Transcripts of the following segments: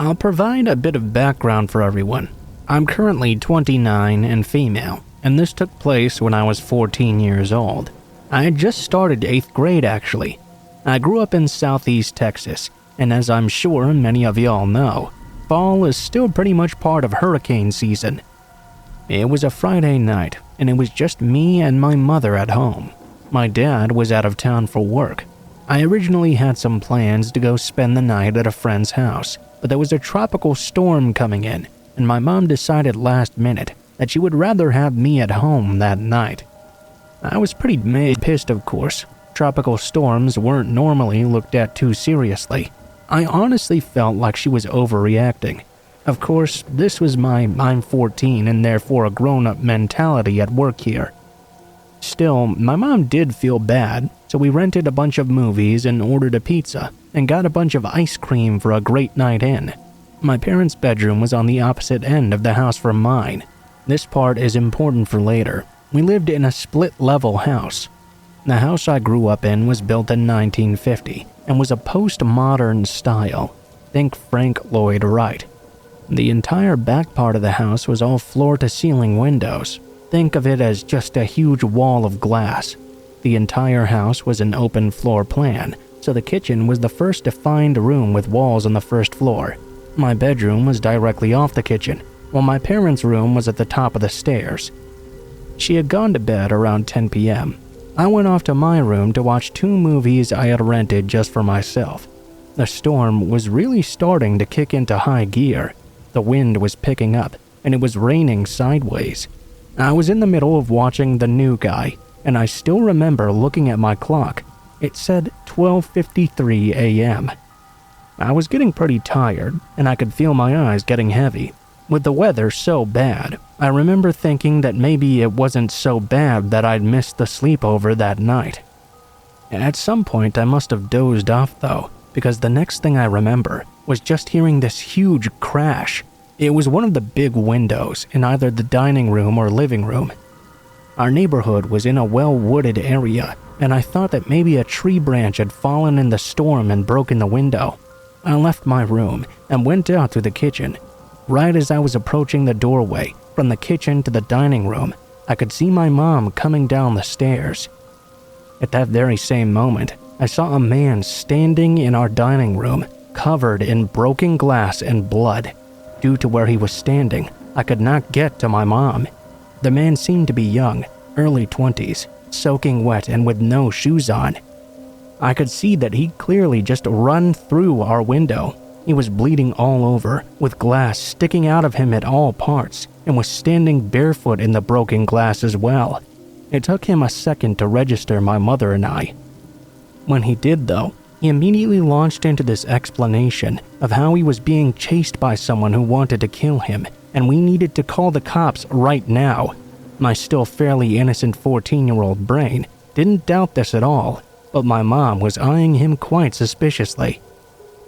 I'll provide a bit of background for everyone. I'm currently 29 and female, and this took place when I was 14 years old. I had just started 8th grade actually. I grew up in southeast Texas, and as I'm sure many of y'all know, fall is still pretty much part of hurricane season. It was a Friday night, and it was just me and my mother at home. My dad was out of town for work. I originally had some plans to go spend the night at a friend's house, but there was a tropical storm coming in, and my mom decided last minute that she would rather have me at home that night. I was pretty pissed, of course. Tropical storms weren't normally looked at too seriously. I honestly felt like she was overreacting. Of course, this was my I'm 14 and therefore a grown-up mentality at work here. Still, my mom did feel bad, so we rented a bunch of movies and ordered a pizza and got a bunch of ice cream for a great night in. My parents' bedroom was on the opposite end of the house from mine. This part is important for later. We lived in a split-level house. The house I grew up in was built in 1950 and was a post-modern style. Think Frank Lloyd Wright. The entire back part of the house was all floor-to-ceiling windows. Think of it as just a huge wall of glass. The entire house was an open floor plan, so the kitchen was the first defined room with walls on the first floor. My bedroom was directly off the kitchen, while my parents' room was at the top of the stairs. She had gone to bed around 10 p.m. I went off to my room to watch 2 movies I had rented just for myself. The storm was really starting to kick into high gear. The wind was picking up, and it was raining sideways. I was in the middle of watching The New Guy, and I still remember looking at my clock. It said 12:53 a.m. I was getting pretty tired, and I could feel my eyes getting heavy. With the weather so bad, I remember thinking that maybe it wasn't so bad that I'd missed the sleepover that night. At some point I must have dozed off though, because the next thing I remember was just hearing this huge crash. It was one of the big windows in either the dining room or living room. Our neighborhood was in a well-wooded area, and I thought that maybe a tree branch had fallen in the storm and broken the window. I left my room and went out to the kitchen. Right as I was approaching the doorway from the kitchen to the dining room, I could see my mom coming down the stairs. At that very same moment, I saw a man standing in our dining room, covered in broken glass and blood. Due to where he was standing, I could not get to my mom. The man seemed to be young, early 20s, soaking wet and with no shoes on. I could see that he'd clearly just run through our window. He was bleeding all over, with glass sticking out of him at all parts, and was standing barefoot in the broken glass as well. It took him a second to register my mother and I. When he did though, he immediately launched into this explanation of how he was being chased by someone who wanted to kill him, and we needed to call the cops right now. My still fairly innocent 14-year-old brain didn't doubt this at all, but my mom was eyeing him quite suspiciously.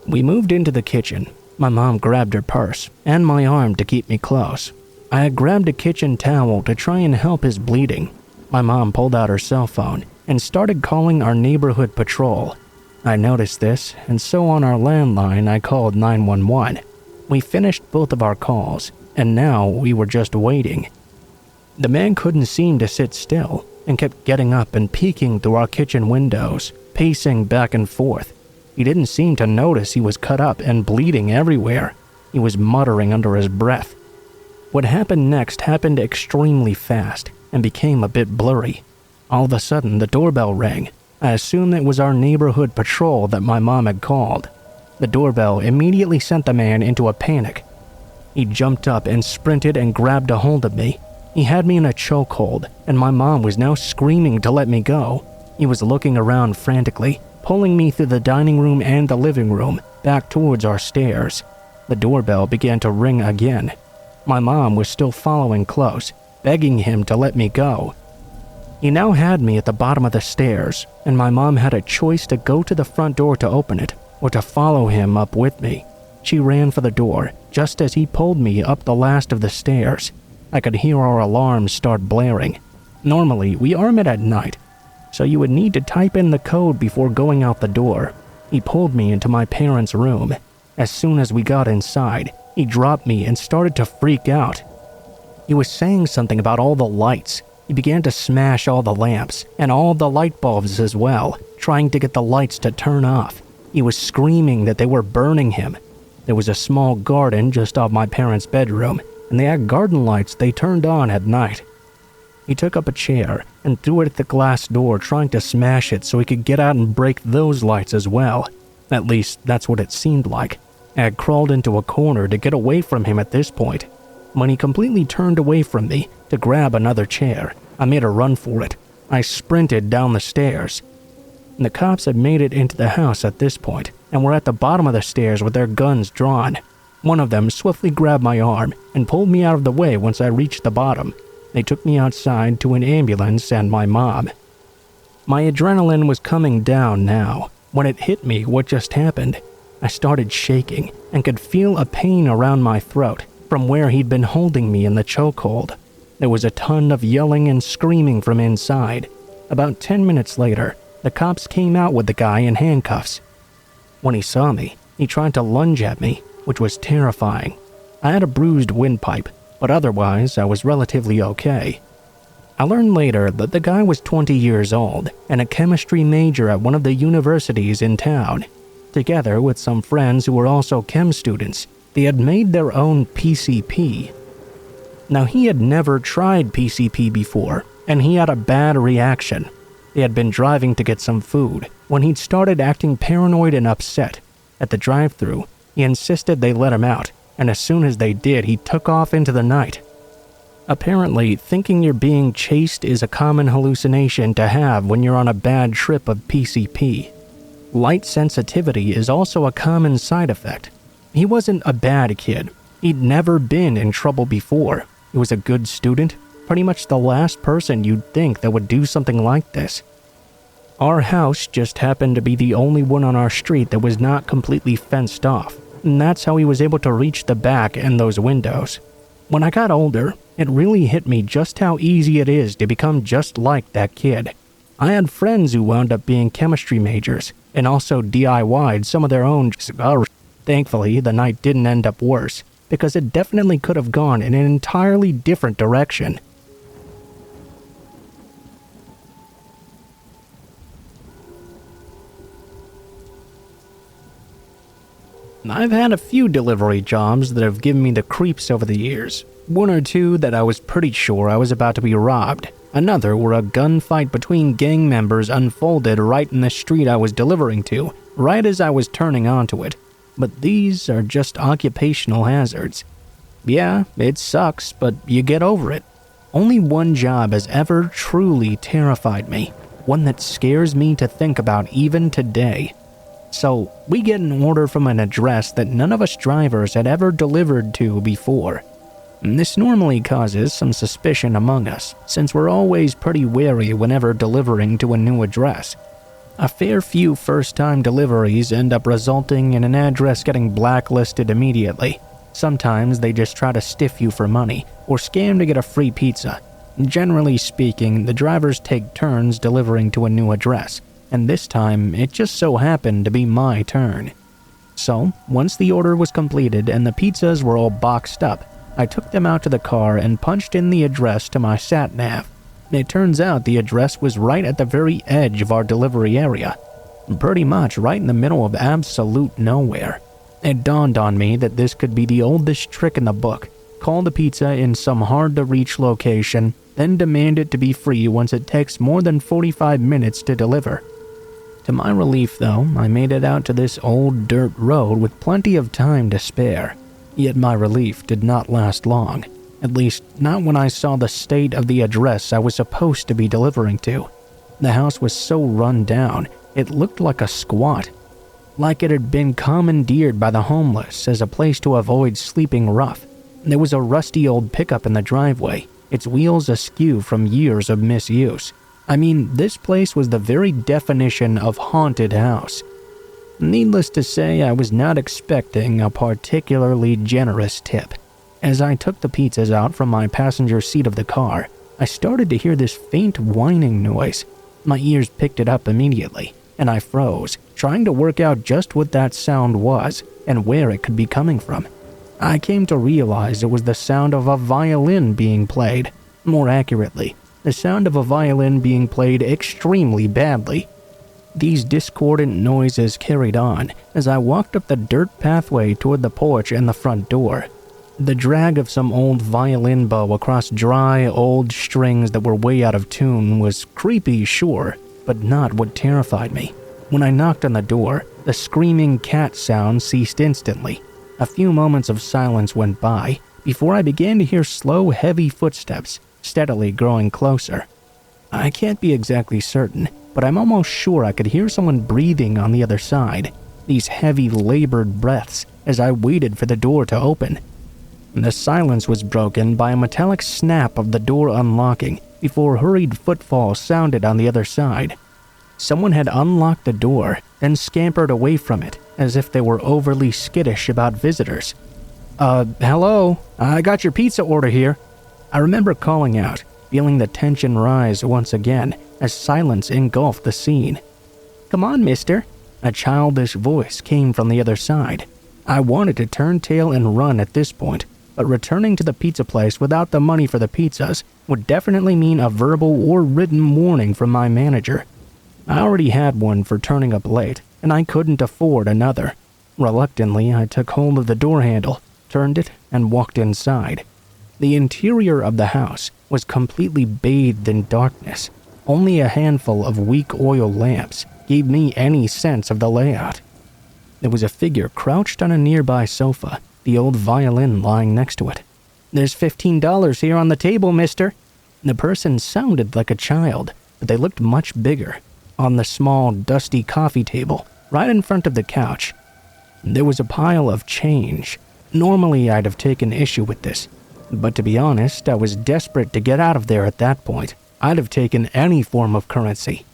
We moved into the kitchen. My mom grabbed her purse and my arm to keep me close. I had grabbed a kitchen towel to try and help his bleeding. My mom pulled out her cell phone and started calling our neighborhood patrol. I noticed this, and so on our landline I called 911. We finished both of our calls, and now we were just waiting. The man couldn't seem to sit still and kept getting up and peeking through our kitchen windows, pacing back and forth. He didn't seem to notice he was cut up and bleeding everywhere. He was muttering under his breath. What happened next happened extremely fast and became a bit blurry. All of a sudden, the doorbell rang. I assumed it was our neighborhood patrol that my mom had called. The doorbell immediately sent the man into a panic. He jumped up and sprinted and grabbed a hold of me. He had me in a chokehold, and my mom was now screaming to let me go. He was looking around frantically, pulling me through the dining room and the living room, back towards our stairs. The doorbell began to ring again. My mom was still following close, begging him to let me go. He now had me at the bottom of the stairs, and my mom had a choice to go to the front door to open it, or to follow him up with me. She ran for the door, just as he pulled me up the last of the stairs. I could hear our alarms start blaring. Normally, we arm it at night, so you would need to type in the code before going out the door. He pulled me into my parents' room. As soon as we got inside, he dropped me and started to freak out. He was saying something about all the lights. He began to smash all the lamps and all the light bulbs as well, trying to get the lights to turn off. He was screaming that they were burning him. There was a small garden just off my parents' bedroom, and they had garden lights they turned on at night. He took up a chair and threw it at the glass door, trying to smash it so he could get out and break those lights as well. At least, that's what it seemed like. I had crawled into a corner to get away from him at this point. When he completely turned away from me to grab another chair, I made a run for it. I sprinted down the stairs. The cops had made it into the house at this point and were at the bottom of the stairs with their guns drawn. One of them swiftly grabbed my arm and pulled me out of the way once I reached the bottom. They took me outside to an ambulance and my mom. My adrenaline was coming down now. When it hit me what just happened, I started shaking and could feel a pain around my throat from where he'd been holding me in the chokehold. There was a ton of yelling and screaming from inside. About 10 minutes later, the cops came out with the guy in handcuffs. When he saw me, he tried to lunge at me, which was terrifying. I had a bruised windpipe, but otherwise I was relatively okay. I learned later that the guy was 20 years old and a chemistry major at one of the universities in town. Together with some friends who were also chem students, they had made their own PCP. Now he had never tried PCP before, and he had a bad reaction. They had been driving to get some food when he'd started acting paranoid and upset. At the drive-thru, he insisted they let him out, and as soon as they did, he took off into the night. Apparently, thinking you're being chased is a common hallucination to have when you're on a bad trip of PCP. Light sensitivity is also a common side effect. He wasn't a bad kid. He'd never been in trouble before. He was a good student, pretty much the last person you'd think that would do something like this. Our house just happened to be the only one on our street that was not completely fenced off, and that's how he was able to reach the back and those windows. When I got older, it really hit me just how easy it is to become just like that kid. I had friends who wound up being chemistry majors and also DIY'd some of their own. Thankfully, the night didn't end up worse, because it definitely could have gone in an entirely different direction. I've had a few delivery jobs that have given me the creeps over the years. One or two that I was pretty sure I was about to be robbed. Another where a gunfight between gang members unfolded right in the street I was delivering to, right as I was turning onto it. But these are just occupational hazards. Yeah, it sucks, but you get over it. Only one job has ever truly terrified me, one that scares me to think about even today. So, we get an order from an address that none of us drivers had ever delivered to before. This normally causes some suspicion among us, since we're always pretty wary whenever delivering to a new address. A fair few first-time deliveries end up resulting in an address getting blacklisted immediately. Sometimes they just try to stiff you for money, or scam to get a free pizza. Generally speaking, the drivers take turns delivering to a new address, and this time it just so happened to be my turn. So, once the order was completed and the pizzas were all boxed up, I took them out to the car and punched in the address to my sat-nav. It turns out the address was right at the very edge of our delivery area, pretty much right in the middle of absolute nowhere. It dawned on me that this could be the oldest trick in the book. Call the pizza in some hard-to-reach location, then demand it to be free once it takes more than 45 minutes to deliver. To my relief, though, I made it out to this old dirt road with plenty of time to spare. Yet my relief did not last long. At least, not when I saw the state of the address I was supposed to be delivering to. The house was so run down, it looked like a squat. Like it had been commandeered by the homeless as a place to avoid sleeping rough. There was a rusty old pickup in the driveway, its wheels askew from years of misuse. I mean, this place was the very definition of haunted house. Needless to say, I was not expecting a particularly generous tip. As I took the pizzas out from my passenger seat of the car, I started to hear this faint whining noise. My ears picked it up immediately, and I froze, trying to work out just what that sound was. and where it could be coming from. I came to realize it was the sound of a violin being played. More accurately, the sound of a violin being played extremely badly. These discordant noises carried on as I walked up the dirt pathway toward the porch and the front door. The drag of some old violin bow across dry, old strings that were way out of tune was creepy, sure, but not what terrified me. When I knocked on the door, the screaming cat sound ceased instantly. A few moments of silence went by before I began to hear slow, heavy footsteps, steadily growing closer. I can't be exactly certain, but I'm almost sure I could hear someone breathing on the other side, these heavy, labored breaths as I waited for the door to open. The silence was broken by a metallic snap of the door unlocking before hurried footfalls sounded on the other side. Someone had unlocked the door, then scampered away from it as if they were overly skittish about visitors. Hello? I got your pizza order here." I remember calling out, feeling the tension rise once again as silence engulfed the scene. "Come on, mister." A childish voice came from the other side. I wanted to turn tail and run at this point, but returning to the pizza place without the money for the pizzas would definitely mean a verbal or written warning from my manager. I already had one for turning up late, and I couldn't afford another. Reluctantly, I took hold of the door handle, turned it, and walked inside. The interior of the house was completely bathed in darkness. Only a handful of weak oil lamps gave me any sense of the layout. There was a figure crouched on a nearby sofa, the old violin lying next to it. "There's $15 here on the table, mister." The person sounded like a child, but they looked much bigger. On the small, dusty coffee table, right in front of the couch, there was a pile of change. Normally, I'd have taken issue with this, but to be honest, I was desperate to get out of there at that point. I'd have taken any form of currency.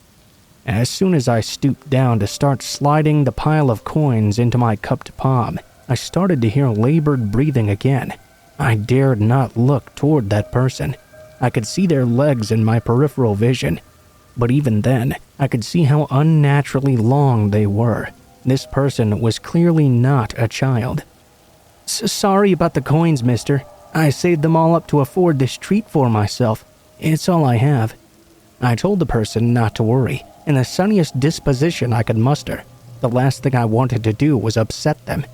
As soon as I stooped down to start sliding the pile of coins into my cupped palm, I started to hear labored breathing again. I dared not look toward that person. I could see their legs in my peripheral vision, but even then, I could see how unnaturally long they were. This person was clearly not a child. Sorry about the coins, mister. I saved them all up to afford this treat for myself. It's all I have." I told the person not to worry, in the sunniest disposition I could muster. The last thing I wanted to do was upset them.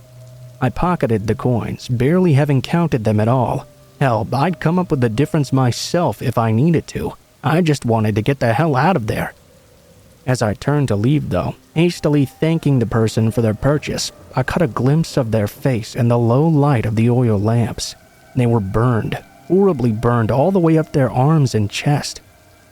I pocketed the coins, barely having counted them at all. Hell, I'd come up with the difference myself if I needed to. I just wanted to get the hell out of there. As I turned to leave, though, hastily thanking the person for their purchase, I caught a glimpse of their face in the low light of the oil lamps. They were burned, horribly burned all the way up their arms and chest.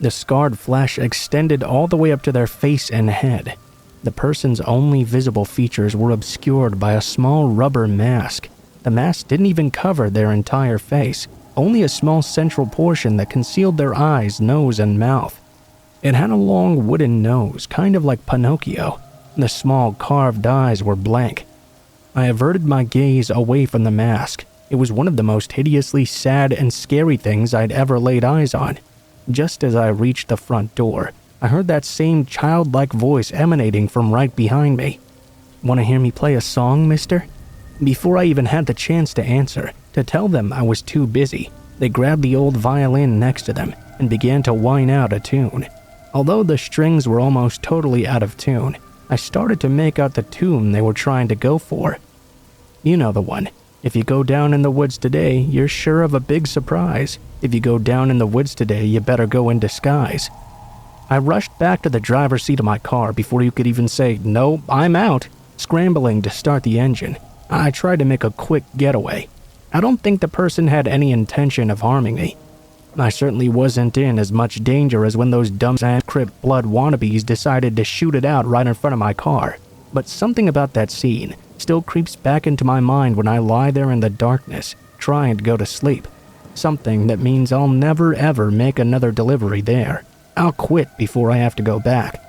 The scarred flesh extended all the way up to their face and head. The person's only visible features were obscured by a small rubber mask. The mask didn't even cover their entire face, only a small central portion that concealed their eyes, nose, and mouth. It had a long wooden nose, kind of like Pinocchio. The small carved eyes were blank. I averted my gaze away from the mask. It was one of the most hideously sad and scary things I'd ever laid eyes on. Just as I reached the front door, I heard that same childlike voice emanating from right behind me. "Want to hear me play a song, mister?" Before I even had the chance to answer, to tell them I was too busy, they grabbed the old violin next to them and began to whine out a tune. Although the strings were almost totally out of tune, I started to make out the tune they were trying to go for. You know the one. If you go down in the woods today, you're sure of a big surprise. If you go down in the woods today, you better go in disguise. I rushed back to the driver's seat of my car before you could even say, "No, I'm out," scrambling to start the engine. I tried to make a quick getaway. I don't think the person had any intention of harming me. I certainly wasn't in as much danger as when those dumb-ass Crip blood wannabes decided to shoot it out right in front of my car. But something about that scene still creeps back into my mind when I lie there in the darkness, trying to go to sleep. Something that means I'll never ever make another delivery there. I'll quit before I have to go back.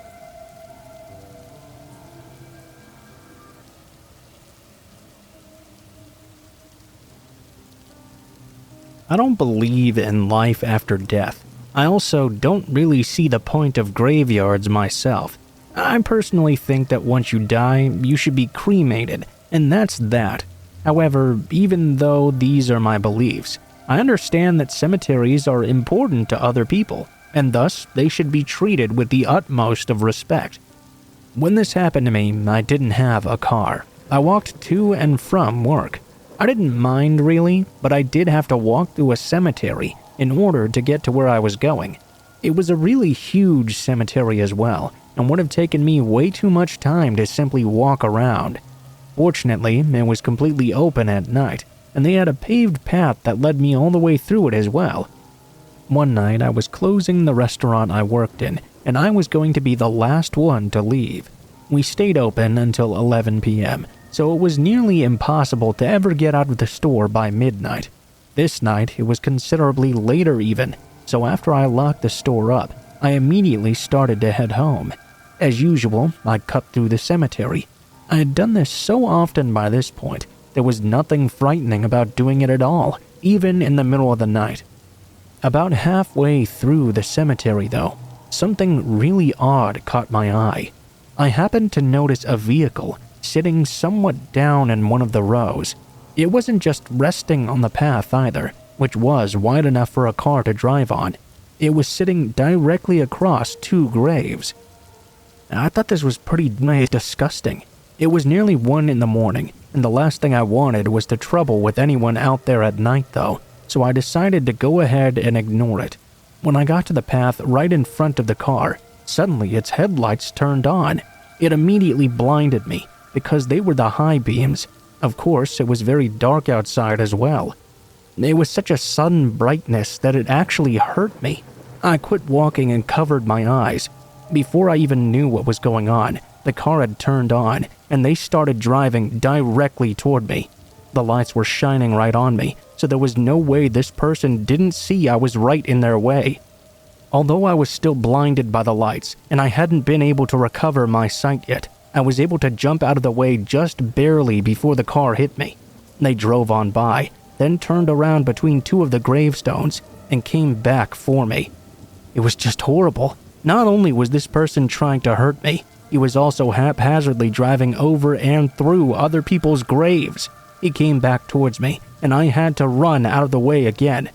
I don't believe in life after death. I also don't really see the point of graveyards myself. I personally think that once you die, you should be cremated And that's that. However, even though these are my beliefs, I understand that cemeteries are important to other people, and thus they should be treated with the utmost of respect. When this happened to me, I didn't have a car. I walked to and from work. I didn't mind really, but I did have to walk through a cemetery in order to get to where I was going. It was a really huge cemetery as well, and would have taken me way too much time to simply walk around. Fortunately, it was completely open at night, and they had a paved path that led me all the way through it as well. One night, I was closing the restaurant I worked in, and I was going to be the last one to leave. We stayed open until 11 p.m., so it was nearly impossible to ever get out of the store by midnight. This night, it was considerably later even, so after I locked the store up, I immediately started to head home. As usual, I cut through the cemetery. I had done this so often by this point, there was nothing frightening about doing it at all, even in the middle of the night. About halfway through the cemetery, though, something really odd caught my eye. I happened to notice a vehicle sitting somewhat down in one of the rows. It wasn't just resting on the path either, which was wide enough for a car to drive on. It was sitting directly across two graves. I thought this was pretty disgusting. It was nearly 1 in the morning, and the last thing I wanted was to trouble with anyone out there at night though, so I decided to go ahead and ignore it. When I got to the path right in front of the car, suddenly its headlights turned on. It immediately blinded me, because they were the high beams. Of course, it was very dark outside as well. It was such a sudden brightness that it actually hurt me. I quit walking and covered my eyes. Before I even knew what was going on, the car had turned on, and they started driving directly toward me. The lights were shining right on me, so there was no way this person didn't see I was right in their way. Although I was still blinded by the lights, and I hadn't been able to recover my sight yet, I was able to jump out of the way just barely before the car hit me. They drove on by, then turned around between two of the gravestones, and came back for me. It was just horrible. Not only was this person trying to hurt me, he was also haphazardly driving over and through other people's graves. He came back towards me, and I had to run out of the way again.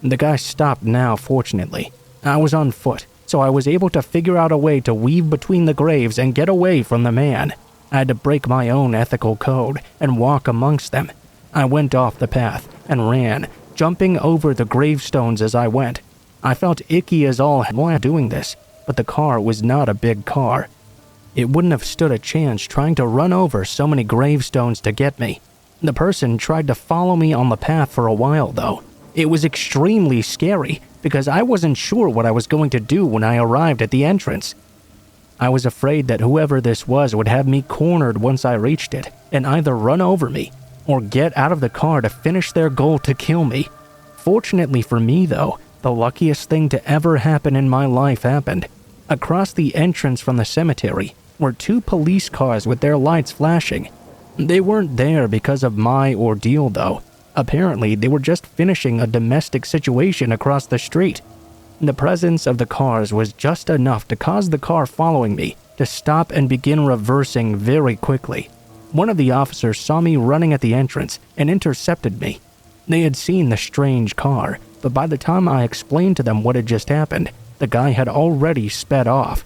The guy stopped now, fortunately. I was on foot, so I was able to figure out a way to weave between the graves and get away from the man. I had to break my own ethical code and walk amongst them. I went off the path and ran, jumping over the gravestones as I went. I felt icky as all while doing this, but the car was not a big car. It wouldn't have stood a chance trying to run over so many gravestones to get me. The person tried to follow me on the path for a while, though. It was extremely scary because I wasn't sure what I was going to do when I arrived at the entrance. I was afraid that whoever this was would have me cornered once I reached it and either run over me or get out of the car to finish their goal to kill me. Fortunately for me, though, the luckiest thing to ever happen in my life happened. Across the entrance from the cemetery were two police cars with their lights flashing. They weren't there because of my ordeal, though. Apparently, they were just finishing a domestic situation across the street. The presence of the cars was just enough to cause the car following me to stop and begin reversing very quickly. One of the officers saw me running at the entrance and intercepted me. They had seen the strange car, but by the time I explained to them what had just happened, the guy had already sped off.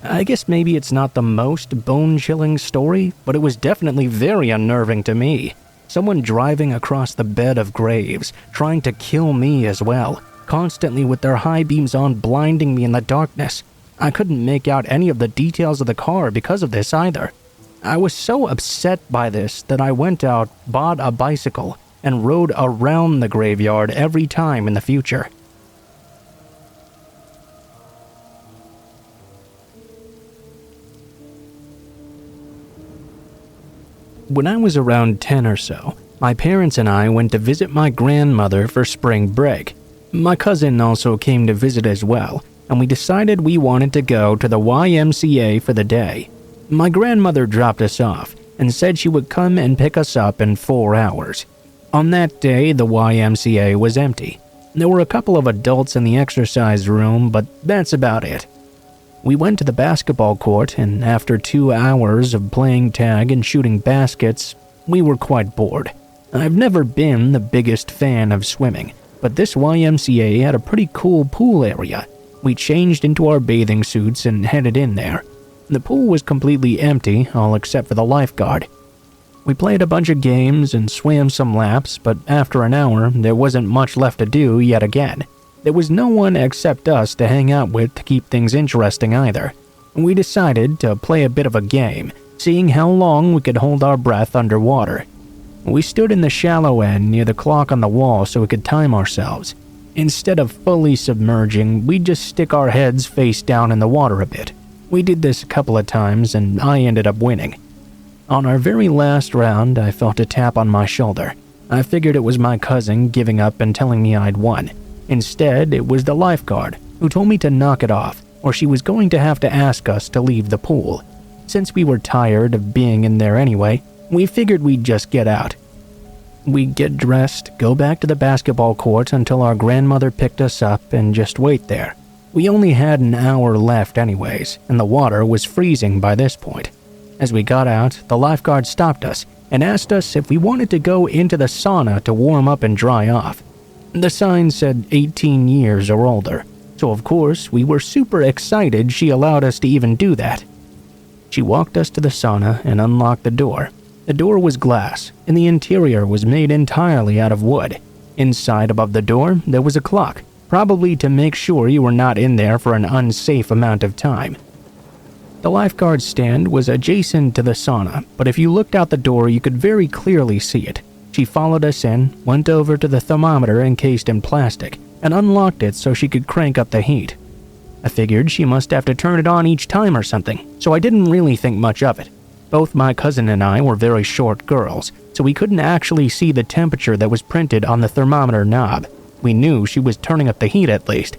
I guess maybe it's not the most bone-chilling story, but it was definitely very unnerving to me. Someone driving across the bed of graves, trying to kill me as well, constantly with their high beams on, blinding me in the darkness. I couldn't make out any of the details of the car because of this either. I was so upset by this that I went out, bought a bicycle, and rode around the graveyard every time in the future. When I was around 10 or so, my parents and I went to visit my grandmother for spring break. My cousin also came to visit as well, and we decided we wanted to go to the YMCA for the day. My grandmother dropped us off and said she would come and pick us up in 4 hours. On that day, the YMCA was empty. There were a couple of adults in the exercise room, but that's about it. We went to the basketball court, and after 2 hours of playing tag and shooting baskets, we were quite bored. I've never been the biggest fan of swimming, but this YMCA had a pretty cool pool area. We changed into our bathing suits and headed in there. The pool was completely empty, all except for the lifeguard. We played a bunch of games and swam some laps, but after an hour, there wasn't much left to do yet again. There was no one except us to hang out with to keep things interesting either. We decided to play a bit of a game, seeing how long we could hold our breath underwater. We stood in the shallow end near the clock on the wall so we could time ourselves. Instead of fully submerging, we'd just stick our heads face down in the water a bit. We did this a couple of times and I ended up winning. On our very last round, I felt a tap on my shoulder. I figured it was my cousin giving up and telling me I'd won. Instead, it was the lifeguard, who told me to knock it off, or she was going to have to ask us to leave the pool. Since we were tired of being in there anyway, we figured we'd just get out. We'd get dressed, go back to the basketball court until our grandmother picked us up, and just wait there. We only had an hour left anyways, and the water was freezing by this point. As we got out, the lifeguard stopped us and asked us if we wanted to go into the sauna to warm up and dry off. The sign said 18 years or older, so of course we were super excited she allowed us to even do that. She walked us to the sauna and unlocked the door. The door was glass, and the interior was made entirely out of wood. Inside above the door, there was a clock, probably to make sure you were not in there for an unsafe amount of time. The lifeguard stand was adjacent to the sauna, but if you looked out the door, you could very clearly see it. She followed us in, went over to the thermometer encased in plastic, and unlocked it so she could crank up the heat. I figured she must have to turn it on each time or something, so I didn't really think much of it. Both my cousin and I were very short girls, so we couldn't actually see the temperature that was printed on the thermometer knob. We knew she was turning up the heat at least.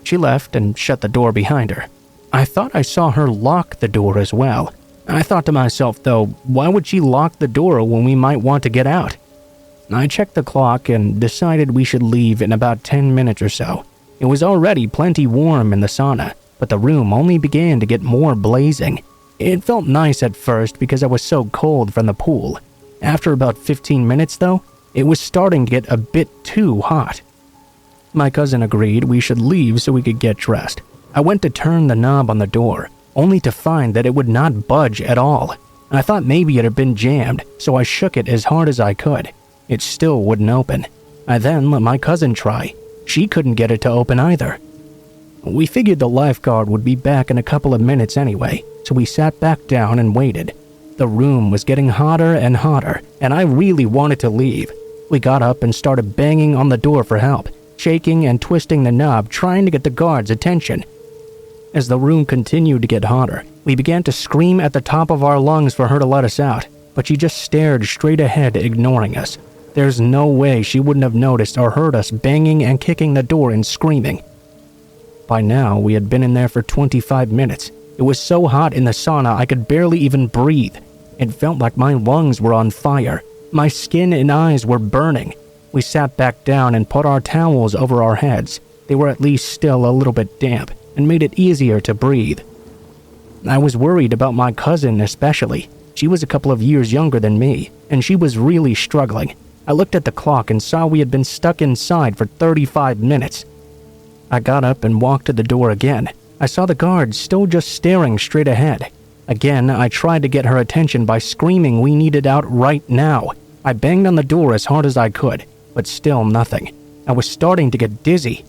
She left and shut the door behind her. I thought I saw her lock the door as well. I thought to myself, though, why would she lock the door when we might want to get out? I checked the clock and decided we should leave in about 10 minutes or so. It was already plenty warm in the sauna, but the room only began to get more blazing. It felt nice at first because I was so cold from the pool. After about 15 minutes, though, it was starting to get a bit too hot. My cousin agreed we should leave so we could get dressed. I went to turn the knob on the door, only to find that it would not budge at all. I thought maybe it had been jammed, so I shook it as hard as I could. It still wouldn't open. I then let my cousin try. She couldn't get it to open either. We figured the lifeguard would be back in a couple of minutes anyway, so we sat back down and waited. The room was getting hotter and hotter, and I really wanted to leave. We got up and started banging on the door for help, shaking and twisting the knob, trying to get the guard's attention. As the room continued to get hotter, we began to scream at the top of our lungs for her to let us out, but she just stared straight ahead, ignoring us. There's no way she wouldn't have noticed or heard us banging and kicking the door and screaming. By now, we had been in there for 25 minutes. It was so hot in the sauna I could barely even breathe. It felt like my lungs were on fire. My skin and eyes were burning. We sat back down and put our towels over our heads. They were at least still a little bit damp and made it easier to breathe. I was worried about my cousin especially. She was a couple of years younger than me, and she was really struggling. I looked at the clock and saw we had been stuck inside for 35 minutes. I got up and walked to the door again. I saw the guard still just staring straight ahead. Again, I tried to get her attention by screaming we needed out right now. I banged on the door as hard as I could, but still nothing. I was starting to get dizzy.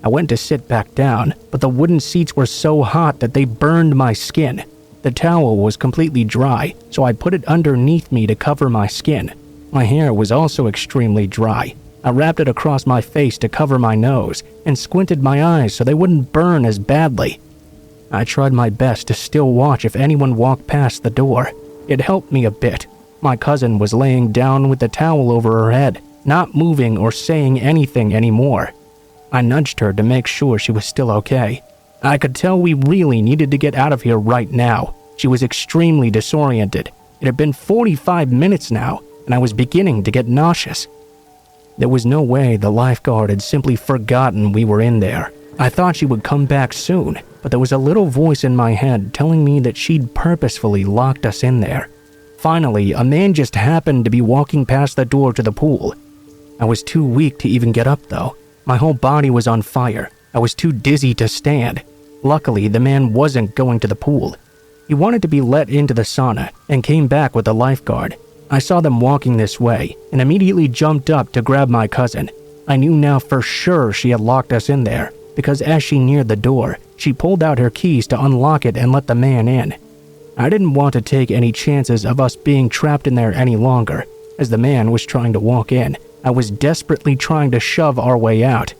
I went to sit back down, but the wooden seats were so hot that they burned my skin. The towel was completely dry, so I put it underneath me to cover my skin. My hair was also extremely dry. I wrapped it across my face to cover my nose and squinted my eyes so they wouldn't burn as badly. I tried my best to still watch if anyone walked past the door. It helped me a bit. My cousin was laying down with the towel over her head, not moving or saying anything anymore. I nudged her to make sure she was still okay. I could tell we really needed to get out of here right now. She was extremely disoriented. It had been 45 minutes now, and I was beginning to get nauseous. There was no way the lifeguard had simply forgotten we were in there. I thought she would come back soon, but there was a little voice in my head telling me that she'd purposefully locked us in there. Finally, a man just happened to be walking past the door to the pool. I was too weak to even get up though. My whole body was on fire. I was too dizzy to stand. Luckily, the man wasn't going to the pool. He wanted to be let into the sauna and came back with a lifeguard. I saw them walking this way and immediately jumped up to grab my cousin. I knew now for sure she had locked us in there because as she neared the door, she pulled out her keys to unlock it and let the man in. I didn't want to take any chances of us being trapped in there any longer. As the man was trying to walk in, I was desperately trying to shove our way out.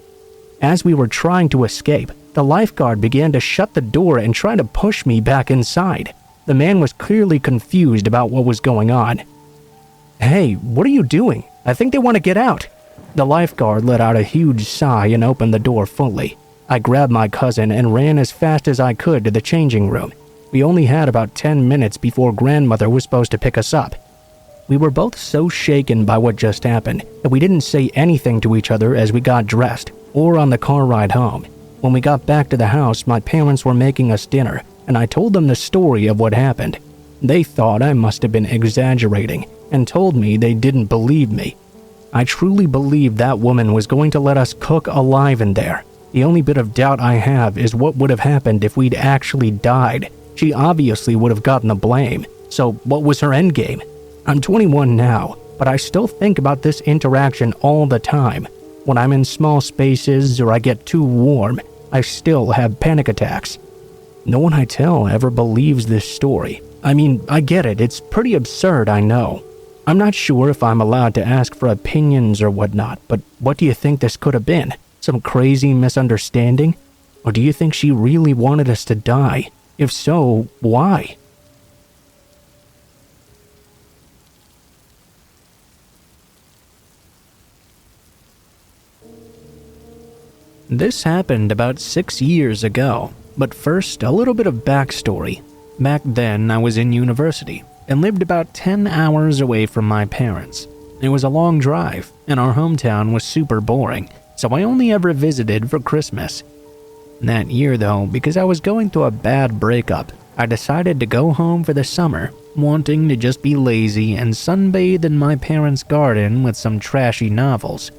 As we were trying to escape, the lifeguard began to shut the door and try to push me back inside. The man was clearly confused about what was going on. "Hey, what are you doing? I think they want to get out." The lifeguard let out a huge sigh and opened the door fully. I grabbed my cousin and ran as fast as I could to the changing room. We only had about 10 minutes before grandmother was supposed to pick us up. We were both so shaken by what just happened that we didn't say anything to each other as we got dressed or on the car ride home. When we got back to the house, my parents were making us dinner, and I told them the story of what happened. They thought I must have been exaggerating and told me they didn't believe me. I truly believed that woman was going to let us cook alive in there. The only bit of doubt I have is what would have happened if we'd actually died. She obviously would have gotten the blame, so what was her endgame? I'm 21 now, but I still think about this interaction all the time. When I'm in small spaces or I get too warm, I still have panic attacks. No one I tell ever believes this story. I mean, I get it, it's pretty absurd, I know. I'm not sure if I'm allowed to ask for opinions or whatnot, but what do you think this could have been? Some crazy misunderstanding? Or do you think she really wanted us to die? If so, why? This happened about 6 years ago, but first, a little bit of backstory. Back then, I was in university and lived about 10 hours away from my parents. It was a long drive, and our hometown was super boring, so I only ever visited for Christmas. That year though, because I was going through a bad breakup, I decided to go home for the summer, wanting to just be lazy and sunbathe in my parents' garden with some trashy novels.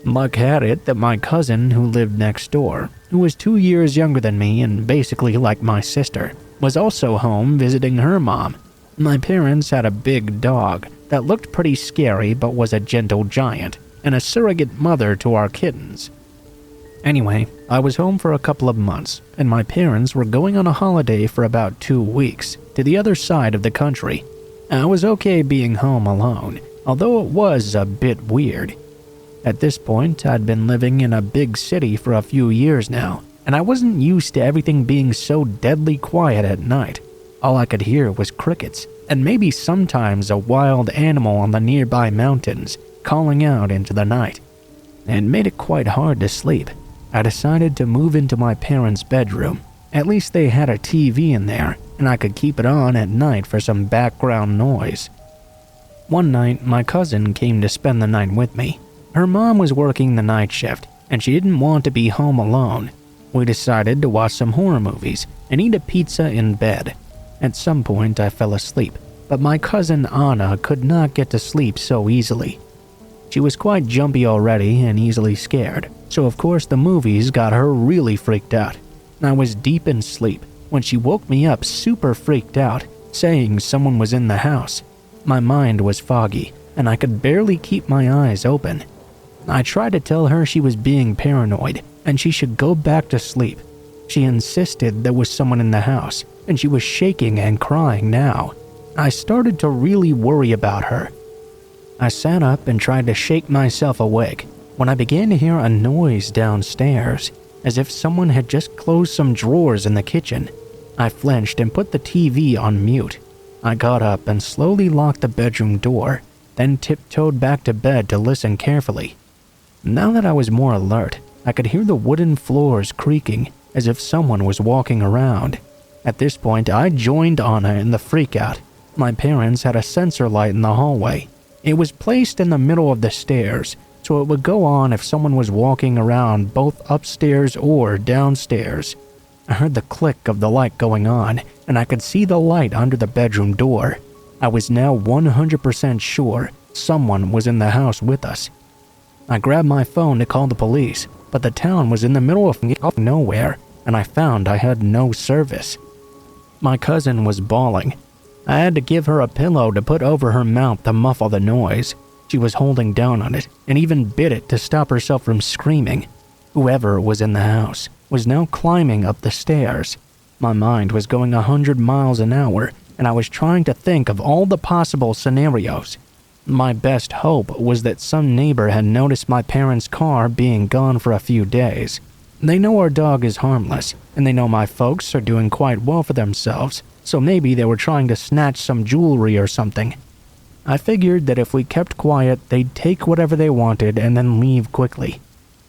Luck had it that my cousin who lived next door, who was 2 years younger than me and basically like my sister, was also home visiting her mom. My parents had a big dog that looked pretty scary but was a gentle giant, and a surrogate mother to our kittens. Anyway, I was home for a couple of months, and my parents were going on a holiday for about 2 weeks to the other side of the country. I was okay being home alone, although it was a bit weird. At this point, I'd been living in a big city for a few years now, and I wasn't used to everything being so deadly quiet at night. All I could hear was crickets, and maybe sometimes a wild animal on the nearby mountains calling out into the night. It made it quite hard to sleep. I decided to move into my parents' bedroom. At least they had a TV in there, and I could keep it on at night for some background noise. One night, my cousin came to spend the night with me. Her mom was working the night shift, and she didn't want to be home alone. We decided to watch some horror movies and eat a pizza in bed. At some point, I fell asleep, but my cousin Anna could not get to sleep so easily. She was quite jumpy already and easily scared, so of course the movies got her really freaked out. I was deep in sleep when she woke me up super freaked out, saying someone was in the house. My mind was foggy, and I could barely keep my eyes open. I tried to tell her she was being paranoid and she should go back to sleep. She insisted there was someone in the house, and she was shaking and crying now. I started to really worry about her. I sat up and tried to shake myself awake when I began to hear a noise downstairs, as if someone had just closed some drawers in the kitchen. I flinched and put the TV on mute. I got up and slowly locked the bedroom door, then tiptoed back to bed to listen carefully. Now that I was more alert, I could hear the wooden floors creaking as if someone was walking around. At this point, I joined Anna in the freakout. My parents had a sensor light in the hallway. It was placed in the middle of the stairs, so it would go on if someone was walking around both upstairs or downstairs. I heard the click of the light going on, and I could see the light under the bedroom door. I was now 100% sure someone was in the house with us. I grabbed my phone to call the police, but the town was in the middle of nowhere, and I found I had no service. My cousin was bawling. I had to give her a pillow to put over her mouth to muffle the noise. She was holding down on it and even bit it to stop herself from screaming. Whoever was in the house was now climbing up the stairs. My mind was going 100 miles an hour, and I was trying to think of all the possible scenarios. My best hope was that some neighbor had noticed my parents' car being gone for a few days. They know our dog is harmless, and they know my folks are doing quite well for themselves, so maybe they were trying to snatch some jewelry or something. I figured that if we kept quiet, they'd take whatever they wanted and then leave quickly.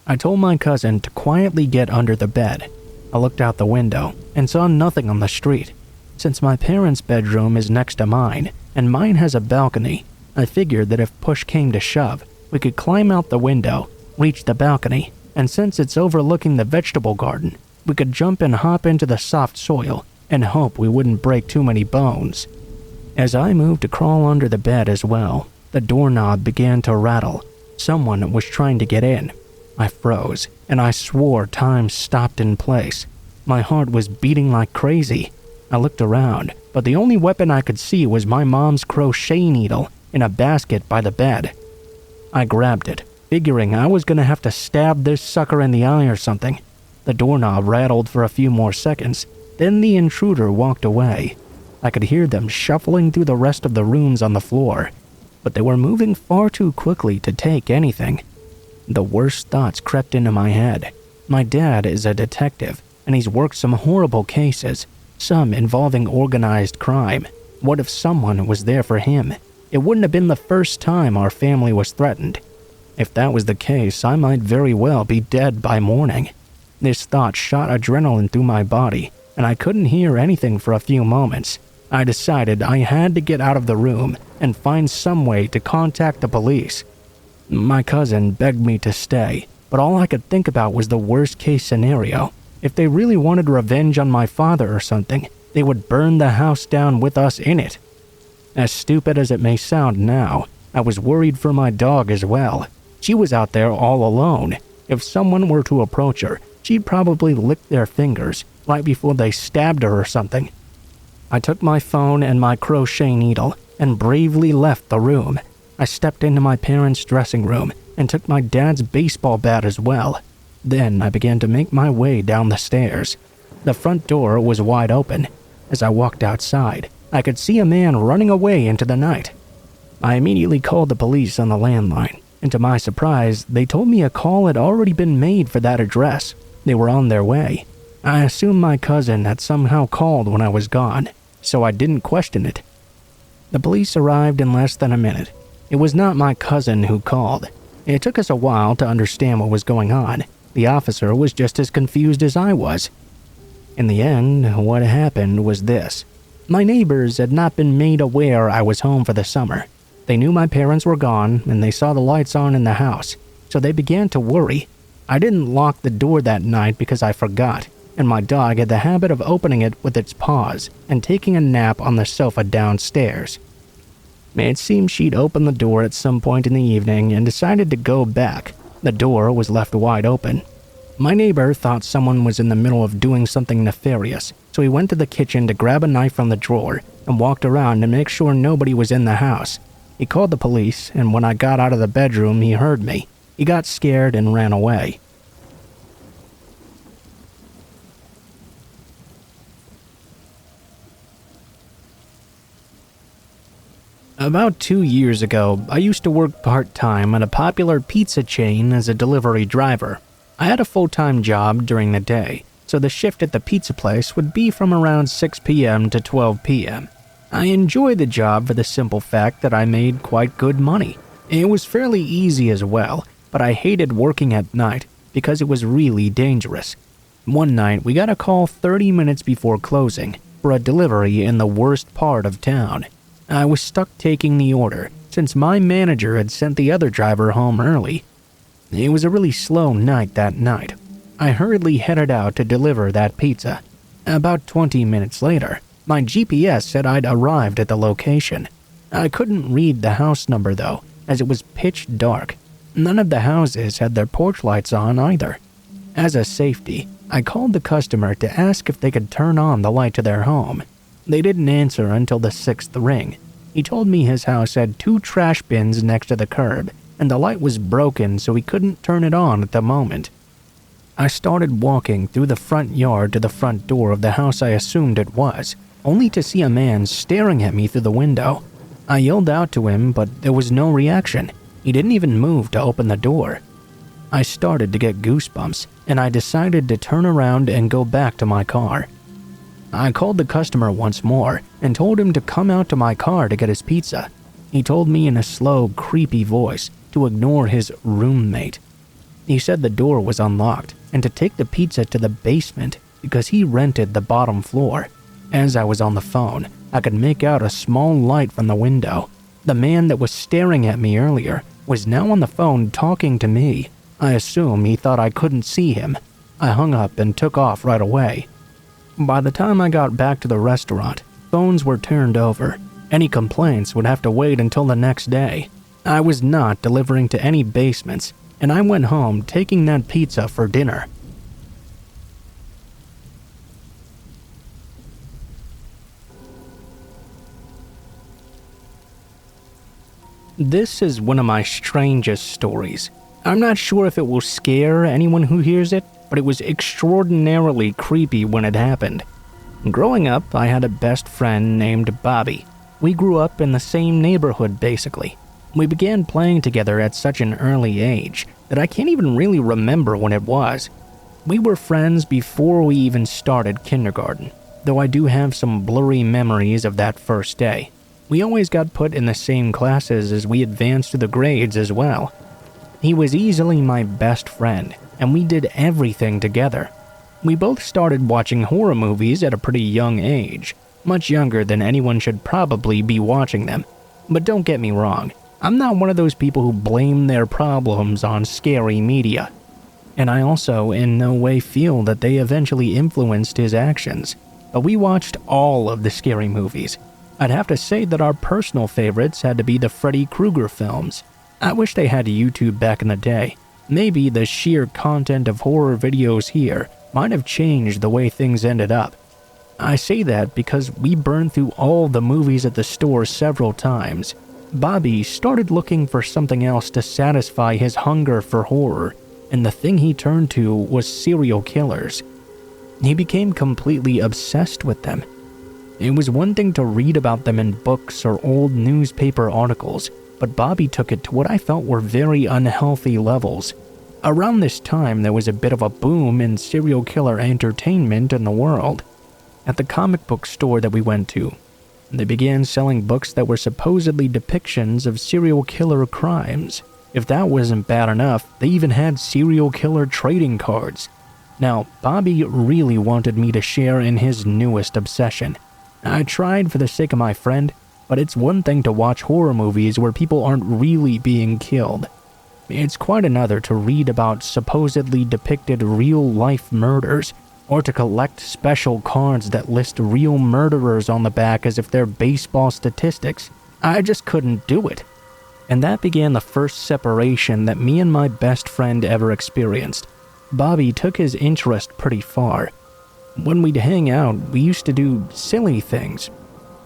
I told my cousin to quietly get under the bed. I looked out the window and saw nothing on the street. Since my parents' bedroom is next to mine, and mine has a balcony, I figured that if push came to shove, we could climb out the window, reach the balcony, and since it's overlooking the vegetable garden, we could jump and hop into the soft soil and hope we wouldn't break too many bones. As I moved to crawl under the bed as well, the doorknob began to rattle. Someone was trying to get in. I froze, and I swore time stopped in place. My heart was beating like crazy. I looked around, but the only weapon I could see was my mom's crochet needle in a basket by the bed. I grabbed it, figuring I was going to have to stab this sucker in the eye or something. The doorknob rattled for a few more seconds, then the intruder walked away. I could hear them shuffling through the rest of the rooms on the floor, but they were moving far too quickly to take anything. The worst thoughts crept into my head. My dad is a detective, and he's worked some horrible cases, some involving organized crime. What if someone was there for him? It wouldn't have been the first time our family was threatened. If that was the case, I might very well be dead by morning. This thought shot adrenaline through my body, and I couldn't hear anything for a few moments. I decided I had to get out of the room and find some way to contact the police. My cousin begged me to stay, but all I could think about was the worst-case scenario. If they really wanted revenge on my father or something, they would burn the house down with us in it. As stupid as it may sound now, I was worried for my dog as well. She was out there all alone. If someone were to approach her, she'd probably lick their fingers right before they stabbed her or something. I took my phone and my crochet needle and bravely left the room. I stepped into my parents' dressing room and took my dad's baseball bat as well. Then I began to make my way down the stairs. The front door was wide open. As I walked outside, I could see a man running away into the night. I immediately called the police on the landline, and to my surprise, they told me a call had already been made for that address. They were on their way. I assumed my cousin had somehow called when I was gone, so I didn't question it. The police arrived in less than a minute. It was not my cousin who called. It took us a while to understand what was going on. The officer was just as confused as I was. In the end, what happened was this. My neighbors had not been made aware I was home for the summer. They knew my parents were gone, and they saw the lights on in the house, so they began to worry. I didn't lock the door that night because I forgot, and my dog had the habit of opening it with its paws and taking a nap on the sofa downstairs. It seemed she'd opened the door at some point in the evening and decided to go back. The door was left wide open. My neighbor thought someone was in the middle of doing something nefarious, so he went to the kitchen to grab a knife from the drawer and walked around to make sure nobody was in the house. He called the police, and when I got out of the bedroom, he heard me. He got scared and ran away. About 2 years ago, I used to work part-time at a popular pizza chain as a delivery driver. I had a full-time job during the day, so the shift at the pizza place would be from around 6 p.m. to 12 p.m. I enjoyed the job for the simple fact that I made quite good money. It was fairly easy as well, but I hated working at night because it was really dangerous. One night, we got a call 30 minutes before closing for a delivery in the worst part of town. I was stuck taking the order since my manager had sent the other driver home early. It was a really slow night that night. I hurriedly headed out to deliver that pizza. About 20 minutes later, my GPS said I'd arrived at the location. I couldn't read the house number though, as it was pitch dark. None of the houses had their porch lights on either. As a safety, I called the customer to ask if they could turn on the light to their home. They didn't answer until the 6th ring. He told me his house had 2 trash bins next to the curb, and the light was broken so he couldn't turn it on at the moment. I started walking through the front yard to the front door of the house I assumed it was, only to see a man staring at me through the window. I yelled out to him, but there was no reaction. He didn't even move to open the door. I started to get goosebumps, and I decided to turn around and go back to my car. I called the customer once more and told him to come out to my car to get his pizza. He told me in a slow, creepy voice to ignore his roommate. He said the door was unlocked and to take the pizza to the basement because he rented the bottom floor. As I was on the phone, I could make out a small light from the window. The man that was staring at me earlier was now on the phone talking to me. I assume he thought I couldn't see him. I hung up and took off right away. By the time I got back to the restaurant, phones were turned over. Any complaints would have to wait until the next day. I was not delivering to any basements, and I went home taking that pizza for dinner. This is one of my strangest stories. I'm not sure if it will scare anyone who hears it, but it was extraordinarily creepy when it happened. Growing up, I had a best friend named Bobby. We grew up in the same neighborhood, basically. We began playing together at such an early age that I can't even really remember when it was. We were friends before we even started kindergarten, though I do have some blurry memories of that first day. We always got put in the same classes as we advanced through the grades as well. He was easily my best friend, and we did everything together. We both started watching horror movies at a pretty young age, much younger than anyone should probably be watching them. But don't get me wrong, I'm not one of those people who blame their problems on scary media. And I also in no way feel that they eventually influenced his actions. But we watched all of the scary movies. I'd have to say that our personal favorites had to be the Freddy Krueger films. I wish they had YouTube back in the day. Maybe the sheer content of horror videos here might have changed the way things ended up. I say that because we burned through all the movies at the store several times. Bobby started looking for something else to satisfy his hunger for horror, and the thing he turned to was serial killers. He became completely obsessed with them. It was one thing to read about them in books or old newspaper articles, but Bobby took it to what I felt were very unhealthy levels. Around this time, there was a bit of a boom in serial killer entertainment in the world. At the comic book store that we went to, they began selling books that were supposedly depictions of serial killer crimes. If that wasn't bad enough, they even had serial killer trading cards. Now, Bobby really wanted me to share in his newest obsession. I tried for the sake of my friend, but it's one thing to watch horror movies where people aren't really being killed. It's quite another to read about supposedly depicted real-life murders, or to collect special cards that list real murderers on the back as if they're baseball statistics. I just couldn't do it. And that began the first separation that me and my best friend ever experienced. Bobby took his interest pretty far. When we'd hang out, we used to do silly things.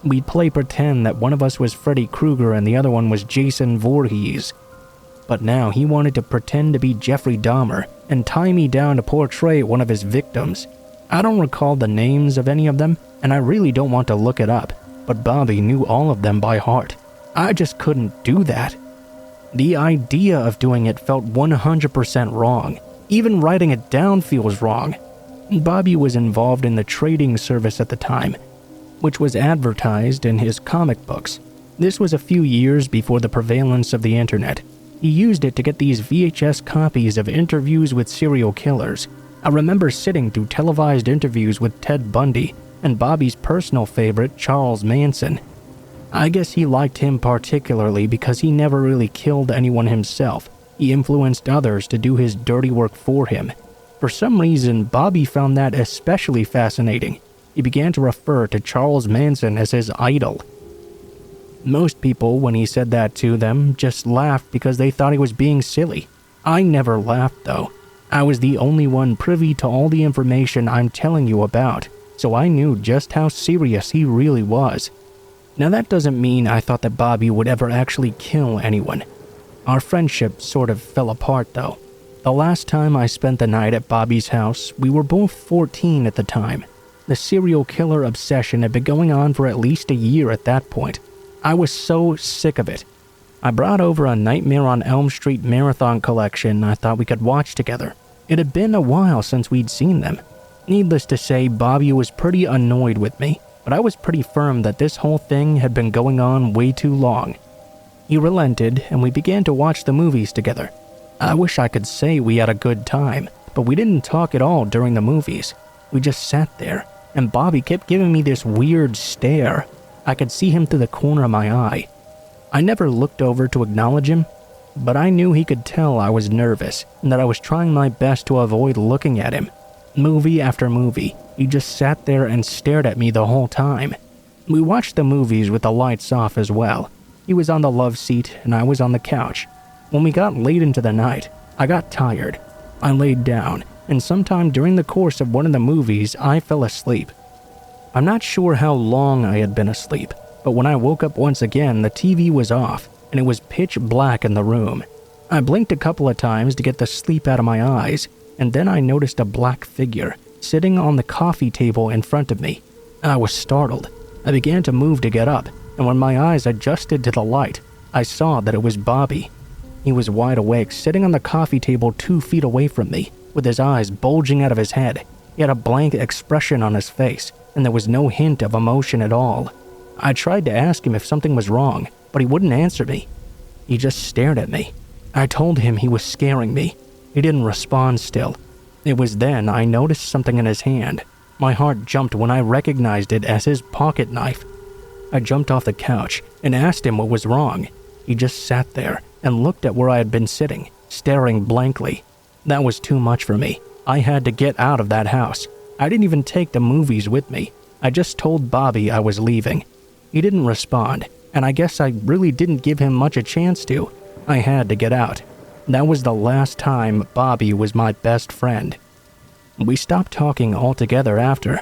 We'd play pretend that one of us was Freddy Krueger and the other one was Jason Voorhees. But now he wanted to pretend to be Jeffrey Dahmer and tie me down to portray one of his victims. I don't recall the names of any of them, and I really don't want to look it up, but Bobby knew all of them by heart. I just couldn't do that. The idea of doing it felt 100% wrong. Even writing it down feels wrong. Bobby was involved in the trading service at the time, which was advertised in his comic books. This was a few years before the prevalence of the internet. He used it to get these VHS copies of interviews with serial killers. I remember sitting through televised interviews with Ted Bundy and Bobby's personal favorite, Charles Manson. I guess he liked him particularly because he never really killed anyone himself, He influenced others to do his dirty work for him. For some reason, Bobby found that especially fascinating. He began to refer to Charles Manson as his idol. Most people, when he said that to them, just laughed because they thought he was being silly. I never laughed, though. I was the only one privy to all the information I'm telling you about, so I knew just how serious he really was. Now that doesn't mean I thought that Bobby would ever actually kill anyone. Our friendship sort of fell apart, though. The last time I spent the night at Bobby's house, we were both 14 at the time. The serial killer obsession had been going on for at least a year at that point. I was so sick of it. I brought over a Nightmare on Elm Street marathon collection I thought we could watch together. It had been a while since we'd seen them. Needless to say, Bobby was pretty annoyed with me, but I was pretty firm that this whole thing had been going on way too long. He relented, and we began to watch the movies together. I wish I could say we had a good time, but we didn't talk at all during the movies. We just sat there, and Bobby kept giving me this weird stare. I could see him through the corner of my eye. I never looked over to acknowledge him, but I knew he could tell I was nervous and that I was trying my best to avoid looking at him. Movie after movie, he just sat there and stared at me the whole time. We watched the movies with the lights off as well. He was on the love seat and I was on the couch. When we got late into the night, I got tired. I laid down, and sometime during the course of one of the movies, I fell asleep. I'm not sure how long I had been asleep, but when I woke up once again, the TV was off, and it was pitch black in the room. I blinked a couple of times to get the sleep out of my eyes, and then I noticed a black figure sitting on the coffee table in front of me. I was startled. I began to move to get up, and when my eyes adjusted to the light, I saw that it was Bobby. He was wide awake, sitting on the coffee table 2 feet away from me, with his eyes bulging out of his head. He had a blank expression on his face, and there was no hint of emotion at all. I tried to ask him if something was wrong, but he wouldn't answer me. He just stared at me. I told him he was scaring me. He didn't respond still. It was then I noticed something in his hand. My heart jumped when I recognized it as his pocket knife. I jumped off the couch and asked him what was wrong. He just sat there and looked at where I had been sitting, staring blankly. That was too much for me. I had to get out of that house. I didn't even take the movies with me. I just told Bobby I was leaving. He didn't respond, and I guess I really didn't give him much a chance to. I had to get out. That was the last time Bobby was my best friend. We stopped talking altogether after.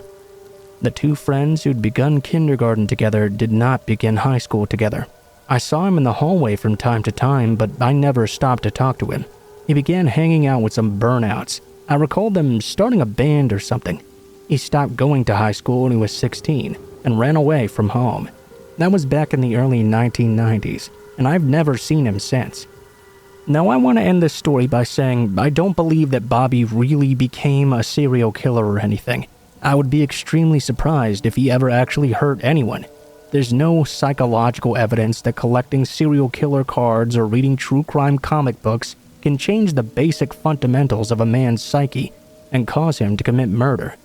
The two friends who'd begun kindergarten together did not begin high school together. I saw him in the hallway from time to time, but I never stopped to talk to him. He began hanging out with some burnouts. I recall them starting a band or something. He stopped going to high school when he was 16 and ran away from home. That was back in the early 1990s, and I've never seen him since. Now I want to end this story by saying I don't believe that Bobby really became a serial killer or anything. I would be extremely surprised if he ever actually hurt anyone. There's no psychological evidence that collecting serial killer cards or reading true crime comic books can change the basic fundamentals of a man's psyche and cause him to commit murder.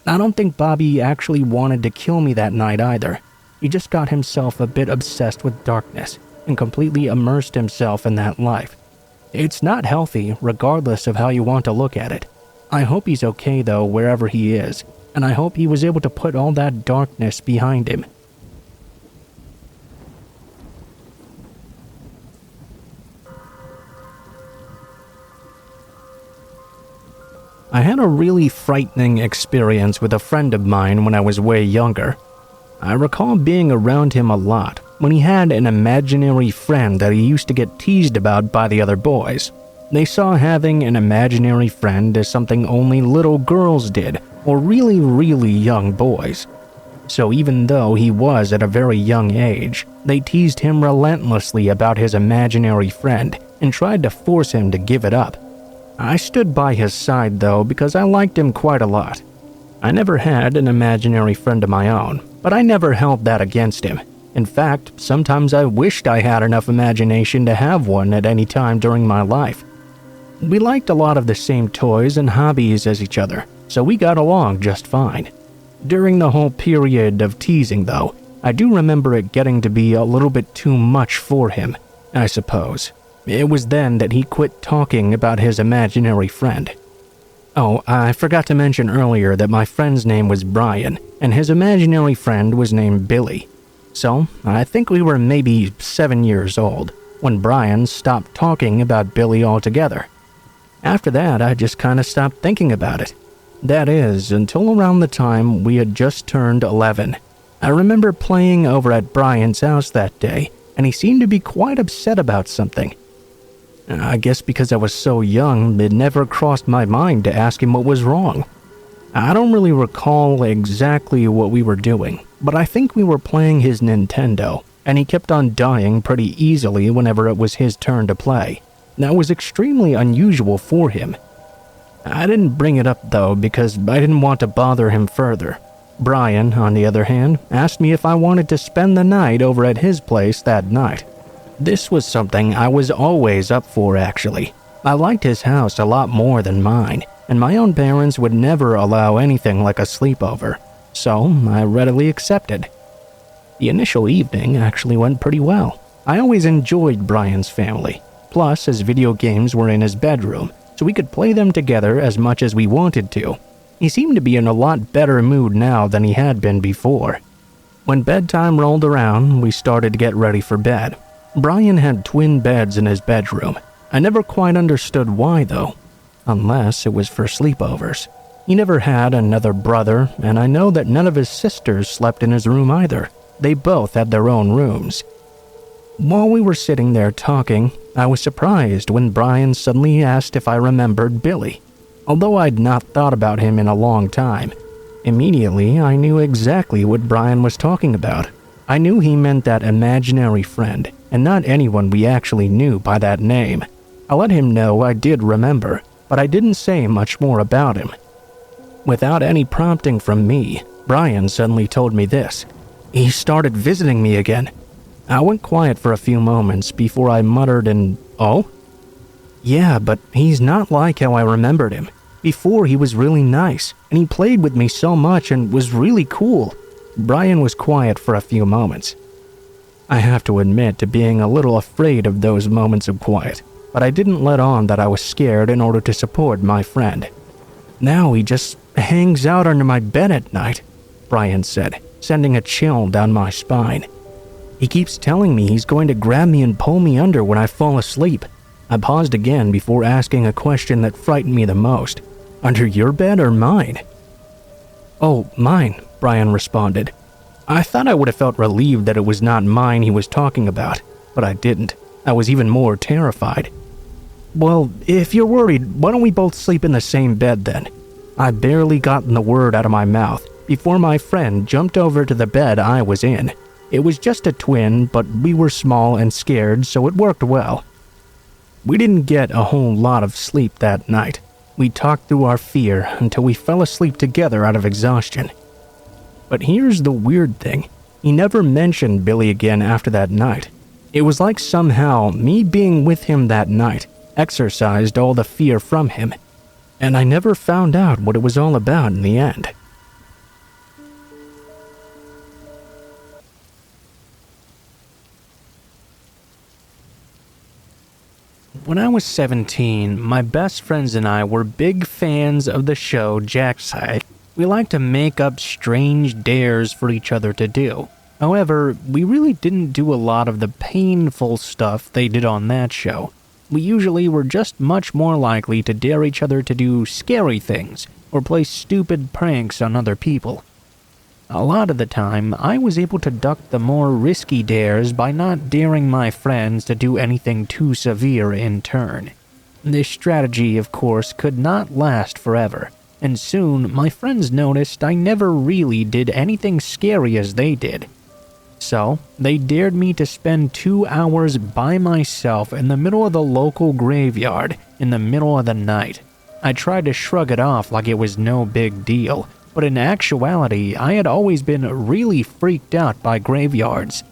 I don't think Bobby actually wanted to kill me that night either. He just got himself a bit obsessed with darkness and completely immersed himself in that life. It's not healthy, regardless of how you want to look at it. I hope he's okay though, wherever he is, and I hope he was able to put all that darkness behind him. I had a really frightening experience with a friend of mine when I was way younger. I recall being around him a lot when he had an imaginary friend that he used to get teased about by the other boys. They saw having an imaginary friend as something only little girls did, or really young boys. So even though he was at a very young age, they teased him relentlessly about his imaginary friend and tried to force him to give it up. I stood by his side though because I liked him quite a lot. I never had an imaginary friend of my own, but I never held that against him. In fact, sometimes I wished I had enough imagination to have one at any time during my life. We liked a lot of the same toys and hobbies as each other, so we got along just fine. During the whole period of teasing though, I do remember it getting to be a little bit too much for him, I suppose. It was then that he quit talking about his imaginary friend. Oh, I forgot to mention earlier that my friend's name was Brian, and his imaginary friend was named Billy. So, I think we were maybe 7 years old when Brian stopped talking about Billy altogether. After that, I just kinda stopped thinking about it. That is, until around the time we had just turned 11. I remember playing over at Brian's house that day, and he seemed to be quite upset about something. I guess because I was so young, it never crossed my mind to ask him what was wrong. I don't really recall exactly what we were doing, but I think we were playing his Nintendo, and he kept on dying pretty easily whenever it was his turn to play. That was extremely unusual for him. I didn't bring it up though because I didn't want to bother him further. Brian, on the other hand, asked me if I wanted to spend the night over at his place that night. This was something I was always up for, actually. I liked his house a lot more than mine, and my own parents would never allow anything like a sleepover, so I readily accepted. The initial evening actually went pretty well. I always enjoyed Brian's family. Plus, his video games were in his bedroom, so we could play them together as much as we wanted to. He seemed to be in a lot better mood now than he had been before. When bedtime rolled around, we started to get ready for bed. Brian had twin beds in his bedroom. I never quite understood why though, unless it was for sleepovers. He never had another brother, and I know that none of his sisters slept in his room either. They both had their own rooms. While we were sitting there talking, I was surprised when Brian suddenly asked if I remembered Billy. Although I'd not thought about him in a long time, immediately I knew exactly what Brian was talking about. I knew he meant that imaginary friend, and not anyone we actually knew by that name. I let him know I did remember, but I didn't say much more about him. Without any prompting from me, Brian suddenly told me this. He started visiting me again. I went quiet for a few moments before I muttered "Oh?" Yeah, but he's not like how I remembered him. Before he was really nice, and he played with me so much and was really cool. Brian was quiet for a few moments. I have to admit to being a little afraid of those moments of quiet, but I didn't let on that I was scared in order to support my friend. Now he just hangs out under my bed at night, Brian said, sending a chill down my spine. He keeps telling me he's going to grab me and pull me under when I fall asleep. I paused again before asking a question that frightened me the most. Under your bed or mine? Oh, mine, Brian responded. I thought I would have felt relieved that it was not mine he was talking about, but I didn't. I was even more terrified. Well, if you're worried, why don't we both sleep in the same bed then? I barely gotten the word out of my mouth before my friend jumped over to the bed I was in. It was just a twin, but we were small and scared, so it worked well. We didn't get a whole lot of sleep that night. We talked through our fear until we fell asleep together out of exhaustion. But here's the weird thing. He never mentioned Billy again after that night. It was like somehow me being with him that night exorcised all the fear from him, and I never found out what it was all about in the end. When I was 17, my best friends and I were big fans of the show Jackside. We liked to make up strange dares for each other to do. However, we really didn't do a lot of the painful stuff they did on that show. We usually were just much more likely to dare each other to do scary things or play stupid pranks on other people. A lot of the time, I was able to duck the more risky dares by not daring my friends to do anything too severe in turn. This strategy, of course, could not last forever, and soon my friends noticed I never really did anything scary as they did. So, they dared me to spend 2 hours by myself in the middle of the local graveyard in the middle of the night. I tried to shrug it off like it was no big deal, but in actuality, I had always been really freaked out by graveyards.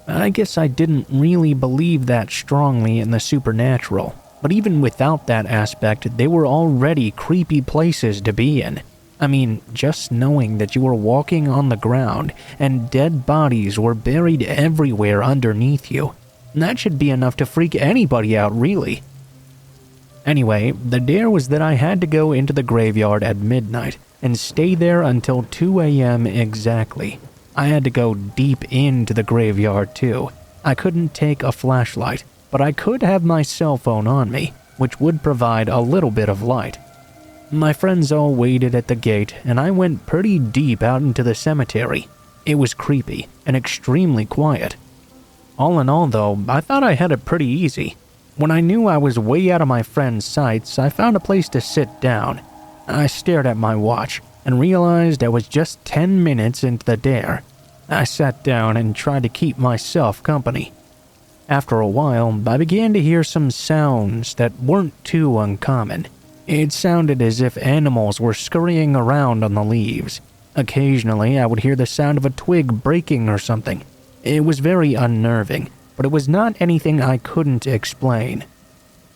I guess I didn't really believe that strongly in the supernatural, but even without that aspect, they were already creepy places to be in. I mean, just knowing that you were walking on the ground and dead bodies were buried everywhere underneath you. That should be enough to freak anybody out, really. Anyway, the dare was that I had to go into the graveyard at midnight and stay there until 2 a.m. exactly. I had to go deep into the graveyard too. I couldn't take a flashlight, but I could have my cell phone on me, which would provide a little bit of light. My friends all waited at the gate, and I went pretty deep out into the cemetery. It was creepy and extremely quiet. All in all, though, I thought I had it pretty easy. When I knew I was way out of my friends' sights, I found a place to sit down. I stared at my watch and realized I was just 10 minutes into the dare. I sat down and tried to keep myself company. After a while, I began to hear some sounds that weren't too uncommon. It sounded as if animals were scurrying around on the leaves. Occasionally, I would hear the sound of a twig breaking or something. It was very unnerving, but it was not anything I couldn't explain.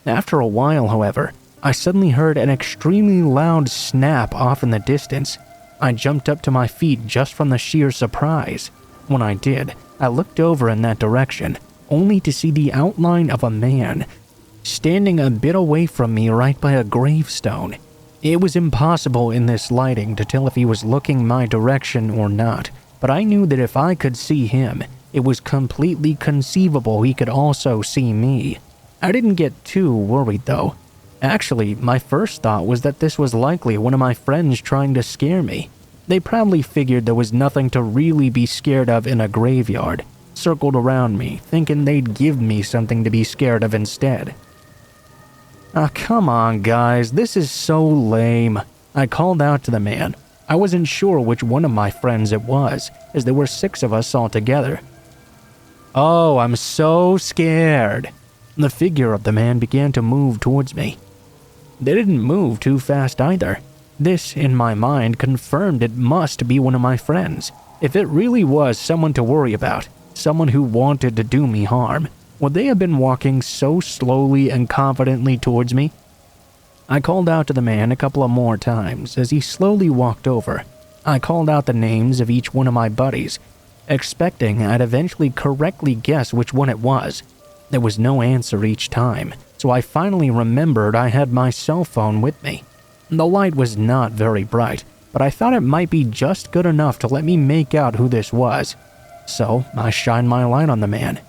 After a while, however, I suddenly heard an extremely loud snap off in the distance. I jumped up to my feet just from the sheer surprise. When I did, I looked over in that direction, only to see the outline of a man standing a bit away from me right by a gravestone. It was impossible in this lighting to tell if he was looking my direction or not, but I knew that if I could see him, it was completely conceivable he could also see me. I didn't get too worried though. Actually, my first thought was that this was likely one of my friends trying to scare me. They probably figured there was nothing to really be scared of in a graveyard, circled around me, thinking they'd give me something to be scared of instead. Come on guys, this is so lame. I called out to the man. I wasn't sure which one of my friends it was, as there were 6 of us all together. Oh, I'm so scared. The figure of the man began to move towards me. They didn't move too fast either. This, in my mind, confirmed it must be one of my friends. If it really was someone to worry about, someone who wanted to do me harm, would they have been walking so slowly and confidently towards me? I called out to the man a couple of more times as he slowly walked over. I called out the names of each one of my buddies, expecting I'd eventually correctly guess which one it was. There was no answer each time, so I finally remembered I had my cell phone with me. The light was not very bright, but I thought it might be just good enough to let me make out who this was. So I shined my light on the man.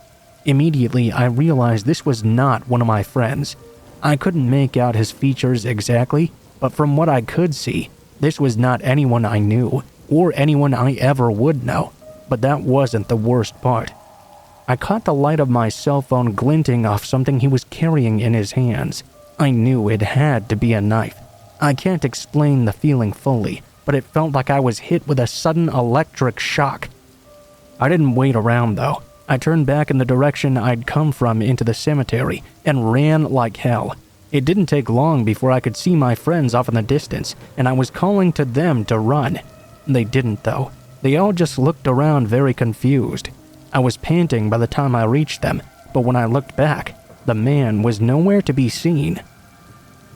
Immediately, I realized this was not one of my friends. I couldn't make out his features exactly, but from what I could see, this was not anyone I knew, or anyone I ever would know. But that wasn't the worst part. I caught the light of my cell phone glinting off something he was carrying in his hands. I knew it had to be a knife. I can't explain the feeling fully, but it felt like I was hit with a sudden electric shock. I didn't wait around though. I turned back in the direction I'd come from into the cemetery and ran like hell. It didn't take long before I could see my friends off in the distance, and I was calling to them to run. They didn't though. They all just looked around very confused. I was panting by the time I reached them, but when I looked back, the man was nowhere to be seen.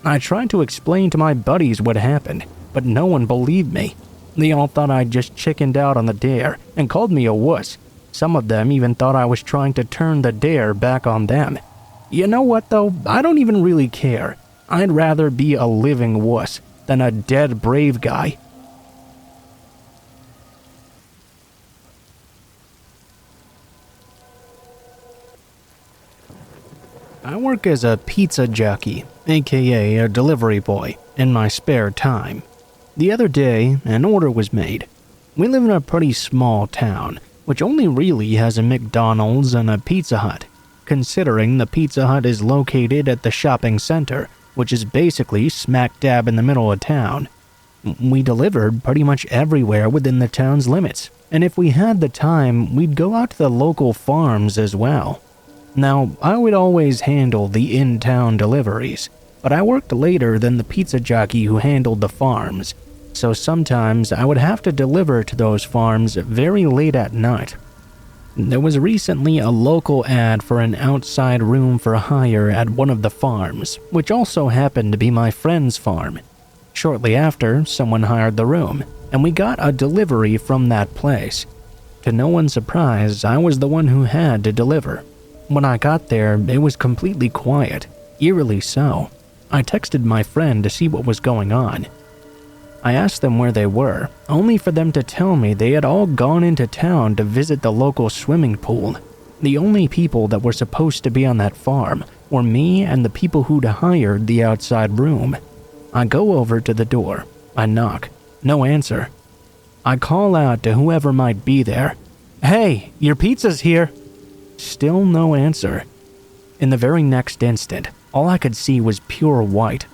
I tried to explain to my buddies what happened, but no one believed me. They all thought I'd just chickened out on the dare and called me a wuss. Some of them even thought I was trying to turn the dare back on them. You know what though? I don't even really care. I'd rather be a living wuss than a dead brave guy. I work as a pizza jockey, aka a delivery boy, in my spare time. The other day, an order was made. We live in a pretty small town, which only really has a McDonald's and a Pizza Hut, considering the Pizza Hut is located at the shopping center, which is basically smack dab in the middle of town. We delivered pretty much everywhere within the town's limits, and if we had the time, we'd go out to the local farms as well. Now, I would always handle the in-town deliveries, but I worked later than the pizza jockey who handled the farms, so sometimes I would have to deliver to those farms very late at night. There was recently a local ad for an outside room for hire at one of the farms, which also happened to be my friend's farm. Shortly after, someone hired the room, and we got a delivery from that place. To no one's surprise, I was the one who had to deliver. When I got there, it was completely quiet, eerily so. I texted my friend to see what was going on. I asked them where they were, only for them to tell me they had all gone into town to visit the local swimming pool. The only people that were supposed to be on that farm were me and the people who'd hired the outside room. I go over to the door. I knock. No answer. I call out to whoever might be there. "Hey, your pizza's here." Still no answer. In the very next instant, all I could see was pure white.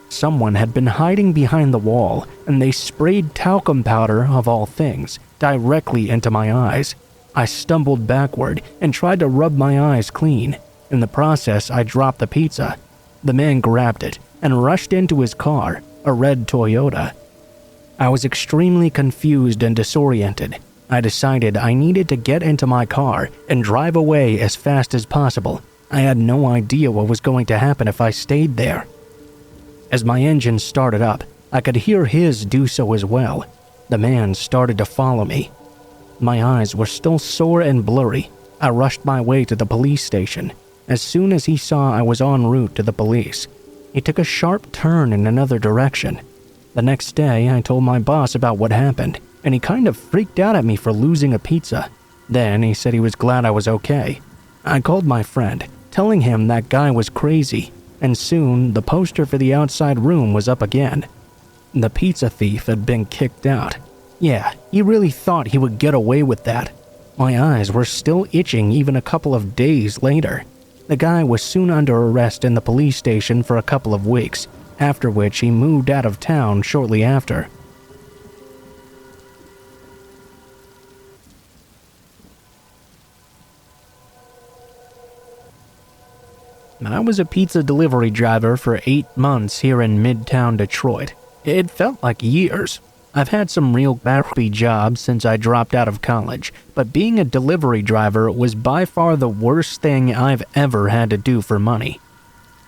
Someone had been hiding behind the wall, and they sprayed talcum powder, of all things, directly into my eyes. I stumbled backward and tried to rub my eyes clean. In the process, I dropped the pizza. The man grabbed it and rushed into his car, a red Toyota. I was extremely confused and disoriented. I decided I needed to get into my car and drive away as fast as possible. I had no idea what was going to happen if I stayed there. As my engine started up, I could hear his do so as well. The man started to follow me. My eyes were still sore and blurry. I rushed my way to the police station. As soon as he saw I was en route to the police, he took a sharp turn in another direction. The next day, I told my boss about what happened, and he kind of freaked out at me for losing a pizza. Then he said he was glad I was okay. I called my friend, telling him that guy was crazy, and soon the poster for the outside room was up again. The pizza thief had been kicked out. Yeah, he really thought he would get away with that. My eyes were still itching even a couple of days later. The guy was soon under arrest in the police station for a couple of weeks, after which he moved out of town shortly after. I was a pizza delivery driver for 8 months here in Midtown Detroit. It felt like years. I've had some real crappy jobs since I dropped out of college, but being a delivery driver was by far the worst thing I've ever had to do for money.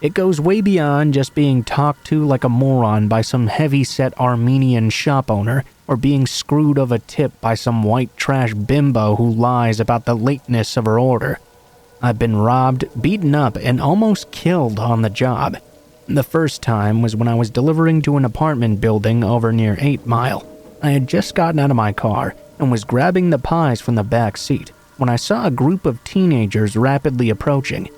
It goes way beyond just being talked to like a moron by some heavy-set Armenian shop owner or being screwed of a tip by some white trash bimbo who lies about the lateness of her order. I've been robbed, beaten up, and almost killed on the job. The first time was when I was delivering to an apartment building over near 8 Mile. I had just gotten out of my car and was grabbing the pies from the back seat when I saw a group of teenagers rapidly approaching.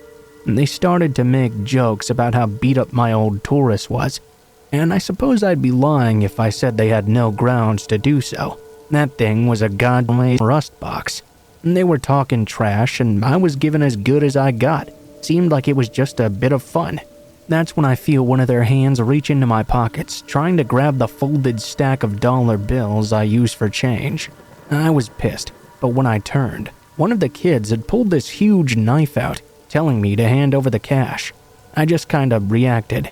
They started to make jokes about how beat up my old Taurus was, and I suppose I'd be lying if I said they had no grounds to do so. That thing was a godmade rust box. They were talking trash, and I was given as good as I got. Seemed like it was just a bit of fun. That's when I feel one of their hands reach into my pockets, trying to grab the folded stack of dollar bills I use for change. I was pissed, but when I turned, one of the kids had pulled this huge knife out, telling me to hand over the cash. I just kind of reacted.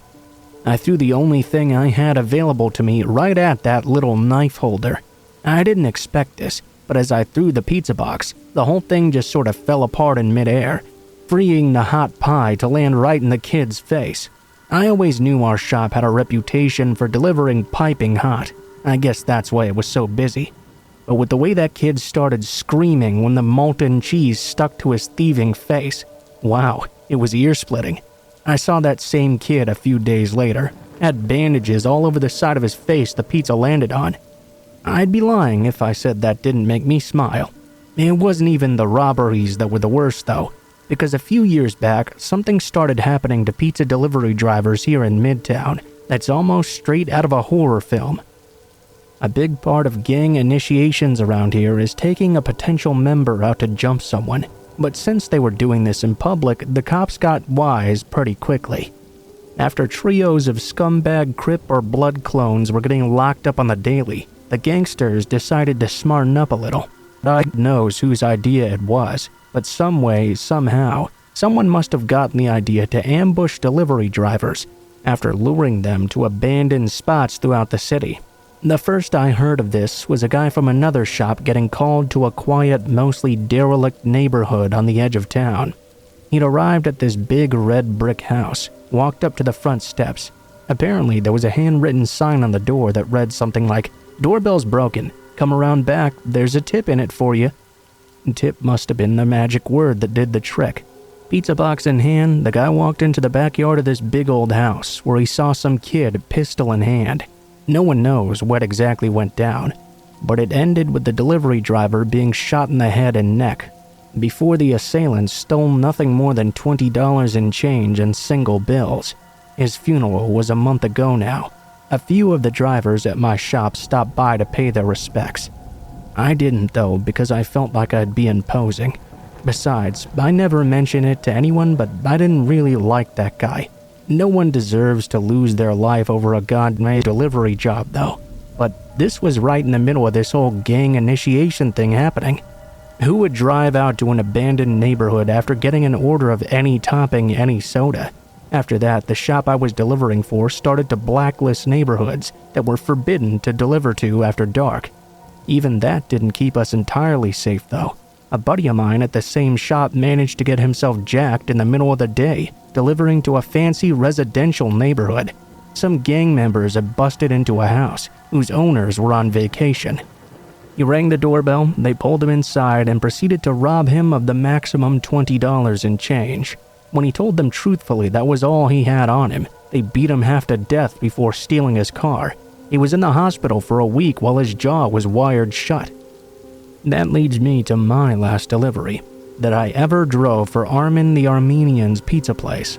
I threw the only thing I had available to me right at that little knife holder. I didn't expect this, but as I threw the pizza box, the whole thing just sort of fell apart in midair, freeing the hot pie to land right in the kid's face. I always knew our shop had a reputation for delivering piping hot. I guess that's why it was so busy. But with the way that kid started screaming when the molten cheese stuck to his thieving face, wow, it was ear-splitting. I saw that same kid a few days later, had bandages all over the side of his face the pizza landed on. I'd be lying if I said that didn't make me smile. It wasn't even the robberies that were the worst, though, because a few years back, something started happening to pizza delivery drivers here in Midtown that's almost straight out of a horror film. A big part of gang initiations around here is taking a potential member out to jump someone, but since they were doing this in public, the cops got wise pretty quickly. After trios of scumbag Crip or Blood clones were getting locked up on the daily, the gangsters decided to smarten up a little. God knows whose idea it was, but some way, somehow, someone must have gotten the idea to ambush delivery drivers after luring them to abandoned spots throughout the city. The first I heard of this was a guy from another shop getting called to a quiet, mostly derelict neighborhood on the edge of town. He'd arrived at this big red brick house, walked up to the front steps. Apparently, there was a handwritten sign on the door that read something like, "Doorbell's broken. Come around back. There's a tip in it for you." Tip must have been the magic word that did the trick. Pizza box in hand, the guy walked into the backyard of this big old house where he saw some kid, pistol in hand. No one knows what exactly went down, but it ended with the delivery driver being shot in the head and neck before the assailants stole nothing more than $20 in change and single bills. His funeral was a month ago now. A few of the drivers at my shop stopped by to pay their respects. I didn't though, because I felt like I'd be imposing. Besides, I never mentioned it to anyone, but I didn't really like that guy. No one deserves to lose their life over a god-made delivery job though. But this was right in the middle of this whole gang initiation thing happening. Who would drive out to an abandoned neighborhood after getting an order of any topping, any soda? After that, the shop I was delivering for started to blacklist neighborhoods that were forbidden to deliver to after dark. Even that didn't keep us entirely safe though. A buddy of mine at the same shop managed to get himself jacked in the middle of the day, delivering to a fancy residential neighborhood. Some gang members had busted into a house whose owners were on vacation. He rang the doorbell, they pulled him inside and proceeded to rob him of the maximum $20 in change. When he told them truthfully that was all he had on him, they beat him half to death before stealing his car. He was in the hospital for a week while his jaw was wired shut. That leads me to my last delivery that I ever drove for Armin the Armenian's pizza place.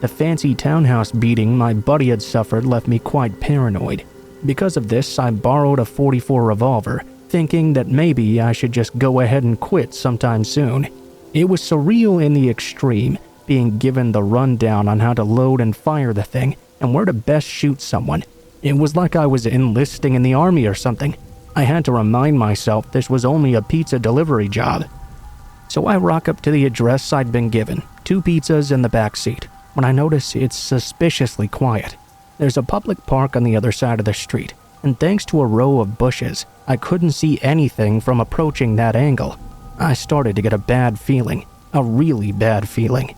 The fancy townhouse beating my buddy had suffered left me quite paranoid. Because of this, I borrowed a .44 revolver, thinking that maybe I should just go ahead and quit sometime soon. It was surreal in the extreme, being given the rundown on how to load and fire the thing and where to best shoot someone. It was like I was enlisting in the army or something. I had to remind myself this was only a pizza delivery job. So I rock up to the address I'd been given, 2 pizzas in the back seat, when I notice it's suspiciously quiet. There's a public park on the other side of the street, and thanks to a row of bushes, I couldn't see anything from approaching that angle. I started to get a bad feeling, a really bad feeling.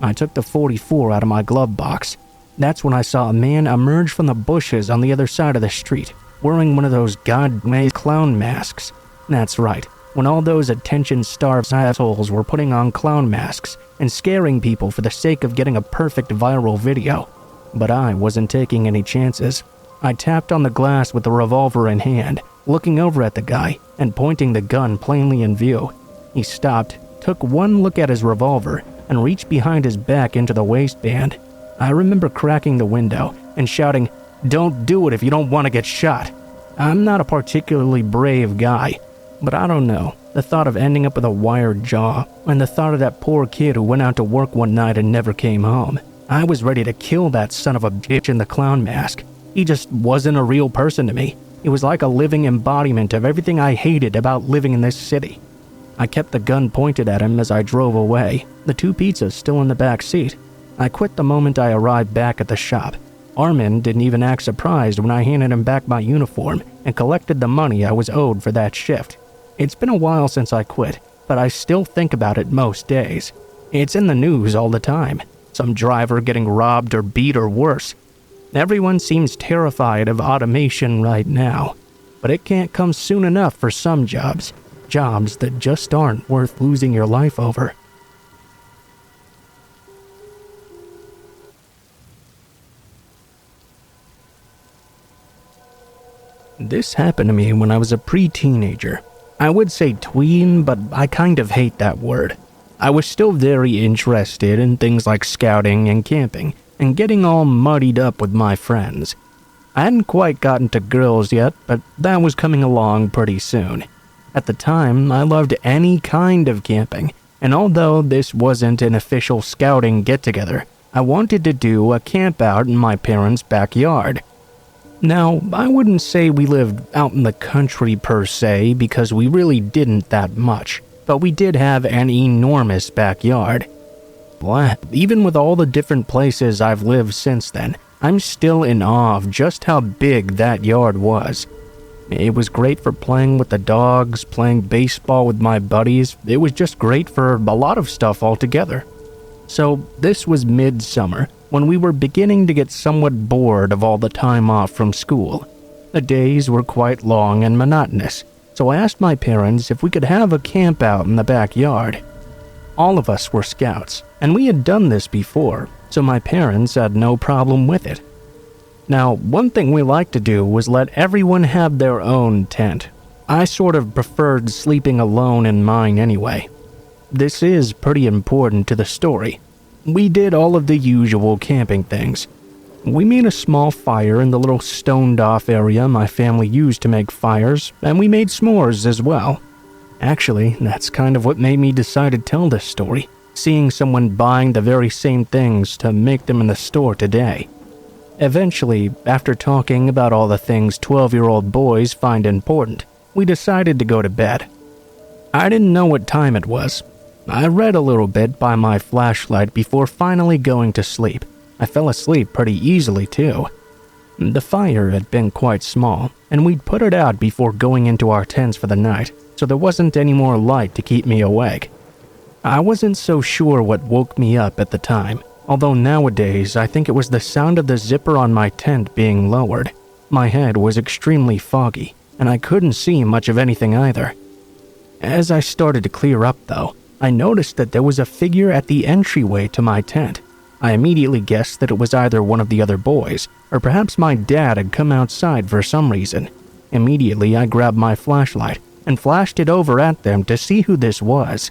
I took the .44 out of my glove box. That's when I saw a man emerge from the bushes on the other side of the street, wearing one of those god-made clown masks. That's right, when all those attention-starved assholes were putting on clown masks and scaring people for the sake of getting a perfect viral video. But I wasn't taking any chances. I tapped on the glass with the revolver in hand, looking over at the guy and pointing the gun plainly in view. He stopped, took one look at his revolver, and reached behind his back into the waistband. I remember cracking the window and shouting, "Don't do it if you don't want to get shot." I'm not a particularly brave guy, but I don't know. The thought of ending up with a wired jaw, and the thought of that poor kid who went out to work one night and never came home. I was ready to kill that son of a bitch in the clown mask. He just wasn't a real person to me. He was like a living embodiment of everything I hated about living in this city. I kept the gun pointed at him as I drove away, the 2 pizzas still in the back seat. I quit the moment I arrived back at the shop. Armin didn't even act surprised when I handed him back my uniform and collected the money I was owed for that shift. It's been a while since I quit, but I still think about it most days. It's in the news all the time. Some driver getting robbed or beat or worse. Everyone seems terrified of automation right now, but it can't come soon enough for some jobs. Jobs that just aren't worth losing your life over. This happened to me when I was a pre-teenager. I would say tween, but I kind of hate that word. I was still very interested in things like scouting and camping, and getting all muddied up with my friends. I hadn't quite gotten to girls yet, but that was coming along pretty soon. At the time, I loved any kind of camping, and although this wasn't an official scouting get-together, I wanted to do a camp out in my parents' backyard. Now, I wouldn't say we lived out in the country per se, because we really didn't that much, but we did have an enormous backyard. But even with all the different places I've lived since then, I'm still in awe of just how big that yard was. It was great for playing with the dogs, playing baseball with my buddies. It was just great for a lot of stuff altogether. So this was midsummer, when we were beginning to get somewhat bored of all the time off from school. The days were quite long and monotonous, so I asked my parents if we could have a camp out in the backyard. All of us were scouts, and we had done this before, so my parents had no problem with it. Now, one thing we liked to do was let everyone have their own tent. I sort of preferred sleeping alone in mine anyway. This is pretty important to the story. We did all of the usual camping things. We made a small fire in the little stoned-off area my family used to make fires, and we made s'mores as well. Actually, that's kind of what made me decide to tell this story, seeing someone buying the very same things to make them in the store today. Eventually, after talking about all the things 12-year-old boys find important, we decided to go to bed. I didn't know what time it was. I read a little bit by my flashlight before finally going to sleep. I fell asleep pretty easily too. The fire had been quite small, and we'd put it out before going into our tents for the night, so there wasn't any more light to keep me awake. I wasn't so sure what woke me up at the time, although nowadays I think it was the sound of the zipper on my tent being lowered. My head was extremely foggy, and I couldn't see much of anything either. As I started to clear up though, I noticed that there was a figure at the entryway to my tent. I immediately guessed that it was either one of the other boys, or perhaps my dad had come outside for some reason. Immediately I grabbed my flashlight and flashed it over at them to see who this was.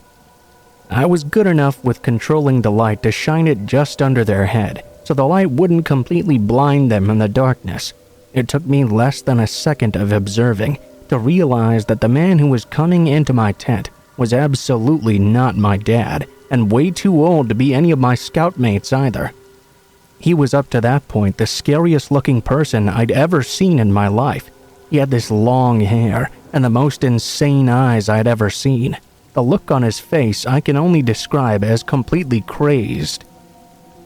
I was good enough with controlling the light to shine it just under their head, so the light wouldn't completely blind them in the darkness. It took me less than a second of observing to realize that the man who was coming into my tent was absolutely not my dad, and way too old to be any of my scout mates either. He was up to that point the scariest looking person I'd ever seen in my life. He had this long hair and the most insane eyes I'd ever seen. The look on his face I can only describe as completely crazed.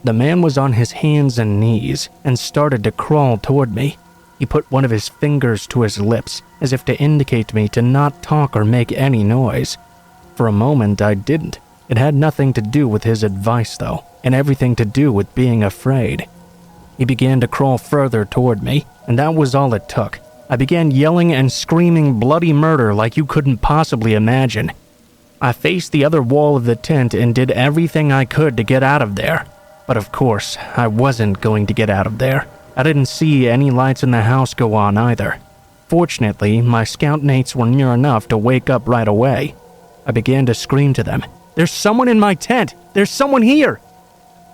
The man was on his hands and knees and started to crawl toward me. He put one of his fingers to his lips as if to indicate to me to not talk or make any noise. For a moment I didn't. It had nothing to do with his advice though, and everything to do with being afraid. He began to crawl further toward me, and that was all it took. I began yelling and screaming bloody murder like you couldn't possibly imagine. I faced the other wall of the tent and did everything I could to get out of there. But of course, I wasn't going to get out of there. I didn't see any lights in the house go on either. Fortunately, my scout mates were near enough to wake up right away. I began to scream to them, "There's someone in my tent! There's someone here!"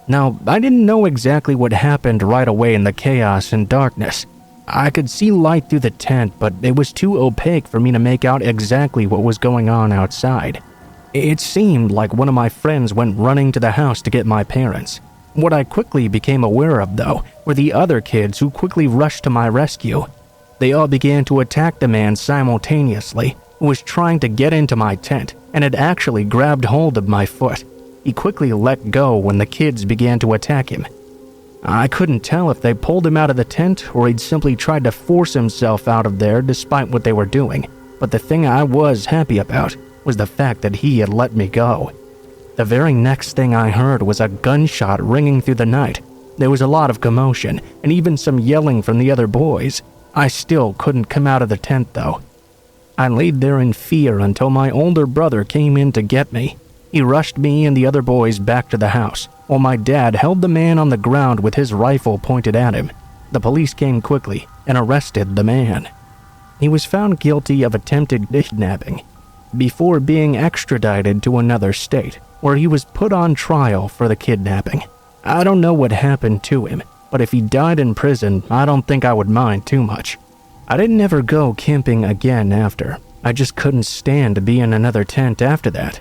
Now, I didn't know exactly what happened right away in the chaos and darkness. I could see light through the tent, but it was too opaque for me to make out exactly what was going on outside. It seemed like one of my friends went running to the house to get my parents. What I quickly became aware of, though, were the other kids who quickly rushed to my rescue. They all began to attack the man simultaneously, who was trying to get into my tent and had actually grabbed hold of my foot. He quickly let go when the kids began to attack him. I couldn't tell if they pulled him out of the tent or he'd simply tried to force himself out of there despite what they were doing, but the thing I was happy about was the fact that he had let me go. The very next thing I heard was a gunshot ringing through the night. There was a lot of commotion and even some yelling from the other boys. I still couldn't come out of the tent though. I laid there in fear until my older brother came in to get me. He rushed me and the other boys back to the house, while my dad held the man on the ground with his rifle pointed at him. The police came quickly and arrested the man. He was found guilty of attempted kidnapping before being extradited to another state, where he was put on trial for the kidnapping. I don't know what happened to him, but if he died in prison, I don't think I would mind too much. I didn't ever go camping again after. I just couldn't stand to be in another tent after that.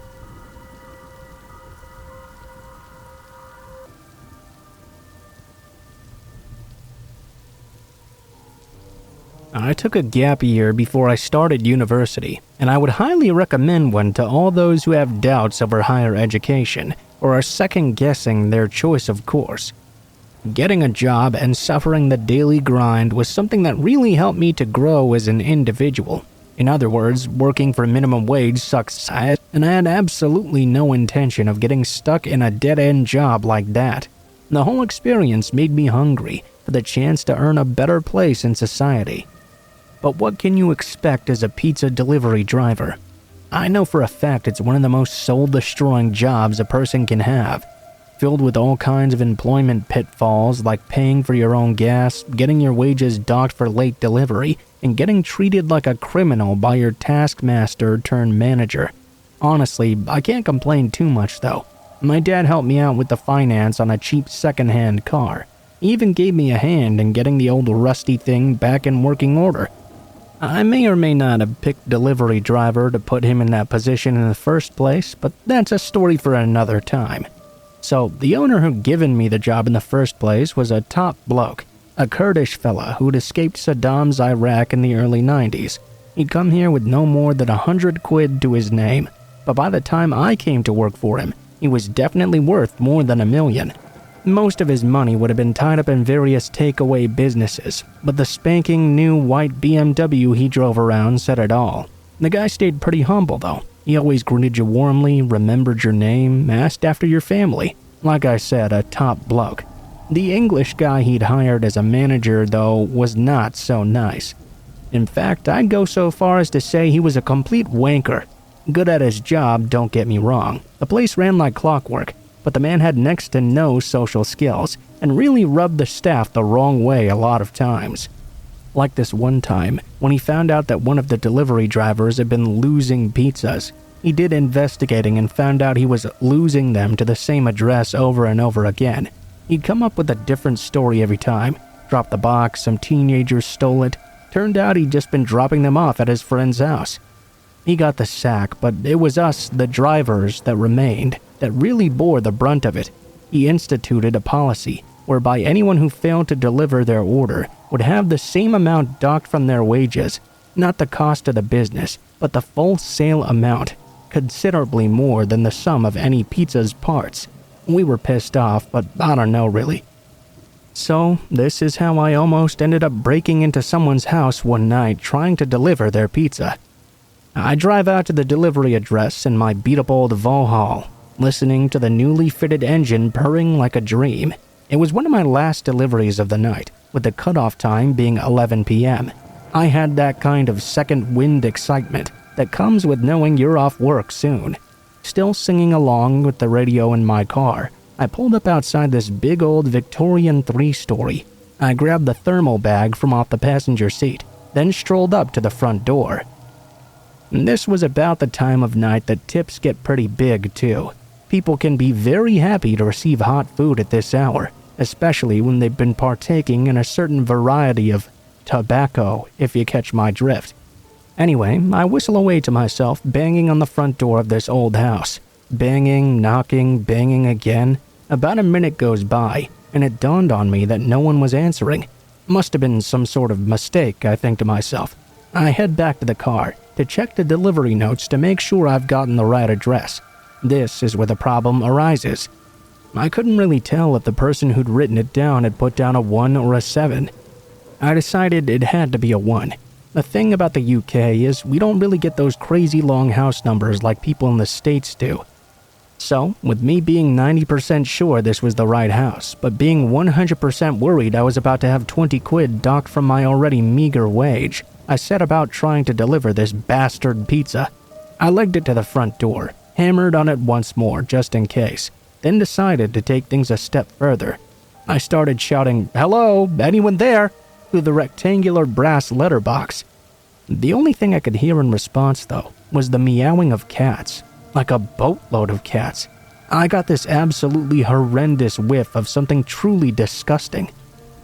I took a gap year before I started university, and I would highly recommend one to all those who have doubts over higher education or are second-guessing their choice of course. Getting a job and suffering the daily grind was something that really helped me to grow as an individual. In other words, working for minimum wage sucks ass, and I had absolutely no intention of getting stuck in a dead-end job like that. The whole experience made me hungry for the chance to earn a better place in society. But what can you expect as a pizza delivery driver? I know for a fact it's one of the most soul-destroying jobs a person can have, filled with all kinds of employment pitfalls like paying for your own gas, getting your wages docked for late delivery, and getting treated like a criminal by your taskmaster turned manager. Honestly, I can't complain too much though. My dad helped me out with the finance on a cheap second-hand car. He even gave me a hand in getting the old rusty thing back in working order. I may or may not have picked delivery driver to put him in that position in the first place, but that's a story for another time. So, the owner who'd given me the job in the first place was a top bloke, a Kurdish fella who'd escaped Saddam's Iraq in the early 90s. He'd come here with no more than 100 quid to his name, but by the time I came to work for him, he was definitely worth more than $1 million. Most of his money would have been tied up in various takeaway businesses, but the spanking new white BMW he drove around said it all. The guy stayed pretty humble though. He always greeted you warmly, remembered your name, asked after your family. Like I said, a top bloke. The English guy he'd hired as a manager though was not so nice. In fact, I'd go so far as to say he was a complete wanker. Good at his job, don't get me wrong. The place ran like clockwork, but the man had next to no social skills and really rubbed the staff the wrong way a lot of times. Like this one time, when he found out that one of the delivery drivers had been losing pizzas. He did investigating and found out he was losing them to the same address over and over again. He'd come up with a different story every time. Dropped the box, some teenagers stole it. Turned out he'd just been dropping them off at his friend's house. He got the sack, but it was us, the drivers, that remained, that really bore the brunt of it. He instituted a policy whereby anyone who failed to deliver their order would have the same amount docked from their wages, not the cost of the business, but the full sale amount, considerably more than the sum of any pizza's parts. We were pissed off, but I don't know really. So, this is how I almost ended up breaking into someone's house one night trying to deliver their pizza. I drive out to the delivery address in my beat-up old Volhall, listening to the newly fitted engine purring like a dream. It was one of my last deliveries of the night, with the cutoff time being 11 p.m. I had that kind of second wind excitement that comes with knowing you're off work soon. Still singing along with the radio in my car, I pulled up outside this big old Victorian three-story. I grabbed the thermal bag from off the passenger seat, then strolled up to the front door. This was about the time of night that tips get pretty big, too. People can be very happy to receive hot food at this hour, especially when they've been partaking in a certain variety of tobacco, if you catch my drift. Anyway, I whistle away to myself, banging on the front door of this old house. Banging, knocking, banging again. About a minute goes by, and it dawned on me that no one was answering. Must have been some sort of mistake, I think to myself. I head back to the car to check the delivery notes to make sure I've gotten the right address. This is where the problem arises. I couldn't really tell if the person who'd written it down had put down a 1 or a 7. I decided it had to be a 1. The thing about the UK is we don't really get those crazy long house numbers like people in the States do. So, with me being 90% sure this was the right house, but being 100% worried I was about to have 20 quid docked from my already meager wage, I set about trying to deliver this bastard pizza. I legged it to the front door, hammered on it once more just in case, then decided to take things a step further. I started shouting, "Hello, anyone there?" through the rectangular brass letterbox. The only thing I could hear in response, though, was the meowing of cats, like a boatload of cats. I got this absolutely horrendous whiff of something truly disgusting.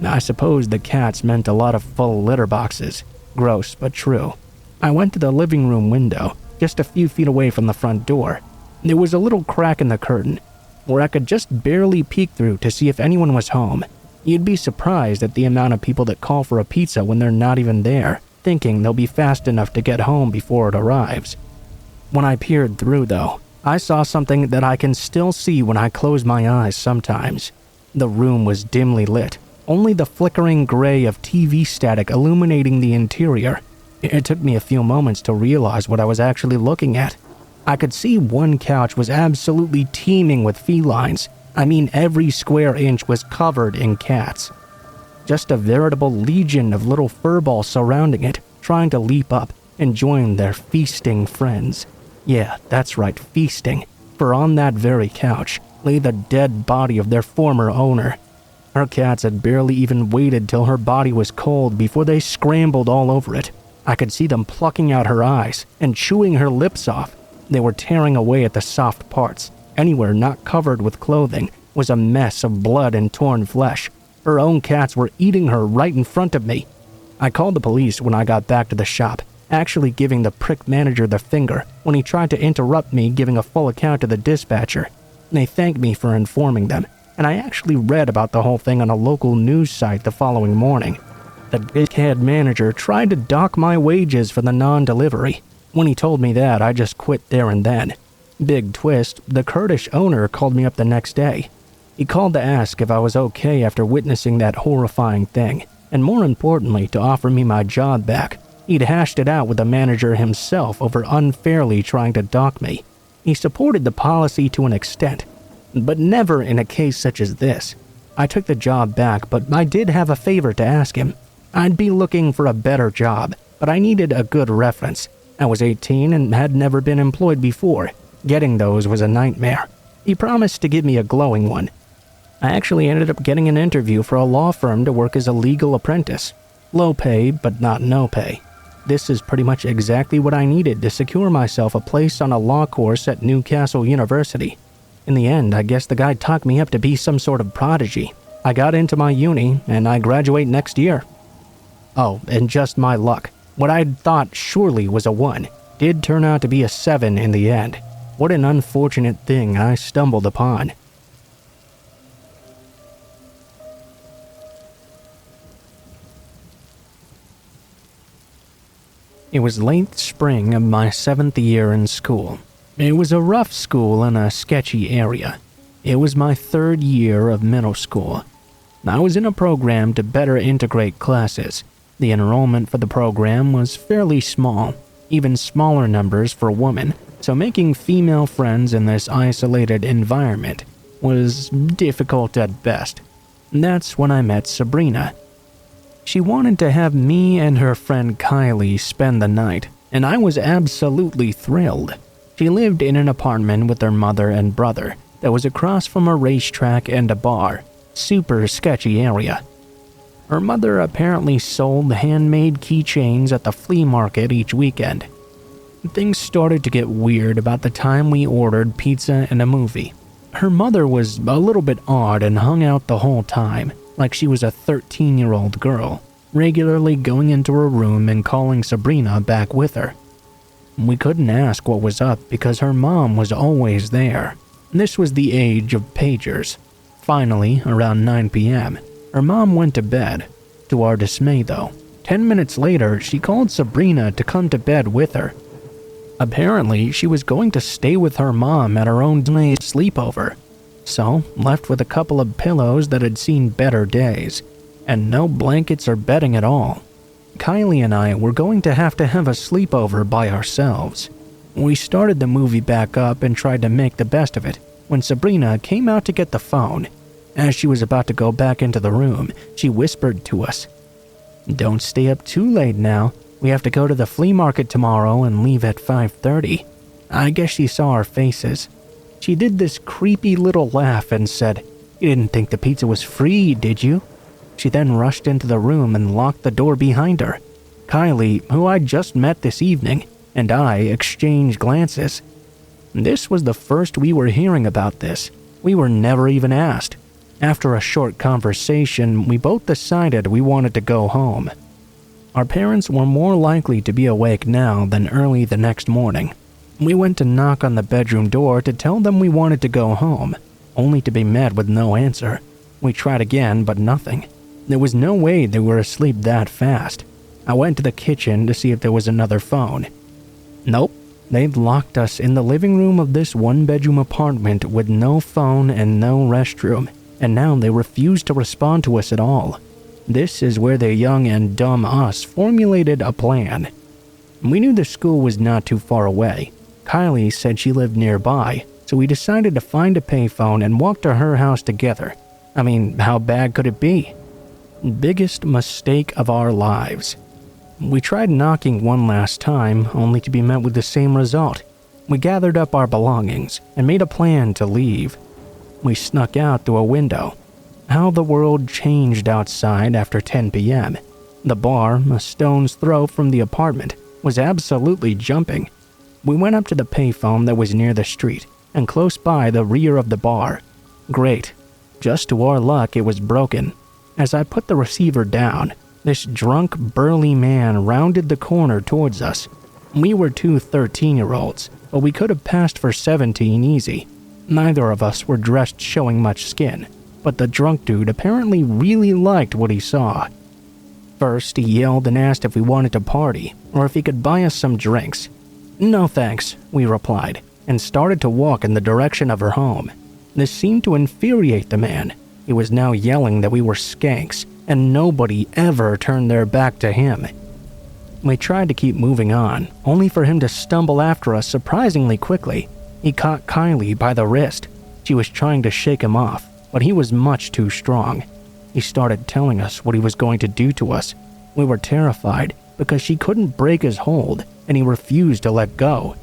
I suppose the cats meant a lot of full litter boxes. Gross, but true. I went to the living room window, just a few feet away from the front door. There was a little crack in the curtain, where I could just barely peek through to see if anyone was home. You'd be surprised at the amount of people that call for a pizza when they're not even there, thinking they'll be fast enough to get home before it arrives. When I peered through, though, I saw something that I can still see when I close my eyes sometimes. The room was dimly lit, only the flickering gray of TV static illuminating the interior. It took me a few moments to realize what I was actually looking at. I could see one couch was absolutely teeming with felines. I mean, every square inch was covered in cats. Just a veritable legion of little furballs surrounding it, trying to leap up and join their feasting friends. Yeah, that's right, feasting. For on that very couch lay the dead body of their former owner. Her cats had barely even waited till her body was cold before they scrambled all over it. I could see them plucking out her eyes and chewing her lips off. They were tearing away at the soft parts. Anywhere not covered with clothing was a mess of blood and torn flesh. Her own cats were eating her right in front of me. I called the police when I got back to the shop, actually giving the prick manager the finger when he tried to interrupt me giving a full account to the dispatcher. They thanked me for informing them, and I actually read about the whole thing on a local news site the following morning. The dickhead manager tried to dock my wages for the non-delivery. When he told me that, I just quit there and then. Big twist, the Kurdish owner called me up the next day. He called to ask if I was okay after witnessing that horrifying thing, and more importantly, to offer me my job back. He'd hashed it out with the manager himself over unfairly trying to dock me. He supported the policy to an extent, but never in a case such as this. I took the job back, but I did have a favor to ask him. I'd be looking for a better job, but I needed a good reference. I was 18 and had never been employed before. Getting those was a nightmare. He promised to give me a glowing one. I actually ended up getting an interview for a law firm to work as a legal apprentice. Low pay, but not no pay. This is pretty much exactly what I needed to secure myself a place on a law course at Newcastle University. In the end, I guess the guy talked me up to be some sort of prodigy. I got into my uni, and I graduate next year. Oh, and just my luck. What I'd thought surely was a 1 did turn out to be a 7 in the end. What an unfortunate thing I stumbled upon. It was late spring of my 7th year in school. It was a rough school in a sketchy area. It was my 3rd year of middle school. I was in a program to better integrate classes. The enrollment for the program was fairly small, even smaller numbers for women, so making female friends in this isolated environment was difficult at best. That's when I met Sabrina. She wanted to have me and her friend Kylie spend the night, and I was absolutely thrilled. She lived in an apartment with her mother and brother that was across from a racetrack and a bar. Super sketchy area. Her mother apparently sold handmade keychains at the flea market each weekend. Things started to get weird about the time we ordered pizza and a movie. Her mother was a little bit odd and hung out the whole time, like she was a 13-year-old girl, regularly going into her room and calling Sabrina back with her. We couldn't ask what was up because her mom was always there. This was the age of pagers. Finally, around 9 p.m., her mom went to bed. To our dismay, though, 10 minutes later, she called Sabrina to come to bed with her. Apparently, she was going to stay with her mom at her own sleepover. So, left with a couple of pillows that had seen better days, and no blankets or bedding at all. Kylie and I were going to have a sleepover by ourselves. We started the movie back up and tried to make the best of it when Sabrina came out to get the phone. As she was about to go back into the room, she whispered to us, "Don't stay up too late now. We have to go to the flea market tomorrow and leave at 5:30. I guess she saw our faces. She did this creepy little laugh and said, "You didn't think the pizza was free, did you?" She then rushed into the room and locked the door behind her. Kylie, who I'd just met this evening, and I exchanged glances. This was the first we were hearing about this. We were never even asked. After a short conversation, we both decided we wanted to go home. Our parents were more likely to be awake now than early the next morning. We went to knock on the bedroom door to tell them we wanted to go home, only to be met with no answer. We tried again, but nothing. There was no way they were asleep that fast. I went to the kitchen to see if there was another phone. Nope, they'd locked us in the living room of this one-bedroom apartment with no phone and no restroom, and now they refused to respond to us at all. This is where the young and dumb us formulated a plan. We knew the school was not too far away. Kylie said she lived nearby, so we decided to find a payphone and walk to her house together. I mean, how bad could it be? Biggest mistake of our lives. We tried knocking one last time, only to be met with the same result. We gathered up our belongings and made a plan to leave. We snuck out through a window. How the world changed outside after 10 p.m. The bar, a stone's throw from the apartment, was absolutely jumping. We went up to the payphone that was near the street and close by the rear of the bar. Great. Just to our luck, it was broken. As I put the receiver down, this drunk, burly man rounded the corner towards us. We were two 13-year-olds, but we could have passed for 17 easy. Neither of us were dressed showing much skin, but the drunk dude apparently really liked what he saw. First, he yelled and asked if we wanted to party, or if he could buy us some drinks. "No thanks," we replied, and started to walk in the direction of her home. This seemed to infuriate the man. He was now yelling that we were skanks, and nobody ever turned their back to him. We tried to keep moving on, only for him to stumble after us surprisingly quickly. He caught Kylie by the wrist. She was trying to shake him off, but he was much too strong. He started telling us what he was going to do to us. We were terrified because she couldn't break his hold, and he refused to let go.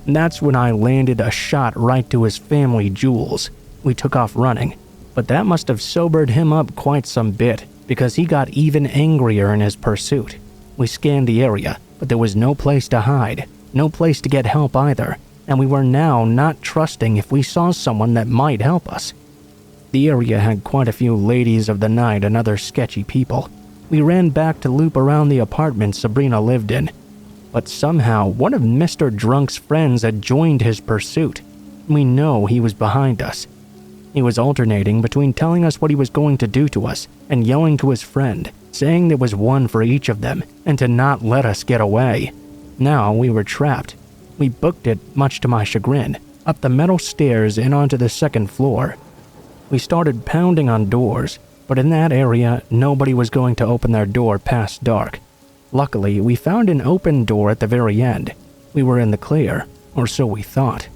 That's when I landed a shot right to his family jewels. We took off running, but that must have sobered him up quite some bit because he got even angrier in his pursuit. We scanned the area, but there was no place to hide, no place to get help either, and we were now not trusting if we saw someone that might help us. The area had quite a few ladies of the night and other sketchy people. We ran back to loop around the apartment Sabrina lived in, but somehow one of Mr. Drunk's friends had joined his pursuit. We know he was behind us. He was alternating between telling us what he was going to do to us and yelling to his friend, saying there was one for each of them and to not let us get away. Now we were trapped. We booked it, much to my chagrin, up the metal stairs and onto the second floor. We started pounding on doors, but in that area, nobody was going to open their door past dark. Luckily, we found an open door at the very end. We were in the clear, or so we thought.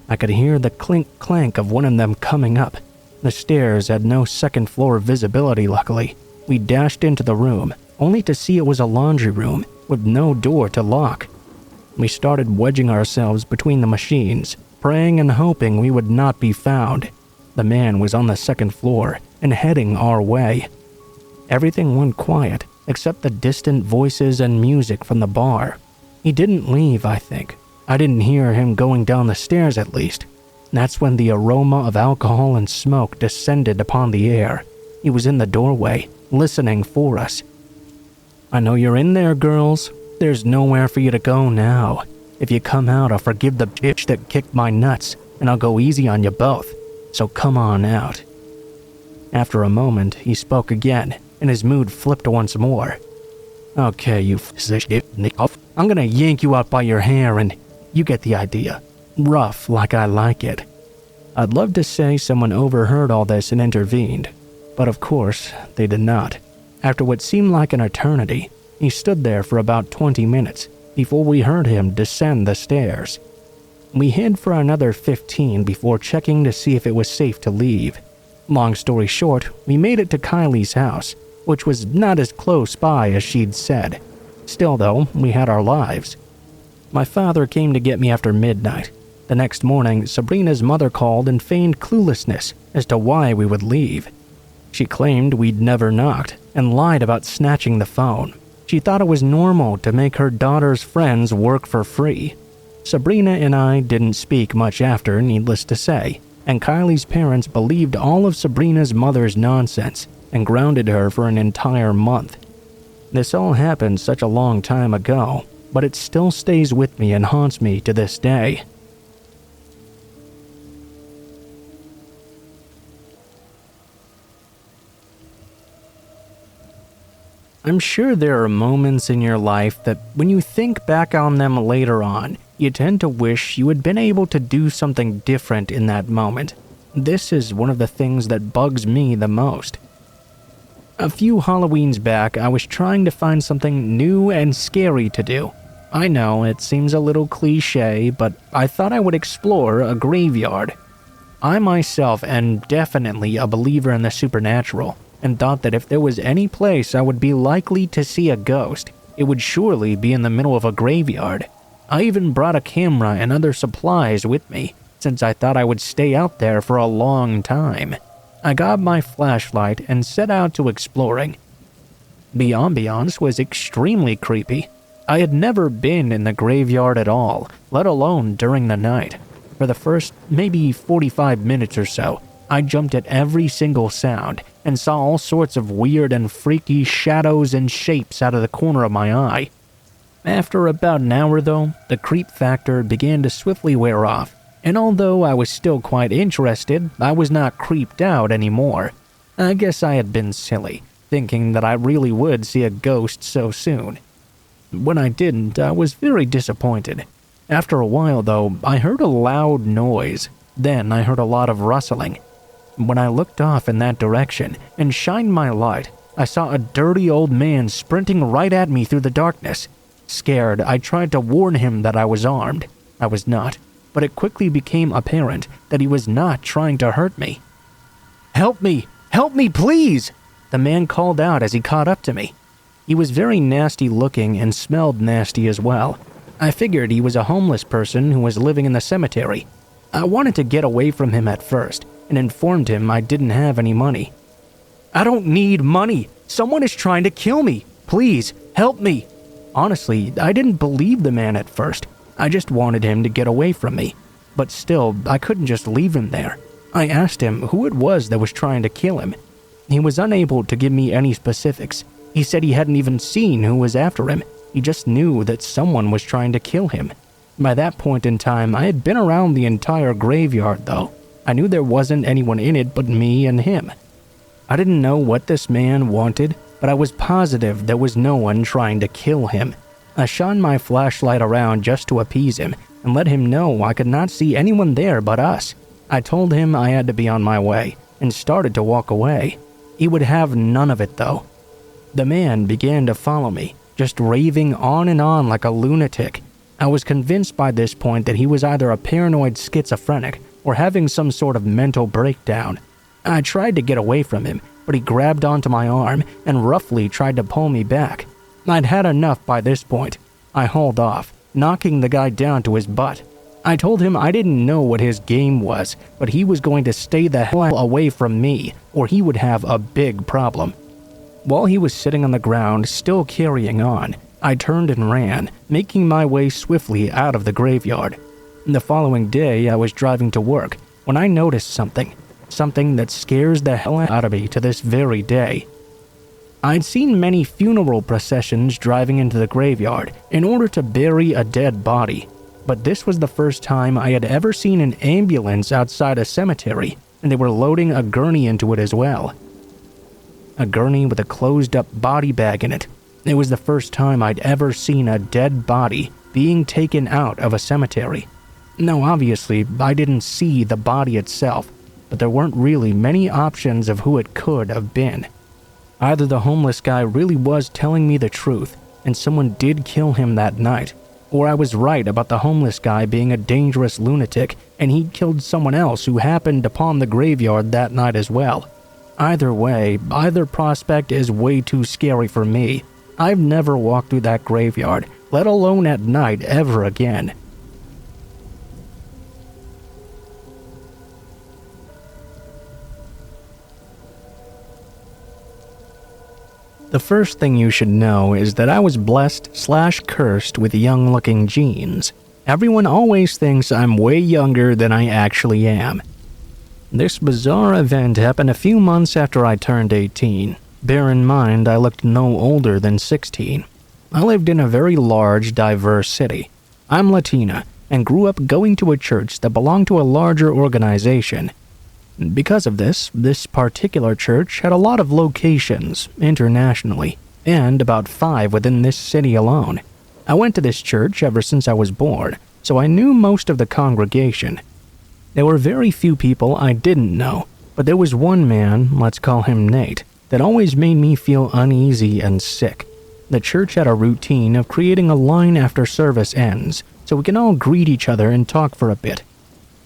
I could hear the clink-clank of one of them coming up. The stairs had no second-floor visibility, luckily. We dashed into the room, only to see it was a laundry room with no door to lock. We started wedging ourselves between the machines, praying and hoping we would not be found. The man was on the second floor and heading our way. Everything went quiet, except the distant voices and music from the bar. He didn't leave, I think. I didn't hear him going down the stairs, at least. That's when the aroma of alcohol and smoke descended upon the air. He was in the doorway, listening for us. "I know you're in there, girls. There's nowhere for you to go now. If you come out, I'll forgive the bitch that kicked my nuts, and I'll go easy on you both. So come on out." After a moment, he spoke again, and his mood flipped once more. "Okay, you I'm gonna yank you out by your hair and you get the idea. Rough like I like it." I'd love to say someone overheard all this and intervened, but of course, they did not. After what seemed like an eternity, he stood there for about 20 minutes before we heard him descend the stairs. We hid for another 15 before checking to see if it was safe to leave. Long story short, we made it to Kylie's house, which was not as close by as she'd said. Still though, we had our lives. My father came to get me after midnight. The next morning, Sabrina's mother called and feigned cluelessness as to why we would leave. She claimed we'd never knocked and lied about snatching the phone. She thought it was normal to make her daughter's friends work for free. Sabrina and I didn't speak much after, needless to say, and Kylie's parents believed all of Sabrina's mother's nonsense and grounded her for an entire month. This all happened such a long time ago, but it still stays with me and haunts me to this day. I'm sure there are moments in your life that when you think back on them later on, you tend to wish you had been able to do something different in that moment. This is one of the things that bugs me the most. A few Halloweens back, I was trying to find something new and scary to do. I know it seems a little cliche, but I thought I would explore a graveyard. I myself am definitely a believer in the supernatural, and thought that if there was any place I would be likely to see a ghost, it would surely be in the middle of a graveyard. I even brought a camera and other supplies with me, since I thought I would stay out there for a long time. I got my flashlight and set out to exploring. The ambiance was extremely creepy. I had never been in the graveyard at all, let alone during the night. For the first maybe 45 minutes or so, I jumped at every single sound and saw all sorts of weird and freaky shadows and shapes out of the corner of my eye. After about an hour though, the creep factor began to swiftly wear off, and although I was still quite interested, I was not creeped out anymore. I guess I had been silly, thinking that I really would see a ghost so soon. When I didn't, I was very disappointed. After a while though, I heard a loud noise. Then I heard a lot of rustling. When I looked off in that direction and shined my light, I saw a dirty old man sprinting right at me through the darkness. Scared, I tried to warn him that I was armed. I was not, but it quickly became apparent that he was not trying to hurt me. "Help me! Help me, please!" the man called out as he caught up to me. He was very nasty looking and smelled nasty as well. I figured he was a homeless person who was living in the cemetery. I wanted to get away from him at first and informed him I didn't have any money. "I don't need money! Someone is trying to kill me! Please, help me!" Honestly, I didn't believe the man at first. I just wanted him to get away from me. But still, I couldn't just leave him there. I asked him who it was that was trying to kill him. He was unable to give me any specifics. He said he hadn't even seen who was after him. He just knew that someone was trying to kill him. By that point in time, I had been around the entire graveyard though. I knew there wasn't anyone in it but me and him. I didn't know what this man wanted, but I was positive there was no one trying to kill him. I shone my flashlight around just to appease him and let him know I could not see anyone there but us. I told him I had to be on my way and started to walk away. He would have none of it though. The man began to follow me, just raving on and on like a lunatic. I was convinced by this point that he was either a paranoid schizophrenic or having some sort of mental breakdown. I tried to get away from him, but he grabbed onto my arm and roughly tried to pull me back. I'd had enough by this point. I hauled off, knocking the guy down to his butt. I told him I didn't know what his game was, but he was going to stay the hell away from me, or he would have a big problem. While he was sitting on the ground, still carrying on, I turned and ran, making my way swiftly out of the graveyard. The following day, I was driving to work when I noticed something that scares the hell out of me to this very day. I'd seen many funeral processions driving into the graveyard in order to bury a dead body, but this was the first time I had ever seen an ambulance outside a cemetery, and they were loading a gurney into it as well. A gurney with a closed-up body bag in it. It was the first time I'd ever seen a dead body being taken out of a cemetery. Now obviously, I didn't see the body itself, but there weren't really many options of who it could have been. Either the homeless guy really was telling me the truth, and someone did kill him that night, or I was right about the homeless guy being a dangerous lunatic, and he'd killed someone else who happened upon the graveyard that night as well. Either way, either prospect is way too scary for me. I've never walked through that graveyard, let alone at night ever again. The first thing you should know is that I was blessed/cursed with young-looking genes. Everyone always thinks I'm way younger than I actually am. This bizarre event happened a few months after I turned 18. Bear in mind, I looked no older than 16. I lived in a very large, diverse city. I'm Latina and grew up going to a church that belonged to a larger organization. Because of this particular church had a lot of locations internationally, and about 5 within this city alone. I went to this church ever since I was born, so I knew most of the congregation. There were very few people I didn't know, but there was one man, let's call him Nate, that always made me feel uneasy and sick. The church had a routine of creating a line after service ends, so we can all greet each other and talk for a bit.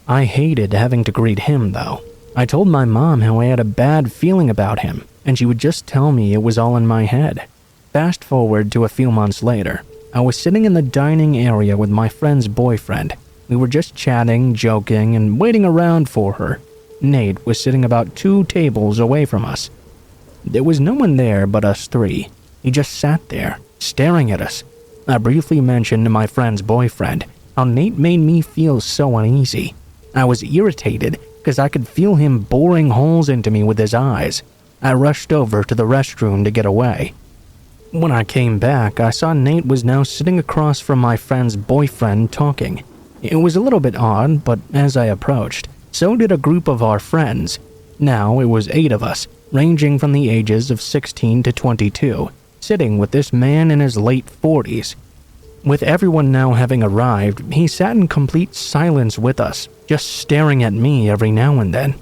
I hated having to greet him, though. I told my mom how I had a bad feeling about him, and she would just tell me it was all in my head. Fast forward to a few months later. I was sitting in the dining area with my friend's boyfriend. We were just chatting, joking, and waiting around for her. Nate was sitting about 2 tables away from us. There was no one there but us 3. He just sat there, staring at us. I briefly mentioned to my friend's boyfriend how Nate made me feel so uneasy. I was irritated because I could feel him boring holes into me with his eyes. I rushed over to the restroom to get away. When I came back, I saw Nate was now sitting across from my friend's boyfriend talking. It was a little bit odd, but as I approached, so did a group of our friends. Now it was 8 of us, ranging from the ages of 16 to 22, sitting with this man in his late 40s. With everyone now having arrived, he sat in complete silence with us, just staring at me every now and then.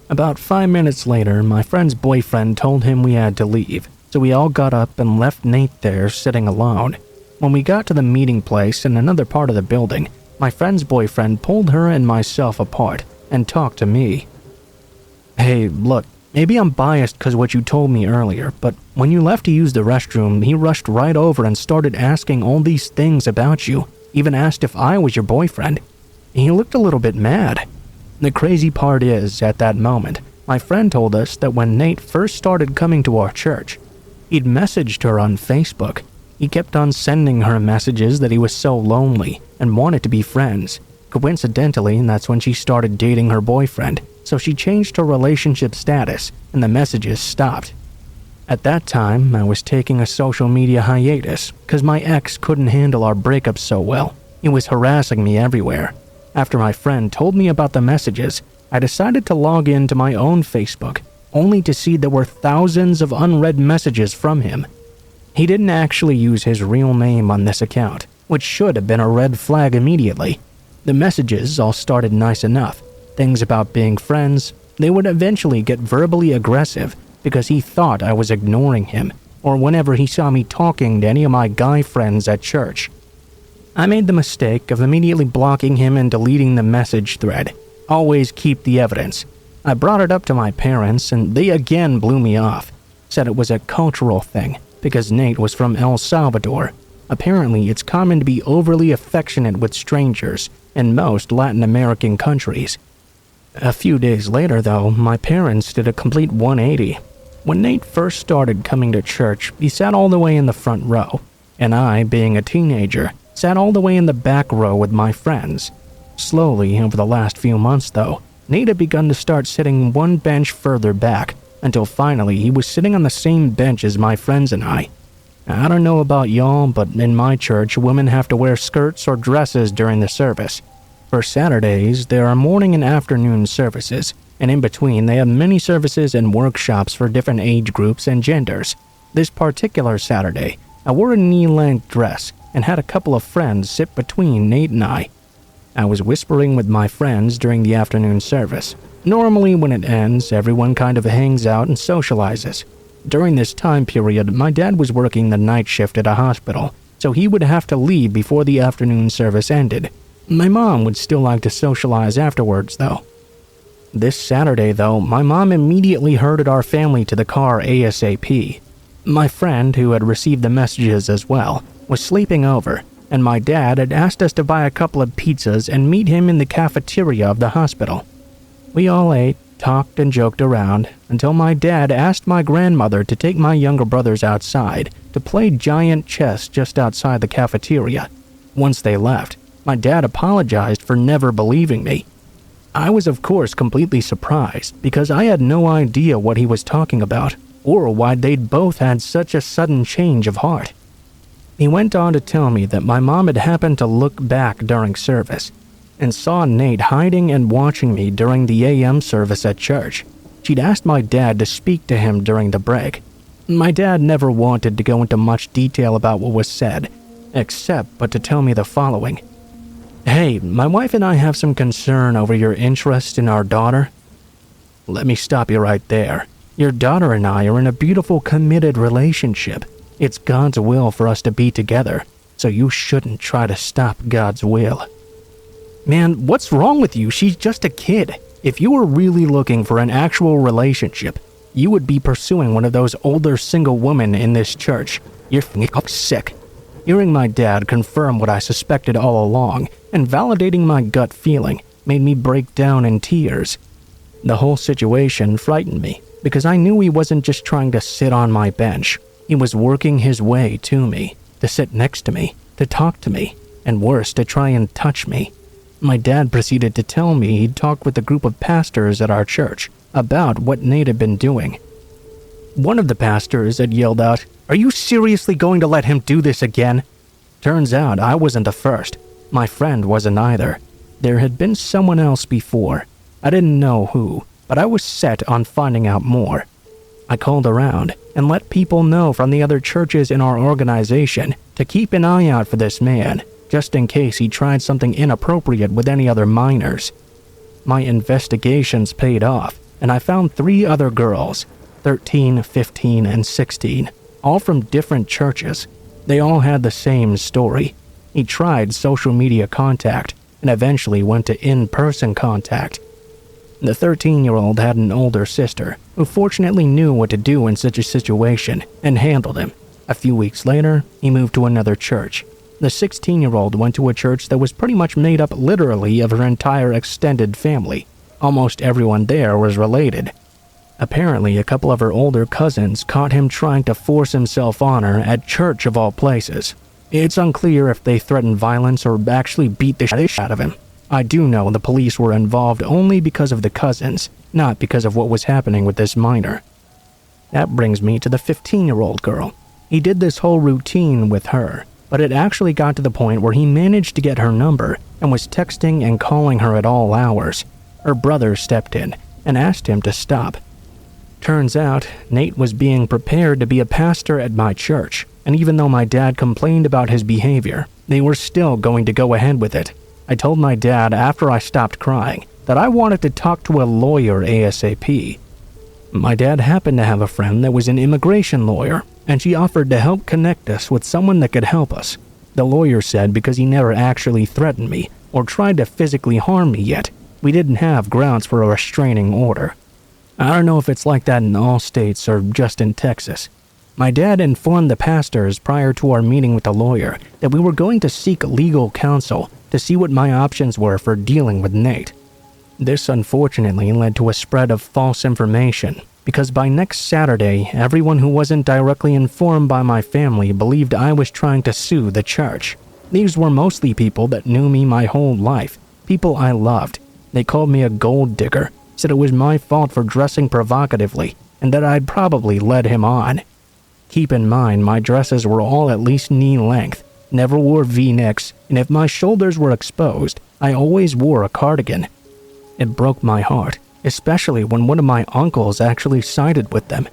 About 5 minutes later, my friend's boyfriend told him we had to leave, so we all got up and left Nate there sitting alone. When we got to the meeting place in another part of the building, my friend's boyfriend pulled her and myself apart and talked to me. "Hey, look, maybe I'm biased because what you told me earlier, but when you left to use the restroom, he rushed right over and started asking all these things about you, even asked if I was your boyfriend. He looked a little bit mad." The crazy part is, at that moment, my friend told us that when Nate first started coming to our church, he'd messaged her on Facebook. He kept on sending her messages that he was so lonely and wanted to be friends. Coincidentally, that's when she started dating her boyfriend, so she changed her relationship status and the messages stopped. At that time, I was taking a social media hiatus because my ex couldn't handle our breakup so well. He was harassing me everywhere. After my friend told me about the messages, I decided to log into my own Facebook, only to see there were thousands of unread messages from him. He didn't actually use his real name on this account, which should have been a red flag immediately. The messages all started nice enough, things about being friends. They would eventually get verbally aggressive because he thought I was ignoring him, or whenever he saw me talking to any of my guy friends at church. I made the mistake of immediately blocking him and deleting the message thread. Always keep the evidence. I brought it up to my parents and they again blew me off. Said it was a cultural thing because Nate was from El Salvador. Apparently, it's common to be overly affectionate with strangers in most Latin American countries. A few days later, though, my parents did a complete 180. When Nate first started coming to church, he sat all the way in the front row, and I, being a teenager, sat all the way in the back row with my friends. Slowly, over the last few months though, Nate had begun to start sitting one bench further back, until finally he was sitting on the same bench as my friends and I. I don't know about y'all, but in my church, women have to wear skirts or dresses during the service. For Saturdays, there are morning and afternoon services, and in between they have many services and workshops for different age groups and genders. This particular Saturday, I wore a knee-length dress and had a couple of friends sit between Nate and I. I was whispering with my friends during the afternoon service. Normally, when it ends, everyone kind of hangs out and socializes. During this time period, my dad was working the night shift at a hospital, so he would have to leave before the afternoon service ended. My mom would still like to socialize afterwards, though. This Saturday, though, my mom immediately herded our family to the car ASAP. My friend, who had received the messages as well, was sleeping over, and my dad had asked us to buy a couple of pizzas and meet him in the cafeteria of the hospital. We all ate, talked, and joked around until my dad asked my grandmother to take my younger brothers outside to play giant chess just outside the cafeteria. Once they left, my dad apologized for never believing me. I was of course completely surprised because I had no idea what he was talking about or why they'd both had such a sudden change of heart. He went on to tell me that my mom had happened to look back during service and saw Nate hiding and watching me during the AM service at church. She'd asked my dad to speak to him during the break. My dad never wanted to go into much detail about what was said, except but to tell me the following. "Hey, my wife and I have some concern over your interest in our daughter." Let me stop you right there. Your daughter and I are in a beautiful, committed relationship. It's God's will for us to be together, so you shouldn't try to stop God's will. Man, what's wrong with you? She's just a kid. If you were really looking for an actual relationship, you would be pursuing one of those older single women in this church. You're sick. Hearing my dad confirm what I suspected all along and validating my gut feeling made me break down in tears. The whole situation frightened me because I knew he wasn't just trying to sit on my bench. He was working his way to me, to sit next to me, to talk to me, and worse, to try and touch me. My dad proceeded to tell me he'd talked with a group of pastors at our church about what Nate had been doing. One of the pastors had yelled out, "Are you seriously going to let him do this again?" Turns out I wasn't the first. My friend wasn't either. There had been someone else before. I didn't know who, but I was set on finding out more. I called around and let people know from the other churches in our organization to keep an eye out for this man, just in case he tried something inappropriate with any other minors. My investigations paid off, and I found 3 other girls, 13, 15, and 16, all from different churches. They all had the same story. He tried social media contact and eventually went to in-person contact. The 13-year-old had an older sister who fortunately knew what to do in such a situation and handled him. A few weeks later, he moved to another church. The 16-year-old went to a church that was pretty much made up literally of her entire extended family. Almost everyone there was related. Apparently, a couple of her older cousins caught him trying to force himself on her at church of all places. It's unclear if they threatened violence or actually beat the shit out of him. I do know the police were involved only because of the cousins, not because of what was happening with this minor. That brings me to the 15-year-old girl. He did this whole routine with her, but it actually got to the point where he managed to get her number and was texting and calling her at all hours. Her brother stepped in and asked him to stop. Turns out, Nate was being prepared to be a pastor at my church, and even though my dad complained about his behavior, they were still going to go ahead with it. I told my dad after I stopped crying that I wanted to talk to a lawyer ASAP. My dad happened to have a friend that was an immigration lawyer, and she offered to help connect us with someone that could help us. The lawyer said because he never actually threatened me or tried to physically harm me yet, we didn't have grounds for a restraining order. I don't know if it's like that in all states or just in Texas. My dad informed the pastors prior to our meeting with the lawyer that we were going to seek legal counsel to see what my options were for dealing with Nate. This unfortunately led to a spread of false information, because by next Saturday, everyone who wasn't directly informed by my family believed I was trying to sue the church. These were mostly people that knew me my whole life, people I loved. They called me a gold digger, said it was my fault for dressing provocatively, and that I'd probably led him on. Keep in mind, my dresses were all at least knee length, never wore V-necks, and if my shoulders were exposed, I always wore a cardigan. It broke my heart, especially when one of my uncles actually sided with them.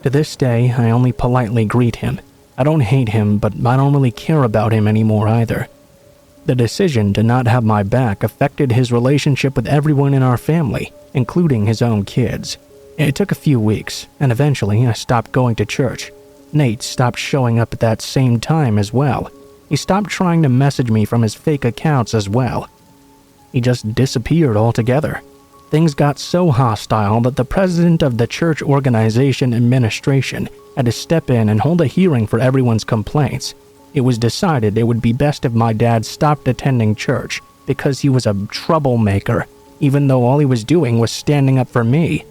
To this day, I only politely greet him. I don't hate him, but I don't really care about him anymore either. The decision to not have my back affected his relationship with everyone in our family, including his own kids. It took a few weeks, and eventually I stopped going to church. Nate stopped showing up at that same time as well. He stopped trying to message me from his fake accounts as well. He just disappeared altogether. Things got so hostile that the president of the church organization administration had to step in and hold a hearing for everyone's complaints. It was decided it would be best if my dad stopped attending church because he was a troublemaker, even though all he was doing was standing up for me.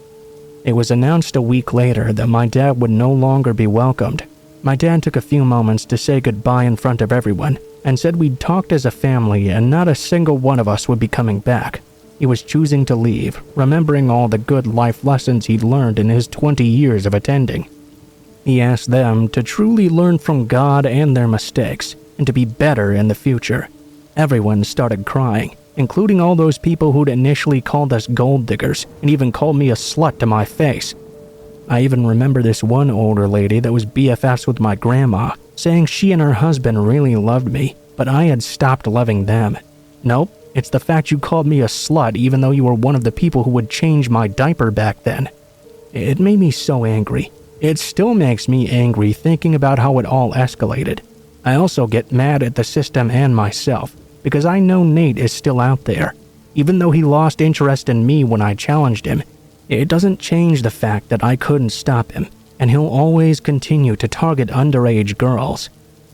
It was announced a week later that my dad would no longer be welcomed. My dad took a few moments to say goodbye in front of everyone and said we'd talked as a family and not a single one of us would be coming back. He was choosing to leave, remembering all the good life lessons he'd learned in his 20 years of attending. He asked them to truly learn from God and their mistakes and to be better in the future. Everyone started crying, including all those people who'd initially called us gold diggers and even called me a slut to my face. I even remember this one older lady that was BFFs with my grandma, saying she and her husband really loved me, but I had stopped loving them. Nope, it's the fact you called me a slut even though you were one of the people who would change my diaper back then. It made me so angry. It still makes me angry thinking about how it all escalated. I also get mad at the system and myself, because I know Nate is still out there. Even though he lost interest in me when I challenged him, it doesn't change the fact that I couldn't stop him, and he'll always continue to target underage girls.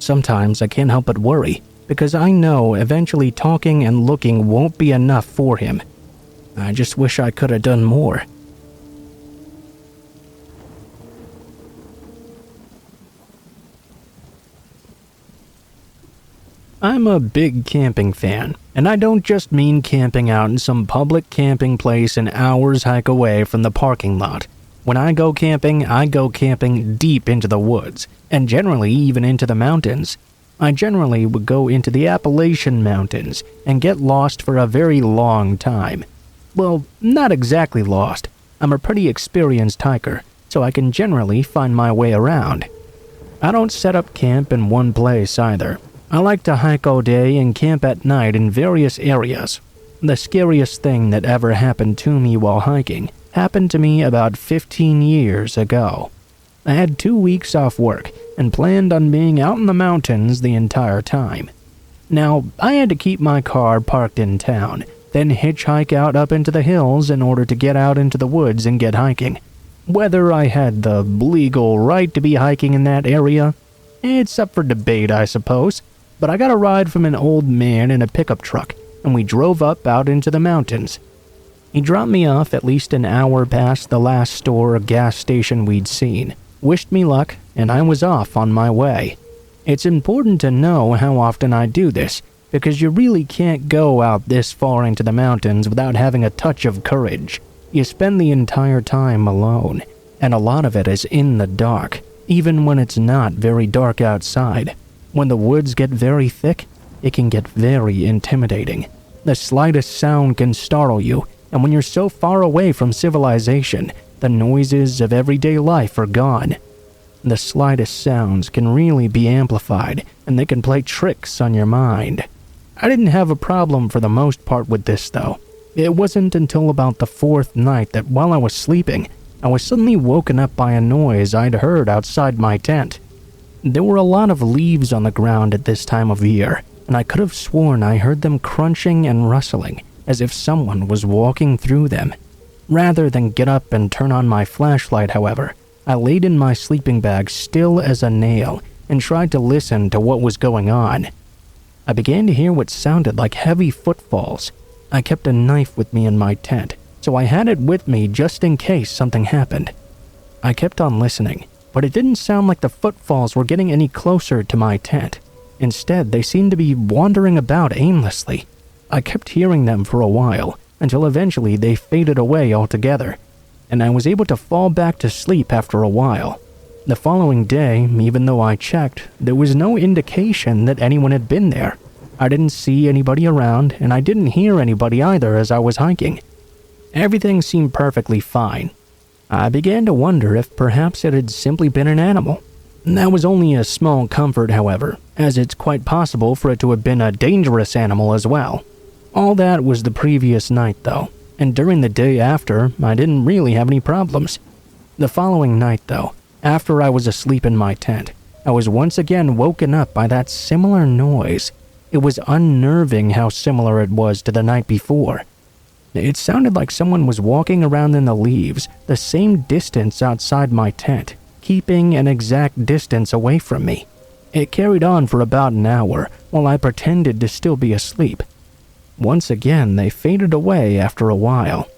Sometimes I can't help but worry, because I know eventually talking and looking won't be enough for him. I just wish I could have done more. I'm a big camping fan, and I don't just mean camping out in some public camping place an hour's hike away from the parking lot. When I go camping deep into the woods, and generally even into the mountains. I generally would go into the Appalachian Mountains and get lost for a very long time. Well, not exactly lost. I'm a pretty experienced hiker, so I can generally find my way around. I don't set up camp in one place either. I like to hike all day and camp at night in various areas. The scariest thing that ever happened to me while hiking happened to me about 15 years ago. I had 2 weeks off work and planned on being out in the mountains the entire time. Now, I had to keep my car parked in town, then hitchhike out up into the hills in order to get out into the woods and get hiking. Whether I had the legal right to be hiking in that area, it's up for debate, I suppose. But I got a ride from an old man in a pickup truck, and we drove up out into the mountains. He dropped me off at least an hour past the last store or gas station we'd seen, wished me luck, and I was off on my way. It's important to know how often I do this, because you really can't go out this far into the mountains without having a touch of courage. You spend the entire time alone, and a lot of it is in the dark, even when it's not very dark outside. When the woods get very thick, it can get very intimidating. The slightest sound can startle you, and when you're so far away from civilization, the noises of everyday life are gone. The slightest sounds can really be amplified, and they can play tricks on your mind. I didn't have a problem for the most part with this, though. It wasn't until about the 4th night that while I was sleeping, I was suddenly woken up by a noise I'd heard outside my tent. There were a lot of leaves on the ground at this time of year, and I could have sworn I heard them crunching and rustling, as if someone was walking through them. Rather than get up and turn on my flashlight, however, I laid in my sleeping bag still as a nail and tried to listen to what was going on. I began to hear what sounded like heavy footfalls. I kept a knife with me in my tent, so I had it with me just in case something happened. I kept on listening, but it didn't sound like the footfalls were getting any closer to my tent. Instead, they seemed to be wandering about aimlessly. I kept hearing them for a while, until eventually they faded away altogether, and I was able to fall back to sleep after a while. The following day, even though I checked, there was no indication that anyone had been there. I didn't see anybody around, and I didn't hear anybody either as I was hiking. Everything seemed perfectly fine. I began to wonder if perhaps it had simply been an animal. That was only a small comfort, however, as it's quite possible for it to have been a dangerous animal as well. All that was the previous night, though, and during the day after, I didn't really have any problems. The following night, though, after I was asleep in my tent, I was once again woken up by that similar noise. It was unnerving how similar it was to the night before. It sounded like someone was walking around in the leaves, the same distance outside my tent, keeping an exact distance away from me. It carried on for about an hour, while I pretended to still be asleep. Once again, they faded away after a while.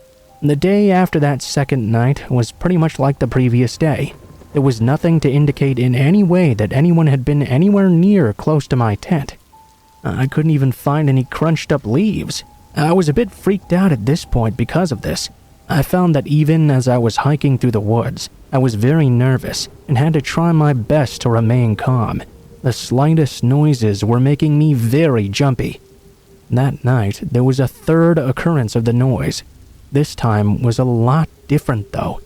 The day after that second night was pretty much like the previous day. There was nothing to indicate in any way that anyone had been anywhere near close to my tent. I couldn't even find any crunched up leaves. I was a bit freaked out at this point because of this. I found that even as I was hiking through the woods, I was very nervous and had to try my best to remain calm. The slightest noises were making me very jumpy. That night, there was a third occurrence of the noise. This time was a lot different, though.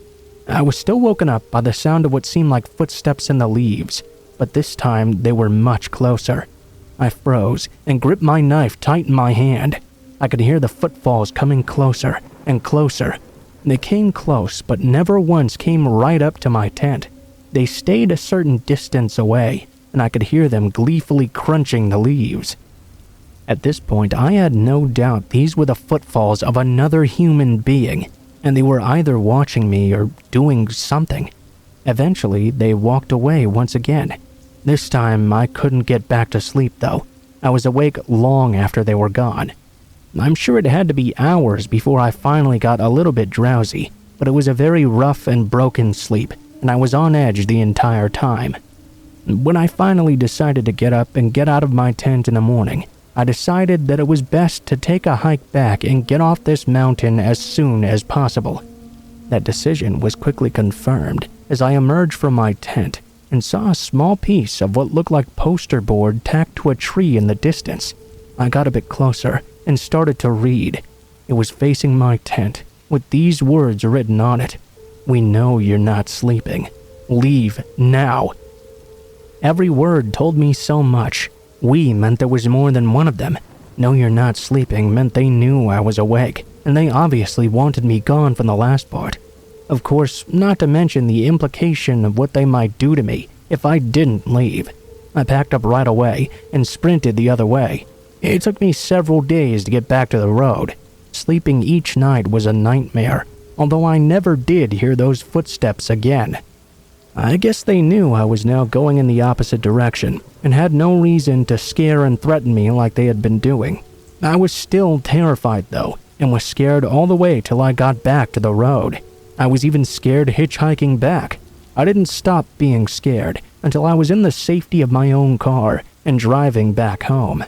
I was still woken up by the sound of what seemed like footsteps in the leaves, but this time they were much closer. I froze and gripped my knife tight in my hand. I could hear the footfalls coming closer and closer. They came close, but never once came right up to my tent. They stayed a certain distance away, and I could hear them gleefully crunching the leaves. At this point, I had no doubt these were the footfalls of another human being, and they were either watching me or doing something. Eventually, they walked away once again. This time, I couldn't get back to sleep though. I was awake long after they were gone. I'm sure it had to be hours before I finally got a little bit drowsy, but it was a very rough and broken sleep, and I was on edge the entire time. When I finally decided to get up and get out of my tent in the morning, I decided that it was best to take a hike back and get off this mountain as soon as possible. That decision was quickly confirmed as I emerged from my tent and saw a small piece of what looked like poster board tacked to a tree in the distance. I got a bit closer and started to read. It was facing my tent, with these words written on it: "We know you're not sleeping. Leave now." Every word told me so much. "We" meant there was more than one of them. "No, you're not sleeping" meant they knew I was awake, and they obviously wanted me gone from the last part. Of course, not to mention the implication of what they might do to me if I didn't leave. I packed up right away and sprinted the other way. It took me several days to get back to the road. Sleeping each night was a nightmare, although I never did hear those footsteps again. I guess they knew I was now going in the opposite direction and had no reason to scare and threaten me like they had been doing. I was still terrified though, and was scared all the way till I got back to the road. I was even scared hitchhiking back. I didn't stop being scared until I was in the safety of my own car and driving back home.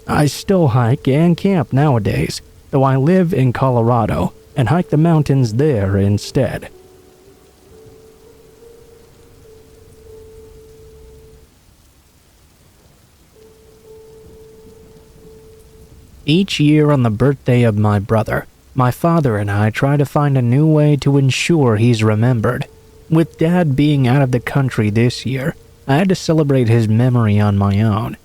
I still hike and camp nowadays, though I live in Colorado and hike the mountains there instead. Each year on the birthday of my brother, my father and I try to find a new way to ensure he's remembered. With Dad being out of the country this year, I had to celebrate his memory on my own.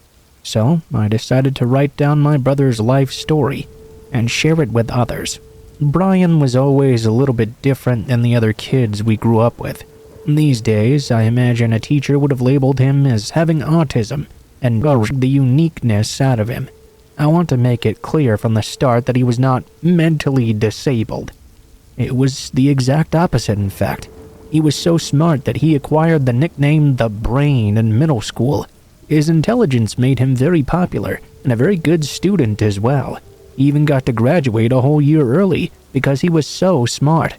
So I decided to write down my brother's life story and share it with others. Brian was always a little bit different than the other kids we grew up with. These days, I imagine a teacher would have labeled him as having autism and brushed the uniqueness out of him. I want to make it clear from the start that he was not mentally disabled. It was the exact opposite, in fact. He was so smart that he acquired the nickname the Brain in middle school. His intelligence made him very popular and a very good student as well. He even got to graduate a whole year early because he was so smart.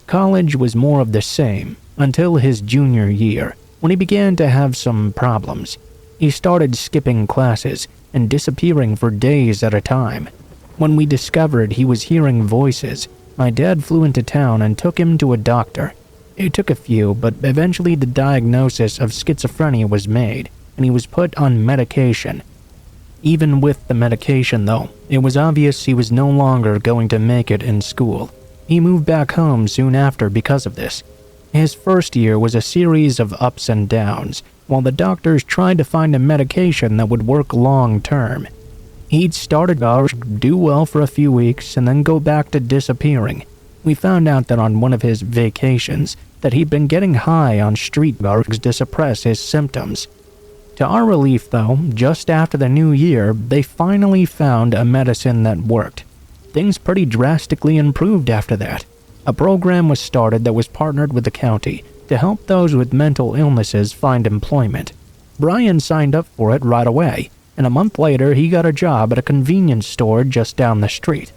College was more of the same until his junior year, when he began to have some problems. He started skipping classes and disappearing for days at a time. When we discovered he was hearing voices, my dad flew into town and took him to a doctor. It took a few, but eventually the diagnosis of schizophrenia was made, and he was put on medication. Even with the medication though, it was obvious he was no longer going to make it in school. He moved back home soon after because of this. His first year was a series of ups and downs, while the doctors tried to find a medication that would work long term. He'd started to do well for a few weeks and then go back to disappearing. We found out that on one of his vacations that he'd been getting high on street drugs to suppress his symptoms. To our relief though, just after the new year, they finally found a medicine that worked. Things pretty drastically improved after that. A program was started that was partnered with the county to help those with mental illnesses find employment. Brian signed up for it right away, and a month later he got a job at a convenience store just down the street.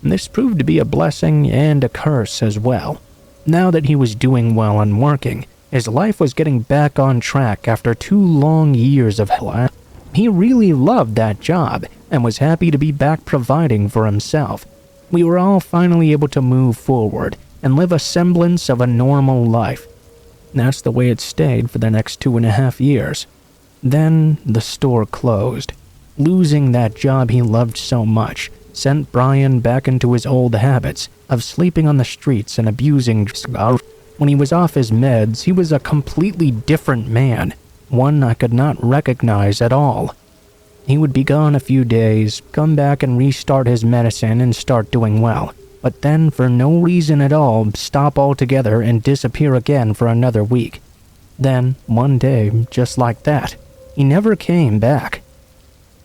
This proved to be a blessing and a curse as well. Now that he was doing well and working, his life was getting back on track after 2 long years of hell. He really loved that job and was happy to be back providing for himself. We were all finally able to move forward and live a semblance of a normal life. That's the way it stayed for the next 2.5 years. Then the store closed. Losing that job he loved so much sent Brian back into his old habits of sleeping on the streets and abusing drugs. When he was off his meds, he was a completely different man, one I could not recognize at all. He would be gone a few days, come back and restart his medicine and start doing well, but then for no reason at all stop altogether and disappear again for another week. Then, one day, just like that, he never came back.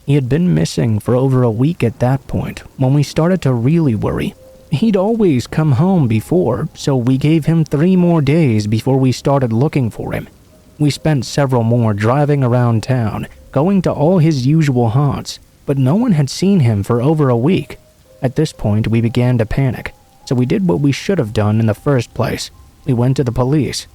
He had been missing for over a week at that point, when we started to really worry. He'd always come home before, so we gave him 3 more days before we started looking for him. We spent several more driving around town, going to all his usual haunts, but no one had seen him for over a week. At this point, we began to panic, so we did what we should have done in the first place. We went to the police.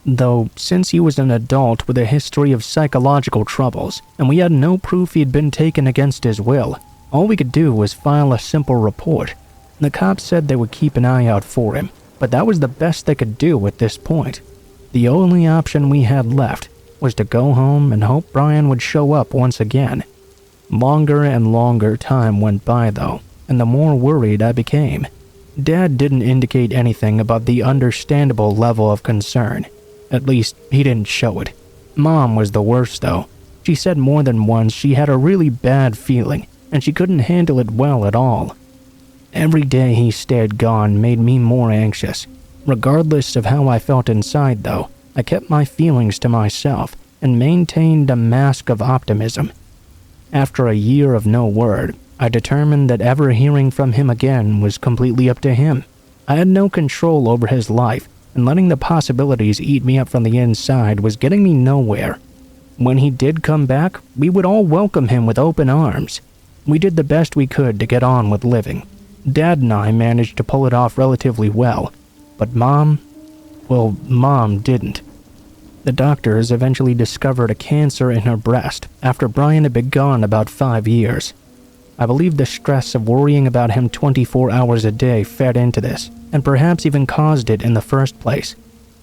Though, since he was an adult with a history of psychological troubles, and we had no proof he'd been taken against his will, all we could do was file a simple report. The cops said they would keep an eye out for him, but that was the best they could do at this point. The only option we had left was to go home and hope Brian would show up once again. Longer and longer time went by though, and the more worried I became. Dad didn't indicate anything about the understandable level of concern. At least, he didn't show it. Mom was the worst though. She said more than once she had a really bad feeling, and she couldn't handle it well at all. Every day he stayed gone made me more anxious. Regardless of how I felt inside though, I kept my feelings to myself and maintained a mask of optimism. After a year of no word, I determined that ever hearing from him again was completely up to him. I had no control over his life, and letting the possibilities eat me up from the inside was getting me nowhere. When he did come back, we would all welcome him with open arms. We did the best we could to get on with living. Dad and I managed to pull it off relatively well, but Mom didn't. The doctors eventually discovered a cancer in her breast after Brian had been gone about 5 years. I believe the stress of worrying about him 24 hours a day fed into this, and perhaps even caused it in the first place.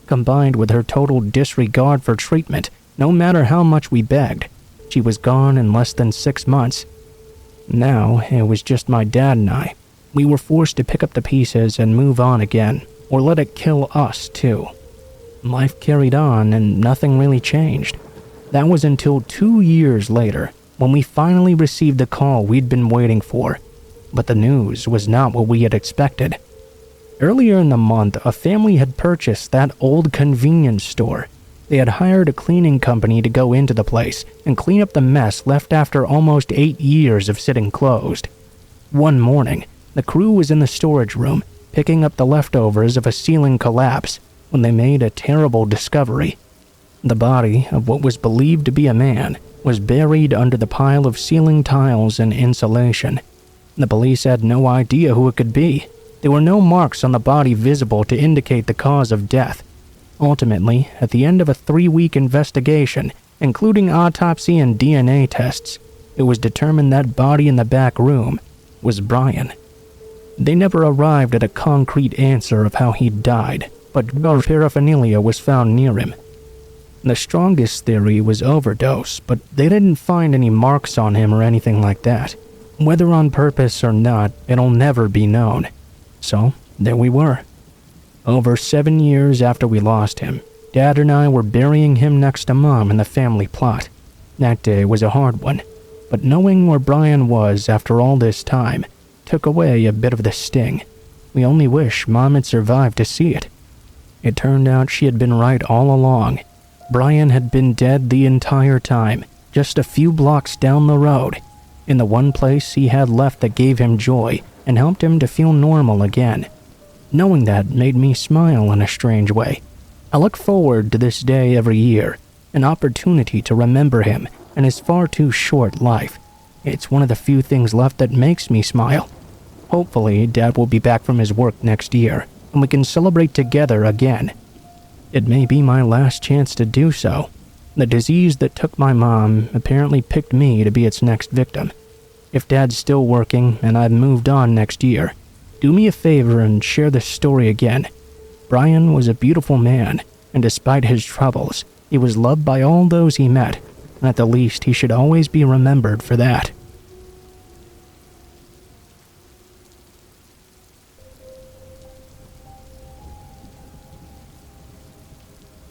Combined with her total disregard for treatment, no matter how much we begged, she was gone in less than 6 months. Now, it was just my dad and I. We were forced to pick up the pieces and move on again, or let it kill us too. Life carried on and nothing really changed. That was until 2 years later, when we finally received the call we'd been waiting for. But the news was not what we had expected. Earlier in the month, a family had purchased that old convenience store. They had hired a cleaning company to go into the place and clean up the mess left after almost 8 years of sitting closed. One morning, the crew was in the storage room, picking up the leftovers of a ceiling collapse, when they made a terrible discovery. The body of what was believed to be a man was buried under the pile of ceiling tiles and insulation. The police had no idea who it could be. There were no marks on the body visible to indicate the cause of death. Ultimately, at the end of a 3-week investigation, including autopsy and DNA tests, it was determined that body in the back room was Brian. They never arrived at a concrete answer of how he'd died, but drug paraphernalia was found near him. The strongest theory was overdose, but they didn't find any marks on him or anything like that. Whether on purpose or not, it'll never be known. So, there we were. Over 7 years after we lost him, Dad and I were burying him next to Mom in the family plot. That day was a hard one, but knowing where Brian was after all this time took away a bit of the sting. We only wish Mom had survived to see it. It turned out she had been right all along. Brian had been dead the entire time, just a few blocks down the road, in the one place he had left that gave him joy and helped him to feel normal again. Knowing that made me smile in a strange way. I look forward to this day every year, an opportunity to remember him and his far too short life. It's one of the few things left that makes me smile. Hopefully, Dad will be back from his work next year, and we can celebrate together again. It may be my last chance to do so. The disease that took my mom apparently picked me to be its next victim. If Dad's still working and I've moved on next year, do me a favor and share this story again. Brian was a beautiful man, and despite his troubles, he was loved by all those he met, and at the least he should always be remembered for that.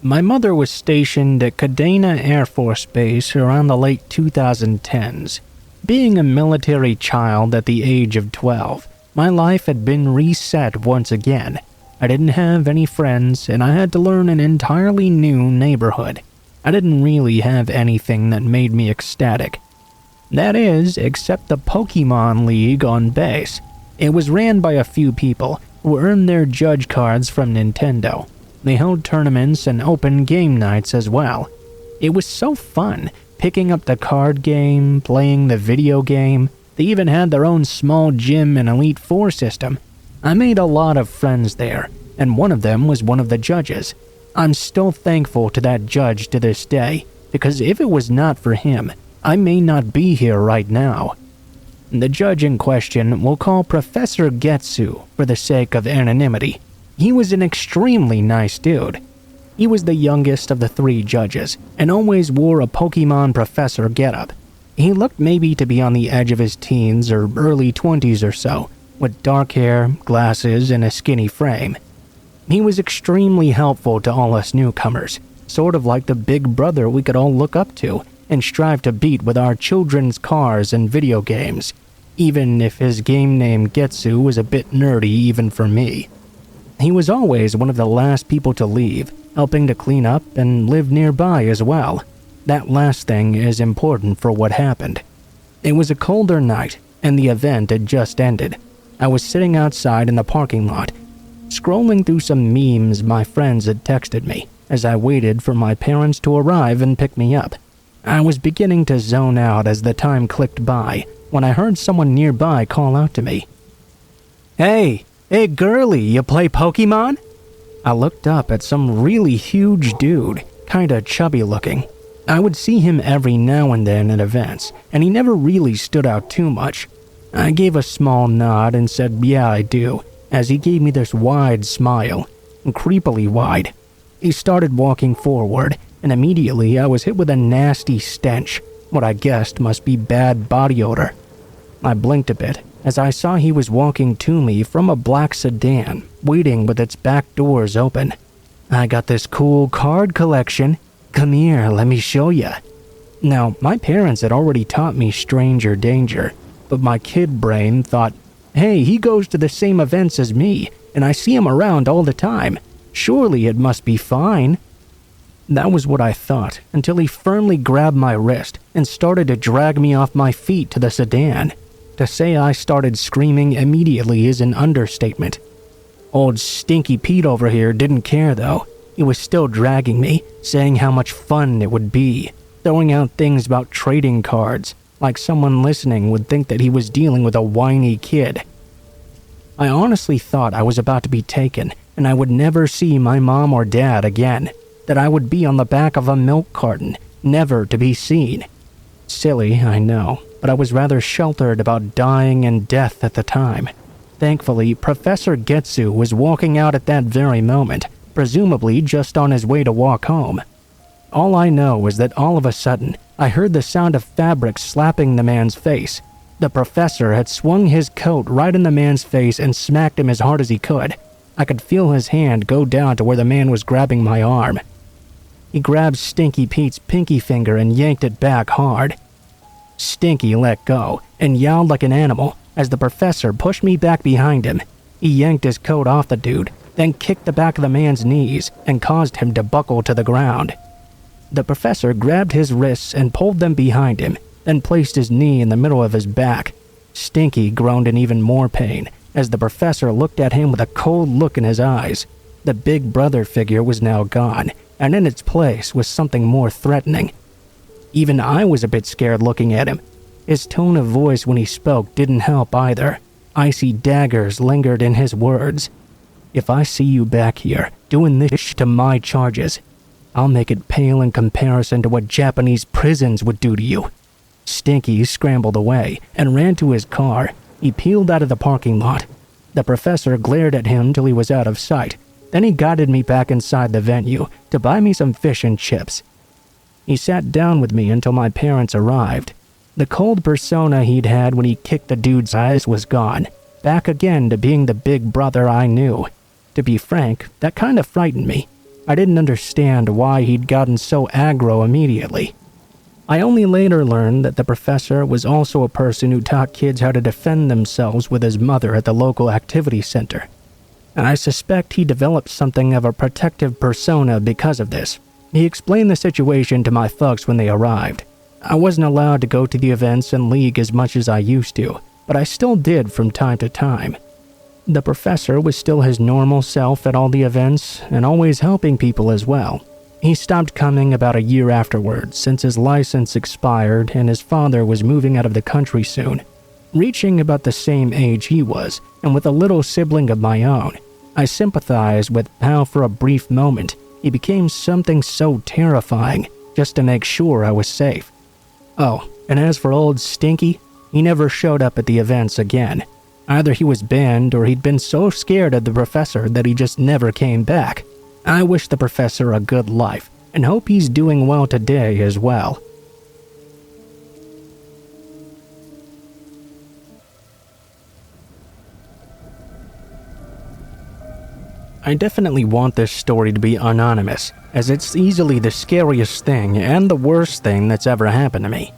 My mother was stationed at Kadena Air Force Base around the late 2010s. Being a military child at the age of 12, my life had been reset once again. I didn't have any friends, and I had to learn an entirely new neighborhood. I didn't really have anything that made me ecstatic. That is, except the Pokemon League on base. It was ran by a few people who earned their judge cards from Nintendo. They held tournaments and open game nights as well. It was so fun, picking up the card game, playing the video game. They even had their own small gym and Elite Four system. I made a lot of friends there, and one of them was one of the judges. I'm still thankful to that judge to this day, because if it was not for him, I may not be here right now. The judge in question we'll call Professor Getsu for the sake of anonymity. He was an extremely nice dude. He was the youngest of the three judges, and always wore a Pokemon professor getup. He looked maybe to be on the edge of his teens or early 20s or so, with dark hair, glasses, and a skinny frame. He was extremely helpful to all us newcomers, sort of like the big brother we could all look up to and strive to beat with our children's cars and video games, even if his game name Getsu was a bit nerdy even for me. He was always one of the last people to leave, helping to clean up and live nearby as well. That last thing is important for what happened. It was a colder night, and the event had just ended. I was sitting outside in the parking lot, scrolling through some memes my friends had texted me as I waited for my parents to arrive and pick me up. I was beginning to zone out as the time clicked by when I heard someone nearby call out to me. Hey girlie, you play Pokemon?" I looked up at some really huge dude, kinda chubby looking. I would see him every now and then at events, and he never really stood out too much. I gave a small nod and said, "Yeah, I do," as he gave me this wide smile, creepily wide. He started walking forward, and immediately I was hit with a nasty stench, what I guessed must be bad body odor. I blinked a bit as I saw he was walking to me from a black sedan, waiting with its back doors open. "I got this cool card collection. Come here, let me show ya." Now, my parents had already taught me stranger danger, but my kid brain thought, "Hey, he goes to the same events as me, and I see him around all the time. Surely it must be fine." That was what I thought, until he firmly grabbed my wrist and started to drag me off my feet to the sedan. To say I started screaming immediately is an understatement. Old Stinky Pete over here didn't care though. He was still dragging me, saying how much fun it would be, throwing out things about trading cards, like someone listening would think that he was dealing with a whiny kid. I honestly thought I was about to be taken, and I would never see my mom or dad again, that I would be on the back of a milk carton, never to be seen. Silly, I know, but I was rather sheltered about dying and death at the time. Thankfully, Professor Getsu was walking out at that very moment, presumably just on his way to walk home. All I know is that all of a sudden, I heard the sound of fabric slapping the man's face. The professor had swung his coat right in the man's face and smacked him as hard as he could. I could feel his hand go down to where the man was grabbing my arm. He grabbed Stinky Pete's pinky finger and yanked it back hard. Stinky let go and yowled like an animal as the professor pushed me back behind him. He yanked his coat off the dude, then kicked the back of the man's knees and caused him to buckle to the ground. The professor grabbed his wrists and pulled them behind him, then placed his knee in the middle of his back. Stinky groaned in even more pain as the professor looked at him with a cold look in his eyes. The big brother figure was now gone, and in its place was something more threatening. Even I was a bit scared looking at him. His tone of voice when he spoke didn't help either. Icy daggers lingered in his words. "If I see you back here, doing this to my charges, I'll make it pale in comparison to what Japanese prisons would do to you." Stinky scrambled away and ran to his car. He peeled out of the parking lot. The professor glared at him till he was out of sight. Then he guided me back inside the venue to buy me some fish and chips. He sat down with me until my parents arrived. The cold persona he'd had when he kicked the dude's eyes was gone, back again to being the big brother I knew. To be frank, that kind of frightened me. I didn't understand why he'd gotten so aggro immediately. I only later learned that the professor was also a person who taught kids how to defend themselves with his mother at the local activity center. And I suspect he developed something of a protective persona because of this. He explained the situation to my folks when they arrived. I wasn't allowed to go to the events and league as much as I used to, but I still did from time to time. The professor was still his normal self at all the events and always helping people as well. He stopped coming about a year afterwards since his license expired and his father was moving out of the country soon. Reaching about the same age he was, and with a little sibling of my own, I sympathized with how for a brief moment he became something so terrifying just to make sure I was safe. Oh, and as for old Stinky, he never showed up at the events again. Either he was banned or he'd been so scared of the professor that he just never came back. I wish the professor a good life and hope he's doing well today as well. I definitely want this story to be anonymous, as it's easily the scariest thing and the worst thing that's ever happened to me.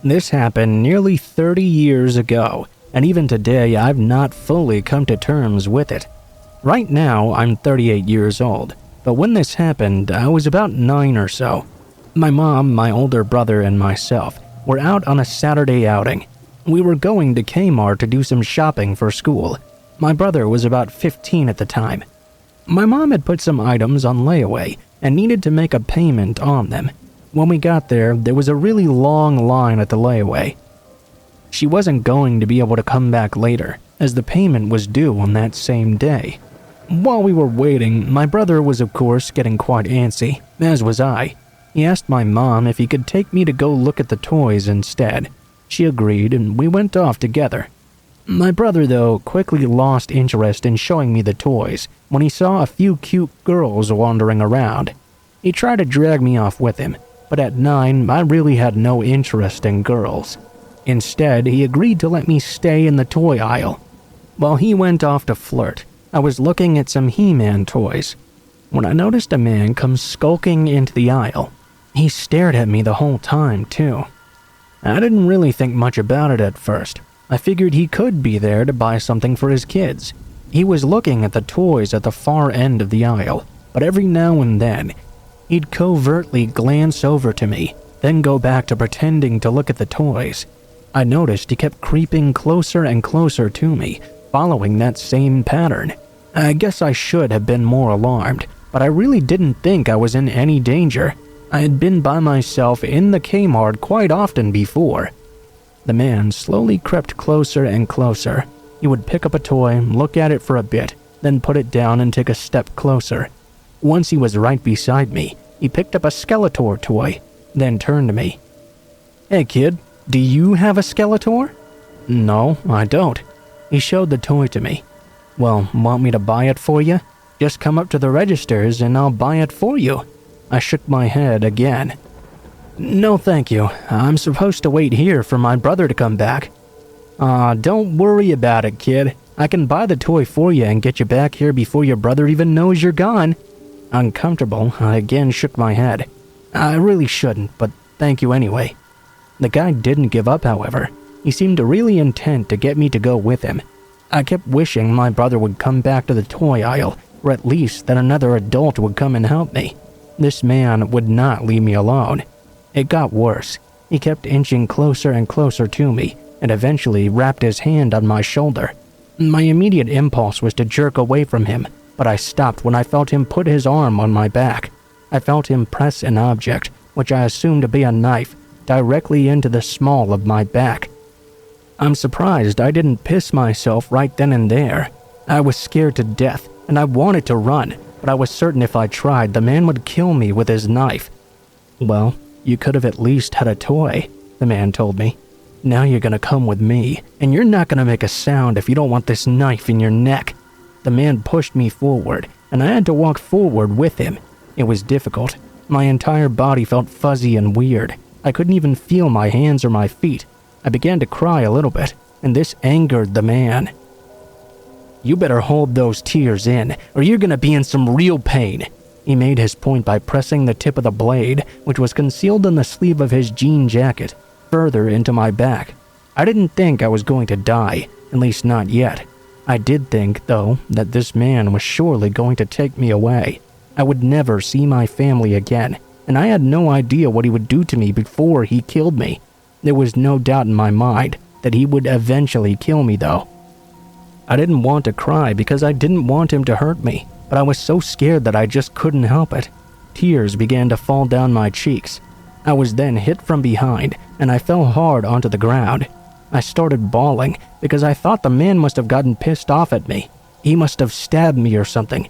This happened nearly 30 years ago, and even today I've not fully come to terms with it. Right now, I'm 38 years old, but when this happened, I was about 9 or so. My mom, my older brother, and myself were out on a Saturday outing. We were going to Kmart to do some shopping for school. My brother was about 15 at the time. My mom had put some items on layaway and needed to make a payment on them. When we got there was a really long line at the layaway. She wasn't going to be able to come back later, as the payment was due on that same day. While we were waiting, my brother was of course getting quite antsy, as was I. He asked my mom if he could take me to go look at the toys instead. She agreed and we went off together. My brother, though, quickly lost interest in showing me the toys when he saw a few cute girls wandering around. He tried to drag me off with him, but at 9, I really had no interest in girls. Instead, he agreed to let me stay in the toy aisle. While he went off to flirt, I was looking at some He-Man toys when I noticed a man come skulking into the aisle. He stared at me the whole time, too. I didn't really think much about it at first. I figured he could be there to buy something for his kids. He was looking at the toys at the far end of the aisle, but every now and then, he'd covertly glance over to me, then go back to pretending to look at the toys. I noticed he kept creeping closer and closer to me, following that same pattern. I guess I should have been more alarmed, but I really didn't think I was in any danger. I had been by myself in the Kmart quite often before. The man slowly crept closer and closer. He would pick up a toy, look at it for a bit, then put it down and take a step closer. Once he was right beside me, he picked up a Skeletor toy, then turned to me. "Hey kid, do you have a Skeletor?" "No, I don't." He showed the toy to me. "Well, want me to buy it for you? Just come up to the registers and I'll buy it for you." I shook my head again. "No thank you, I'm supposed to wait here for my brother to come back." Don't worry about it, kid. I can buy the toy for you and get you back here before your brother even knows you're gone." Uncomfortable, I again shook my head. I really shouldn't, but thank you anyway. The guy didn't give up, however. He seemed really intent to get me to go with him. I kept wishing my brother would come back to the toy aisle, or at least that another adult would come and help me. This man would not leave me alone. It got worse. He kept inching closer and closer to me, and eventually wrapped his hand on my shoulder. My immediate impulse was to jerk away from him, but I stopped when I felt him put his arm on my back. I felt him press an object, which I assumed to be a knife, directly into the small of my back. I'm surprised I didn't piss myself right then and there. I was scared to death, and I wanted to run, but I was certain if I tried, the man would kill me with his knife. "Well, you could have at least had a toy," the man told me. "Now you're gonna come with me, and you're not gonna make a sound if you don't want this knife in your neck." The man pushed me forward, and I had to walk forward with him. It was difficult. My entire body felt fuzzy and weird. I couldn't even feel my hands or my feet. I began to cry a little bit, and this angered the man. "You better hold those tears in, or you're gonna be in some real pain." He made his point by pressing the tip of the blade, which was concealed in the sleeve of his jean jacket, further into my back. I didn't think I was going to die, at least not yet. I did think, though, that this man was surely going to take me away. I would never see my family again, and I had no idea what he would do to me before he killed me. There was no doubt in my mind that he would eventually kill me, though. I didn't want to cry because I didn't want him to hurt me, but I was so scared that I just couldn't help it. Tears began to fall down my cheeks. I was then hit from behind, and I fell hard onto the ground. I started bawling because I thought the man must have gotten pissed off at me. He must have stabbed me or something.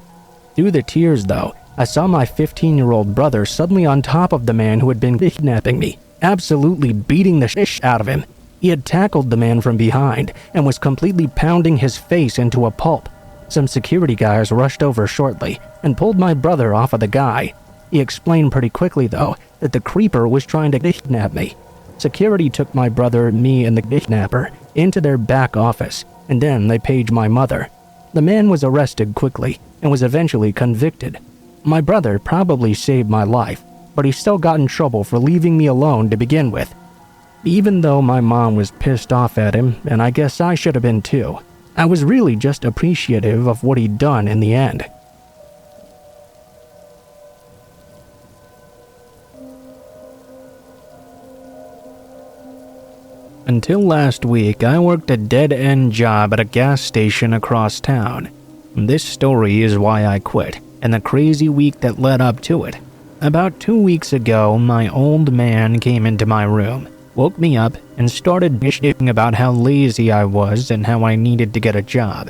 Through the tears, though, I saw my 15-year-old brother suddenly on top of the man who had been kidnapping me, absolutely beating the shit out of him. He had tackled the man from behind and was completely pounding his face into a pulp. Some security guys rushed over shortly and pulled my brother off of the guy. He explained pretty quickly, though, that the creeper was trying to kidnap me. Security took my brother, me, and the kidnapper into their back office, and then they paged my mother. The man was arrested quickly and was eventually convicted. My brother probably saved my life, but he still got in trouble for leaving me alone to begin with. Even though my mom was pissed off at him, and I guess I should have been too, I was really just appreciative of what he'd done in the end. Until last week, I worked a dead-end job at a gas station across town. This story is why I quit, and the crazy week that led up to it. About 2 weeks ago, my old man came into my room, woke me up, and started bitching about how lazy I was and how I needed to get a job.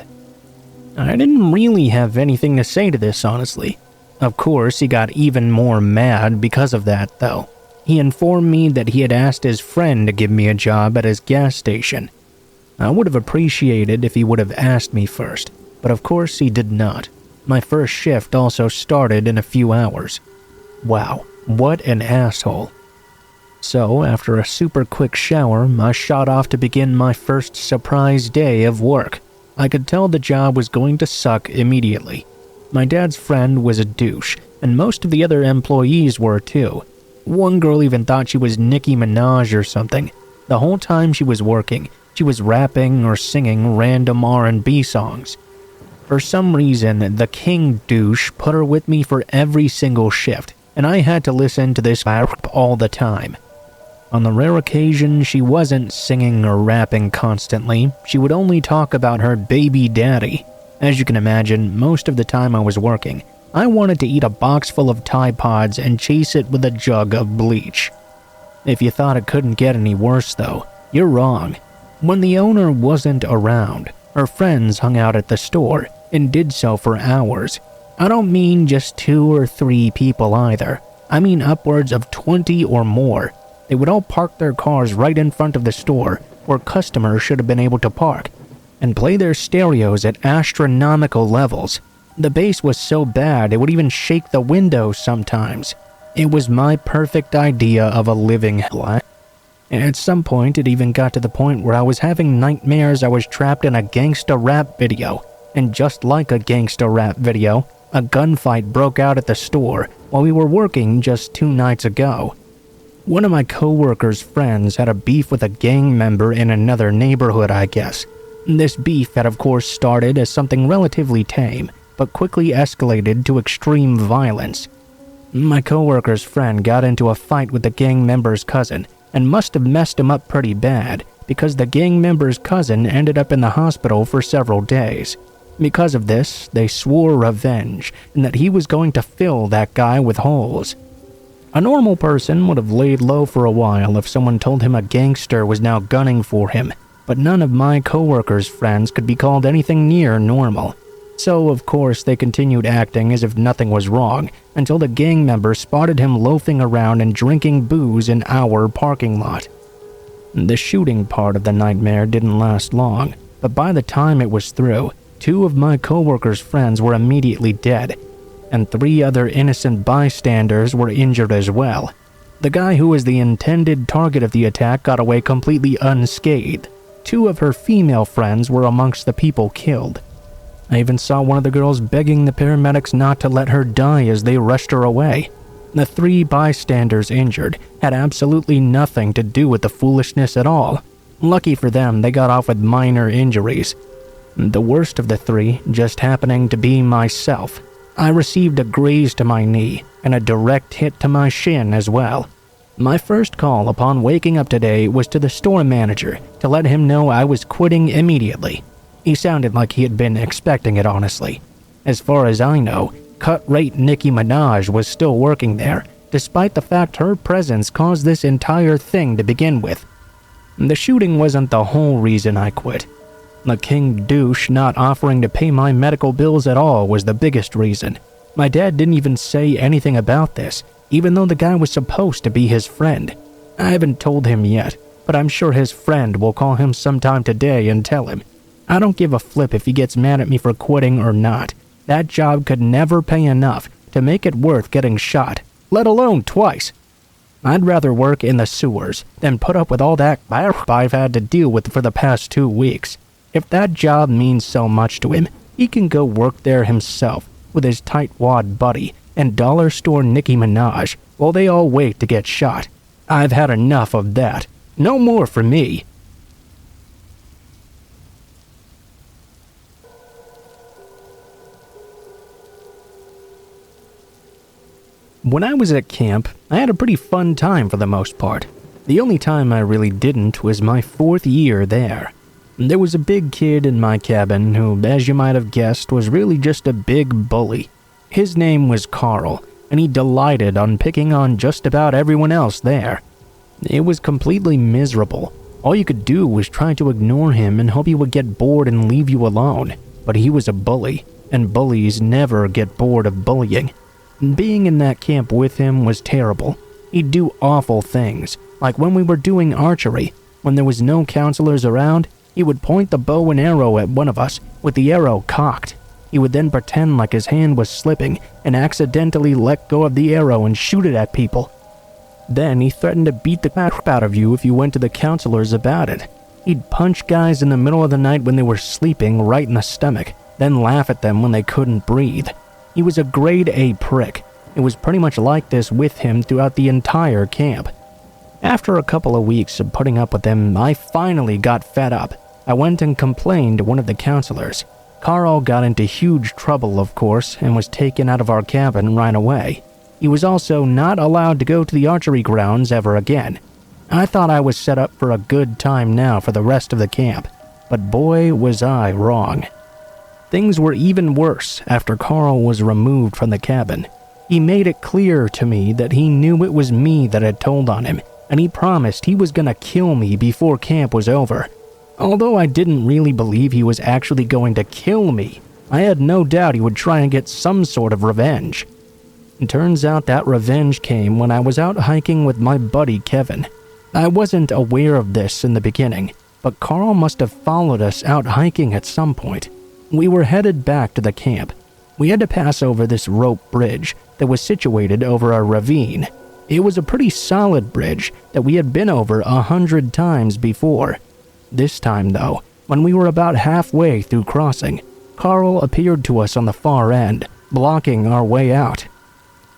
I didn't really have anything to say to this, honestly. Of course, he got even more mad because of that, though. He informed me that he had asked his friend to give me a job at his gas station. I would have appreciated if he would have asked me first, but of course he did not. My first shift also started in a few hours. Wow, what an asshole. So, after a super quick shower, I shot off to begin my first surprise day of work. I could tell the job was going to suck immediately. My dad's friend was a douche, and most of the other employees were too. One girl even thought she was Nicki Minaj or something. The whole time she was working, she was rapping or singing random R&B songs. For some reason, the king douche put her with me for every single shift, and I had to listen to this rap all the time. On the rare occasion she wasn't singing or rapping constantly, she would only talk about her baby daddy. As you can imagine, most of the time I was working, I wanted to eat a box full of Tide Pods and chase it with a jug of bleach. If you thought it couldn't get any worse, though, you're wrong. When the owner wasn't around, her friends hung out at the store and did so for hours. I don't mean just 2 or 3 people either. I mean upwards of 20 or more. They would all park their cars right in front of the store, where customers should have been able to park, and play their stereos at astronomical levels. The bass was so bad it would even shake the windows sometimes. It was my perfect idea of a living hell. At some point, it even got to the point where I was having nightmares I was trapped in a gangsta rap video. And just like a gangsta rap video, a gunfight broke out at the store while we were working just 2 nights ago. One of my co-workers' friends had a beef with a gang member in another neighborhood, I guess. This beef had of course started as something relatively tame, but quickly escalated to extreme violence. My co-worker's friend got into a fight with the gang member's cousin and must have messed him up pretty bad because the gang member's cousin ended up in the hospital for several days. Because of this, they swore revenge and that he was going to fill that guy with holes. A normal person would have laid low for a while if someone told him a gangster was now gunning for him, but none of my co-worker's friends could be called anything near normal. So, of course, they continued acting as if nothing was wrong until the gang member spotted him loafing around and drinking booze in our parking lot. The shooting part of the nightmare didn't last long, but by the time it was through, 2 of my co-workers' friends were immediately dead, and 3 other innocent bystanders were injured as well. The guy who was the intended target of the attack got away completely unscathed. 2 of her female friends were amongst the people killed. I even saw one of the girls begging the paramedics not to let her die as they rushed her away. The 3 bystanders injured had absolutely nothing to do with the foolishness at all. Lucky for them, they got off with minor injuries. The worst of the 3 just happening to be myself. I received a graze to my knee and a direct hit to my shin as well. My first call upon waking up today was to the store manager to let him know I was quitting immediately. He sounded like he had been expecting it, honestly. As far as I know, cut-rate Nicki Minaj was still working there, despite the fact her presence caused this entire thing to begin with. The shooting wasn't the whole reason I quit. The king douche not offering to pay my medical bills at all was the biggest reason. My dad didn't even say anything about this, even though the guy was supposed to be his friend. I haven't told him yet, but I'm sure his friend will call him sometime today and tell him. I don't give a flip if he gets mad at me for quitting or not. That job could never pay enough to make it worth getting shot, let alone twice. I'd rather work in the sewers than put up with all that I've had to deal with for the past 2 weeks. If that job means so much to him, he can go work there himself with his tightwad buddy and dollar store Nicki Minaj while they all wait to get shot. I've had enough of that. No more for me. When I was at camp, I had a pretty fun time for the most part. The only time I really didn't was my 4th year there. There was a big kid in my cabin who, as you might have guessed, was really just a big bully. His name was Carl, and he delighted on picking on just about everyone else there. It was completely miserable. All you could do was try to ignore him and hope he would get bored and leave you alone. But he was a bully, and bullies never get bored of bullying. Being in that camp with him was terrible. He'd do awful things, like when we were doing archery. When there was no counselors around, he would point the bow and arrow at one of us with the arrow cocked. He would then pretend like his hand was slipping and accidentally let go of the arrow and shoot it at people. Then he threatened to beat the crap out of you if you went to the counselors about it. He'd punch guys in the middle of the night when they were sleeping right in the stomach, then laugh at them when they couldn't breathe. He was a grade A prick. It was pretty much like this with him throughout the entire camp. After a couple of weeks of putting up with him, I finally got fed up. I went and complained to one of the counselors. Carl got into huge trouble, of course, and was taken out of our cabin right away. He was also not allowed to go to the archery grounds ever again. I thought I was set up for a good time now for the rest of the camp, but boy was I wrong. Things were even worse after Carl was removed from the cabin. He made it clear to me that he knew it was me that had told on him, and he promised he was gonna kill me before camp was over. Although I didn't really believe he was actually going to kill me, I had no doubt he would try and get some sort of revenge. It turns out that revenge came when I was out hiking with my buddy Kevin. I wasn't aware of this in the beginning, but Carl must have followed us out hiking at some point. We were headed back to the camp. We had to pass over this rope bridge that was situated over a ravine. It was a pretty solid bridge that we had been over 100 times before. This time, though, when we were about halfway through crossing, Carl appeared to us on the far end, blocking our way out.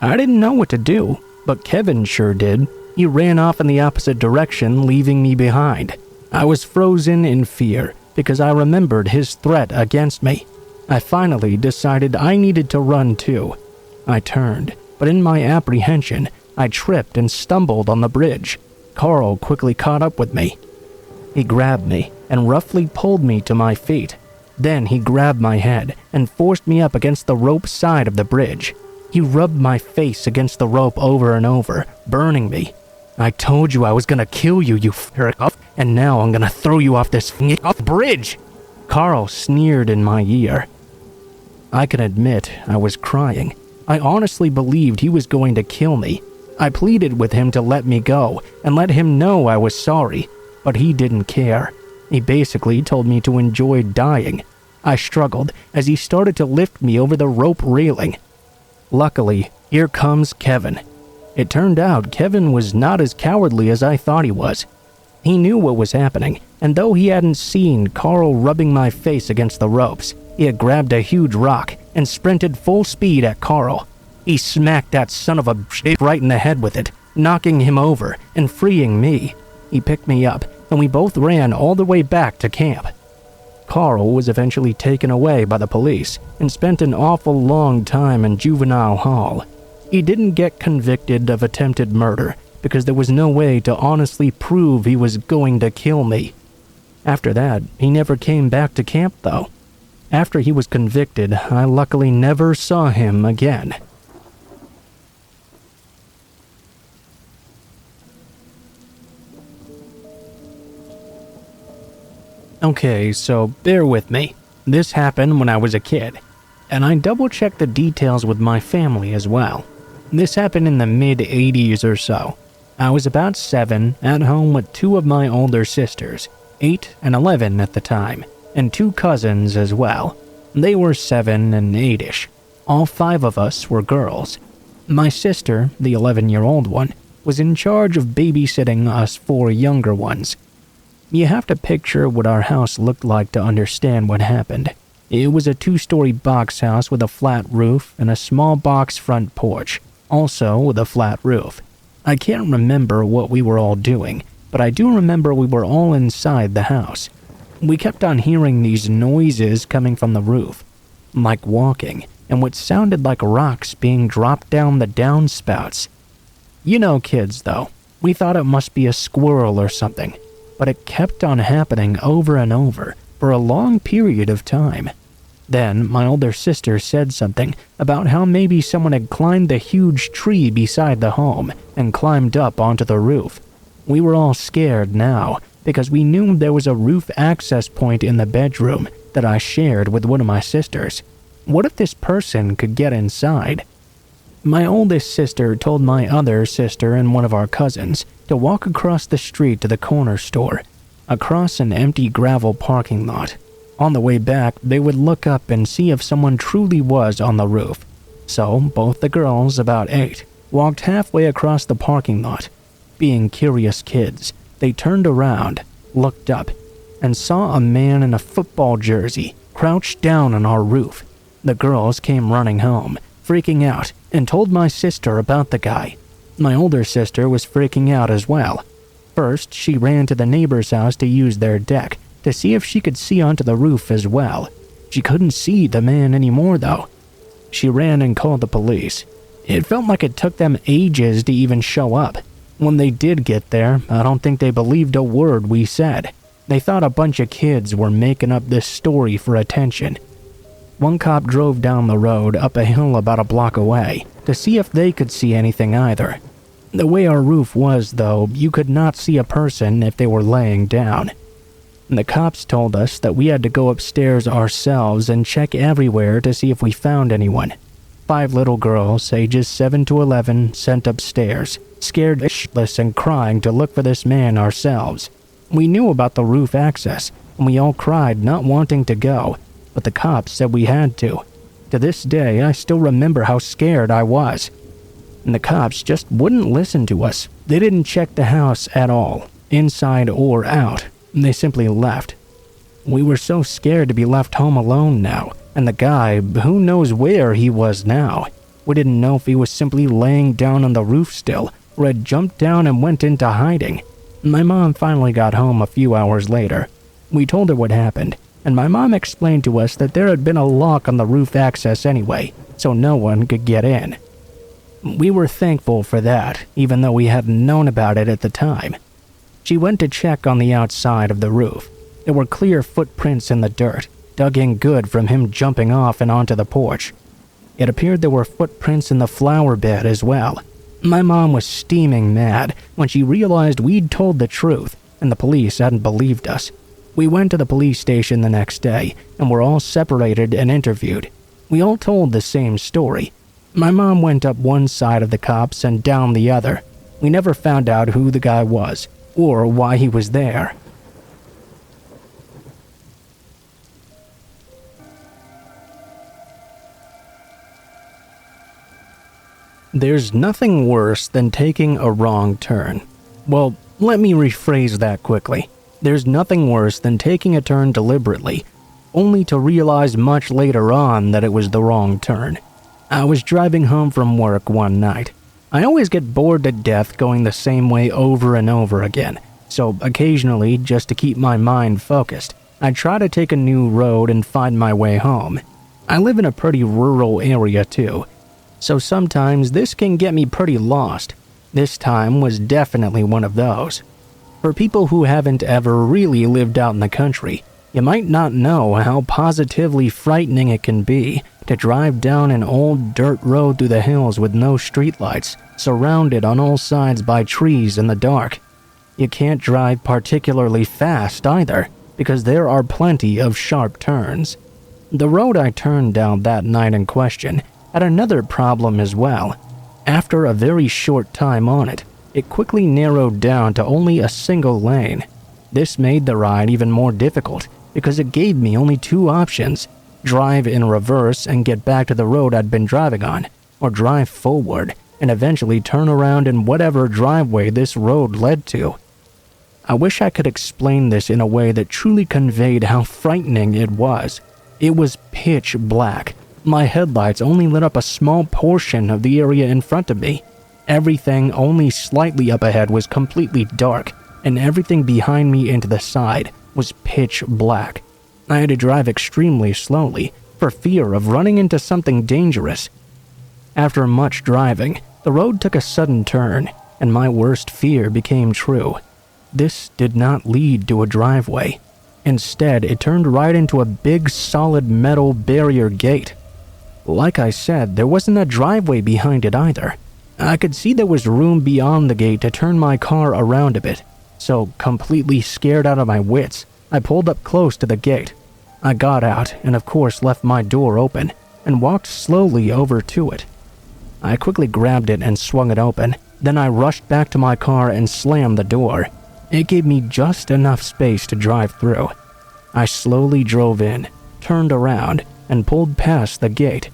I didn't know what to do, but Kevin sure did. He ran off in the opposite direction, leaving me behind. I was frozen in fear because I remembered his threat against me. I finally decided I needed to run too. I turned, but in my apprehension, I tripped and stumbled on the bridge. Carl quickly caught up with me. He grabbed me and roughly pulled me to my feet. Then he grabbed my head and forced me up against the rope side of the bridge. He rubbed my face against the rope over and over, burning me. I told you I was gonna kill you, you f***, and now I'm gonna throw you off this bridge. Carl sneered in my ear. I can admit I was crying. I honestly believed he was going to kill me. I pleaded with him to let me go and let him know I was sorry, but he didn't care. He basically told me to enjoy dying. I struggled as he started to lift me over the rope railing. Luckily, here comes Kevin. It turned out Kevin was not as cowardly as I thought he was. He knew what was happening, and though he hadn't seen Carl rubbing my face against the ropes, he had grabbed a huge rock and sprinted full speed at Carl. He smacked that son of a bitch right in the head with it, knocking him over and freeing me. He picked me up, and we both ran all the way back to camp. Carl was eventually taken away by the police and spent an awful long time in juvenile hall. He didn't get convicted of attempted murder because there was no way to honestly prove he was going to kill me. After that, he never came back to camp though. After he was convicted, I luckily never saw him again. Okay, so bear with me. This happened when I was a kid, and I double-checked the details with my family as well. This happened in the mid-80s or so. I was about 7, at home with 2 of my older sisters, 8 and 11 at the time, and 2 cousins as well. They were 7 and 8-ish. All 5 of us were girls. My sister, the 11-year-old one, was in charge of babysitting us 4 younger ones. You have to picture what our house looked like to understand what happened. It was a 2-story box house with a flat roof and a small box front porch, also with a flat roof. I can't remember what we were all doing, but I do remember we were all inside the house. We kept on hearing these noises coming from the roof, like walking, and what sounded like rocks being dropped down the downspouts. You know kids, though. We thought it must be a squirrel or something, but it kept on happening over and over for a long period of time. Then my older sister said something about how maybe someone had climbed the huge tree beside the home and climbed up onto the roof. We were all scared now because we knew there was a roof access point in the bedroom that I shared with one of my sisters. What if this person could get inside? My oldest sister told my other sister and one of our cousins to walk across the street to the corner store, across an empty gravel parking lot. On the way back, they would look up and see if someone truly was on the roof. So, both the girls, about 8, walked halfway across the parking lot. Being curious kids, they turned around, looked up, and saw a man in a football jersey crouched down on our roof. The girls came running home, freaking out, and told my sister about the guy. My older sister was freaking out as well. First, she ran to the neighbor's house to use their deck to see if she could see onto the roof as well. She couldn't see the man anymore though. She ran and called the police. It felt like it took them ages to even show up. When they did get there, I don't think they believed a word we said. They thought a bunch of kids were making up this story for attention. One cop drove down the road up a hill about a block away to see if they could see anything either. The way our roof was, though, you could not see a person if they were laying down. The cops told us that we had to go upstairs ourselves and check everywhere to see if we found anyone. 5 little girls, ages 7 to 11, sent upstairs, scared shitless and crying to look for this man ourselves. We knew about the roof access, and we all cried not wanting to go, but the cops said we had to. To this day, I still remember how scared I was. And the cops just wouldn't listen to us. They didn't check the house at all, inside or out. They simply left. We were so scared to be left home alone now, and the guy, who knows where he was now. We didn't know if he was simply laying down on the roof still, or had jumped down and went into hiding. My mom finally got home a few hours later. We told her what happened, and my mom explained to us that there had been a lock on the roof access anyway, so no one could get in. We were thankful for that, even though we hadn't known about it at the time. She went to check on the outside of the roof. There were clear footprints in the dirt, dug in good from him jumping off and onto the porch. It appeared there were footprints in the flower bed as well. My mom was steaming mad when she realized we'd told the truth and the police hadn't believed us. We went to the police station the next day and were all separated and interviewed. We all told the same story. My mom went up one side of the cops and down the other. We never found out who the guy was or why he was there. There's nothing worse than taking a wrong turn. Well, let me rephrase that quickly. There's nothing worse than taking a turn deliberately, only to realize much later on that it was the wrong turn. I was driving home from work one night. I always get bored to death going the same way over and over again, so occasionally, just to keep my mind focused, I try to take a new road and find my way home. I live in a pretty rural area too, so sometimes this can get me pretty lost. This time was definitely one of those. For people who haven't ever really lived out in the country, you might not know how positively frightening it can be to drive down an old dirt road through the hills with no streetlights, surrounded on all sides by trees in the dark. You can't drive particularly fast either, because there are plenty of sharp turns. The road I turned down that night in question had another problem as well. After a very short time on it, it quickly narrowed down to only a single lane. This made the ride even more difficult because it gave me only two options: drive in reverse and get back to the road I'd been driving on, or drive forward and eventually turn around in whatever driveway this road led to. I wish I could explain this in a way that truly conveyed how frightening it was. It was pitch black. My headlights only lit up a small portion of the area in front of me. Everything only slightly up ahead was completely dark, and everything behind me and to the side was pitch black. I had to drive extremely slowly for fear of running into something dangerous. After much driving, the road took a sudden turn, and my worst fear became true. This did not lead to a driveway. Instead, it turned right into a big solid metal barrier gate. Like I said, there wasn't a driveway behind it either. I could see there was room beyond the gate to turn my car around a bit, so completely scared out of my wits, I pulled up close to the gate. I got out and of course left my door open and walked slowly over to it. I quickly grabbed it and swung it open, then I rushed back to my car and slammed the door. It gave me just enough space to drive through. I slowly drove in, turned around, and pulled past the gate.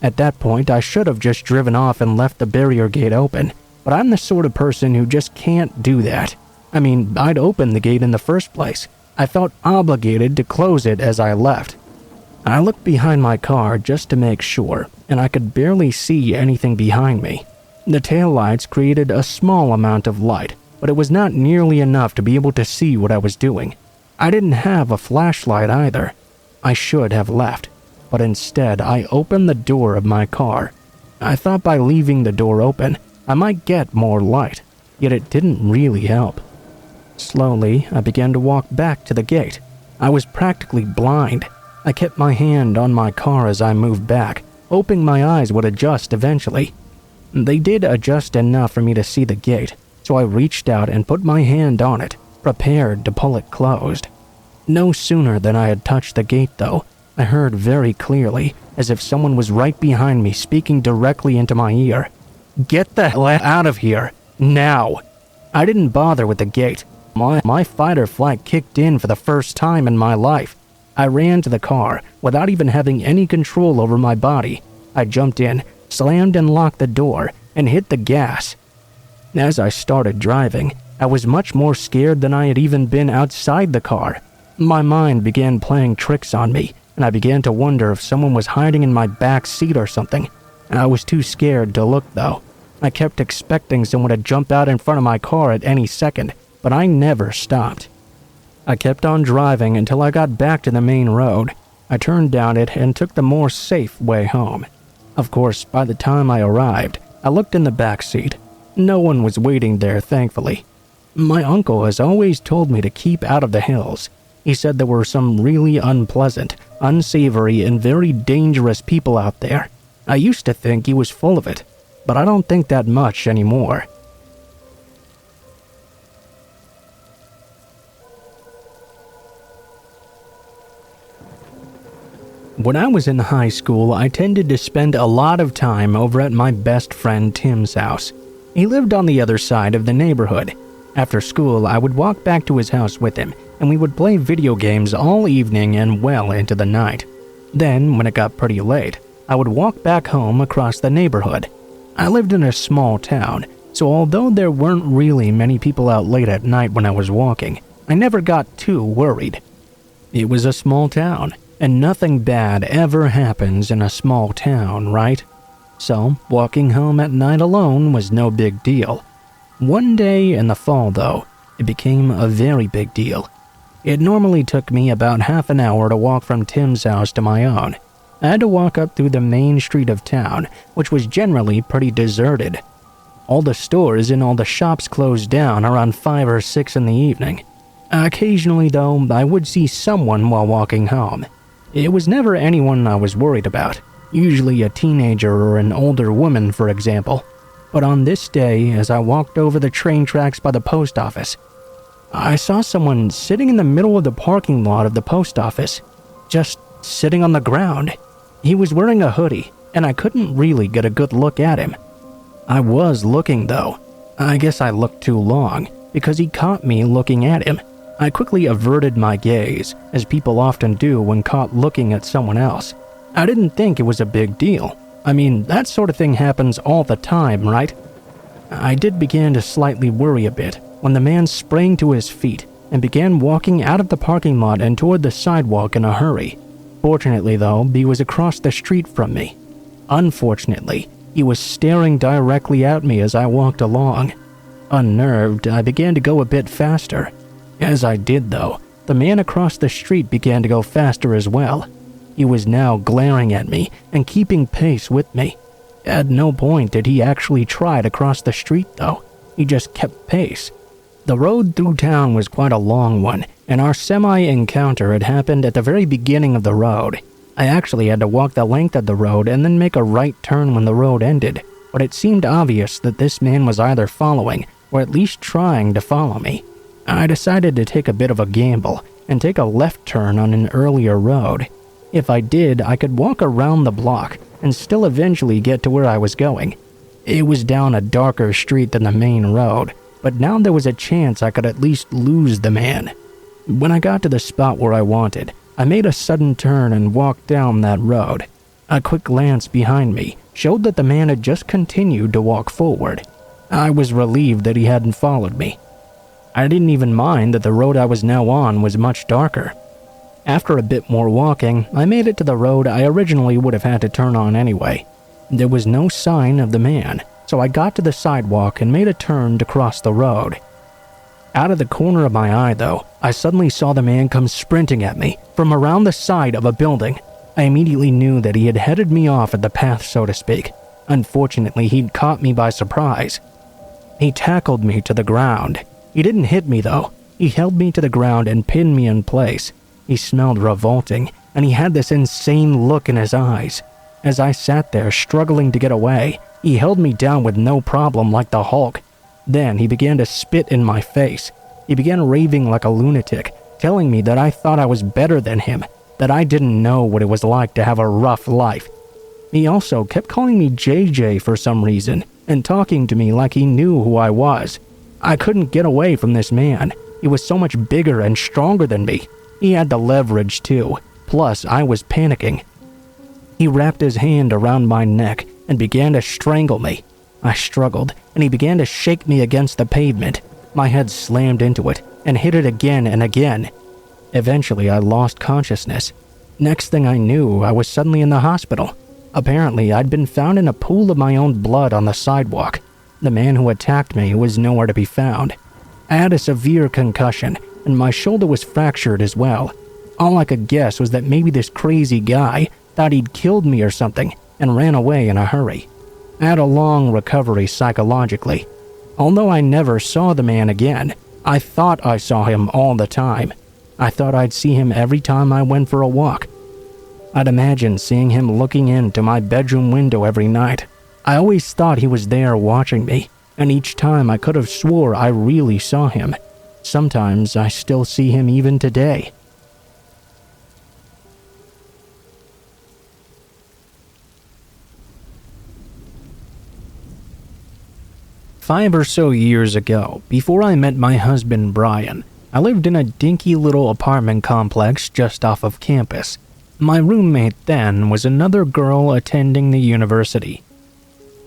At that point, I should have just driven off and left the barrier gate open, but I'm the sort of person who just can't do that. I mean, I'd opened the gate in the first place. I felt obligated to close it as I left. I looked behind my car just to make sure, and I could barely see anything behind me. The taillights created a small amount of light, but it was not nearly enough to be able to see what I was doing. I didn't have a flashlight either. I should have left, but instead I opened the door of my car. I thought by leaving the door open, I might get more light, yet it didn't really help. Slowly, I began to walk back to the gate. I was practically blind. I kept my hand on my car as I moved back, hoping my eyes would adjust eventually. They did adjust enough for me to see the gate, so I reached out and put my hand on it, prepared to pull it closed. No sooner than I had touched the gate, though, I heard very clearly, as if someone was right behind me speaking directly into my ear. "Get the hell out of here, now!" I didn't bother with the gate. My fight or flight kicked in for the first time in my life. I ran to the car without even having any control over my body. I jumped in, slammed and locked the door, and hit the gas. As I started driving, I was much more scared than I had even been outside the car. My mind began playing tricks on me, and I began to wonder if someone was hiding in my back seat or something. I was too scared to look, though. I kept expecting someone to jump out in front of my car at any second, but I never stopped. I kept on driving until I got back to the main road. I turned down it and took the more safe way home. Of course, by the time I arrived, I looked in the back seat. No one was waiting there, thankfully. My uncle has always told me to keep out of the hills. He said there were some really unpleasant, unsavory, and very dangerous people out there. I used to think he was full of it, but I don't think that much anymore. When I was in high school, I tended to spend a lot of time over at my best friend Tim's house. He lived on the other side of the neighborhood. After school, I would walk back to his house with him, and we would play video games all evening and well into the night. Then, when it got pretty late, I would walk back home across the neighborhood. I lived in a small town, so although there weren't really many people out late at night when I was walking, I never got too worried. It was a small town, and nothing bad ever happens in a small town, right? So, walking home at night alone was no big deal. One day in the fall, though, it became a very big deal. It normally took me about half an hour to walk from Tim's house to my own. I had to walk up through the main street of town, which was generally pretty deserted. All the stores and all the shops closed down around 5 or 6 in the evening. Occasionally, though, I would see someone while walking home. It was never anyone I was worried about, usually a teenager or an older woman, for example. But on this day, as I walked over the train tracks by the post office, I saw someone sitting in the middle of the parking lot of the post office, just sitting on the ground. He was wearing a hoodie, and I couldn't really get a good look at him. I was looking, though. I guess I looked too long, because he caught me looking at him. I quickly averted my gaze, as people often do when caught looking at someone else. I didn't think it was a big deal. I mean, that sort of thing happens all the time, right? I did begin to slightly worry a bit when the man sprang to his feet and began walking out of the parking lot and toward the sidewalk in a hurry. Fortunately, though, he was across the street from me. Unfortunately, he was staring directly at me as I walked along. Unnerved, I began to go a bit faster. As I did, though, the man across the street began to go faster as well. He was now glaring at me and keeping pace with me. At no point did he actually try to cross the street, though. He just kept pace. The road through town was quite a long one, and our semi-encounter had happened at the very beginning of the road. I actually had to walk the length of the road and then make a right turn when the road ended, but it seemed obvious that this man was either following or at least trying to follow me. I decided to take a bit of a gamble and take a left turn on an earlier road. If I did, I could walk around the block and still eventually get to where I was going. It was down a darker street than the main road, but now there was a chance I could at least lose the man. When I got to the spot where I wanted, I made a sudden turn and walked down that road. A quick glance behind me showed that the man had just continued to walk forward. I was relieved that he hadn't followed me. I didn't even mind that the road I was now on was much darker. After a bit more walking, I made it to the road I originally would have had to turn on anyway. There was no sign of the man, so I got to the sidewalk and made a turn to cross the road. Out of the corner of my eye, though, I suddenly saw the man come sprinting at me from around the side of a building. I immediately knew that he had headed me off at the path, so to speak. Unfortunately, he'd caught me by surprise. He tackled me to the ground. He didn't hit me, though. He held me to the ground and pinned me in place. He smelled revolting, and he had this insane look in his eyes. As I sat there struggling to get away, he held me down with no problem like the Hulk. Then he began to spit in my face. He began raving like a lunatic, telling me that I thought I was better than him, that I didn't know what it was like to have a rough life. He also kept calling me JJ for some reason, and talking to me like he knew who I was. I couldn't get away from this man. He was so much bigger and stronger than me. He had the leverage too, plus I was panicking. He wrapped his hand around my neck and began to strangle me. I struggled, and he began to shake me against the pavement. My head slammed into it and hit it again and again. Eventually, I lost consciousness. Next thing I knew, I was suddenly in the hospital. Apparently, I'd been found in a pool of my own blood on the sidewalk. The man who attacked me was nowhere to be found. I had a severe concussion, and my shoulder was fractured as well. All I could guess was that maybe this crazy guy thought he'd killed me or something and ran away in a hurry. I had a long recovery psychologically. Although I never saw the man again, I thought I saw him all the time. I thought I'd see him every time I went for a walk. I'd imagine seeing him looking into my bedroom window every night. I always thought he was there watching me, and each time I could have swore I really saw him. Sometimes I still see him even today. Five or so years ago, before I met my husband Brian, I lived in a dinky little apartment complex just off of campus. My roommate then was another girl attending the university.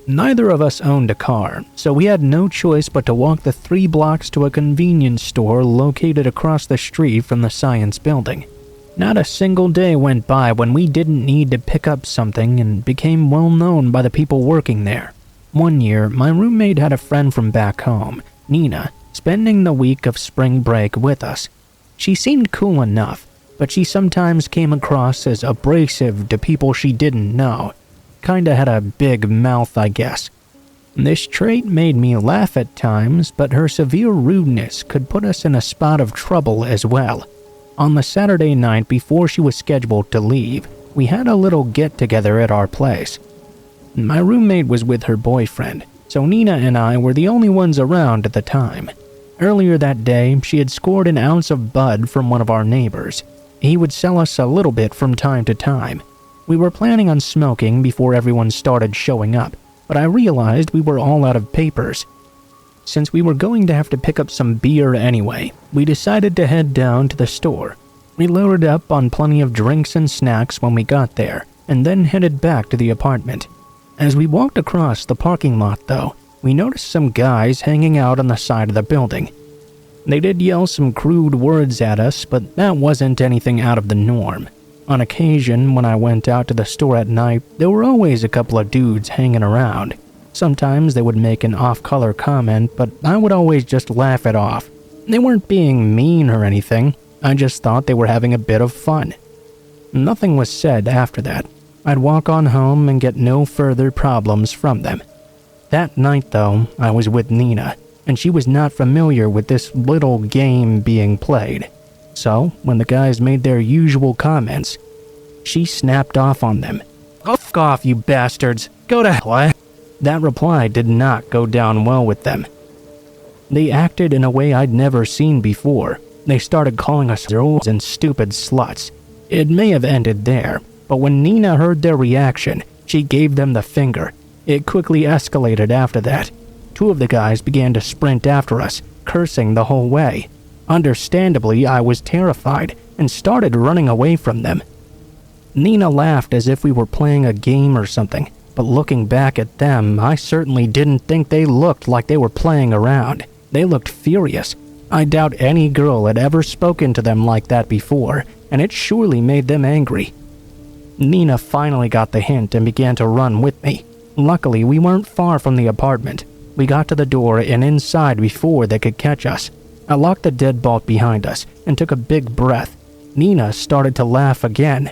Neither of us owned a car, so we had no choice but to walk the 3 blocks to a convenience store located across the street from the science building. Not a single day went by when we didn't need to pick up something and became well known by the people working there. One year, my roommate had a friend from back home, Nina, spending the week of spring break with us. She seemed cool enough, but she sometimes came across as abrasive to people she didn't know. Kinda had a big mouth, I guess. This trait made me laugh at times, but her severe rudeness could put us in a spot of trouble as well. On the Saturday night before she was scheduled to leave, we had a little get-together at our place. My roommate was with her boyfriend, so Nina and I were the only ones around at the time. Earlier that day, she had scored an ounce of bud from one of our neighbors. He would sell us a little bit from time to time. We were planning on smoking before everyone started showing up, but I realized we were all out of papers. Since we were going to have to pick up some beer anyway, we decided to head down to the store. We loaded up on plenty of drinks and snacks when we got there, and then headed back to the apartment. As we walked across the parking lot, though, we noticed some guys hanging out on the side of the building. They did yell some crude words at us, but that wasn't anything out of the norm. On occasion, when I went out to the store at night, there were always a couple of dudes hanging around. Sometimes they would make an off-color comment, but I would always just laugh it off. They weren't being mean or anything. I just thought they were having a bit of fun. Nothing was said after that. I'd walk on home and get no further problems from them. That night, though, I was with Nina, and she was not familiar with this little game being played. So, when the guys made their usual comments, she snapped off on them. "F off, you bastards! Go to hell!" That reply did not go down well with them. They acted in a way I'd never seen before. They started calling us girls and stupid sluts. It may have ended there, but when Nina heard their reaction, she gave them the finger. It quickly escalated after that. Two of the guys began to sprint after us, cursing the whole way. Understandably, I was terrified and started running away from them. Nina laughed as if we were playing a game or something, but looking back at them, I certainly didn't think they looked like they were playing around. They looked furious. I doubt any girl had ever spoken to them like that before, and it surely made them angry. Nina finally got the hint and began to run with me. Luckily, we weren't far from the apartment. We got to the door and inside before they could catch us. I locked the deadbolt behind us and took a big breath. Nina started to laugh again.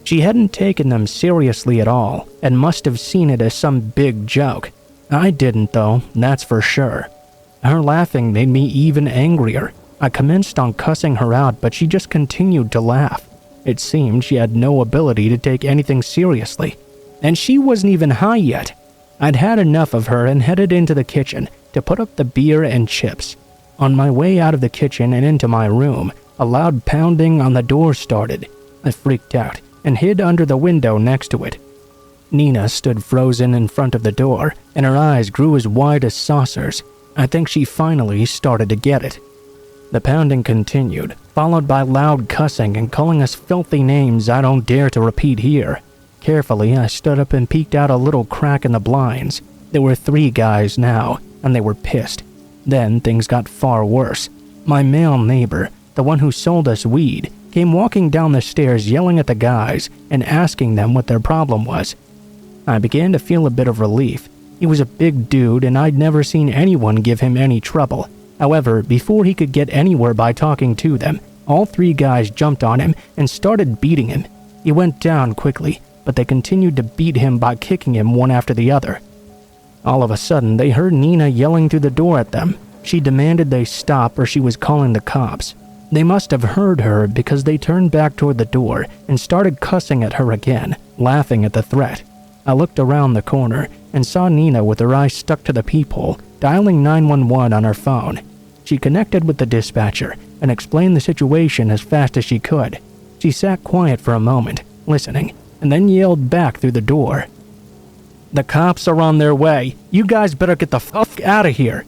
She hadn't taken them seriously at all and must have seen it as some big joke. I didn't, though, that's for sure. Her laughing made me even angrier. I commenced on cussing her out, but she just continued to laugh. It seemed she had no ability to take anything seriously. And she wasn't even high yet. I'd had enough of her and headed into the kitchen to put up the beer and chips. On my way out of the kitchen and into my room, a loud pounding on the door started. I freaked out and hid under the window next to it. Nina stood frozen in front of the door, and her eyes grew as wide as saucers. I think she finally started to get it. The pounding continued, followed by loud cussing and calling us filthy names I don't dare to repeat here. Carefully, I stood up and peeked out a little crack in the blinds. There were 3 guys now, and they were pissed. Then things got far worse. My male neighbor, the one who sold us weed, came walking down the stairs yelling at the guys and asking them what their problem was. I began to feel a bit of relief. He was a big dude and I'd never seen anyone give him any trouble. However, before he could get anywhere by talking to them, all 3 guys jumped on him and started beating him. He went down quickly, but they continued to beat him by kicking him one after the other. All of a sudden, they heard Nina yelling through the door at them. She demanded they stop or she was calling the cops. They must have heard her because they turned back toward the door and started cussing at her again, laughing at the threat. I looked around the corner and saw Nina with her eyes stuck to the peephole, dialing 911 on her phone. She connected with the dispatcher and explained the situation as fast as she could. She sat quiet for a moment, listening, and then yelled back through the door. "The cops are on their way. You guys better get the fuck out of here."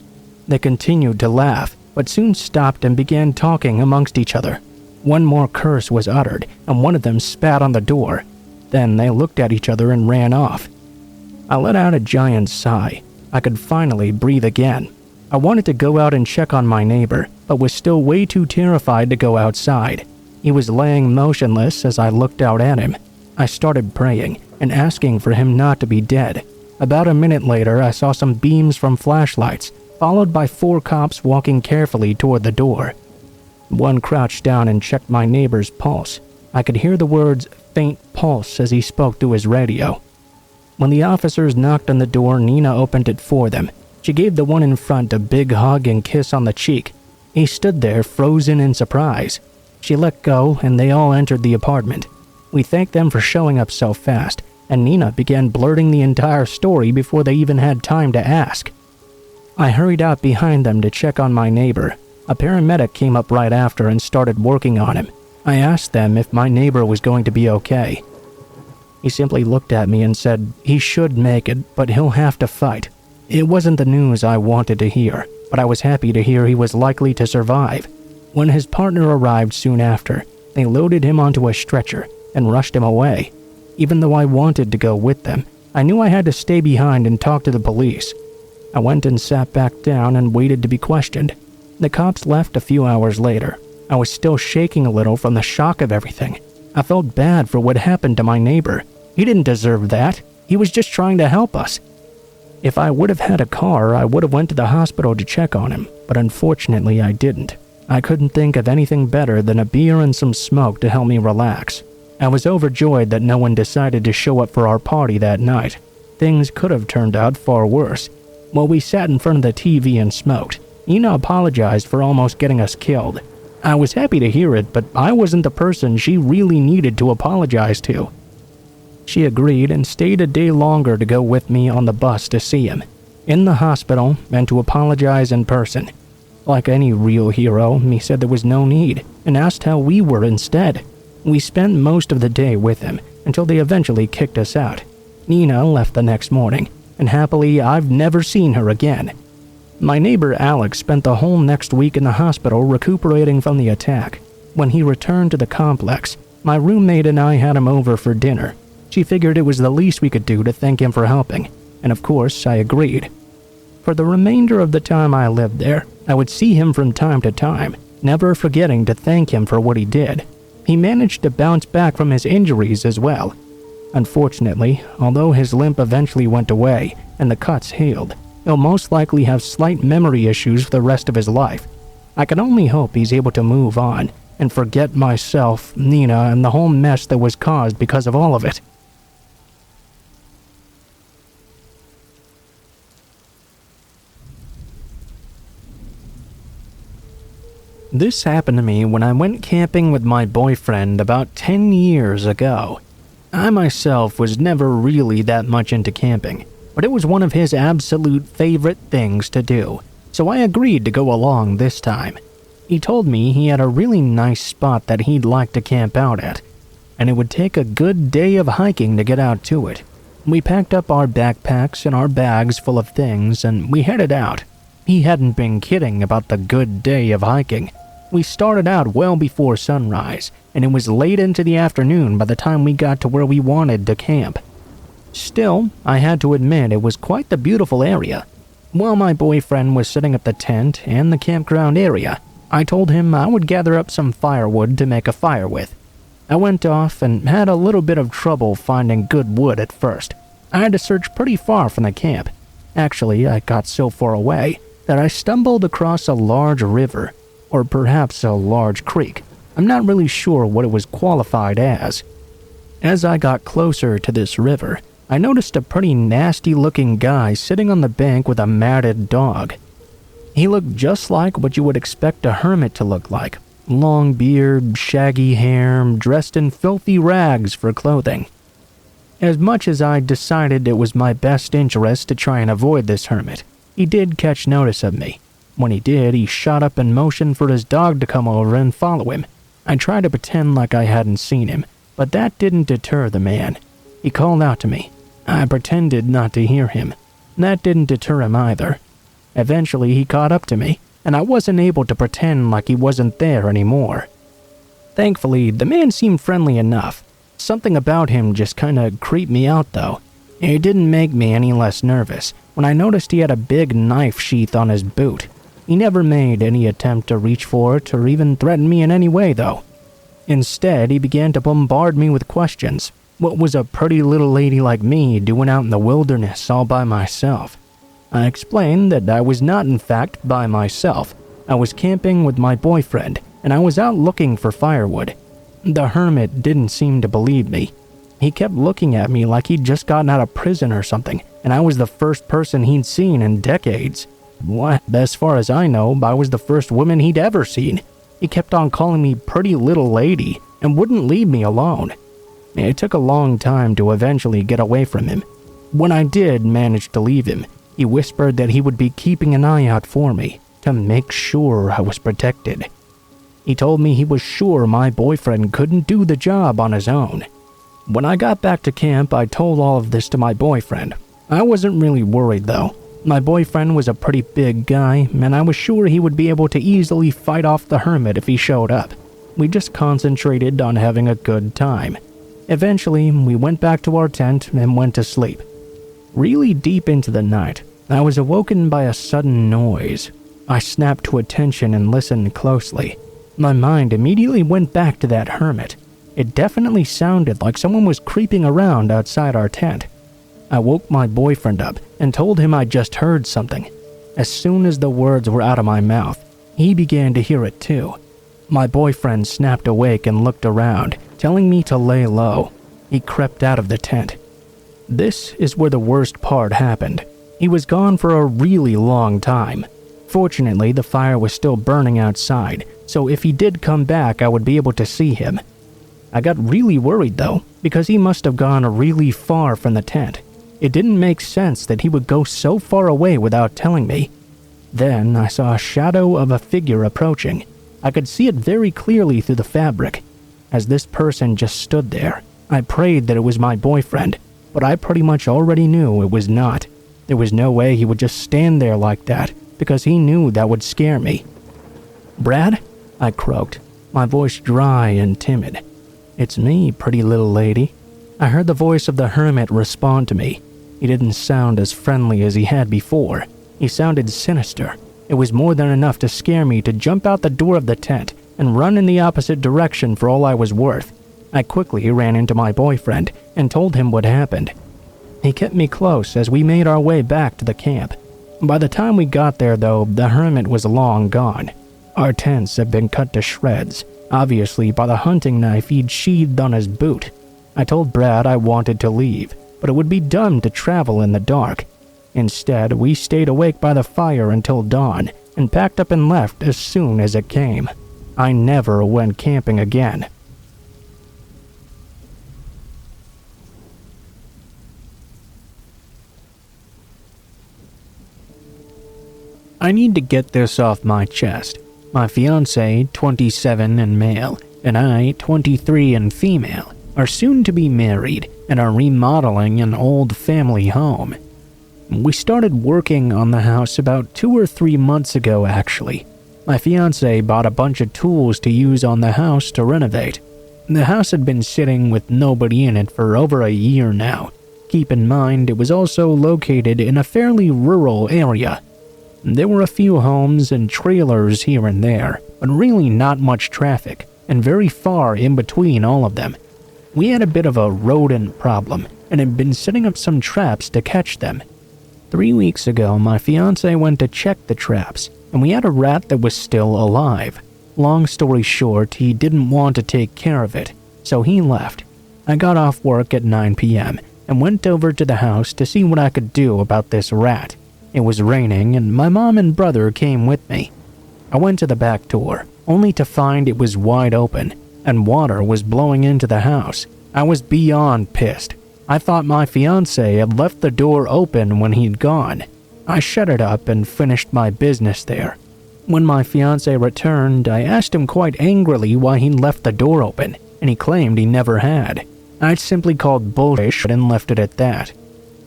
They continued to laugh, but soon stopped and began talking amongst each other. One more curse was uttered, and one of them spat on the door. Then they looked at each other and ran off. I let out a giant sigh. I could finally breathe again. I wanted to go out and check on my neighbor, but was still way too terrified to go outside. He was laying motionless as I looked out at him. I started praying and asking for him not to be dead. About a minute later, I saw some beams from flashlights, followed by 4 cops walking carefully toward the door. One crouched down and checked my neighbor's pulse. I could hear the words "faint pulse" as he spoke through his radio. When the officers knocked on the door, Nina opened it for them. She gave the one in front a big hug and kiss on the cheek. He stood there, frozen in surprise. She let go, and they all entered the apartment. We thanked them for showing up so fast, and Nina began blurting the entire story before they even had time to ask. I hurried out behind them to check on my neighbor. A paramedic came up right after and started working on him. I asked them if my neighbor was going to be okay. He simply looked at me and said he should make it, but he'll have to fight. It wasn't the news I wanted to hear, but I was happy to hear he was likely to survive. When his partner arrived soon after, they loaded him onto a stretcher and rushed him away. Even though I wanted to go with them, I knew I had to stay behind and talk to the police. I went and sat back down and waited to be questioned. The cops left a few hours later. I was still shaking a little from the shock of everything. I felt bad for what happened to my neighbor. He didn't deserve that. He was just trying to help us. If I would have had a car, I would have went to the hospital to check on him, but unfortunately I didn't. I couldn't think of anything better than a beer and some smoke to help me relax. I was overjoyed that no one decided to show up for our party that night. Things could have turned out far worse. While we sat in front of the TV and smoked, Nina apologized for almost getting us killed. I was happy to hear it, but I wasn't the person she really needed to apologize to. She agreed and stayed a day longer to go with me on the bus to see him, in the hospital, and to apologize in person. Like any real hero, he said there was no need, and asked how we were instead. We spent most of the day with him, until they eventually kicked us out. Nina left the next morning, and happily, I've never seen her again. My neighbor Alex spent the whole next week in the hospital recuperating from the attack. When he returned to the complex, my roommate and I had him over for dinner. She figured it was the least we could do to thank him for helping, and of course, I agreed. For the remainder of the time I lived there, I would see him from time to time, never forgetting to thank him for what he did. He managed to bounce back from his injuries as well. Unfortunately, although his limp eventually went away and the cuts healed, he'll most likely have slight memory issues for the rest of his life. I can only hope he's able to move on and forget myself, Nina, and the whole mess that was caused because of all of it. This happened to me when I went camping with my boyfriend about 10 years ago. I myself was never really that much into camping, but it was one of his absolute favorite things to do, so I agreed to go along this time. He told me he had a really nice spot that he'd like to camp out at, and it would take a good day of hiking to get out to it. We packed up our backpacks and our bags full of things, and we headed out. He hadn't been kidding about the good day of hiking. We started out well before sunrise, and it was late into the afternoon by the time we got to where we wanted to camp. Still, I had to admit it was quite the beautiful area. While my boyfriend was setting up the tent and the campground area, I told him I would gather up some firewood to make a fire with. I went off and had a little bit of trouble finding good wood at first. I had to search pretty far from the camp. Actually, I got so far away that I stumbled across a large river, or perhaps a large creek. I'm not really sure what it was qualified as. As I got closer to this river, I noticed a pretty nasty-looking guy sitting on the bank with a matted dog. He looked just like what you would expect a hermit to look like. Long beard, shaggy hair, dressed in filthy rags for clothing. As much as I decided it was my best interest to try and avoid this hermit, he did catch notice of me. When he did, he shot up and motioned for his dog to come over and follow him. I tried to pretend like I hadn't seen him, but that didn't deter the man. He called out to me. I pretended not to hear him. That didn't deter him either. Eventually, he caught up to me, and I wasn't able to pretend like he wasn't there anymore. Thankfully, the man seemed friendly enough. Something about him just kinda creeped me out, though. It didn't make me any less nervous when I noticed he had a big knife sheath on his boot. He never made any attempt to reach for it or even threaten me in any way, though. Instead, he began to bombard me with questions. What was a pretty little lady like me doing out in the wilderness all by myself? I explained that I was not, in fact, by myself. I was camping with my boyfriend, and I was out looking for firewood. The hermit didn't seem to believe me. He kept looking at me like he'd just gotten out of prison or something, and I was the first person he'd seen in decades. What? As far as I know, I was the first woman he'd ever seen. He kept on calling me pretty little lady and wouldn't leave me alone. It took a long time to eventually get away from him. When I did manage to leave him, he whispered that he would be keeping an eye out for me to make sure I was protected. He told me he was sure my boyfriend couldn't do the job on his own. When I got back to camp, I told all of this to my boyfriend. I wasn't really worried though. My boyfriend was a pretty big guy, and I was sure he would be able to easily fight off the hermit if he showed up. We just concentrated on having a good time. Eventually, we went back to our tent and went to sleep. Really deep into the night, I was awoken by a sudden noise. I snapped to attention and listened closely. My mind immediately went back to that hermit. It definitely sounded like someone was creeping around outside our tent. I woke my boyfriend up and told him I just heard something. As soon as the words were out of my mouth, he began to hear it too. My boyfriend snapped awake and looked around, telling me to lay low. He crept out of the tent. This is where the worst part happened. He was gone for a really long time. Fortunately, the fire was still burning outside, so if he did come back, I would be able to see him. I got really worried though, because he must have gone really far from the tent. It didn't make sense that he would go so far away without telling me. Then I saw a shadow of a figure approaching. I could see it very clearly through the fabric. As this person just stood there, I prayed that it was my boyfriend, but I pretty much already knew it was not. There was no way he would just stand there like that, because he knew that would scare me. "Brad?" I croaked, my voice dry and timid. "It's me, pretty little lady." I heard the voice of the hermit respond to me. He didn't sound as friendly as he had before. He sounded sinister. It was more than enough to scare me to jump out the door of the tent and run in the opposite direction for all I was worth. I quickly ran into my boyfriend and told him what happened. He kept me close as we made our way back to the camp. By the time we got there though, the hermit was long gone. Our tents had been cut to shreds, obviously by the hunting knife he'd sheathed on his boot. I told Brad I wanted to leave, but it would be dumb to travel in the dark. Instead, we stayed awake by the fire until dawn and packed up and left as soon as it came. I never went camping again. I need to get this off my chest. My fiancé, 27 and male, and I, 23 and female, are soon to be married and are remodeling an old family home. We started working on the house about 2 or 3 months ago actually. My fiancé bought a bunch of tools to use on the house to renovate. The house had been sitting with nobody in it for over a year now. Keep in mind it was also located in a fairly rural area. There were a few homes and trailers here and there, but really not much traffic, and very far in between all of them. We had a bit of a rodent problem, and had been setting up some traps to catch them. 3 weeks ago, my fiancé went to check the traps, and we had a rat that was still alive. Long story short, he didn't want to take care of it, so he left. I got off work at 9 p.m. and went over to the house to see what I could do about this rat. It was raining, and my mom and brother came with me. I went to the back door, only to find it was wide open, and water was blowing into the house. I was beyond pissed. I thought my fiancé had left the door open when he'd gone. I shut it up and finished my business there. When my fiancé returned, I asked him quite angrily why he'd left the door open, and he claimed he never had. I'd simply called bullshit and left it at that.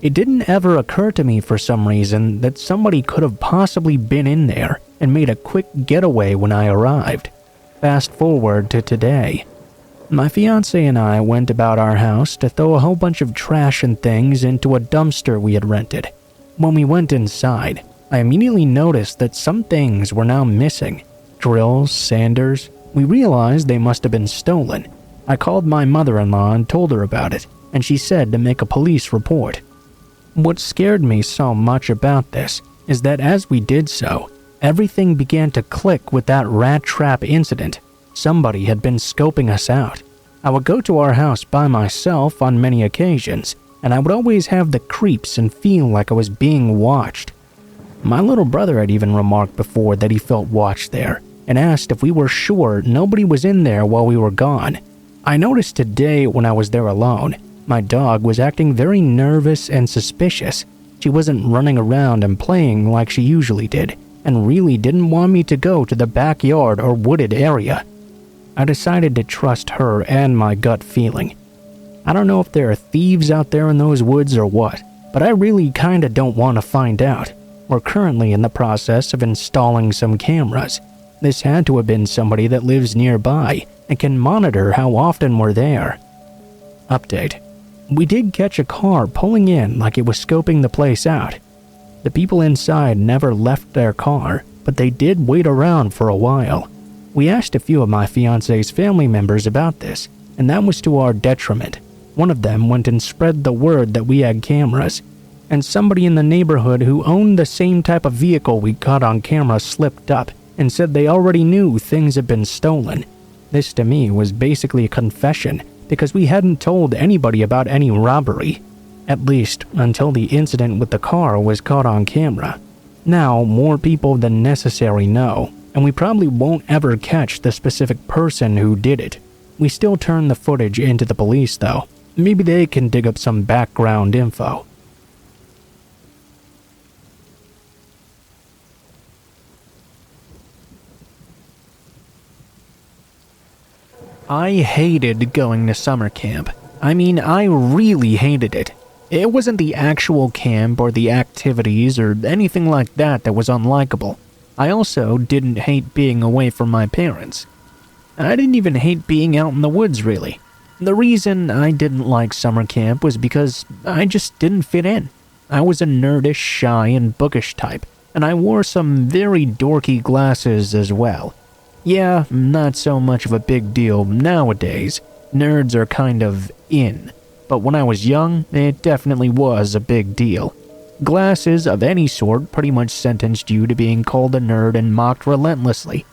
It didn't ever occur to me for some reason that somebody could have possibly been in there and made a quick getaway when I arrived. Fast forward to today. My fiancé and I went about our house to throw a whole bunch of trash and things into a dumpster we had rented. When we went inside, I immediately noticed that some things were now missing. Drills, sanders. We realized they must have been stolen. I called my mother-in-law and told her about it, and she said to make a police report. What scared me so much about this is that as we did so, everything began to click with that rat trap incident. Somebody had been scoping us out. I would go to our house by myself on many occasions, and I would always have the creeps and feel like I was being watched. My little brother had even remarked before that he felt watched there, and asked if we were sure nobody was in there while we were gone. I noticed today when I was there alone, my dog was acting very nervous and suspicious. She wasn't running around and playing like she usually did, and really didn't want me to go to the backyard or wooded area. I decided to trust her and my gut feeling. I don't know if there are thieves out there in those woods or what, but I really kinda don't want to find out. We're currently in the process of installing some cameras. This had to have been somebody that lives nearby and can monitor how often we're there. Update. We did catch a car pulling in like it was scoping the place out. The people inside never left their car, but they did wait around for a while. We asked a few of my fiance's family members about this, and that was to our detriment. One of them went and spread the word that we had cameras, and somebody in the neighborhood who owned the same type of vehicle we caught on camera slipped up and said they already knew things had been stolen. This to me was basically a confession because we hadn't told anybody about any robbery, at least until the incident with the car was caught on camera. Now more people than necessary know, and we probably won't ever catch the specific person who did it. We still turn the footage into the police though. Maybe they can dig up some background info. I hated going to summer camp. I mean, I really hated it. It wasn't the actual camp or the activities or anything like that that was unlikable. I also didn't hate being away from my parents. I didn't even hate being out in the woods, really. The reason I didn't like summer camp was because I just didn't fit in. I was a nerdish, shy, and bookish type, and I wore some very dorky glasses as well. Yeah, not so much of a big deal nowadays. Nerds are kind of in. But when I was young, it definitely was a big deal. Glasses of any sort pretty much sentenced you to being called a nerd and mocked relentlessly.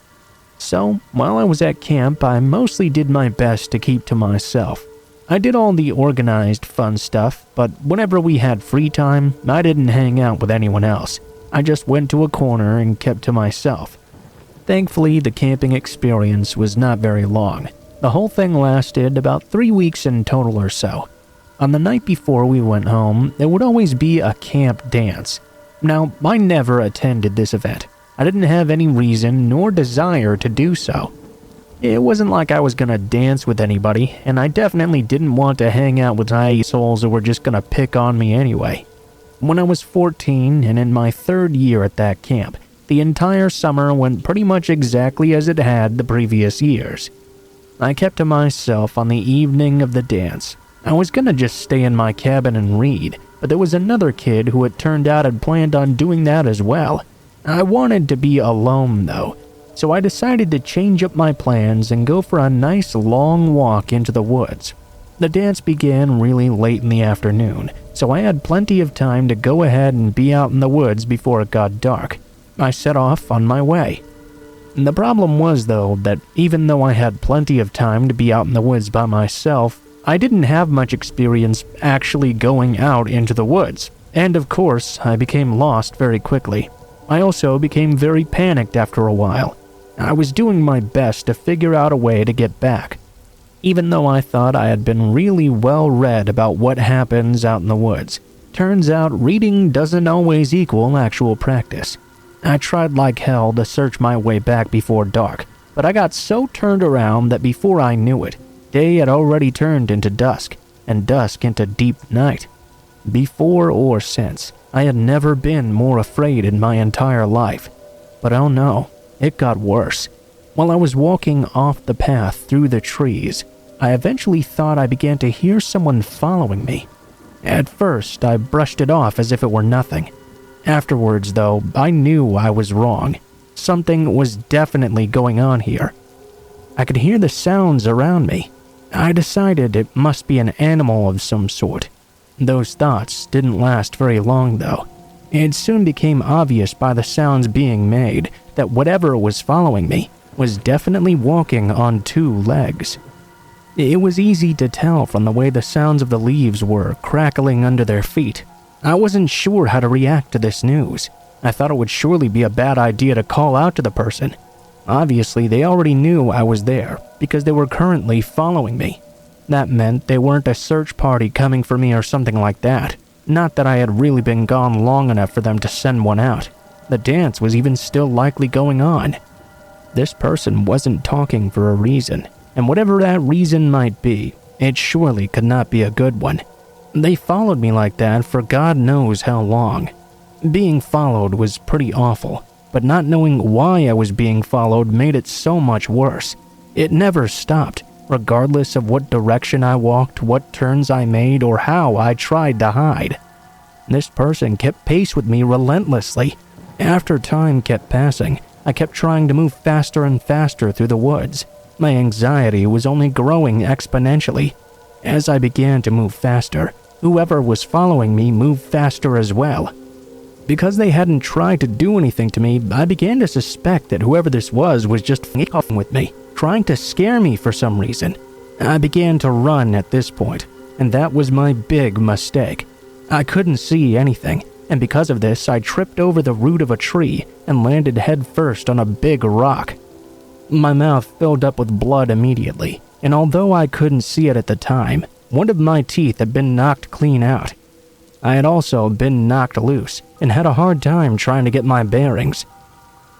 So, while I was at camp, I mostly did my best to keep to myself. I did all the organized fun stuff, but whenever we had free time, I didn't hang out with anyone else. I just went to a corner and kept to myself. Thankfully, the camping experience was not very long. The whole thing lasted about 3 weeks in total or so. On the night before we went home, there would always be a camp dance. Now, I never attended this event. I didn't have any reason nor desire to do so. It wasn't like I was gonna dance with anybody, and I definitely didn't want to hang out with assholes who were just gonna pick on me anyway. When I was 14 and in my 3rd year at that camp, the entire summer went pretty much exactly as it had the previous years. I kept to myself on the evening of the dance. I was gonna just stay in my cabin and read, but there was another kid who it turned out had planned on doing that as well. I wanted to be alone though, so I decided to change up my plans and go for a nice long walk into the woods. The dance began really late in the afternoon, so I had plenty of time to go ahead and be out in the woods before it got dark. I set off on my way. The problem was though that even though I had plenty of time to be out in the woods by myself, I didn't have much experience actually going out into the woods, and of course I became lost very quickly. I also became very panicked after a while. I was doing my best to figure out a way to get back, even though I thought I had been really well read about what happens out in the woods. Turns out reading doesn't always equal actual practice. I tried like hell to search my way back before dark, but I got so turned around that before I knew it, day had already turned into dusk, and dusk into deep night. Before or since, I had never been more afraid in my entire life. But oh no, it got worse. While I was walking off the path through the trees, I eventually thought I began to hear someone following me. At first, I brushed it off as if it were nothing. Afterwards, though, I knew I was wrong. Something was definitely going on here. I could hear the sounds around me. I decided it must be an animal of some sort. Those thoughts didn't last very long, though. It soon became obvious by the sounds being made that whatever was following me was definitely walking on 2 legs. It was easy to tell from the way the sounds of the leaves were crackling under their feet. I wasn't sure how to react to this news. I thought it would surely be a bad idea to call out to the person. Obviously, they already knew I was there because they were currently following me. That meant they weren't a search party coming for me or something like that. Not that I had really been gone long enough for them to send one out. The dance was even still likely going on. This person wasn't talking for a reason, and whatever that reason might be, it surely could not be a good one. They followed me like that for God knows how long. Being followed was pretty awful, but not knowing why I was being followed made it so much worse. It never stopped, regardless of what direction I walked, what turns I made, or how I tried to hide. This person kept pace with me relentlessly. After time kept passing, I kept trying to move faster and faster through the woods. My anxiety was only growing exponentially. As I began to move faster, whoever was following me moved faster as well. Because they hadn't tried to do anything to me, I began to suspect that whoever this was just f***ing with me, trying to scare me for some reason. I began to run at this point, and that was my big mistake. I couldn't see anything, and because of this, I tripped over the root of a tree and landed headfirst on a big rock. My mouth filled up with blood immediately, and although I couldn't see it at the time, one of my teeth had been knocked clean out. I had also been knocked loose and had a hard time trying to get my bearings.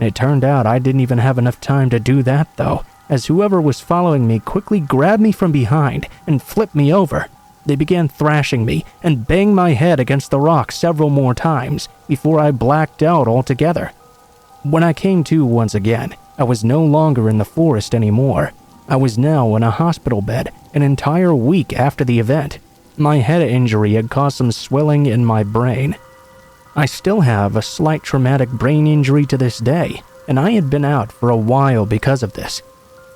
It turned out I didn't even have enough time to do that though, as whoever was following me quickly grabbed me from behind and flipped me over. They began thrashing me and banged my head against the rock several more times before I blacked out altogether. When I came to once again, I was no longer in the forest anymore. I was now in a hospital bed an entire week after the event. My head injury had caused some swelling in my brain. I still have a slight traumatic brain injury to this day, and I had been out for a while because of this.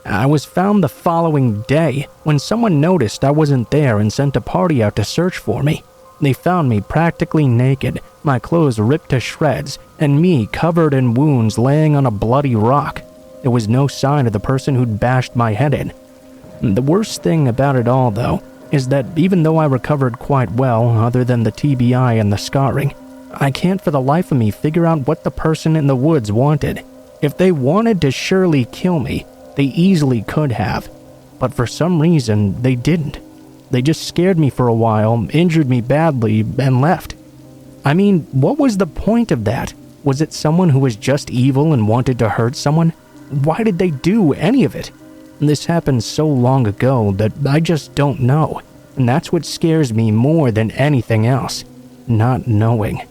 I was found the following day when someone noticed I wasn't there and sent a party out to search for me. They found me practically naked, my clothes ripped to shreds, and me covered in wounds laying on a bloody rock. There was no sign of the person who'd bashed my head in. The worst thing about it all, though, is that even though I recovered quite well, other than the TBI and the scarring, I can't for the life of me figure out what the person in the woods wanted. If they wanted to surely kill me, they easily could have, but for some reason, they didn't. They just scared me for a while, injured me badly, and left. I mean, what was the point of that? Was it someone who was just evil and wanted to hurt someone? Why did they do any of it? This happened so long ago that I just don't know, and that's what scares me more than anything else, not knowing.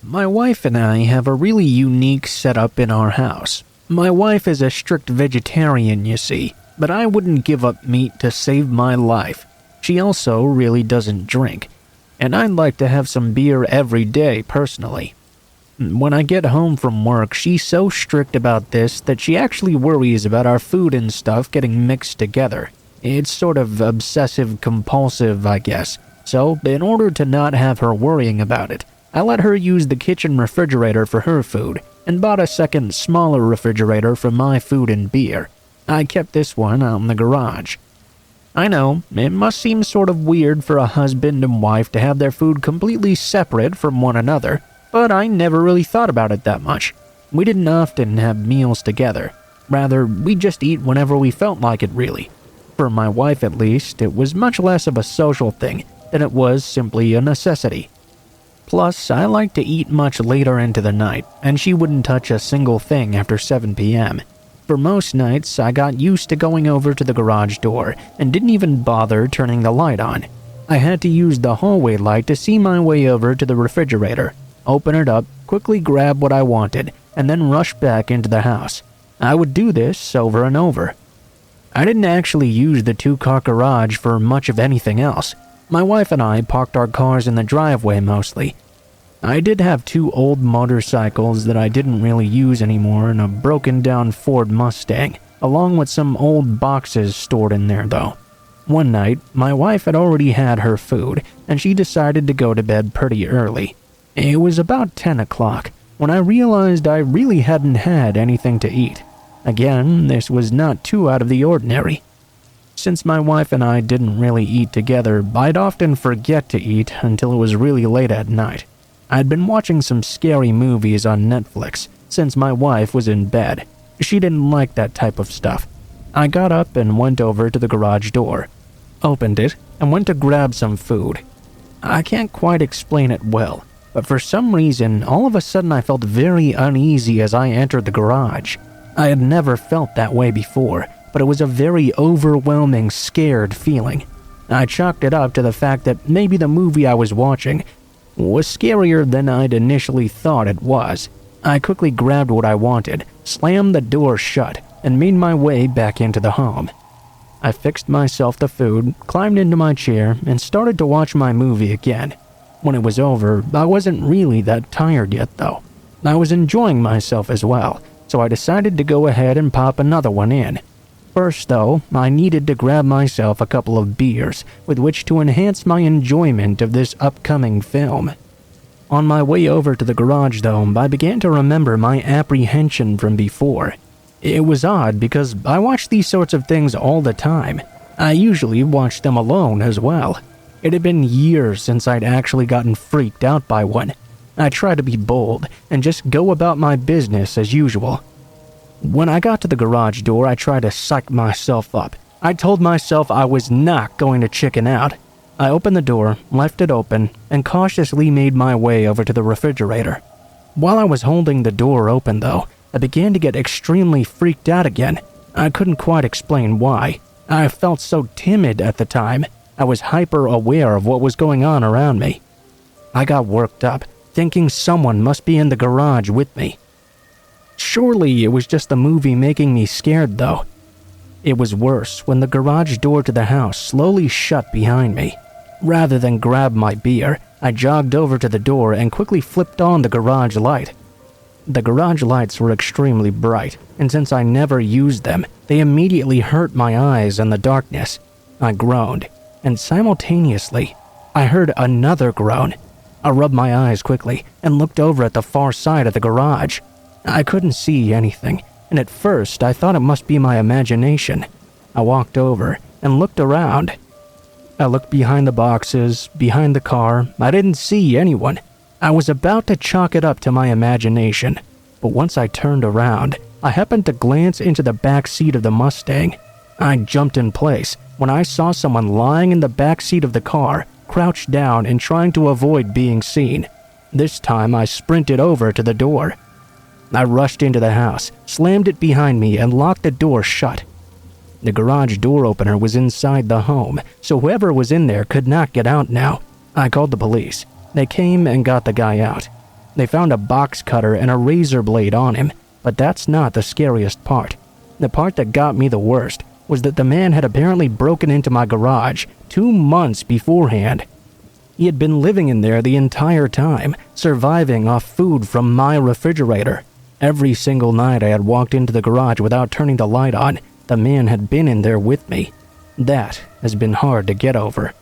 My wife and I have a really unique setup in our house. My wife is a strict vegetarian, you see, but I wouldn't give up meat to save my life. She also really doesn't drink, and I'd like to have some beer every day personally. When I get home from work, she's so strict about this that she actually worries about our food and stuff getting mixed together. It's sort of obsessive-compulsive, I guess. So, in order to not have her worrying about it, I let her use the kitchen refrigerator for her food, and bought a second, smaller refrigerator for my food and beer. I kept this one out in the garage. I know, it must seem sort of weird for a husband and wife to have their food completely separate from one another, but I never really thought about it that much. We didn't often have meals together. Rather, we just eat whenever we felt like it, really. For my wife, at least, it was much less of a social thing than it was simply a necessity. Plus, I like to eat much later into the night, and she wouldn't touch a single thing after 7 p.m. For most nights, I got used to going over to the garage door and didn't even bother turning the light on. I had to use the hallway light to see my way over to the refrigerator, open it up, quickly grab what I wanted, and then rush back into the house. I would do this over and over. I didn't actually use the two-car garage for much of anything else. My wife and I parked our cars in the driveway mostly. I did have 2 old motorcycles that I didn't really use anymore and a broken-down Ford Mustang, along with some old boxes stored in there though. One night, my wife had already had her food, and she decided to go to bed pretty early. It was about 10 o'clock when I realized I really hadn't had anything to eat. Again, this was not too out of the ordinary. Since my wife and I didn't really eat together, I'd often forget to eat until it was really late at night. I'd been watching some scary movies on Netflix since my wife was in bed. She didn't like that type of stuff. I got up and went over to the garage door, opened it, and went to grab some food. I can't quite explain it well, but for some reason, all of a sudden I felt very uneasy as I entered the garage. I had never felt that way before, but it was a very overwhelming, scared feeling. I chalked it up to the fact that maybe the movie I was watching was scarier than I'd initially thought it was. I quickly grabbed what I wanted, slammed the door shut, and made my way back into the home. I fixed myself the food, climbed into my chair, and started to watch my movie again. When it was over, I wasn't really that tired yet though. I was enjoying myself as well, so I decided to go ahead and pop another one in. First though, I needed to grab myself a couple of beers with which to enhance my enjoyment of this upcoming film. On my way over to the garage though, I began to remember my apprehension from before. It was odd because I watch these sorts of things all the time. I usually watch them alone as well. It had been years since I'd actually gotten freaked out by one. I tried to be bold and just go about my business as usual. When I got to the garage door, I tried to psych myself up. I told myself I was not going to chicken out. I opened the door, left it open, and cautiously made my way over to the refrigerator. While I was holding the door open though, I began to get extremely freaked out again. I couldn't quite explain why. I felt so timid at the time. I was hyper aware of what was going on around me. I got worked up, thinking someone must be in the garage with me. Surely it was just the movie making me scared though. It was worse when the garage door to the house slowly shut behind me. Rather than grab my beer, I jogged over to the door and quickly flipped on the garage light. The garage lights were extremely bright, and since I never used them, they immediately hurt my eyes in the darkness. I groaned, and simultaneously, I heard another groan. I rubbed my eyes quickly and looked over at the far side of the garage. I couldn't see anything, and at first I thought it must be my imagination. I walked over and looked around. I looked behind the boxes, behind the car. I didn't see anyone. I was about to chalk it up to my imagination, but once I turned around, I happened to glance into the back seat of the Mustang. I jumped in place when I saw someone lying in the back seat of the car, crouched down and trying to avoid being seen. This time I sprinted over to the door. I rushed into the house, slammed it behind me, and locked the door shut. The garage door opener was inside the home, so whoever was in there could not get out now. I called the police. They came and got the guy out. They found a box cutter and a razor blade on him, but that's not the scariest part. The part that got me the worst was that the man had apparently broken into my garage 2 months beforehand. He had been living in there the entire time, surviving off food from my refrigerator. Every single night I had walked into the garage without turning the light on, the man had been in there with me. That has been hard to get over.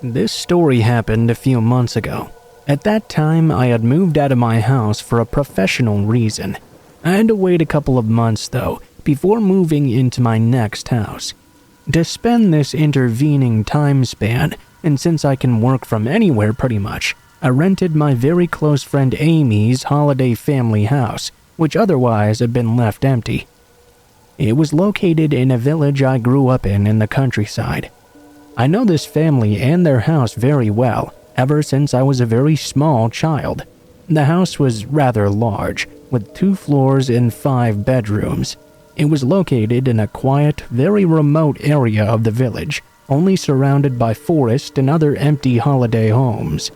This story happened a few months ago. At that time, I had moved out of my house for a professional reason. I had to wait a couple of months, though, before moving into my next house. To spend this intervening time span, and since I can work from anywhere pretty much, I rented my very close friend Amy's holiday family house, which otherwise had been left empty. It was located in a village I grew up in the countryside. I know this family and their house very well, ever since I was a very small child. The house was rather large, with 2 floors and 5 bedrooms. It was located in a quiet, very remote area of the village, only surrounded by forest and other empty holiday homes.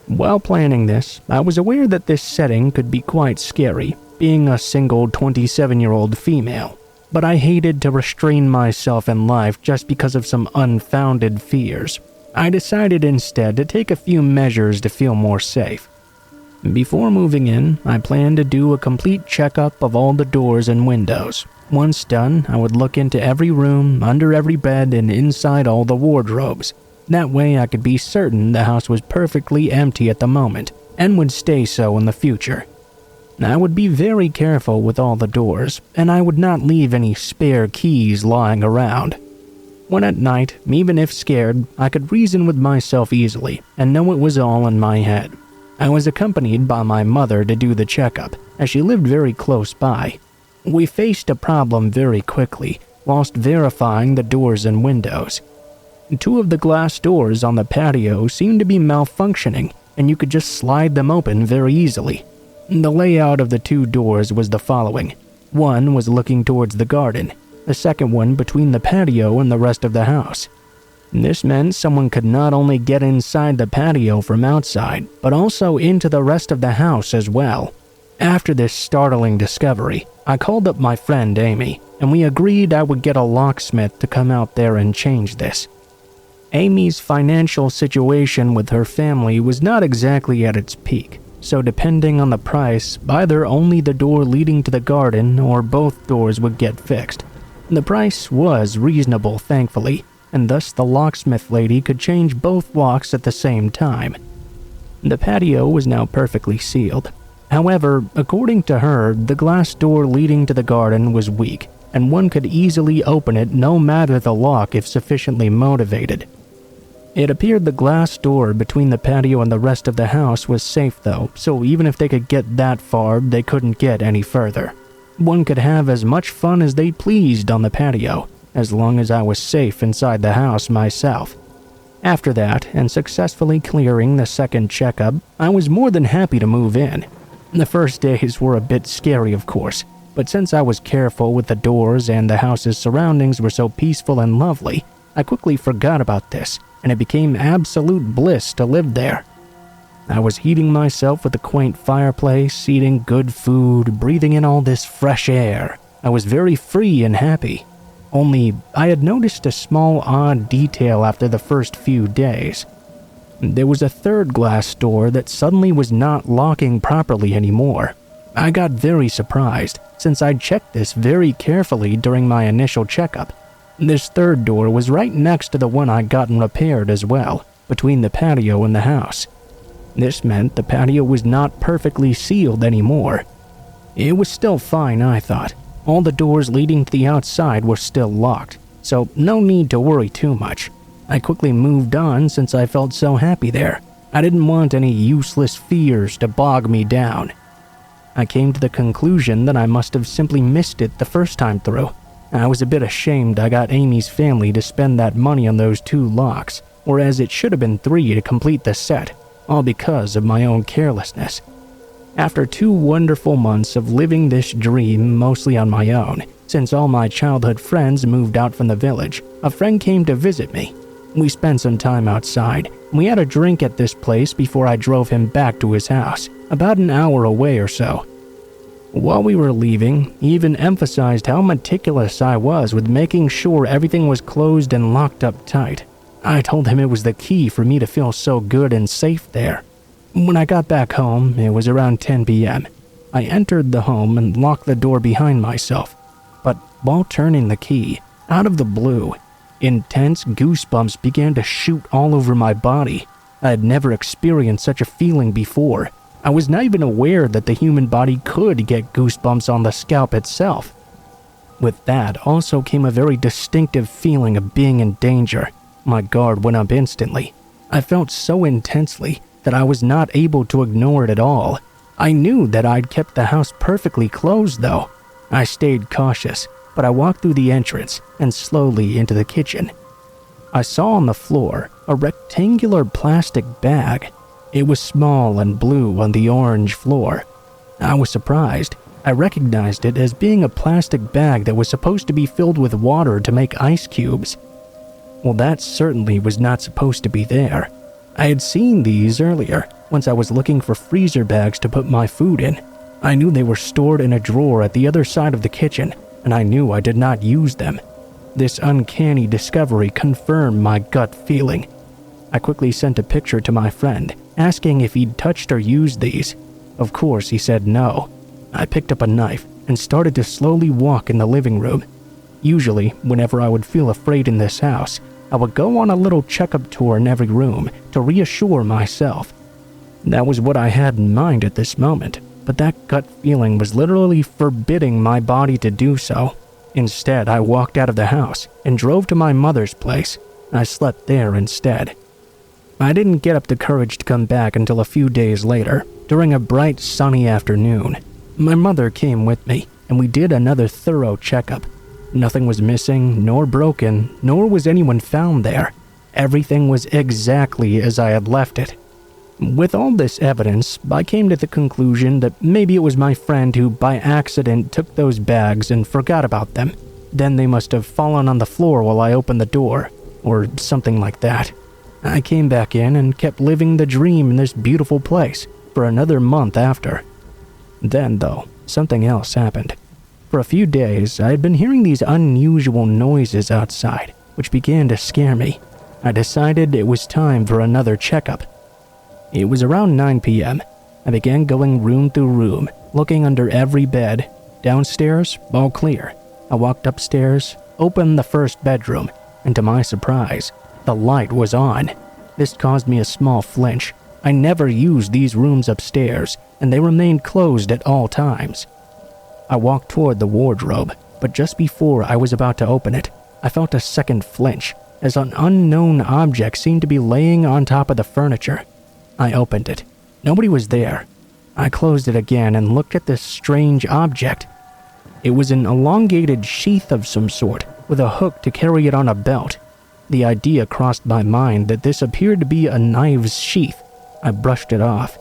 While planning this, I was aware that this setting could be quite scary, being a single 27-year-old female. But I hated to restrain myself in life just because of some unfounded fears. I decided instead to take a few measures to feel more safe. Before moving in, I planned to do a complete checkup of all the doors and windows. Once done, I would look into every room, under every bed, and inside all the wardrobes. That way I could be certain the house was perfectly empty at the moment, and would stay so in the future. I would be very careful with all the doors, and I would not leave any spare keys lying around. When at night, even if scared, I could reason with myself easily and know it was all in my head. I was accompanied by my mother to do the checkup, as she lived very close by. We faced a problem very quickly, whilst verifying the doors and windows. 2 of the glass doors on the patio seemed to be malfunctioning, and you could just slide them open very easily. The layout of the 2 doors was the following. One was looking towards the garden, the second one between the patio and the rest of the house. This meant someone could not only get inside the patio from outside, but also into the rest of the house as well. After this startling discovery, I called up my friend Amy, and we agreed I would get a locksmith to come out there and change this. Amy's financial situation with her family was not exactly at its peak, so depending on the price, either only the door leading to the garden or both doors would get fixed. The price was reasonable, thankfully, and thus the locksmith lady could change both locks at the same time. The patio was now perfectly sealed. However, according to her, the glass door leading to the garden was weak, and one could easily open it no matter the lock if sufficiently motivated. It appeared the glass door between the patio and the rest of the house was safe though, so even if they could get that far, they couldn't get any further. One could have as much fun as they pleased on the patio, as long as I was safe inside the house myself. After that, and successfully clearing the second checkup, I was more than happy to move in. The first days were a bit scary, of course, but since I was careful with the doors and the house's surroundings were so peaceful and lovely, I quickly forgot about this, and it became absolute bliss to live there. I was heating myself with a quaint fireplace, eating good food, breathing in all this fresh air. I was very free and happy. Only, I had noticed a small odd detail after the first few days. There was a third glass door that suddenly was not locking properly anymore. I got very surprised, since I'd checked this very carefully during my initial checkup. This third door was right next to the one I'd gotten repaired as well, between the patio and the house. This meant the patio was not perfectly sealed anymore. It was still fine, I thought. All the doors leading to the outside were still locked, so no need to worry too much. I quickly moved on since I felt so happy there. I didn't want any useless fears to bog me down. I came to the conclusion that I must have simply missed it the first time through. I was a bit ashamed I got Amy's family to spend that money on those 2 locks, whereas it should have been 3 to complete the set, all because of my own carelessness. After 2 wonderful months of living this dream mostly on my own, since all my childhood friends moved out from the village, a friend came to visit me. We spent some time outside. We had a drink at this place before I drove him back to his house, about an hour away or so. While we were leaving, he even emphasized how meticulous I was with making sure everything was closed and locked up tight. I told him it was the key for me to feel so good and safe there. When I got back home, it was around 10 p.m. I entered the home and locked the door behind myself. But while turning the key, out of the blue, intense goosebumps began to shoot all over my body. I had never experienced such a feeling before. I was not even aware that the human body could get goosebumps on the scalp itself. With that also came a very distinctive feeling of being in danger. My guard went up instantly. I felt so intensely that I was not able to ignore it at all. I knew that I'd kept the house perfectly closed though. I stayed cautious, but I walked through the entrance and slowly into the kitchen. I saw on the floor a rectangular plastic bag. It was small and blue on the orange floor. I was surprised. I recognized it as being a plastic bag that was supposed to be filled with water to make ice cubes. Well, that certainly was not supposed to be there. I had seen these earlier, once I was looking for freezer bags to put my food in. I knew they were stored in a drawer at the other side of the kitchen, and I knew I did not use them. This uncanny discovery confirmed my gut feeling. I quickly sent a picture to my friend, asking if he'd touched or used these. Of course, he said no. I picked up a knife and started to slowly walk in the living room. Usually, whenever I would feel afraid in this house, I would go on a little checkup tour in every room to reassure myself. That was what I had in mind at this moment, but that gut feeling was literally forbidding my body to do so. Instead, I walked out of the house and drove to my mother's place. I slept there instead. I didn't get up the courage to come back until a few days later, during a bright sunny afternoon. My mother came with me, and we did another thorough checkup. Nothing was missing, nor broken, nor was anyone found there. Everything was exactly as I had left it. With all this evidence, I came to the conclusion that maybe it was my friend who by accident took those bags and forgot about them. Then they must have fallen on the floor while I opened the door, or something like that. I came back in and kept living the dream in this beautiful place for another month after. Then, though, something else happened. For a few days, I had been hearing these unusual noises outside, which began to scare me. I decided it was time for another checkup. It was around 9 p.m. I began going room through room, looking under every bed. Downstairs, all clear. I walked upstairs, opened the first bedroom, and to my surprise, the light was on. This caused me a small flinch. I never used these rooms upstairs, and they remained closed at all times. I walked toward the wardrobe, but just before I was about to open it, I felt a second flinch, as an unknown object seemed to be laying on top of the furniture. I opened it. Nobody was there. I closed it again and looked at this strange object. It was an elongated sheath of some sort, with a hook to carry it on a belt. The idea crossed my mind that this appeared to be a knife's sheath. I brushed it off.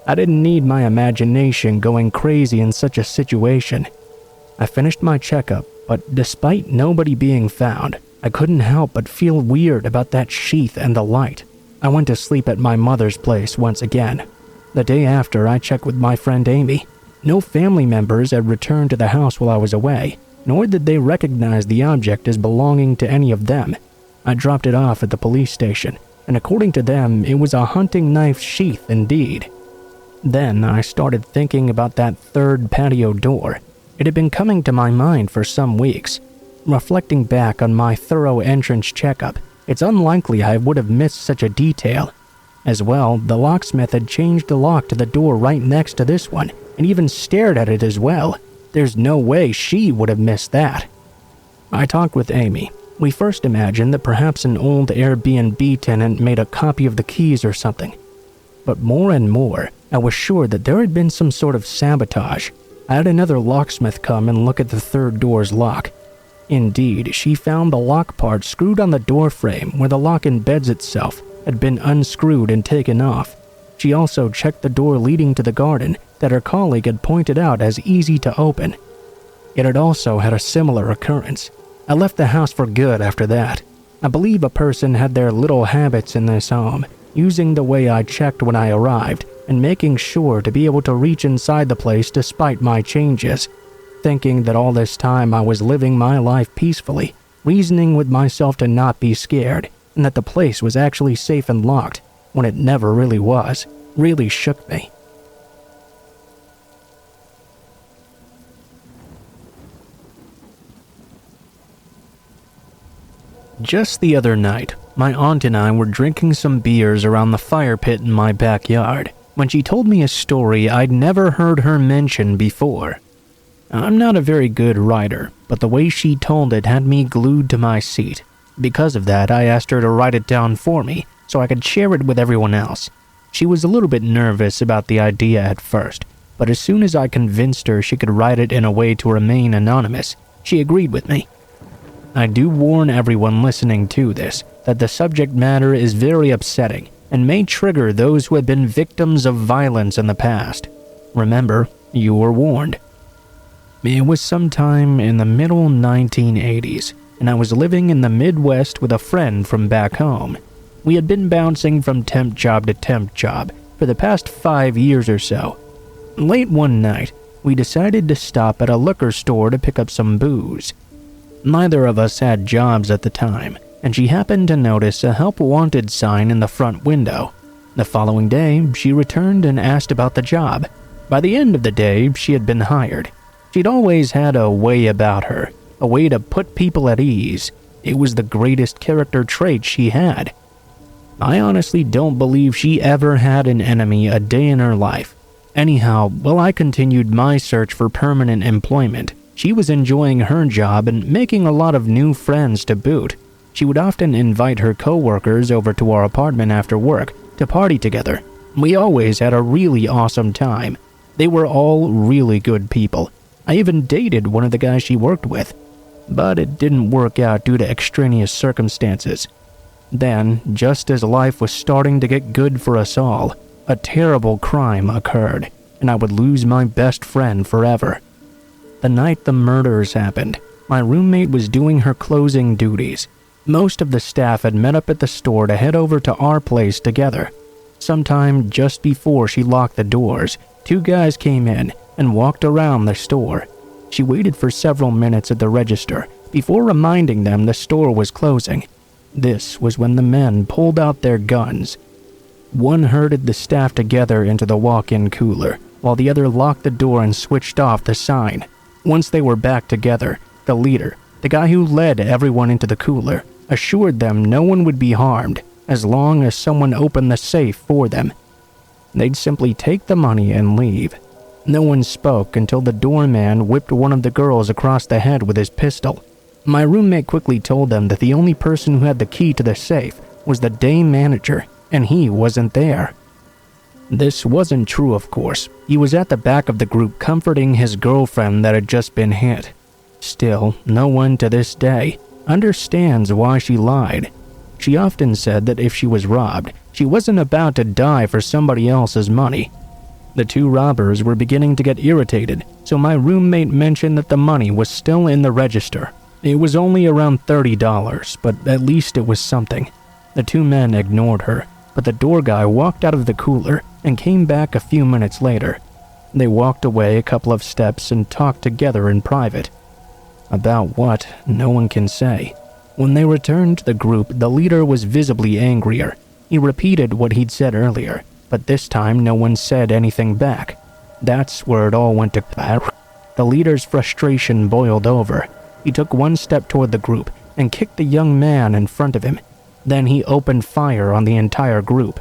I didn't need my imagination going crazy in such a situation. I finished my checkup, but despite nobody being found, I couldn't help but feel weird about that sheath and the light. I went to sleep at my mother's place once again. The day after, I checked with my friend Amy. No family members had returned to the house while I was away, nor did they recognize the object as belonging to any of them. I dropped it off at the police station, and according to them, it was a hunting knife sheath indeed. Then I started thinking about that third patio door. It had been coming to my mind for some weeks. Reflecting back on my thorough entrance checkup, it's unlikely I would have missed such a detail. As well, the locksmith had changed the lock to the door right next to this one, and even stared at it as well. There's no way she would have missed that. I talked with Amy. We first imagined that perhaps an old Airbnb tenant made a copy of the keys or something. But more and more, I was sure that there had been some sort of sabotage. I had another locksmith come and look at the third door's lock. Indeed, she found the lock part screwed on the door frame where the lock embeds itself had been unscrewed and taken off. She also checked the door leading to the garden that her colleague had pointed out as easy to open. It had also had a similar occurrence. I left the house for good after that. I believe a person had their little habits in this home, using the way I checked when I arrived and making sure to be able to reach inside the place despite my changes. Thinking that all this time I was living my life peacefully, reasoning with myself to not be scared, and that the place was actually safe and locked, when it never really was, really shook me. Just the other night, my aunt and I were drinking some beers around the fire pit in my backyard, when she told me a story I'd never heard her mention before. I'm not a very good writer, but the way she told it had me glued to my seat. Because of that, I asked her to write it down for me, so I could share it with everyone else. She was a little bit nervous about the idea at first, but as soon as I convinced her she could write it in a way to remain anonymous, she agreed with me. I do warn everyone listening to this that the subject matter is very upsetting and may trigger those who have been victims of violence in the past. Remember, you were warned. It was sometime in the middle 1980s, and I was living in the Midwest with a friend from back home. We had been bouncing from temp job to temp job for the past 5 years or so. Late one night, we decided to stop at a liquor store to pick up some booze. Neither of us had jobs at the time, and she happened to notice a help wanted sign in the front window. The following day, she returned and asked about the job. By the end of the day, she had been hired. She'd always had a way about her, a way to put people at ease. It was the greatest character trait she had. I honestly don't believe she ever had an enemy a day in her life. Anyhow, while I continued my search for permanent employment, she was enjoying her job and making a lot of new friends to boot. She would often invite her coworkers over to our apartment after work to party together. We always had a really awesome time. They were all really good people. I even dated one of the guys she worked with, but it didn't work out due to extraneous circumstances. Then, just as life was starting to get good for us all, a terrible crime occurred, and I would lose my best friend forever. The night the murders happened, my roommate was doing her closing duties. Most of the staff had met up at the store to head over to our place together. Sometime just before she locked the doors, two guys came in and walked around the store. She waited for several minutes at the register before reminding them the store was closing. This was when the men pulled out their guns. One herded the staff together into the walk-in cooler, while the other locked the door and switched off the sign. Once they were back together, the leader, the guy who led everyone into the cooler, assured them no one would be harmed as long as someone opened the safe for them. They'd simply take the money and leave. No one spoke until the doorman whipped one of the girls across the head with his pistol. My roommate quickly told them that the only person who had the key to the safe was the day manager, and he wasn't there. This wasn't true, of course. He was at the back of the group comforting his girlfriend that had just been hit. Still, no one to this day understands why she lied. She often said that if she was robbed, she wasn't about to die for somebody else's money. The two robbers were beginning to get irritated, so my roommate mentioned that the money was still in the register. It was only around $30, but at least it was something. The two men ignored her, but the door guy walked out of the cooler and came back a few minutes later. They walked away a couple of steps and talked together in private. About what, no one can say. When they returned to the group, the leader was visibly angrier. He repeated what he'd said earlier, but this time no one said anything back. That's where it all went to crap. The leader's frustration boiled over. He took one step toward the group and kicked the young man in front of him. Then he opened fire on the entire group.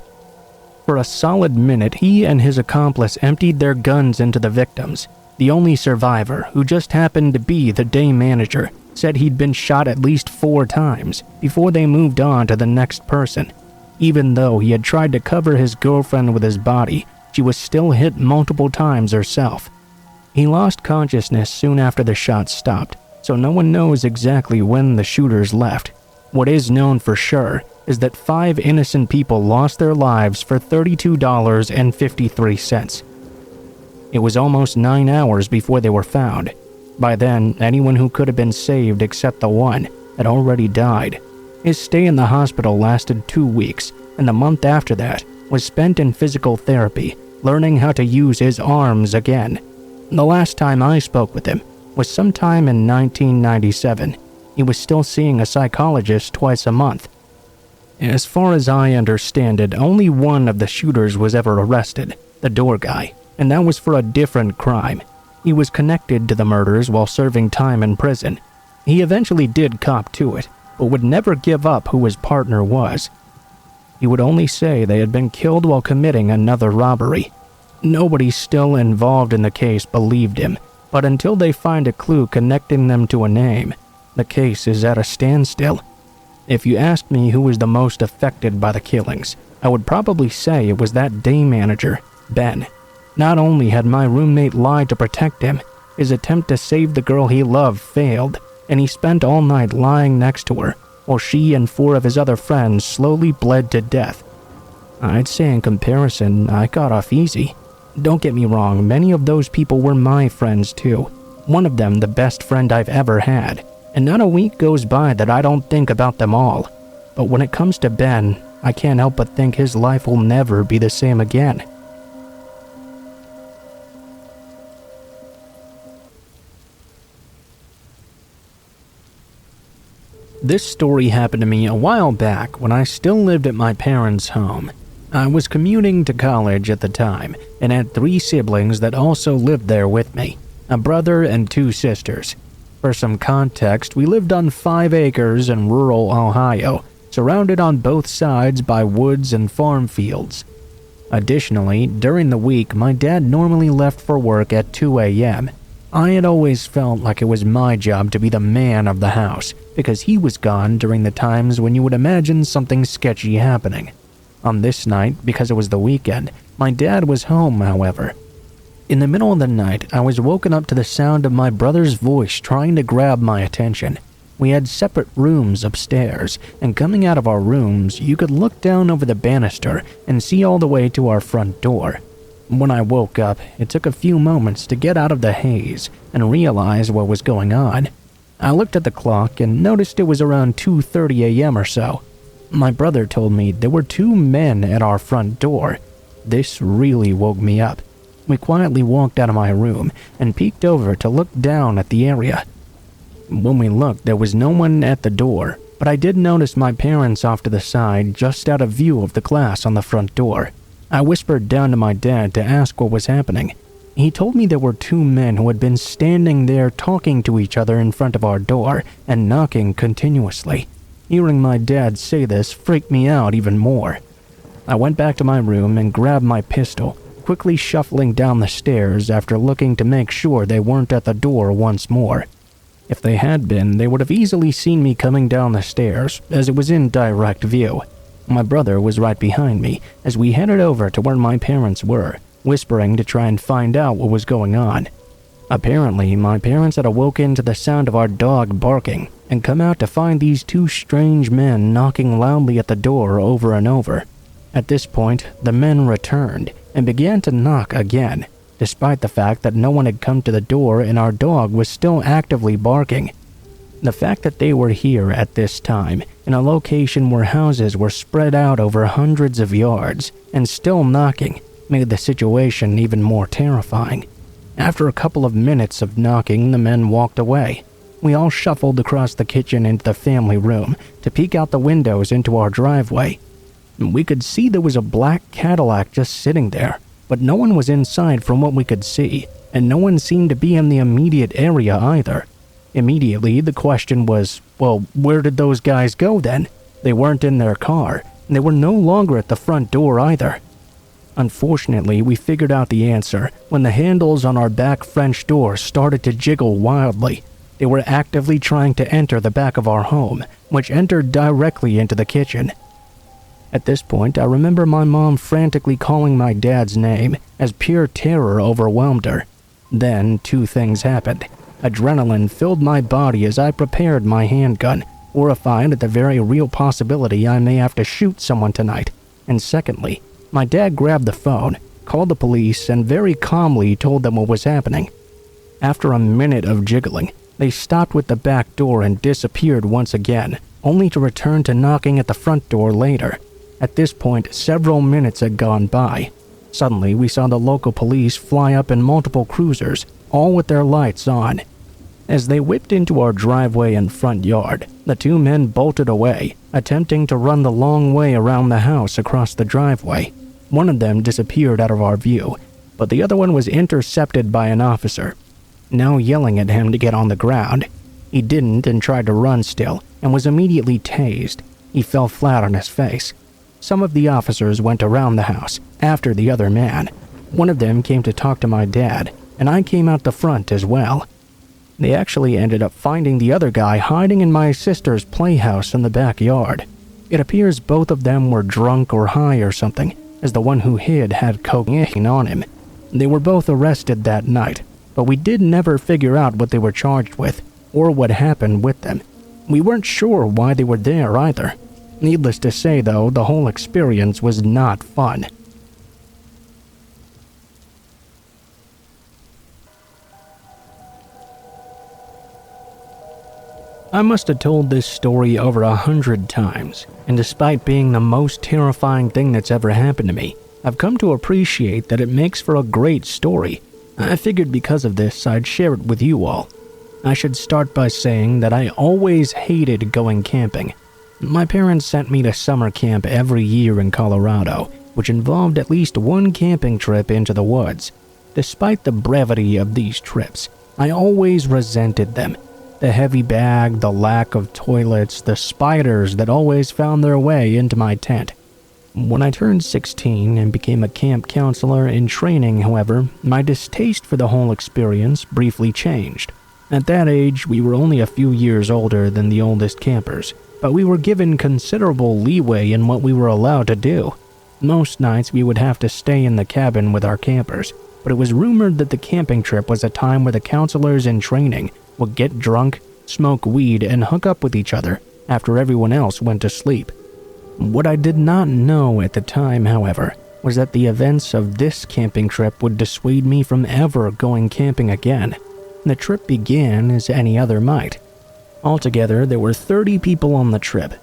For a solid minute, he and his accomplice emptied their guns into the victims. The only survivor, who just happened to be the day manager, said he'd been shot at least 4 times before they moved on to the next person. Even though he had tried to cover his girlfriend with his body, she was still hit multiple times herself. He lost consciousness soon after the shots stopped, so no one knows exactly when the shooters left. What is known for sure is that 5 innocent people lost their lives for $32.53. It was almost 9 hours before they were found. By then, anyone who could have been saved except the one had already died. His stay in the hospital lasted 2 weeks, and the month after that was spent in physical therapy, learning how to use his arms again. The last time I spoke with him was sometime in 1997. He was still seeing a psychologist twice a month. As far as I understand it, only one of the shooters was ever arrested, the door guy, and that was for a different crime. He was connected to the murders while serving time in prison. He eventually did cop to it, but would never give up who his partner was. He would only say they had been killed while committing another robbery. Nobody still involved in the case believed him, but until they find a clue connecting them to a name, the case is at a standstill. If you asked me who was the most affected by the killings, I would probably say it was that day manager, Ben. Not only had my roommate lied to protect him, his attempt to save the girl he loved failed, and he spent all night lying next to her, while she and 4 of his other friends slowly bled to death. I'd say in comparison, I got off easy. Don't get me wrong, many of those people were my friends too. One of them the best friend I've ever had, and not a week goes by that I don't think about them all. But when it comes to Ben, I can't help but think his life will never be the same again. This story happened to me a while back when I still lived at my parents' home. I was commuting to college at the time and had 3 siblings that also lived there with me, a brother and 2 sisters. For some context, we lived on 5 acres in rural Ohio, surrounded on both sides by woods and farm fields. Additionally, during the week, my dad normally left for work at 2 a.m. I had always felt like it was my job to be the man of the house because he was gone during the times when you would imagine something sketchy happening. On this night, because it was the weekend, my dad was home, however. In the middle of the night, I was woken up to the sound of my brother's voice trying to grab my attention. We had separate rooms upstairs, and coming out of our rooms, you could look down over the banister and see all the way to our front door. When I woke up, it took a few moments to get out of the haze and realize what was going on. I looked at the clock and noticed it was around 2:30 a.m. or so. My brother told me there were 2 men at our front door. This really woke me up. We quietly walked out of my room and peeked over to look down at the area. When we looked, there was no one at the door, but I did notice my parents off to the side, just out of view of the glass on the front door. I whispered down to my dad to ask what was happening. He told me there were 2 men who had been standing there talking to each other in front of our door and knocking continuously. Hearing my dad say this freaked me out even more. I went back to my room and grabbed my pistol, quickly shuffling down the stairs after looking to make sure they weren't at the door once more. If they had been, they would have easily seen me coming down the stairs, as it was in direct view. My brother was right behind me as we headed over to where my parents were, whispering to try and find out what was going on. Apparently, my parents had awoken to the sound of our dog barking and come out to find these 2 strange men knocking loudly at the door over and over. At this point, the men returned and began to knock again, despite the fact that no one had come to the door and our dog was still actively barking. The fact that they were here at this time, in a location where houses were spread out over hundreds of yards and still knocking, made the situation even more terrifying. After a couple of minutes of knocking, the men walked away. We all shuffled across the kitchen into the family room to peek out the windows into our driveway. We could see there was a black Cadillac just sitting there, but no one was inside from what we could see, and no one seemed to be in the immediate area either. Immediately, the question was, well, where did those guys go then? They weren't in their car, and they were no longer at the front door either. Unfortunately, we figured out the answer when the handles on our back French door started to jiggle wildly. They were actively trying to enter the back of our home, which entered directly into the kitchen. At this point, I remember my mom frantically calling my dad's name as pure terror overwhelmed her. Then, 2 things happened. Adrenaline filled my body as I prepared my handgun, horrified at the very real possibility I may have to shoot someone tonight. And secondly, my dad grabbed the phone, called the police, and very calmly told them what was happening. After a minute of jiggling, they stopped with the back door and disappeared once again, only to return to knocking at the front door later. At this point, several minutes had gone by. Suddenly, we saw the local police fly up in multiple cruisers, all with their lights on. As they whipped into our driveway and front yard, the 2 men bolted away, attempting to run the long way around the house across the driveway. One of them disappeared out of our view, but the other one was intercepted by an officer, now yelling at him to get on the ground. He didn't and tried to run still, and was immediately tased. He fell flat on his face. Some of the officers went around the house after the other man. One of them came to talk to my dad, and I came out the front as well. They actually ended up finding the other guy hiding in my sister's playhouse in the backyard. It appears both of them were drunk or high or something, as the one who hid had cocaine on him. They were both arrested that night, but we did never figure out what they were charged with, or what happened with them. We weren't sure why they were there either. Needless to say, though, the whole experience was not fun. I must have told this story over 100 times, and despite being the most terrifying thing that's ever happened to me, I've come to appreciate that it makes for a great story. I figured because of this, I'd share it with you all. I should start by saying that I always hated going camping. My parents sent me to summer camp every year in Colorado, which involved at least one camping trip into the woods. Despite the brevity of these trips, I always resented them. The heavy bag, the lack of toilets, the spiders that always found their way into my tent. When I turned 16 and became a camp counselor in training, however, my distaste for the whole experience briefly changed. At that age, we were only a few years older than the oldest campers, but we were given considerable leeway in what we were allowed to do. Most nights we would have to stay in the cabin with our campers, but it was rumored that the camping trip was a time where the counselors in training would get drunk, smoke weed, and hook up with each other after everyone else went to sleep. What I did not know at the time, however, was that the events of this camping trip would dissuade me from ever going camping again. The trip began as any other might. Altogether, there were 30 people on the trip.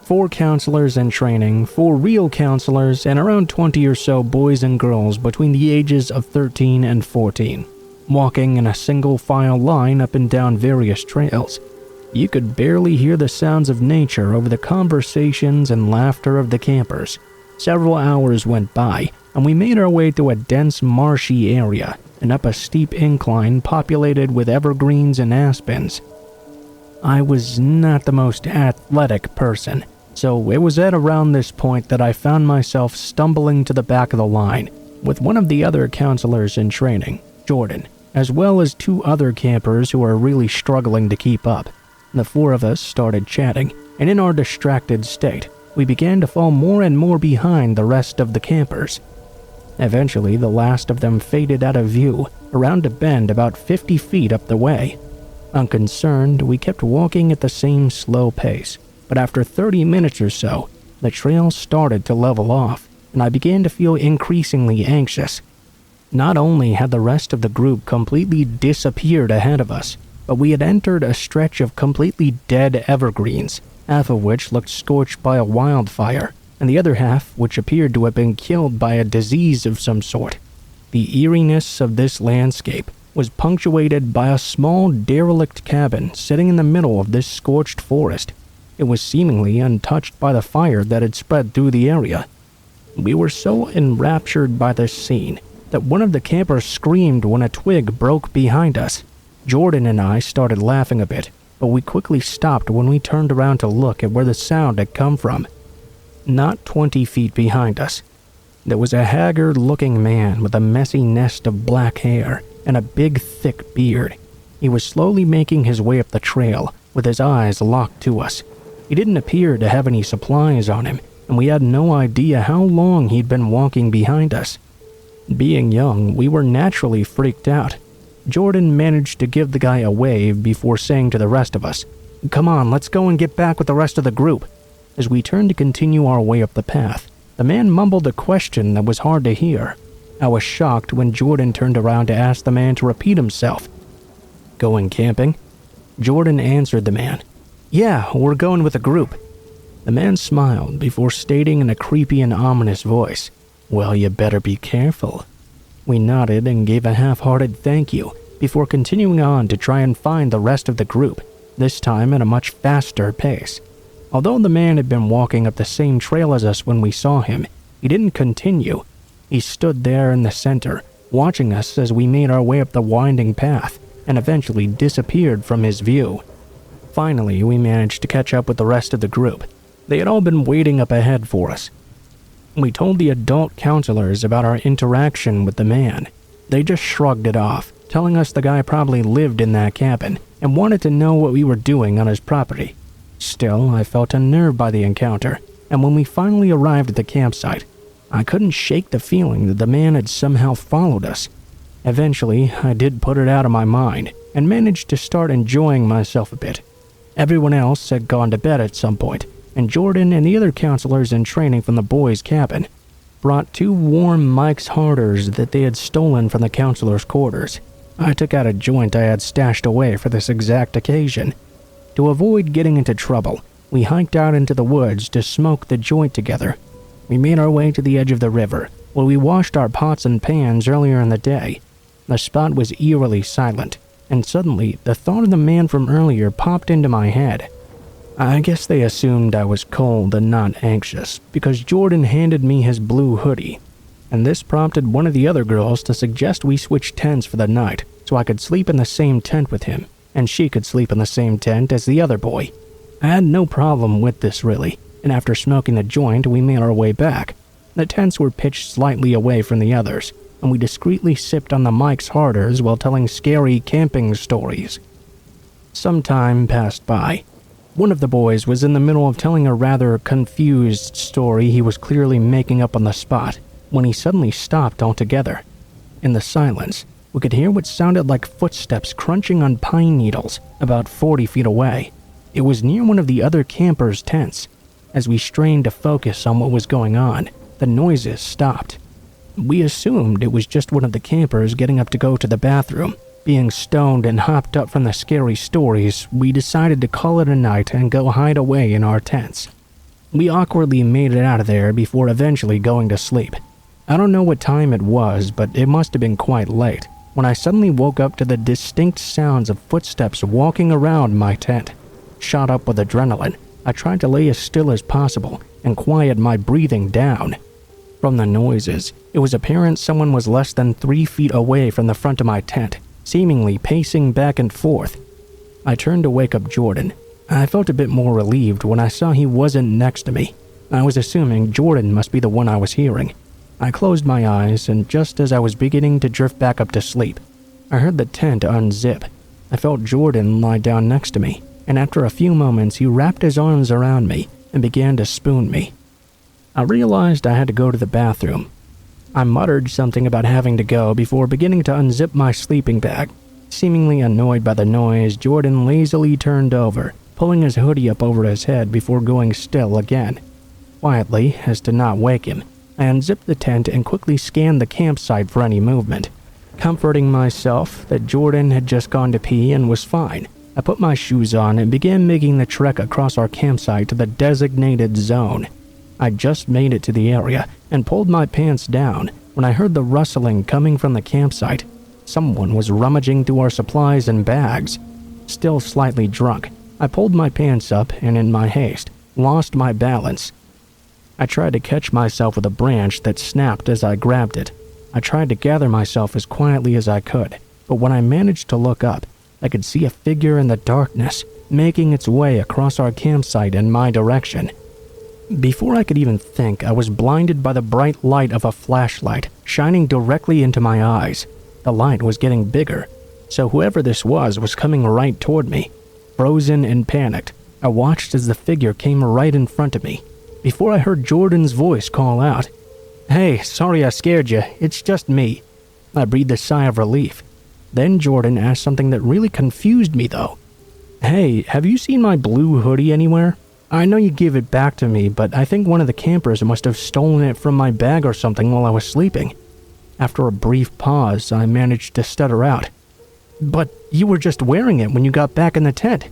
4 counselors in training, 4 real counselors, and around 20 or so boys and girls between the ages of 13 and 14, walking in a single file line up and down various trails. You could barely hear the sounds of nature over the conversations and laughter of the campers. Several hours went by, and we made our way through a dense marshy area and up a steep incline populated with evergreens and aspens. I was not the most athletic person, so it was at around this point that I found myself stumbling to the back of the line with one of the other counselors in training, Jordan, as well as 2 other campers who were really struggling to keep up. The 4 of us started chatting, and in our distracted state, we began to fall more and more behind the rest of the campers. Eventually, the last of them faded out of view around a bend about 50 feet up the way. Unconcerned, we kept walking at the same slow pace, but after 30 minutes or so, the trail started to level off, and I began to feel increasingly anxious. Not only had the rest of the group completely disappeared ahead of us, but we had entered a stretch of completely dead evergreens, half of which looked scorched by a wildfire, and the other half which appeared to have been killed by a disease of some sort. The eeriness of this landscape was punctuated by a small derelict cabin sitting in the middle of this scorched forest. It was seemingly untouched by the fire that had spread through the area. We were so enraptured by this scene that one of the campers screamed when a twig broke behind us. Jordan and I started laughing a bit, but we quickly stopped when we turned around to look at where the sound had come from. Not 20 feet behind us, there was a haggard-looking man with a messy nest of black hair and a big, thick beard. He was slowly making his way up the trail, with his eyes locked to us. He didn't appear to have any supplies on him, and we had no idea how long he'd been walking behind us. Being young, we were naturally freaked out. Jordan managed to give the guy a wave before saying to the rest of us, "Come on, let's go and get back with the rest of the group." As we turned to continue our way up the path, the man mumbled a question that was hard to hear. I was shocked when Jordan turned around to ask the man to repeat himself. "Going camping?" Jordan answered the man. "Yeah, we're going with a group." The man smiled before stating in a creepy and ominous voice, "Well, you better be careful." We nodded and gave a half-hearted thank you before continuing on to try and find the rest of the group, this time at a much faster pace. Although the man had been walking up the same trail as us when we saw him, he didn't continue. He stood there in the center, watching us as we made our way up the winding path, and eventually disappeared from his view. Finally, we managed to catch up with the rest of the group. They had all been waiting up ahead for us. We told the adult counselors about our interaction with the man. They just shrugged it off, telling us the guy probably lived in that cabin and wanted to know what we were doing on his property. Still, I felt unnerved by the encounter, and when we finally arrived at the campsite, I couldn't shake the feeling that the man had somehow followed us. Eventually, I did put it out of my mind and managed to start enjoying myself a bit. Everyone else had gone to bed at some point, and Jordan and the other counselors in training from the boys' cabin brought 2 warm Mike's Harders that they had stolen from the counselors' quarters. I took out a joint I had stashed away for this exact occasion. To avoid getting into trouble, we hiked out into the woods to smoke the joint together. We made our way to the edge of the river, where we washed our pots and pans earlier in the day. The spot was eerily silent, and suddenly the thought of the man from earlier popped into my head. I guess they assumed I was cold and not anxious because Jordan handed me his blue hoodie, and this prompted one of the other girls to suggest we switch tents for the night so I could sleep in the same tent with him, and she could sleep in the same tent as the other boy. I had no problem with this really, and after smoking a joint, we made our way back. The tents were pitched slightly away from the others, and we discreetly sipped on the Mike's Harders while telling scary camping stories. Some time passed by. One of the boys was in the middle of telling a rather confused story he was clearly making up on the spot when he suddenly stopped altogether. In the silence, we could hear what sounded like footsteps crunching on pine needles about 40 feet away. It was near one of the other campers' tents. As we strained to focus on what was going on, the noises stopped. We assumed it was just one of the campers getting up to go to the bathroom. Being stoned and hopped up from the scary stories, we decided to call it a night and go hide away in our tents. We awkwardly made it out of there before eventually going to sleep. I don't know what time it was, but it must have been quite late, when I suddenly woke up to the distinct sounds of footsteps walking around my tent. Shot up with adrenaline, I tried to lay as still as possible and quiet my breathing down. From the noises, it was apparent someone was less than 3 feet away from the front of my tent, seemingly pacing back and forth. I turned to wake up Jordan. I felt a bit more relieved when I saw he wasn't next to me. I was assuming Jordan must be the one I was hearing. I closed my eyes, and just as I was beginning to drift back up to sleep, I heard the tent unzip. I felt Jordan lie down next to me, and after a few moments he wrapped his arms around me and began to spoon me. I realized I had to go to the bathroom. I muttered something about having to go before beginning to unzip my sleeping bag. Seemingly annoyed by the noise, Jordan lazily turned over, pulling his hoodie up over his head before going still again. Quietly, as to not wake him, I unzipped the tent and quickly scanned the campsite for any movement. Comforting myself that Jordan had just gone to pee and was fine, I put my shoes on and began making the trek across our campsite to the designated zone. I just made it to the area and pulled my pants down when I heard the rustling coming from the campsite. Someone was rummaging through our supplies and bags. Still slightly drunk, I pulled my pants up and in my haste, lost my balance. I tried to catch myself with a branch that snapped as I grabbed it. I tried to gather myself as quietly as I could, but when I managed to look up, I could see a figure in the darkness making its way across our campsite in my direction. Before I could even think, I was blinded by the bright light of a flashlight shining directly into my eyes. The light was getting bigger, so whoever this was coming right toward me. Frozen and panicked, I watched as the figure came right in front of me, before I heard Jordan's voice call out, "Hey, sorry I scared you, it's just me." I breathed a sigh of relief. Then Jordan asked something that really confused me though. "Hey, have you seen my blue hoodie anywhere? I know you gave it back to me, but I think one of the campers must have stolen it from my bag or something while I was sleeping." After a brief pause, I managed to stutter out, "But you were just wearing it when you got back in the tent."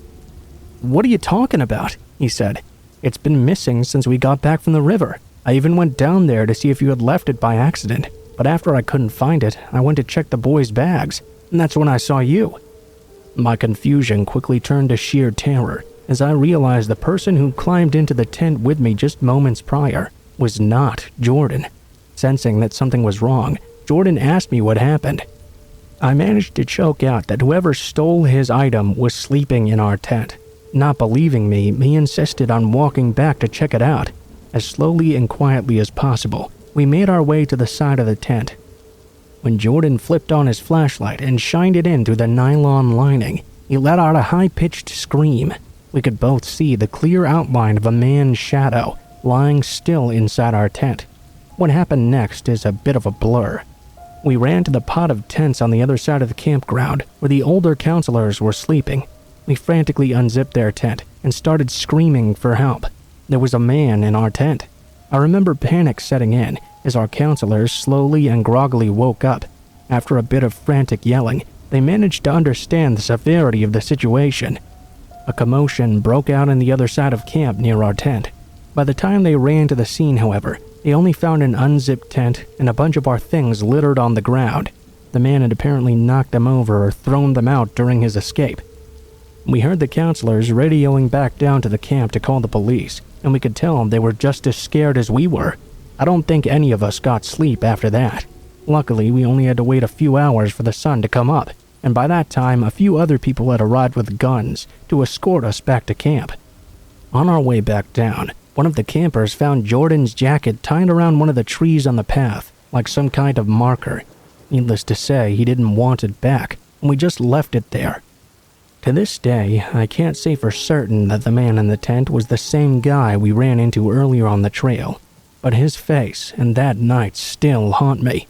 "What are you talking about?" he said. "It's been missing since we got back from the river. I even went down there to see if you had left it by accident, but after I couldn't find it, I went to check the boys' bags, and that's when I saw you." My confusion quickly turned to sheer terror as I realized the person who climbed into the tent with me just moments prior was not Jordan. Sensing that something was wrong, Jordan asked me what happened. I managed to choke out that whoever stole his item was sleeping in our tent. Not believing me, he insisted on walking back to check it out. As slowly and quietly as possible, we made our way to the side of the tent. When Jordan flipped on his flashlight and shined it in through the nylon lining, he let out a high-pitched scream. We could both see the clear outline of a man's shadow lying still inside our tent. What happened next is a bit of a blur. We ran to the pot of tents on the other side of the campground where the older counselors were sleeping. We frantically unzipped their tent and started screaming for help. There was a man in our tent. I remember panic setting in as our counselors slowly and groggily woke up. After a bit of frantic yelling, they managed to understand the severity of the situation. A commotion broke out on the other side of camp near our tent. By the time they ran to the scene, however, they only found an unzipped tent and a bunch of our things littered on the ground. The man had apparently knocked them over or thrown them out during his escape. We heard the counselors radioing back down to the camp to call the police, and we could tell they were just as scared as we were. I don't think any of us got sleep after that. Luckily, we only had to wait a few hours for the sun to come up, and by that time, a few other people had arrived with guns to escort us back to camp. On our way back down, one of the campers found Jordan's jacket tied around one of the trees on the path, like some kind of marker. Needless to say, he didn't want it back, and we just left it there. To this day, I can't say for certain that the man in the tent was the same guy we ran into earlier on the trail, but his face and that night still haunt me.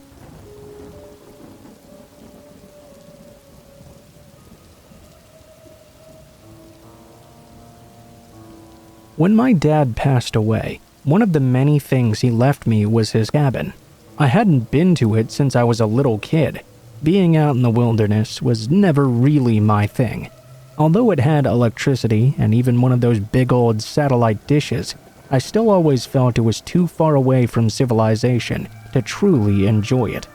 When my dad passed away, one of the many things he left me was his cabin. I hadn't been to it since I was a little kid. Being out in the wilderness was never really my thing. Although it had electricity and even one of those big old satellite dishes, I still always felt it was too far away from civilization to truly enjoy it.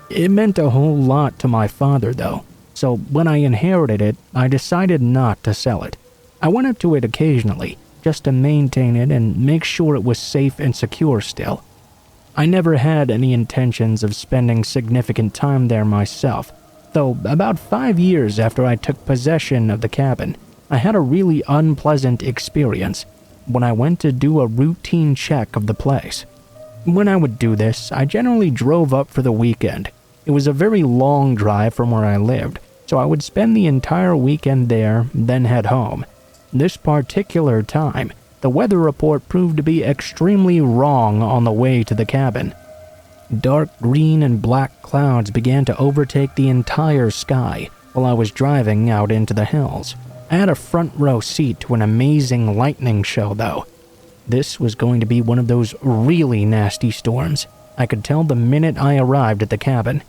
It meant a whole lot to my father though, so when I inherited it, I decided not to sell it. I went up to it occasionally, just to maintain it and make sure it was safe and secure still. I never had any intentions of spending significant time there myself, though about 5 years after I took possession of the cabin, I had a really unpleasant experience when I went to do a routine check of the place. When I would do this, I generally drove up for the weekend. It was a very long drive from where I lived, so I would spend the entire weekend there, then head home. This particular time, the weather report proved to be extremely wrong on the way to the cabin. Dark green and black clouds began to overtake the entire sky while I was driving out into the hills. I had a front row seat to an amazing lightning show though. This was going to be one of those really nasty storms. I could tell the minute I arrived at the cabin.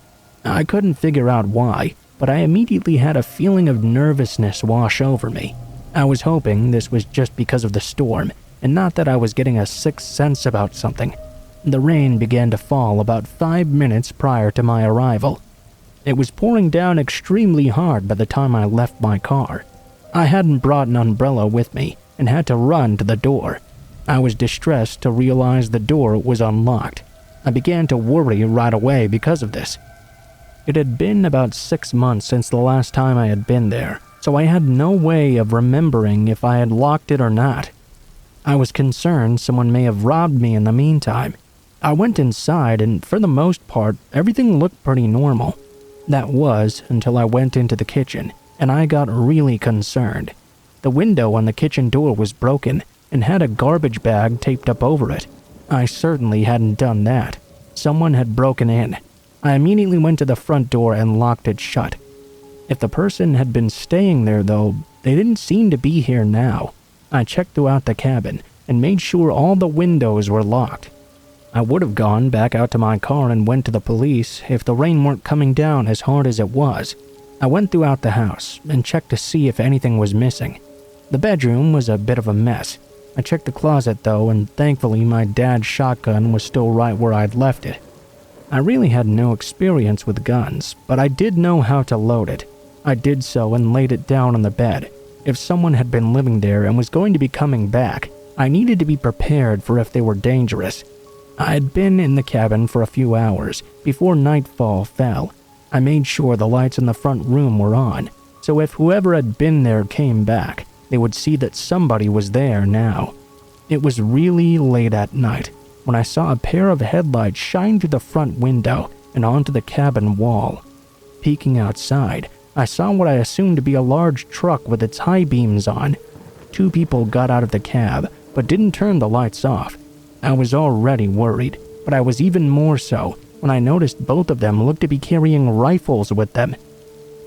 I couldn't figure out why, but I immediately had a feeling of nervousness wash over me. I was hoping this was just because of the storm, and not that I was getting a sixth sense about something. The rain began to fall about 5 minutes prior to my arrival. It was pouring down extremely hard by the time I left my car. I hadn't brought an umbrella with me, and had to run to the door. I was distressed to realize the door was unlocked. I began to worry right away because of this. It had been about 6 months since the last time I had been there, so I had no way of remembering if I had locked it or not. I was concerned someone may have robbed me in the meantime. I went inside and for the most part, everything looked pretty normal. That was until I went into the kitchen and I got really concerned. The window on the kitchen door was broken and had a garbage bag taped up over it. I certainly hadn't done that. Someone had broken in. I immediately went to the front door and locked it shut. If the person had been staying there though, they didn't seem to be here now. I checked throughout the cabin and made sure all the windows were locked. I would have gone back out to my car and went to the police if the rain weren't coming down as hard as it was. I went throughout the house and checked to see if anything was missing. The bedroom was a bit of a mess. I checked the closet though, and thankfully my dad's shotgun was still right where I'd left it. I really had no experience with guns, but I did know how to load it. I did so and laid it down on the bed. If someone had been living there and was going to be coming back, I needed to be prepared for if they were dangerous. I had been in the cabin for a few hours before nightfall fell. I made sure the lights in the front room were on, so if whoever had been there came back, they would see that somebody was there now. It was really late at night when I saw a pair of headlights shine through the front window and onto the cabin wall. Peeking outside, I saw what I assumed to be a large truck with its high beams on. 2 people got out of the cab, but didn't turn the lights off. I was already worried, but I was even more so when I noticed both of them looked to be carrying rifles with them.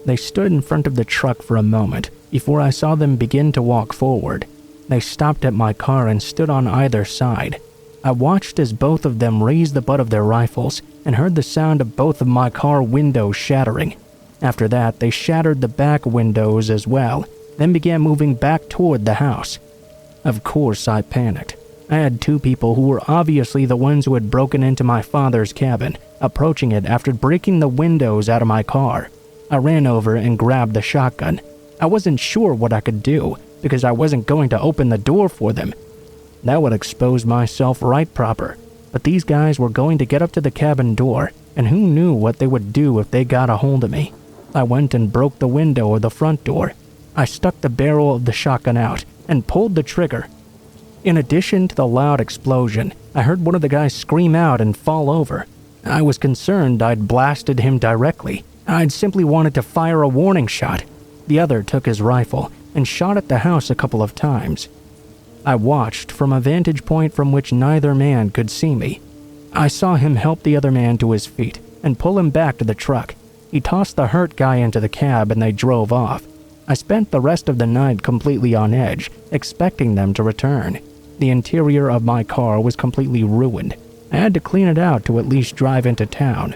They stood in front of the truck for a moment before I saw them begin to walk forward. They stopped at my car and stood on either side. I watched as both of them raised the butt of their rifles and heard the sound of both of my car windows shattering. After that, they shattered the back windows as well, then began moving back toward the house. Of course, I panicked. I had 2 people who were obviously the ones who had broken into my father's cabin, approaching it after breaking the windows out of my car. I ran over and grabbed the shotgun. I wasn't sure what I could do because I wasn't going to open the door for them. That would expose myself right proper. But these guys were going to get up to the cabin door, and who knew what they would do if they got a hold of me. I went and broke the window of the front door. I stuck the barrel of the shotgun out and pulled the trigger. In addition to the loud explosion, I heard one of the guys scream out and fall over. I was concerned I'd blasted him directly. I'd simply wanted to fire a warning shot. The other took his rifle and shot at the house a couple of times. I watched from a vantage point from which neither man could see me. I saw him help the other man to his feet and pull him back to the truck. He tossed the hurt guy into the cab and they drove off. I spent the rest of the night completely on edge, expecting them to return. The interior of my car was completely ruined. I had to clean it out to at least drive into town.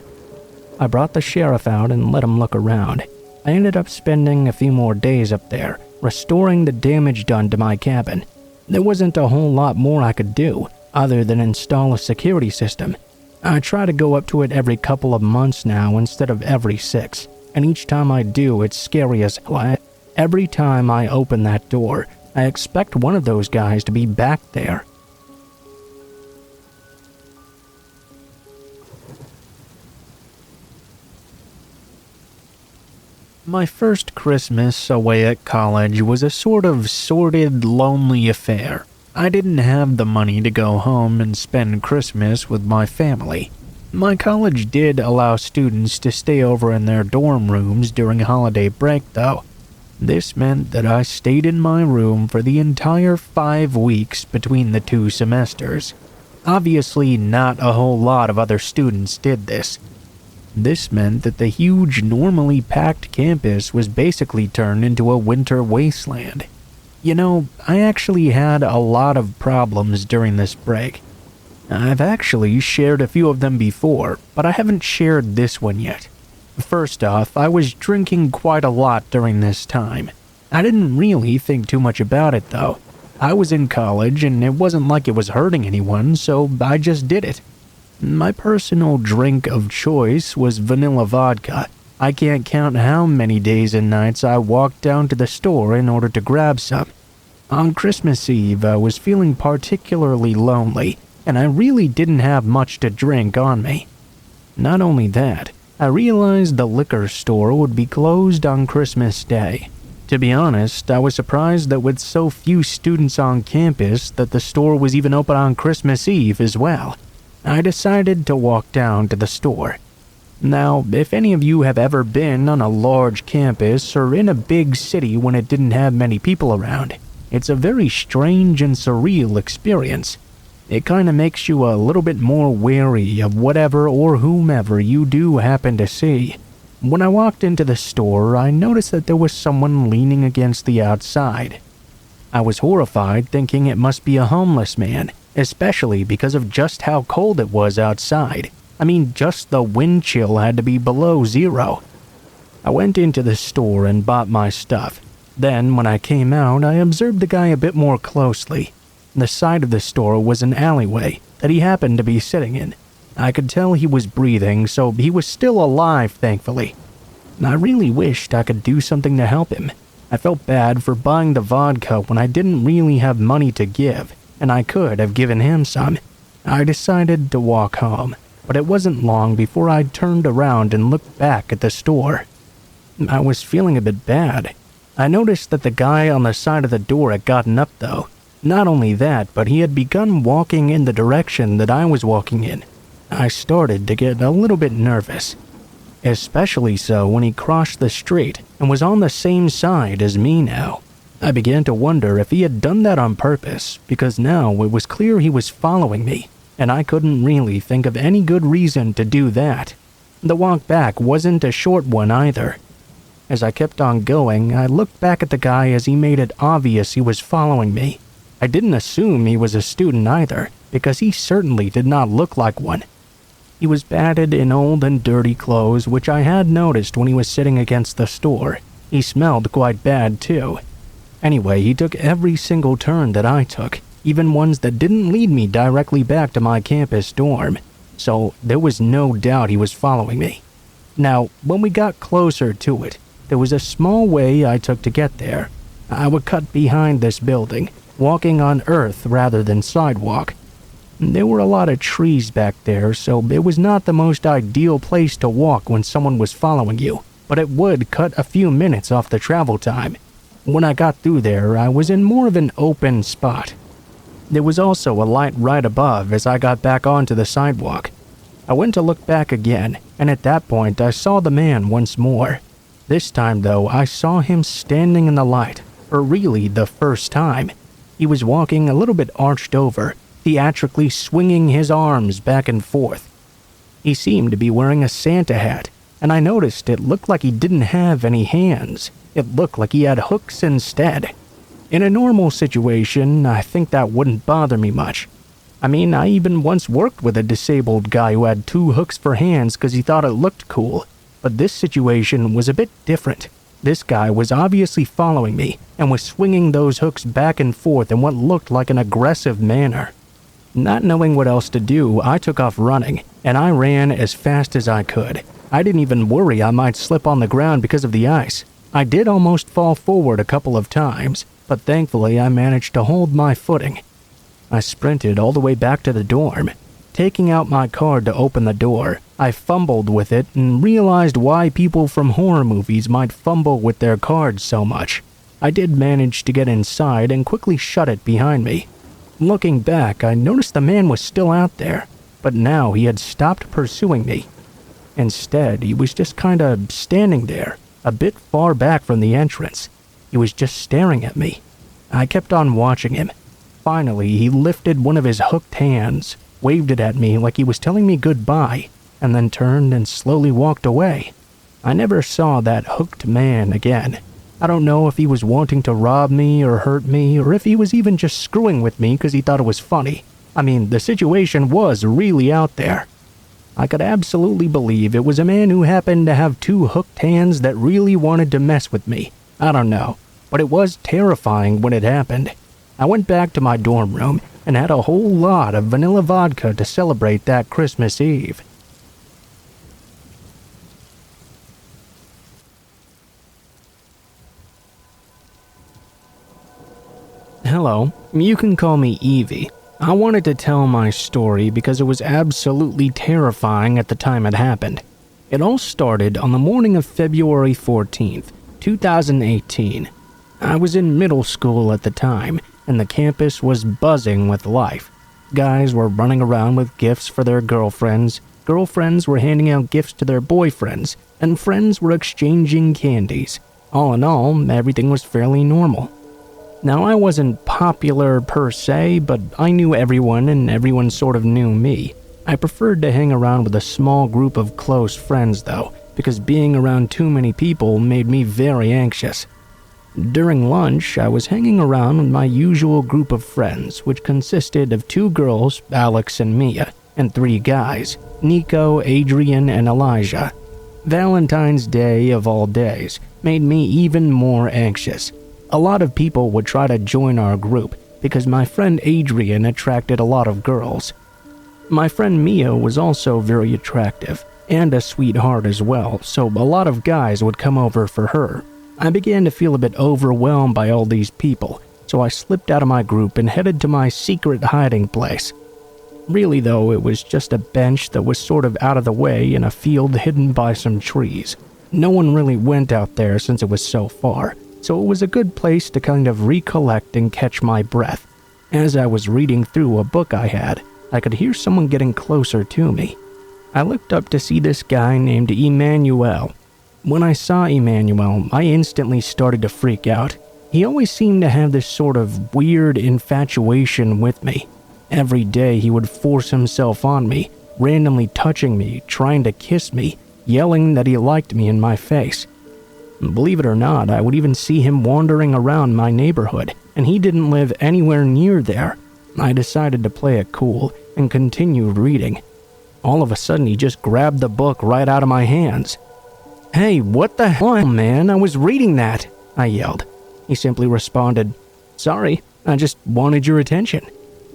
I brought the sheriff out and let him look around. I ended up spending a few more days up there, restoring the damage done to my cabin. There wasn't a whole lot more I could do, other than install a security system. I try to go up to it every couple of months now instead of every 6, and each time I do, it's scary as hell. Every time I open that door, I expect one of those guys to be back there. My first Christmas away at college was a sort of sordid, lonely affair. I didn't have the money to go home and spend Christmas with my family. My college did allow students to stay over in their dorm rooms during holiday break, though. This meant that I stayed in my room for the entire 5 weeks between the 2 semesters. Obviously, not a whole lot of other students did this. This meant that the huge, normally packed campus was basically turned into a winter wasteland. You know, I actually had a lot of problems during this break. I've actually shared a few of them before, but I haven't shared this one yet. First off, I was drinking quite a lot during this time. I didn't really think too much about it, though. I was in college, and it wasn't like it was hurting anyone, so I just did it. My personal drink of choice was vanilla vodka. I can't count how many days and nights I walked down to the store in order to grab some. On Christmas Eve, I was feeling particularly lonely, and I really didn't have much to drink on me. Not only that, I realized the liquor store would be closed on Christmas Day. To be honest, I was surprised that with so few students on campus that the store was even open on Christmas Eve as well. I decided to walk down to the store. Now, if any of you have ever been on a large campus or in a big city when it didn't have many people around, it's a very strange and surreal experience. It kinda makes you a little bit more wary of whatever or whomever you do happen to see. When I walked into the store, I noticed that there was someone leaning against the outside. I was horrified, thinking it must be a homeless man, especially because of just how cold it was outside. I mean, just the wind chill had to be below 0. I went into the store and bought my stuff. Then, when I came out, I observed the guy a bit more closely. The side of the store was an alleyway that he happened to be sitting in. I could tell he was breathing, so he was still alive, thankfully. I really wished I could do something to help him. I felt bad for buying the vodka when I didn't really have money to give, and I could have given him some. I decided to walk home, but it wasn't long before I turned around and looked back at the store. I was feeling a bit bad. I noticed that the guy on the side of the door had gotten up, though. Not only that, but he had begun walking in the direction that I was walking in. I started to get a little bit nervous, especially so when he crossed the street and was on the same side as me now. I began to wonder if he had done that on purpose, because now it was clear he was following me, and I couldn't really think of any good reason to do that. The walk back wasn't a short one either. As I kept on going, I looked back at the guy as he made it obvious he was following me. I didn't assume he was a student either, because he certainly did not look like one. He was battered in old and dirty clothes, which I had noticed when he was sitting against the store. He smelled quite bad, too. Anyway, he took every single turn that I took, even ones that didn't lead me directly back to my campus dorm, so there was no doubt he was following me. Now, when we got closer to it, there was a small way I took to get there. I would cut behind this building, walking on earth rather than sidewalk. There were a lot of trees back there, so it was not the most ideal place to walk when someone was following you, but it would cut a few minutes off the travel time. When I got through there, I was in more of an open spot. There was also a light right above as I got back onto the sidewalk. I went to look back again, and at that point I saw the man once more. This time though, I saw him standing in the light, for really the first time. He was walking a little bit arched over, theatrically swinging his arms back and forth. He seemed to be wearing a Santa hat, and I noticed it looked like he didn't have any hands. It looked like he had hooks instead. In a normal situation, I think that wouldn't bother me much. I mean, I even once worked with a disabled guy who had 2 hooks for hands because he thought it looked cool. But this situation was a bit different. This guy was obviously following me and was swinging those hooks back and forth in what looked like an aggressive manner. Not knowing what else to do, I took off running, and I ran as fast as I could. I didn't even worry I might slip on the ground because of the ice. I did almost fall forward a couple of times, but thankfully I managed to hold my footing. I sprinted all the way back to the dorm. Taking out my card to open the door, I fumbled with it and realized why people from horror movies might fumble with their cards so much. I did manage to get inside and quickly shut it behind me. Looking back, I noticed the man was still out there, but now he had stopped pursuing me. Instead, he was just kinda standing there, a bit far back from the entrance. He was just staring at me. I kept on watching him. Finally, he lifted one of his hooked hands, waved it at me like he was telling me goodbye, and then turned and slowly walked away. I never saw that hooked man again. I don't know if he was wanting to rob me or hurt me, or if he was even just screwing with me because he thought it was funny. I mean, the situation was really out there. I could absolutely believe it was a man who happened to have 2 hooked hands that really wanted to mess with me. I don't know, but it was terrifying when it happened. I went back to my dorm room and had a whole lot of vanilla vodka to celebrate that Christmas Eve. Hello, you can call me Evie. I wanted to tell my story because it was absolutely terrifying at the time it happened. It all started on the morning of February 14th, 2018. I was in middle school at the time, and the campus was buzzing with life. Guys were running around with gifts for their girlfriends, girlfriends were handing out gifts to their boyfriends, and friends were exchanging candies. All in all, everything was fairly normal. Now, I wasn't popular per se, but I knew everyone and everyone sort of knew me. I preferred to hang around with a small group of close friends though, because being around too many people made me very anxious. During lunch, I was hanging around with my usual group of friends, which consisted of 2 girls, Alex and Mia, and 3 guys, Nico, Adrian, and Elijah. Valentine's Day of all days made me even more anxious. A lot of people would try to join our group because my friend Adrian attracted a lot of girls. My friend Mia was also very attractive and a sweetheart as well, so a lot of guys would come over for her. I began to feel a bit overwhelmed by all these people, so I slipped out of my group and headed to my secret hiding place. Really though, it was just a bench that was sort of out of the way in a field hidden by some trees. No one really went out there since it was so far, so it was a good place to kind of recollect and catch my breath. As I was reading through a book I had, I could hear someone getting closer to me. I looked up to see this guy named Emmanuel. When I saw Emmanuel, I instantly started to freak out. He always seemed to have this sort of weird infatuation with me. Every day he would force himself on me, randomly touching me, trying to kiss me, yelling that he liked me in my face. Believe it or not, I would even see him wandering around my neighborhood, and he didn't live anywhere near there. I decided to play it cool and continued reading. All of a sudden, he just grabbed the book right out of my hands. "Hey, what the hell, man? I was reading that," I yelled. He simply responded, "Sorry, I just wanted your attention."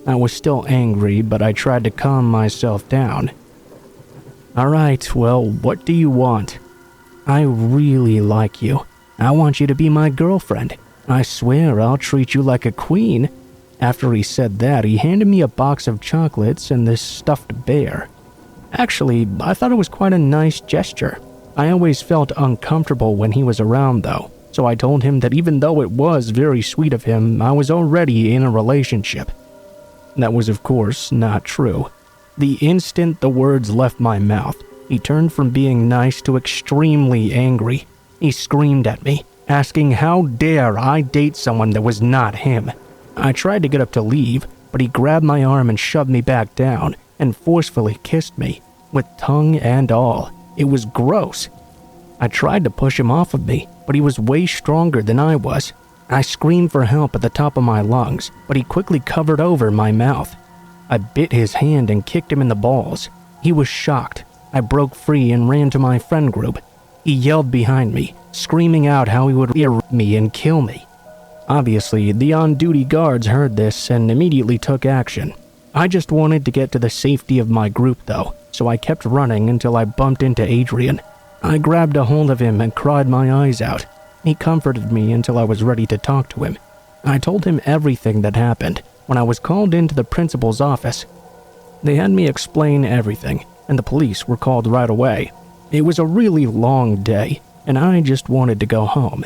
I was still angry, but I tried to calm myself down. "All right, well, what do you want?" I really like you. I want you to be my girlfriend. I swear I'll treat you like a queen." After he said that, he handed me a box of chocolates and this stuffed bear. Actually, I thought it was quite a nice gesture. I always felt uncomfortable when he was around though, so I told him that even though it was very sweet of him, I was already in a relationship. That was of course not true. The instant the words left my mouth, he turned from being nice to extremely angry. He screamed at me, asking how dare I date someone that was not him. I tried to get up to leave, but he grabbed my arm and shoved me back down and forcefully kissed me, with tongue and all. It was gross. I tried to push him off of me, but he was way stronger than I was. I screamed for help at the top of my lungs, but he quickly covered over my mouth. I bit his hand and kicked him in the balls. He was shocked. I broke free and ran to my friend group. He yelled behind me, screaming out how he would ear me and kill me. Obviously, the on-duty guards heard this and immediately took action. I just wanted to get to the safety of my group though, so I kept running until I bumped into Adrian. I grabbed a hold of him and cried my eyes out. He comforted me until I was ready to talk to him. I told him everything that happened when I was called into the principal's office. They had me explain everything, and the police were called right away. It was a really long day, and I just wanted to go home.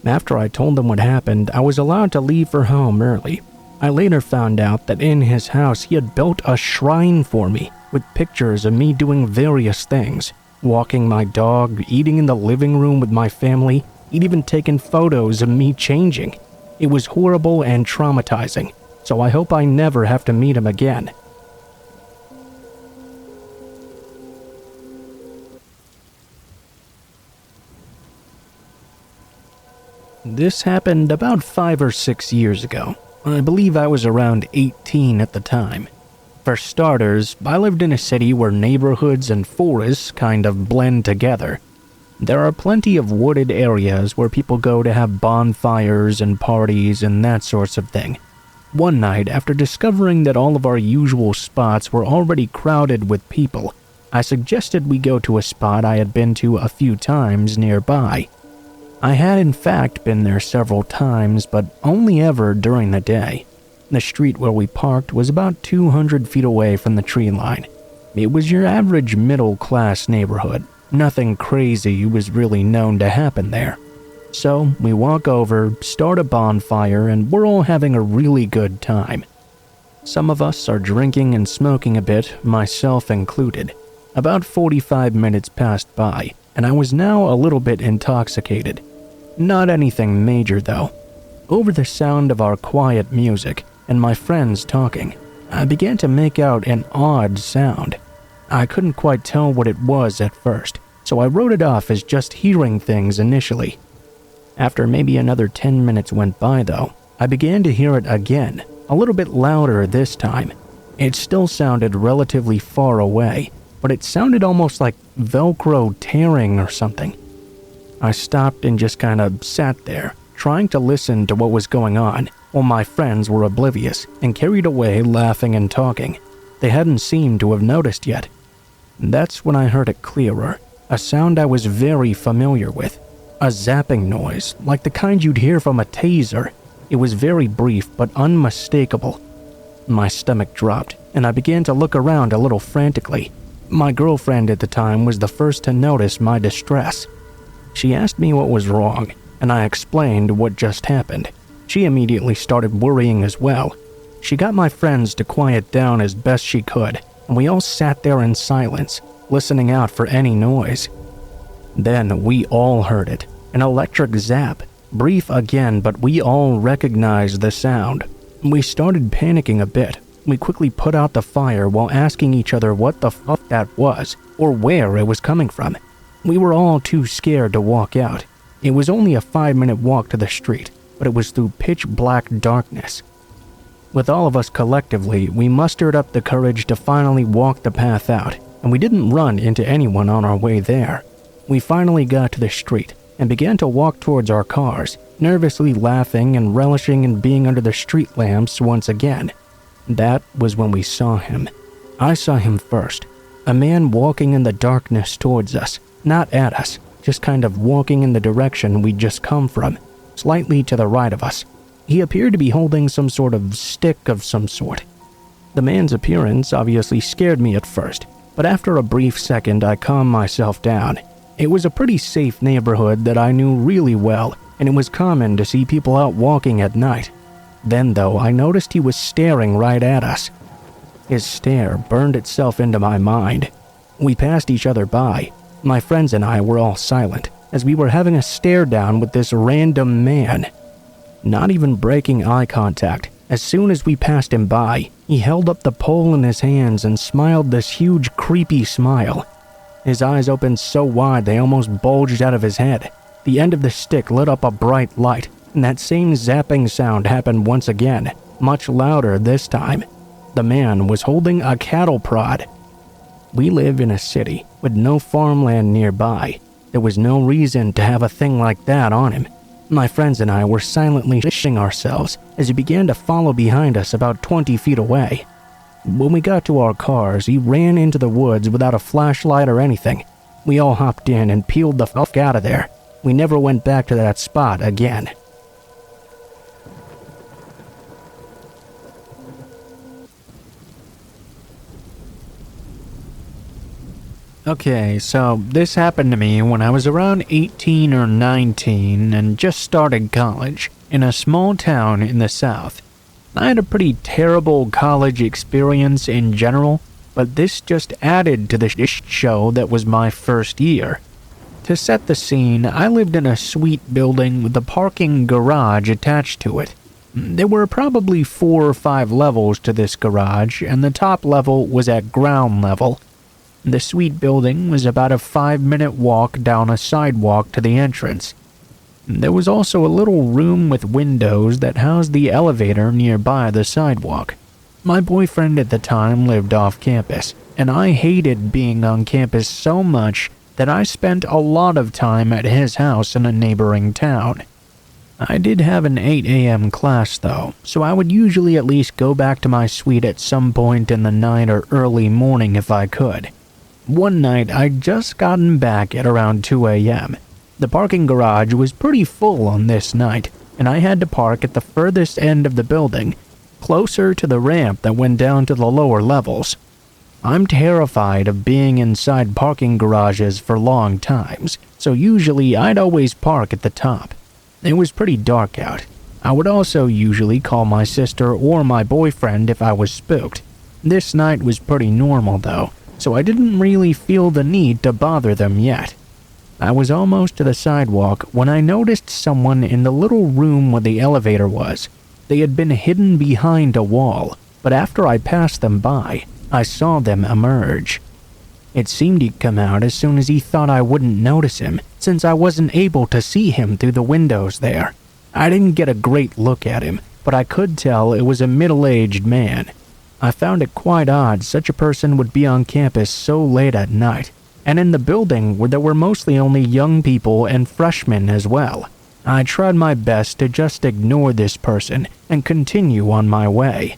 After I told them what happened, I was allowed to leave for home early. I later found out that in his house he had built a shrine for me, with pictures of me doing various things. Walking my dog, eating in the living room with my family. He'd even taken photos of me changing. It was horrible and traumatizing, so I hope I never have to meet him again. This happened about 5 or 6 years ago. I believe I was around 18 at the time. For starters, I lived in a city where neighborhoods and forests kind of blend together. There are plenty of wooded areas where people go to have bonfires and parties and that sorts of thing. One night, after discovering that all of our usual spots were already crowded with people, I suggested we go to a spot I had been to a few times nearby. I had in fact been there several times, but only ever during the day. The street where we parked was about 200 feet away from the tree line. It was your average middle-class neighborhood. Nothing crazy was really known to happen there. So we walk over, start a bonfire, and we're all having a really good time. Some of us are drinking and smoking a bit, myself included. About 45 minutes passed by, and I was now a little bit intoxicated. Not anything major though. Over the sound of our quiet music and my friends talking, I began to make out an odd sound. I couldn't quite tell what it was at first, so I wrote it off as just hearing things initially. After maybe another 10 minutes went by though, I began to hear it again, a little bit louder this time. It still sounded relatively far away, but it sounded almost like Velcro tearing or something. I stopped and just kind of sat there, trying to listen to what was going on, while my friends were oblivious and carried away laughing and talking. They hadn't seemed to have noticed yet. That's when I heard it clearer, a sound I was very familiar with. A zapping noise, like the kind you'd hear from a taser. It was very brief but unmistakable. My stomach dropped, and I began to look around a little frantically. My girlfriend at the time was the first to notice my distress. She asked me what was wrong, and I explained what just happened. She immediately started worrying as well. She got my friends to quiet down as best she could, and we all sat there in silence, listening out for any noise. Then we all heard it, an electric zap, brief again, but we all recognized the sound. We started panicking a bit. We quickly put out the fire while asking each other what the fuck that was, or where it was coming from. We were all too scared to walk out. It was only a 5-minute walk to the street, but it was through pitch black darkness. With all of us collectively, we mustered up the courage to finally walk the path out, and we didn't run into anyone on our way there. We finally got to the street and began to walk towards our cars, nervously laughing and relishing in being under the street lamps once again. That was when we saw him. I saw him first. A man walking in the darkness towards us, not at us. just kind of walking in the direction we'd just come from, slightly to the right of us. He appeared to be holding some sort of stick of some sort. The man's appearance obviously scared me at first, but after a brief second I calmed myself down. It was a pretty safe neighborhood that I knew really well, and it was common to see people out walking at night. Then though, I noticed he was staring right at us. His stare burned itself into my mind. We passed each other by. My friends and I were all silent, as we were having a stare down with this random man. Not even breaking eye contact, as soon as we passed him by, he held up the pole in his hands and smiled this huge creepy smile. His eyes opened so wide they almost bulged out of his head. The end of the stick lit up a bright light, and that same zapping sound happened once again, much louder this time. The man was holding a cattle prod. We live in a city with no farmland nearby. There was no reason to have a thing like that on him. My friends and I were silently shitting ourselves as he began to follow behind us about 20 feet away. When we got to our cars, he ran into the woods without a flashlight or anything. We all hopped in and peeled the fuck out of there. We never went back to that spot again. Okay, so this happened to me when I was around 18 or 19 and just started college in a small town in the South. I had a pretty terrible college experience in general, but this just added to the show that was my first year. To set the scene, I lived in a sweet building with a parking garage attached to it. There were probably 4 or 5 levels to this garage, and the top level was at ground level. The suite building was about a 5-minute walk down a sidewalk to the entrance. There was also a little room with windows that housed the elevator nearby the sidewalk. My boyfriend at the time lived off campus, and I hated being on campus so much that I spent a lot of time at his house in a neighboring town. I did have an 8 a.m. class though, so I would usually at least go back to my suite at some point in the night or early morning if I could. One night, I'd just gotten back at around 2 a.m. The parking garage was pretty full on this night, and I had to park at the furthest end of the building, closer to the ramp that went down to the lower levels. I'm terrified of being inside parking garages for long times, so usually I'd always park at the top. It was pretty dark out. I would also usually call my sister or my boyfriend if I was spooked. This night was pretty normal though, so I didn't really feel the need to bother them yet. I was almost to the sidewalk when I noticed someone in the little room where the elevator was. They had been hidden behind a wall, but after I passed them by, I saw them emerge. It seemed he'd come out as soon as he thought I wouldn't notice him, since I wasn't able to see him through the windows there. I didn't get a great look at him, but I could tell it was a middle-aged man. I found it quite odd such a person would be on campus so late at night, and in the building where there were mostly only young people and freshmen as well. I tried my best to just ignore this person and continue on my way.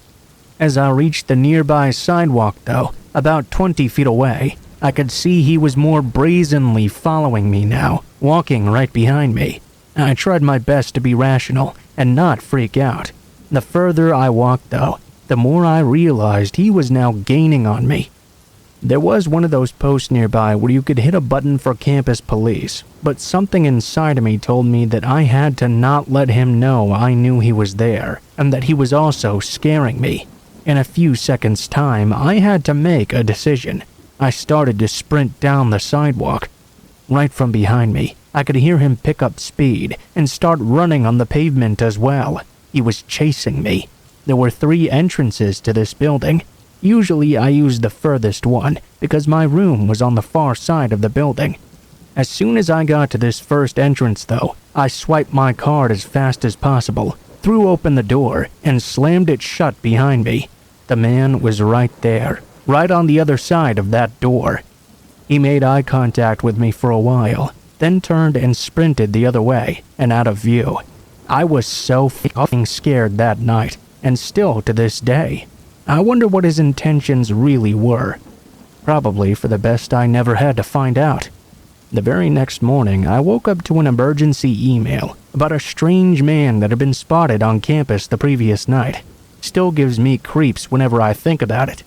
As I reached the nearby sidewalk though, about 20 feet away, I could see he was more brazenly following me now, walking right behind me. I tried my best to be rational and not freak out. The further I walked though, the more I realized he was now gaining on me. There was one of those posts nearby where you could hit a button for campus police, but something inside of me told me that I had to not let him know I knew he was there, and that he was also scaring me. In a few seconds' time, I had to make a decision. I started to sprint down the sidewalk. Right from behind me, I could hear him pick up speed and start running on the pavement as well. He was chasing me. There were 3 entrances to this building. Usually I used the furthest one because my room was on the far side of the building. As soon as I got to this first entrance though, I swiped my card as fast as possible, threw open the door, and slammed it shut behind me. The man was right there, right on the other side of that door. He made eye contact with me for a while, then turned and sprinted the other way and out of view. I was so fucking scared that night, and still to this day. I wonder what his intentions really were. Probably for the best I never had to find out. The very next morning, I woke up to an emergency email about a strange man that had been spotted on campus the previous night. Still gives me creeps whenever I think about it.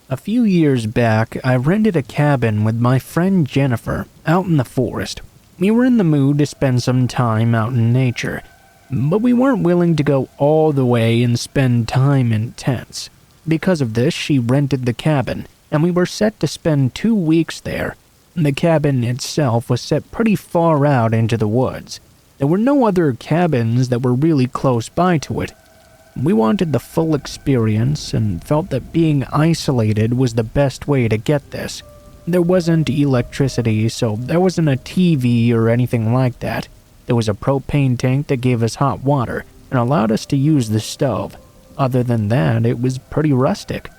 A few years back, I rented a cabin with my friend Jennifer out in the forest. We were in the mood to spend some time out in nature, but we weren't willing to go all the way and spend time in tents. Because of this, she rented the cabin, and we were set to spend 2 weeks there. The cabin itself was set pretty far out into the woods. There were no other cabins that were really close by to it. We wanted the full experience and felt that being isolated was the best way to get this. There wasn't electricity, so there wasn't a TV or anything like that. There was a propane tank that gave us hot water and allowed us to use the stove. Other than that, it was pretty rustic.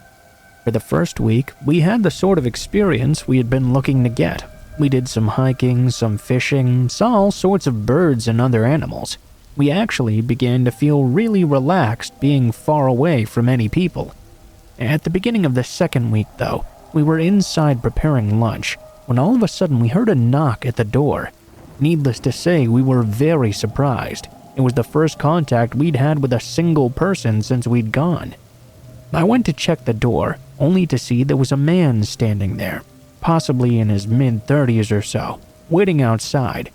For the first week, we had the sort of experience we had been looking to get. We did some hiking, some fishing, saw all sorts of birds and other animals. We actually began to feel really relaxed being far away from any people. At the beginning of the second week, though, we were inside preparing lunch when all of a sudden we heard a knock at the door. Needless to say, we were very surprised. It was the first contact we'd had with a single person since we'd gone. I went to check the door, only to see there was a man standing there, possibly in his mid-30s or so, waiting outside.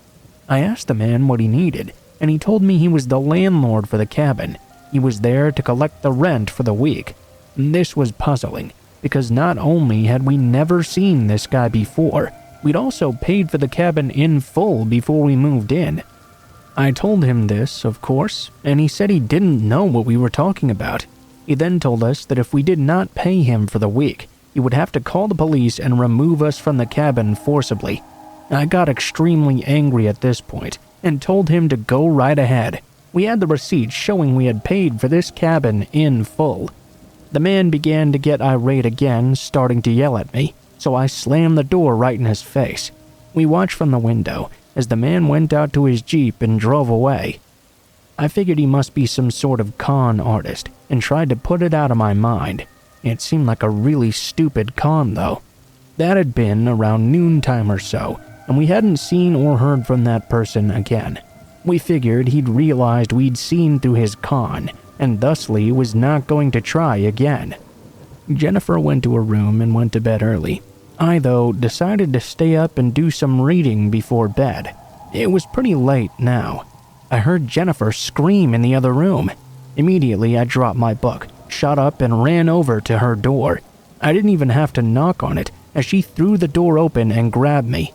I asked the man what he needed, and he told me he was the landlord for the cabin. He was there to collect the rent for the week. This was puzzling, because not only had we never seen this guy before, we'd also paid for the cabin in full before we moved in. I told him this, of course, and he said he didn't know what we were talking about. He then told us that if we did not pay him for the week, he would have to call the police and remove us from the cabin forcibly. I got extremely angry at this point and told him to go right ahead. We had the receipt showing we had paid for this cabin in full. The man began to get irate again, starting to yell at me, so I slammed the door right in his face. We watched from the window as the man went out to his Jeep and drove away. I figured he must be some sort of con artist and tried to put it out of my mind. It seemed like a really stupid con, though. That had been around noontime or so, and we hadn't seen or heard from that person again. We figured he'd realized we'd seen through his con, and thusly was not going to try again. Jennifer went to her room and went to bed early. I, though, decided to stay up and do some reading before bed. It was pretty late now. I heard Jennifer scream in the other room. Immediately, I dropped my book, shot up, and ran over to her door. I didn't even have to knock on it, as she threw the door open and grabbed me.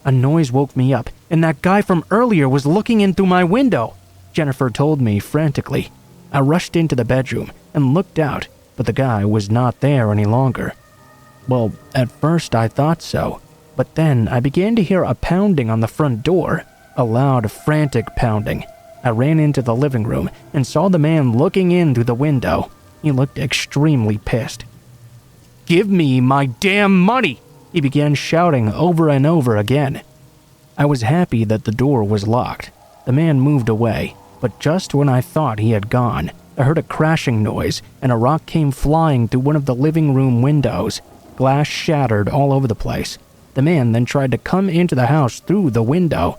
A noise woke me up, and that guy from earlier was looking in through my window, Jennifer told me frantically. I rushed into the bedroom and looked out, but the guy was not there any longer. Well, at first I thought so, but then I began to hear a pounding on the front door, a loud, frantic pounding. I ran into the living room and saw the man looking in through the window. He looked extremely pissed. "Give me my damn money!" he began shouting over and over again. I was happy that the door was locked. The man moved away, but just when I thought he had gone, I heard a crashing noise and a rock came flying through one of the living room windows. Glass shattered all over the place. The man then tried to come into the house through the window.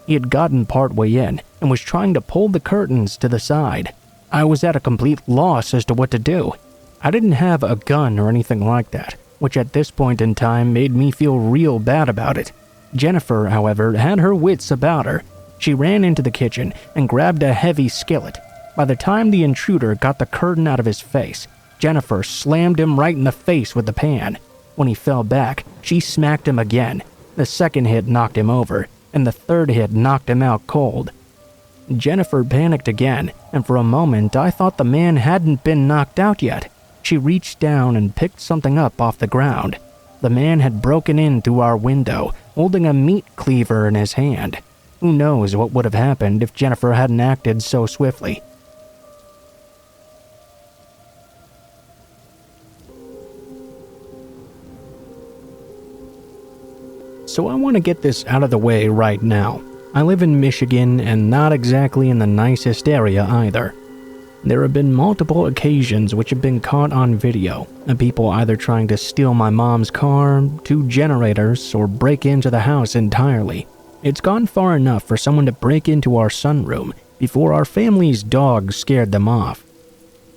He had gotten partway in and was trying to pull the curtains to the side. I was at a complete loss as to what to do. I didn't have a gun or anything like that, which at this point in time made me feel real bad about it. Jennifer, however, had her wits about her. She ran into the kitchen and grabbed a heavy skillet. By the time the intruder got the curtain out of his face, Jennifer slammed him right in the face with the pan. When he fell back, she smacked him again. The second hit knocked him over, and the third hit knocked him out cold. Jennifer panicked again, and for a moment I thought the man hadn't been knocked out yet. She reached down and picked something up off the ground. The man had broken in through our window, holding a meat cleaver in his hand. Who knows what would have happened if Jennifer hadn't acted so swiftly. So I want to get this out of the way right now. I live in Michigan and not exactly in the nicest area either. There have been multiple occasions which have been caught on video of people either trying to steal my mom's car, 2 generators, or break into the house entirely. It's gone far enough for someone to break into our sunroom before our family's dog scared them off.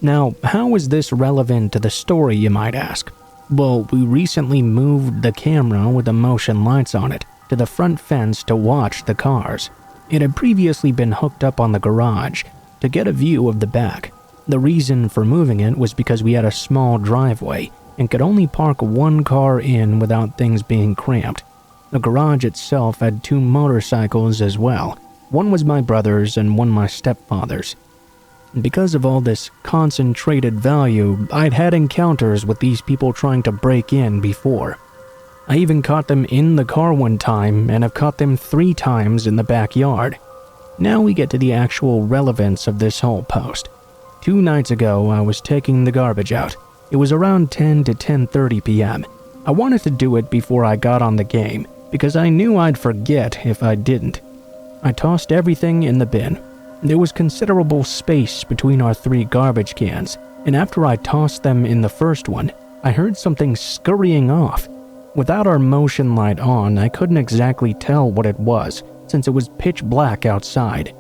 Now, how is this relevant to the story, you might ask? Well, we recently moved the camera with the motion lights on it to the front fence to watch the cars. It had previously been hooked up on the garage to get a view of the back. The reason for moving it was because we had a small driveway and could only park 1 car in without things being cramped. The garage itself had 2 motorcycles as well. One was my brother's and one my stepfather's. Because of all this concentrated value, I'd had encounters with these people trying to break in before. I even caught them in the car one time and have caught them 3 times in the backyard. Now we get to the actual relevance of this whole post. 2 nights ago, I was taking the garbage out. It was around 10 to 10:30 p.m. I wanted to do it before I got on the game because I knew I'd forget if I didn't. I tossed everything in the bin. There was considerable space between our 3 garbage cans, and after I tossed them in the first one, I heard something scurrying off. Without our motion light on, I couldn't exactly tell what it was, since it was pitch black outside.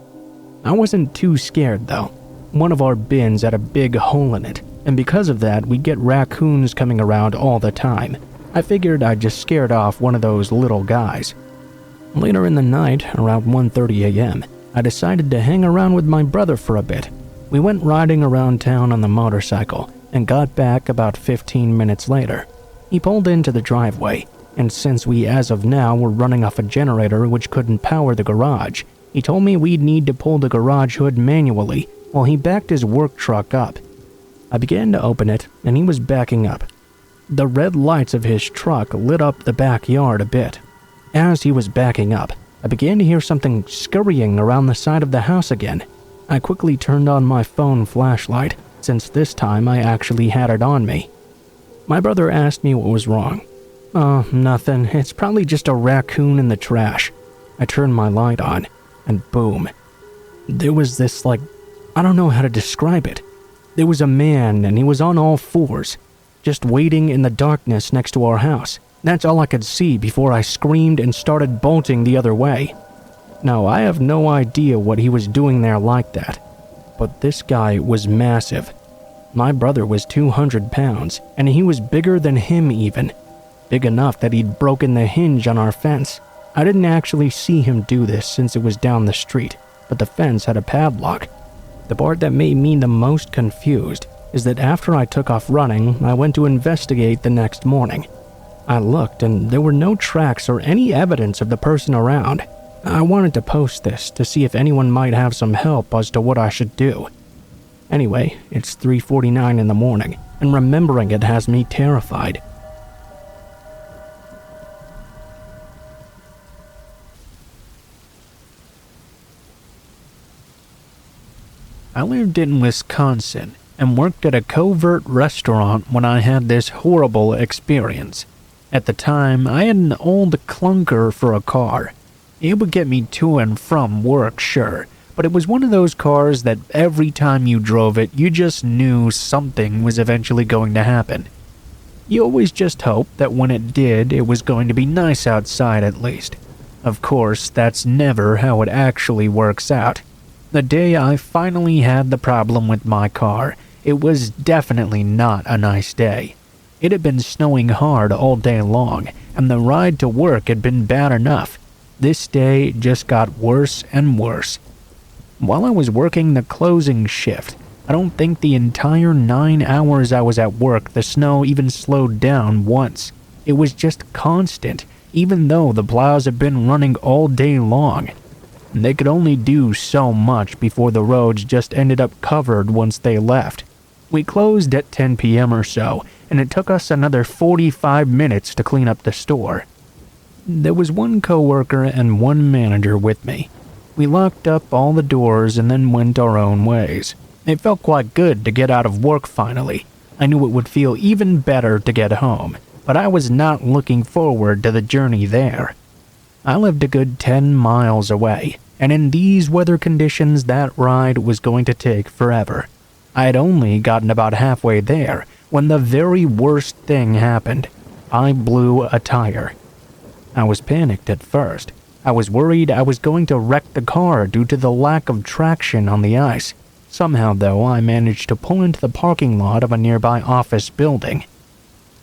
I wasn't too scared though. One of our bins had a big hole in it, and because of that, we get raccoons coming around all the time. I figured I'd just scared off one of those little guys. Later in the night, around 1:30 a.m., I decided to hang around with my brother for a bit. We went riding around town on the motorcycle and got back about 15 minutes later. He pulled into the driveway, and since we as of now were running off a generator which couldn't power the garage, he told me we'd need to pull the garage hood manually while he backed his work truck up. I began to open it, and he was backing up. The red lights of his truck lit up the backyard a bit. As he was backing up, I began to hear something scurrying around the side of the house again. I quickly turned on my phone flashlight, since this time I actually had it on me. My brother asked me what was wrong. "Oh, nothing. It's probably just a raccoon in the trash." I turned my light on, and boom. There was this, I don't know how to describe it. There was a man, and he was on all 4s, just waiting in the darkness next to our house. That's all I could see before I screamed and started bolting the other way. Now, I have no idea what he was doing there like that, but this guy was massive. My brother was 200 pounds, and he was bigger than him even. Big enough that he'd broken the hinge on our fence. I didn't actually see him do this since it was down the street, but the fence had a padlock. The part that made me the most confused is that after I took off running, I went to investigate the next morning. I looked and there were no tracks or any evidence of the person around. I wanted to post this to see if anyone might have some help as to what I should do. Anyway, it's 3:49 in the morning, and remembering it has me terrified. I lived in Wisconsin and worked at a covert restaurant when I had this horrible experience. At the time, I had an old clunker for a car. It would get me to and from work, sure, but it was one of those cars that every time you drove it, you just knew something was eventually going to happen. You always just hoped that when it did, it was going to be nice outside at least. Of course, that's never how it actually works out. The day I finally had the problem with my car, it was definitely not a nice day. It had been snowing hard all day long, and the ride to work had been bad enough. This day just got worse and worse. While I was working the closing shift, I don't think the entire 9 hours I was at work the snow even slowed down once. It was just constant, even though the plows had been running all day long. They could only do so much before the roads just ended up covered once they left. We closed at 10 p.m. or so, and it took us another 45 minutes to clean up the store. There was one coworker and one manager with me. We locked up all the doors and then went our own ways. It felt quite good to get out of work finally. I knew it would feel even better to get home, but I was not looking forward to the journey there. I lived a good 10 miles away, and in these weather conditions that ride was going to take forever. I had only gotten about halfway there when the very worst thing happened. I blew a tire. I was panicked at first. I was worried I was going to wreck the car due to the lack of traction on the ice. Somehow, though, I managed to pull into the parking lot of a nearby office building.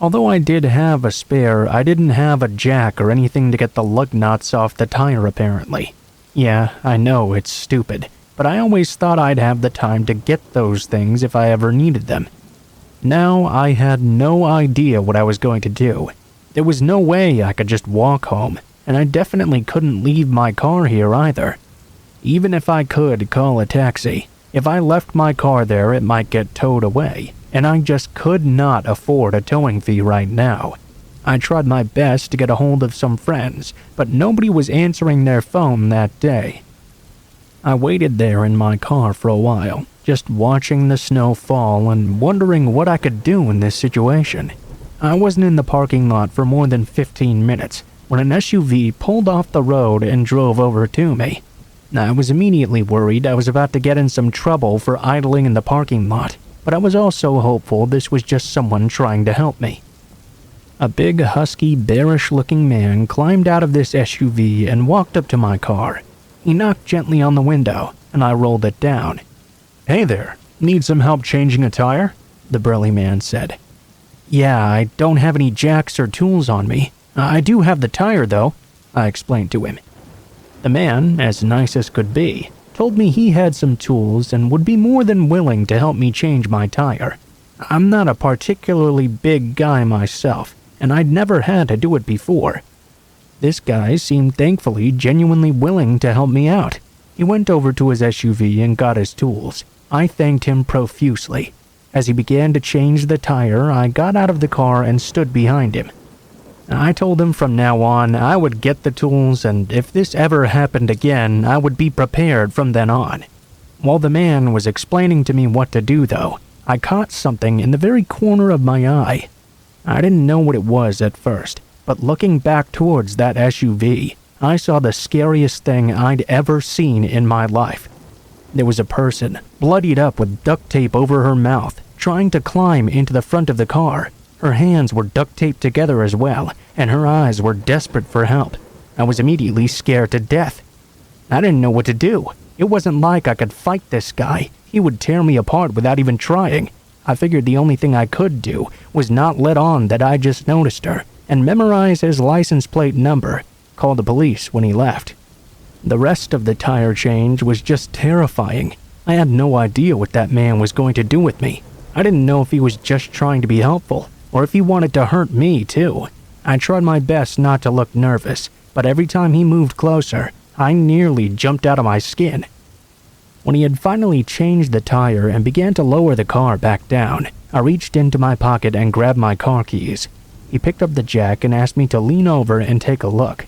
Although I did have a spare, I didn't have a jack or anything to get the lug nuts off the tire apparently. Yeah, I know it's stupid, but I always thought I'd have the time to get those things if I ever needed them. Now I had no idea what I was going to do. There was no way I could just walk home, and I definitely couldn't leave my car here either. Even if I could call a taxi, if I left my car there it might get towed away, and I just could not afford a towing fee right now. I tried my best to get a hold of some friends, but nobody was answering their phone that day. I waited there in my car for a while, just watching the snow fall and wondering what I could do in this situation. I wasn't in the parking lot for more than 15 minutes when an SUV pulled off the road and drove over to me. I was immediately worried I was about to get in some trouble for idling in the parking lot, but I was also hopeful this was just someone trying to help me. A big, husky, bearish-looking man climbed out of this SUV and walked up to my car. He knocked gently on the window, and I rolled it down. "Hey there, need some help changing a tire?" the burly man said. "Yeah, I don't have any jacks or tools on me. I do have the tire, though," I explained to him. The man, as nice as could be, told me he had some tools and would be more than willing to help me change my tire. I'm not a particularly big guy myself, and I'd never had to do it before. This guy seemed thankfully genuinely willing to help me out. He went over to his SUV and got his tools. I thanked him profusely. As he began to change the tire, I got out of the car and stood behind him. I told him from now on I would get the tools, and if this ever happened again, I would be prepared from then on. While the man was explaining to me what to do, though, I caught something in the very corner of my eye. I didn't know what it was at first, but looking back towards that SUV, I saw the scariest thing I'd ever seen in my life. There was a person, bloodied up with duct tape over her mouth, trying to climb into the front of the car. Her hands were duct taped together as well, and her eyes were desperate for help. I was immediately scared to death. I didn't know what to do. It wasn't like I could fight this guy. He would tear me apart without even trying. I figured the only thing I could do was not let on that I just noticed her, and memorize his license plate number, call the police when he left. The rest of the tire change was just terrifying. I had no idea what that man was going to do with me. I didn't know if he was just trying to be helpful, or if he wanted to hurt me too. I tried my best not to look nervous, but every time he moved closer, I nearly jumped out of my skin. When he had finally changed the tire and began to lower the car back down, I reached into my pocket and grabbed my car keys. He picked up the jack and asked me to lean over and take a look.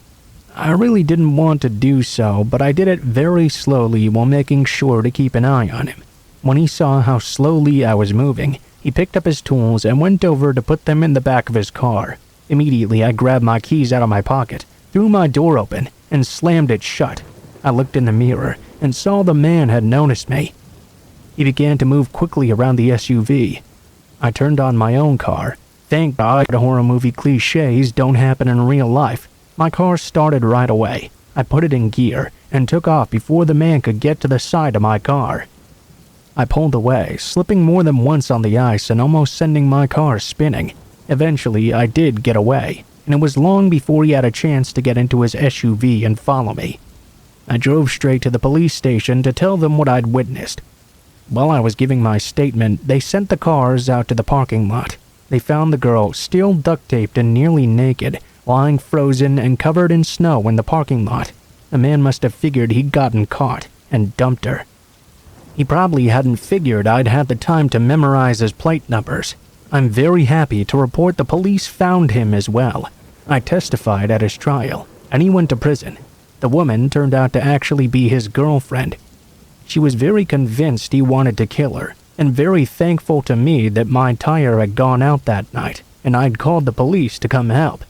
I really didn't want to do so, but I did it very slowly while making sure to keep an eye on him. When he saw how slowly I was moving, he picked up his tools and went over to put them in the back of his car. Immediately, I grabbed my keys out of my pocket, threw my door open, and slammed it shut. I looked in the mirror and saw the man had noticed me. He began to move quickly around the SUV. I turned on my own car. Thank God horror movie cliches don't happen in real life. My car started right away. I put it in gear and took off before the man could get to the side of my car. I pulled away, slipping more than once on the ice and almost sending my car spinning. Eventually, I did get away, and it was long before he had a chance to get into his SUV and follow me. I drove straight to the police station to tell them what I'd witnessed. While I was giving my statement, they sent the cars out to the parking lot. They found the girl still duct-taped and nearly naked, lying frozen and covered in snow in the parking lot. The man must have figured he'd gotten caught and dumped her. He probably hadn't figured I'd had the time to memorize his plate numbers. I'm very happy to report the police found him as well. I testified at his trial, and he went to prison. The woman turned out to actually be his girlfriend. She was very convinced he wanted to kill her, and very thankful to me that my tire had gone out that night, and I'd called the police to come help.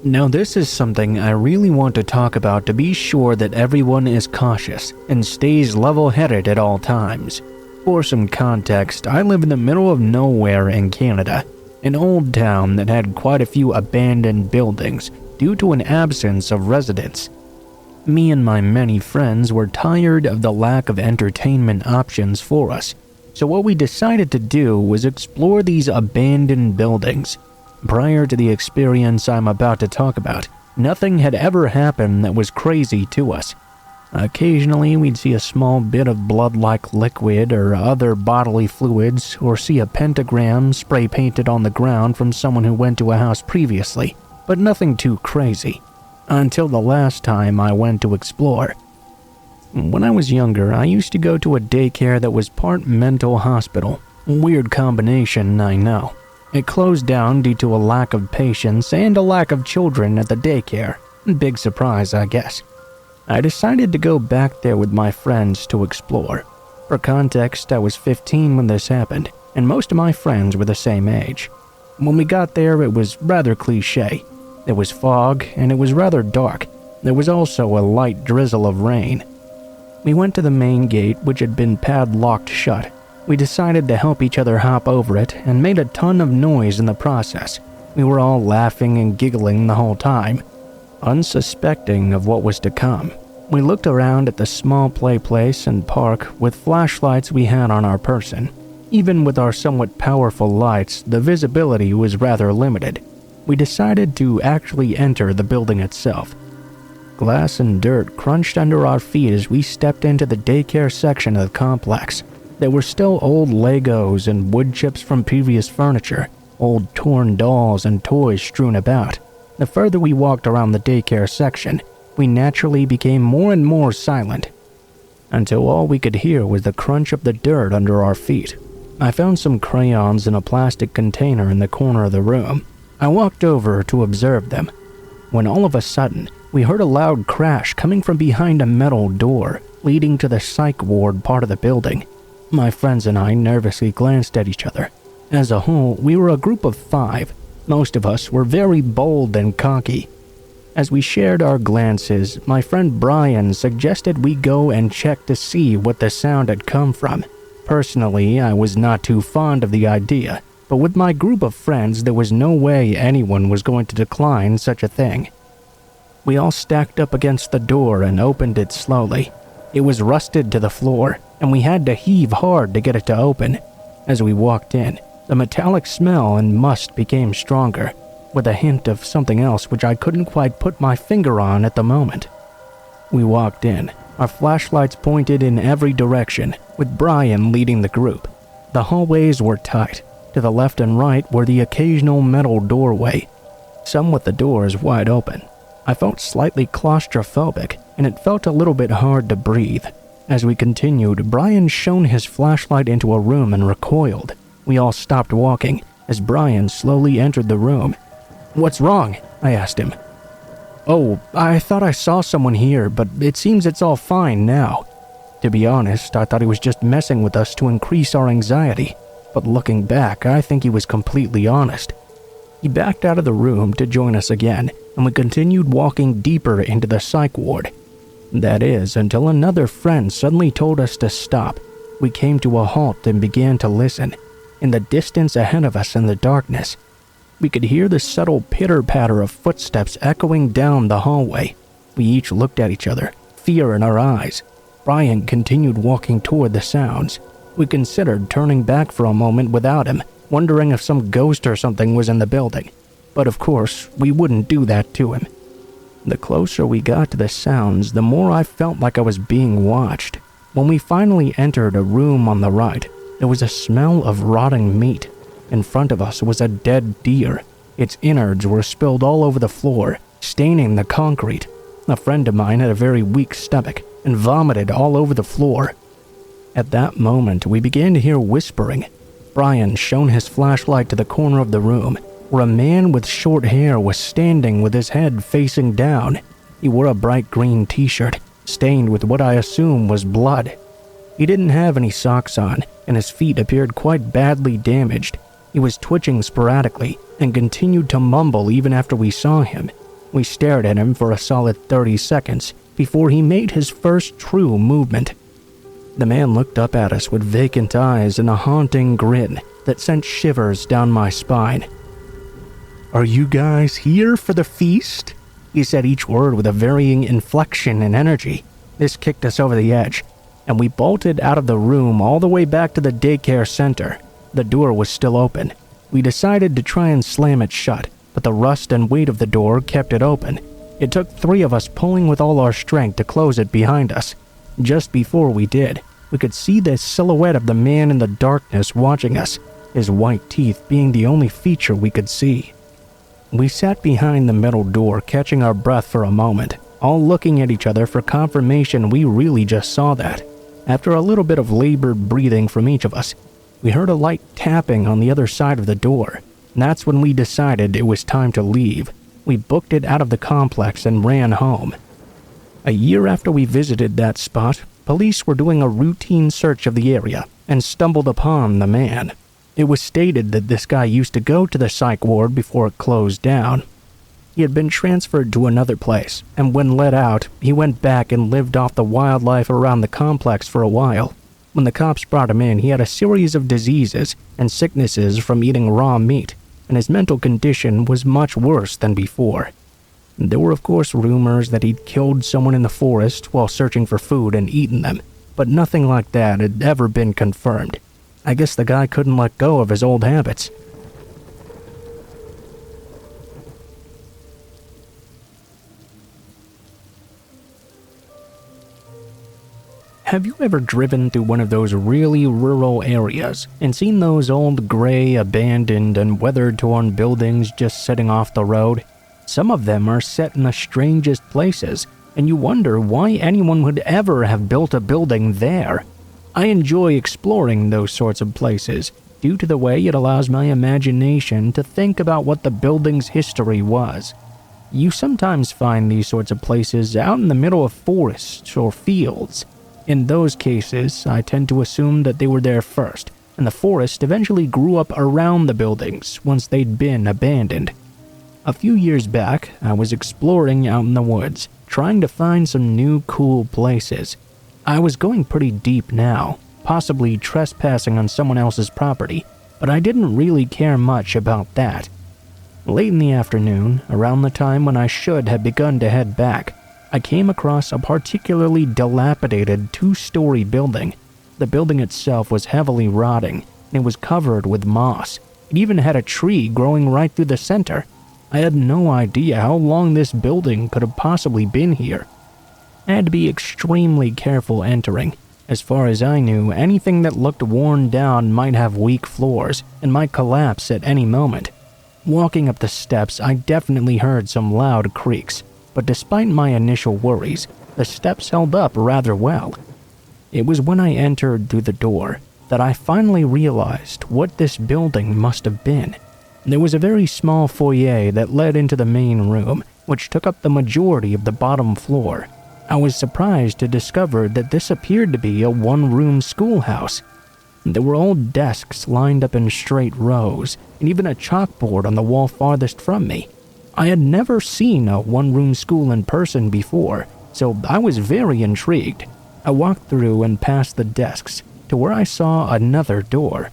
Now this is something I really want to talk about to be sure that everyone is cautious and stays level-headed at all times. For some context, I live in the middle of nowhere in Canada, an old town that had quite a few abandoned buildings due to an absence of residents. Me and my many friends were tired of the lack of entertainment options for us, so what we decided to do was explore these abandoned buildings. Prior to the experience I'm about to talk about, nothing had ever happened that was crazy to us. Occasionally, we'd see a small bit of blood-like liquid or other bodily fluids, or see a pentagram spray painted on the ground from someone who went to a house previously, but nothing too crazy. Until the last time I went to explore. When I was younger, I used to go to a daycare that was part mental hospital. Weird combination, I know. It closed down due to a lack of patients and a lack of children at the daycare. Big surprise, I guess. I decided to go back there with my friends to explore. For context, I was 15 when this happened, and most of my friends were the same age. When we got there, it was rather cliché. There was fog, and it was rather dark. There was also a light drizzle of rain. We went to the main gate, which had been padlocked shut. We decided to help each other hop over it, and made a ton of noise in the process. We were all laughing and giggling the whole time, unsuspecting of what was to come. We looked around at the small play place and park with flashlights we had on our person. Even with our somewhat powerful lights, the visibility was rather limited. We decided to actually enter the building itself. Glass and dirt crunched under our feet as we stepped into the daycare section of the complex. There were still old Legos and wood chips from previous furniture, old torn dolls and toys strewn about. The further we walked around the daycare section, we naturally became more and more silent, until all we could hear was the crunch of the dirt under our feet. I found some crayons in a plastic container in the corner of the room. I walked over to observe them, when all of a sudden, we heard a loud crash coming from behind a metal door leading to the psych ward part of the building. My friends and I nervously glanced at each other. As a whole, we were a group of 5. Most of us were very bold and cocky. As we shared our glances, my friend Brian suggested we go and check to see what the sound had come from. Personally, I was not too fond of the idea, but with my group of friends, there was no way anyone was going to decline such a thing. We all stacked up against the door and opened it slowly. It was rusted to the floor, and we had to heave hard to get it to open. As we walked in, the metallic smell and must became stronger, with a hint of something else which I couldn't quite put my finger on at the moment. We walked in, our flashlights pointed in every direction, with Brian leading the group. The hallways were tight. To the left and right were the occasional metal doorway, some with the doors wide open. I felt slightly claustrophobic, and it felt a little bit hard to breathe. As we continued, Brian shone his flashlight into a room and recoiled. We all stopped walking as Brian slowly entered the room. "What's wrong?" I asked him. "Oh, I thought I saw someone here, but it seems it's all fine now." To be honest, I thought he was just messing with us to increase our anxiety. But looking back, I think he was completely honest. He backed out of the room to join us again, and we continued walking deeper into the psych ward. That is, until another friend suddenly told us to stop. We came to a halt and began to listen. In the distance ahead of us in the darkness, we could hear the subtle pitter-patter of footsteps echoing down the hallway. We each looked at each other, fear in our eyes. Brian continued walking toward the sounds. We considered turning back for a moment without him, wondering if some ghost or something was in the building. But of course, we wouldn't do that to him. The closer we got to the sounds, the more I felt like I was being watched. When we finally entered a room on the right, there was a smell of rotting meat. In front of us was a dead deer. Its innards were spilled all over the floor, staining the concrete. A friend of mine had a very weak stomach and vomited all over the floor. At that moment, we began to hear whispering. Brian shone his flashlight to the corner of the room, where a man with short hair was standing with his head facing down. He wore a bright green t-shirt, stained with what I assume was blood. He didn't have any socks on, and his feet appeared quite badly damaged. He was twitching sporadically and continued to mumble even after we saw him. We stared at him for a solid 30 seconds before he made his first true movement. The man looked up at us with vacant eyes and a haunting grin that sent shivers down my spine. "Are you guys here for the feast?" He said each word with a varying inflection and energy. This kicked us over the edge, and we bolted out of the room all the way back to the daycare center. The door was still open. We decided to try and slam it shut, but the rust and weight of the door kept it open. It took 3 of us pulling with all our strength to close it behind us. Just before we did, we could see the silhouette of the man in the darkness watching us, his white teeth being the only feature we could see. We sat behind the metal door, catching our breath for a moment, all looking at each other for confirmation we really just saw that. After a little bit of labored breathing from each of us, we heard a light tapping on the other side of the door. That's when we decided it was time to leave. We booked it out of the complex and ran home. A year after we visited that spot, police were doing a routine search of the area and stumbled upon the man. It was stated that this guy used to go to the psych ward before it closed down. He had been transferred to another place, and when let out, he went back and lived off the wildlife around the complex for a while. When the cops brought him in, he had a series of diseases and sicknesses from eating raw meat, and his mental condition was much worse than before. There were of course rumors that he'd killed someone in the forest while searching for food and eaten them, but nothing like that had ever been confirmed. I guess the guy couldn't let go of his old habits. Have you ever driven through one of those really rural areas and seen those old gray, abandoned, and weather-torn buildings just sitting off the road? Some of them are set in the strangest places, and you wonder why anyone would ever have built a building there. I enjoy exploring those sorts of places due to the way it allows my imagination to think about what the building's history was. You sometimes find these sorts of places out in the middle of forests or fields. In those cases, I tend to assume that they were there first, and the forest eventually grew up around the buildings once they'd been abandoned. A few years back, I was exploring out in the woods, trying to find some new cool places. I was going pretty deep now, possibly trespassing on someone else's property, but I didn't really care much about that. Late in the afternoon, around the time when I should have begun to head back, I came across a particularly dilapidated 2-story building. The building itself was heavily rotting, and it was covered with moss. It even had a tree growing right through the center. I had no idea how long this building could have possibly been here. I had to be extremely careful entering. As far as I knew, anything that looked worn down might have weak floors and might collapse at any moment. Walking up the steps, I definitely heard some loud creaks, but despite my initial worries, the steps held up rather well. It was when I entered through the door that I finally realized what this building must have been. There was a very small foyer that led into the main room, which took up the majority of the bottom floor. I was surprised to discover that this appeared to be a one-room schoolhouse. There were old desks lined up in straight rows, and even a chalkboard on the wall farthest from me. I had never seen a one-room school in person before, so I was very intrigued. I walked through and past the desks to where I saw another door.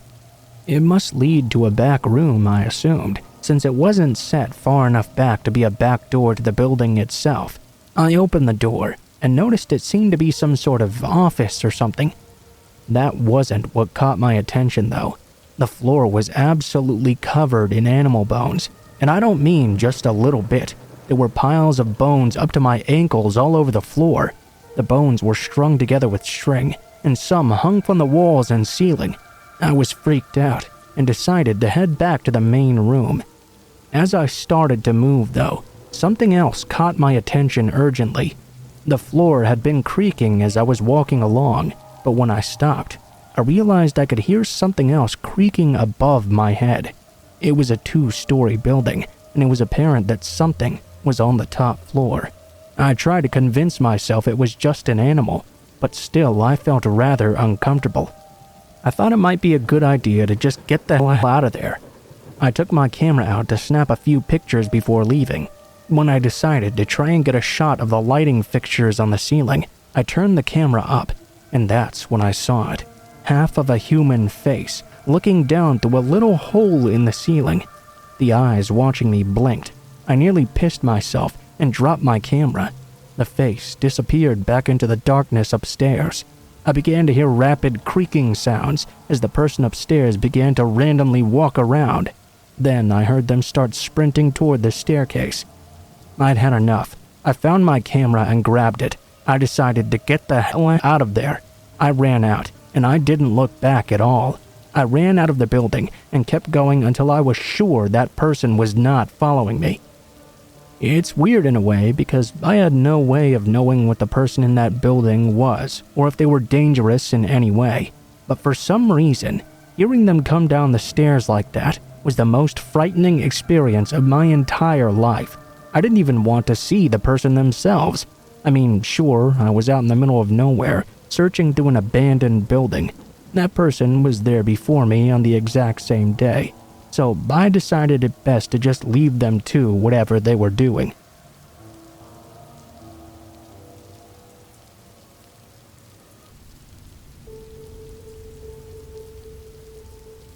It must lead to a back room, I assumed, since it wasn't set far enough back to be a back door to the building itself. I opened the door and noticed it seemed to be some sort of office or something. That wasn't what caught my attention, though. The floor was absolutely covered in animal bones, and I don't mean just a little bit. There were piles of bones up to my ankles all over the floor. The bones were strung together with string, and some hung from the walls and ceiling. I was freaked out and decided to head back to the main room. As I started to move, though, something else caught my attention urgently. The floor had been creaking as I was walking along, but when I stopped, I realized I could hear something else creaking above my head. It was a 2-story building, and it was apparent that something was on the top floor. I tried to convince myself it was just an animal, but still I felt rather uncomfortable. I thought it might be a good idea to just get the hell out of there. I took my camera out to snap a few pictures before leaving. When I decided to try and get a shot of the lighting fixtures on the ceiling, I turned the camera up, and that's when I saw it. Half of a human face looking down through a little hole in the ceiling. The eyes watching me blinked. I nearly pissed myself and dropped my camera. The face disappeared back into the darkness upstairs. I began to hear rapid creaking sounds as the person upstairs began to randomly walk around. Then I heard them start sprinting toward the staircase. I'd had enough. I found my camera and grabbed it. I decided to get the hell out of there. I ran out, and I didn't look back at all. I ran out of the building and kept going until I was sure that person was not following me. It's weird in a way because I had no way of knowing what the person in that building was or if they were dangerous in any way. But for some reason, hearing them come down the stairs like that was the most frightening experience of my entire life. I didn't even want to see the person themselves. I mean, sure, I was out in the middle of nowhere, searching through an abandoned building. That person was there before me on the exact same day. So I decided it best to just leave them to whatever they were doing.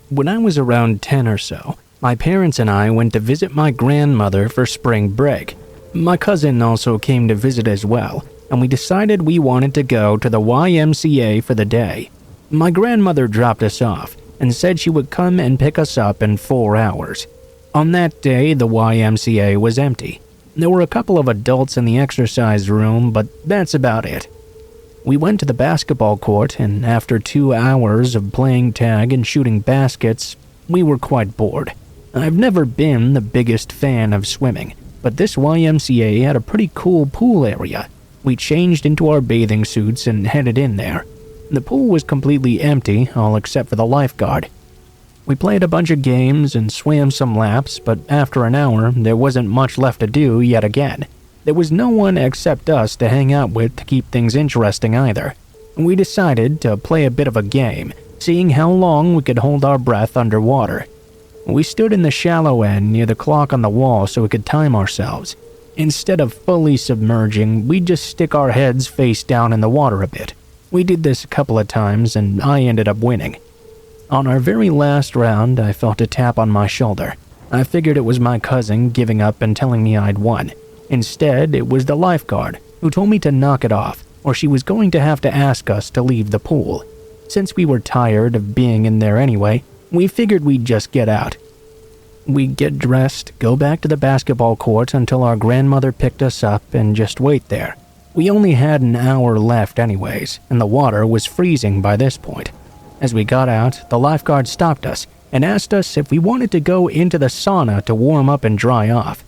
When I was around 10 or so, my parents and I went to visit my grandmother for spring break. My cousin also came to visit as well, and we decided we wanted to go to the YMCA for the day. My grandmother dropped us off and said she would come and pick us up in 4 hours. On that day, the YMCA was empty. There were a couple of adults in the exercise room, but that's about it. We went to the basketball court, and after 2 hours of playing tag and shooting baskets, we were quite bored. I've never been the biggest fan of swimming, but this YMCA had a pretty cool pool area. We changed into our bathing suits and headed in there. The pool was completely empty, all except for the lifeguard. We played a bunch of games and swam some laps, but after an hour, there wasn't much left to do yet again. There was no one except us to hang out with to keep things interesting either. We decided to play a bit of a game, seeing how long we could hold our breath underwater. We stood in the shallow end near the clock on the wall so we could time ourselves. Instead of fully submerging, we'd just stick our heads face down in the water a bit. We did this a couple of times, and I ended up winning. On our very last round, I felt a tap on my shoulder. I figured it was my cousin giving up and telling me I'd won. Instead, it was the lifeguard, who told me to knock it off, or she was going to have to ask us to leave the pool. Since we were tired of being in there anyway, we figured we'd just get out. We'd get dressed, go back to the basketball court until our grandmother picked us up, and just wait there. We only had an hour left anyways, and the water was freezing by this point. As we got out, the lifeguard stopped us and asked us if we wanted to go into the sauna to warm up and dry off.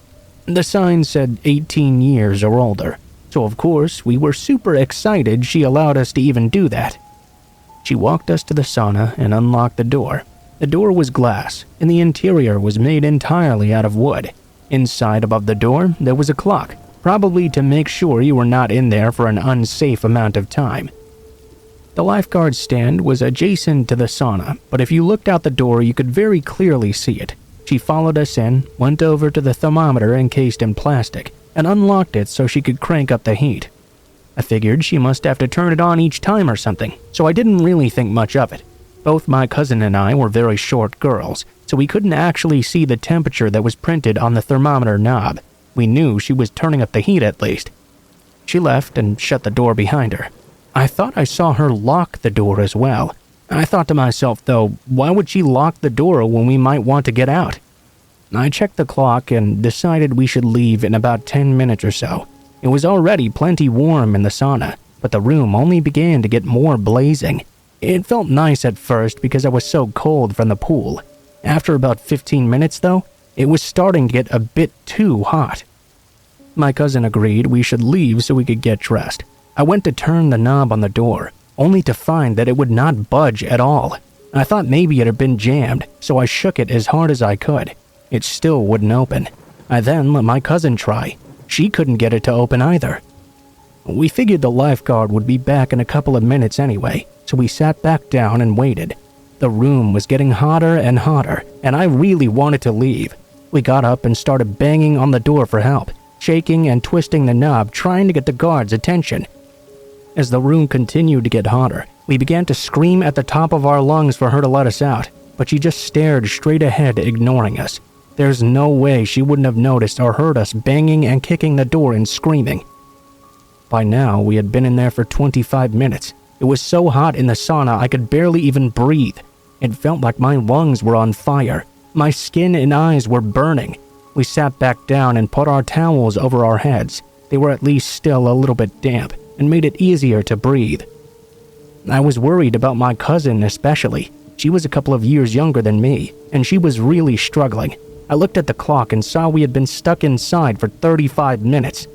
The sign said 18 years or older, so of course we were super excited she allowed us to even do that. She walked us to the sauna and unlocked the door. The door was glass, and the interior was made entirely out of wood. Inside above the door, there was a clock, probably to make sure you were not in there for an unsafe amount of time. The lifeguard stand was adjacent to the sauna, but if you looked out the door, you could very clearly see it. She followed us in, went over to the thermometer encased in plastic, and unlocked it so she could crank up the heat. I figured she must have to turn it on each time or something, so I didn't really think much of it. Both my cousin and I were very short girls, so we couldn't actually see the temperature that was printed on the thermometer knob. We knew she was turning up the heat at least. She left and shut the door behind her. I thought I saw her lock the door as well. I thought to myself, though, why would she lock the door when we might want to get out? I checked the clock and decided we should leave in about 10 minutes or so. It was already plenty warm in the sauna, but the room only began to get more blazing. It felt nice at first because I was so cold from the pool. After about 15 minutes, though, it was starting to get a bit too hot. My cousin agreed we should leave so we could get dressed. I went to turn the knob on the door, only to find that it would not budge at all. I thought maybe it had been jammed, so I shook it as hard as I could. It still wouldn't open. I then let my cousin try. She couldn't get it to open either. We figured the lifeguard would be back in a couple of minutes anyway, so we sat back down and waited. The room was getting hotter and hotter, and I really wanted to leave. We got up and started banging on the door for help. shaking and twisting the knob, trying to get the guards' attention. As the room continued to get hotter, we began to scream at the top of our lungs for her to let us out, but she just stared straight ahead, ignoring us. There's no way she wouldn't have noticed or heard us banging and kicking the door and screaming. By now, we had been in there for 25 minutes. It was so hot in the sauna I could barely even breathe. It felt like my lungs were on fire. My skin and eyes were burning. We sat back down and put our towels over our heads. They were at least still a little bit damp and made it easier to breathe. I was worried about my cousin especially. She was a couple of years younger than me, and she was really struggling. I looked at the clock and saw we had been stuck inside for 35 minutes.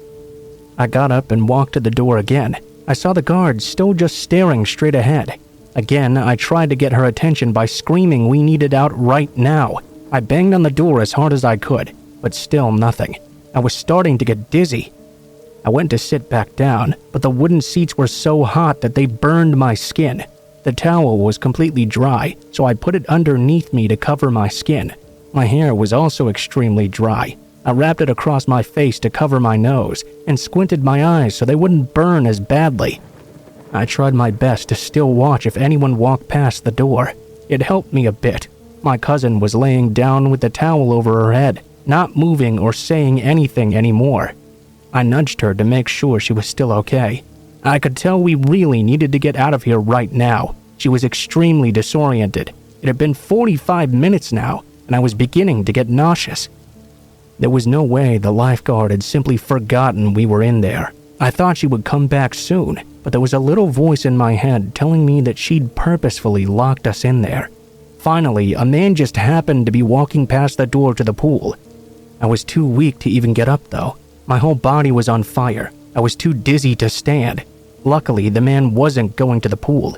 I got up and walked to the door again. I saw the guards still just staring straight ahead. Again, I tried to get her attention by screaming we needed out right now. I banged on the door as hard as I could, but still nothing. I was starting to get dizzy. I went to sit back down, but the wooden seats were so hot that they burned my skin. The towel was completely dry, so I put it underneath me to cover my skin. My hair was also extremely dry. I wrapped it across my face to cover my nose and squinted my eyes so they wouldn't burn as badly. I tried my best to still watch if anyone walked past the door. It helped me a bit. My cousin was laying down with the towel over her head, not moving or saying anything anymore. I nudged her to make sure she was still okay. I could tell we really needed to get out of here right now. She was extremely disoriented. It had been 45 minutes now, and I was beginning to get nauseous. There was no way the lifeguard had simply forgotten we were in there. I thought she would come back soon, but there was a little voice in my head telling me that she'd purposefully locked us in there. Finally, a man just happened to be walking past the door to the pool. I was too weak to even get up though. My whole body was on fire. I was too dizzy to stand. Luckily, the man wasn't going to the pool.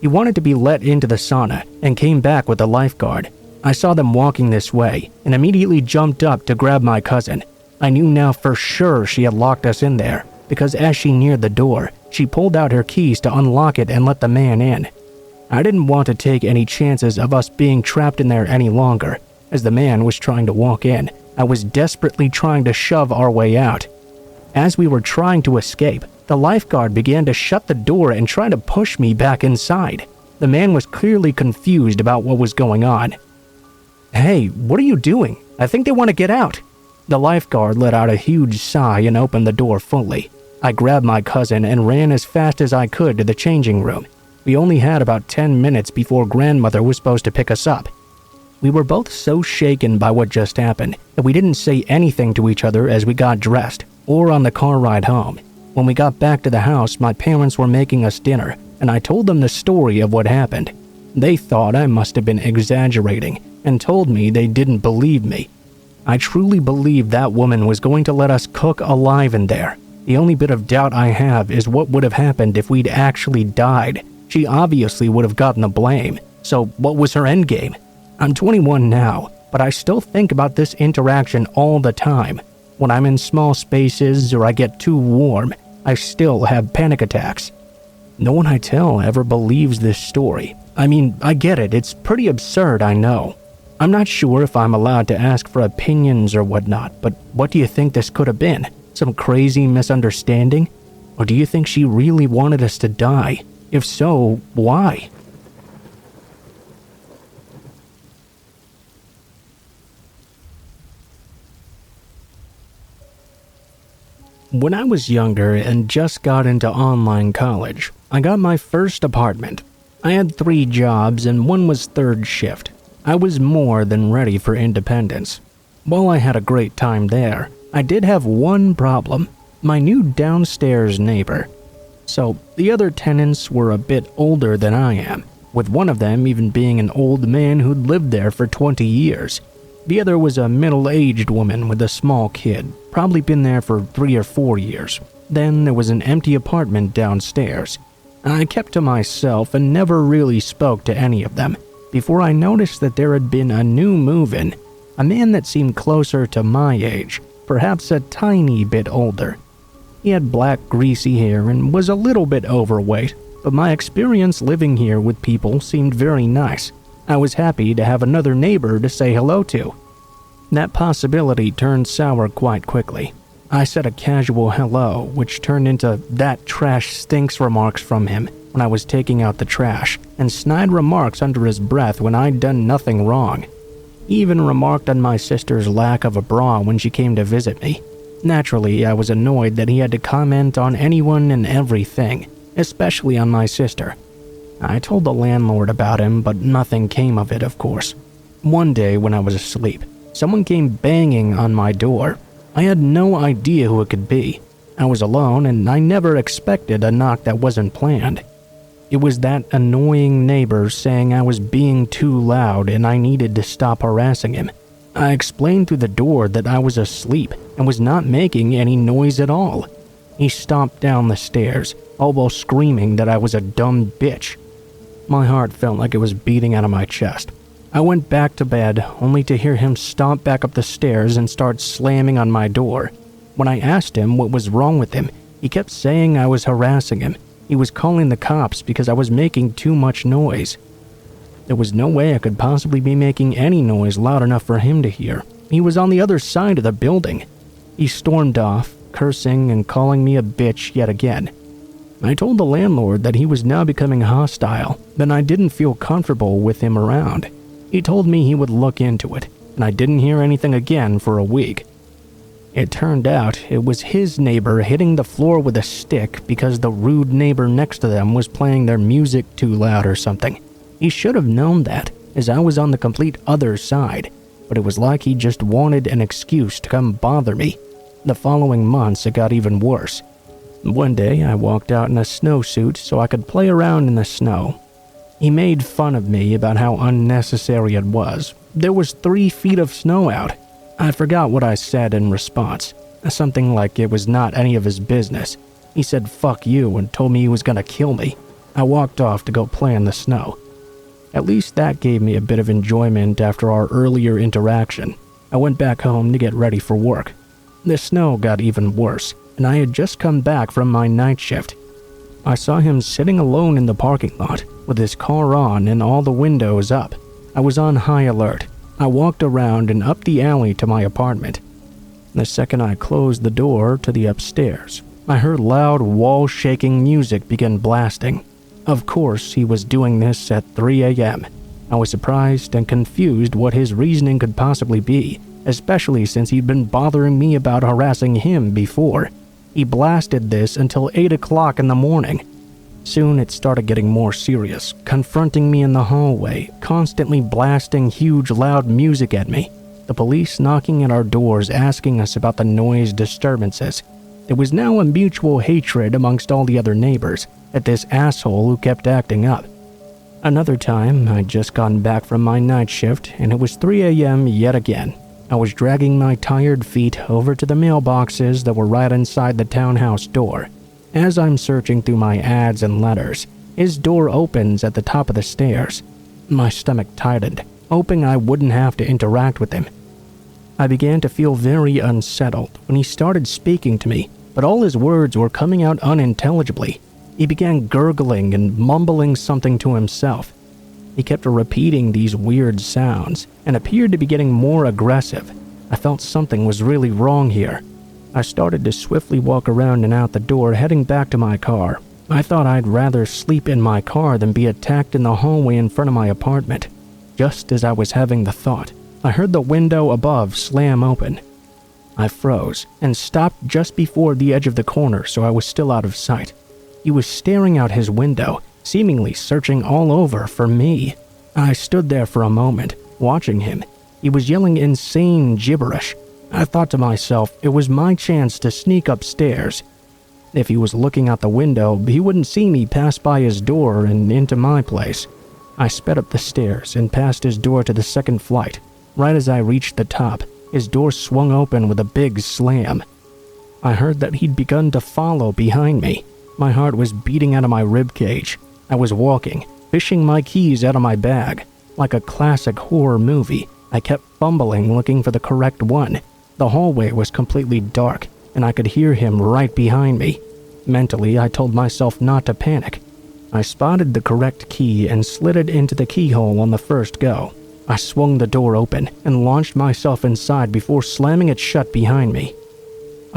He wanted to be let into the sauna and came back with the lifeguard. I saw them walking this way and immediately jumped up to grab my cousin. I knew now for sure she had locked us in there because as she neared the door, she pulled out her keys to unlock it and let the man in. I didn't want to take any chances of us being trapped in there any longer. As the man was trying to walk in, I was desperately trying to shove our way out. As we were trying to escape, the lifeguard began to shut the door and try to push me back inside. The man was clearly confused about what was going on. "Hey, what are you doing? I think they want to get out." The lifeguard let out a huge sigh and opened the door fully. I grabbed my cousin and ran as fast as I could to the changing room. We only had about 10 minutes before grandmother was supposed to pick us up. We were both so shaken by what just happened that we didn't say anything to each other as we got dressed or on the car ride home. When we got back to the house, my parents were making us dinner, and I told them the story of what happened. They thought I must have been exaggerating and told me they didn't believe me. I truly believed that woman was going to let us cook alive in there. The only bit of doubt I have is what would have happened if we'd actually died. She obviously would have gotten the blame, so what was her endgame? I'm 21 now, but I still think about this interaction all the time. When I'm in small spaces or I get too warm, I still have panic attacks. No one I tell ever believes this story. I mean, I get it, it's pretty absurd, I know. I'm not sure if I'm allowed to ask for opinions or whatnot, but what do you think this could have been? Some crazy misunderstanding? Or do you think she really wanted us to die? If so, why? When I was younger and just got into online college, I got my first apartment. I had 3 jobs and one was third shift. I was more than ready for independence. While I had a great time there, I did have one problem: my new downstairs neighbor. So the other tenants were a bit older than I am, with one of them even being an old man who'd lived there for 20 years. The other was a middle-aged woman with a small kid, probably been there for 3 or 4 years. Then there was an empty apartment downstairs. I kept to myself and never really spoke to any of them before I noticed that there had been a new move-in, a man that seemed closer to my age, perhaps a tiny bit older. He had black greasy hair and was a little bit overweight, but my experience living here with people seemed very nice. I was happy to have another neighbor to say hello to. That possibility turned sour quite quickly. I said a casual hello, which turned into "that trash stinks" remarks from him when I was taking out the trash, and snide remarks under his breath when I'd done nothing wrong. He even remarked on my sister's lack of a bra when she came to visit me. Naturally, I was annoyed that he had to comment on anyone and everything, especially on my sister. I told the landlord about him, but nothing came of it, of course. One day when I was asleep, someone came banging on my door. I had no idea who it could be. I was alone, and I never expected a knock that wasn't planned. It was that annoying neighbor saying I was being too loud and I needed to stop harassing him. I explained through the door that I was asleep and was not making any noise at all. He stomped down the stairs, all while screaming that I was a dumb bitch. My heart felt like it was beating out of my chest. I went back to bed, only to hear him stomp back up the stairs and start slamming on my door. When I asked him what was wrong with him, he kept saying I was harassing him. He was calling the cops because I was making too much noise. There was no way I could possibly be making any noise loud enough for him to hear. He was on the other side of the building. He stormed off, cursing and calling me a bitch yet again. I told the landlord that he was now becoming hostile, that I didn't feel comfortable with him around. He told me he would look into it, and I didn't hear anything again for a week. It turned out it was his neighbor hitting the floor with a stick because the rude neighbor next to them was playing their music too loud or something. He should have known that, as I was on the complete other side, but it was like he just wanted an excuse to come bother me. The following months it got even worse. One day I walked out in a snowsuit so I could play around in the snow. He made fun of me about how unnecessary it was. There was 3 feet of snow out. I forgot what I said in response. Something like it was not any of his business. He said fuck you and told me he was gonna kill me. I walked off to go play in the snow. At least that gave me a bit of enjoyment after our earlier interaction. I went back home to get ready for work. The snow got even worse, and I had just come back from my night shift. I saw him sitting alone in the parking lot, with his car on and all the windows up. I was on high alert. I walked around and up the alley to my apartment. The second I closed the door to the upstairs, I heard loud wall-shaking music begin blasting. Of course, he was doing this at 3 a.m. I was surprised and confused what his reasoning could possibly be, especially since he'd been bothering me about harassing him before. He blasted this until 8 o'clock in the morning. Soon it started getting more serious, confronting me in the hallway, constantly blasting huge loud music at me. The police knocking at our doors asking us about the noise disturbances. There was now a mutual hatred amongst all the other neighbors at this asshole who kept acting up. Another time, I'd just gotten back from my night shift and it was 3 a.m. yet again. I was dragging my tired feet over to the mailboxes that were right inside the townhouse door. As I'm searching through my ads and letters, his door opens at the top of the stairs. My stomach tightened, hoping I wouldn't have to interact with him. I began to feel very unsettled when he started speaking to me, but all his words were coming out unintelligibly. He began gurgling and mumbling something to himself. He kept repeating these weird sounds and appeared to be getting more aggressive. I felt something was really wrong here. I started to swiftly walk around and out the door, heading back to my car. I thought I'd rather sleep in my car than be attacked in the hallway in front of my apartment. Just as I was having the thought, I heard the window above slam open. I froze and stopped just before the edge of the corner, so I was still out of sight. He was staring out his window, seemingly searching all over for me. I stood there for a moment, watching him. He was yelling insane gibberish. I thought to myself it was my chance to sneak upstairs. If he was looking out the window, he wouldn't see me pass by his door and into my place. I sped up the stairs and past his door to the second flight. Right as I reached the top, his door swung open with a big slam. I heard that he'd begun to follow behind me. My heart was beating out of my ribcage. I was walking, fishing my keys out of my bag. Like a classic horror movie, I kept fumbling looking for the correct one. The hallway was completely dark, and I could hear him right behind me. Mentally, I told myself not to panic. I spotted the correct key and slid it into the keyhole on the first go. I swung the door open and launched myself inside before slamming it shut behind me.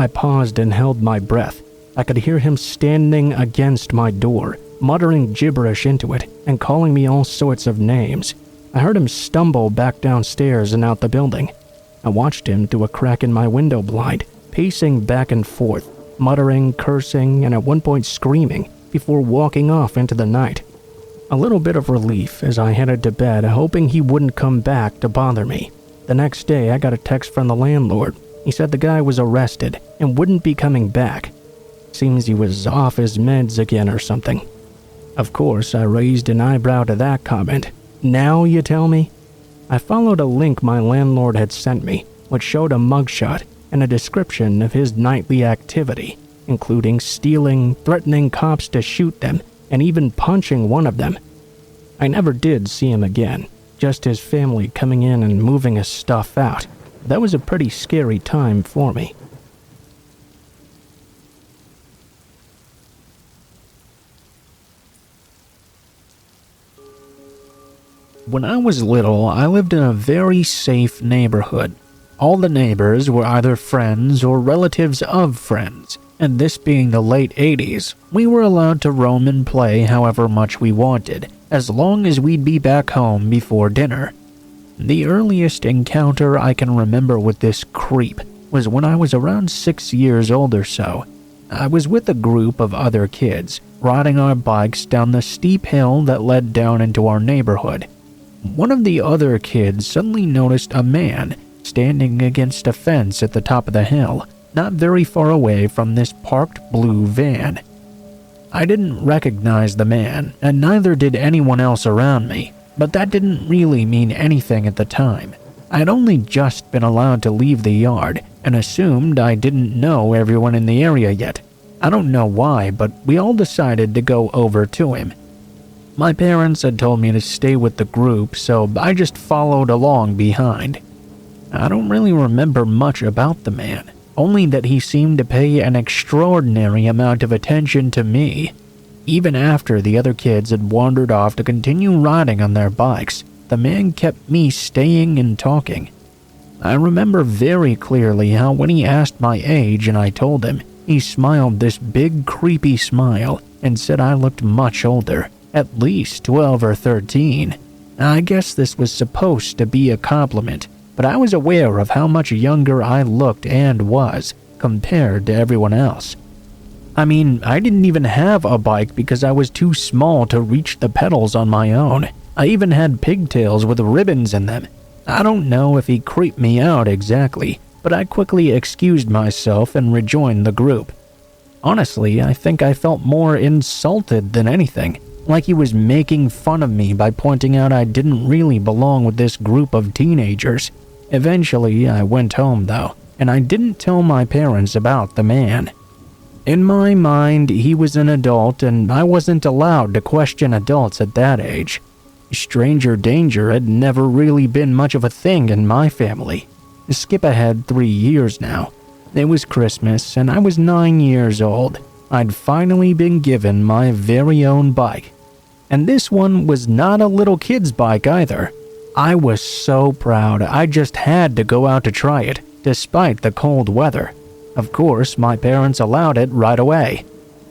I paused and held my breath. I could hear him standing against my door, muttering gibberish into it and calling me all sorts of names. I heard him stumble back downstairs and out the building. I watched him through a crack in my window blind, pacing back and forth, muttering, cursing, and at one point screaming, before walking off into the night. A little bit of relief as I headed to bed, hoping he wouldn't come back to bother me. The next day, I got a text from the landlord. He said the guy was arrested and wouldn't be coming back. Seems he was off his meds again or something. Of course, I raised an eyebrow to that comment. Now you tell me? I followed a link my landlord had sent me, which showed a mugshot and a description of his nightly activity, including stealing, threatening cops to shoot them, and even punching one of them. I never did see him again, just his family coming in and moving his stuff out. That was a pretty scary time for me. When I was little, I lived in a very safe neighborhood. All the neighbors were either friends or relatives of friends, and this being the late 80s, we were allowed to roam and play however much we wanted, as long as we'd be back home before dinner. The earliest encounter I can remember with this creep was when I was around 6 years old or so. I was with a group of other kids, riding our bikes down the steep hill that led down into our neighborhood. One of the other kids suddenly noticed a man standing against a fence at the top of the hill, not very far away from this parked blue van. I didn't recognize the man, and neither did anyone else around me, but that didn't really mean anything at the time. I had only just been allowed to leave the yard, and assumed I didn't know everyone in the area yet. I don't know why, but we all decided to go over to him. My parents had told me to stay with the group, so I just followed along behind. I don't really remember much about the man, only that he seemed to pay an extraordinary amount of attention to me. Even after the other kids had wandered off to continue riding on their bikes, the man kept me staying and talking. I remember very clearly how when he asked my age and I told him, he smiled this big creepy smile and said I looked much older. At least 12 or 13. I guess this was supposed to be a compliment, but I was aware of how much younger I looked and was compared to everyone else. I mean, I didn't even have a bike because I was too small to reach the pedals on my own. I even had pigtails with ribbons in them. I don't know if he creeped me out exactly, but I quickly excused myself and rejoined the group. Honestly, I think I felt more insulted than anything. Like he was making fun of me by pointing out I didn't really belong with this group of teenagers. Eventually, I went home though, and I didn't tell my parents about the man. In my mind, he was an adult and I wasn't allowed to question adults at that age. Stranger danger had never really been much of a thing in my family. Skip ahead 3 years now. It was Christmas and I was 9 years old. I'd finally been given my very own bike. And this one was not a little kid's bike either. I was so proud I just had to go out to try it, despite the cold weather. Of course, my parents allowed it right away.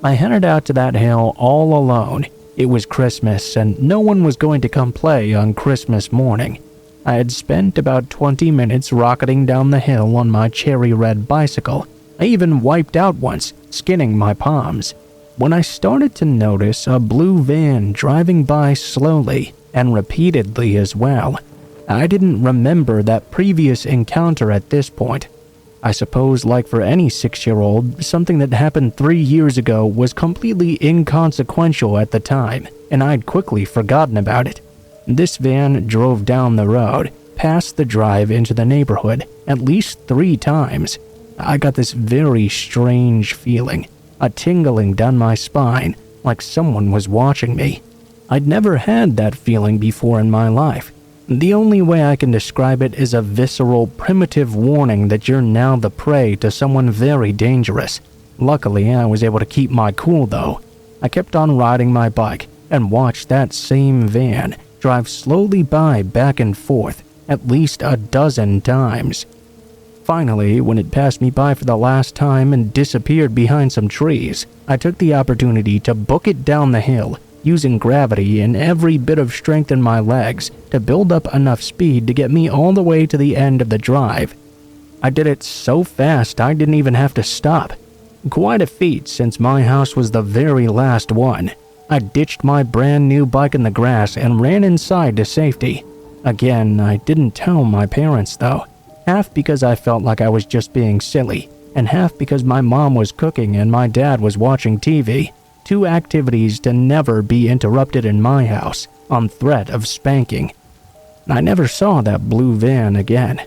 I headed out to that hill all alone. It was Christmas and no one was going to come play on Christmas morning. I had spent about 20 minutes rocketing down the hill on my cherry red bicycle. I even wiped out once, skinning my palms, when I started to notice a blue van driving by slowly and repeatedly as well. I didn't remember that previous encounter at this point. I suppose, like for any 6-year-old, something that happened 3 years ago was completely inconsequential at the time, and I'd quickly forgotten about it. This van drove down the road, past the drive into the neighborhood, at least 3 times. I got this very strange feeling, a tingling down my spine, like someone was watching me. I'd never had that feeling before in my life. The only way I can describe it is a visceral, primitive warning that you're now the prey to someone very dangerous. Luckily, I was able to keep my cool though. I kept on riding my bike and watched that same van drive slowly by back and forth at least a dozen times. Finally, when it passed me by for the last time and disappeared behind some trees, I took the opportunity to book it down the hill, using gravity and every bit of strength in my legs to build up enough speed to get me all the way to the end of the drive. I did it so fast I didn't even have to stop. Quite a feat since my house was the very last one. I ditched my brand new bike in the grass and ran inside to safety. Again, I didn't tell my parents though, half because I felt like I was just being silly, and half because my mom was cooking and my dad was watching TV, two activities to never be interrupted in my house, on threat of spanking. I never saw that blue van again.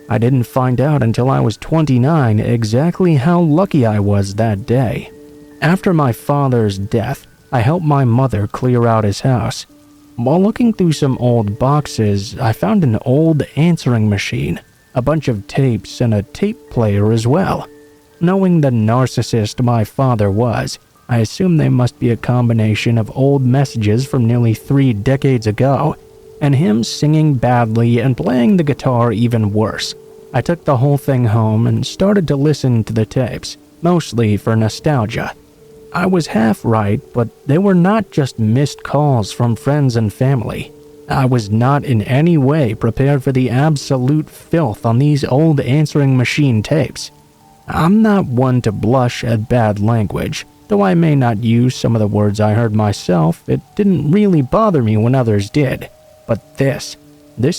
I didn't find out until I was 29 exactly how lucky I was that day. After my father's death, I helped my mother clear out his house. While looking through some old boxes, I found an old answering machine, a bunch of tapes, and a tape player as well. Knowing the narcissist my father was, I assumed they must be a combination of old messages from nearly 3 decades ago, and him singing badly and playing the guitar even worse. I took the whole thing home and started to listen to the tapes, mostly for nostalgia. I was half right, but they were not just missed calls from friends and family. I was not in any way prepared for the absolute filth on these old answering machine tapes. I'm not one to blush at bad language. Though I may not use some of the words I heard myself, it didn't really bother me when others did. But this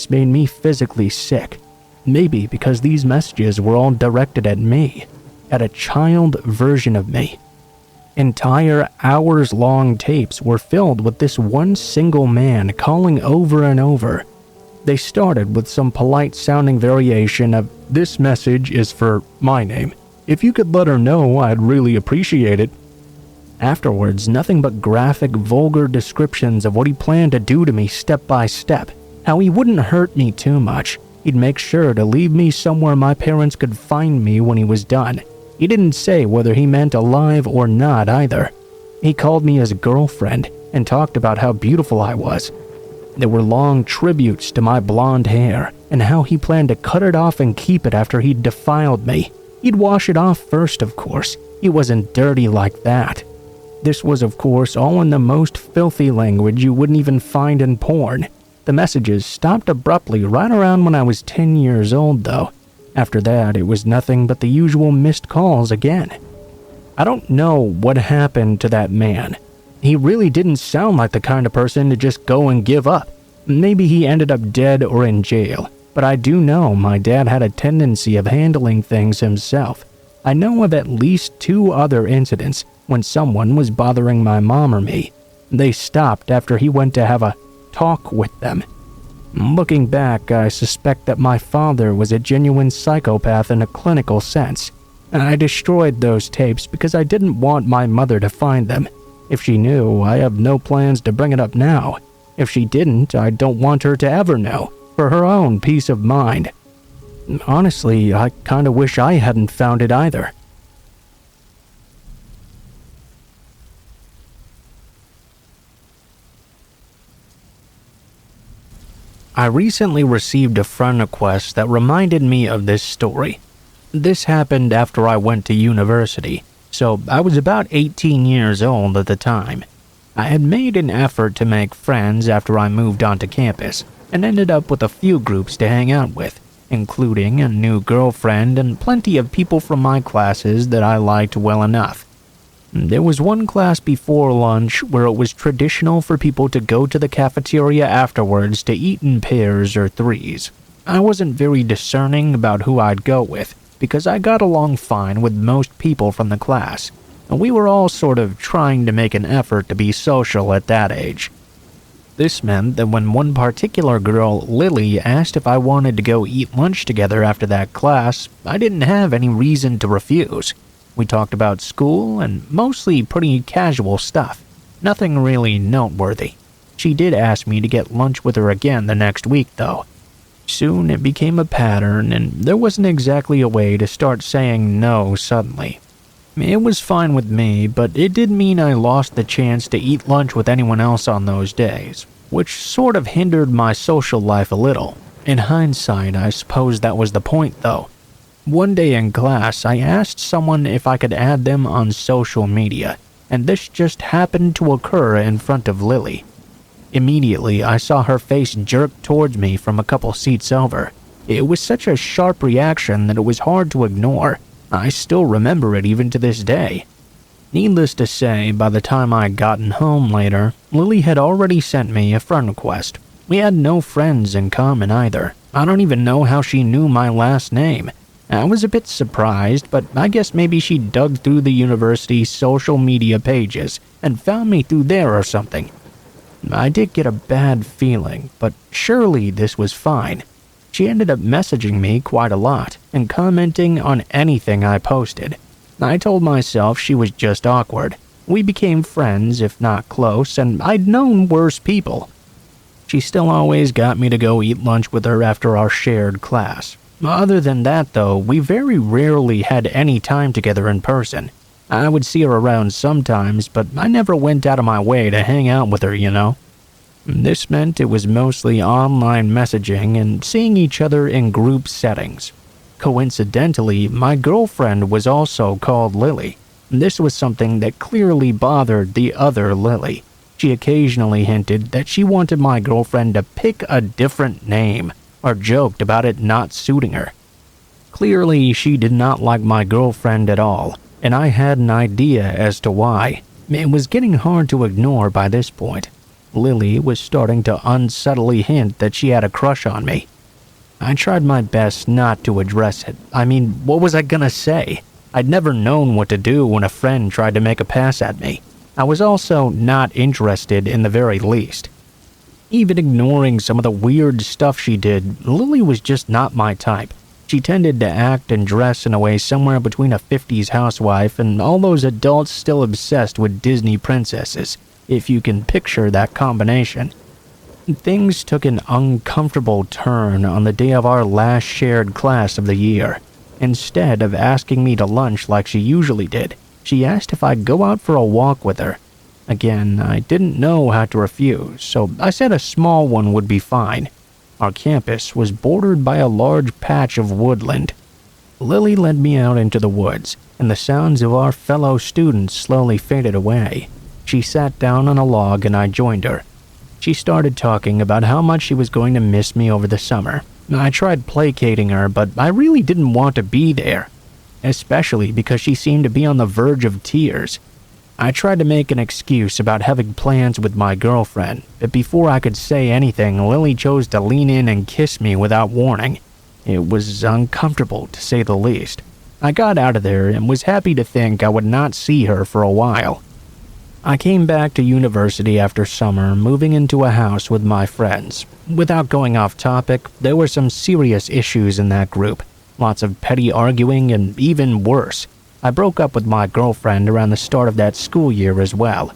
made me physically sick. Maybe because these messages were all directed at me, at a child version of me. Entire hours-long tapes were filled with this one single man calling over and over. They started with some polite-sounding variation of, "This message is for my name. If you could let her know, I'd really appreciate it." Afterwards, nothing but graphic, vulgar descriptions of what he planned to do to me step by step. How he wouldn't hurt me too much. He'd make sure to leave me somewhere my parents could find me when he was done. He didn't say whether he meant alive or not either. He called me his girlfriend and talked about how beautiful I was. There were long tributes to my blonde hair and how he planned to cut it off and keep it after he'd defiled me. He'd wash it off first, of course. He wasn't dirty like that. This was, of course, all in the most filthy language you wouldn't even find in porn. The messages stopped abruptly right around when I was 10 years old, though. After that, it was nothing but the usual missed calls again. I don't know what happened to that man. He really didn't sound like the kind of person to just go and give up. Maybe he ended up dead or in jail, but I do know my dad had a tendency of handling things himself. I know of at least 2 other incidents when someone was bothering my mom or me. They stopped after he went to have a talk with them. Looking back, I suspect that my father was a genuine psychopath in a clinical sense. I destroyed those tapes because I didn't want my mother to find them. If she knew, I have no plans to bring it up now. If she didn't, I don't want her to ever know, for her own peace of mind. Honestly, I kinda wish I hadn't found it either. I recently received a friend request that reminded me of this story. This happened after I went to university, so I was about 18 years old at the time. I had made an effort to make friends after I moved onto campus, and ended up with a few groups to hang out with, including a new girlfriend and plenty of people from my classes that I liked well enough. There was one class before lunch where it was traditional for people to go to the cafeteria afterwards to eat in pairs or threes. I wasn't very discerning about who I'd go with, because I got along fine with most people from the class, and we were all sort of trying to make an effort to be social at that age. This meant that when one particular girl, Lily, asked if I wanted to go eat lunch together after that class, I didn't have any reason to refuse. We talked about school and mostly pretty casual stuff. Nothing really noteworthy. She did ask me to get lunch with her again the next week, though. Soon it became a pattern, and there wasn't exactly a way to start saying no suddenly. It was fine with me, but it did mean I lost the chance to eat lunch with anyone else on those days, which sort of hindered my social life a little. In hindsight, I suppose that was the point, though. One day in class, I asked someone if I could add them on social media, and this just happened to occur in front of Lily. Immediately, I saw her face jerk towards me from a couple seats over. It was such a sharp reaction that it was hard to ignore. I still remember it even to this day. Needless to say, by the time I had gotten home later, Lily had already sent me a friend request. We had no friends in common either. I don't even know how she knew my last name. I was a bit surprised, but I guess maybe she dug through the university's social media pages and found me through there or something. I did get a bad feeling, but surely this was fine. She ended up messaging me quite a lot and commenting on anything I posted. I told myself she was just awkward. We became friends, if not close, and I'd known worse people. She still always got me to go eat lunch with her after our shared class. Other than that, though, we very rarely had any time together in person. I would see her around sometimes, but I never went out of my way to hang out with her, you know. This meant it was mostly online messaging and seeing each other in group settings. Coincidentally, my girlfriend was also called Lily. This was something that clearly bothered the other Lily. She occasionally hinted that she wanted my girlfriend to pick a different name, or joked about it not suiting her. Clearly, she did not like my girlfriend at all, and I had an idea as to why. It was getting hard to ignore by this point. Lily was starting to unsubtly hint that she had a crush on me. I tried my best not to address it. I mean, what was I gonna say? I'd never known what to do when a friend tried to make a pass at me. I was also not interested in the very least. Even ignoring some of the weird stuff she did, Lily was just not my type. She tended to act and dress in a way somewhere between a 50s housewife and all those adults still obsessed with Disney princesses, if you can picture that combination. Things took an uncomfortable turn on the day of our last shared class of the year. Instead of asking me to lunch like she usually did, she asked if I'd go out for a walk with her. Again, I didn't know how to refuse, so I said a small one would be fine. Our campus was bordered by a large patch of woodland. Lily led me out into the woods, and the sounds of our fellow students slowly faded away. She sat down on a log and I joined her. She started talking about how much she was going to miss me over the summer. I tried placating her, but I really didn't want to be there, especially because she seemed to be on the verge of tears. I tried to make an excuse about having plans with my girlfriend, but before I could say anything, Lily chose to lean in and kiss me without warning. It was uncomfortable, to say the least. I got out of there and was happy to think I would not see her for a while. I came back to university after summer, moving into a house with my friends. Without going off topic, there were some serious issues in that group. Lots of petty arguing and even worse. I broke up with my girlfriend around the start of that school year as well.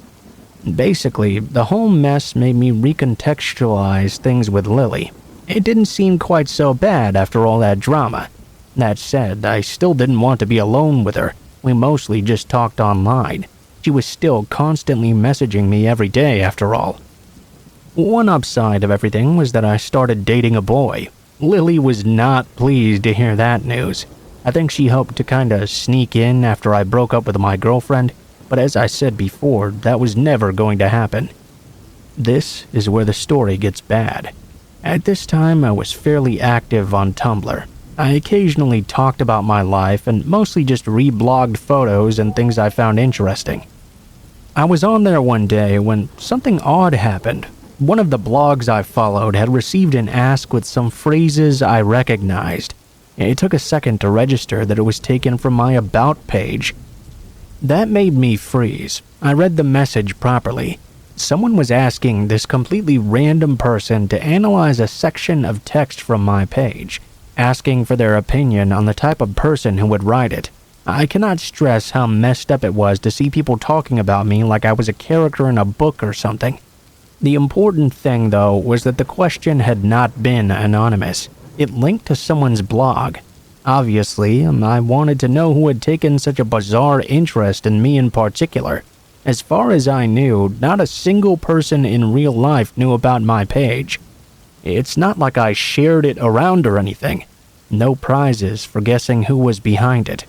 Basically, the whole mess made me recontextualize things with Lily. It didn't seem quite so bad after all that drama. That said, I still didn't want to be alone with her. We mostly just talked online. She was still constantly messaging me every day after all. One upside of everything was that I started dating a boy. Lily was not pleased to hear that news. I think she hoped to kinda sneak in after I broke up with my girlfriend, but as I said before, that was never going to happen. This is where the story gets bad. At this time, I was fairly active on Tumblr. I occasionally talked about my life and mostly just reblogged photos and things I found interesting. I was on there one day when something odd happened. One of the blogs I followed had received an ask with some phrases I recognized. It took a second to register that it was taken from my About page. That made me freeze. I read the message properly. Someone was asking this completely random person to analyze a section of text from my page, asking for their opinion on the type of person who would write it. I cannot stress how messed up it was to see people talking about me like I was a character in a book or something. The important thing, though, was that the question had not been anonymous. It linked to someone's blog. Obviously, I wanted to know who had taken such a bizarre interest in me in particular. As far as I knew, not a single person in real life knew about my page. It's not like I shared it around or anything. No prizes for guessing who was behind it.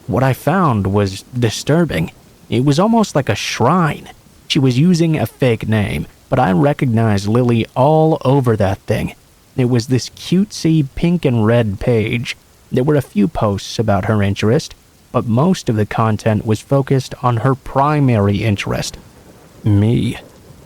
What I found was disturbing. It was almost like a shrine. She was using a fake name, but I recognized Lily all over that thing. It was this cutesy pink and red page. There were a few posts about her interest, but most of the content was focused on her primary interest, me.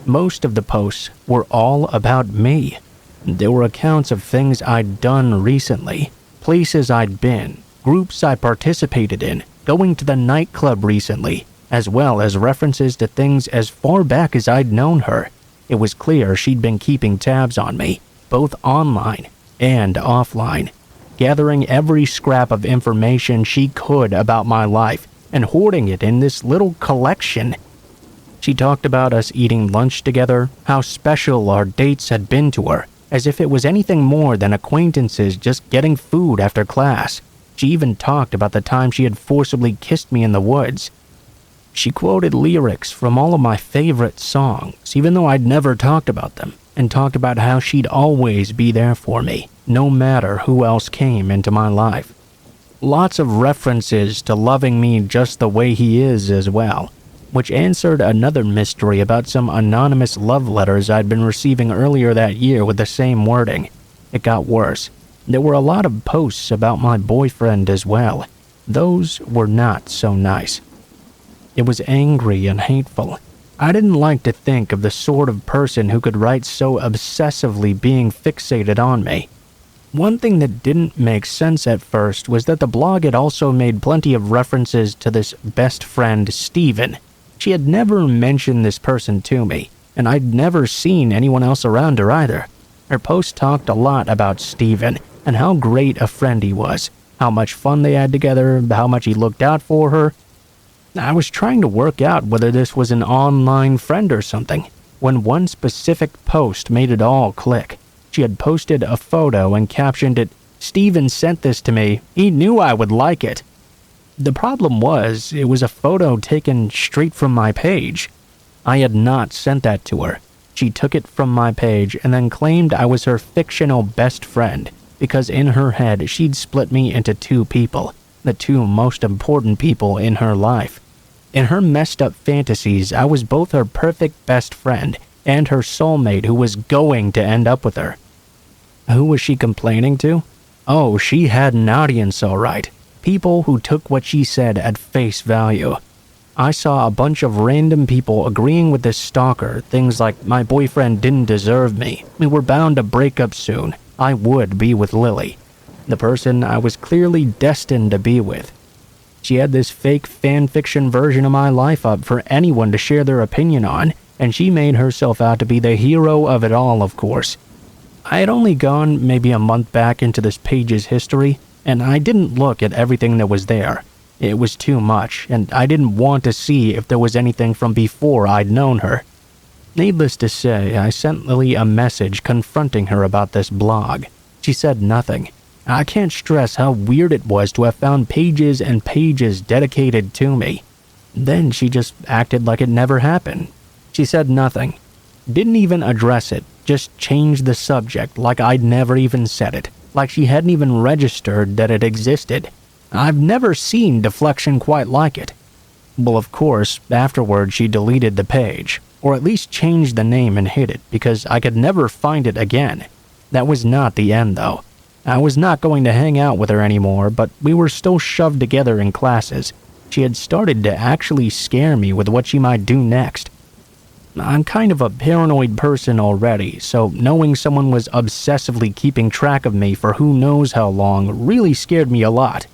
Most of the posts were all about me. There were accounts of things I'd done recently, places I'd been, groups I participated in, going to the nightclub recently, as well as references to things as far back as I'd known her. It was clear she'd been keeping tabs on me, both online and offline, gathering every scrap of information she could about my life and hoarding it in this little collection. She talked about us eating lunch together, how special our dates had been to her, as if it was anything more than acquaintances just getting food after class. She even talked about the time she had forcibly kissed me in the woods. She quoted lyrics from all of my favorite songs, even though I'd never talked about them, and talked about how she'd always be there for me, no matter who else came into my life. Lots of references to loving me just the way he is as well, which answered another mystery about some anonymous love letters I'd been receiving earlier that year with the same wording. It got worse. There were a lot of posts about my boyfriend as well. Those were not so nice. It was angry and hateful. I didn't like to think of the sort of person who could write so obsessively being fixated on me. One thing that didn't make sense at first was that the blog had also made plenty of references to this best friend, Steven. She had never mentioned this person to me, and I'd never seen anyone else around her either. Her post talked a lot about Steven and how great a friend he was, how much fun they had together, how much he looked out for her. I was trying to work out whether this was an online friend or something, when one specific post made it all click. She had posted a photo and captioned it, "Steven sent this to me. He knew I would like it." The problem was, it was a photo taken straight from my page. I had not sent that to her. She took it from my page and then claimed I was her fictional best friend, because in her head she'd split me into two people, the two most important people in her life. In her messed up fantasies, I was both her perfect best friend and her soulmate who was going to end up with her. Who was she complaining to? Oh, she had an audience all right. People who took what she said at face value. I saw a bunch of random people agreeing with this stalker, things like my boyfriend didn't deserve me, we were bound to break up soon, I would be with Lily, the person I was clearly destined to be with. She had this fake fanfiction version of my life up for anyone to share their opinion on, and she made herself out to be the hero of it all, of course. I had only gone maybe a month back into this page's history, and I didn't look at everything that was there. It was too much, and I didn't want to see if there was anything from before I'd known her. Needless to say, I sent Lily a message confronting her about this blog. She said nothing. I can't stress how weird it was to have found pages and pages dedicated to me. Then she just acted like it never happened. She said nothing. Didn't even address it, just changed the subject like I'd never even said it, like she hadn't even registered that it existed. I've never seen deflection quite like it. Well, of course, afterward she deleted the page, or at least changed the name and hid it, because I could never find it again. That was not the end, though. I was not going to hang out with her anymore, but we were still shoved together in classes. She had started to actually scare me with what she might do next. I'm kind of a paranoid person already, so knowing someone was obsessively keeping track of me for who knows how long really scared me a lot.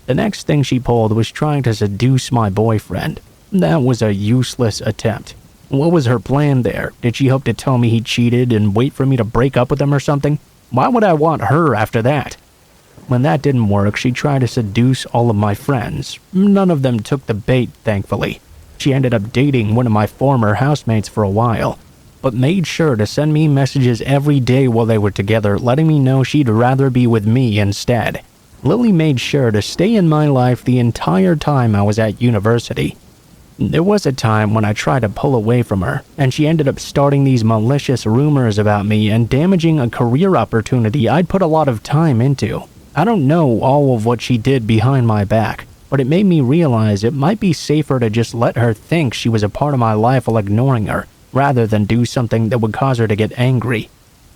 The next thing she pulled was trying to seduce my boyfriend. That was a useless attempt. What was her plan there? Did she hope to tell me he cheated and wait for me to break up with him or something? Why would I want her after that? When that didn't work, she tried to seduce all of my friends. None of them took the bait, thankfully. She ended up dating one of my former housemates for a while, but made sure to send me messages every day while they were together, letting me know she'd rather be with me instead. Lily made sure to stay in my life the entire time I was at university. There was a time when I tried to pull away from her, and she ended up starting these malicious rumors about me and damaging a career opportunity I'd put a lot of time into. I don't know all of what she did behind my back, but it made me realize it might be safer to just let her think she was a part of my life while ignoring her, rather than do something that would cause her to get angry.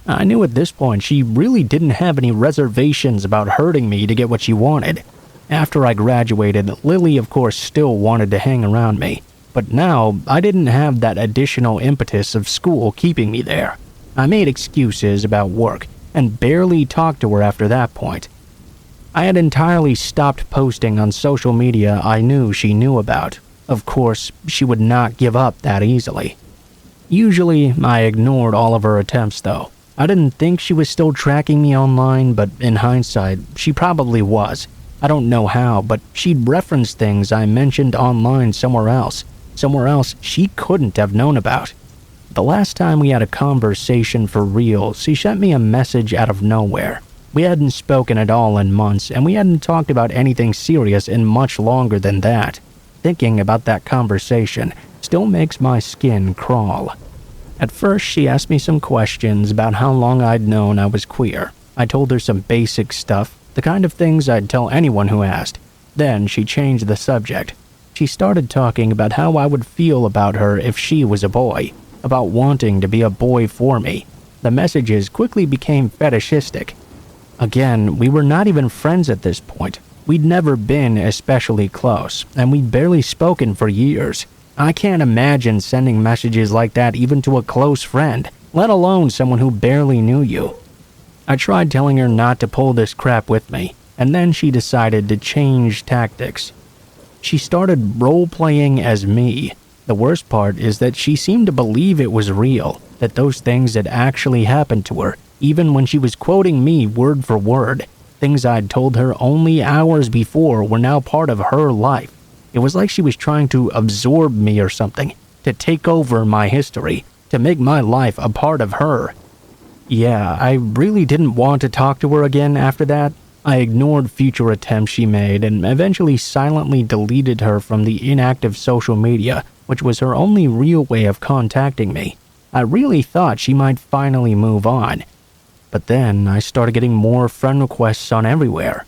I knew at this point she really didn't have any reservations about hurting me to get what she wanted. After I graduated, Lily of course still wanted to hang around me, but now I didn't have that additional impetus of school keeping me there. I made excuses about work and barely talked to her after that point. I had entirely stopped posting on social media I knew she knew about. Of course, she would not give up that easily. Usually, I ignored all of her attempts though. I didn't think she was still tracking me online, but in hindsight, she probably was. I don't know how, but she'd reference things I mentioned online somewhere else she couldn't have known about. The last time we had a conversation for real, she sent me a message out of nowhere. We hadn't spoken at all in months, and we hadn't talked about anything serious in much longer than that. Thinking about that conversation still makes my skin crawl. At first, she asked me some questions about how long I'd known I was queer. I told her some basic stuff, the kind of things I'd tell anyone who asked. Then she changed the subject. She started talking about how I would feel about her if she was a boy, about wanting to be a boy for me. The messages quickly became fetishistic. Again, we were not even friends at this point. We'd never been especially close, and we'd barely spoken for years. I can't imagine sending messages like that even to a close friend, let alone someone who barely knew you. I tried telling her not to pull this crap with me, and then she decided to change tactics. She started role-playing as me. The worst part is that she seemed to believe it was real, that those things had actually happened to her, even when she was quoting me word for word. Things I'd told her only hours before were now part of her life. It was like she was trying to absorb me or something, to take over my history, to make my life a part of her. Yeah, I really didn't want to talk to her again after that. I ignored future attempts she made and eventually silently deleted her from the inactive social media, which was her only real way of contacting me. I really thought she might finally move on. But then I started getting more friend requests on everywhere.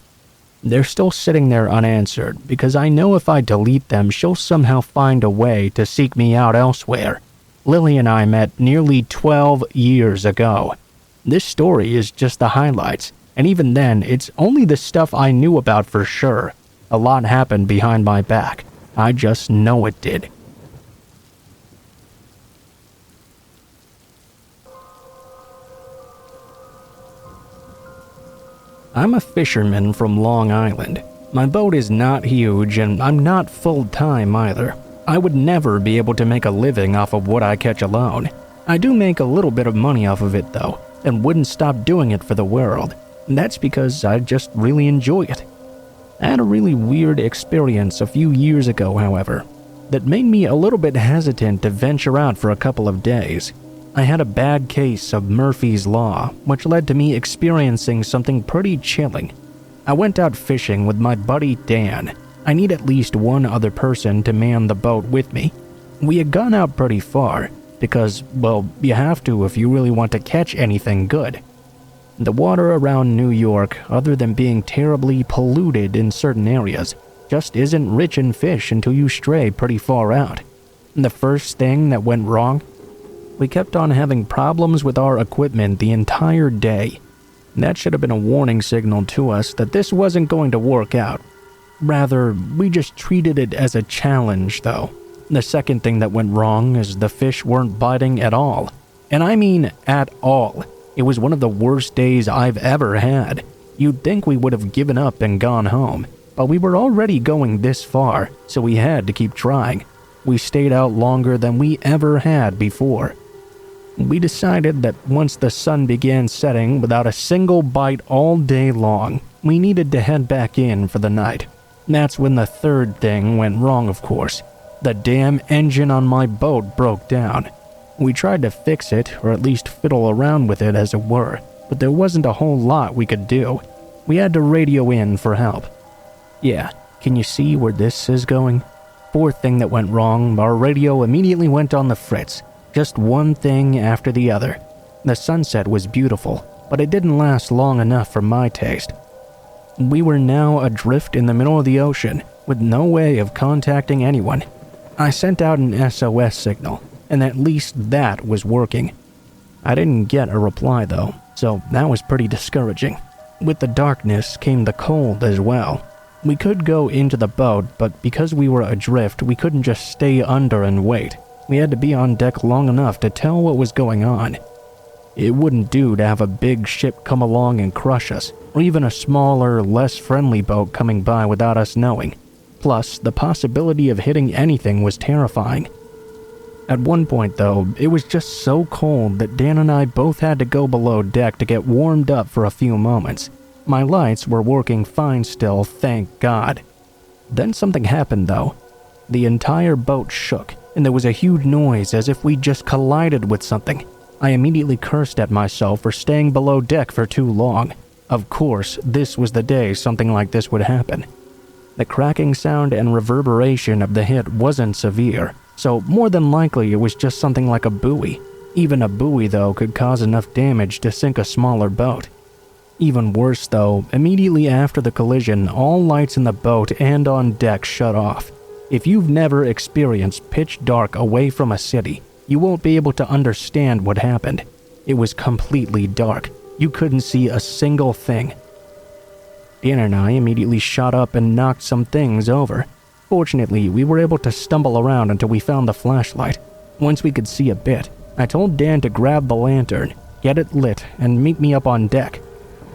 They're still sitting there unanswered because I know if I delete them, she'll somehow find a way to seek me out elsewhere. Lily and I met nearly 12 years ago. This story is just the highlights, and even then, it's only the stuff I knew about for sure. A lot happened behind my back. I just know it did. I'm a fisherman from Long Island. My boat is not huge and I'm not full-time either. I would never be able to make a living off of what I catch alone. I do make a little bit of money off of it though, and wouldn't stop doing it for the world. That's because I just really enjoy it. I had a really weird experience a few years ago, however, that made me a little bit hesitant to venture out for a couple of days. I had a bad case of Murphy's Law, which led to me experiencing something pretty chilling. I went out fishing with my buddy Dan. I need at least one other person to man the boat with me. We had gone out pretty far, because, well, you have to if you really want to catch anything good. The water around New York, other than being terribly polluted in certain areas, just isn't rich in fish until you stray pretty far out. The first thing that went wrong? We kept on having problems with our equipment the entire day. That should have been a warning signal to us that this wasn't going to work out. Rather, we just treated it as a challenge, though. The second thing that went wrong is the fish weren't biting at all. And I mean at all. It was one of the worst days I've ever had. You'd think we would have given up and gone home, but we were already going this far, so we had to keep trying. We stayed out longer than we ever had before. We decided that once the sun began setting without a single bite all day long, we needed to head back in for the night. That's when the third thing went wrong, of course. The damn engine on my boat broke down. We tried to fix it, or at least fiddle around with it as it were, but there wasn't a whole lot we could do. We had to radio in for help. Yeah, can you see where this is going? Fourth thing that went wrong, our radio immediately went on the fritz. Just one thing after the other. The sunset was beautiful, but it didn't last long enough for my taste. We were now adrift in the middle of the ocean with no way of contacting anyone. I sent out an SOS signal, and at least that was working. I didn't get a reply though, so that was pretty discouraging. With the darkness came the cold as well. We could go into the boat, but because we were adrift, we couldn't just stay under and wait. We had to be on deck long enough to tell what was going on. It wouldn't do to have a big ship come along and crush us, or even a smaller, less friendly boat coming by without us knowing. Plus, the possibility of hitting anything was terrifying. At one point though, it was just so cold that Dan and I both had to go below deck to get warmed up for a few moments. My lights were working fine still, thank God. Then something happened though. The entire boat shook, and there was a huge noise as if we'd just collided with something. I immediately cursed at myself for staying below deck for too long. Of course, this was the day something like this would happen. The cracking sound and reverberation of the hit wasn't severe, so more than likely it was just something like a buoy. Even a buoy though could cause enough damage to sink a smaller boat. Even worse though, immediately after the collision, all lights in the boat and on deck shut off. If you've never experienced pitch dark away from a city, you won't be able to understand what happened. It was completely dark. You couldn't see a single thing. Dan and I immediately shot up and knocked some things over. Fortunately, we were able to stumble around until we found the flashlight. Once we could see a bit, I told Dan to grab the lantern, get it lit, and meet me up on deck.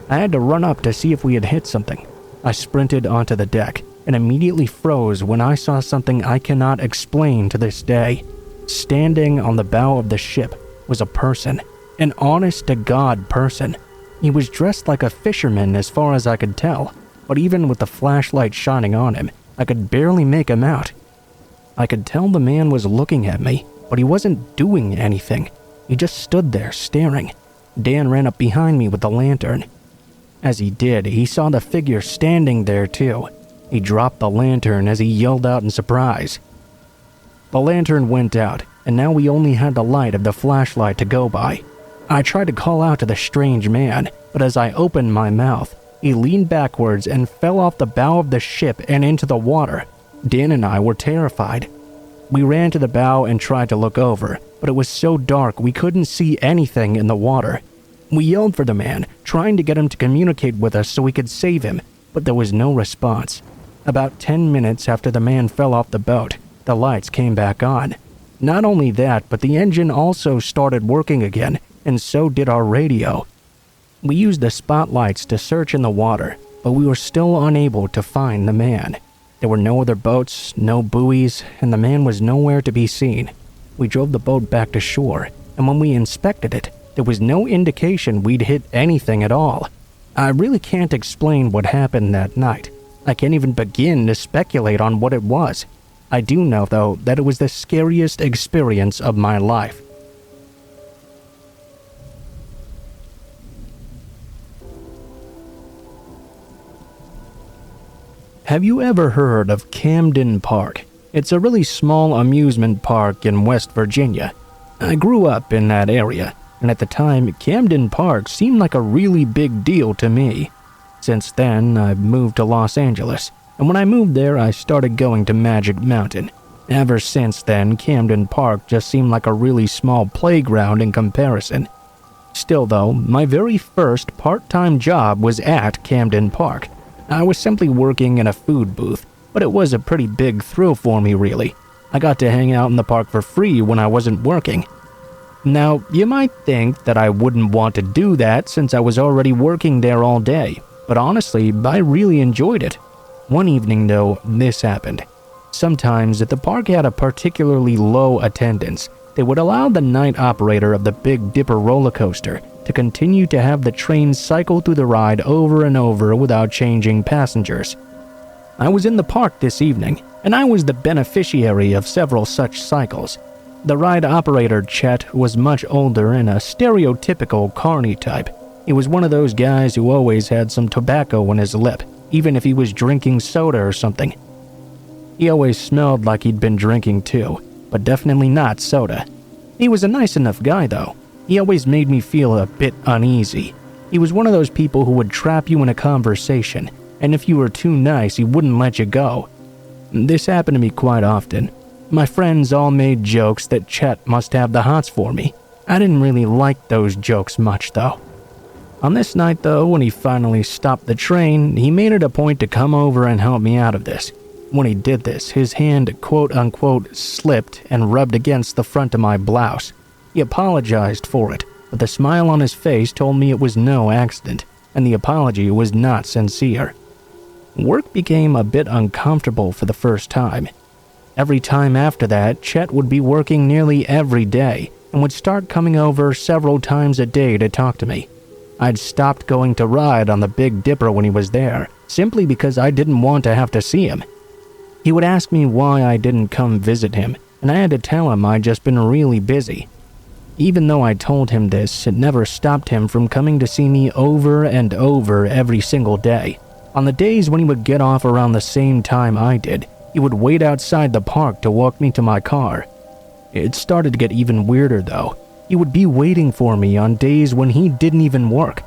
I had to run up to see if we had hit something. I sprinted onto the deck and immediately froze when I saw something I cannot explain to this day. Standing on the bow of the ship was a person, an honest-to-God person. He was dressed like a fisherman as far as I could tell, but even with the flashlight shining on him, I could barely make him out. I could tell the man was looking at me, but he wasn't doing anything. He just stood there staring. Dan ran up behind me with the lantern. As he did, he saw the figure standing there too. He dropped the lantern as he yelled out in surprise. The lantern went out, and now we only had the light of the flashlight to go by. I tried to call out to the strange man, but as I opened my mouth, he leaned backwards and fell off the bow of the ship and into the water. Dan and I were terrified. We ran to the bow and tried to look over, but it was so dark we couldn't see anything in the water. We yelled for the man, trying to get him to communicate with us so we could save him, but there was no response. About 10 minutes after the man fell off the boat, the lights came back on. Not only that, but the engine also started working again, and so did our radio. We used the spotlights to search in the water, but we were still unable to find the man. There were no other boats, no buoys, and the man was nowhere to be seen. We drove the boat back to shore, and when we inspected it, there was no indication we'd hit anything at all. I really can't explain what happened that night. I can't even begin to speculate on what it was. I do know, though, that it was the scariest experience of my life. Have you ever heard of Camden Park? It's a really small amusement park in West Virginia. I grew up in that area, and at the time, Camden Park seemed like a really big deal to me. Since then, I've moved to Los Angeles, and when I moved there, I started going to Magic Mountain. Ever since then, Camden Park just seemed like a really small playground in comparison. Still though, my very first part-time job was at Camden Park. I was simply working in a food booth, but it was a pretty big thrill for me really. I got to hang out in the park for free when I wasn't working. Now, you might think that I wouldn't want to do that since I was already working there all day, but honestly, I really enjoyed it. One evening though, this happened. Sometimes, if the park had a particularly low attendance, they would allow the night operator of the Big Dipper roller coaster to continue to have the train cycle through the ride over and over without changing passengers. I was in the park this evening, and I was the beneficiary of several such cycles. The ride operator, Chet, was much older and a stereotypical carny type. He was one of those guys who always had some tobacco on his lip, even if he was drinking soda or something. He always smelled like he'd been drinking too, but definitely not soda. He was a nice enough guy though. He always made me feel a bit uneasy. He was one of those people who would trap you in a conversation, and if you were too nice, he wouldn't let you go. This happened to me quite often. My friends all made jokes that Chet must have the hots for me. I didn't really like those jokes much though. On this night though, when he finally stopped the train, he made it a point to come over and help me out of this. When he did this, his hand quote-unquote slipped and rubbed against the front of my blouse. He apologized for it, but the smile on his face told me it was no accident, and the apology was not sincere. Work became a bit uncomfortable for the first time. Every time after that, Chet would be working nearly every day and would start coming over several times a day to talk to me. I'd stopped going to ride on the Big Dipper when he was there, simply because I didn't want to have to see him. He would ask me why I didn't come visit him, and I had to tell him I'd just been really busy. Even though I told him this, it never stopped him from coming to see me over and over every single day. On the days when he would get off around the same time I did, he would wait outside the park to walk me to my car. It started to get even weirder though. He would be waiting for me on days when he didn't even work.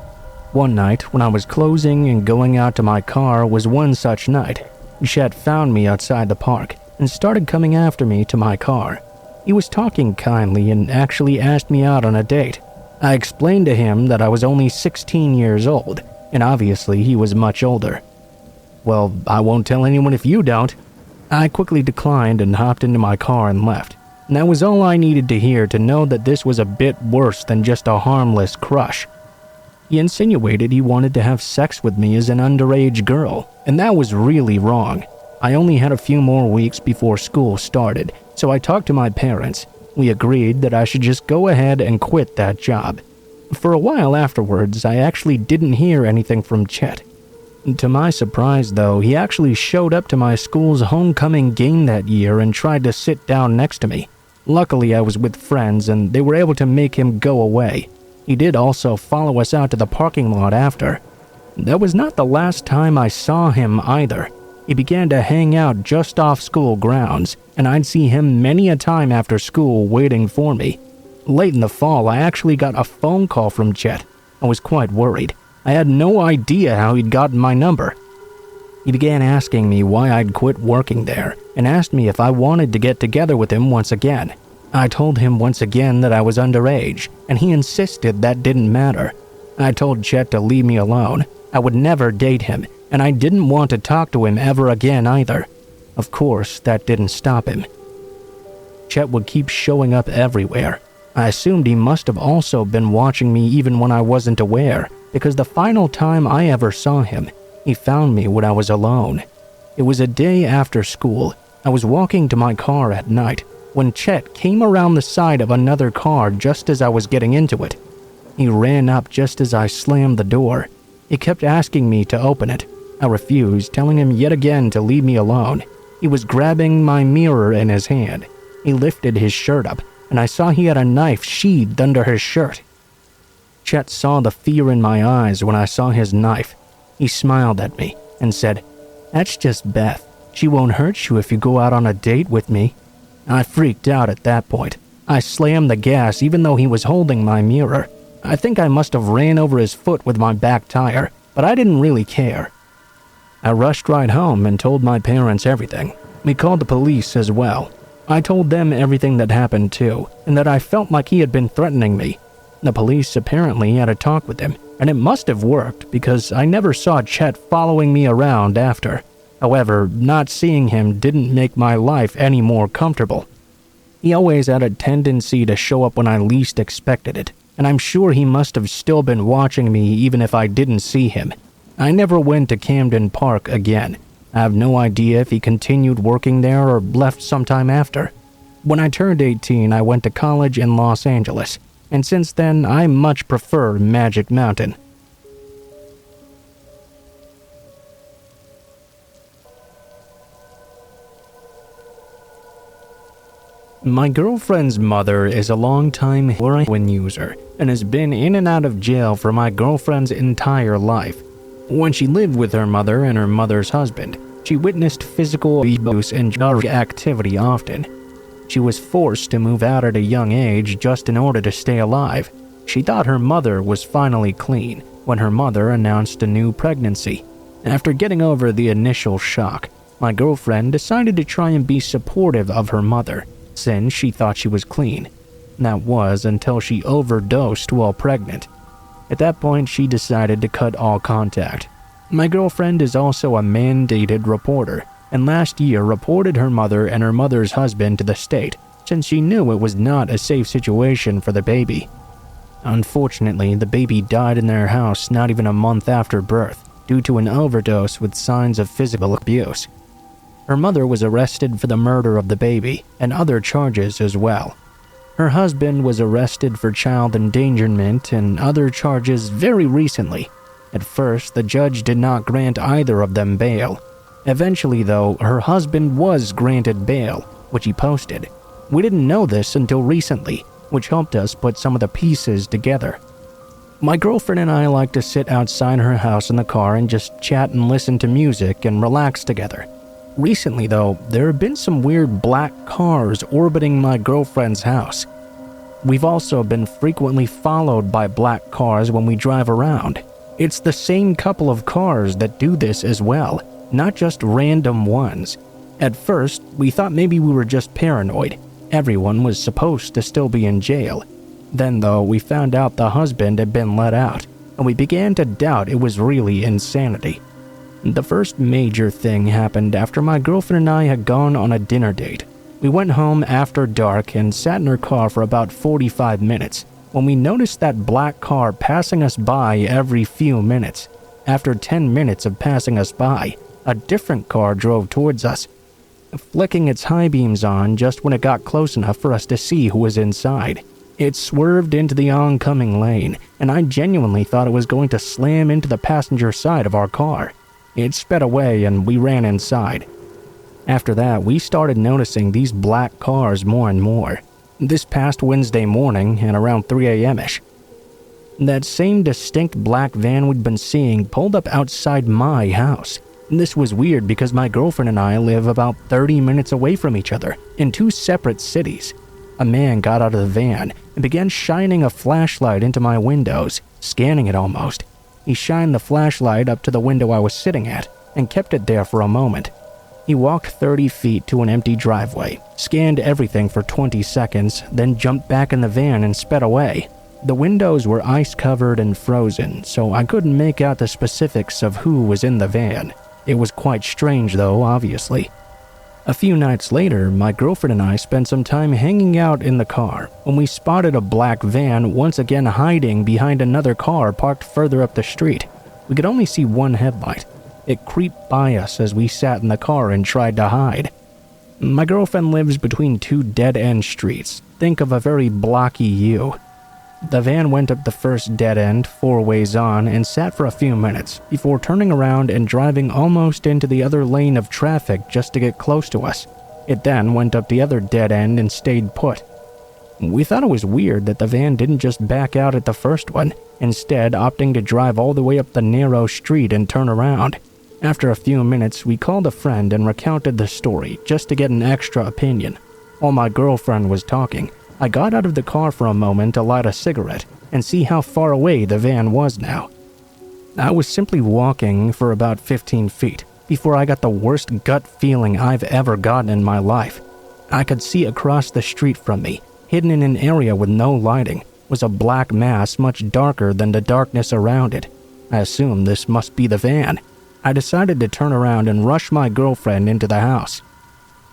One night, when I was closing and going out to my car was one such night. Chet found me outside the park and started coming after me to my car. He was talking kindly and actually asked me out on a date. I explained to him that I was only 16 years old, and obviously he was much older. "Well, I won't tell anyone if you don't." I quickly declined and hopped into my car and left. And that was all I needed to hear to know that this was a bit worse than just a harmless crush. He insinuated he wanted to have sex with me as an underage girl, and that was really wrong. I only had a few more weeks before school started, so I talked to my parents. We agreed that I should just go ahead and quit that job. For a while afterwards, I actually didn't hear anything from Chet. To my surprise though, he actually showed up to my school's homecoming game that year and tried to sit down next to me. Luckily, I was with friends and they were able to make him go away. He did also follow us out to the parking lot after. That was not the last time I saw him either. He began to hang out just off school grounds, and I'd see him many a time after school waiting for me. Late in the fall, I actually got a phone call from Chet. I was quite worried. I had no idea how he'd gotten my number. He began asking me why I'd quit working there, and asked me if I wanted to get together with him once again. I told him once again that I was underage, and he insisted that didn't matter. I told Chet to leave me alone. I would never date him, and I didn't want to talk to him ever again either. Of course, that didn't stop him. Chet would keep showing up everywhere. I assumed he must have also been watching me even when I wasn't aware, because the final time I ever saw him, he found me when I was alone. It was a day after school. I was walking to my car at night when Chet came around the side of another car just as I was getting into it. He ran up just as I slammed the door. He kept asking me to open it. I refused, telling him yet again to leave me alone. He was grabbing my mirror in his hand. He lifted his shirt up, and I saw he had a knife sheathed under his shirt. Chet saw the fear in my eyes when I saw his knife. He smiled at me and said, "That's just Beth. She won't hurt you if you go out on a date with me." I freaked out at that point. I slammed the gas even though he was holding my mirror. I think I must have ran over his foot with my back tire, but I didn't really care. I rushed right home and told my parents everything. We called the police as well. I told them everything that happened too, and that I felt like he had been threatening me. The police apparently had a talk with him, and it must have worked because I never saw Chet following me around after. However, not seeing him didn't make my life any more comfortable. He always had a tendency to show up when I least expected it, and I'm sure he must have still been watching me even if I didn't see him. I never went to Camden Park again. I have no idea if he continued working there or left sometime after. When I turned 18, I went to college in Los Angeles, and since then, I much prefer Magic Mountain. My girlfriend's mother is a long-time heroin user and has been in and out of jail for my girlfriend's entire life. When she lived with her mother and her mother's husband, she witnessed physical abuse and drug activity often. She was forced to move out at a young age just in order to stay alive. She thought her mother was finally clean when her mother announced a new pregnancy. After getting over the initial shock, my girlfriend decided to try and be supportive of her mother, since she thought she was clean. That was until she overdosed while pregnant. At that point, she decided to cut all contact. My girlfriend is also a mandated reporter, and last year reported her mother and her mother's husband to the state, since she knew it was not a safe situation for the baby. Unfortunately, the baby died in their house not even a month after birth, due to an overdose with signs of physical abuse. Her mother was arrested for the murder of the baby and other charges as well. Her husband was arrested for child endangerment and other charges very recently. At first, the judge did not grant either of them bail. Eventually, though, her husband was granted bail, which he posted. We didn't know this until recently, which helped us put some of the pieces together. My girlfriend and I like to sit outside her house in the car and just chat and listen to music and relax together. Recently, though, there have been some weird black cars orbiting my girlfriend's house. We've also been frequently followed by black cars when we drive around. It's the same couple of cars that do this as well, not just random ones. At first, we thought maybe we were just paranoid. Everyone was supposed to still be in jail. Then, though, we found out the husband had been let out, and we began to doubt it was really insanity. The first major thing happened after my girlfriend and I had gone on a dinner date. We went home after dark and sat in her car for about 45 minutes when we noticed that black car passing us by every few minutes. After 10 minutes of passing us by, a different car drove towards us, flicking its high beams on just when it got close enough for us to see who was inside. It swerved into the oncoming lane, and I genuinely thought it was going to slam into the passenger side of our car. It sped away and we ran inside. After that, we started noticing these black cars more and more. This past Wednesday morning at around 3 a.m.-ish. That same distinct black van we'd been seeing pulled up outside my house. This was weird because my girlfriend and I live about 30 minutes away from each other in two separate cities. A man got out of the van and began shining a flashlight into my windows, scanning it almost. He shined the flashlight up to the window I was sitting at and kept it there for a moment. He walked 30 feet to an empty driveway, scanned everything for 20 seconds, then jumped back in the van and sped away. The windows were ice-covered and frozen, so I couldn't make out the specifics of who was in the van. It was quite strange though, obviously. A few nights later, my girlfriend and I spent some time hanging out in the car when we spotted a black van once again hiding behind another car parked further up the street. We could only see one headlight. It creeped by us as we sat in the car and tried to hide. My girlfriend lives between two dead-end streets. Think of a very blocky U. The van went up the first dead end, 4 ways on, and sat for a few minutes before turning around and driving almost into the other lane of traffic just to get close to us. It then went up the other dead end and stayed put. We thought it was weird that the van didn't just back out at the first one, instead opting to drive all the way up the narrow street and turn around. After a few minutes, we called a friend and recounted the story just to get an extra opinion. While my girlfriend was talking, I got out of the car for a moment to light a cigarette and see how far away the van was now. I was simply walking for about 15 feet before I got the worst gut feeling I've ever gotten in my life. I could see across the street from me, hidden in an area with no lighting, was a black mass much darker than the darkness around it. I assumed this must be the van. I decided to turn around and rush my girlfriend into the house.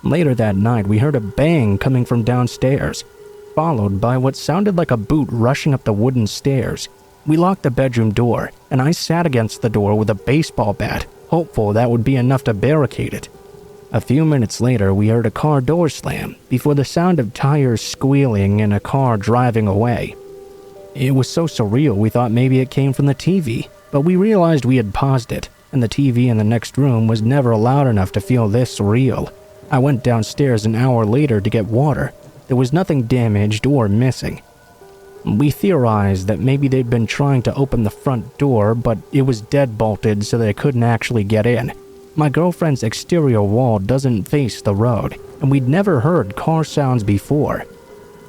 Later that night, we heard a bang coming from downstairs, followed by what sounded like a boot rushing up the wooden stairs. We locked the bedroom door, and I sat against the door with a baseball bat, hopeful that would be enough to barricade it. A few minutes later, we heard a car door slam before the sound of tires squealing and a car driving away. It was so surreal we thought maybe it came from the TV, but we realized we had paused it, and the TV in the next room was never loud enough to feel this real. I went downstairs an hour later to get water. There was nothing damaged or missing. We theorized that maybe they'd been trying to open the front door, but it was deadbolted so they couldn't actually get in. My girlfriend's exterior wall doesn't face the road, and we'd never heard car sounds before.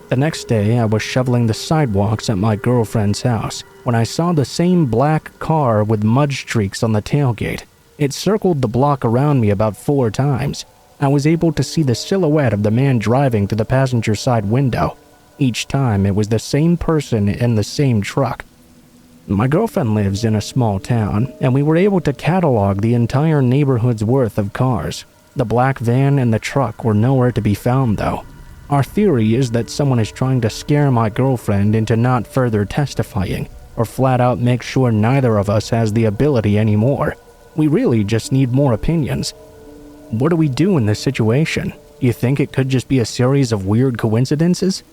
The next day, I was shoveling the sidewalks at my girlfriend's house when I saw the same black car with mud streaks on the tailgate. It circled the block around me about 4 times. I was able to see the silhouette of the man driving through the passenger side window. Each time, it was the same person in the same truck. My girlfriend lives in a small town, and we were able to catalog the entire neighborhood's worth of cars. The black van and the truck were nowhere to be found, though. Our theory is that someone is trying to scare my girlfriend into not further testifying, or flat out make sure neither of us has the ability anymore. We really just need more opinions. What do we do in this situation? Do you think it could just be a series of weird coincidences?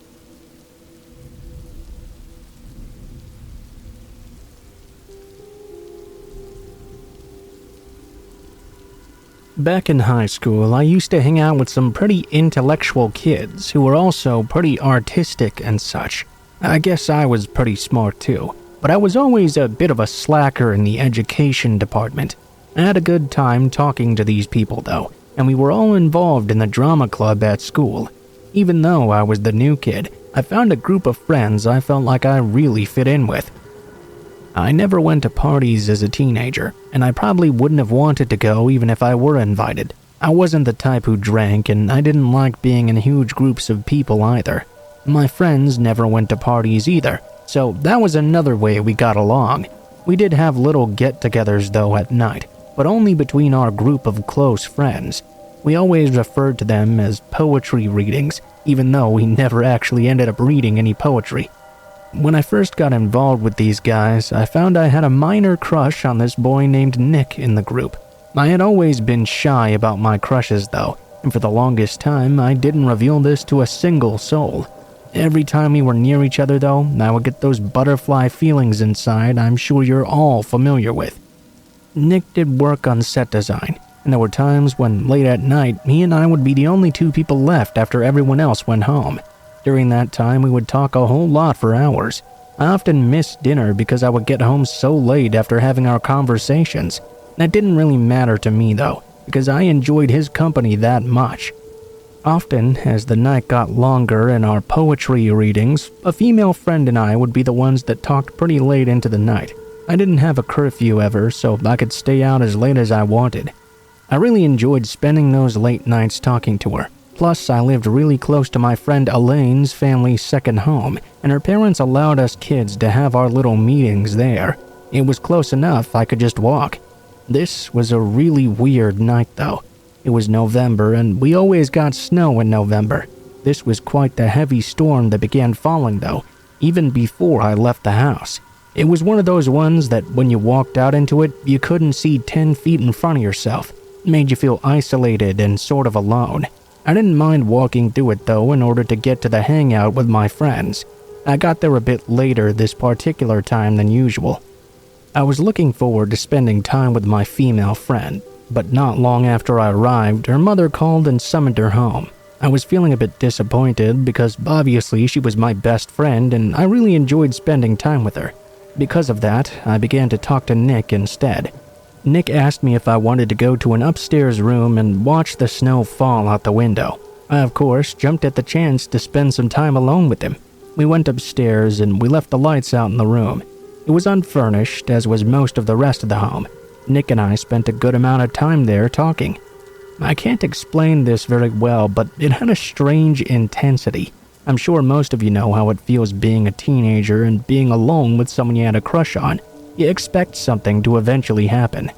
Back in high school, I used to hang out with some pretty intellectual kids who were also pretty artistic and such. I guess I was pretty smart too, but I was always a bit of a slacker in the education department. I had a good time talking to these people though, and we were all involved in the drama club at school. Even though I was the new kid, I found a group of friends I felt like I really fit in with. I never went to parties as a teenager, and I probably wouldn't have wanted to go even if I were invited. I wasn't the type who drank, and I didn't like being in huge groups of people either. My friends never went to parties either, so that was another way we got along. We did have little get-togethers though at night, but only between our group of close friends. We always referred to them as poetry readings, even though we never actually ended up reading any poetry. When I first got involved with these guys, I found I had a minor crush on this boy named Nick in the group. I had always been shy about my crushes though, and for the longest time I didn't reveal this to a single soul. Every time we were near each other though, I would get those butterfly feelings inside I'm sure you're all familiar with. Nick did work on set design, and there were times when late at night he and I would be the only 2 people left after everyone else went home. During that time, we would talk a whole lot for hours. I often missed dinner because I would get home so late after having our conversations. That didn't really matter to me though, because I enjoyed his company that much. Often, as the night got longer in our poetry readings, a female friend and I would be the ones that talked pretty late into the night. I didn't have a curfew ever, so I could stay out as late as I wanted. I really enjoyed spending those late nights talking to her. Plus, I lived really close to my friend Elaine's family's second home, and her parents allowed us kids to have our little meetings there. It was close enough I could just walk. This was a really weird night though. It was November, and we always got snow in November. This was quite the heavy storm that began falling though, even before I left the house. It was one of those ones that when you walked out into it, you couldn't see 10 feet in front of yourself. It made you feel isolated and sort of alone. I didn't mind walking through it though in order to get to the hangout with my friends. I got there a bit later this particular time than usual. I was looking forward to spending time with my female friend, but not long after I arrived, her mother called and summoned her home. I was feeling a bit disappointed because obviously she was my best friend and I really enjoyed spending time with her. Because of that, I began to talk to Nick instead. Nick asked me if I wanted to go to an upstairs room and watch the snow fall out the window. I, of course, jumped at the chance to spend some time alone with him. We went upstairs and we left the lights out in the room. It was unfurnished, as was most of the rest of the home. Nick and I spent a good amount of time there talking. I can't explain this very well, but it had a strange intensity. I'm sure most of you know how it feels being a teenager and being alone with someone you had a crush on. You expect something to eventually happen.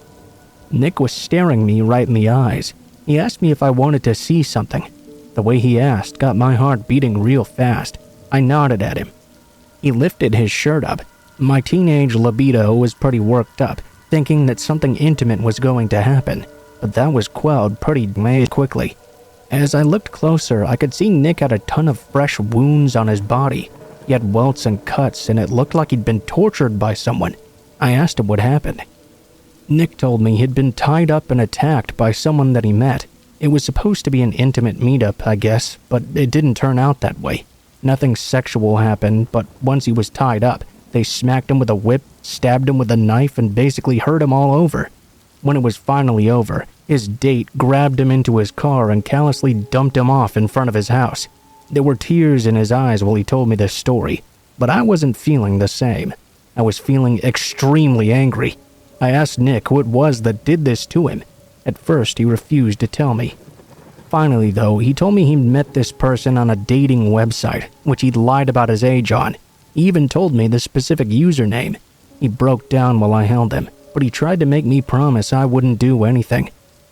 Nick was staring me right in the eyes. He asked me if I wanted to see something. The way he asked got my heart beating real fast. I nodded at him. He lifted his shirt up. My teenage libido was pretty worked up, thinking that something intimate was going to happen, but that was quelled pretty quickly. As I looked closer, I could see Nick had a ton of fresh wounds on his body. He had welts and cuts, and it looked like he'd been tortured by someone. I asked him what happened. Nick told me he'd been tied up and attacked by someone that he met. It was supposed to be an intimate meetup, I guess, but it didn't turn out that way. Nothing sexual happened, but once he was tied up, they smacked him with a whip, stabbed him with a knife, and basically hurt him all over. When it was finally over, his date grabbed him into his car and callously dumped him off in front of his house. There were tears in his eyes while he told me this story, but I wasn't feeling the same. I was feeling extremely angry. I asked Nick who it was that did this to him. At first, he refused to tell me. Finally, though, he told me he'd met this person on a dating website, which he'd lied about his age on. He even told me the specific username. He broke down while I held him, but he tried to make me promise I wouldn't do anything.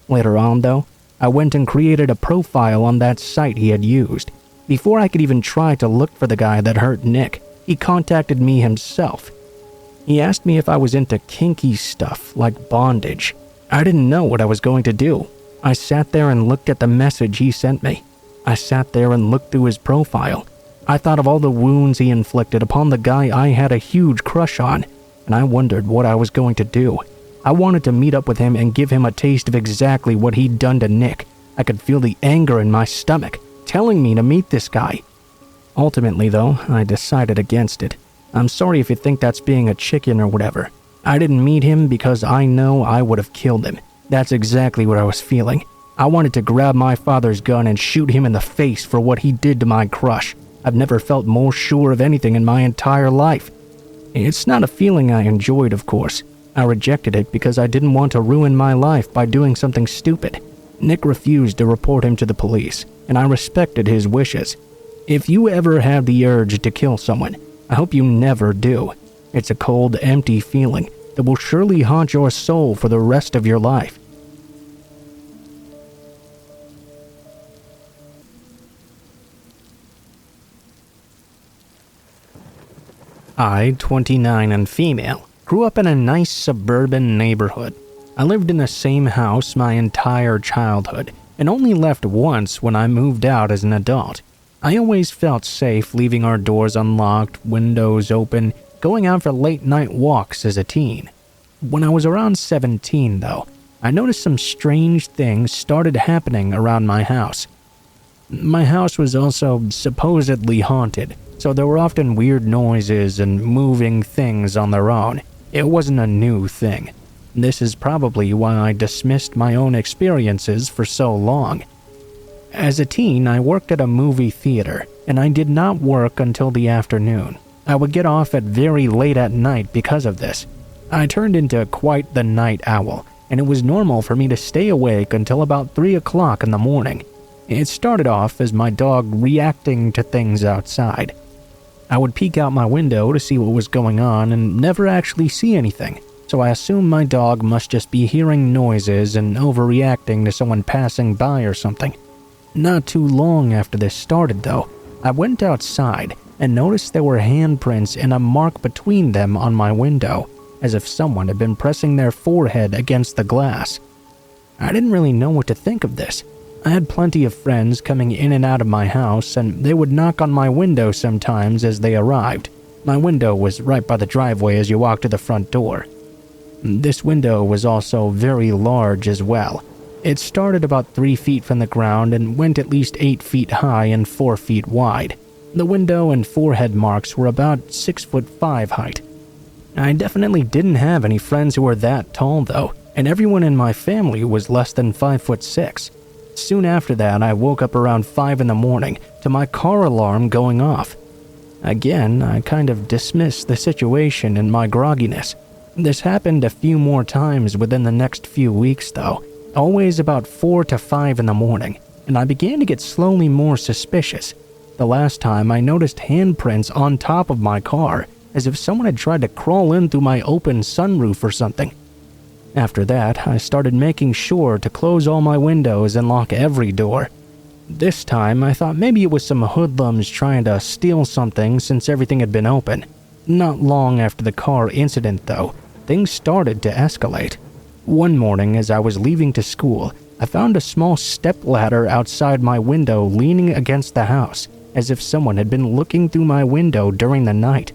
Later on, though, I went and created a profile on that site he had used. Before I could even try to look for the guy that hurt Nick, he contacted me himself. He asked me if I was into kinky stuff like bondage. I didn't know what I was going to do. I sat there and looked at the message he sent me. I sat there and looked through his profile. I thought of all the wounds he inflicted upon the guy I had a huge crush on, and I wondered what I was going to do. I wanted to meet up with him and give him a taste of exactly what he'd done to Nick. I could feel the anger in my stomach, telling me to meet this guy. Ultimately, though, I decided against it. I'm sorry if you think that's being a chicken or whatever. I didn't meet him because I know I would have killed him. That's exactly what I was feeling. I wanted to grab my father's gun and shoot him in the face for what he did to my crush. I've never felt more sure of anything in my entire life. It's not a feeling I enjoyed, of course. I rejected it because I didn't want to ruin my life by doing something stupid. Nick refused to report him to the police, and I respected his wishes. If you ever have the urge to kill someone, I hope you never do. It's a cold, empty feeling that will surely haunt your soul for the rest of your life. I, 29 and female, grew up in a nice suburban neighborhood. I lived in the same house my entire childhood and only left once when I moved out as an adult. I always felt safe leaving our doors unlocked, windows open, going out for late-night walks as a teen. When I was around 17, though, I noticed some strange things started happening around my house. My house was also supposedly haunted, so there were often weird noises and moving things on their own. It wasn't a new thing. This is probably why I dismissed my own experiences for so long. As a teen, I worked at a movie theater, and I did not work until the afternoon. I would get off at very late at night because of this. I turned into quite the night owl, and it was normal for me to stay awake until about 3 o'clock in the morning. It started off as my dog reacting to things outside. I would peek out my window to see what was going on and never actually see anything, so I assumed my dog must just be hearing noises and overreacting to someone passing by or something. Not too long after this started, though, I went outside and noticed there were handprints and a mark between them on my window, as if someone had been pressing their forehead against the glass. I didn't really know what to think of this. I had plenty of friends coming in and out of my house, and they would knock on my window sometimes as they arrived. My window was right by the driveway as you walked to the front door. This window was also very large as well. It started about 3 feet from the ground and went at least 8 feet high and 4 feet wide. The window and forehead marks were about 6'5" height. I definitely didn't have any friends who were that tall though, and everyone in my family was less than 5'6". Soon after that, I woke up around 5 in the morning to my car alarm going off. Again, I kind of dismissed the situation in my grogginess. This happened a few more times within the next few weeks though, always about 4 to 5 in the morning, and I began to get slowly more suspicious. The last time I noticed handprints on top of my car, as if someone had tried to crawl in through my open sunroof or something. After that, I started making sure to close all my windows and lock every door. This time, I thought maybe it was some hoodlums trying to steal something since everything had been open. Not long after the car incident, though, things started to escalate. One morning, as I was leaving to school, I found a small stepladder outside my window leaning against the house, as if someone had been looking through my window during the night.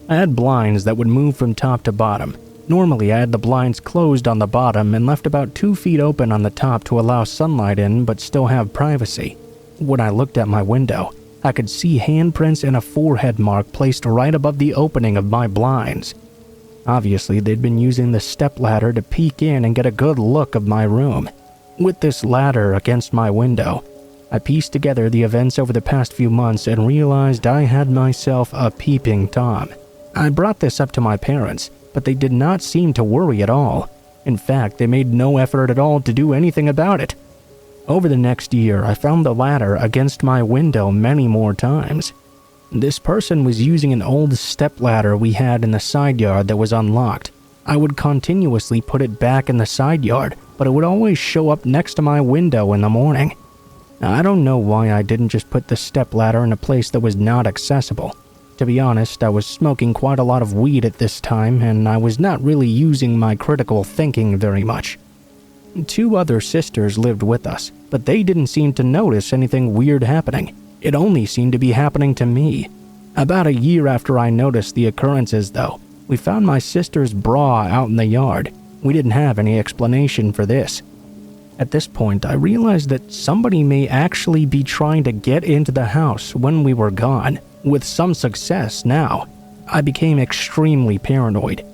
I had blinds that would move from top to bottom. Normally, I had the blinds closed on the bottom and left about 2 feet open on the top to allow sunlight in but still have privacy. When I looked at my window, I could see handprints and a forehead mark placed right above the opening of my blinds. Obviously, they'd been using the stepladder to peek in and get a good look of my room. With this ladder against my window, I pieced together the events over the past few months and realized I had myself a peeping Tom. I brought this up to my parents, but they did not seem to worry at all. In fact, they made no effort at all to do anything about it. Over the next year, I found the ladder against my window many more times. This person was using an old stepladder we had in the side yard that was unlocked. I would continuously put it back in the side yard, but it would always show up next to my window in the morning. I don't know why I didn't just put the stepladder in a place that was not accessible. To be honest, I was smoking quite a lot of weed at this time, and I was not really using my critical thinking very much. 2 other sisters lived with us, but they didn't seem to notice anything weird happening. It only seemed to be happening to me. About a year after I noticed the occurrences, though, we found my sister's bra out in the yard. We didn't have any explanation for this. At this point, I realized that somebody may actually be trying to get into the house when we were gone, with some success now. I became extremely paranoid.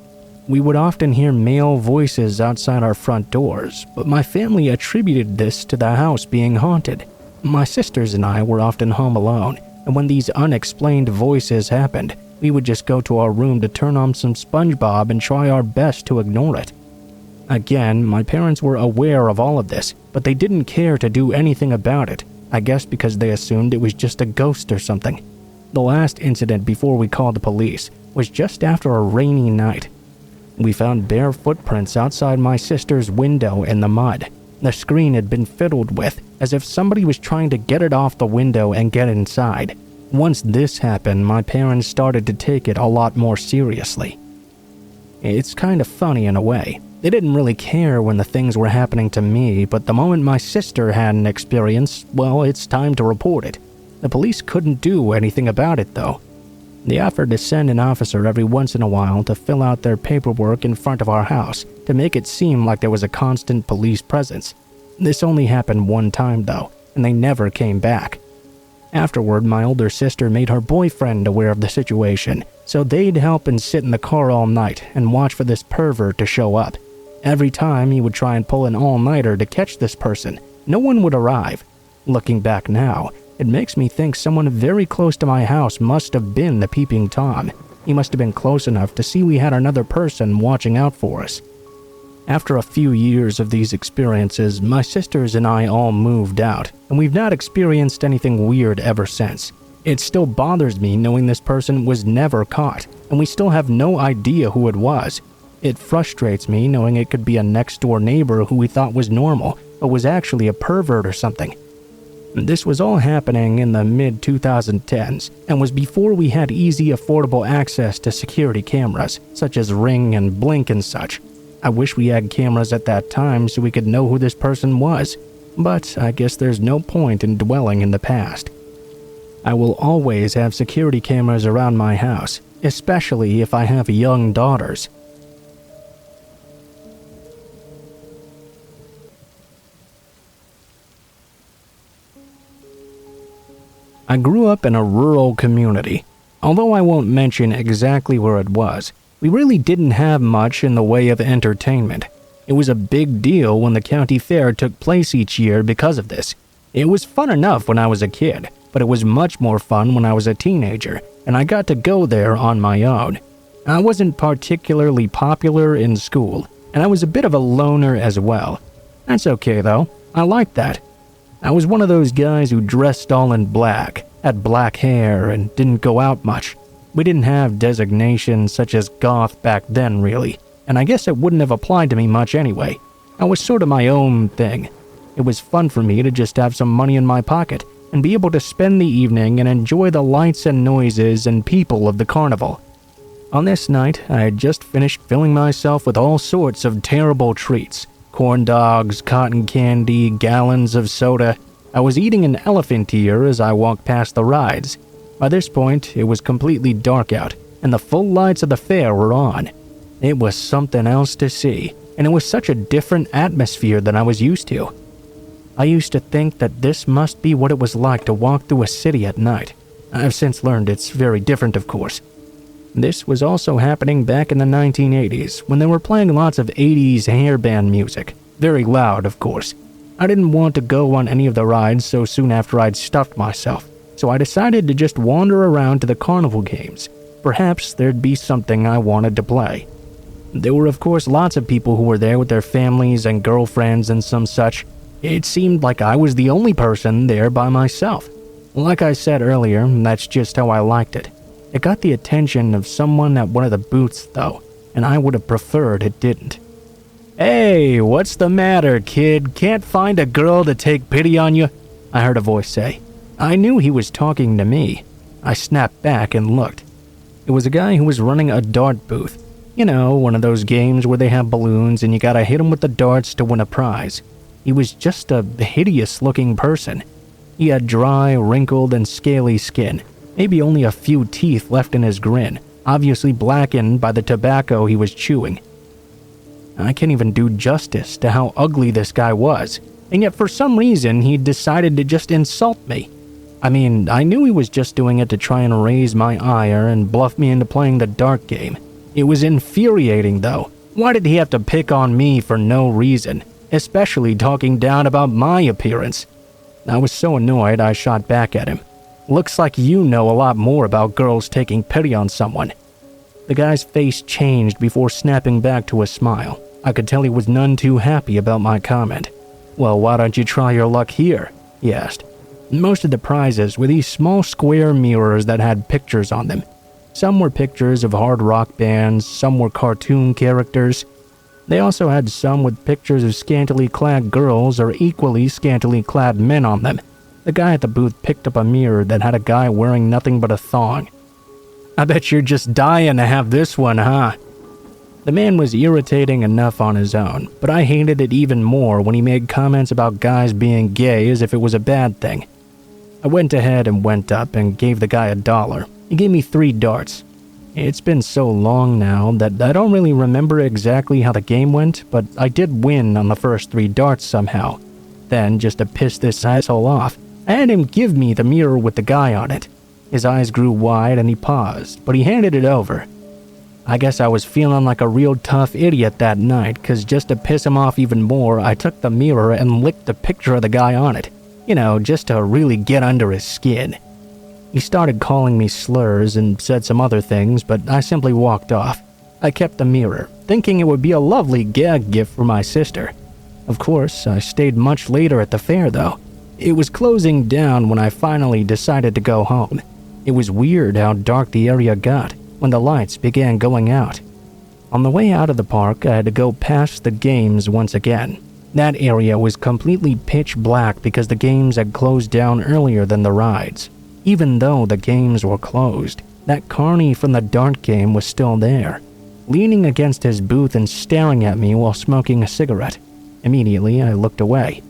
We would often hear male voices outside our front doors, but my family attributed this to the house being haunted. My sisters and I were often home alone, and when these unexplained voices happened, we would just go to our room to turn on some SpongeBob and try our best to ignore it. Again, my parents were aware of all of this, but they didn't care to do anything about it, I guess because they assumed it was just a ghost or something. The last incident before we called the police was just after a rainy night. We found bare footprints outside my sister's window in the mud. The screen had been fiddled with, as if somebody was trying to get it off the window and get inside. Once this happened, my parents started to take it a lot more seriously. It's kind of funny in a way. They didn't really care when the things were happening to me, but the moment my sister had an experience, well, it's time to report it. The police couldn't do anything about it, though. They offered to send an officer every once in a while to fill out their paperwork in front of our house to make it seem like there was a constant police presence. This only happened one time, though, and they never came back. Afterward, my older sister made her boyfriend aware of the situation, so they'd help and sit in the car all night and watch for this pervert to show up. Every time he would try and pull an all-nighter to catch this person, no one would arrive. Looking back now, it makes me think someone very close to my house must have been the peeping Tom. He must have been close enough to see we had another person watching out for us. After a few years of these experiences, my sisters and I all moved out, and we've not experienced anything weird ever since. It still bothers me knowing this person was never caught, and we still have no idea who it was. It frustrates me knowing it could be a next-door neighbor who we thought was normal, but was actually a pervert or something. This was all happening in the mid-2010s, and was before we had easy, affordable access to security cameras, such as Ring and Blink and such. I wish we had cameras at that time so we could know who this person was, but I guess there's no point in dwelling in the past. I will always have security cameras around my house, especially if I have young daughters. I grew up in a rural community. Although I won't mention exactly where it was, we really didn't have much in the way of entertainment. It was a big deal when the county fair took place each year because of this. It was fun enough when I was a kid, but it was much more fun when I was a teenager, and I got to go there on my own. I wasn't particularly popular in school, and I was a bit of a loner as well. That's okay though, I liked that. I was one of those guys who dressed all in black, had black hair, and didn't go out much. We didn't have designations such as goth back then really, and I guess it wouldn't have applied to me much anyway. I was sort of my own thing. It was fun for me to just have some money in my pocket and be able to spend the evening and enjoy the lights and noises and people of the carnival. On this night, I had just finished filling myself with all sorts of terrible treats. Corn dogs, cotton candy, gallons of soda. I was eating an elephant ear as I walked past the rides. By this point, it was completely dark out, and the full lights of the fair were on. It was something else to see, and it was such a different atmosphere than I was used to. I used to think that this must be what it was like to walk through a city at night. I've since learned it's very different, of course. This was also happening back in the 1980s, when they were playing lots of 80s hairband music. Very loud, of course. I didn't want to go on any of the rides so soon after I'd stuffed myself, so I decided to just wander around to the carnival games. Perhaps there'd be something I wanted to play. There were of course lots of people who were there with their families and girlfriends and some such. It seemed like I was the only person there by myself. Like I said earlier, that's just how I liked it. It got the attention of someone at one of the booths though, and I would have preferred it didn't. "Hey, what's the matter, kid? Can't find a girl to take pity on you?" I heard a voice say. I knew he was talking to me. I snapped back and looked. It was a guy who was running a dart booth. You know, one of those games where they have balloons and you gotta hit them with the darts to win a prize. He was just a hideous-looking person. He had dry, wrinkled, and scaly skin, maybe only a few teeth left in his grin, obviously blackened by the tobacco he was chewing. I can't even do justice to how ugly this guy was, and yet for some reason he decided to just insult me. I mean, I knew he was just doing it to try and raise my ire and bluff me into playing the dart game. It was infuriating though. Why did he have to pick on me for no reason, especially talking down about my appearance? I was so annoyed I shot back at him. "Looks like you know a lot more about girls taking pity on someone." The guy's face changed before snapping back to a smile. I could tell he was none too happy about my comment. "Well, why don't you try your luck here?" he asked. Most of the prizes were these small square mirrors that had pictures on them. Some were pictures of hard rock bands, some were cartoon characters. They also had some with pictures of scantily clad girls or equally scantily clad men on them. The guy at the booth picked up a mirror that had a guy wearing nothing but a thong. "I bet you're just dying to have this one, huh?" The man was irritating enough on his own, but I hated it even more when he made comments about guys being gay as if it was a bad thing. I went ahead and went up and gave the guy $1. He gave me 3 darts. It's been so long now that I don't really remember exactly how the game went, but I did win on the first 3 darts somehow. Then, just to piss this asshole off, I had him give me the mirror with the guy on it. His eyes grew wide and he paused, but he handed it over. I guess I was feeling like a real tough idiot that night, cause just to piss him off even more, I took the mirror and licked the picture of the guy on it. You know, just to really get under his skin. He started calling me slurs and said some other things, but I simply walked off. I kept the mirror, thinking it would be a lovely gag gift for my sister. Of course, I stayed much later at the fair though. It was closing down when I finally decided to go home. It was weird how dark the area got when the lights began going out. On the way out of the park, I had to go past the games once again. That area was completely pitch black because the games had closed down earlier than the rides. Even though the games were closed, that carny from the dart game was still there, leaning against his booth and staring at me while smoking a cigarette. Immediately, I looked away.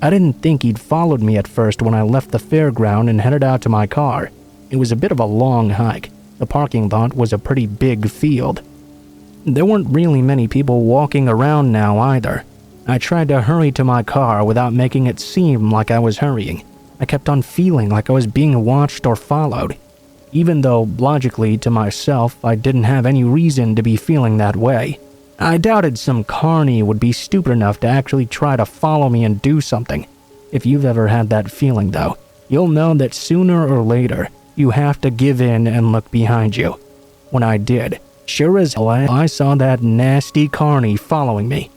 I didn't think he'd followed me at first when I left the fairground and headed out to my car. It was a bit of a long hike. The parking lot was a pretty big field. There weren't really many people walking around now either. I tried to hurry to my car without making it seem like I was hurrying. I kept on feeling like I was being watched or followed, even though, logically, to myself, I didn't have any reason to be feeling that way. I doubted some carny would be stupid enough to actually try to follow me and do something. If you've ever had that feeling, though, you'll know that sooner or later, you have to give in and look behind you. When I did, sure as hell, I saw that nasty carny following me.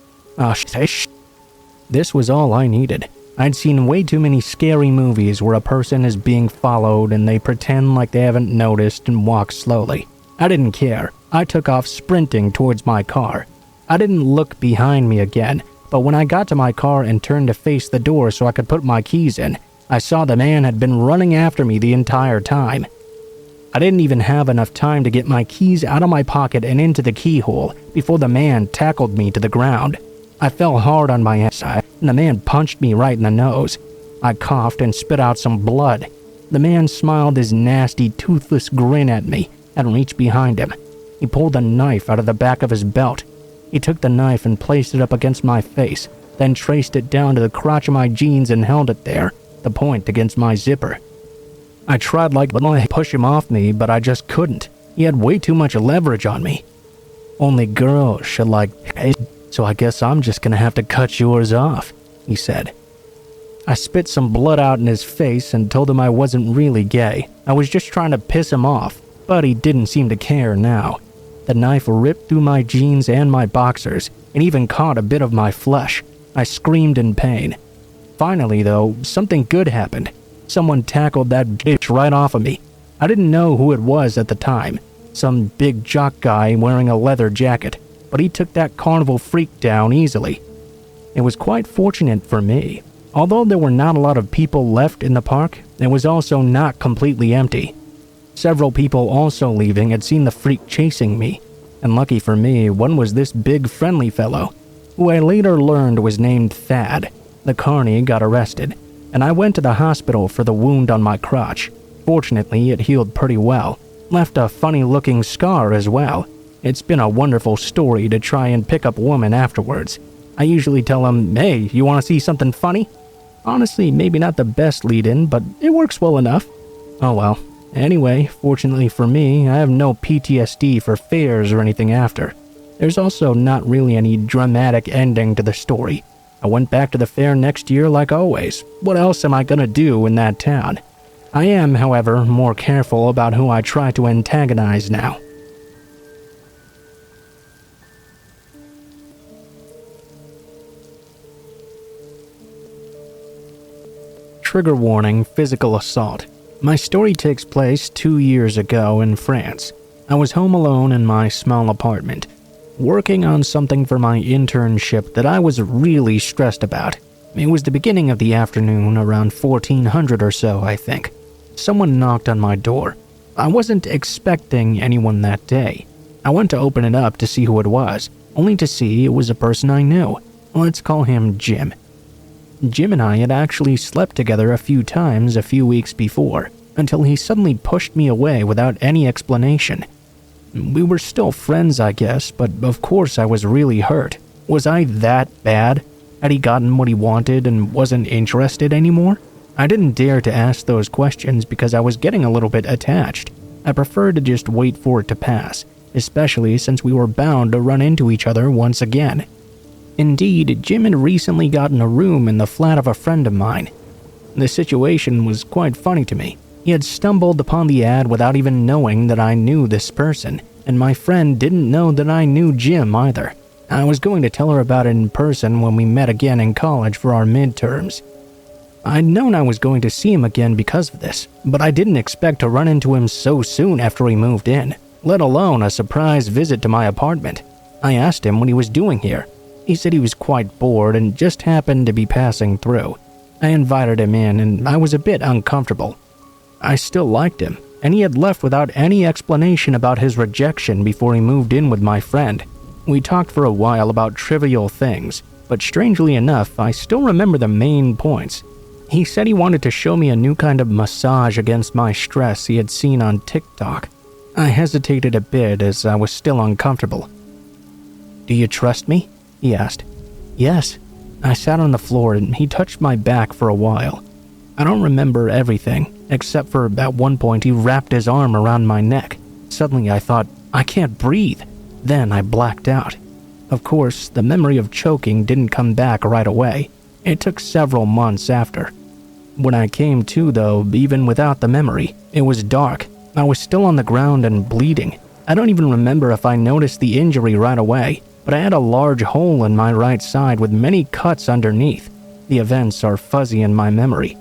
This was all I needed. I'd seen way too many scary movies where a person is being followed and they pretend like they haven't noticed and walk slowly. I didn't care. I took off sprinting towards my car. I didn't look behind me again, but when I got to my car and turned to face the door so I could put my keys in, I saw the man had been running after me the entire time. I didn't even have enough time to get my keys out of my pocket and into the keyhole before the man tackled me to the ground. I fell hard on my ass, and the man punched me right in the nose. I coughed and spit out some blood. The man smiled his nasty, toothless grin at me and reached behind him. He pulled a knife out of the back of his belt. He took the knife and placed it up against my face, then traced it down to the crotch of my jeans and held it there, the point against my zipper. I tried to push him off me, but I just couldn't. He had way too much leverage on me. "Only girls should so I guess I'm just gonna have to cut yours off," he said. I spit some blood out in his face and told him I wasn't really gay. I was just trying to piss him off, but he didn't seem to care now. The knife ripped through my jeans and my boxers, and even caught a bit of my flesh. I screamed in pain. Finally, though, something good happened. Someone tackled that bitch right off of me. I didn't know who it was at the time. Some big jock guy wearing a leather jacket, but he took that carnival freak down easily. It was quite fortunate for me. Although there were not a lot of people left in the park, it was also not completely empty. Several people also leaving had seen the freak chasing me, and lucky for me, one was this big friendly fellow, who I later learned was named Thad. The carny got arrested, and I went to the hospital for the wound on my crotch. Fortunately, it healed pretty well, left a funny-looking scar as well. It's been a wonderful story to try and pick up women afterwards. I usually tell them, hey, you want to see something funny? Honestly, maybe not the best lead-in, but it works well enough. Oh well. Anyway, fortunately for me, I have no PTSD for fairs or anything after. There's also not really any dramatic ending to the story. I went back to the fair next year like always. What else am I gonna do in that town? I am, however, more careful about who I try to antagonize now. Trigger warning: physical assault. My story takes place 2 years ago in France. I was home alone in my small apartment, working on something for my internship that I was really stressed about. It was the beginning of the afternoon, around 1400 or so, I think. Someone knocked on my door. I wasn't expecting anyone that day. I went to open it up to see who it was, only to see it was a person I knew. Let's call him Jim. Jim and I had actually slept together a few times a few weeks before, until he suddenly pushed me away without any explanation. We were still friends, I guess, but of course I was really hurt. Was I that bad? Had he gotten what he wanted and wasn't interested anymore? I didn't dare to ask those questions because I was getting a little bit attached. I preferred to just wait for it to pass, especially since we were bound to run into each other once again. Indeed, Jim had recently gotten a room in the flat of a friend of mine. The situation was quite funny to me. He had stumbled upon the ad without even knowing that I knew this person, and my friend didn't know that I knew Jim either. I was going to tell her about it in person when we met again in college for our midterms. I'd known I was going to see him again because of this, but I didn't expect to run into him so soon after he moved in, let alone a surprise visit to my apartment. I asked him what he was doing here. He said he was quite bored and just happened to be passing through. I invited him in, and I was a bit uncomfortable. I still liked him, and he had left without any explanation about his rejection before he moved in with my friend. We talked for a while about trivial things, but strangely enough, I still remember the main points. He said he wanted to show me a new kind of massage against my stress he had seen on TikTok. I hesitated a bit as I was still uncomfortable. "Do you trust me?" he asked. "Yes." I sat on the floor and he touched my back for a while. I don't remember everything, except for at one point he wrapped his arm around my neck. Suddenly I thought, I can't breathe. Then I blacked out. Of course, the memory of choking didn't come back right away. It took several months after. When I came to, though, even without the memory, it was dark. I was still on the ground and bleeding. I don't even remember if I noticed the injury right away, but I had a large hole in my right side with many cuts underneath. The events are fuzzy in my memory.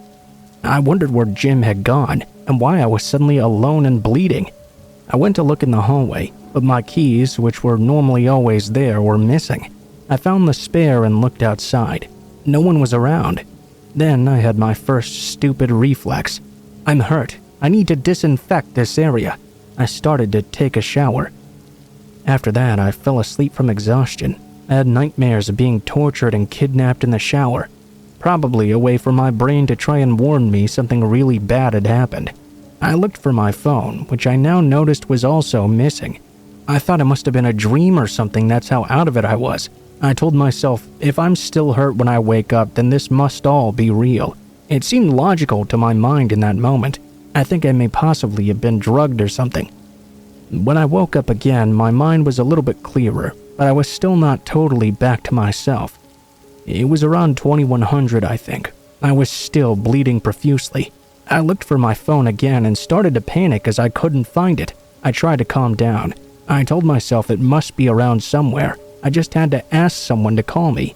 I wondered where Jim had gone and why I was suddenly alone and bleeding. I went to look in the hallway, but my keys, which were normally always there, were missing. I found the spare and looked outside. No one was around. Then I had my first stupid reflex. I'm hurt. I need to disinfect this area. I started to take a shower. After that, I fell asleep from exhaustion. I had nightmares of being tortured and kidnapped in the shower. Probably a way for my brain to try and warn me something really bad had happened. I looked for my phone, which I now noticed was also missing. I thought it must have been a dream or something, that's how out of it I was. I told myself, if I'm still hurt when I wake up, then this must all be real. It seemed logical to my mind in that moment. I think I may possibly have been drugged or something. When I woke up again, my mind was a little bit clearer, but I was still not totally back to myself. It was around 2100, I think. I was still bleeding profusely. I looked for my phone again and started to panic as I couldn't find it. I tried to calm down. I told myself it must be around somewhere. I just had to ask someone to call me.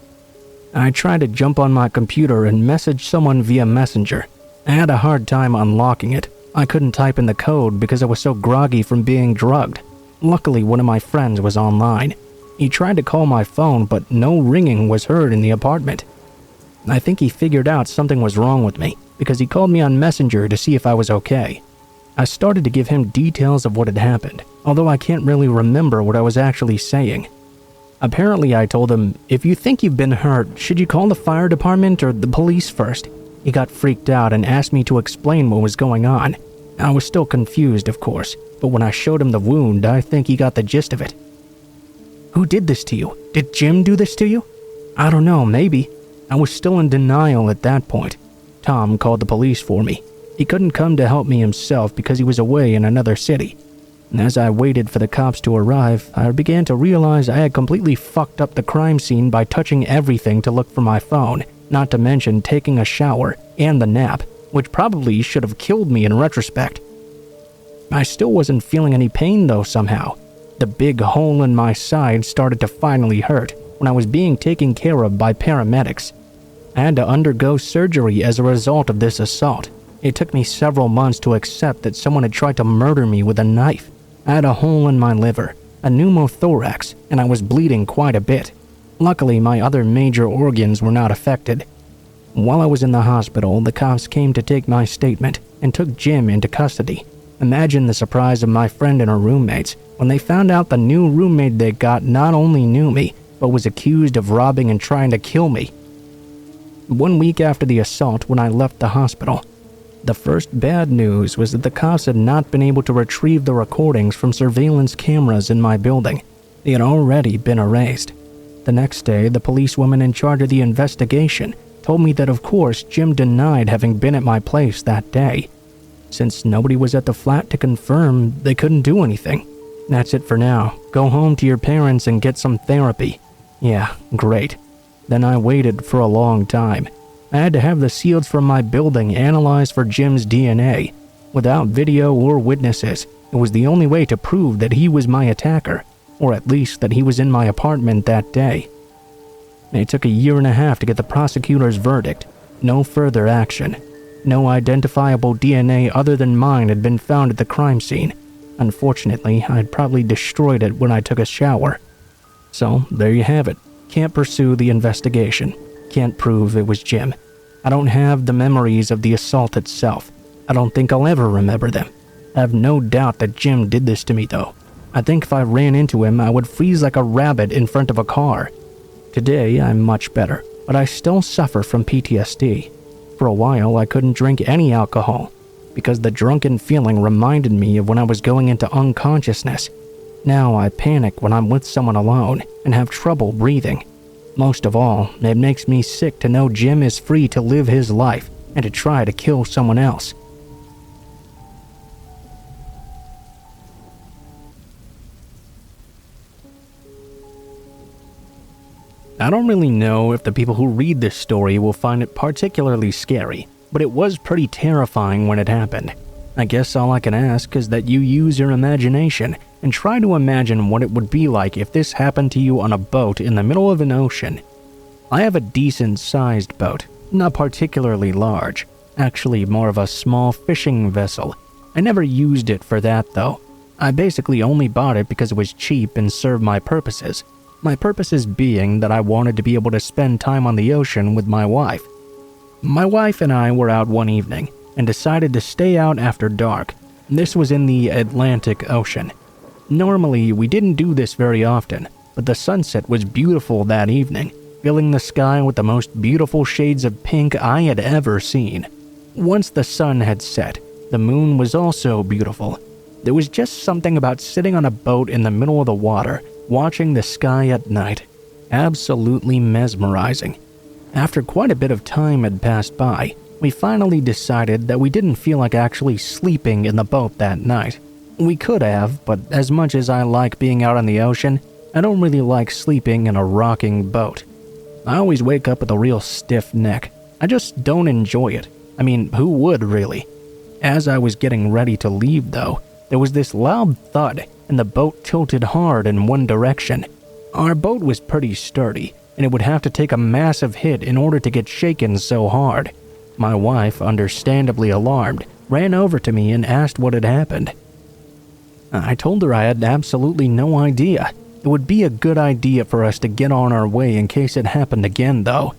I tried to jump on my computer and message someone via Messenger. I had a hard time unlocking it. I couldn't type in the code because I was so groggy from being drugged. Luckily, one of my friends was online. He tried to call my phone, but no ringing was heard in the apartment. I think he figured out something was wrong with me because he called me on Messenger to see if I was okay. I started to give him details of what had happened, although I can't really remember what I was actually saying. Apparently, I told him, if you think you've been hurt, should you call the fire department or the police first? He got freaked out and asked me to explain what was going on. I was still confused, of course, but when I showed him the wound, I think he got the gist of it. Who did this to you? Did Jim do this to you? I don't know, maybe. I was still in denial at that point. Tom called the police for me. He couldn't come to help me himself because he was away in another city. And as I waited for the cops to arrive, I began to realize I had completely fucked up the crime scene by touching everything to look for my phone, not to mention taking a shower and the nap, which probably should have killed me in retrospect. I still wasn't feeling any pain though somehow. The big hole in my side started to finally hurt when I was being taken care of by paramedics. I had to undergo surgery as a result of this assault. It took me several months to accept that someone had tried to murder me with a knife. I had a hole in my liver, a pneumothorax, and I was bleeding quite a bit. Luckily, my other major organs were not affected. While I was in the hospital, the cops came to take my statement and took Jim into custody. Imagine the surprise of my friend and her roommates when they found out the new roommate they got not only knew me, but was accused of robbing and trying to kill me. 1 week after the assault, when I left the hospital, the first bad news was that the cops had not been able to retrieve the recordings from surveillance cameras in my building. They had already been erased. The next day, the policewoman in charge of the investigation told me that of course Jim denied having been at my place that day. Since nobody was at the flat to confirm, they couldn't do anything. That's it for now. Go home to your parents and get some therapy. Yeah, great. Then I waited for a long time. I had to have the seals from my building analyzed for Jim's DNA. Without video or witnesses, it was the only way to prove that he was my attacker, or at least that he was in my apartment that day. It took a year and a half to get the prosecutor's verdict. No further action. No identifiable DNA other than mine had been found at the crime scene. Unfortunately, I'd probably destroyed it when I took a shower. So, there you have it. Can't pursue the investigation. Can't prove it was Jim. I don't have the memories of the assault itself. I don't think I'll ever remember them. I have no doubt that Jim did this to me though. I think if I ran into him, I would freeze like a rabbit in front of a car. Today, I'm much better, but I still suffer from PTSD. For a while, I couldn't drink any alcohol because the drunken feeling reminded me of when I was going into unconsciousness. Now I panic when I'm with someone alone and have trouble breathing. Most of all, it makes me sick to know Jim is free to live his life and to try to kill someone else. I don't really know if the people who read this story will find it particularly scary, but it was pretty terrifying when it happened. I guess all I can ask is that you use your imagination and try to imagine what it would be like if this happened to you on a boat in the middle of an ocean. I have a decent-sized boat, not particularly large, actually more of a small fishing vessel. I never used it for that though. I basically only bought it because it was cheap and served my purposes. My purposes being that I wanted to be able to spend time on the ocean with my wife. My wife and I were out one evening and decided to stay out after dark. This was in the Atlantic Ocean. Normally, we didn't do this very often, but the sunset was beautiful that evening, filling the sky with the most beautiful shades of pink I had ever seen. Once the sun had set, the moon was also beautiful. There was just something about sitting on a boat in the middle of the water, watching the sky at night. Absolutely mesmerizing. After quite a bit of time had passed by, we finally decided that we didn't feel like actually sleeping in the boat that night. We could have, but as much as I like being out on the ocean, I don't really like sleeping in a rocking boat. I always wake up with a real stiff neck. I just don't enjoy it. I mean, who would really? As I was getting ready to leave though, there was this loud thud, and the boat tilted hard in one direction. Our boat was pretty sturdy, and it would have to take a massive hit in order to get shaken so hard. My wife, understandably alarmed, ran over to me and asked what had happened. I told her I had absolutely no idea. It would be a good idea for us to get on our way in case it happened again, though.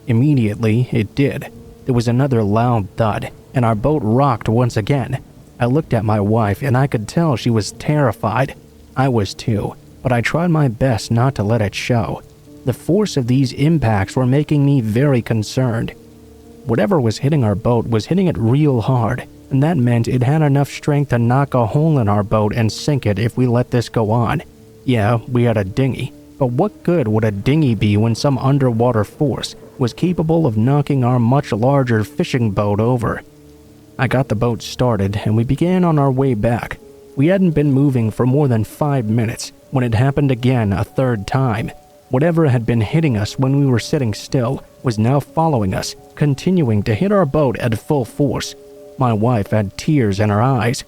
Immediately, it did. There was another loud thud, and our boat rocked once again. I looked at my wife, and I could tell she was terrified. I was too, but I tried my best not to let it show. The force of these impacts were making me very concerned. Whatever was hitting our boat was hitting it real hard, and that meant it had enough strength to knock a hole in our boat and sink it if we let this go on. Yeah, we had a dinghy, but what good would a dinghy be when some underwater force was capable of knocking our much larger fishing boat over? I got the boat started and we began on our way back. We hadn't been moving for more than 5 minutes when it happened again a third time. Whatever had been hitting us when we were sitting still was now following us, continuing to hit our boat at full force. My wife had tears in her eyes.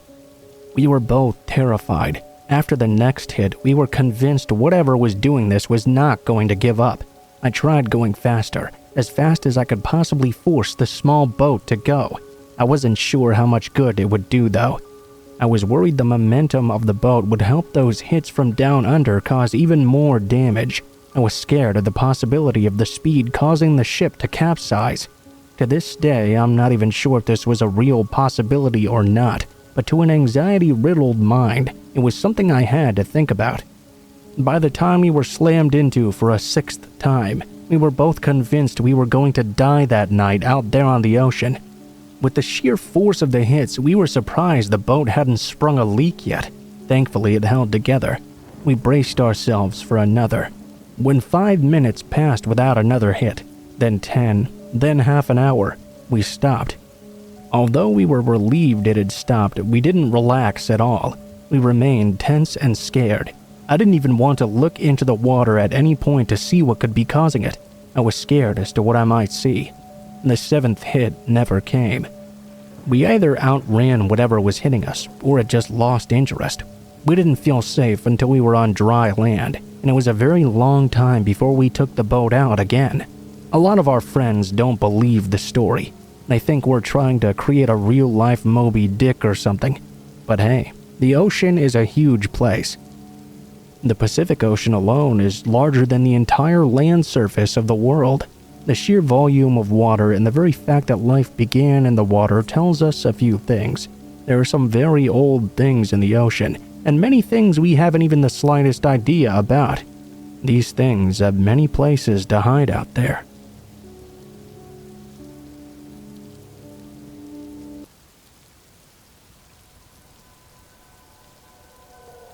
We were both terrified. After the next hit, we were convinced whatever was doing this was not going to give up. I tried going faster, as fast as I could possibly force the small boat to go. I wasn't sure how much good it would do, though. I was worried the momentum of the boat would help those hits from down under cause even more damage. I was scared of the possibility of the speed causing the ship to capsize. To this day, I'm not even sure if this was a real possibility or not, but to an anxiety-riddled mind, it was something I had to think about. By the time we were slammed into for a 6th time, we were both convinced we were going to die that night out there on the ocean. With the sheer force of the hits, we were surprised the boat hadn't sprung a leak yet. Thankfully, it held together. We braced ourselves for another. When 5 minutes passed without another hit, then 10, then half an hour, we stopped. Although we were relieved it had stopped, we didn't relax at all. We remained tense and scared. I didn't even want to look into the water at any point to see what could be causing it. I was scared as to what I might see. The 7th hit never came. We either outran whatever was hitting us, or it just lost interest. We didn't feel safe until we were on dry land, and it was a very long time before we took the boat out again. A lot of our friends don't believe the story. They think we're trying to create a real-life Moby Dick or something. But hey, the ocean is a huge place. The Pacific Ocean alone is larger than the entire land surface of the world. The sheer volume of water and the very fact that life began in the water tells us a few things. There are some very old things in the ocean, and many things we haven't even the slightest idea about. These things have many places to hide out there.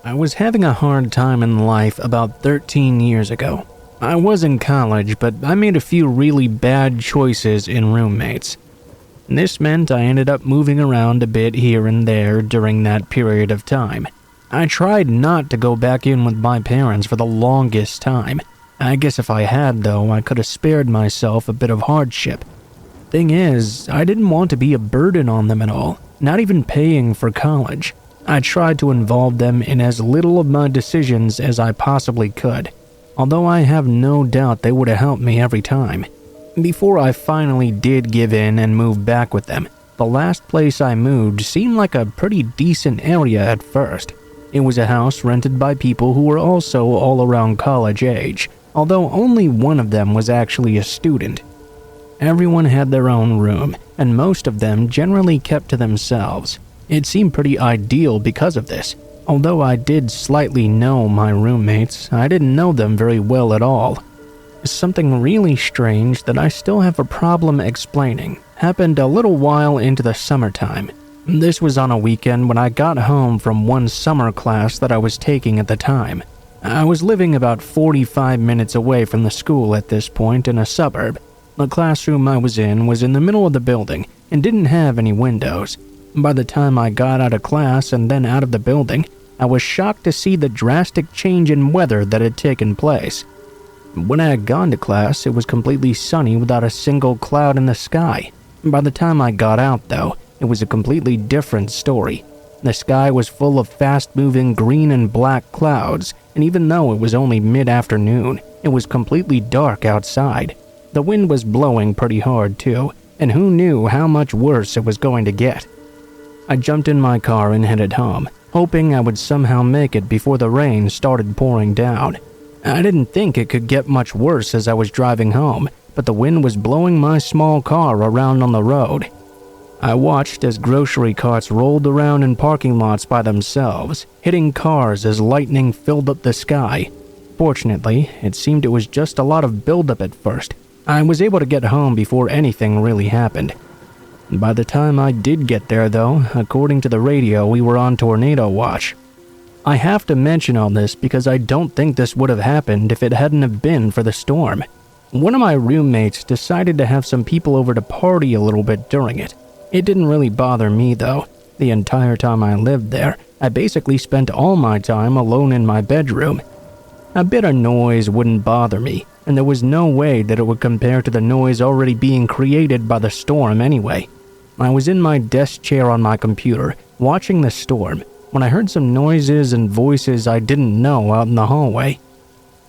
I was having a hard time in life about 13 years ago. I was in college, but I made a few really bad choices in roommates. This meant I ended up moving around a bit here and there during that period of time. I tried not to go back in with my parents for the longest time. I guess if I had, though, I could have spared myself a bit of hardship. Thing is, I didn't want to be a burden on them at all, not even paying for college. I tried to involve them in as little of my decisions as I possibly could, although I have no doubt they would have helped me every time. Before I finally did give in and move back with them, the last place I moved seemed like a pretty decent area at first. It was a house rented by people who were also all around college age, although only one of them was actually a student. Everyone had their own room, and most of them generally kept to themselves. It seemed pretty ideal because of this. Although I did slightly know my roommates, I didn't know them very well at all. Something really strange that I still have a problem explaining happened a little while into the summertime. This was on a weekend when I got home from one summer class that I was taking at the time. I was living about 45 minutes away from the school at this point in a suburb. The classroom I was in the middle of the building and didn't have any windows. By the time I got out of class and then out of the building, I was shocked to see the drastic change in weather that had taken place. When I had gone to class, it was completely sunny without a single cloud in the sky. By the time I got out, though, it was a completely different story. The sky was full of fast-moving green and black clouds, and even though it was only mid-afternoon, it was completely dark outside. The wind was blowing pretty hard too, and who knew how much worse it was going to get. I jumped in my car and headed home, hoping I would somehow make it before the rain started pouring down. I didn't think it could get much worse as I was driving home, but the wind was blowing my small car around on the road. I watched as grocery carts rolled around in parking lots by themselves, hitting cars as lightning filled up the sky. Fortunately, it seemed it was just a lot of buildup at first. I was able to get home before anything really happened. By the time I did get there though, according to the radio, we were on tornado watch. I have to mention all this because I don't think this would have happened if it hadn't have been for the storm. One of my roommates decided to have some people over to party a little bit during it. It didn't really bother me though. The entire time I lived there, I basically spent all my time alone in my bedroom. A bit of noise wouldn't bother me, and there was no way that it would compare to the noise already being created by the storm anyway. I was in my desk chair on my computer, watching the storm, when I heard some noises and voices I didn't know out in the hallway.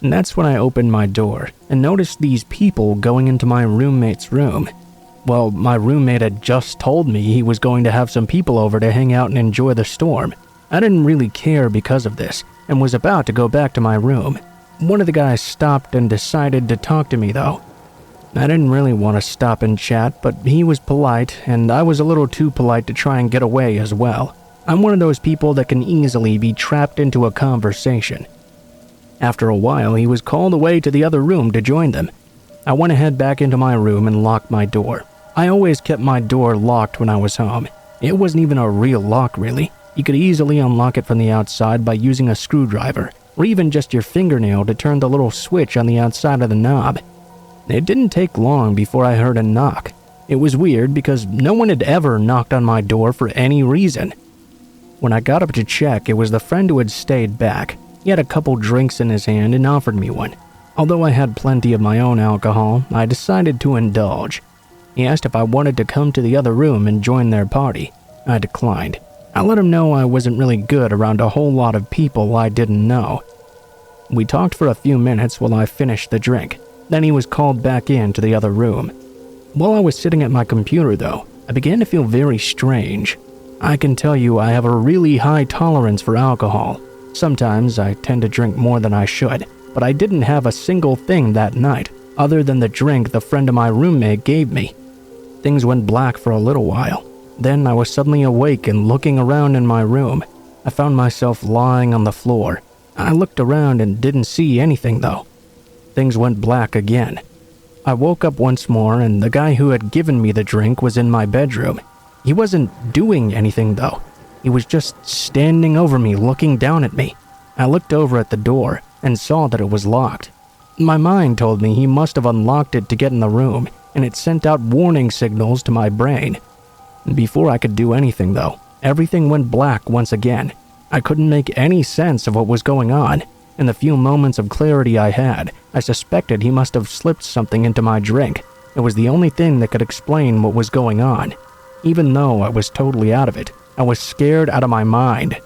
And that's when I opened my door and noticed these people going into my roommate's room. Well, my roommate had just told me he was going to have some people over to hang out and enjoy the storm. I didn't really care because of this, and was about to go back to my room. One of the guys stopped and decided to talk to me though. I didn't really want to stop and chat, but he was polite, and I was a little too polite to try and get away as well. I'm one of those people that can easily be trapped into a conversation. After a while, he was called away to the other room to join them. I went ahead back into my room and locked my door. I always kept my door locked when I was home. It wasn't even a real lock really. You could easily unlock it from the outside by using a screwdriver, or even just your fingernail to turn the little switch on the outside of the knob. It didn't take long before I heard a knock. It was weird because no one had ever knocked on my door for any reason. When I got up to check, it was the friend who had stayed back. He had a couple drinks in his hand and offered me one. Although I had plenty of my own alcohol, I decided to indulge. He asked if I wanted to come to the other room and join their party. I declined. I let him know I wasn't really good around a whole lot of people I didn't know. We talked for a few minutes while I finished the drink. Then he was called back into the other room. While I was sitting at my computer though, I began to feel very strange. I can tell you I have a really high tolerance for alcohol. Sometimes I tend to drink more than I should, but I didn't have a single thing that night, other than the drink the friend of my roommate gave me. Things went black for a little while. Then I was suddenly awake and looking around in my room. I found myself lying on the floor. I looked around and didn't see anything though. Things went black again. I woke up once more and the guy who had given me the drink was in my bedroom. He wasn't doing anything though. He was just standing over me looking down at me. I looked over at the door and saw that it was locked. My mind told me he must have unlocked it to get in the room, and it sent out warning signals to my brain. Before I could do anything though, everything went black once again. I couldn't make any sense of what was going on. In the few moments of clarity I had, I suspected he must have slipped something into my drink. It was the only thing that could explain what was going on. Even though I was totally out of it, I was scared out of my mind.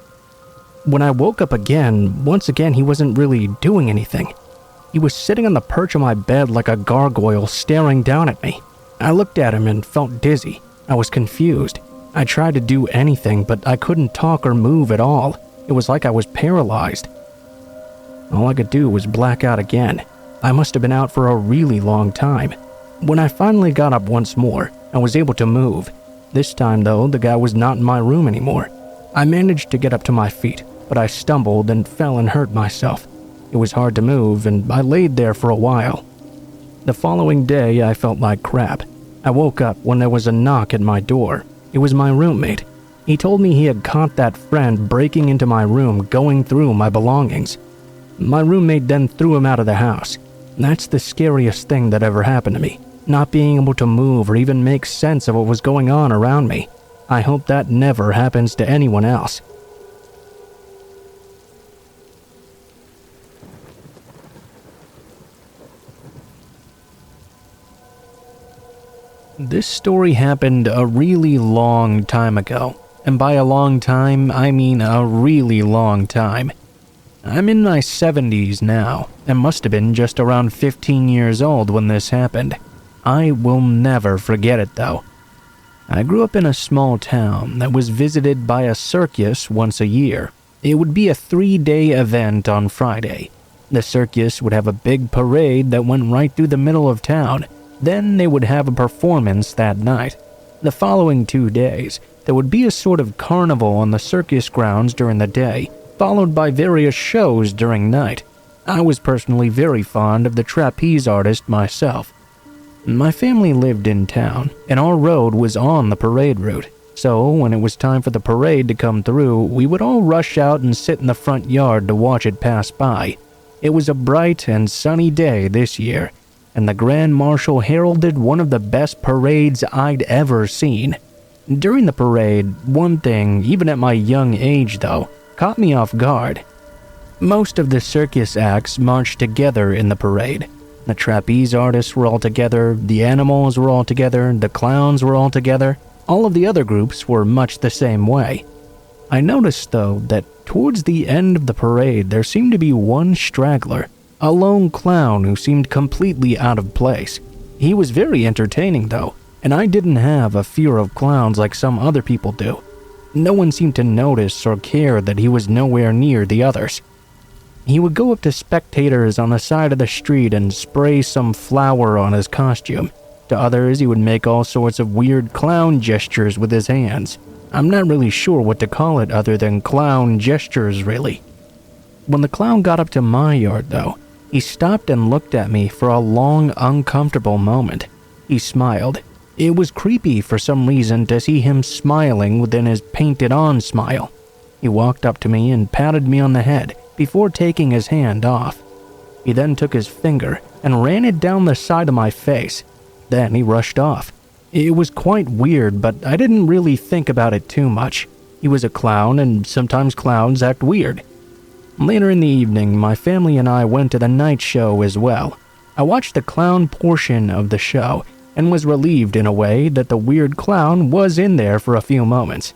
When I woke up again, once again he wasn't really doing anything. He was sitting on the perch of my bed like a gargoyle staring down at me. I looked at him and felt dizzy. I was confused. I tried to do anything, but I couldn't talk or move at all. It was like I was paralyzed. All I could do was black out again. I must have been out for a really long time. When I finally got up once more, I was able to move. This time though, the guy was not in my room anymore. I managed to get up to my feet, but I stumbled and fell and hurt myself. It was hard to move, and I laid there for a while. The following day, I felt like crap. I woke up when there was a knock at my door. It was my roommate. He told me he had caught that friend breaking into my room, going through my belongings. My roommate then threw him out of the house. That's the scariest thing that ever happened to me, not being able to move or even make sense of what was going on around me. I hope that never happens to anyone else. This story happened a really long time ago. And by a long time, I mean a really long time. I'm in my 70s now, and must have been just around 15 years old when this happened. I will never forget it though. I grew up in a small town that was visited by a circus once a year. It would be a 3-day event on Friday. The circus would have a big parade that went right through the middle of town. Then they would have a performance that night. The following 2 days, there would be a sort of carnival on the circus grounds during the day, followed by various shows during night. I was personally very fond of the trapeze artist myself. My family lived in town, and our road was on the parade route. So when it was time for the parade to come through, we would all rush out and sit in the front yard to watch it pass by. It was a bright and sunny day this year, and the Grand Marshal heralded one of the best parades I'd ever seen. During the parade, one thing, even at my young age though, caught me off guard. Most of the circus acts marched together in the parade. The trapeze artists were all together, the animals were all together, the clowns were all together. All of the other groups were much the same way. I noticed though that towards the end of the parade there seemed to be one straggler, a lone clown who seemed completely out of place. He was very entertaining though, and I didn't have a fear of clowns like some other people do. No one seemed to notice or care that he was nowhere near the others. He would go up to spectators on the side of the street and spray some flour on his costume. To others, he would make all sorts of weird clown gestures with his hands. I'm not really sure what to call it other than clown gestures, really. When the clown got up to my yard, though, he stopped and looked at me for a long, uncomfortable moment. He smiled. It was creepy for some reason to see him smiling within his painted-on smile. He walked up to me and patted me on the head before taking his hand off. He then took his finger and ran it down the side of my face. Then he rushed off. It was quite weird, but I didn't really think about it too much. He was a clown, and sometimes clowns act weird. Later in the evening, my family and I went to the night show as well. I watched the clown portion of the show, and was relieved in a way that the weird clown was in there for a few moments.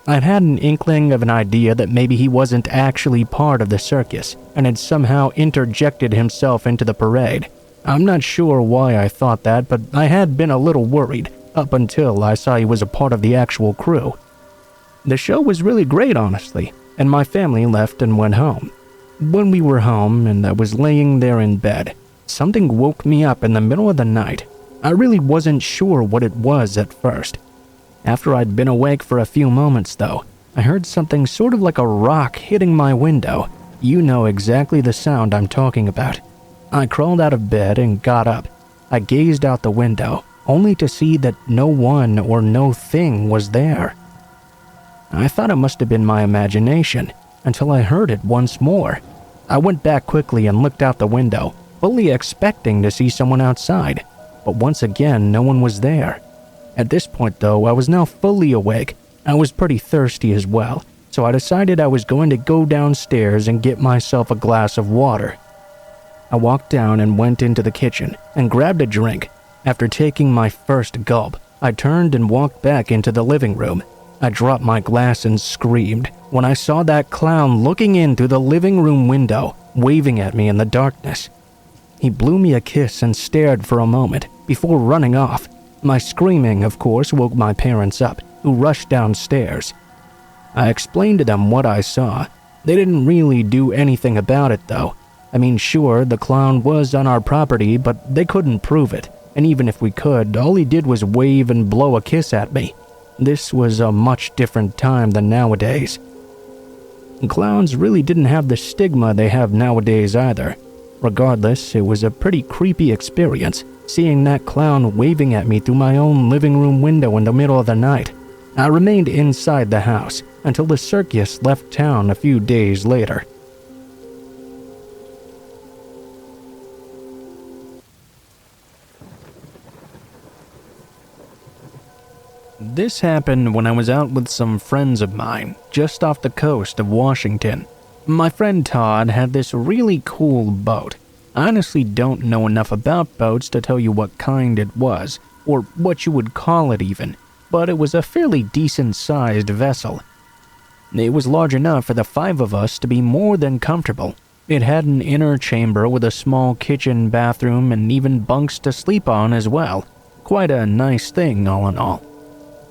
I'd had an inkling of an idea that maybe he wasn't actually part of the circus, and had somehow interjected himself into the parade. I'm not sure why I thought that, but I had been a little worried up until I saw he was a part of the actual crew. The show was really great, honestly, and my family left and went home. When we were home and I was laying there in bed, something woke me up in the middle of the night. I really wasn't sure what it was at first. After I'd been awake for a few moments, though, I heard something sort of like a rock hitting my window. You know exactly the sound I'm talking about. I crawled out of bed and got up. I gazed out the window, only to see that no one or no thing was there. I thought it must have been my imagination, until I heard it once more. I went back quickly and looked out the window, fully expecting to see someone outside, but once again no one was there. At this point though, I was now fully awake. I was pretty thirsty as well, so I decided I was going to go downstairs and get myself a glass of water. I walked down and went into the kitchen and grabbed a drink. After taking my first gulp, I turned and walked back into the living room. I dropped my glass and screamed when I saw that clown looking in through the living room window, waving at me in the darkness. He blew me a kiss and stared for a moment before running off. My screaming, of course, woke my parents up, who rushed downstairs. I explained to them what I saw. They didn't really do anything about it, though. I mean, sure, the clown was on our property, but they couldn't prove it. And even if we could, all he did was wave and blow a kiss at me. This was a much different time than nowadays. Clowns really didn't have the stigma they have nowadays either. Regardless, it was a pretty creepy experience, seeing that clown waving at me through my own living room window in the middle of the night. I remained inside the house until the circus left town a few days later. This happened when I was out with some friends of mine, just off the coast of Washington. My friend Todd had this really cool boat. I honestly don't know enough about boats to tell you what kind it was, or what you would call it even, but it was a fairly decent-sized vessel. It was large enough for the 5 of us to be more than comfortable. It had an inner chamber with a small kitchen, bathroom, and even bunks to sleep on as well. Quite a nice thing, all in all.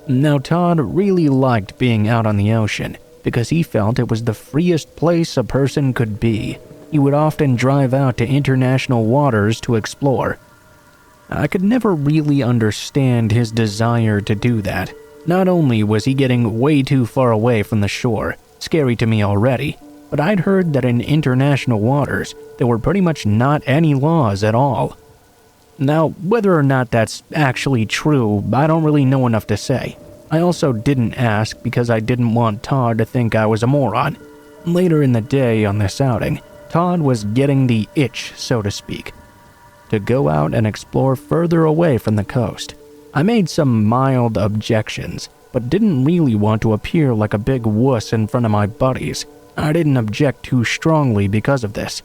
Now, Todd really liked being out on the ocean because he felt it was the freest place a person could be. He would often drive out to international waters to explore. I could never really understand his desire to do that. Not only was he getting way too far away from the shore, scary to me already, but I'd heard that in international waters, there were pretty much not any laws at all. Now, whether or not that's actually true, I don't really know enough to say. I also didn't ask because I didn't want Todd to think I was a moron. Later in the day on this outing, Todd was getting the itch, so to speak, to go out and explore further away from the coast. I made some mild objections, but didn't really want to appear like a big wuss in front of my buddies. I didn't object too strongly because of this.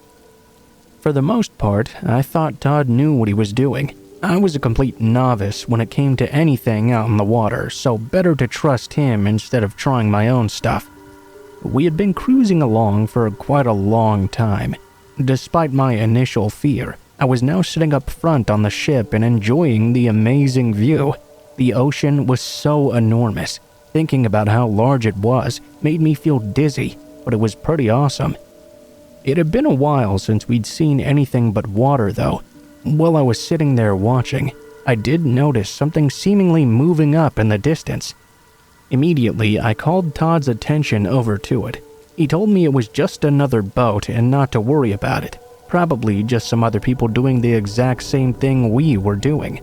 For the most part, I thought Todd knew what he was doing. I was a complete novice when it came to anything out in the water, so better to trust him instead of trying my own stuff. We had been cruising along for quite a long time. Despite my initial fear, I was now sitting up front on the ship and enjoying the amazing view. The ocean was so enormous. Thinking about how large it was made me feel dizzy, but it was pretty awesome. It had been a while since we'd seen anything but water, though. While I was sitting there watching, I did notice something seemingly moving up in the distance. Immediately, I called Todd's attention over to it. He told me it was just another boat and not to worry about it. Probably just some other people doing the exact same thing we were doing.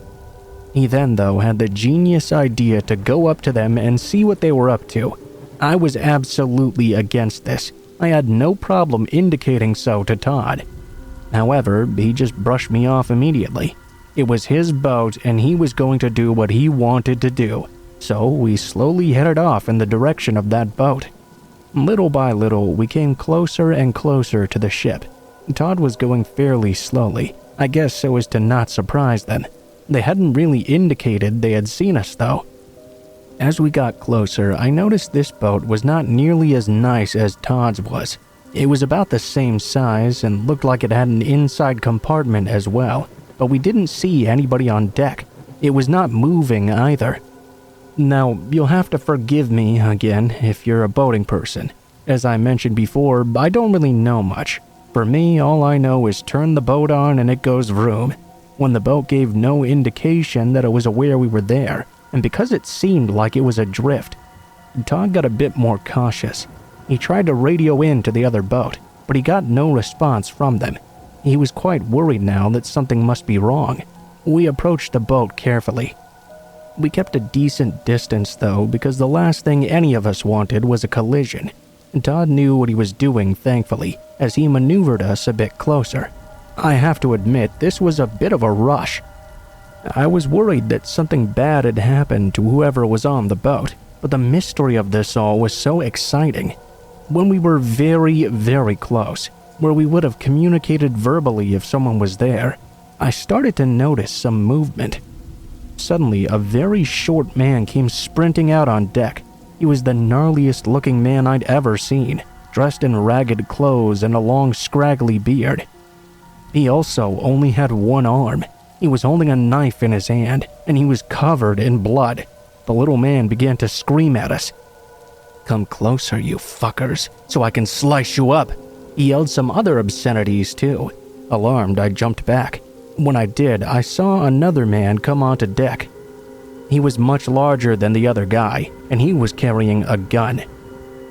He then, though, had the genius idea to go up to them and see what they were up to. I was absolutely against this. I had no problem indicating so to Todd. However, he just brushed me off immediately. It was his boat and he was going to do what he wanted to do. So we slowly headed off in the direction of that boat. Little by little, we came closer and closer to the ship. Todd was going fairly slowly, I guess so as to not surprise them. They hadn't really indicated they had seen us, though. As we got closer, I noticed this boat was not nearly as nice as Todd's was. It was about the same size and looked like it had an inside compartment as well, but we didn't see anybody on deck. It was not moving either. Now, you'll have to forgive me again if you're a boating person. As I mentioned before, I don't really know much. For me, all I know is turn the boat on and it goes vroom. When the boat gave no indication that it was aware we were there, and because it seemed like it was adrift, Todd got a bit more cautious. He tried to radio in to the other boat, but he got no response from them. He was quite worried now that something must be wrong. We approached the boat carefully. We kept a decent distance, though, because the last thing any of us wanted was a collision. Todd knew what he was doing, thankfully, as he maneuvered us a bit closer. I have to admit, this was a bit of a rush. I was worried that something bad had happened to whoever was on the boat, but the mystery of this all was so exciting. When we were very, very close, where we would have communicated verbally if someone was there, I started to notice some movement. Suddenly, a very short man came sprinting out on deck. He was the gnarliest looking man I'd ever seen, dressed in ragged clothes and a long scraggly beard. He also only had one arm. He was holding a knife in his hand, and he was covered in blood. The little man began to scream at us. "Come closer, you fuckers, so I can slice you up." He yelled some other obscenities too. Alarmed, I jumped back. When I did, I saw another man come onto deck. He was much larger than the other guy, and he was carrying a gun.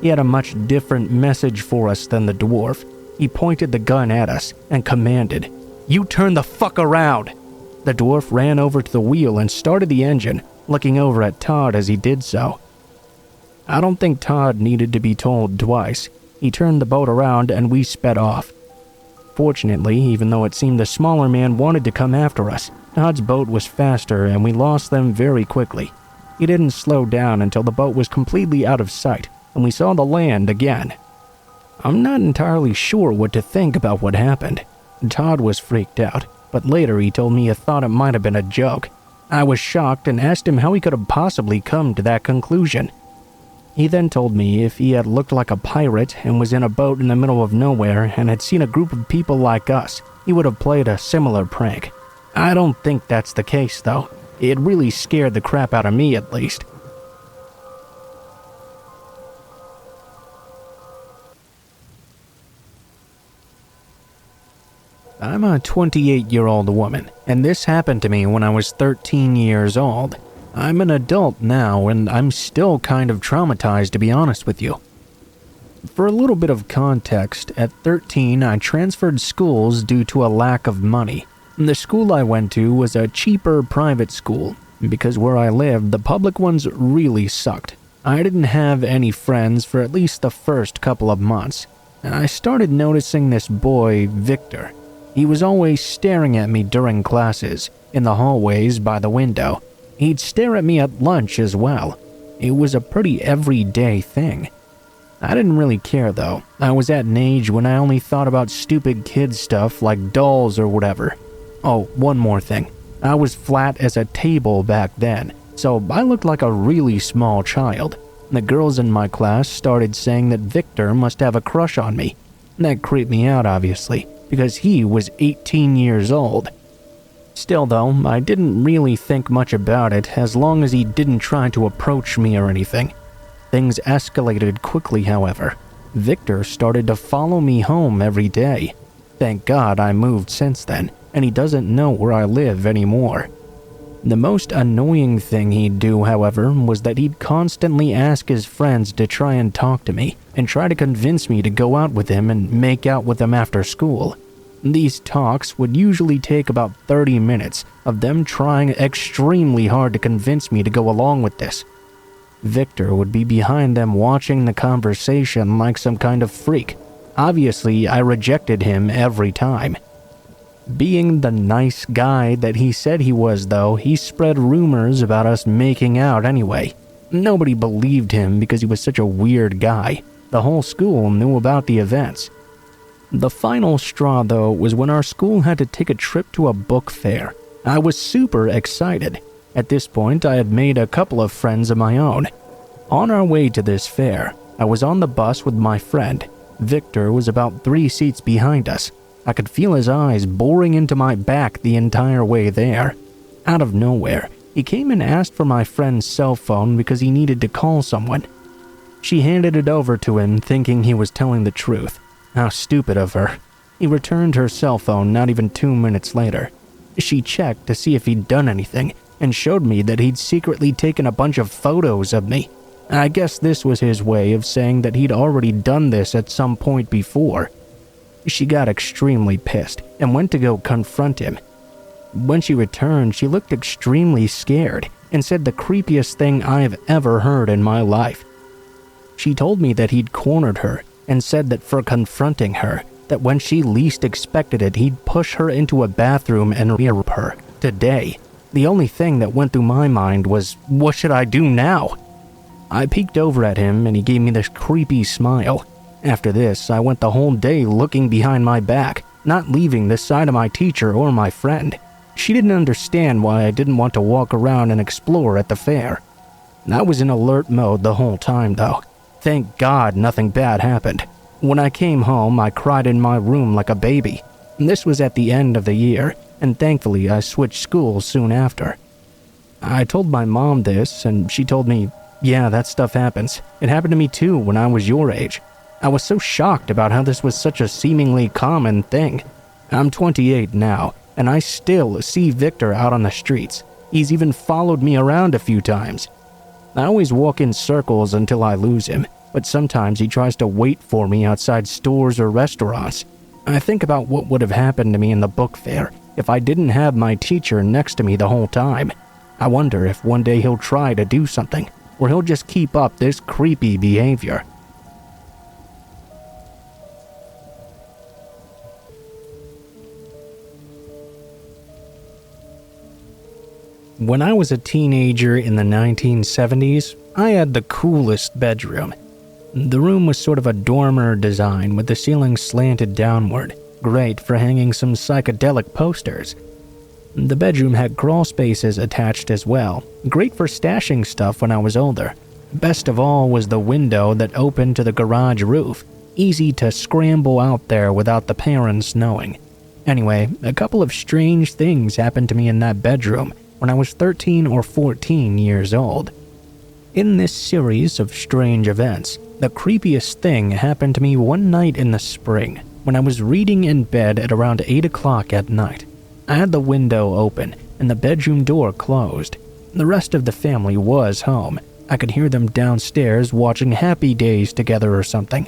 He had a much different message for us than the dwarf. He pointed the gun at us and commanded, "You turn the fuck around!" The dwarf ran over to the wheel and started the engine, looking over at Todd as he did so. I don't think Todd needed to be told twice. He turned the boat around and we sped off. Fortunately, even though it seemed the smaller man wanted to come after us, Todd's boat was faster and we lost them very quickly. He didn't slow down until the boat was completely out of sight and we saw the land again. I'm not entirely sure what to think about what happened. Todd was freaked out, but later he told me he thought it might have been a joke. I was shocked and asked him how he could have possibly come to that conclusion. He then told me if he had looked like a pirate and was in a boat in the middle of nowhere and had seen a group of people like us, he would have played a similar prank. I don't think that's the case, though. It really scared the crap out of me, at least. I'm a 28-year-old woman, and this happened to me when I was 13 years old. I'm an adult now, and I'm still kind of traumatized, to be honest with you. For a little bit of context, at 13 I transferred schools due to a lack of money. The school I went to was a cheaper private school, because where I lived, the public ones really sucked. I didn't have any friends for at least the first couple of months. I started noticing this boy, Victor. He was always staring at me during classes, in the hallways, by the window. He'd stare at me at lunch as well. It was a pretty everyday thing. I didn't really care though. I was at an age when I only thought about stupid kid stuff like dolls or whatever. Oh, one more thing. I was flat as a table back then, so I looked like a really small child. The girls in my class started saying that Victor must have a crush on me. That creeped me out, obviously, because he was 18 years old. Still though, I didn't really think much about it as long as he didn't try to approach me or anything. Things escalated quickly, however. Victor started to follow me home every day. Thank God I moved since then, and he doesn't know where I live anymore. The most annoying thing he'd do, however, was that he'd constantly ask his friends to try and talk to me and try to convince me to go out with him and make out with them after school. These talks would usually take about 30 minutes of them trying extremely hard to convince me to go along with this. Victor would be behind them watching the conversation like some kind of freak. Obviously, I rejected him every time. Being the nice guy that he said he was, though, he spread rumors about us making out anyway. Nobody believed him because he was such a weird guy. The whole school knew about the events. The final straw, though, was when our school had to take a trip to a book fair. I was super excited. At this point, I had made a couple of friends of my own. On our way to this fair, I was on the bus with my friend. Victor was about 3 seats behind us. I could feel his eyes boring into my back the entire way there. Out of nowhere, he came and asked for my friend's cell phone because he needed to call someone. She handed it over to him, thinking he was telling the truth. How stupid of her. He returned her cell phone not even 2 minutes later. She checked to see if he'd done anything and showed me that he'd secretly taken a bunch of photos of me. I guess this was his way of saying that he'd already done this at some point before. She got extremely pissed and went to go confront him. When she returned, she looked extremely scared and said the creepiest thing I've ever heard in my life. She told me that he'd cornered her and said that for confronting her, that when she least expected it, he'd push her into a bathroom and rape her. Today, the only thing that went through my mind was, what should I do now? I peeked over at him and he gave me this creepy smile. After this, I went the whole day looking behind my back, not leaving the side of my teacher or my friend. She didn't understand why I didn't want to walk around and explore at the fair. I was in alert mode the whole time though. Thank God nothing bad happened. When I came home, I cried in my room like a baby. This was at the end of the year, and thankfully I switched schools soon after. I told my mom this, and she told me, yeah, that stuff happens. It happened to me too when I was your age. I was so shocked about how this was such a seemingly common thing. I'm 28 now, and I still see Victor out on the streets. He's even followed me around a few times. I always walk in circles until I lose him, but sometimes he tries to wait for me outside stores or restaurants. I think about what would have happened to me in the book fair if I didn't have my teacher next to me the whole time. I wonder if one day he'll try to do something, or he'll just keep up this creepy behavior. When I was a teenager in the 1970s, I had the coolest bedroom. The room was sort of a dormer design with the ceiling slanted downward, great for hanging some psychedelic posters. The bedroom had crawl spaces attached as well, great for stashing stuff when I was older. Best of all was the window that opened to the garage roof, easy to scramble out there without the parents knowing. Anyway, a couple of strange things happened to me in that bedroom when I was 13 or 14 years old. In this series of strange events, the creepiest thing happened to me one night in the spring when I was reading in bed at around 8 o'clock at night. I had the window open and the bedroom door closed. The rest of the family was home. I could hear them downstairs watching Happy Days together or something.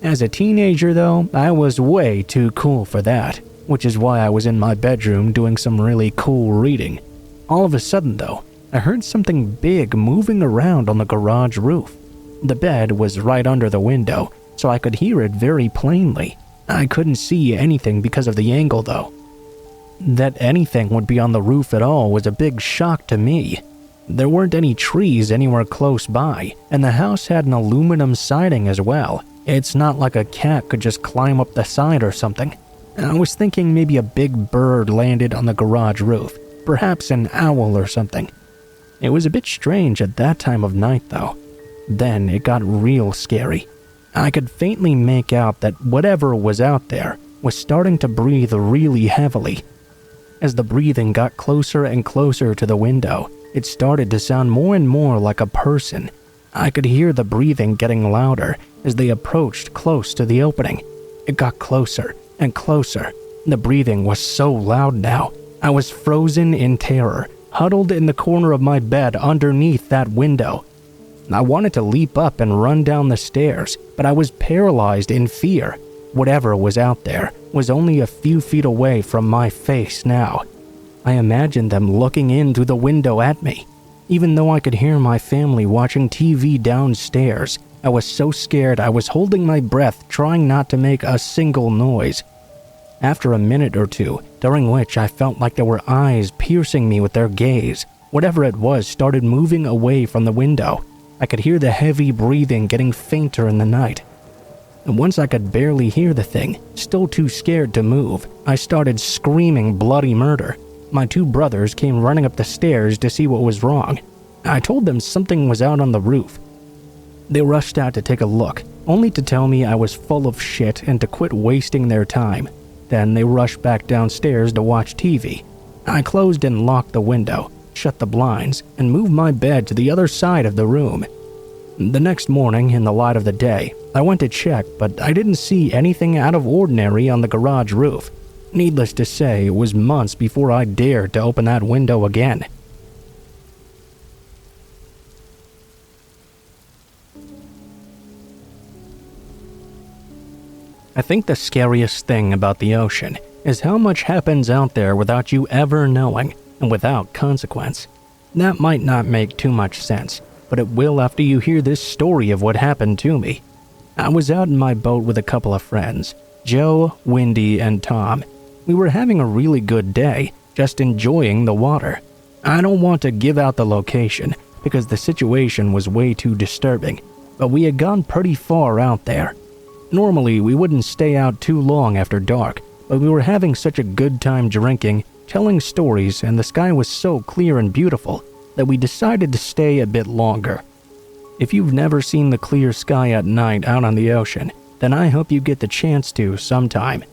As a teenager though, I was way too cool for that, which is why I was in my bedroom doing some really cool reading. All of a sudden though, I heard something big moving around on the garage roof. The bed was right under the window, so I could hear it very plainly. I couldn't see anything because of the angle though. That anything would be on the roof at all was a big shock to me. There weren't any trees anywhere close by, and the house had an aluminum siding as well. It's not like a cat could just climb up the side or something. I was thinking maybe a big bird landed on the garage roof, perhaps an owl or something. It was a bit strange at that time of night though. Then it got real scary. I could faintly make out that whatever was out there was starting to breathe really heavily. As the breathing got closer and closer to the window, it started to sound more and more like a person. I could hear the breathing getting louder as they approached close to the opening. It got closer and closer. The breathing was so loud now. I was frozen in terror, huddled in the corner of my bed underneath that window. I wanted to leap up and run down the stairs, but I was paralyzed in fear. Whatever was out there was only a few feet away from my face now. I imagined them looking in through the window at me. Even though I could hear my family watching TV downstairs, I was so scared I was holding my breath, trying not to make a single noise. After a minute or two, during which I felt like there were eyes piercing me with their gaze, whatever it was started moving away from the window. I could hear the heavy breathing getting fainter in the night. And once I could barely hear the thing, still too scared to move, I started screaming bloody murder. My two brothers came running up the stairs to see what was wrong. I told them something was out on the roof. They rushed out to take a look, only to tell me I was full of shit and to quit wasting their time. Then they rushed back downstairs to watch TV. I closed and locked the window, shut the blinds, and moved my bed to the other side of the room. The next morning, in the light of the day, I went to check, but I didn't see anything out of ordinary on the garage roof. Needless to say, it was months before I dared to open that window again. I think the scariest thing about the ocean is how much happens out there without you ever knowing and without consequence. That might not make too much sense, but it will after you hear this story of what happened to me. I was out in my boat with a couple of friends, Joe, Wendy, and Tom. We were having a really good day, just enjoying the water. I don't want to give out the location because the situation was way too disturbing, but we had gone pretty far out there. Normally, we wouldn't stay out too long after dark, but we were having such a good time drinking, telling stories, and the sky was so clear and beautiful that we decided to stay a bit longer. If you've never seen the clear sky at night out on the ocean, then I hope you get the chance to sometime.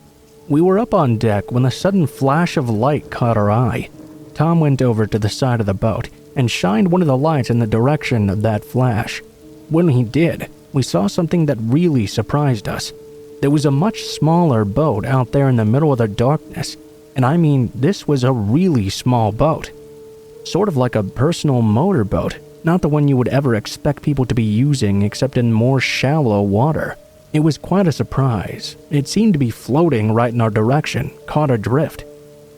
We were up on deck when a sudden flash of light caught our eye. Tom went over to the side of the boat and shined one of the lights in the direction of that flash. When he did, we saw something that really surprised us. There was a much smaller boat out there in the middle of the darkness, and I mean, this was a really small boat. Sort of like a personal motorboat, not the one you would ever expect people to be using except in more shallow water. It was quite a surprise. It seemed to be floating right in our direction, caught adrift.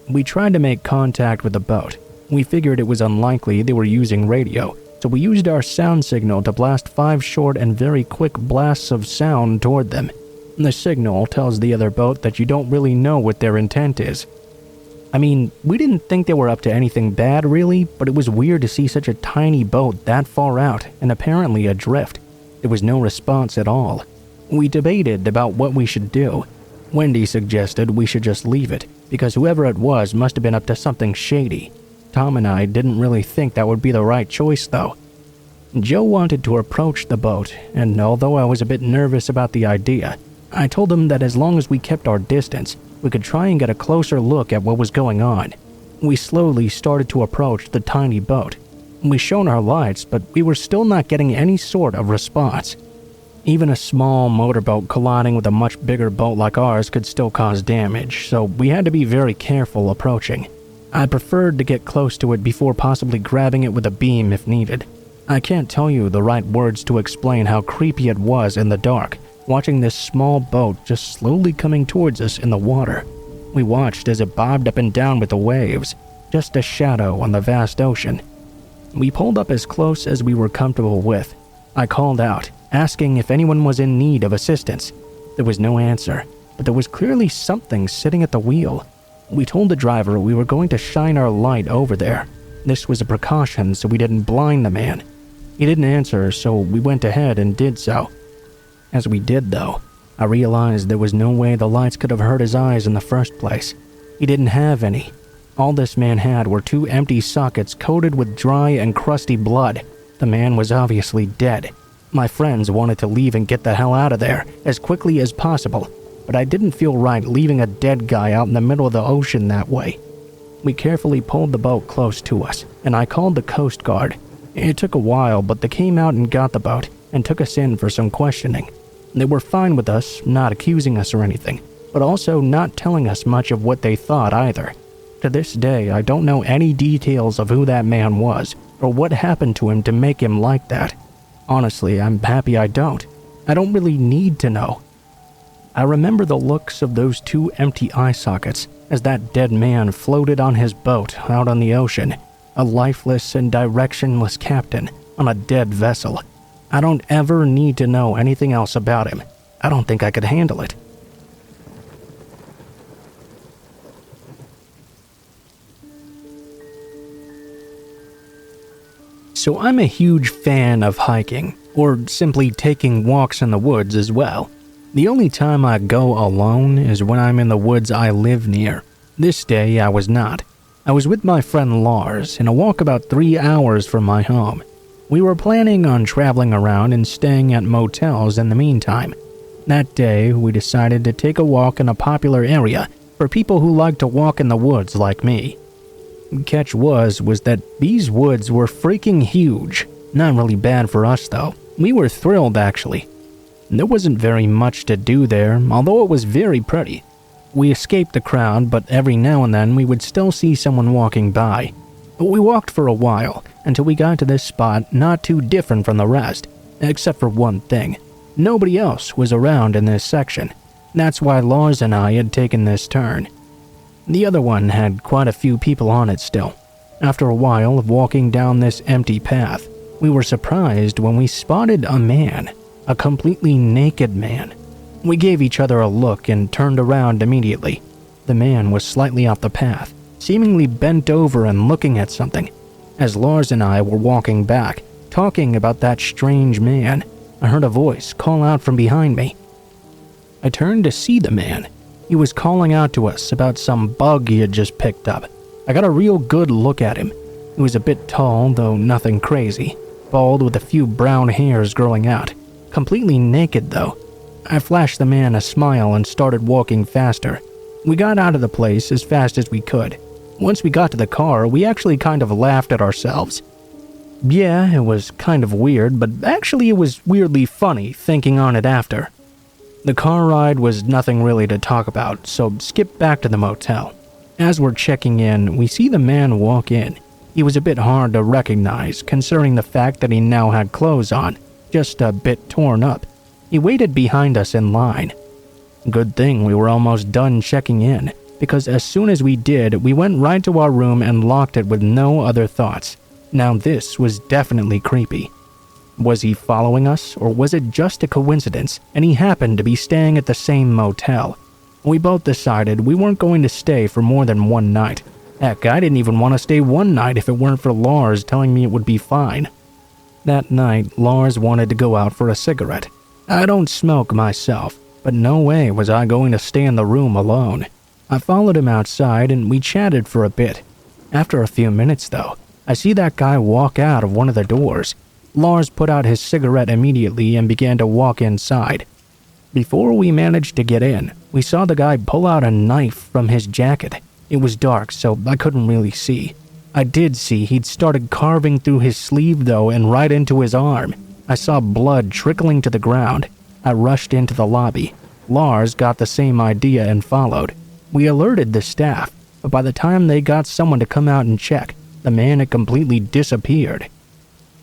We tried to make contact with the boat. We figured it was unlikely they were using radio, so we used our sound signal to blast 5 short and very quick blasts of sound toward them. The signal tells the other boat that you don't really know what their intent is. I mean, we didn't think they were up to anything bad really, but it was weird to see such a tiny boat that far out and apparently adrift. There was no response at all. We debated about what we should do. Wendy suggested we should just leave it, because whoever it was must have been up to something shady. Tom and I didn't really think that would be the right choice, though. Joe wanted to approach the boat, and although I was a bit nervous about the idea, I told him that as long as we kept our distance, we could try and get a closer look at what was going on. We slowly started to approach the tiny boat. We shone our lights, but we were still not getting any sort of response. Even a small motorboat colliding with a much bigger boat like ours could still cause damage, so we had to be very careful approaching. I preferred to get close to it before possibly grabbing it with a beam if needed. I can't tell you the right words to explain how creepy it was in the dark, watching this small boat just slowly coming towards us in the water. We watched as it bobbed up and down with the waves, just a shadow on the vast ocean. We pulled up as close as we were comfortable with. I called out, asking if anyone was in need of assistance. There was no answer, but there was clearly something sitting at the wheel. We told the driver we were going to shine our light over there. This was a precaution so we didn't blind the man. He didn't answer, so we went ahead and did so. As we did, though, I realized there was no way the lights could have hurt his eyes in the first place. He didn't have any. All this man had were 2 empty sockets coated with dry and crusty blood. The man was obviously dead. My friends wanted to leave and get the hell out of there as quickly as possible, but I didn't feel right leaving a dead guy out in the middle of the ocean that way. We carefully pulled the boat close to us, and I called the Coast Guard. It took a while, but they came out and got the boat and took us in for some questioning. They were fine with us, not accusing us or anything, but also not telling us much of what they thought either. To this day, I don't know any details of who that man was or what happened to him to make him like that. Honestly, I'm happy I don't. I don't really need to know. I remember the looks of those 2 empty eye sockets as that dead man floated on his boat out on the ocean, a lifeless and directionless captain on a dead vessel. I don't ever need to know anything else about him. I don't think I could handle it. So I'm a huge fan of hiking, or simply taking walks in the woods as well. The only time I go alone is when I'm in the woods I live near. This day I was not. I was with my friend Lars in a walk about 3 hours from my home. We were planning on traveling around and staying at motels in the meantime. That day we decided to take a walk in a popular area for people who like to walk in the woods like me. Catch was that these woods were freaking huge. Not really bad for us though. We were thrilled actually. There wasn't very much to do there, although it was very pretty. We escaped the crowd, but every now and then we would still see someone walking by. We walked for a while until we got to this spot not too different from the rest, except for one thing. Nobody else was around in this section. That's why Lars and I had taken this turn. The other one had quite a few people on it still. After a while of walking down this empty path, we were surprised when we spotted a man, a completely naked man. We gave each other a look and turned around immediately. The man was slightly off the path, seemingly bent over and looking at something. As Lars and I were walking back, talking about that strange man, I heard a voice call out from behind me. I turned to see the man. He was calling out to us about some bug he had just picked up. I got a real good look at him. He was a bit tall, though nothing crazy, bald with a few brown hairs growing out. Completely naked, though. I flashed the man a smile and started walking faster. We got out of the place as fast as we could. Once we got to the car, we actually kind of laughed at ourselves. Yeah, it was kind of weird, but actually it was weirdly funny thinking on it after. The car ride was nothing really to talk about, so skip back to the motel. As we're checking in, we see the man walk in. He was a bit hard to recognize, considering the fact that he now had clothes on, just a bit torn up. He waited behind us in line. Good thing we were almost done checking in, because as soon as we did, we went right to our room and locked it with no other thoughts. Now this was definitely creepy. Was he following us, or was it just a coincidence and he happened to be staying at the same motel? We both decided we weren't going to stay for more than one night. Heck, I didn't even want to stay one night if it weren't for Lars telling me it would be fine. That night, Lars wanted to go out for a cigarette. I don't smoke myself, but no way was I going to stay in the room alone. I followed him outside and we chatted for a bit. After a few minutes though, I see that guy walk out of one of the doors. Lars put out his cigarette immediately and began to walk inside. Before we managed to get in, we saw the guy pull out a knife from his jacket. It was dark, so I couldn't really see. I did see he'd started carving through his sleeve though and right into his arm. I saw blood trickling to the ground. I rushed into the lobby. Lars got the same idea and followed. We alerted the staff, but by the time they got someone to come out and check, the man had completely disappeared.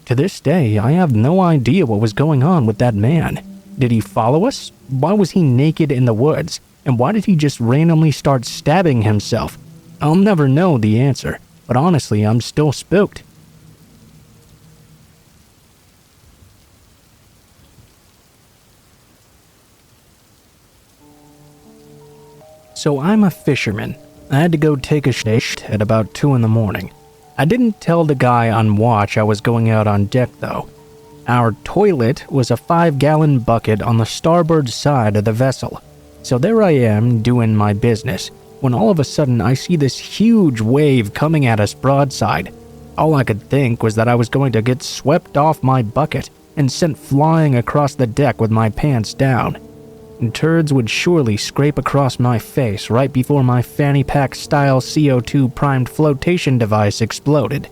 To this day, I have no idea what was going on with that man. Did he follow us? Why was he naked in the woods? And why did he just randomly start stabbing himself? I'll never know the answer, but honestly, I'm still spooked. So I'm a fisherman. I had to go take a shift at about 2 in the morning. I didn't tell the guy on watch I was going out on deck though. Our toilet was a 5-gallon bucket on the starboard side of the vessel. So there I am doing my business, when all of a sudden I see this huge wave coming at us broadside. All I could think was that I was going to get swept off my bucket and sent flying across the deck with my pants down. And turds would surely scrape across my face right before my fanny pack style CO2 primed flotation device exploded.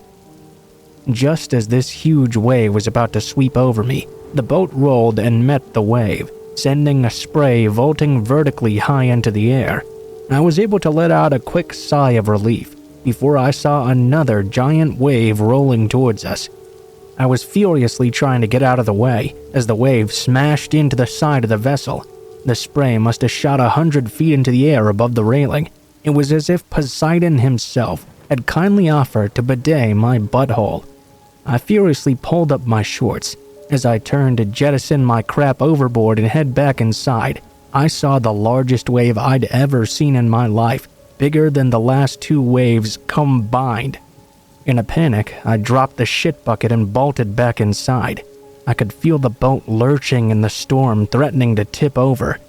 Just as this huge wave was about to sweep over me, the boat rolled and met the wave, sending a spray vaulting vertically high into the air. I was able to let out a quick sigh of relief before I saw another giant wave rolling towards us. I was furiously trying to get out of the way as the wave smashed into the side of the vessel. The spray must have shot 100 feet into the air above the railing. It was as if Poseidon himself had kindly offered to bidet my butthole. I furiously pulled up my shorts. As I turned to jettison my crap overboard and head back inside, I saw the largest wave I'd ever seen in my life, bigger than the last 2 waves combined. In a panic, I dropped the shit bucket and bolted back inside. I could feel the boat lurching in the storm, threatening to tip over.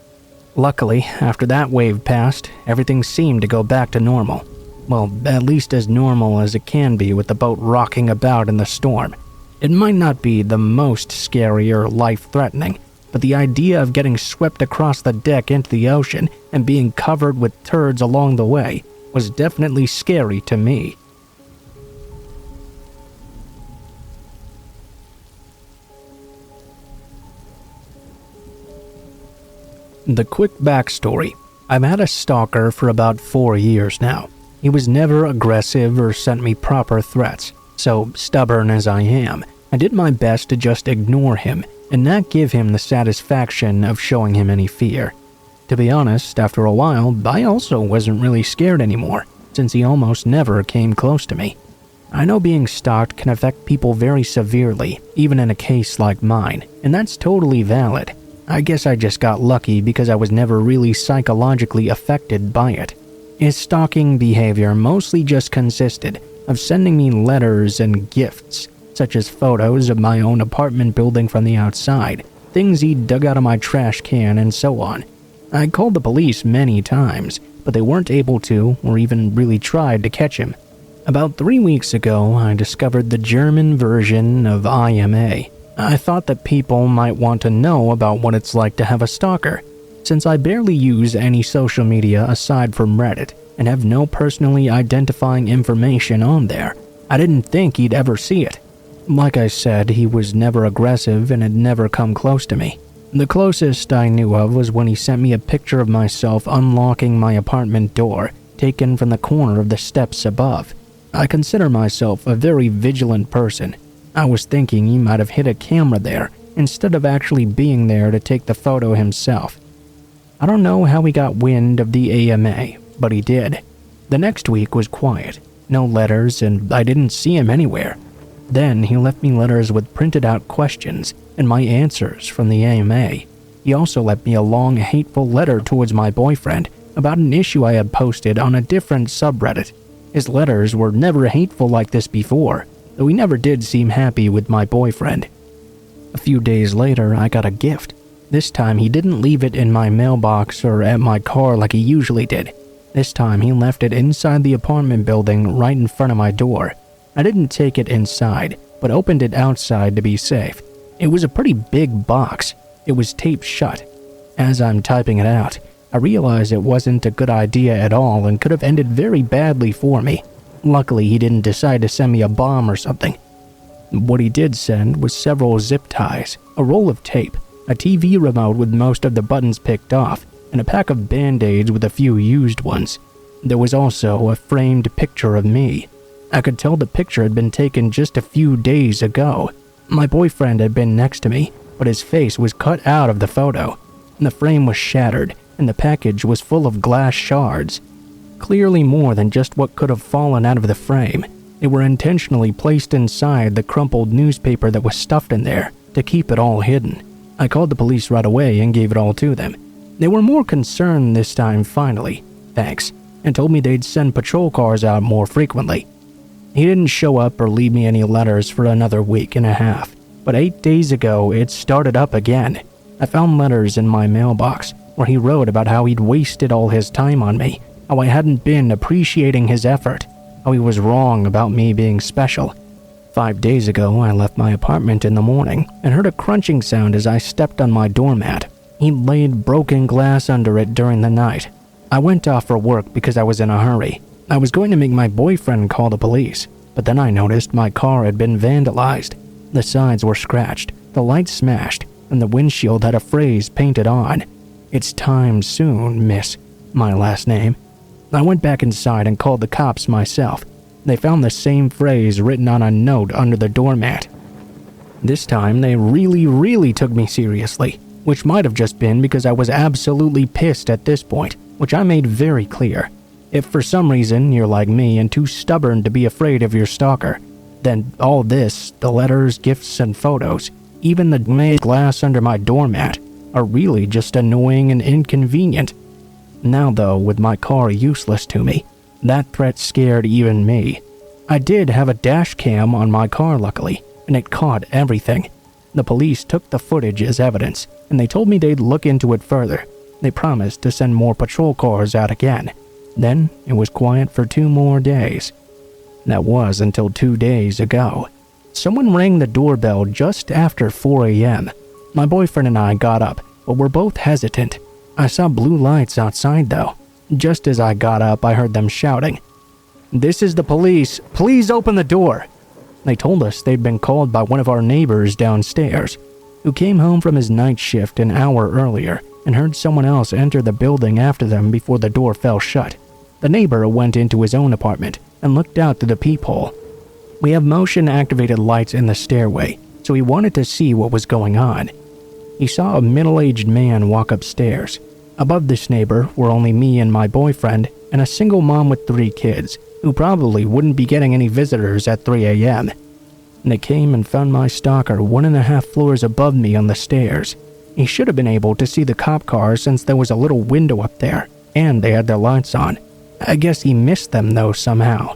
Luckily, after that wave passed, everything seemed to go back to normal. Well, at least as normal as it can be with the boat rocking about in the storm. It might not be the most scary or life-threatening, but the idea of getting swept across the deck into the ocean and being covered with turds along the way was definitely scary to me. The quick backstory. I've had a stalker for about 4 years now. He was never aggressive or sent me proper threats, so stubborn as I am, I did my best to just ignore him and not give him the satisfaction of showing him any fear. To be honest, after a while, I also wasn't really scared anymore, since he almost never came close to me. I know being stalked can affect people very severely, even in a case like mine, and that's totally valid. I guess I just got lucky because I was never really psychologically affected by it. His stalking behavior mostly just consisted of sending me letters and gifts, such as photos of my own apartment building from the outside, things he dug out of my trash can, and so on. I called the police many times, but they weren't able to, or even really tried to catch him. About 3 weeks ago, I discovered the German version of IMA. I thought that people might want to know about what it's like to have a stalker, since I barely use any social media aside from Reddit and have no personally identifying information on there. I didn't think he'd ever see it. Like I said, he was never aggressive and had never come close to me. The closest I knew of was when he sent me a picture of myself unlocking my apartment door, taken from the corner of the steps above. I consider myself a very vigilant person. I was thinking he might have hid a camera there instead of actually being there to take the photo himself. I don't know how he got wind of the AMA, but he did. The next week was quiet, no letters, and I didn't see him anywhere. Then he left me letters with printed out questions and my answers from the AMA. He also left me a long, hateful letter towards my boyfriend about an issue I had posted on a different subreddit. His letters were never hateful like this before, though he never did seem happy with my boyfriend. A few days later, I got a gift. This time he didn't leave it in my mailbox or at my car like he usually did. This time he left it inside the apartment building right in front of my door. I didn't take it inside, but opened it outside to be safe. It was a pretty big box. It was taped shut. As I'm typing it out, I realized it wasn't a good idea at all and could have ended very badly for me. Luckily, he didn't decide to send me a bomb or something. What he did send was several zip ties, a roll of tape, a TV remote with most of the buttons picked off, and a pack of band-aids with a few used ones. There was also a framed picture of me. I could tell the picture had been taken just a few days ago. My boyfriend had been next to me, but his face was cut out of the photo. The frame was shattered, and the package was full of glass shards. Clearly more than just what could have fallen out of the frame. They were intentionally placed inside the crumpled newspaper that was stuffed in there to keep it all hidden. I called the police right away and gave it all to them. They were more concerned this time finally, thanks, and told me they'd send patrol cars out more frequently. He didn't show up or leave me any letters for another week and a half, but 8 days ago it started up again. I found letters in my mailbox where he wrote about how he'd wasted all his time on me, how I hadn't been appreciating his effort, how he was wrong about me being special. 5 days ago, I left my apartment in the morning and heard a crunching sound as I stepped on my doormat. He laid broken glass under it during the night. I went off for work because I was in a hurry. I was going to make my boyfriend call the police, but then I noticed my car had been vandalized. The sides were scratched, the lights smashed, and the windshield had a phrase painted on. "It's time soon, miss," my last name. I went back inside and called the cops myself. They found the same phrase written on a note under the doormat. This time they really took me seriously, which might have just been because I was absolutely pissed at this point, which I made very clear. If for some reason you're like me and too stubborn to be afraid of your stalker, then all this, the letters, gifts, and photos, even the made glass under my doormat, are really just annoying and inconvenient. Now though, with my car useless to me, that threat scared even me. I did have a dash cam on my car luckily, and it caught everything. The police took the footage as evidence, and they told me they'd look into it further. They promised to send more patrol cars out again. Then it was quiet for 2 more days. That was until 2 days ago. Someone rang the doorbell just after 4 a.m. My boyfriend and I got up, but were both hesitant. I saw blue lights outside though. Just as I got up, I heard them shouting, "This is the police. Please open the door." They told us they'd been called by one of our neighbors downstairs, who came home from his night shift an hour earlier and heard someone else enter the building after them before the door fell shut. The neighbor went into his own apartment and looked out through the peephole. We have motion-activated lights in the stairway, so he wanted to see what was going on. He saw a middle-aged man walk upstairs. Above this neighbor were only me and my boyfriend and a single mom with 3 kids, who probably wouldn't be getting any visitors at 3 a.m. They came and found my stalker 1.5 floors above me on the stairs. He should have been able to see the cop cars since there was a little window up there, and they had their lights on. I guess he missed them though somehow.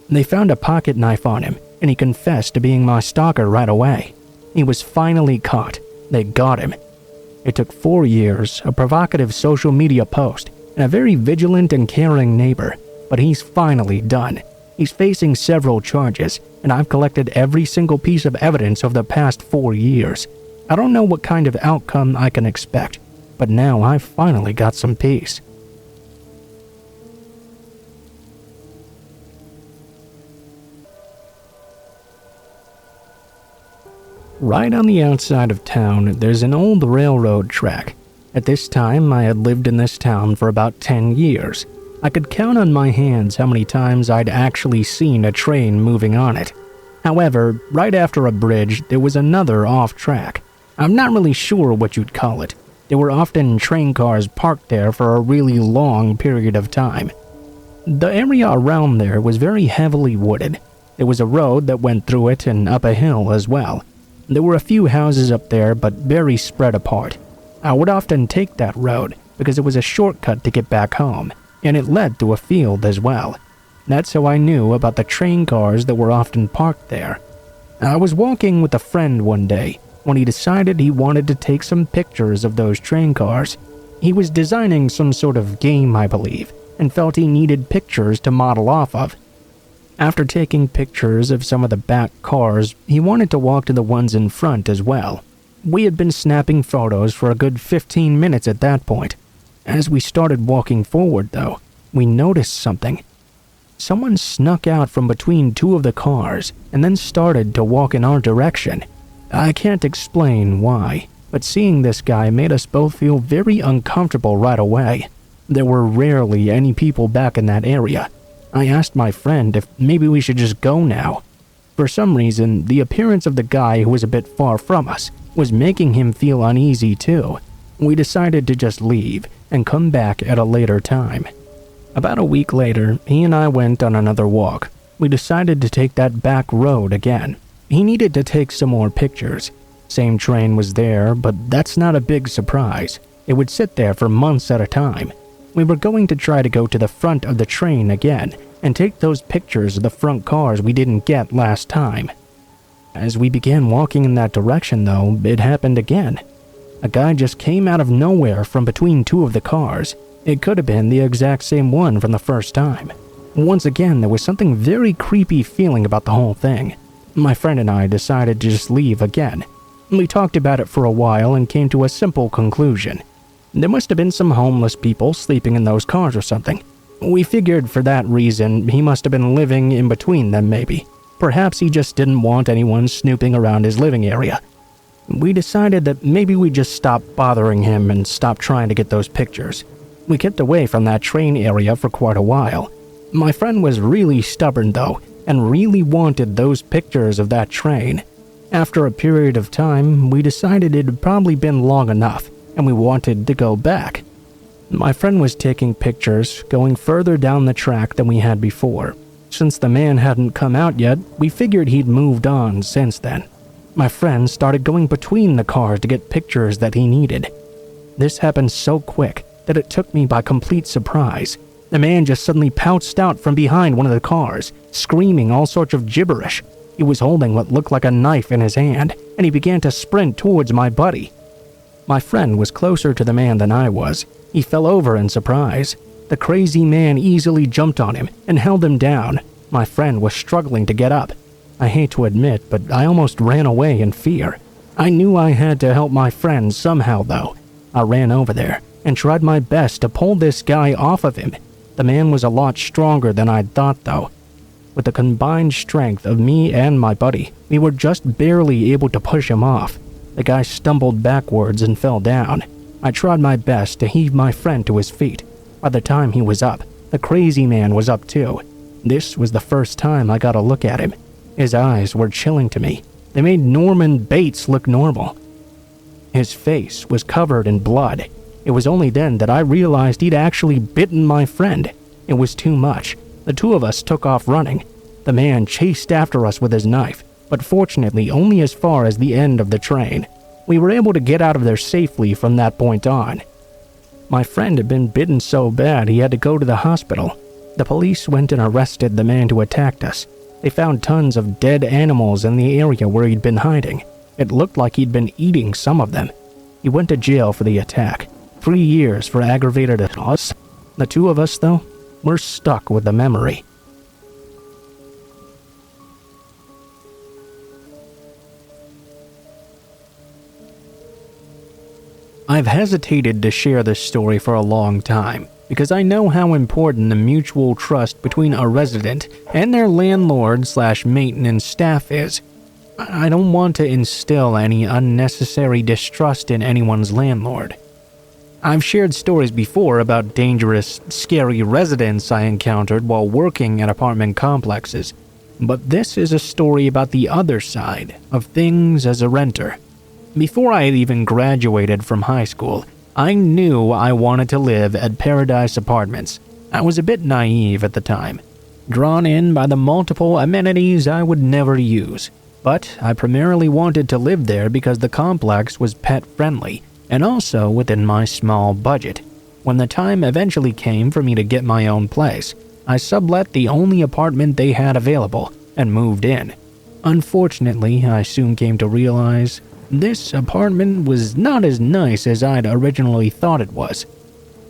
They found a pocket knife on him, and he confessed to being my stalker right away. He was finally caught. They got him. It took 4 years, a provocative social media post, and a very vigilant and caring neighbor, but he's finally done. He's facing several charges, and I've collected every single piece of evidence over the past 4 years. I don't know what kind of outcome I can expect, but now I've finally got some peace. Right on the outside of town, there's an old railroad track. At this time, I had lived in this town for about 10 years. I could count on my hands how many times I'd actually seen a train moving on it. However, right after a bridge, there was another off-track. I'm not really sure what you'd call it. There were often train cars parked there for a really long period of time. The area around there was very heavily wooded. There was a road that went through it and up a hill as well. There were a few houses up there, but very spread apart. I would often take that road because it was a shortcut to get back home, and it led to a field as well. That's how I knew about the train cars that were often parked there. I was walking with a friend one day. when he decided he wanted to take some pictures of those train cars. He was designing some sort of game, I believe, and felt he needed pictures to model off of. After taking pictures of some of the back cars, he wanted to walk to the ones in front as well. We had been snapping photos for a good 15 minutes at that point. As we started walking forward, though, we noticed something. Someone snuck out from between two of the cars and then started to walk in our direction. I can't explain why, but seeing this guy made us both feel very uncomfortable right away. There were rarely any people back in that area. I asked my friend if maybe we should just go now. For some reason, the appearance of the guy who was a bit far from us was making him feel uneasy too. We decided to just leave and come back at a later time. About a week later, he and I went on another walk. We decided to take that back road again. He needed to take some more pictures. Same train was there, but that's not a big surprise. It would sit there for months at a time. We were going to try to go to the front of the train again and take those pictures of the front cars we didn't get last time. As we began walking in that direction, though, it happened again. A guy just came out of nowhere from between two of the cars. It could have been the exact same one from the first time. Once again, there was something very creepy feeling about the whole thing. My friend and I decided to just leave again. We talked about it for a while and came to a simple conclusion. There must have been some homeless people sleeping in those cars or something. We figured for that reason he must have been living in between them maybe. Perhaps he just didn't want anyone snooping around his living area. We decided that maybe we'd just stop bothering him and stop trying to get those pictures. We kept away from that train area for quite a while. My friend was really stubborn though, and really wanted those pictures of that train. After a period of time, we decided it had probably been long enough, and we wanted to go back. My friend was taking pictures, going further down the track than we had before. Since the man hadn't come out yet, we figured he'd moved on since then. My friend started going between the cars to get pictures that he needed. This happened so quick that it took me by complete surprise. The man just suddenly pounced out from behind one of the cars, screaming all sorts of gibberish. He was holding what looked like a knife in his hand, and he began to sprint towards my buddy. My friend was closer to the man than I was. He fell over in surprise. The crazy man easily jumped on him and held him down. My friend was struggling to get up. I hate to admit, but I almost ran away in fear. I knew I had to help my friend somehow, though. I ran over there and tried my best to pull this guy off of him. The man was a lot stronger than I'd thought, though. With the combined strength of me and my buddy, we were just barely able to push him off. The guy stumbled backwards and fell down. I tried my best to heave my friend to his feet. By the time he was up, the crazy man was up too. This was the first time I got a look at him. His eyes were chilling to me. They made Norman Bates look normal. His face was covered in blood. It was only then that I realized he'd actually bitten my friend. It was too much. The two of us took off running. The man chased after us with his knife, but fortunately only as far as the end of the train. We were able to get out of there safely from that point on. My friend had been bitten so bad he had to go to the hospital. The police went and arrested the man who attacked us. They found tons of dead animals in the area where he'd been hiding. It looked like he'd been eating some of them. He went to jail for the attack. 3 years for aggravated assault. The two of us, though, were stuck with the memory. I've hesitated to share this story for a long time because I know how important the mutual trust between a resident and their landlord/maintenance staff is. I don't want to instill any unnecessary distrust in anyone's landlord. I've shared stories before about dangerous, scary residents I encountered while working at apartment complexes, but this is a story about the other side of things as a renter. Before I had even graduated from high school, I knew I wanted to live at Paradise Apartments. I was a bit naive at the time, drawn in by the multiple amenities I would never use. But I primarily wanted to live there because the complex was pet-friendly and also within my small budget. When the time eventually came for me to get my own place, I sublet the only apartment they had available and moved in. Unfortunately, I soon came to realize This apartment was not as nice as I'd originally thought it was.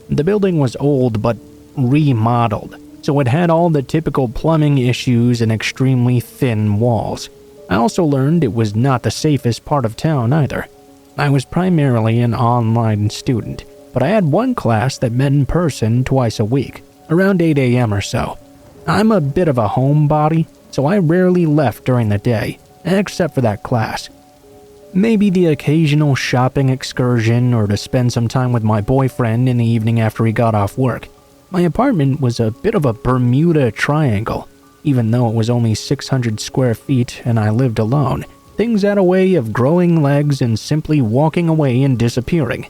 The building was old but remodeled, so it had all the typical plumbing issues and extremely thin walls. I also learned it was not the safest part of town either. I was primarily an online student, but I had one class that met in person twice a week, around 8 a.m. or so. I'm a bit of a homebody, so I rarely left during the day, except for that class. Maybe the occasional shopping excursion or to spend some time with my boyfriend in the evening after he got off work. My apartment was a bit of a Bermuda Triangle. Even though it was only 600 square feet and I lived alone, things had a way of growing legs and simply walking away and disappearing.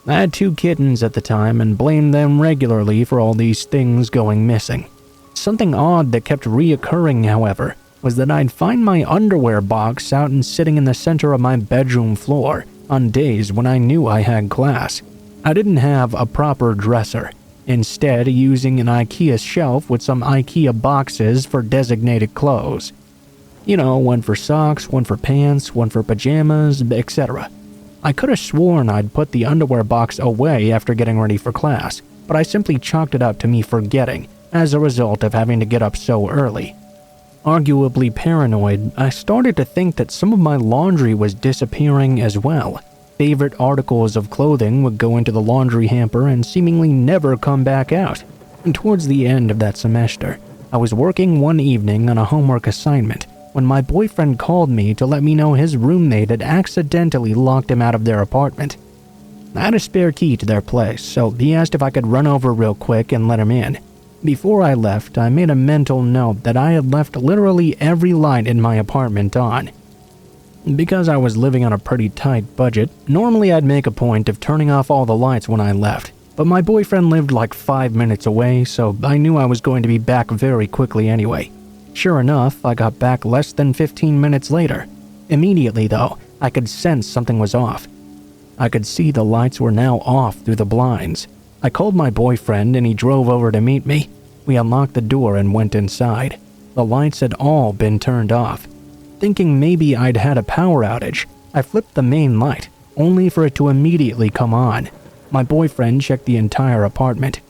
I had 2 kittens at the time and blamed them regularly for all these things going missing. Something odd that kept reoccurring, however, was that I'd find my underwear box out and sitting in the center of my bedroom floor on days when I knew I had class. I didn't have a proper dresser, instead using an IKEA shelf with some IKEA boxes for designated clothes. You know, one for socks, one for pants, one for pajamas, etc. I could have sworn I'd put the underwear box away after getting ready for class, but I simply chalked it up to me forgetting as a result of having to get up so early. Arguably paranoid, I started to think that some of my laundry was disappearing as well. Favorite articles of clothing would go into the laundry hamper and seemingly never come back out. And towards the end of that semester, I was working one evening on a homework assignment when my boyfriend called me to let me know his roommate had accidentally locked him out of their apartment. I had a spare key to their place, so he asked if I could run over real quick and let him in. Before I left, I made a mental note that I had left literally every light in my apartment on. Because I was living on a pretty tight budget, normally I'd make a point of turning off all the lights when I left, but my boyfriend lived like 5 minutes away, so I knew I was going to be back very quickly anyway. Sure enough, I got back less than 15 minutes later. Immediately though, I could sense something was off. I could see the lights were now off through the blinds. I called my boyfriend and he drove over to meet me. We unlocked the door and went inside. The lights had all been turned off. Thinking maybe I'd had a power outage, I flipped the main light, only for it to immediately come on. My boyfriend checked the entire apartment.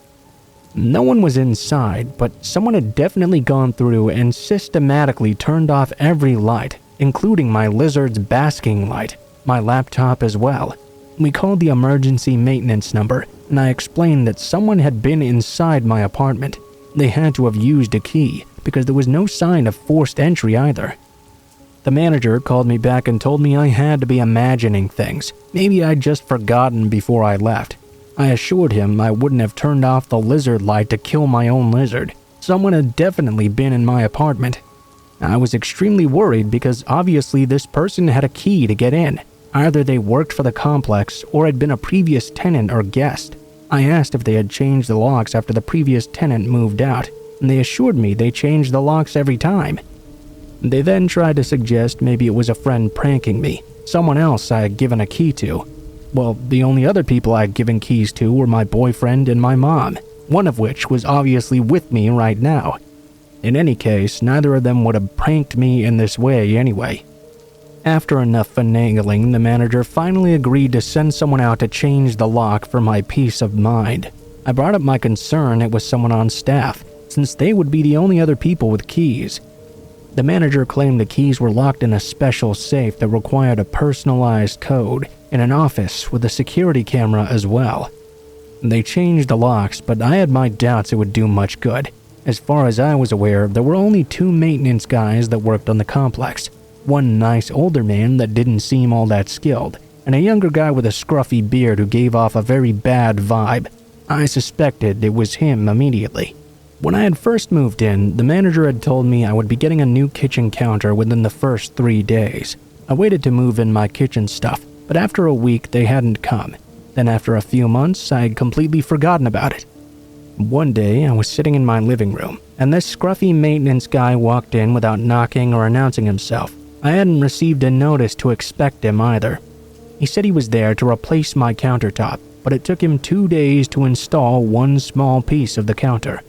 No one was inside, but someone had definitely gone through and systematically turned off every light, including my lizard's basking light, my laptop as well. We called the emergency maintenance number, and I explained that someone had been inside my apartment. They had to have used a key, because there was no sign of forced entry either. The manager called me back and told me I had to be imagining things. Maybe I'd just forgotten before I left. I assured him I wouldn't have turned off the lizard light to kill my own lizard. Someone had definitely been in my apartment. I was extremely worried because obviously this person had a key to get in. Either they worked for the complex or had been a previous tenant or guest. I asked if they had changed the locks after the previous tenant moved out, and they assured me they changed the locks every time. They then tried to suggest maybe it was a friend pranking me, someone else I had given a key to. Well, the only other people I had given keys to were my boyfriend and my mom, one of which was obviously with me right now. In any case, neither of them would have pranked me in this way anyway. After enough finagling, the manager finally agreed to send someone out to change the lock for my peace of mind. I brought up my concern it was someone on staff, since they would be the only other people with keys. The manager claimed the keys were locked in a special safe that required a personalized code in an office with a security camera as well. They changed the locks, but I had my doubts it would do much good. As far as I was aware, there were only 2 maintenance guys that worked on the complex. One nice older man that didn't seem all that skilled, and a younger guy with a scruffy beard who gave off a very bad vibe. I suspected it was him immediately. When I had first moved in, the manager had told me I would be getting a new kitchen counter within the first 3 days. I waited to move in my kitchen stuff, but after a week they hadn't come. Then after a few months, I had completely forgotten about it. One day, I was sitting in my living room, and this scruffy maintenance guy walked in without knocking or announcing himself. I hadn't received a notice to expect him either. He said he was there to replace my countertop, but it took him 2 days to install one small piece of the counter.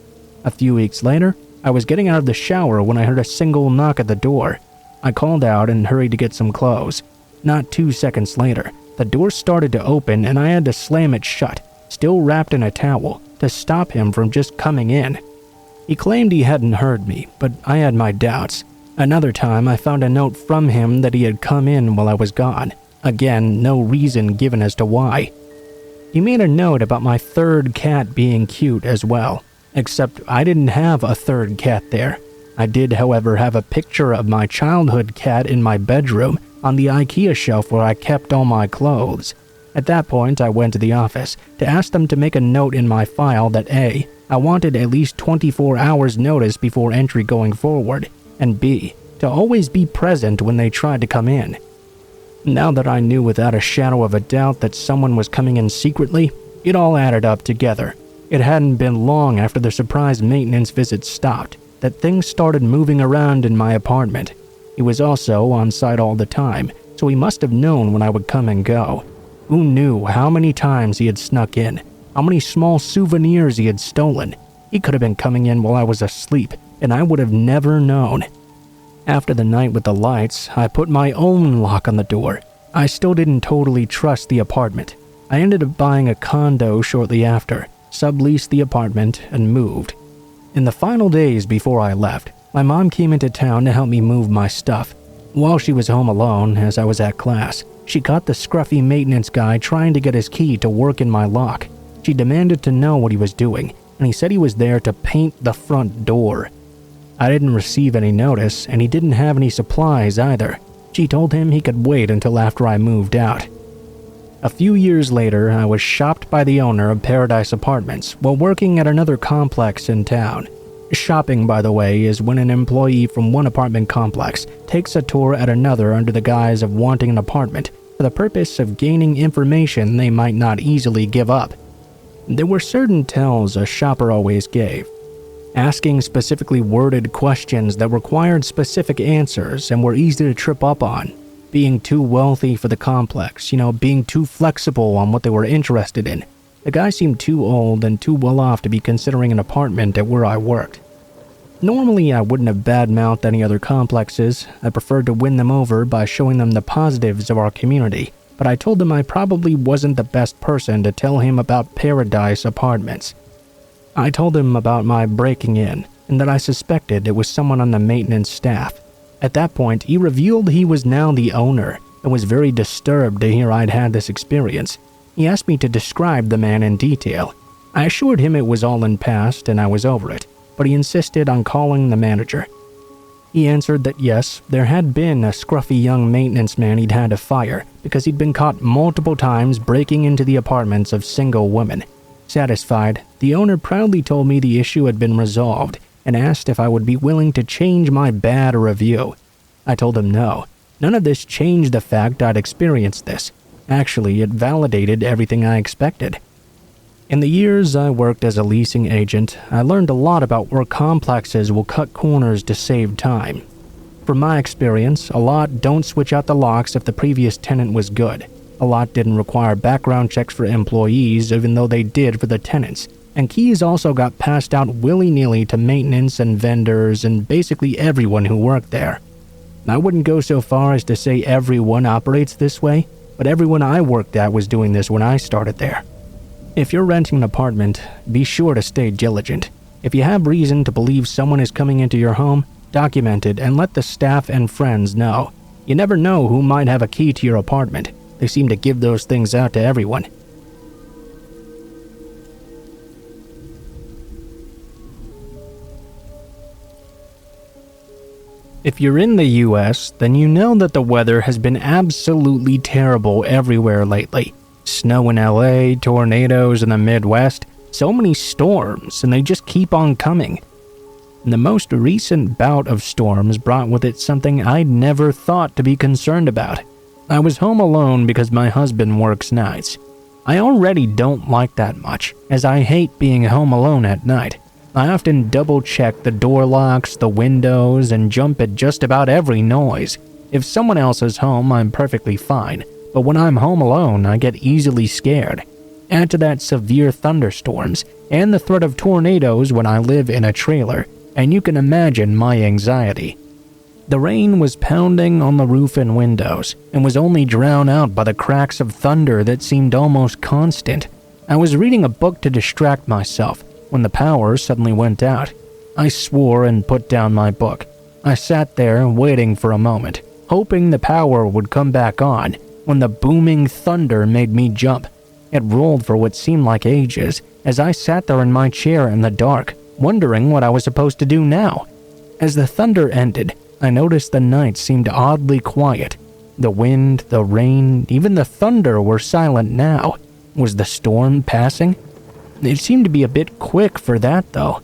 A few weeks later, I was getting out of the shower when I heard a single knock at the door. I called out and hurried to get some clothes. Not 2 seconds later, the door started to open and I had to slam it shut, still wrapped in a towel, to stop him from just coming in. He claimed he hadn't heard me, but I had my doubts. Another time, I found a note from him that he had come in while I was gone. Again, no reason given as to why. He made a note about my third cat being cute as well, except I didn't have a third cat there. I did, however, have a picture of my childhood cat in my bedroom on the IKEA shelf where I kept all my clothes. At that point, I went to the office to ask them to make a note in my file that A, I wanted at least 24 hours notice before entry going forward, and B, to always be present when they tried to come in. Now that I knew without a shadow of a doubt that someone was coming in secretly, it all added up together. It hadn't been long after the surprise maintenance visit stopped that things started moving around in my apartment. He was also on site all the time, so he must have known when I would come and go. Who knew how many times he had snuck in, how many small souvenirs he had stolen? He could have been coming in while I was asleep, and I would have never known. After the night with the lights, I put my own lock on the door. I still didn't totally trust the apartment. I ended up buying a condo shortly after, subleased the apartment, and moved. In the final days before I left, my mom came into town to help me move my stuff. While she was home alone, as I was at class, she caught the scruffy maintenance guy trying to get his key to work in my lock. She demanded to know what he was doing, and he said he was there to paint the front door. I didn't receive any notice, and he didn't have any supplies either. She told him he could wait until after I moved out. A few years later, I was shopped by the owner of Paradise Apartments while working at another complex in town. Shopping, by the way, is when an employee from one apartment complex takes a tour at another under the guise of wanting an apartment for the purpose of gaining information they might not easily give up. There were certain tells a shopper always gave. Asking specifically worded questions that required specific answers and were easy to trip up on. Being too wealthy for the complex, being too flexible on what they were interested in. The guy seemed too old and too well off to be considering an apartment at where I worked. Normally, I wouldn't have badmouthed any other complexes. I preferred to win them over by showing them the positives of our community, but I told him I probably wasn't the best person to tell him about Paradise Apartments. I told him about my breaking in, and that I suspected it was someone on the maintenance staff. At that point, he revealed he was now the owner, and was very disturbed to hear I'd had this experience. He asked me to describe the man in detail. I assured him it was all in past and I was over it, but he insisted on calling the manager. He answered that yes, there had been a scruffy young maintenance man he'd had to fire because he'd been caught multiple times breaking into the apartments of single women. Satisfied, the owner proudly told me the issue had been resolved and asked if I would be willing to change my bad review. I told him no. None of this changed the fact I'd experienced this. Actually, it validated everything I expected. In the years I worked as a leasing agent, I learned a lot about where complexes will cut corners to save time. From my experience, a lot don't switch out the locks if the previous tenant was good. A lot didn't require background checks for employees, even though they did for the tenants. And keys also got passed out willy-nilly to maintenance and vendors and basically everyone who worked there. I wouldn't go so far as to say everyone operates this way, but everyone I worked at was doing this when I started there. If you're renting an apartment, be sure to stay diligent. If you have reason to believe someone is coming into your home, document it and let the staff and friends know. You never know who might have a key to your apartment. They seem to give those things out to everyone. If you're in the US, then you know that the weather has been absolutely terrible everywhere lately. Snow in LA, tornadoes in the Midwest, so many storms, and they just keep on coming. And the most recent bout of storms brought with it something I'd never thought to be concerned about. I was home alone because my husband works nights. I already don't like that much, as I hate being home alone at night. I often double-check the door locks, the windows, and jump at just about every noise. If someone else is home, I'm perfectly fine, but when I'm home alone, I get easily scared. Add to that severe thunderstorms, and the threat of tornadoes when I live in a trailer, and you can imagine my anxiety. The rain was pounding on the roof and windows, and was only drowned out by the cracks of thunder that seemed almost constant. I was reading a book to distract myself when the power suddenly went out. I swore and put down my book. I sat there waiting for a moment, hoping the power would come back on, when the booming thunder made me jump. It rolled for what seemed like ages as I sat there in my chair in the dark, wondering what I was supposed to do now. As the thunder ended, I noticed the night seemed oddly quiet. The wind, the rain, even the thunder were silent now. Was the storm passing? It seemed to be a bit quick for that, though.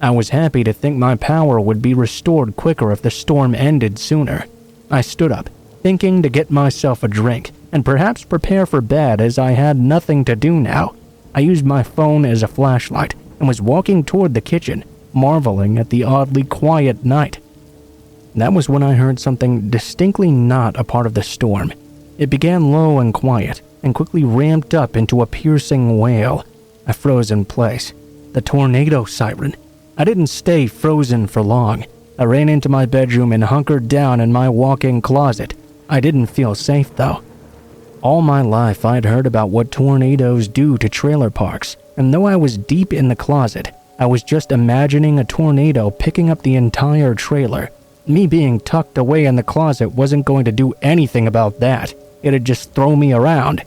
I was happy to think my power would be restored quicker if the storm ended sooner. I stood up, thinking to get myself a drink and perhaps prepare for bed as I had nothing to do now. I used my phone as a flashlight and was walking toward the kitchen, marveling at the oddly quiet night. That was when I heard something distinctly not a part of the storm. It began low and quiet and quickly ramped up into a piercing wail. I froze in place. The tornado siren. I didn't stay frozen for long. I ran into my bedroom and hunkered down in my walk-in closet. I didn't feel safe, though. All my life I'd heard about what tornadoes do to trailer parks, and though I was deep in the closet, I was just imagining a tornado picking up the entire trailer. Me being tucked away in the closet wasn't going to do anything about that. It'd just throw me around.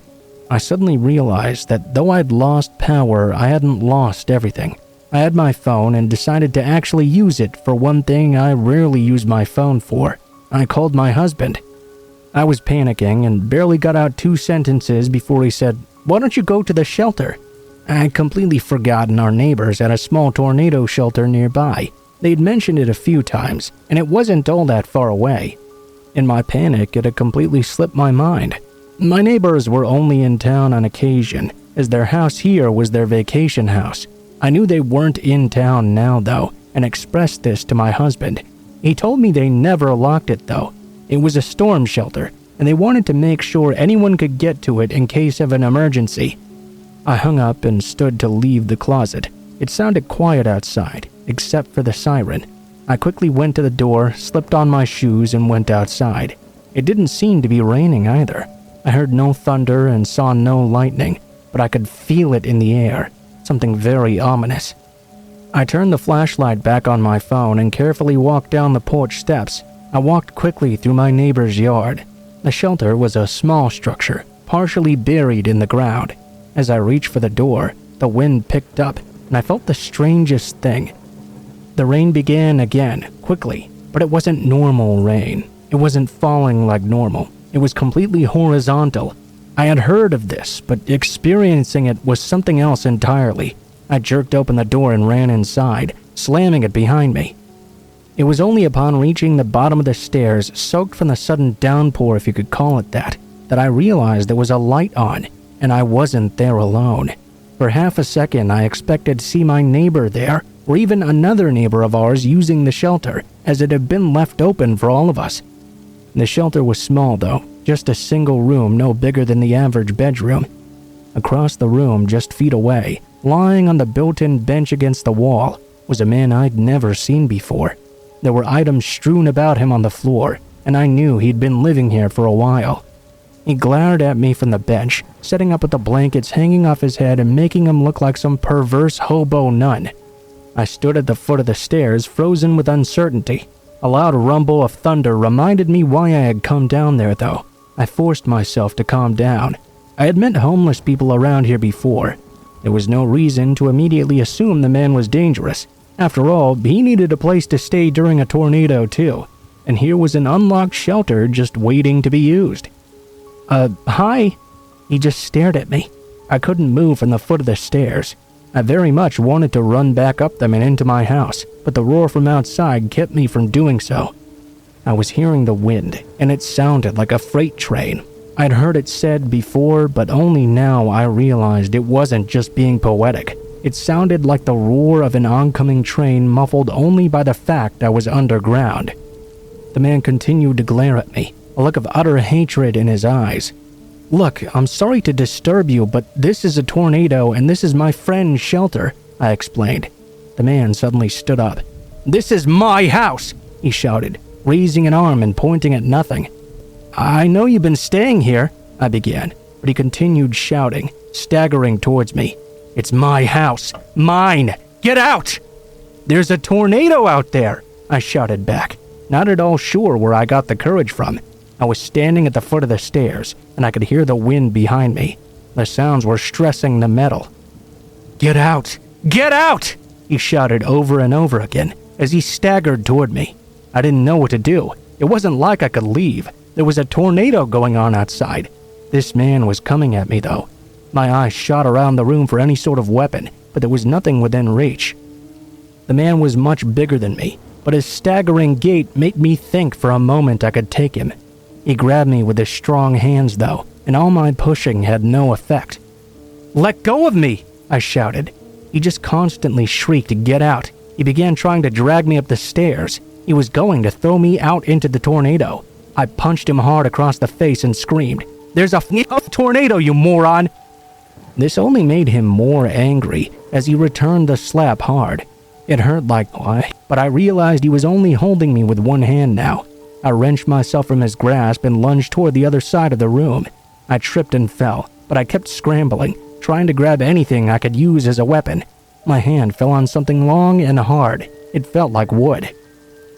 I suddenly realized that though I'd lost power, I hadn't lost everything. I had my phone and decided to actually use it for one thing I rarely use my phone for. I called my husband. I was panicking and barely got out 2 sentences before he said, "Why don't you go to the shelter?" I had completely forgotten our neighbors had a small tornado shelter nearby. They'd mentioned it a few times, and it wasn't all that far away. In my panic, it had completely slipped my mind. My neighbors were only in town on occasion, as their house here was their vacation house. I knew they weren't in town now, though, and expressed this to my husband. He told me they never locked it, though. It was a storm shelter, and they wanted to make sure anyone could get to it in case of an emergency. I hung up and stood to leave the closet. It sounded quiet outside, except for the siren. I quickly went to the door, slipped on my shoes, and went outside. It didn't seem to be raining either. I heard no thunder and saw no lightning, but I could feel it in the air. Something very ominous. I turned the flashlight back on my phone and carefully walked down the porch steps. I walked quickly through my neighbor's yard. The shelter was a small structure, partially buried in the ground. As I reached for the door, the wind picked up, and I felt the strangest thing. The rain began again, quickly, but it wasn't normal rain. It wasn't falling like normal. It was completely horizontal. I had heard of this, but experiencing it was something else entirely. I jerked open the door and ran inside, slamming it behind me. It was only upon reaching the bottom of the stairs, soaked from the sudden downpour if you could call it that I realized there was a light on, and I wasn't there alone. For half a second I expected to see my neighbor there, or even another neighbor of ours using the shelter, as it had been left open for all of us. The shelter was small though, just a single room no bigger than the average bedroom. Across the room, just feet away, lying on the built-in bench against the wall, was a man I'd never seen before. There were items strewn about him on the floor, and I knew he'd been living here for a while. He glared at me from the bench, setting up with the blankets hanging off his head and making him look like some perverse hobo nun. I stood at the foot of the stairs, frozen with uncertainty. A loud rumble of thunder reminded me why I had come down there, though. I forced myself to calm down. I had met homeless people around here before. There was no reason to immediately assume the man was dangerous. After all, he needed a place to stay during a tornado too, and here was an unlocked shelter just waiting to be used. Hi? He just stared at me. I couldn't move from the foot of the stairs. I very much wanted to run back up them and into my house, but the roar from outside kept me from doing so. I was hearing the wind, and it sounded like a freight train. I'd heard it said before, but only now I realized it wasn't just being poetic. It sounded like the roar of an oncoming train, muffled only by the fact I was underground. The man continued to glare at me, a look of utter hatred in his eyes. "Look, I'm sorry to disturb you, but this is a tornado and this is my friend's shelter," I explained. The man suddenly stood up. "This is my house!" he shouted. raising an arm and pointing at nothing. "I know you've been staying here," I began, but he continued shouting, staggering towards me. "It's my house. Mine. Get out!" "There's a tornado out there," I shouted back, not at all sure where I got the courage from. I was standing at the foot of the stairs, and I could hear the wind behind me. The sounds were stressing the metal. "Get out! Get out!" he shouted over and over again as he staggered toward me. I didn't know what to do. It wasn't like I could leave. There was a tornado going on outside. This man was coming at me, though. My eyes shot around the room for any sort of weapon, but there was nothing within reach. The man was much bigger than me, but his staggering gait made me think for a moment I could take him. He grabbed me with his strong hands, though, and all my pushing had no effect. "Let go of me!" I shouted. He just constantly shrieked, "Get out!" He began trying to drag me up the stairs. He was going to throw me out into the tornado. I punched him hard across the face and screamed, "There's a tornado, you moron!" This only made him more angry as he returned the slap hard. It hurt like why, but I realized he was only holding me with one hand now. I wrenched myself from his grasp and lunged toward the other side of the room. I tripped and fell, but I kept scrambling, trying to grab anything I could use as a weapon. My hand fell on something long and hard. It felt like wood.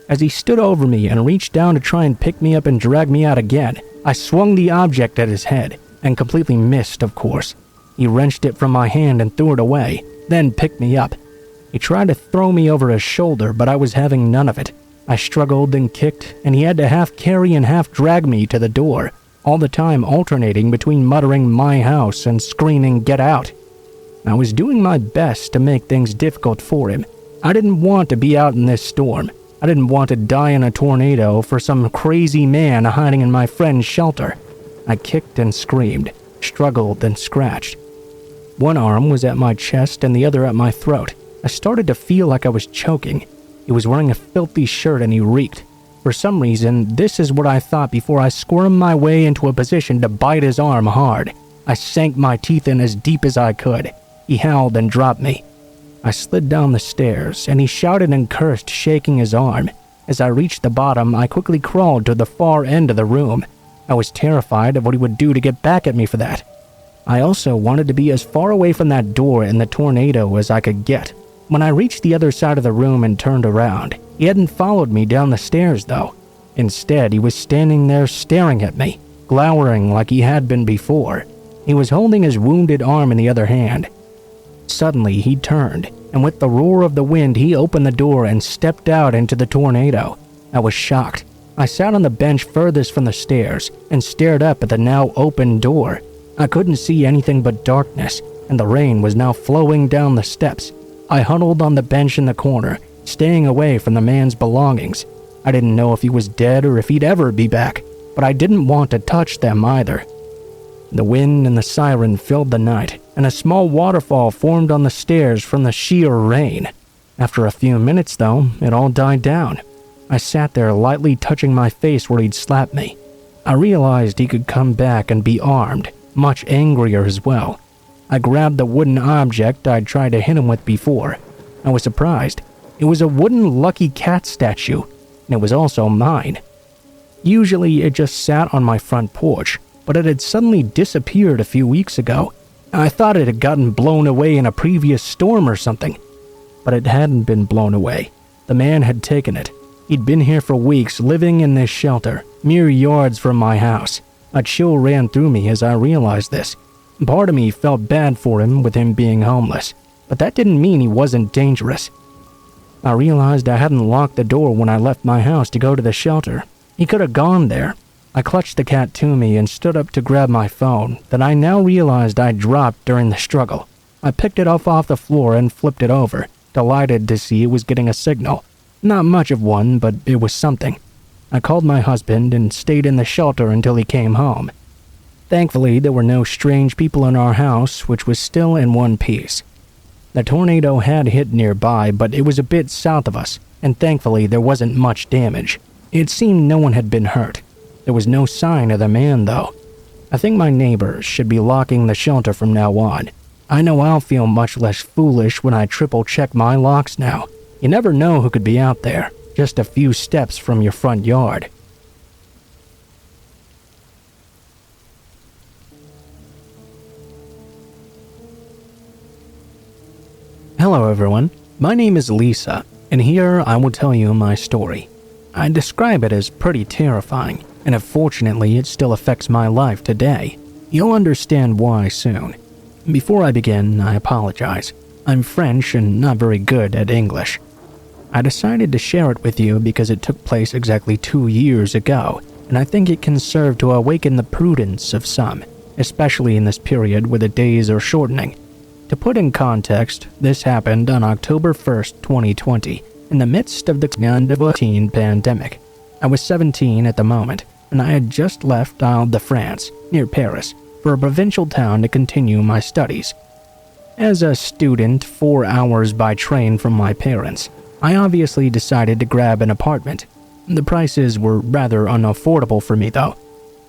As he stood over me and reached down to try and pick me up and drag me out again, I swung the object at his head, and completely missed, of course. He wrenched it from my hand and threw it away, then picked me up. He tried to throw me over his shoulder, but I was having none of it. I struggled and kicked, and he had to half carry and half drag me to the door, all the time alternating between muttering "my house" and screaming "get out." I was doing my best to make things difficult for him. I didn't want to be out in this storm. I didn't want to die in a tornado for some crazy man hiding in my friend's shelter. I kicked and screamed, struggled and scratched. One arm was at my chest and the other at my throat. I started to feel like I was choking. He was wearing a filthy shirt and he reeked. For some reason, this is what I thought before I squirmed my way into a position to bite his arm hard. I sank my teeth in as deep as I could. He howled and dropped me. I slid down the stairs, and he shouted and cursed, shaking his arm. As I reached the bottom, I quickly crawled to the far end of the room. I was terrified of what he would do to get back at me for that. I also wanted to be as far away from that door and the tornado as I could get. When I reached the other side of the room and turned around, he hadn't followed me down the stairs, though. Instead, he was standing there staring at me, glowering like he had been before. He was holding his wounded arm in the other hand. Suddenly, he turned, and with the roar of the wind, he opened the door and stepped out into the tornado. I was shocked. I sat on the bench furthest from the stairs and stared up at the now open door. I couldn't see anything but darkness, and the rain was now flowing down the steps. I huddled on the bench in the corner, staying away from the man's belongings. I didn't know if he was dead or if he'd ever be back, but I didn't want to touch them either. The wind and the siren filled the night, and a small waterfall formed on the stairs from the sheer rain. After a few minutes, though, it all died down. I sat there lightly touching my face where he'd slapped me. I realized he could come back and be armed, much angrier as well. I grabbed the wooden object I'd tried to hit him with before. I was surprised. It was a wooden lucky cat statue, and it was also mine. Usually it just sat on my front porch, but it had suddenly disappeared a few weeks ago. I thought it had gotten blown away in a previous storm or something. But it hadn't been blown away. The man had taken it. He'd been here for weeks, living in this shelter, mere yards from my house. A chill ran through me as I realized this. Part of me felt bad for him with him being homeless, but that didn't mean he wasn't dangerous. I realized I hadn't locked the door when I left my house to go to the shelter. He could have gone there. I clutched the cat to me and stood up to grab my phone that I now realized I'd dropped during the struggle. I picked it up off the floor and flipped it over, delighted to see it was getting a signal. Not much of one, but it was something. I called my husband and stayed in the shelter until he came home. Thankfully, there were no strange people in our house, which was still in one piece. The tornado had hit nearby, but it was a bit south of us, and thankfully there wasn't much damage. It seemed no one had been hurt. There was no sign of the man, though. I think my neighbors should be locking the shelter from now on. I know I'll feel much less foolish when I triple-check my locks now. You never know who could be out there. just a few steps from your front yard. Hello everyone, my name is Lisa, and here I will tell you my story. I describe it as pretty terrifying, and unfortunately it still affects my life today. You'll understand why soon. Before I begin, I apologize. I'm French and not very good at English. I decided to share it with you because it took place exactly 2 years ago, and I think it can serve to awaken the prudence of some, especially in this period where the days are shortening. To put in context, this happened on October 1st, 2020, in the midst of the COVID-19 pandemic. I was 17 at the moment, and I had just left Île-de-France, near Paris, for a provincial town to continue my studies. As a student, 4 hours by train from my parents, I obviously decided to grab an apartment. The prices were rather unaffordable for me though,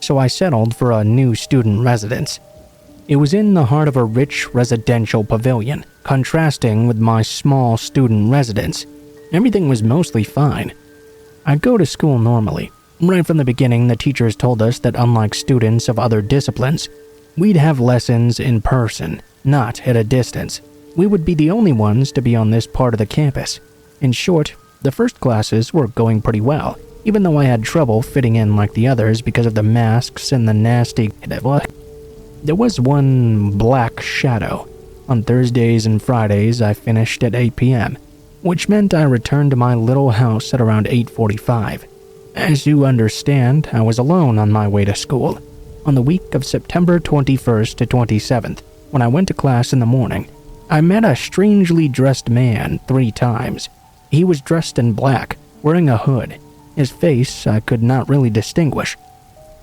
so I settled for a new student residence. It was in the heart of a rich residential pavilion, contrasting with my small student residence. Everything was mostly fine. I go to school normally. Right from the beginning, the teachers told us that unlike students of other disciplines, we'd have lessons in person, not at a distance. We would be the only ones to be on this part of the campus. In short, the first classes were going pretty well, even though I had trouble fitting in like the others because of the masks and the nasty... There was one black shadow. On Thursdays and Fridays, I finished at 8 p.m., which meant I returned to my little house at around 8:45. As you understand, I was alone on my way to school. On the week of September 21st to 27th, when I went to class in the morning, I met a strangely dressed man 3 times. He was dressed in black, wearing a hood. His face I could not really distinguish.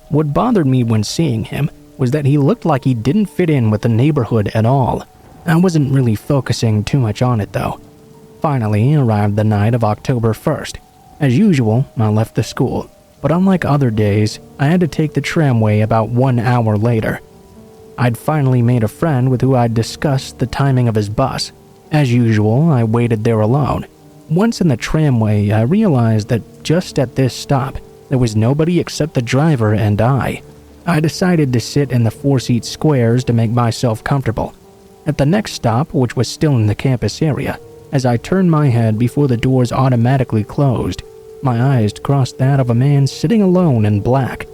What bothered me when seeing him was that he looked like he didn't fit in with the neighborhood at all. I wasn't really focusing too much on it though. Finally arrived the night of October 1st. As usual, I left the school, but unlike other days, I had to take the tramway about 1 hour later. I'd finally made a friend with who I'd discussed the timing of his bus. As usual, I waited there alone. Once in the tramway, I realized that just at this stop, there was nobody except the driver and I. I decided to sit in the 4-seat squares to make myself comfortable. At the next stop, which was still in the campus area, as I turned my head before the doors automatically closed, my eyes crossed that of a man sitting alone in black.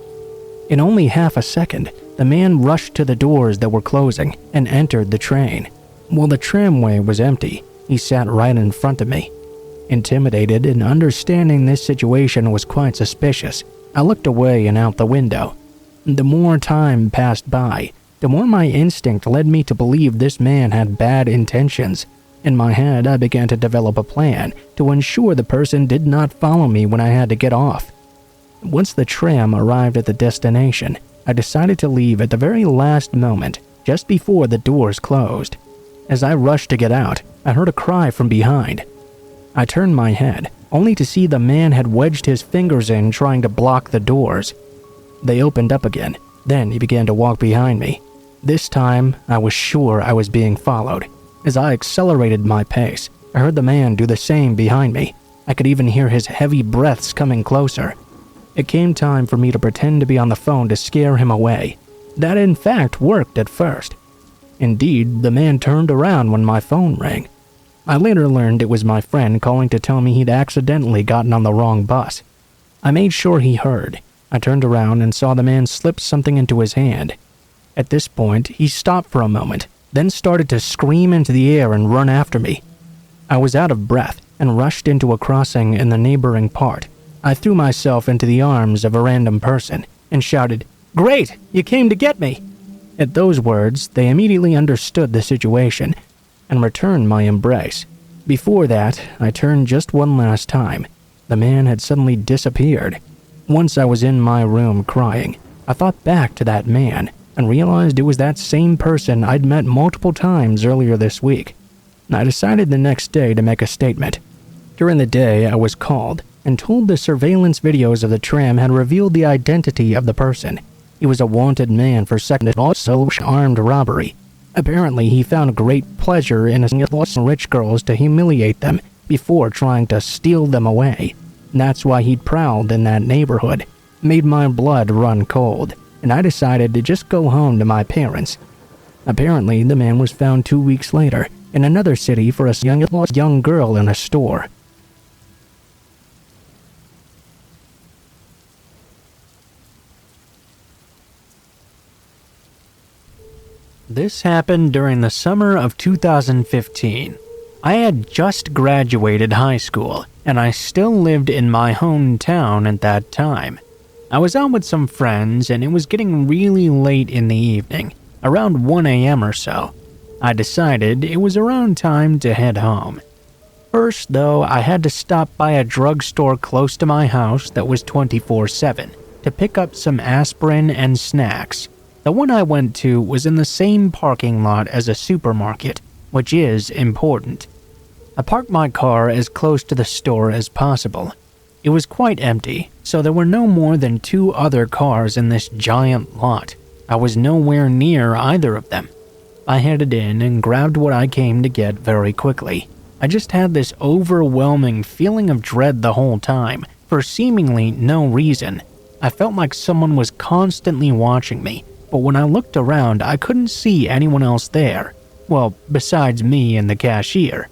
In only half a second, the man rushed to the doors that were closing and entered the train. While the tramway was empty, he sat right in front of me. Intimidated and understanding this situation was quite suspicious, I looked away and out the window. The more time passed by, the more my instinct led me to believe this man had bad intentions. In my head, I began to develop a plan to ensure the person did not follow me when I had to get off. Once the tram arrived at the destination, I decided to leave at the very last moment, just before the doors closed. As I rushed to get out, I heard a cry from behind. I turned my head, only to see the man had wedged his fingers in trying to block the doors. They opened up again, then he began to walk behind me. This time, I was sure I was being followed. As I accelerated my pace, I heard the man do the same behind me. I could even hear his heavy breaths coming closer. It came time for me to pretend to be on the phone to scare him away. That in fact worked at first. Indeed, the man turned around when my phone rang. I later learned it was my friend calling to tell me he'd accidentally gotten on the wrong bus. I made sure he heard. I turned around and saw the man slip something into his hand. At this point, he stopped for a moment, then started to scream into the air and run after me. I was out of breath and rushed into a crossing in the neighboring part. I threw myself into the arms of a random person and shouted, "Great, you came to get me!" At those words, they immediately understood the situation and returned my embrace. Before that, I turned just one last time. The man had suddenly disappeared. Once I was in my room crying, I thought back to that man and realized it was that same person I'd met multiple times earlier this week. I decided the next day to make a statement. During the day, I was called and told the surveillance videos of the tram had revealed the identity of the person. He was a wanted man for also armed robbery. Apparently, he found great pleasure in asking rich girls to humiliate them before trying to steal them away. That's why he'd prowled in that neighborhood. Made my blood run cold, and I decided to just go home to my parents. Apparently, the man was found 2 weeks later in another city for a young girl in a store. This happened during the summer of 2015. I had just graduated high school, and I still lived in my hometown at that time. I was out with some friends, and it was getting really late in the evening, around 1 a.m. or so. I decided it was around time to head home. First, though, I had to stop by a drugstore close to my house that was 24/7 to pick up some aspirin and snacks. The one I went to was in the same parking lot as a supermarket, which is important. I parked my car as close to the store as possible. It was quite empty, so there were no more than 2 other cars in this giant lot. I was nowhere near either of them. I headed in and grabbed what I came to get very quickly. I just had this overwhelming feeling of dread the whole time, for seemingly no reason. I felt like someone was constantly watching me, but when I looked around, I couldn't see anyone else there. Well, besides me and the cashier.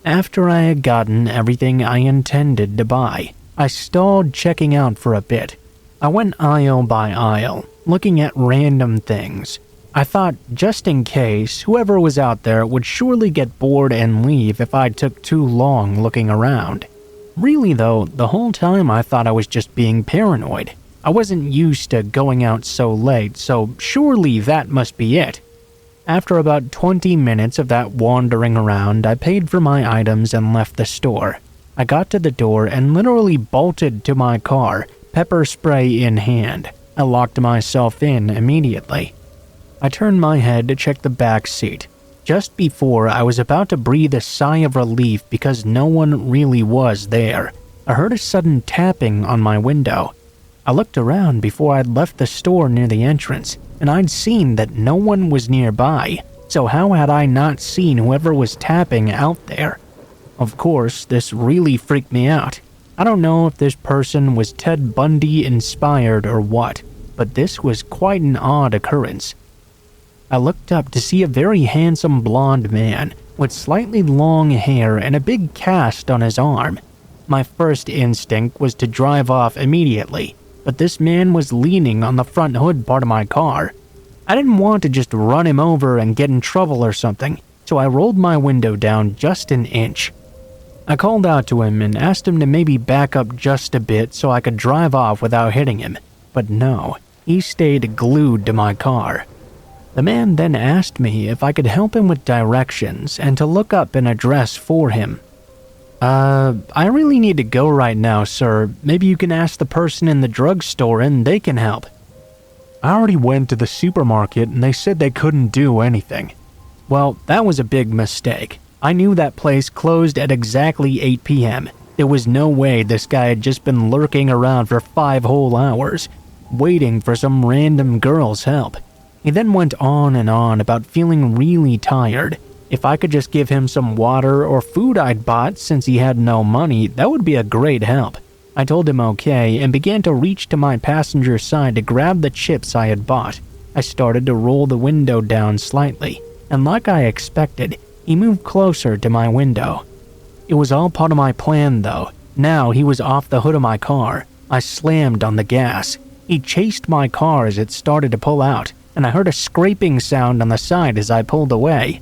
After I had gotten everything I intended to buy, I stalled checking out for a bit. I went aisle by aisle, looking at random things. I thought, just in case, whoever was out there would surely get bored and leave if I took too long looking around. Really though, the whole time I thought I was just being paranoid. I wasn't used to going out so late, so surely that must be it. After about 20 minutes of that wandering around, I paid for my items and left the store. I got to the door and literally bolted to my car, pepper spray in hand. I locked myself in immediately. I turned my head to check the back seat. Just before I was about to breathe a sigh of relief because no one really was there, I heard a sudden tapping on my window. I looked around before I'd left the store near the entrance, and I'd seen that no one was nearby, so how had I not seen whoever was tapping out there? Of course, this really freaked me out. I don't know if this person was Ted Bundy inspired or what, but this was quite an odd occurrence. I looked up to see a very handsome blonde man with slightly long hair and a big cast on his arm. My first instinct was to drive off immediately, but this man was leaning on the front hood part of my car. I didn't want to just run him over and get in trouble or something, so I rolled my window down just an inch. I called out to him and asked him to maybe back up just a bit so I could drive off without hitting him, but no, he stayed glued to my car. The man then asked me if I could help him with directions and to look up an address for him. I really need to go right now, sir. Maybe you can ask the person in the drugstore and they can help. I already went to the supermarket and they said they couldn't do anything. Well, that was a big mistake. I knew that place closed at exactly 8 p.m. There was no way this guy had just been lurking around for 5 whole hours, waiting for some random girl's help. He then went on and on about feeling really tired. If I could just give him some water or food I'd bought since he had no money, that would be a great help. I told him okay and began to reach to my passenger side to grab the chips I had bought. I started to roll the window down slightly, and like I expected, he moved closer to my window. It was all part of my plan though. Now he was off the hood of my car. I slammed on the gas. He chased my car as it started to pull out, and I heard a scraping sound on the side as I pulled away.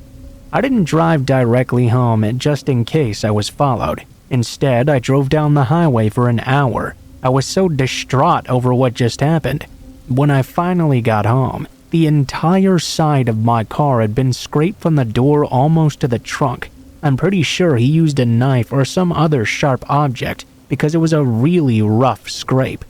I didn't drive directly home just in case I was followed. Instead, I drove down the highway for an hour. I was so distraught over what just happened. When I finally got home, the entire side of my car had been scraped from the door almost to the trunk. I'm pretty sure he used a knife or some other sharp object because it was a really rough scrape.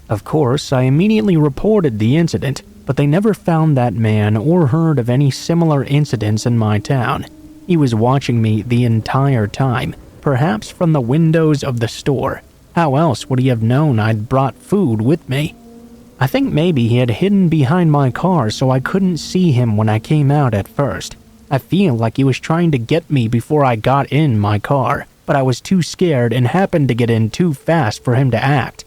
Of course, I immediately reported the incident, but they never found that man or heard of any similar incidents in my town. He was watching me the entire time, perhaps from the windows of the store. How else would he have known I'd brought food with me? I think maybe he had hidden behind my car so I couldn't see him when I came out at first. I feel like he was trying to get me before I got in my car. but I was too scared and happened to get in too fast for him to act.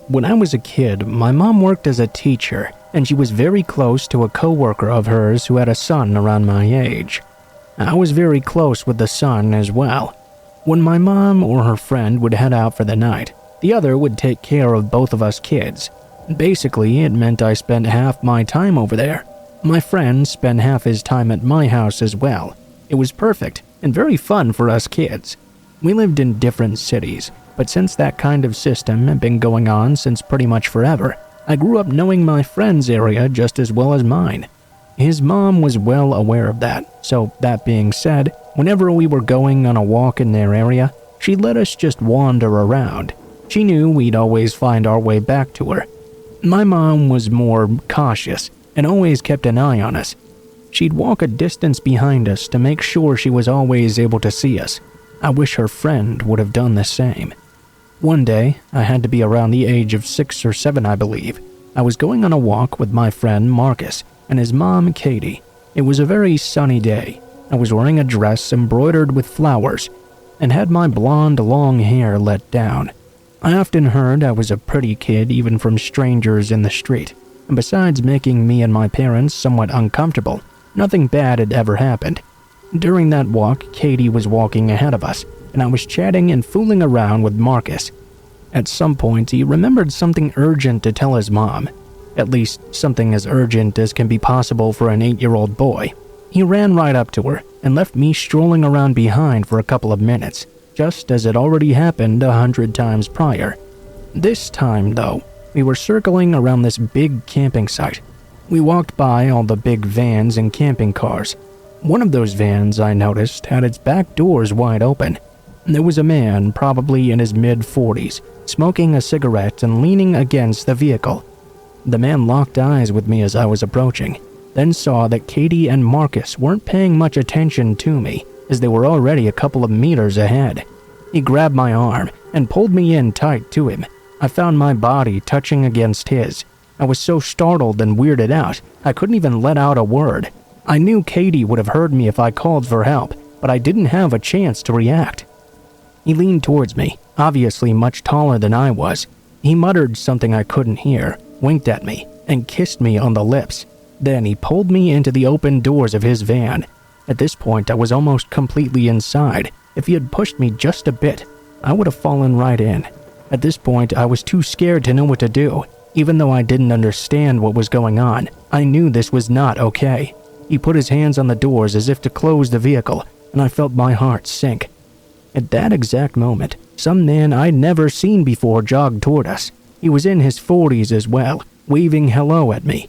When I was a kid, my mom worked as a teacher, and she was very close to a coworker of hers who had a son around my age. I was very close with the son as well. When my mom or her friend would head out for the night, the other would take care of both of us kids. Basically, it meant I spent half my time over there. My friend spent half his time at my house as well. It was perfect and very fun for us kids. We lived in different cities, but since that kind of system had been going on since pretty much forever, I grew up knowing my friend's area just as well as mine. His mom was well aware of that, so that being said, whenever we were going on a walk in their area, she'd let us just wander around. She knew we'd always find our way back to her. My mom was more cautious and always kept an eye on us. She'd walk a distance behind us to make sure she was always able to see us. I wish her friend would have done the same. One day, I had to be around the age of 6 or 7, I believe. I was going on a walk with my friend Marcus and his mom Katie. It was a very sunny day. I was wearing a dress embroidered with flowers and had my blonde long hair let down. I often heard I was a pretty kid even from strangers in the street, and besides making me and my parents somewhat uncomfortable, nothing bad had ever happened. During that walk, Katie was walking ahead of us, and I was chatting and fooling around with Marcus. At some point, he remembered something urgent to tell his mom. At least, something as urgent as can be possible for an 8-year-old boy. He ran right up to her and left me strolling around behind for a couple of minutes, just as it already happened 100 times prior. This time, though, we were circling around this big camping site. We walked by all the big vans and camping cars. One of those vans, I noticed, had its back doors wide open. There was a man, probably in his mid-40s, smoking a cigarette and leaning against the vehicle. The man locked eyes with me as I was approaching, then saw that Katie and Marcus weren't paying much attention to me, as they were already a couple of meters ahead. He grabbed my arm and pulled me in tight to him. I found my body touching against his. I was so startled and weirded out, I couldn't even let out a word. I knew Katie would have heard me if I called for help, but I didn't have a chance to react. He leaned towards me, obviously much taller than I was. He muttered something I couldn't hear, winked at me, and kissed me on the lips. Then he pulled me into the open doors of his van. At this point, I was almost completely inside. If he had pushed me just a bit, I would have fallen right in. At this point, I was too scared to know what to do. Even though I didn't understand what was going on, I knew this was not okay. He put his hands on the doors as if to close the vehicle, and I felt my heart sink. At that exact moment, some man I'd never seen before jogged toward us. He was in his 40s as well, waving hello at me.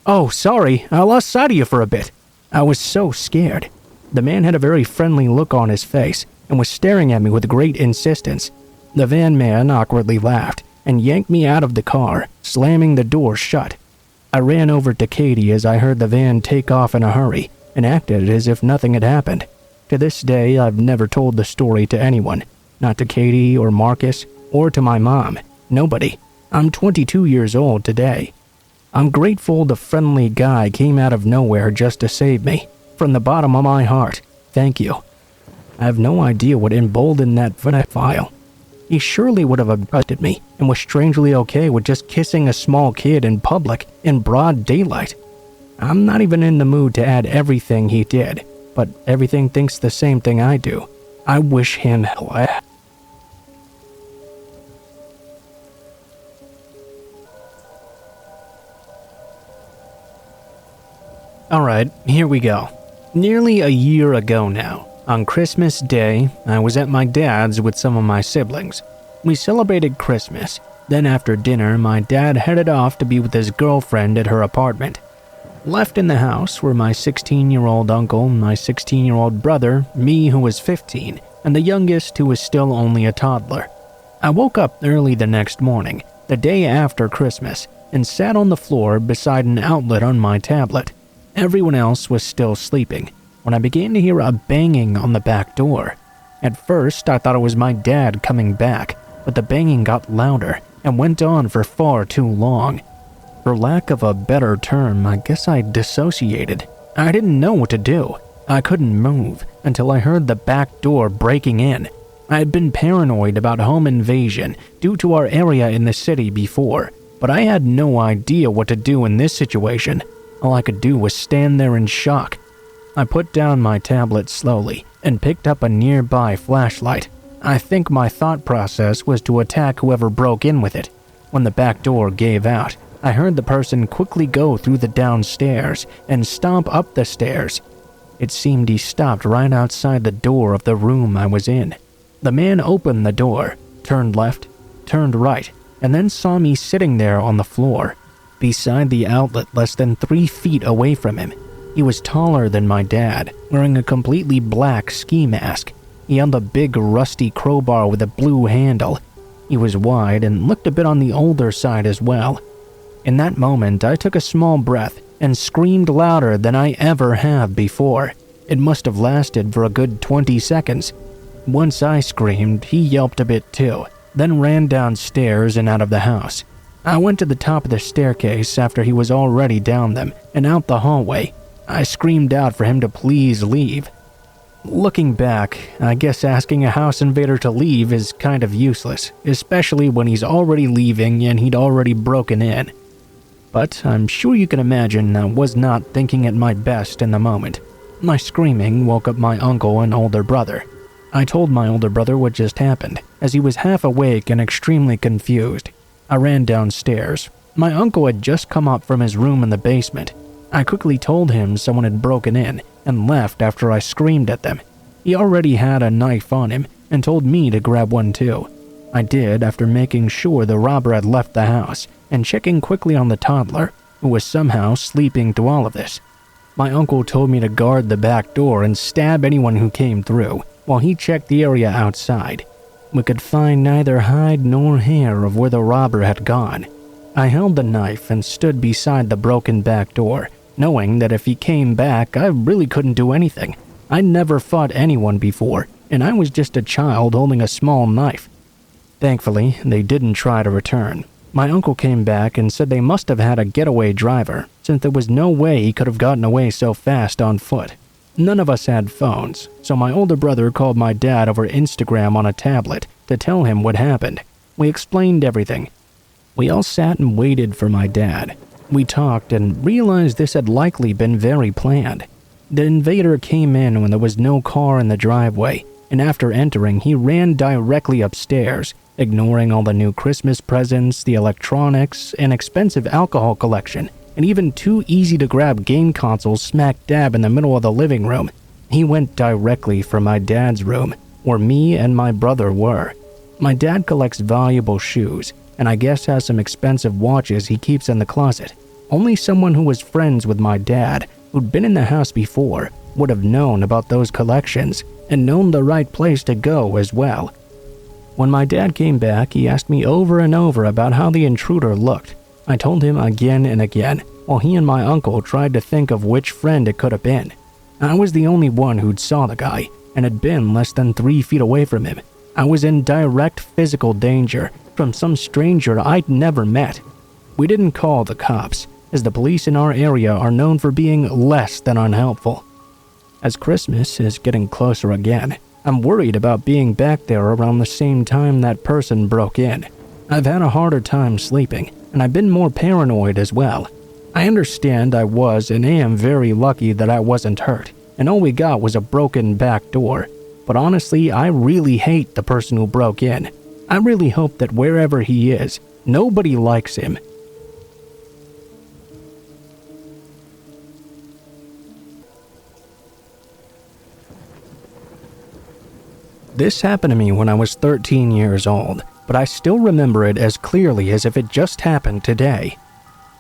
"Oh, sorry, I lost sight of you for a bit." I was so scared. The man had a very friendly look on his face and was staring at me with great insistence. The van man awkwardly laughed and yanked me out of the car, slamming the door shut. I ran over to Katie as I heard the van take off in a hurry and acted as if nothing had happened. To this day, I've never told the story to anyone, not to Katie or Marcus or to my mom, nobody. I'm 22 years old today. I'm grateful the friendly guy came out of nowhere just to save me. From the bottom of my heart, thank you. I have no idea what emboldened that pedophile. He surely would have abducted me and was strangely okay with just kissing a small kid in public in broad daylight. I'm not even in the mood to add everything he did, but everything thinks the same thing I do. I wish him hell. Alright, here we go. Nearly a year ago now, on Christmas Day, I was at my dad's with some of my siblings. We celebrated Christmas. Then after dinner, my dad headed off to be with his girlfriend at her apartment. Left in the house were my 16-year-old uncle, my 16-year-old brother, me who was 15, and the youngest who was still only a toddler. I woke up early the next morning, the day after Christmas, and sat on the floor beside an outlet on my tablet. Everyone else was still sleeping when I began to hear a banging on the back door. At first, I thought it was my dad coming back, but the banging got louder and went on for far too long. For lack of a better term, I guess I dissociated. I didn't know what to do. I couldn't move until I heard the back door breaking in. I had been paranoid about home invasion due to our area in the city before, but I had no idea what to do in this situation. All I could do was stand there in shock. I put down my tablet slowly and picked up a nearby flashlight. I think my thought process was to attack whoever broke in with it. When the back door gave out, I heard the person quickly go through the downstairs and stomp up the stairs. It seemed he stopped right outside the door of the room I was in. The man opened the door, turned left, turned right, and then saw me sitting there on the floor, beside the outlet less than 3 feet away from him. He was taller than my dad, wearing a completely black ski mask. He held a big rusty crowbar with a blue handle. He was wide and looked a bit on the older side as well. In that moment, I took a small breath and screamed louder than I ever have before. It must have lasted for a good 20 seconds. Once I screamed, he yelped a bit too, then ran downstairs and out of the house. I went to the top of the staircase after he was already down them and out the hallway. I screamed out for him to please leave. Looking back, I guess asking a house invader to leave is kind of useless, especially when he's already leaving and he'd already broken in. But I'm sure you can imagine I was not thinking at my best in the moment. My screaming woke up my uncle and older brother. I told my older brother what just happened, as he was half awake and extremely confused. I ran downstairs. My uncle had just come up from his room in the basement. I quickly told him someone had broken in and left after I screamed at them. He already had a knife on him and told me to grab one too. I did after making sure the robber had left the house and checking quickly on the toddler, who was somehow sleeping through all of this. My uncle told me to guard the back door and stab anyone who came through, while he checked the area outside. We could find neither hide nor hair of where the robber had gone. I held the knife and stood beside the broken back door, knowing that if he came back, I really couldn't do anything. I'd never fought anyone before, and I was just a child holding a small knife. Thankfully, they didn't try to return. My uncle came back and said they must have had a getaway driver, since there was no way he could have gotten away so fast on foot. None of us had phones, so my older brother called my dad over Instagram on a tablet to tell him what happened. We explained everything. We all sat and waited for my dad. We talked and realized this had likely been very planned. The invader came in when there was no car in the driveway, and after entering, he ran directly upstairs, ignoring all the new Christmas presents, the electronics, an expensive alcohol collection, and even 2 easy-to-grab game consoles smack dab in the middle of the living room. He went directly for my dad's room, where me and my brother were. My dad collects valuable shoes, and I guess has some expensive watches he keeps in the closet. Only someone who was friends with my dad, who'd been in the house before, would have known about those collections, and known the right place to go as well. When my dad came back, he asked me over and over about how the intruder looked. I told him again and again, while he and my uncle tried to think of which friend it could have been. I was the only one who'd saw the guy, and had been less than 3 feet away from him. I was in direct physical danger from some stranger I'd never met. We didn't call the cops, as the police in our area are known for being less than unhelpful. As Christmas is getting closer again, I'm worried about being back there around the same time that person broke in. I've had a harder time sleeping, and I've been more paranoid as well. I understand I was and am very lucky that I wasn't hurt, and all we got was a broken back door. But honestly, I really hate the person who broke in. I really hope that wherever he is, nobody likes him. This happened to me when I was 13 years old, but I still remember it as clearly as if it just happened today.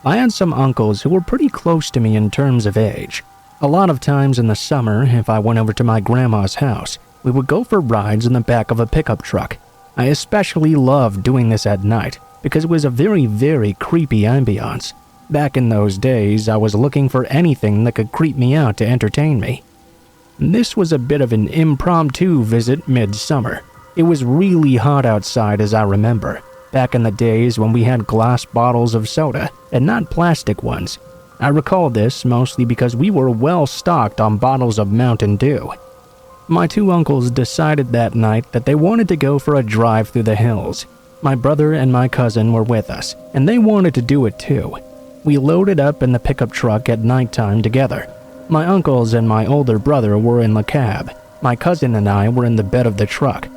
I had some uncles who were pretty close to me in terms of age. A lot of times in the summer, if I went over to my grandma's house, we would go for rides in the back of a pickup truck. I especially loved doing this at night because it was a very, very creepy ambiance. Back in those days, I was looking for anything that could creep me out to entertain me. This was a bit of an impromptu visit mid-summer. It was really hot outside as I remember, back in the days when we had glass bottles of soda and not plastic ones. I recall this mostly because we were well stocked on bottles of Mountain Dew. My two uncles decided that night that they wanted to go for a drive through the hills. My brother and my cousin were with us, and they wanted to do it too. We loaded up in the pickup truck at nighttime together. My uncles and my older brother were in the cab. My cousin and I were in the bed of the truck.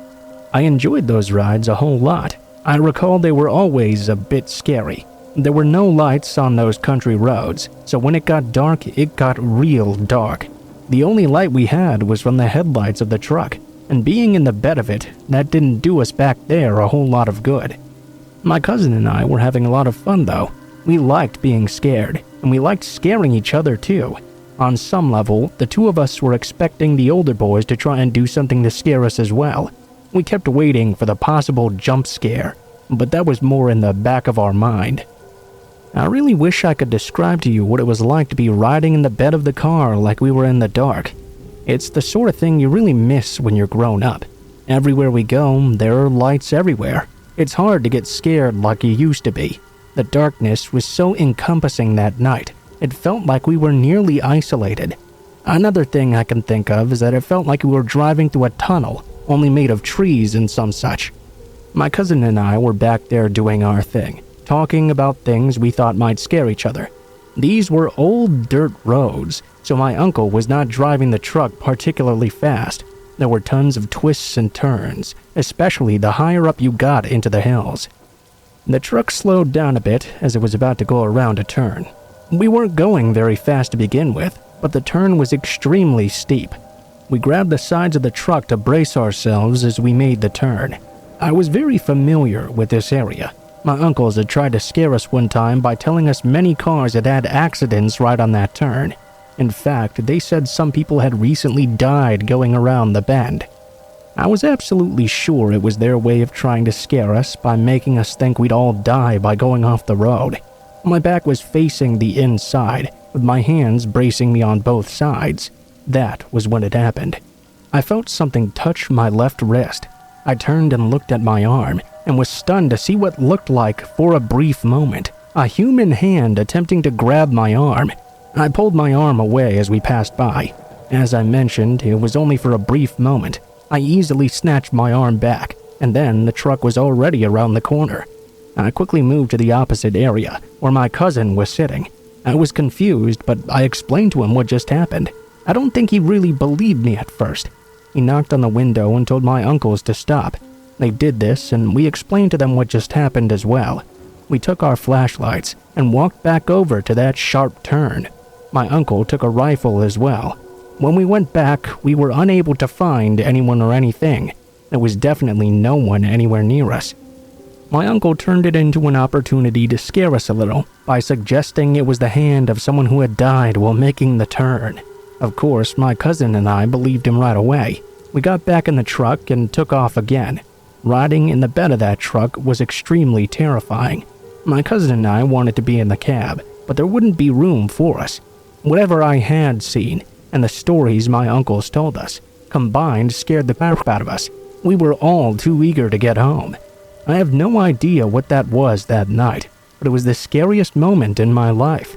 I enjoyed those rides a whole lot. I recall they were always a bit scary. There were no lights on those country roads, so when it got dark, it got real dark. The only light we had was from the headlights of the truck, and being in the bed of it, that didn't do us back there a whole lot of good. My cousin and I were having a lot of fun though. We liked being scared, and we liked scaring each other too. On some level, the two of us were expecting the older boys to try and do something to scare us as well. We kept waiting for the possible jump scare, but that was more in the back of our mind. I really wish I could describe to you what it was like to be riding in the bed of the car like we were in the dark. It's the sort of thing you really miss when you're grown up. Everywhere we go, there are lights everywhere. It's hard to get scared like you used to be. The darkness was so encompassing that night. It felt like we were nearly isolated. Another thing I can think of is that it felt like we were driving through a tunnel, only made of trees and some such. My cousin and I were back there doing our thing, talking about things we thought might scare each other. These were old dirt roads, so my uncle was not driving the truck particularly fast. There were tons of twists and turns, especially the higher up you got into the hills. The truck slowed down a bit as it was about to go around a turn. We weren't going very fast to begin with, but the turn was extremely steep. We grabbed the sides of the truck to brace ourselves as we made the turn. I was very familiar with this area. My uncles had tried to scare us one time by telling us many cars had had accidents right on that turn. In fact, they said some people had recently died going around the bend. I was absolutely sure it was their way of trying to scare us by making us think we'd all die by going off the road. My back was facing the inside, with my hands bracing me on both sides. That was when it happened. I felt something touch my left wrist. I turned and looked at my arm, and was stunned to see what looked like, for a brief moment, a human hand attempting to grab my arm. I pulled my arm away as we passed by. As I mentioned, it was only for a brief moment. I easily snatched my arm back, and then the truck was already around the corner. I quickly moved to the opposite area, where my cousin was sitting. I was confused, but I explained to him what just happened. I don't think he really believed me at first. He knocked on the window and told my uncles to stop. They did this, and we explained to them what just happened as well. We took our flashlights and walked back over to that sharp turn. My uncle took a rifle as well. When we went back, we were unable to find anyone or anything. There was definitely no one anywhere near us. My uncle turned it into an opportunity to scare us a little by suggesting it was the hand of someone who had died while making the turn. Of course, my cousin and I believed him right away. We got back in the truck and took off again. Riding in the bed of that truck was extremely terrifying. My cousin and I wanted to be in the cab, but there wouldn't be room for us. Whatever I had seen, and the stories my uncles told us, combined scared the crap out of us. We were all too eager to get home. I have no idea what that was that night, but it was the scariest moment in my life.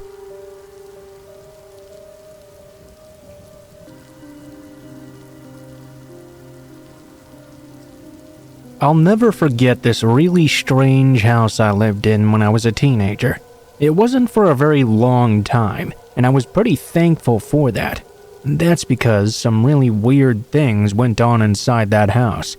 I'll never forget this really strange house I lived in when I was a teenager. It wasn't for a very long time, and I was pretty thankful for that. That's because some really weird things went on inside that house.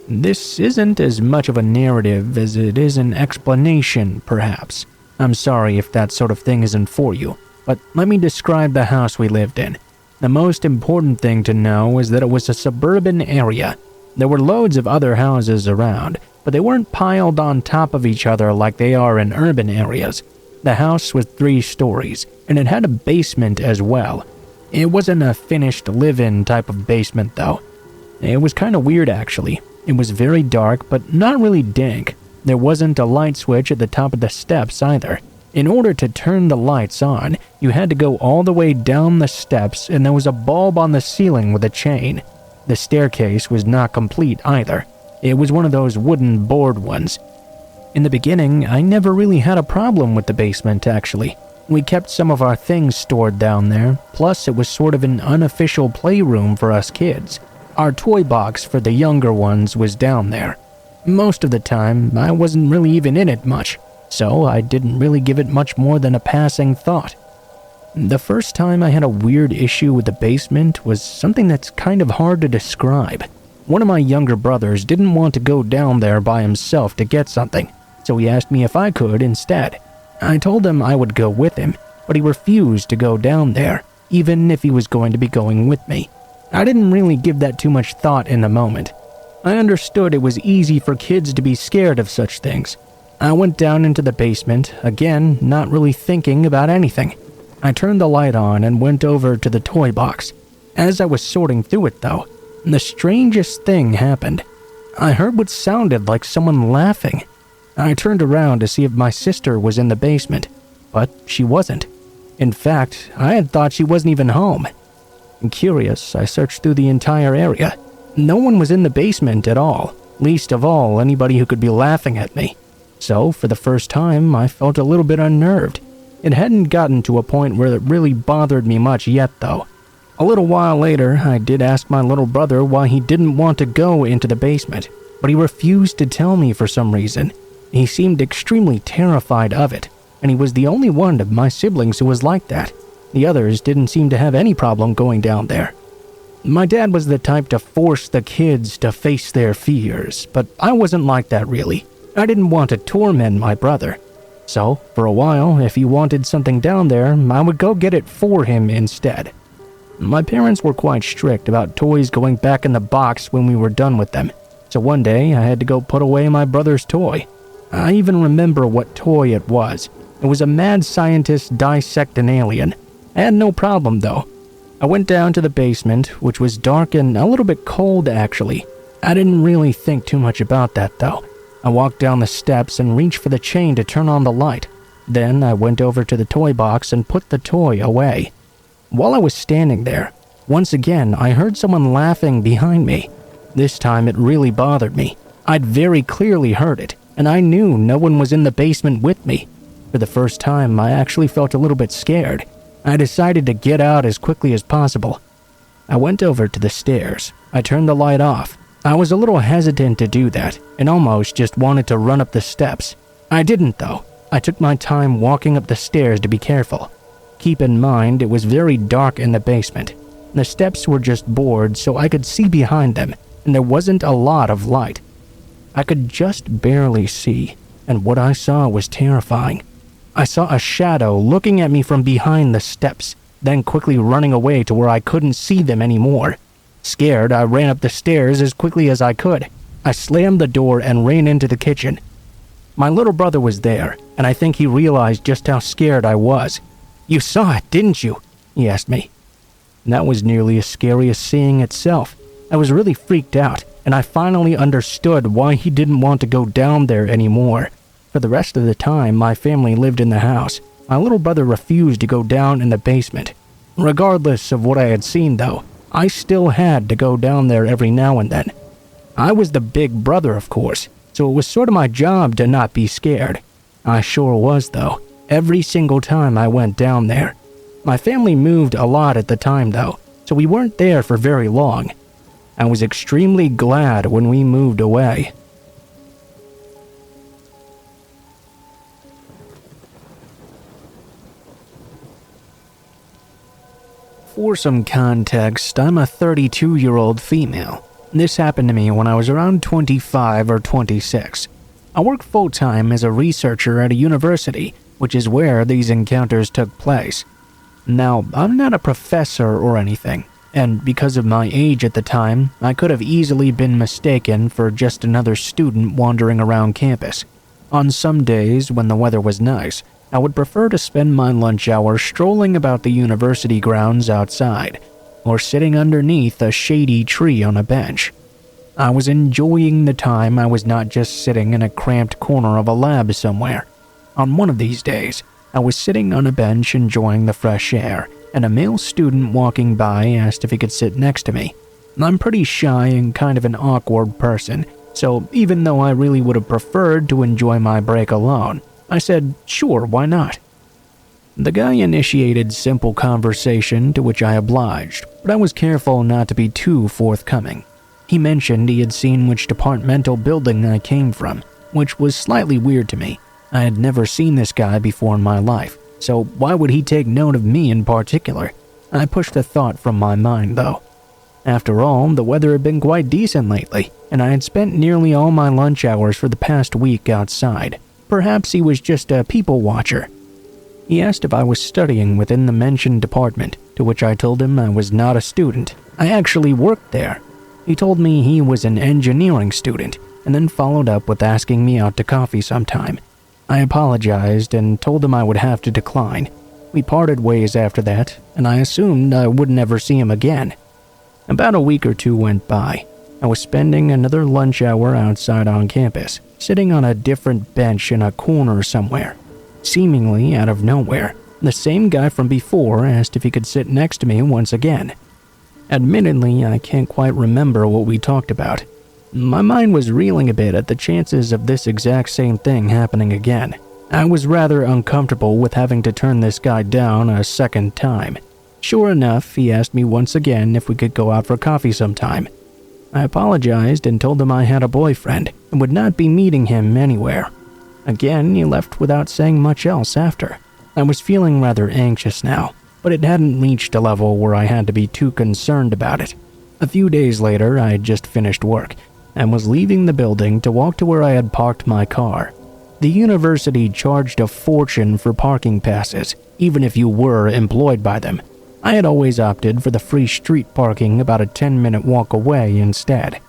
This isn't as much of a narrative as it is an explanation, perhaps. I'm sorry if that sort of thing isn't for you, but let me describe the house we lived in. The most important thing to know is that it was a suburban area. There were loads of other houses around, but they weren't piled on top of each other like they are in urban areas. The house was 3 stories, and it had a basement as well. It wasn't a finished live-in type of basement, though. It was kind of weird, actually. It was very dark, but not really dank. There wasn't a light switch at the top of the steps either. In order to turn the lights on, you had to go all the way down the steps, and there was a bulb on the ceiling with a chain. The staircase was not complete either. It was one of those wooden board ones. In the beginning, I never really had a problem with the basement actually. We kept some of our things stored down there, plus it was sort of an unofficial playroom for us kids. Our toy box for the younger ones was down there. Most of the time, I wasn't really even in it much, so I didn't really give it much more than a passing thought. The first time I had a weird issue with the basement was something that's kind of hard to describe. One of my younger brothers didn't want to go down there by himself to get something, so he asked me if I could instead. I told him I would go with him, but he refused to go down there, even if he was going to be going with me. I didn't really give that too much thought in the moment. I understood it was easy for kids to be scared of such things. I went down into the basement, again, not really thinking about anything. I turned the light on and went over to the toy box. As I was sorting through it, though, the strangest thing happened. I heard what sounded like someone laughing. I turned around to see if my sister was in the basement, but she wasn't. In fact, I had thought she wasn't even home. Curious, I searched through the entire area. No one was in the basement at all, least of all anybody who could be laughing at me. So, for the first time, I felt a little bit unnerved. It hadn't gotten to a point where it really bothered me much yet, though. A little while later, I did ask my little brother why he didn't want to go into the basement, but he refused to tell me for some reason. He seemed extremely terrified of it, and he was the only one of my siblings who was like that. The others didn't seem to have any problem going down there. My dad was the type to force the kids to face their fears, but I wasn't like that really. I didn't want to torment my brother. So, for a while, if he wanted something down there, I would go get it for him instead. My parents were quite strict about toys going back in the box when we were done with them, so one day I had to go put away my brother's toy. I even remember what toy it was. It was a mad scientist dissect an alien. I had no problem though. I went down to the basement, which was dark and a little bit cold actually. I didn't really think too much about that though. I walked down the steps and reached for the chain to turn on the light. Then I went over to the toy box and put the toy away. While I was standing there, once again I heard someone laughing behind me. This time it really bothered me. I'd very clearly heard it, and I knew no one was in the basement with me. For the first time, I actually felt a little bit scared. I decided to get out as quickly as possible. I went over to the stairs. I turned the light off. I was a little hesitant to do that, and almost just wanted to run up the steps. I didn't though. I took my time walking up the stairs to be careful. Keep in mind, it was very dark in the basement. The steps were just boards, so I could see behind them, and there wasn't a lot of light. I could just barely see, and what I saw was terrifying. I saw a shadow looking at me from behind the steps, then quickly running away to where I couldn't see them anymore. Scared, I ran up the stairs as quickly as I could. I slammed the door and ran into the kitchen. My little brother was there, and I think he realized just how scared I was. "You saw it, didn't you?" he asked me. That was nearly as scary as seeing itself. I was really freaked out, and I finally understood why he didn't want to go down there anymore. For the rest of the time my family lived in the house, my little brother refused to go down in the basement. Regardless of what I had seen though, I still had to go down there every now and then. I was the big brother, of course, so it was sort of my job to not be scared. I sure was though, every single time I went down there. My family moved a lot at the time though, so we weren't there for very long. I was extremely glad when we moved away. For some context, I'm a 32-year-old female. This happened to me when I was around 25 or 26. I work full-time as a researcher at a university, which is where these encounters took place. Now, I'm not a professor or anything, and because of my age at the time, I could have easily been mistaken for just another student wandering around campus. On some days, when the weather was nice, I would prefer to spend my lunch hour strolling about the university grounds outside, or sitting underneath a shady tree on a bench. I was enjoying the time. I was not just sitting in a cramped corner of a lab somewhere. On one of these days, I was sitting on a bench enjoying the fresh air, and a male student walking by asked if he could sit next to me. I'm pretty shy and kind of an awkward person, So even though I really would have preferred to enjoy my break alone, I said, sure, why not? The guy initiated simple conversation, to which I obliged, but I was careful not to be too forthcoming. He mentioned he had seen which departmental building I came from, which was slightly weird to me. I had never seen this guy before in my life, so why would he take note of me in particular? I pushed the thought from my mind, though. After all, the weather had been quite decent lately, and I had spent nearly all my lunch hours for the past week outside. Perhaps he was just a people watcher. He asked if I was studying within the mentioned department, to which I told him I was not a student. I actually worked there. He told me he was an engineering student, and then followed up with asking me out to coffee sometime. I apologized and told him I would have to decline. We parted ways after that, and I assumed I would never see him again. About a week or two went by. I was spending another lunch hour outside on campus, sitting on a different bench in a corner somewhere. Seemingly out of nowhere, the same guy from before asked if he could sit next to me once again. Admittedly, I can't quite remember what we talked about. My mind was reeling a bit at the chances of this exact same thing happening again. I was rather uncomfortable with having to turn this guy down a second time. Sure enough, he asked me once again if we could go out for coffee sometime. I apologized and told him I had a boyfriend and would not be meeting him anywhere. Again, he left without saying much else after. I was feeling rather anxious now, but it hadn't reached a level where I had to be too concerned about it. A few days later, I had just finished work and was leaving the building to walk to where I had parked my car. The university charged a fortune for parking passes, even if you were employed by them. I had always opted for the free street parking about a 10-minute walk away instead.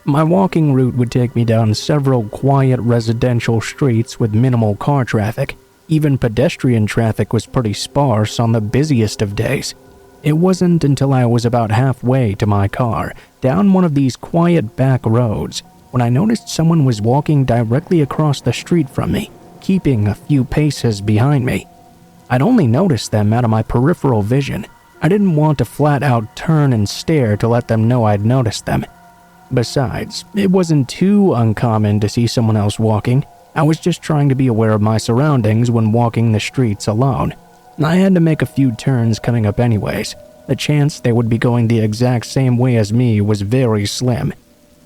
My walking route would take me down several quiet residential streets with minimal car traffic. Even pedestrian traffic was pretty sparse on the busiest of days. It wasn't until I was about halfway to my car, down one of these quiet back roads, when I noticed someone was walking directly across the street from me, keeping a few paces behind me. I'd only noticed them out of my peripheral vision. I didn't want to flat out turn and stare to let them know I'd noticed them. Besides, it wasn't too uncommon to see someone else walking. I was just trying to be aware of my surroundings when walking the streets alone. I had to make a few turns coming up anyways. The chance they would be going the exact same way as me was very slim.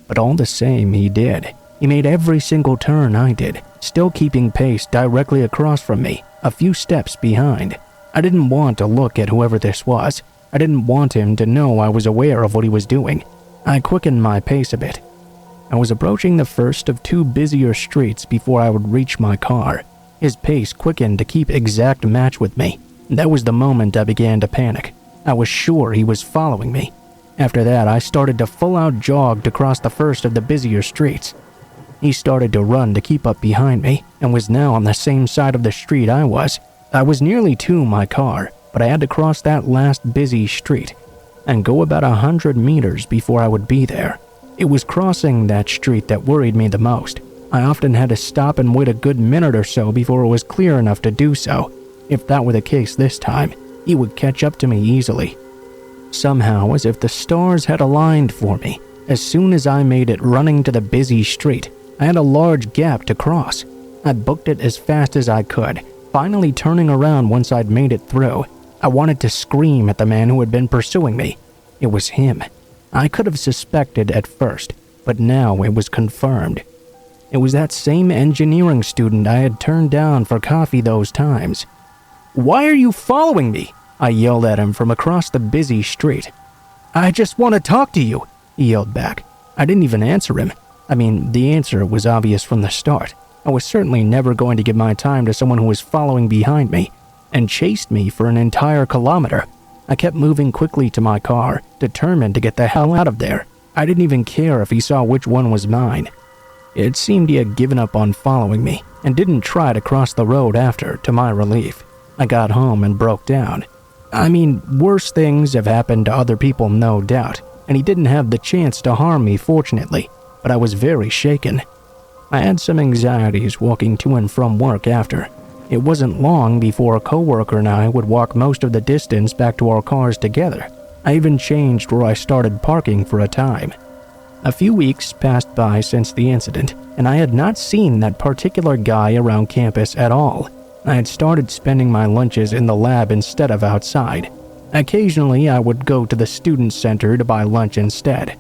But all the same, he did. He made every single turn I did, still keeping pace directly across from me, a few steps behind. I didn't want to look at whoever this was. I didn't want him to know I was aware of what he was doing. I quickened my pace a bit. I was approaching the first of two busier streets before I would reach my car. His pace quickened to keep exact match with me. That was the moment I began to panic. I was sure he was following me. After that, I started to full-out jog to cross the first of the busier streets. He started to run to keep up behind me and was now on the same side of the street I was. I was nearly to my car, but I had to cross that last busy street and go about 100 meters before I would be there. It was crossing that street that worried me the most. I often had to stop and wait a good minute or so before it was clear enough to do so. If that were the case this time, he would catch up to me easily. Somehow, as if the stars had aligned for me, as soon as I made it running to the busy street, I had a large gap to cross. I booked it as fast as I could, finally turning around once I'd made it through. I wanted to scream at the man who had been pursuing me. It was him. I could have suspected at first, but now it was confirmed. It was that same engineering student I had turned down for coffee those times. "Why are you following me?" I yelled at him from across the busy street. "I just want to talk to you," he yelled back. I didn't even answer him. I mean, the answer was obvious from the start. I was certainly never going to give my time to someone who was following behind me and chased me for an entire kilometer. I kept moving quickly to my car, determined to get the hell out of there. I didn't even care if he saw which one was mine. It seemed he had given up on following me and didn't try to cross the road after, to my relief. I got home and broke down. I mean, worse things have happened to other people, no doubt, and he didn't have the chance to harm me, fortunately, but I was very shaken. I had some anxieties walking to and from work after. It wasn't long before a coworker and I would walk most of the distance back to our cars together. I even changed where I started parking for a time. A few weeks passed by since the incident, and I had not seen that particular guy around campus at all. I had started spending my lunches in the lab instead of outside. Occasionally, I would go to the student center to buy lunch instead.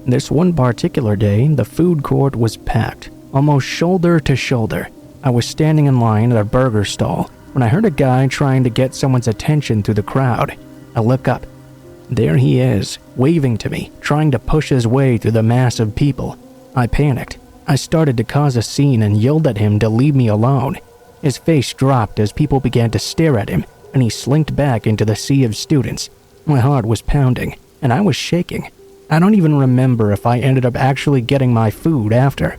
This one particular day, the food court was packed, almost shoulder to shoulder. I was standing in line at a burger stall when I heard a guy trying to get someone's attention through the crowd. I look up. There he is, waving to me, trying to push his way through the mass of people. I panicked. I started to cause a scene and yelled at him to leave me alone. His face dropped as people began to stare at him, and he slinked back into the sea of students. My heart was pounding, and I was shaking. I don't even remember if I ended up actually getting my food after.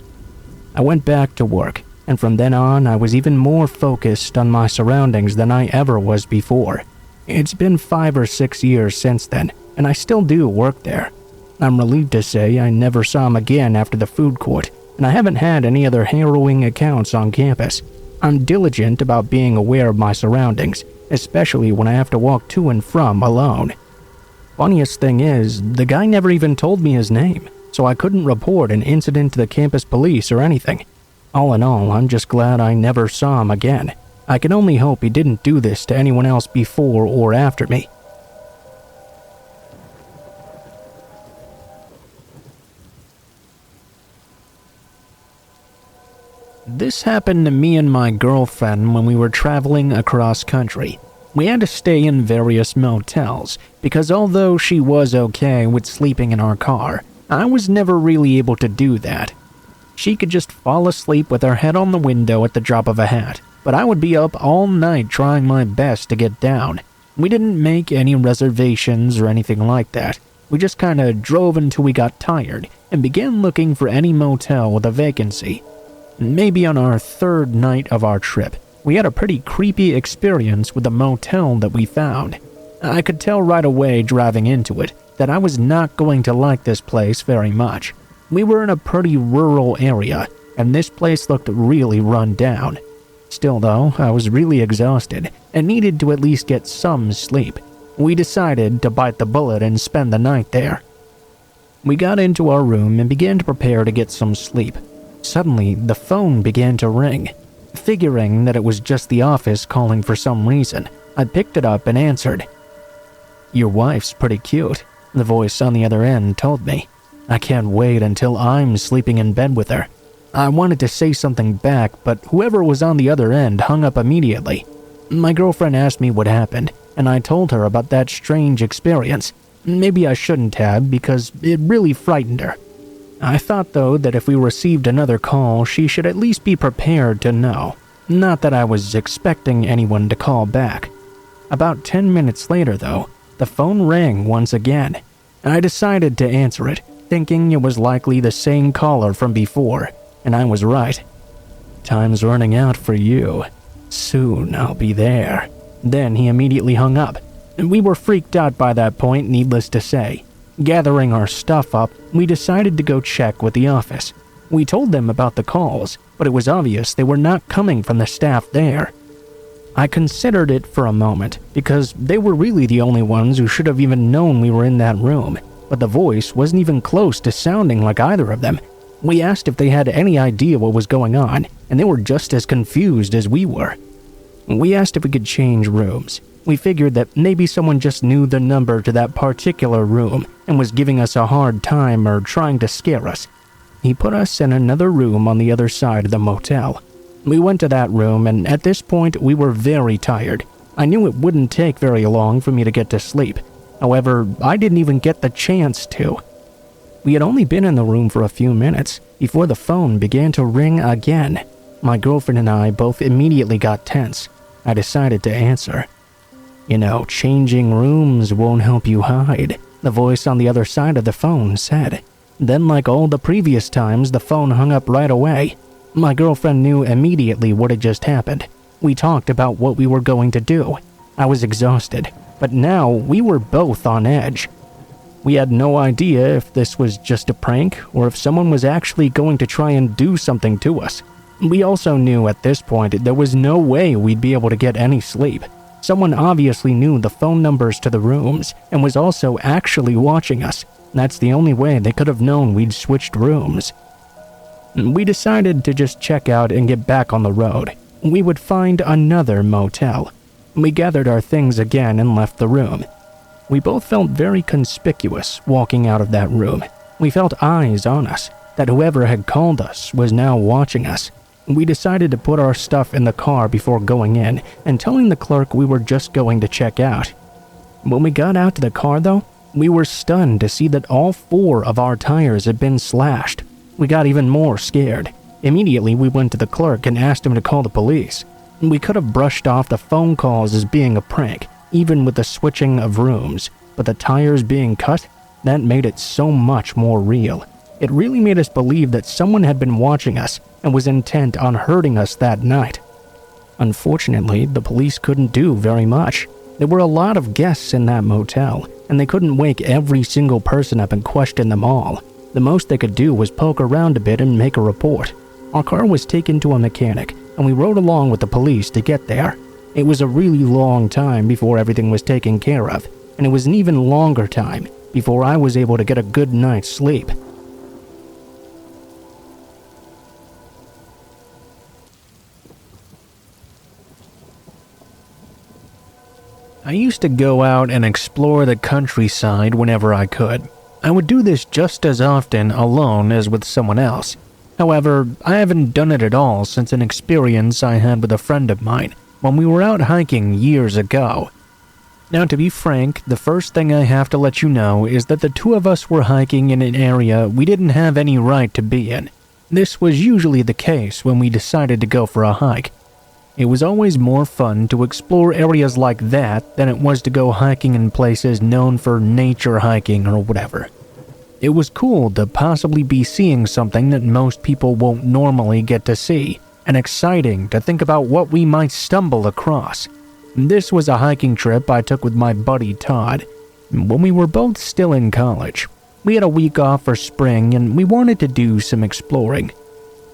I went back to work, and from then on I was even more focused on my surroundings than I ever was before. It's been 5 or 6 years since then, and I still do work there. I'm relieved to say I never saw him again after the food court, and I haven't had any other harrowing accounts on campus. I'm diligent about being aware of my surroundings, especially when I have to walk to and from alone. Funniest thing is, the guy never even told me his name, so I couldn't report an incident to the campus police or anything. All in all, I'm just glad I never saw him again. I can only hope he didn't do this to anyone else before or after me. This happened to me and my girlfriend when we were traveling across country. We had to stay in various motels, because although she was okay with sleeping in our car, I was never really able to do that. She could just fall asleep with her head on the window at the drop of a hat, but I would be up all night trying my best to get down. We didn't make any reservations or anything like that. We just kinda drove until we got tired and began looking for any motel with a vacancy. Maybe on our 3rd night of our trip, we had a pretty creepy experience with the motel that we found. I could tell right away driving into it that I was not going to like this place very much. We were in a pretty rural area, and this place looked really run down. Still though, I was really exhausted and needed to at least get some sleep. We decided to bite the bullet and spend the night there. We got into our room and began to prepare to get some sleep. Suddenly, the phone began to ring. Figuring that it was just the office calling for some reason, I picked it up and answered. "Your wife's pretty cute," the voice on the other end told me. "I can't wait until I'm sleeping in bed with her." I wanted to say something back, but whoever was on the other end hung up immediately. My girlfriend asked me what happened, and I told her about that strange experience. Maybe I shouldn't have, because it really frightened her. I thought, though, that if we received another call, she should at least be prepared to know. Not that I was expecting anyone to call back. About 10 minutes later, though, the phone rang once again. I decided to answer it, thinking it was likely the same caller from before, and I was right. "Time's running out for you. Soon I'll be there." Then he immediately hung up. We were freaked out by that point, needless to say. Gathering our stuff up, we decided to go check with the office. We told them about the calls, but it was obvious they were not coming from the staff there. I considered it for a moment, because they were really the only ones who should have even known we were in that room, but the voice wasn't even close to sounding like either of them. We asked if they had any idea what was going on, and they were just as confused as we were. We asked if we could change rooms. We figured that maybe someone just knew the number to that particular room and was giving us a hard time or trying to scare us. He put us in another room on the other side of the motel. We went to that room, and at this point we were very tired. I knew it wouldn't take very long for me to get to sleep. However, I didn't even get the chance to. We had only been in the room for a few minutes before the phone began to ring again. My girlfriend and I both immediately got tense. I decided to answer. "You know, changing rooms won't help you hide," the voice on the other side of the phone said. Then, like all the previous times, the phone hung up right away. My girlfriend knew immediately what had just happened. We talked about what we were going to do. I was exhausted, but now we were both on edge. We had no idea if this was just a prank or if someone was actually going to try and do something to us. We also knew at this point there was no way we'd be able to get any sleep. Someone obviously knew the phone numbers to the rooms and was also actually watching us. That's the only way they could have known we'd switched rooms. We decided to just check out and get back on the road. We would find another motel. We gathered our things again and left the room. We both felt very conspicuous walking out of that room. We felt eyes on us, that whoever had called us was now watching us. We decided to put our stuff in the car before going in and telling the clerk we were just going to check out. When we got out to the car though, we were stunned to see that all 4 of our tires had been slashed. We got even more scared. Immediately we went to the clerk and asked him to call the police. We could have brushed off the phone calls as being a prank, even with the switching of rooms, but the tires being cut, that made it so much more real. It really made us believe that someone had been watching us and was intent on hurting us that night. Unfortunately, the police couldn't do very much. There were a lot of guests in that motel, and they couldn't wake every single person up and question them all. The most they could do was poke around a bit and make a report. Our car was taken to a mechanic, and we rode along with the police to get there. It was a really long time before everything was taken care of, and it was an even longer time before I was able to get a good night's sleep. I used to go out and explore the countryside whenever I could. I would do this just as often alone as with someone else. However, I haven't done it at all since an experience I had with a friend of mine when we were out hiking years ago. Now, to be frank, the first thing I have to let you know is that the 2 of us were hiking in an area we didn't have any right to be in. This was usually the case when we decided to go for a hike. It was always more fun to explore areas like that than it was to go hiking in places known for nature hiking or whatever. It was cool to possibly be seeing something that most people won't normally get to see, and exciting to think about what we might stumble across. This was a hiking trip I took with my buddy Todd, when we were both still in college. We had a week off for spring and we wanted to do some exploring.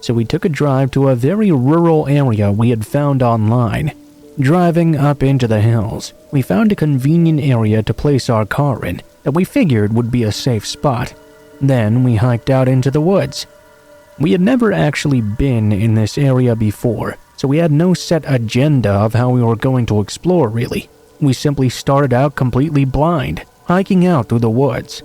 So we took a drive to a very rural area we had found online. Driving up into the hills, we found a convenient area to place our car in that we figured would be a safe spot. Then we hiked out into the woods. We had never actually been in this area before, so we had no set agenda of how we were going to explore really. We simply started out completely blind, hiking out through the woods.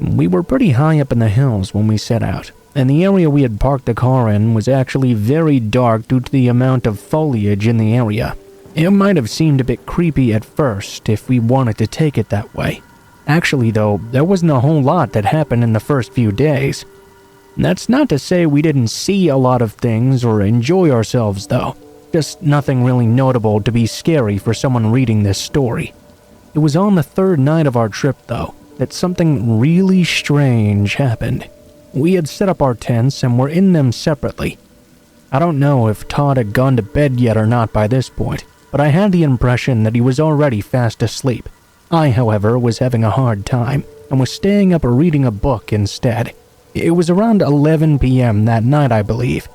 We were pretty high up in the hills when we set out, and the area we had parked the car in was actually very dark due to the amount of foliage in the area. It might have seemed a bit creepy at first if we wanted to take it that way. Actually though, there wasn't a whole lot that happened in the first few days. That's not to say we didn't see a lot of things or enjoy ourselves though. Just nothing really notable to be scary for someone reading this story. It was on the 3rd night of our trip though that something really strange happened. We had set up our tents and were in them separately. I don't know if Todd had gone to bed yet or not by this point, but I had the impression that he was already fast asleep. I, however, was having a hard time and was staying up reading a book instead. It was around 11 p.m. that night, I believe.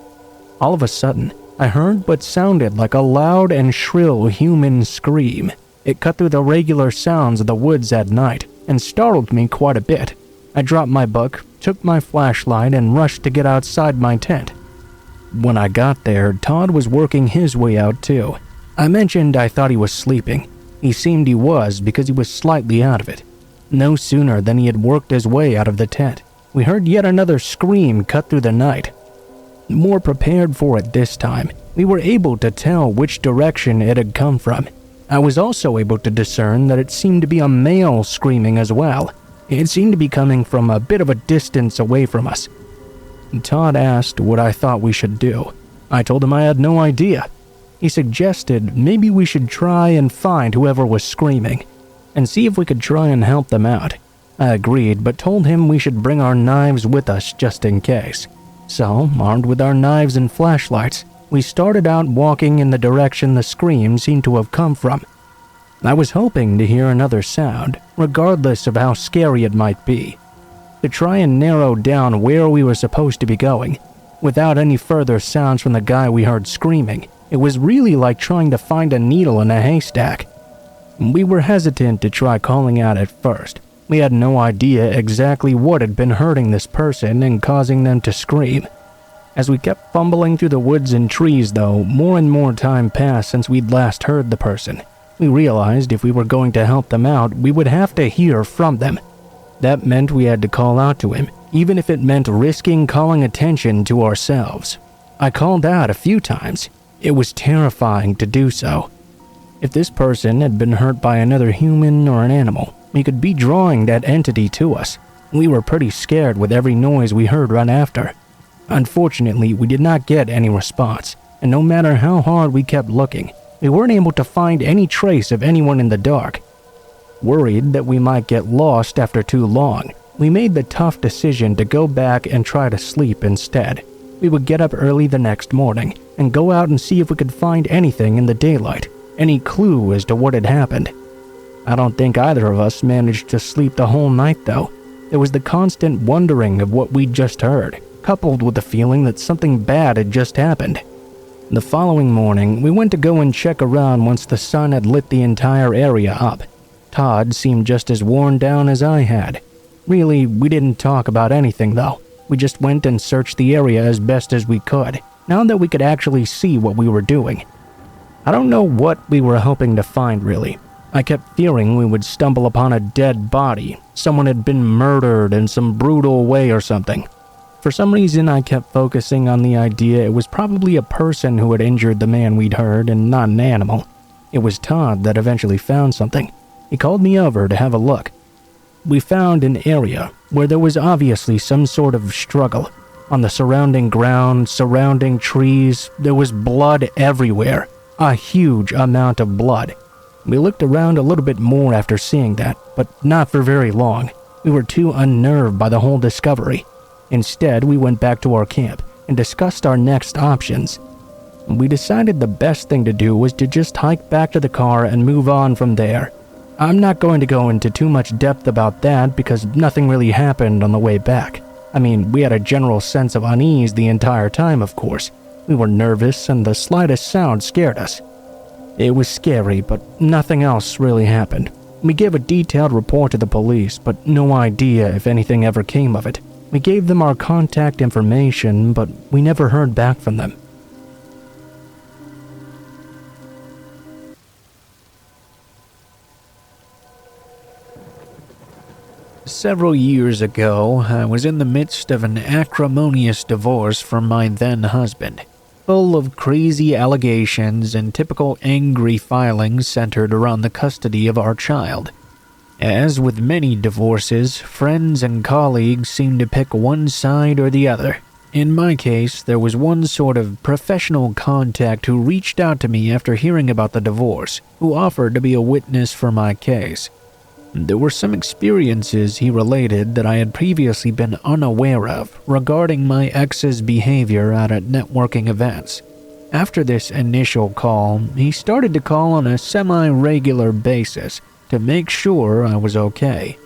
All of a sudden, I heard what sounded like a loud and shrill human scream. It cut through the regular sounds of the woods at night and startled me quite a bit. I dropped my book, took my flashlight, and rushed to get outside my tent. When I got there, Todd was working his way out too. I mentioned I thought he was sleeping. He seemed he was because he was slightly out of it. No sooner than he had worked his way out of the tent, we heard yet another scream cut through the night. More prepared for it this time, we were able to tell which direction it had come from. I was also able to discern that it seemed to be a male screaming as well. It seemed to be coming from a bit of a distance away from us. Todd asked what I thought we should do. I told him I had no idea. He suggested maybe we should try and find whoever was screaming and see if we could try and help them out. I agreed, but told him we should bring our knives with us just in case. So, armed with our knives and flashlights, we started out walking in the direction the scream seemed to have come from. I was hoping to hear another sound, regardless of how scary it might be, to try and narrow down where we were supposed to be going. Without any further sounds from the guy we heard screaming, it was really like trying to find a needle in a haystack. We were hesitant to try calling out at first, We had no idea exactly what had been hurting this person and causing them to scream. As we kept fumbling through the woods and trees, though, more and more time passed since we'd last heard the person. We realized if we were going to help them out, we would have to hear from them. That meant we had to call out to him, even if it meant risking calling attention to ourselves. I called out a few times. It was terrifying to do so. If this person had been hurt by another human or an animal, we could be drawing that entity to us. We were pretty scared with every noise we heard right after. Unfortunately, we did not get any response, and no matter how hard we kept looking, we weren't able to find any trace of anyone in the dark. Worried that we might get lost after too long, we made the tough decision to go back and try to sleep instead. We would get up early the next morning and go out and see if we could find anything in the daylight, any clue as to what had happened. I don't think either of us managed to sleep the whole night though. There was the constant wondering of what we'd just heard, coupled with the feeling that something bad had just happened. The following morning, we went to go and check around once the sun had lit the entire area up. Todd seemed just as worn down as I had. Really, we didn't talk about anything though. We just went and searched the area as best as we could, now that we could actually see what we were doing. I don't know what we were hoping to find really. I kept fearing we would stumble upon a dead body. Someone had been murdered in some brutal way or something. For some reason, I kept focusing on the idea it was probably a person who had injured the man we'd heard and not an animal. It was Todd that eventually found something. He called me over to have a look. We found an area where there was obviously some sort of struggle. On the surrounding ground, surrounding trees, there was blood everywhere. A huge amount of blood. We looked around a little bit more after seeing that, but not for very long. We were too unnerved by the whole discovery. Instead, we went back to our camp and discussed our next options. We decided the best thing to do was to just hike back to the car and move on from there. I'm not going to go into too much depth about that because nothing really happened on the way back. I mean, we had a general sense of unease the entire time, of course. We were nervous and the slightest sound scared us. It was scary, but nothing else really happened. We gave a detailed report to the police, but no idea if anything ever came of it. We gave them our contact information, but we never heard back from them. Several years ago, I was in the midst of an acrimonious divorce from my then husband, full of crazy allegations and typical angry filings centered around the custody of our child. As with many divorces, friends and colleagues seemed to pick one side or the other. In my case, there was one sort of professional contact who reached out to me after hearing about the divorce, who offered to be a witness for my case. There were some experiences he related that I had previously been unaware of regarding my ex's behavior at networking events. After this initial call, he started to call on a semi-regular basis to make sure I was okay.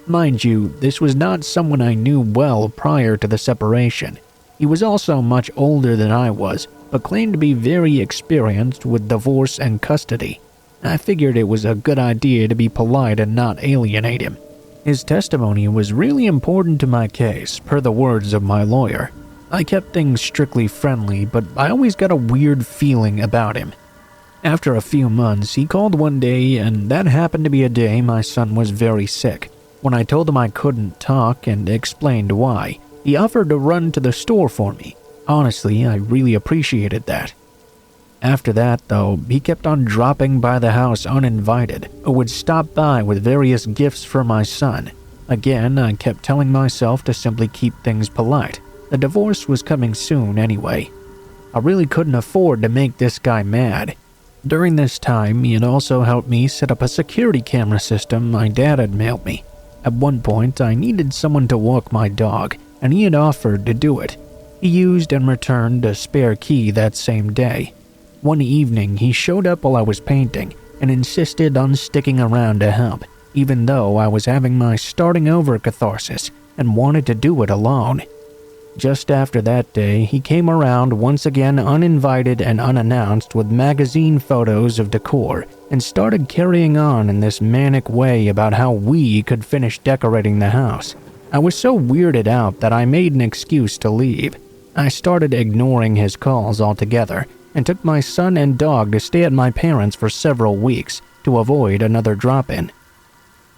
Mind you, this was not someone I knew well prior to the separation. He was also much older than I was, but claimed to be very experienced with divorce and custody. I figured it was a good idea to be polite and not alienate him. His testimony was really important to my case, per the words of my lawyer. I kept things strictly friendly, but I always got a weird feeling about him. After a few months, he called one day, and that happened to be a day my son was very sick. When I told him I couldn't talk and explained why, he offered to run to the store for me. Honestly, I really appreciated that. After that, though, he kept on dropping by the house uninvited, or would stop by with various gifts for my son. Again, I kept telling myself to simply keep things polite. The divorce was coming soon anyway. I really couldn't afford to make this guy mad. During this time, he had also helped me set up a security camera system my dad had mailed me. At one point, I needed someone to walk my dog, and he had offered to do it. He used and returned a spare key that same day. One evening, he showed up while I was painting and insisted on sticking around to help, even though I was having my starting over catharsis and wanted to do it alone. Just after that day, he came around once again uninvited and unannounced with magazine photos of decor and started carrying on in this manic way about how we could finish decorating the house. I was so weirded out that I made an excuse to leave. I started ignoring his calls altogether and took my son and dog to stay at my parents' for several weeks to avoid another drop-in.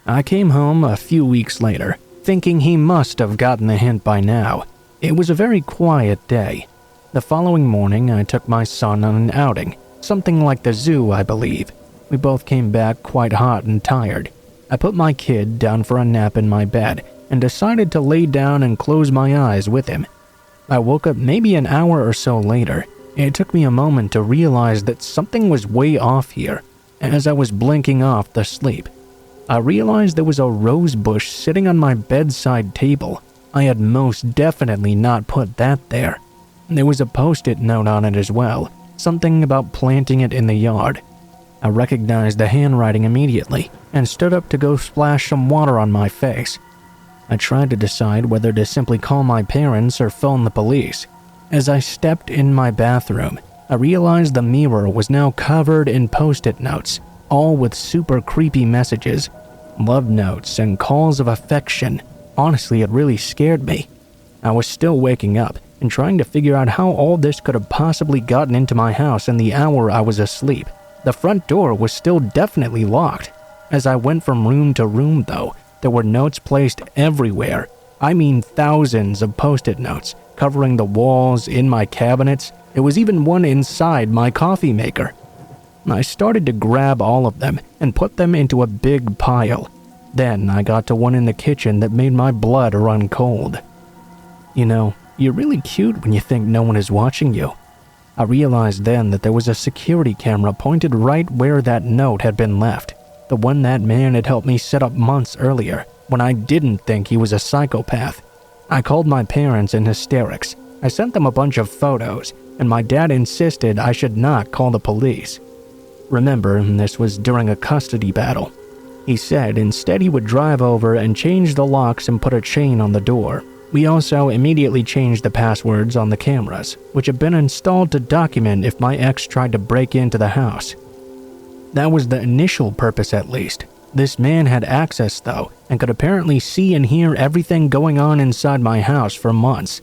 I came home a few weeks later, thinking he must have gotten the hint by now. It was a very quiet day. The following morning, I took my son on an outing, something like the zoo, I believe. We both came back quite hot and tired. I put my kid down for a nap in my bed and decided to lay down and close my eyes with him. I woke up maybe an hour or so later. It took me a moment to realize that something was way off here. As I was blinking off the sleep, I realized there was a rose bush sitting on my bedside table. I had most definitely not put that there. There was a post-it note on it as well, something about planting it in the yard. I recognized the handwriting immediately and stood up to go splash some water on my face. I tried to decide whether to simply call my parents or phone the police. As I stepped in my bathroom, I realized the mirror was now covered in post-it notes, all with super creepy messages, love notes, and calls of affection. Honestly, it really scared me. I was still waking up and trying to figure out how all this could have possibly gotten into my house in the hour I was asleep. The front door was still definitely locked. As I went from room to room, though, there were notes placed everywhere. I mean thousands of post-it notes covering the walls, in my cabinets. There was even one inside my coffee maker. I started to grab all of them and put them into a big pile. Then I got to one in the kitchen that made my blood run cold. You know, you're really cute when you think no one is watching you. I realized then that there was a security camera pointed right where that note had been left, the one that man had helped me set up months earlier, when I didn't think he was a psychopath. I called my parents in hysterics. I sent them a bunch of photos, and my dad insisted I should not call the police. Remember, this was during a custody battle. He said instead he would drive over and change the locks and put a chain on the door. We also immediately changed the passwords on the cameras, which had been installed to document if my ex tried to break into the house. That was the initial purpose, at least. This man had access, though, and could apparently see and hear everything going on inside my house for months.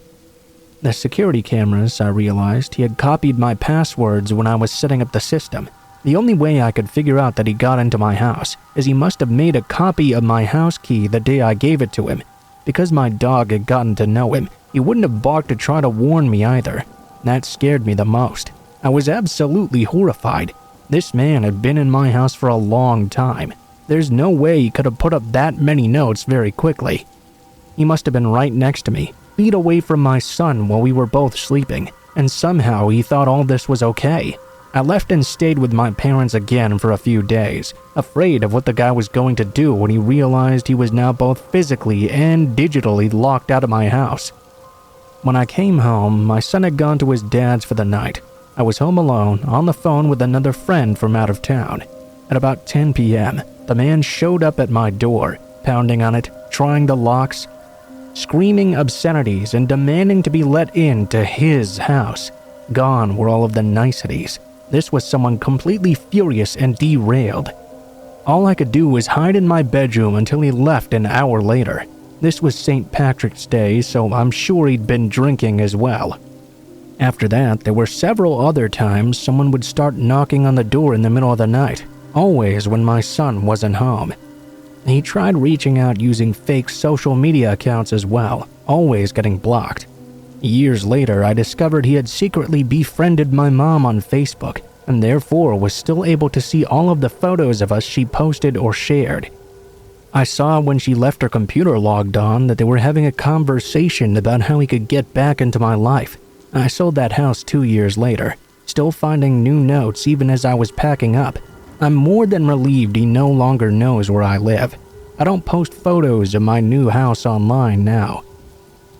The security cameras, I realized, he had copied my passwords when I was setting up the system. The only way I could figure out that he got into my house is he must have made a copy of my house key the day I gave it to him. Because my dog had gotten to know him, he wouldn't have barked to try to warn me either. That scared me the most. I was absolutely horrified. This man had been in my house for a long time. There's no way he could have put up that many notes very quickly. He must have been right next to me, feet away from my son while we were both sleeping, and somehow he thought all this was okay. I left and stayed with my parents again for a few days, afraid of what the guy was going to do when he realized he was now both physically and digitally locked out of my house. When I came home, my son had gone to his dad's for the night. I was home alone, on the phone with another friend from out of town. At about 10 p.m., the man showed up at my door, pounding on it, trying the locks, screaming obscenities and demanding to be let in to his house. Gone were all of the niceties. This was someone completely furious and derailed. All I could do was hide in my bedroom until he left an hour later. This was St. Patrick's Day, so I'm sure he'd been drinking as well. After that, there were several other times someone would start knocking on the door in the middle of the night, always when my son wasn't home. He tried reaching out using fake social media accounts as well, always getting blocked. Years later, I discovered he had secretly befriended my mom on Facebook, and therefore was still able to see all of the photos of us she posted or shared. I saw when she left her computer logged on that they were having a conversation about how he could get back into my life. I sold that house 2 years later, still finding new notes even as I was packing up. I'm more than relieved he no longer knows where I live. I don't post photos of my new house online now.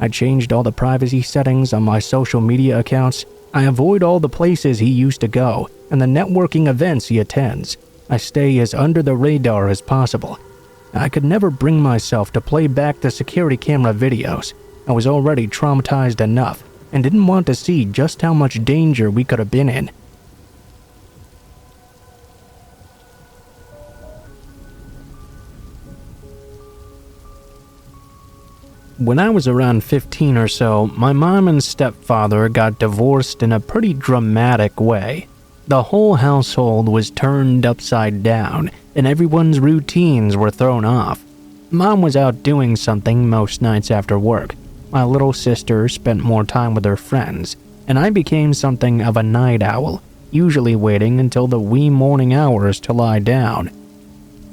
I changed all the privacy settings on my social media accounts. I avoid all the places he used to go and the networking events he attends. I stay as under the radar as possible. I could never bring myself to play back the security camera videos. I was already traumatized enough and didn't want to see just how much danger we could have been in. When I was around 15 or so, my mom and stepfather got divorced in a pretty dramatic way. The whole household was turned upside down, and everyone's routines were thrown off. Mom was out doing something most nights after work. My little sister spent more time with her friends, and I became something of a night owl, usually waiting until the wee morning hours to lie down.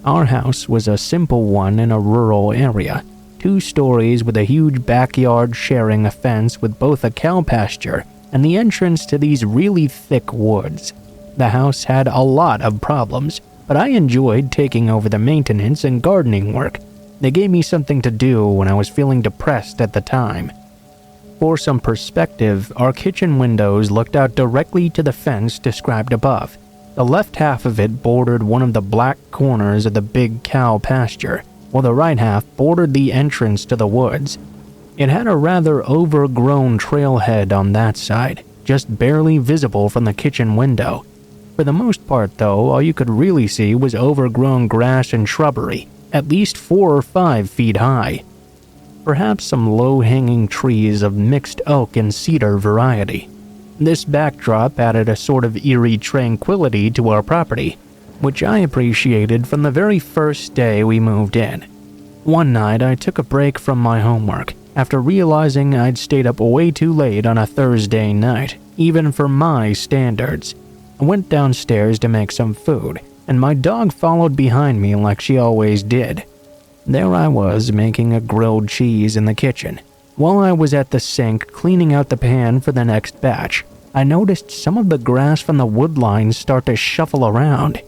Our house was a simple one in a rural area. 2 stories with a huge backyard sharing a fence with both a cow pasture and the entrance to these really thick woods. The house had a lot of problems, but I enjoyed taking over the maintenance and gardening work. They gave me something to do when I was feeling depressed at the time. For some perspective, our kitchen windows looked out directly to the fence described above. The left half of it bordered one of the black corners of the big cow pasture, while the right half bordered the entrance to the woods. It had a rather overgrown trailhead on that side, just barely visible from the kitchen window. For the most part though, all you could really see was overgrown grass and shrubbery, at least 4 or 5 feet high. Perhaps some low-hanging trees of mixed oak and cedar variety. This backdrop added a sort of eerie tranquility to our property, which I appreciated from the very first day we moved in. One night I took a break from my homework after realizing I'd stayed up way too late on a Thursday night, even for my standards. I went downstairs to make some food, and my dog followed behind me like she always did. There I was making a grilled cheese in the kitchen. While I was at the sink cleaning out the pan for the next batch, I noticed some of the grass from the wood line start to shuffle around.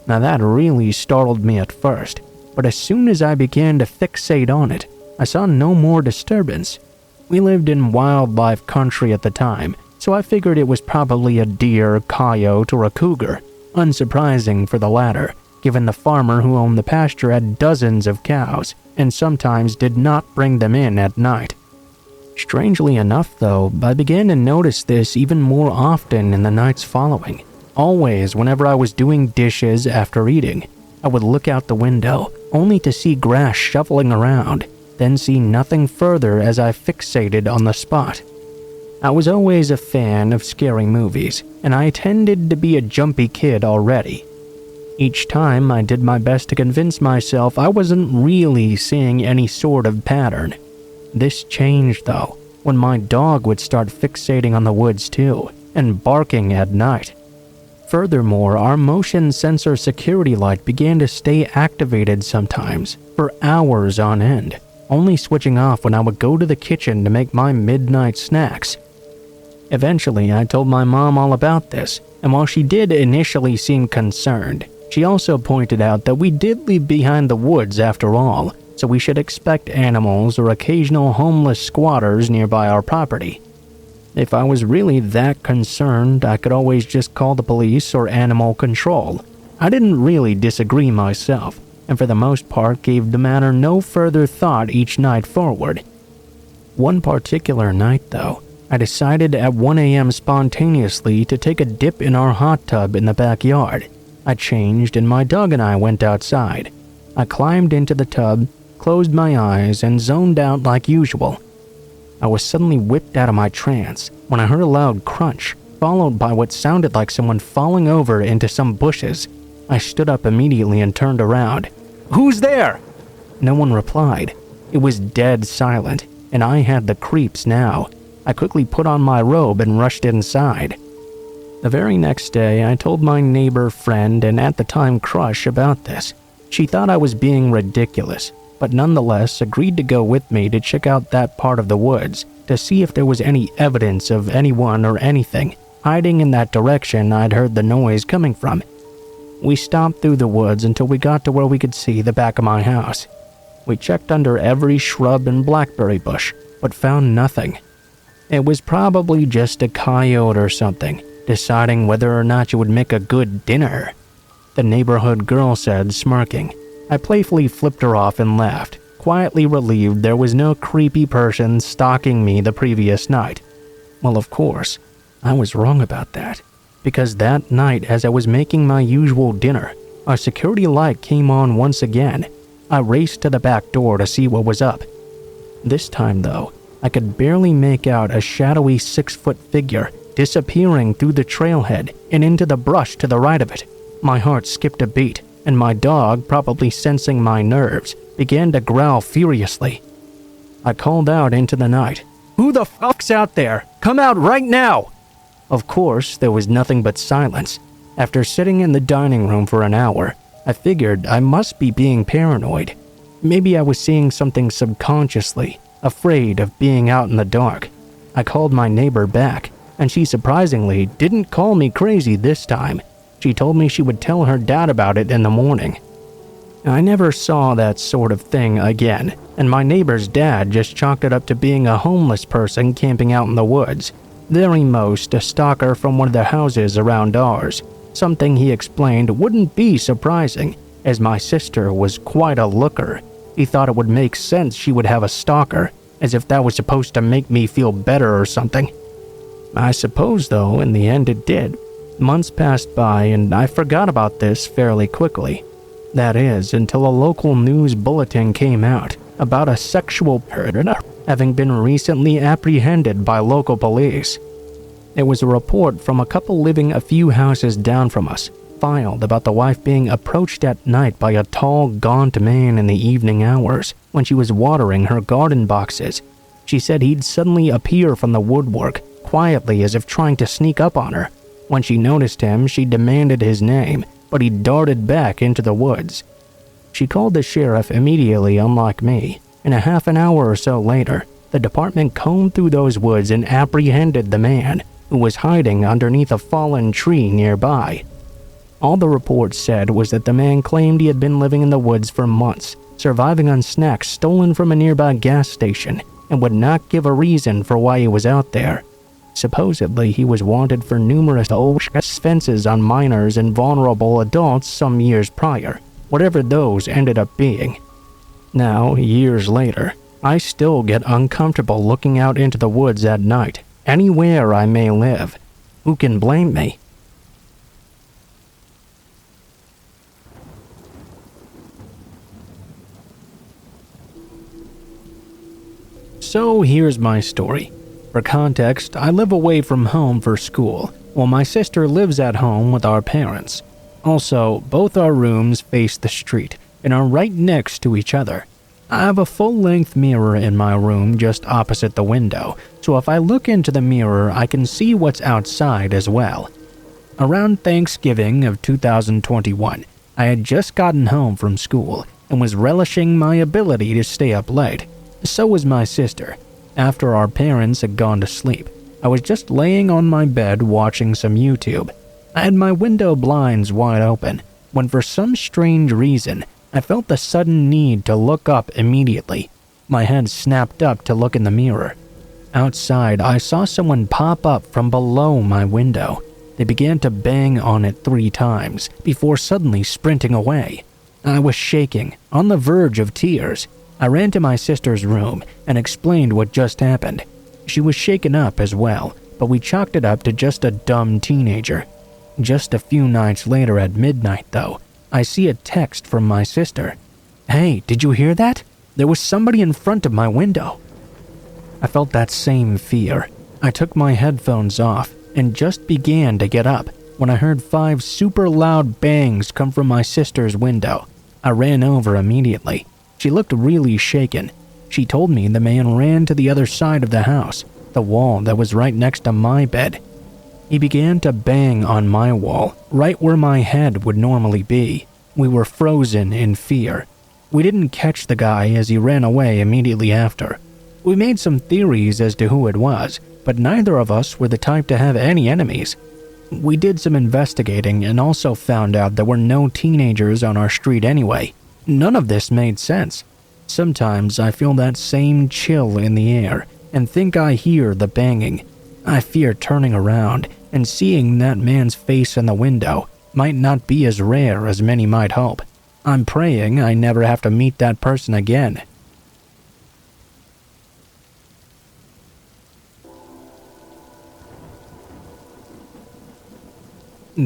Now that really startled me at first, but as soon as I began to fixate on it, I saw no more disturbance. We lived in wildlife country at the time, so I figured it was probably a deer, coyote, or a cougar. Unsurprising for the latter, given the farmer who owned the pasture had dozens of cows, and sometimes did not bring them in at night. Strangely enough though, I began to notice this even more often in the nights following. Always, whenever I was doing dishes after eating, I would look out the window, only to see grass shuffling around, then see nothing further as I fixated on the spot. I was always a fan of scary movies, and I tended to be a jumpy kid already. Each time I did my best to convince myself I wasn't really seeing any sort of pattern. This changed though, when my dog would start fixating on the woods too, and barking at night. Furthermore, our motion sensor security light began to stay activated sometimes, for hours on end, only switching off when I would go to the kitchen to make my midnight snacks. Eventually, I told my mom all about this, and while she did initially seem concerned, she also pointed out that we did live behind the woods after all, so we should expect animals or occasional homeless squatters nearby our property. If I was really that concerned, I could always just call the police or animal control. I didn't really disagree myself, and for the most part gave the matter no further thought each night forward. One particular night, though, I decided at 1 a.m. spontaneously to take a dip in our hot tub in the backyard. I changed and my dog and I went outside. I climbed into the tub, closed my eyes, and zoned out like usual. I was suddenly whipped out of my trance when I heard a loud crunch, followed by what sounded like someone falling over into some bushes. I stood up immediately and turned around. "Who's there?" No one replied. It was dead silent, and I had the creeps now. I quickly put on my robe and rushed inside. The very next day, I told my neighbor friend and at the time crush about this. She thought I was being ridiculous, but nonetheless agreed to go with me to check out that part of the woods to see if there was any evidence of anyone or anything hiding in that direction I'd heard the noise coming from. We stomped through the woods until we got to where we could see the back of my house. We checked under every shrub and blackberry bush, but found nothing. It was probably just a coyote or something, deciding whether or not you would make a good dinner, the neighborhood girl said, smirking. I playfully flipped her off and laughed. quietly relieved there was no creepy person stalking me the previous night. Well, of course, I was wrong about that, because that night as I was making my usual dinner, our security light came on once again. I raced to the back door to see what was up. This time, though, I could barely make out a shadowy 6-foot figure disappearing through the trailhead and into the brush to the right of it. My heart skipped a beat, and my dog, probably sensing my nerves, began to growl furiously. I called out into the night, "Who the fuck's out there? Come out right now!" Of course, there was nothing but silence. After sitting in the dining room for an hour, I figured I must be being paranoid. Maybe I was seeing something subconsciously, afraid of being out in the dark. I called my neighbor back, and she surprisingly didn't call me crazy this time. She told me she would tell her dad about it in the morning. I never saw that sort of thing again, and my neighbor's dad just chalked it up to being a homeless person camping out in the woods. Very most a stalker from one of the houses around ours. Something he explained wouldn't be surprising, as my sister was quite a looker. He thought it would make sense she would have a stalker, as if that was supposed to make me feel better or something. I suppose, though, in the end it did. Months passed by and I forgot about this fairly quickly. That is, until a local news bulletin came out about a sexual predator having been recently apprehended by local police. It was a report from a couple living a few houses down from us, filed about the wife being approached at night by a tall, gaunt man in the evening hours when she was watering her garden boxes. She said he'd suddenly appear from the woodwork, quietly as if trying to sneak up on her. When she noticed him, she demanded his name, but he darted back into the woods. She called the sheriff immediately, unlike me, and a half an hour or so later, the department combed through those woods and apprehended the man, who was hiding underneath a fallen tree nearby. All the report said was that the man claimed he had been living in the woods for months, surviving on snacks stolen from a nearby gas station, and would not give a reason for why he was out there. Supposedly, he was wanted for numerous offenses on minors and vulnerable adults some years prior, whatever those ended up being. Now, years later, I still get uncomfortable looking out into the woods at night, anywhere I may live. Who can blame me? So here's my story. For context, I live away from home for school, while my sister lives at home with our parents. Also, both our rooms face the street and are right next to each other. I have a full-length mirror in my room just opposite the window, so if I look into the mirror, I can see what's outside as well. Around Thanksgiving of 2021, I had just gotten home from school and was relishing my ability to stay up late. So was my sister. After our parents had gone to sleep, I was just laying on my bed watching some YouTube. I had my window blinds wide open, when for some strange reason, I felt the sudden need to look up immediately. My head snapped up to look in the mirror. Outside, I saw someone pop up from below my window. They began to bang on it 3 times, before suddenly sprinting away. I was shaking, on the verge of tears. I ran to my sister's room and explained what just happened. She was shaken up as well, but we chalked it up to just a dumb teenager. Just a few nights later at midnight, though, I see a text from my sister. "Hey, did you hear that? There was somebody in front of my window." I felt that same fear. I took my headphones off and just began to get up when I heard 5 super loud bangs come from my sister's window. I ran over immediately. She looked really shaken. She told me the man ran to the other side of the house, the wall that was right next to my bed. He began to bang on my wall, right where my head would normally be. We were frozen in fear. We didn't catch the guy as he ran away immediately after. We made some theories as to who it was, but neither of us were the type to have any enemies. We did some investigating and also found out there were no teenagers on our street anyway. None of this made sense. Sometimes I feel that same chill in the air and think I hear the banging. I fear turning around and seeing that man's face in the window might not be as rare as many might hope. I'm praying I never have to meet that person again.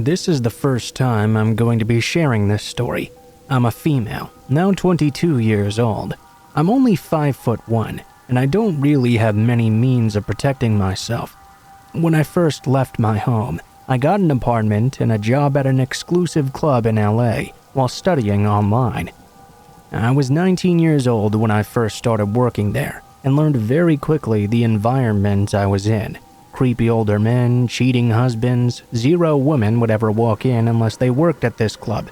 This is the first time I'm going to be sharing this story. I'm a female, now 22 years old. I'm only 5'1", and I don't really have many means of protecting myself. When I first left my home, I got an apartment and a job at an exclusive club in LA while studying online. I was 19 years old when I first started working there and learned very quickly the environment I was in. Creepy older men, cheating husbands, 0 women would ever walk in unless they worked at this club.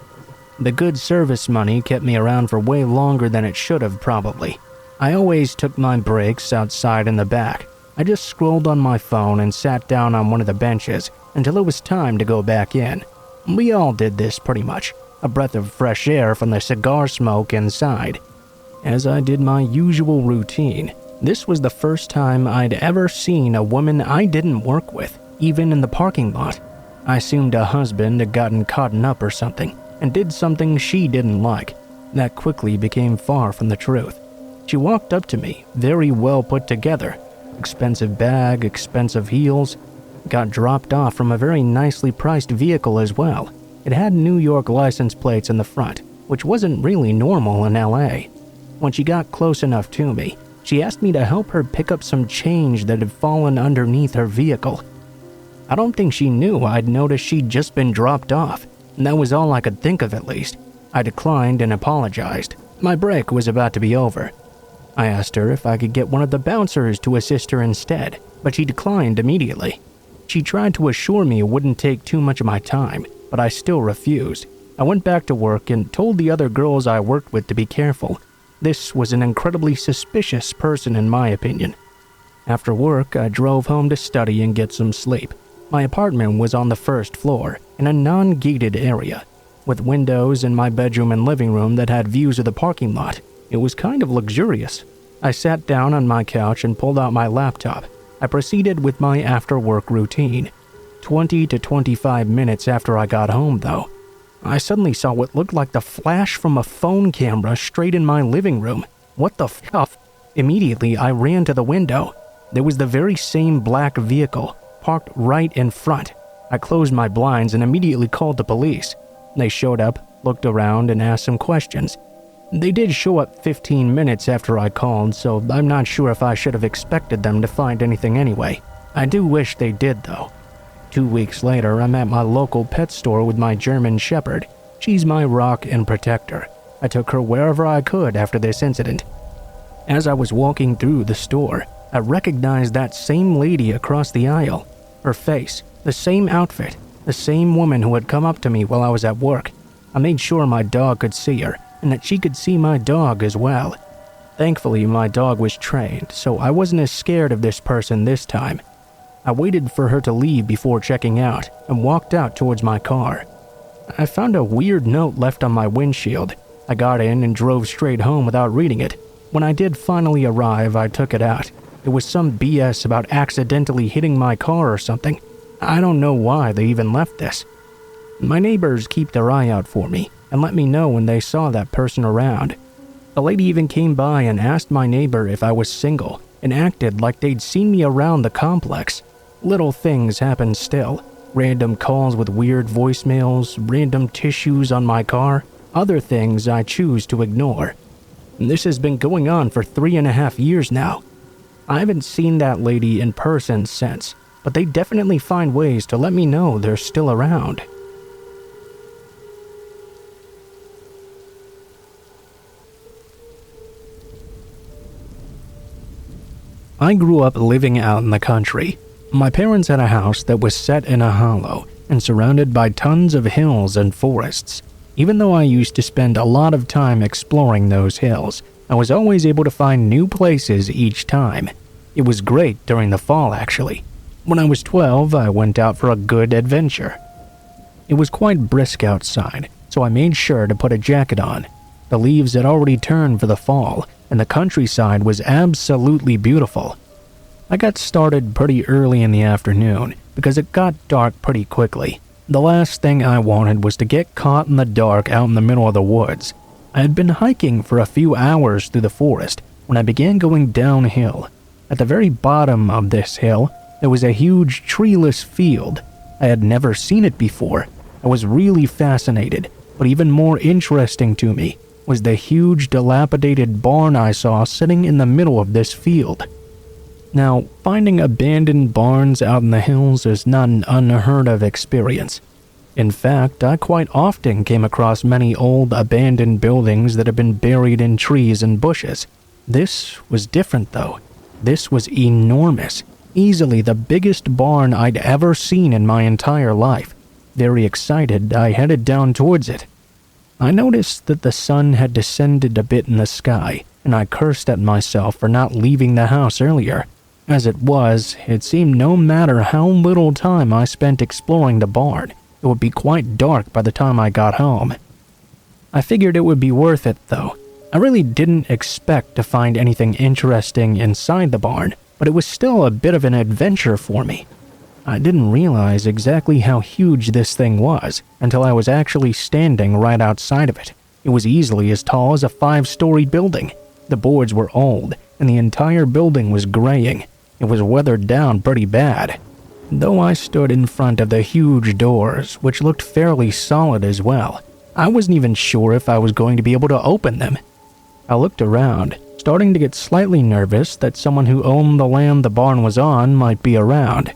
The good service money kept me around for way longer than it should have probably. I always took my breaks outside in the back. I just scrolled on my phone and sat down on one of the benches until it was time to go back in. We all did this pretty much, a breath of fresh air from the cigar smoke inside. As I did my usual routine, this was the first time I'd ever seen a woman I didn't work with, even in the parking lot. I assumed a husband had gotten caught up or something, and did something she didn't like. That quickly became far from the truth. She walked up to me, very well put together. Expensive bag, expensive heels. Got dropped off from a very nicely priced vehicle as well. It had New York license plates in the front, which wasn't really normal in LA. When she got close enough to me, she asked me to help her pick up some change that had fallen underneath her vehicle. I don't think she knew I'd noticed she'd just been dropped off, and that was all I could think of at least. I declined and apologized. My break was about to be over. I asked her if I could get one of the bouncers to assist her instead, but she declined immediately. She tried to assure me it wouldn't take too much of my time, but I still refused. I went back to work and told the other girls I worked with to be careful. This was an incredibly suspicious person in my opinion. After work, I drove home to study and get some sleep. My apartment was on the first floor, in a non-gated area, with windows in my bedroom and living room that had views of the parking lot. It was kind of luxurious. I sat down on my couch and pulled out my laptop. I proceeded with my after-work routine. 20 to 25 minutes after I got home, though, I suddenly saw what looked like the flash from a phone camera straight in my living room. What the f***? Immediately, I ran to the window. There was the very same black vehicle, parked right in front. I closed my blinds and immediately called the police. They showed up, looked around, and asked some questions. They did show up 15 minutes after I called, so I'm not sure if I should have expected them to find anything anyway. I do wish they did, though. 2 weeks later, I'm at my local pet store with my German Shepherd. She's my rock and protector. I took her wherever I could after this incident. As I was walking through the store, I recognized that same lady across the aisle. Her face, the same outfit, the same woman who had come up to me while I was at work. I made sure my dog could see her, and that she could see my dog as well. Thankfully, my dog was trained, so I wasn't as scared of this person this time. I waited for her to leave before checking out and walked out towards my car. I found a weird note left on my windshield. I got in and drove straight home without reading it. When I did finally arrive, I took it out. It was some BS about accidentally hitting my car or something. I don't know why they even left this. My neighbors keep their eye out for me and let me know when they saw that person around. A lady even came by and asked my neighbor if I was single and acted like they'd seen me around the complex. Little things happen still. Random calls with weird voicemails, random tissues on my car, other things I choose to ignore. This has been going on for 3.5 years now. I haven't seen that lady in person since, but they definitely find ways to let me know they're still around. I grew up living out in the country. My parents had a house that was set in a hollow and surrounded by tons of hills and forests. Even though I used to spend a lot of time exploring those hills, I was always able to find new places each time. It was great during the fall, actually. When I was 12, I went out for a good adventure. It was quite brisk outside, so I made sure to put a jacket on. The leaves had already turned for the fall, and the countryside was absolutely beautiful. I got started pretty early in the afternoon because it got dark pretty quickly. The last thing I wanted was to get caught in the dark out in the middle of the woods. I had been hiking for a few hours through the forest when I began going downhill. At the very bottom of this hill, there was a huge treeless field. I had never seen it before. I was really fascinated, but even more interesting to me was the huge dilapidated barn I saw sitting in the middle of this field. Now, finding abandoned barns out in the hills is not an unheard of experience. In fact, I quite often came across many old abandoned buildings that had been buried in trees and bushes. This was different though. This was enormous, easily the biggest barn I'd ever seen in my entire life. Very excited, I headed down towards it. I noticed that the sun had descended a bit in the sky, and I cursed at myself for not leaving the house earlier. As it was, it seemed no matter how little time I spent exploring the barn, it would be quite dark by the time I got home. I figured it would be worth it, though. I really didn't expect to find anything interesting inside the barn, but it was still a bit of an adventure for me. I didn't realize exactly how huge this thing was until I was actually standing right outside of it. It was easily as tall as a 5-story building. The boards were old, and the entire building was graying. It was weathered down pretty bad. Though I stood in front of the huge doors, which looked fairly solid as well, I wasn't even sure if I was going to be able to open them. I looked around, starting to get slightly nervous that someone who owned the land the barn was on might be around.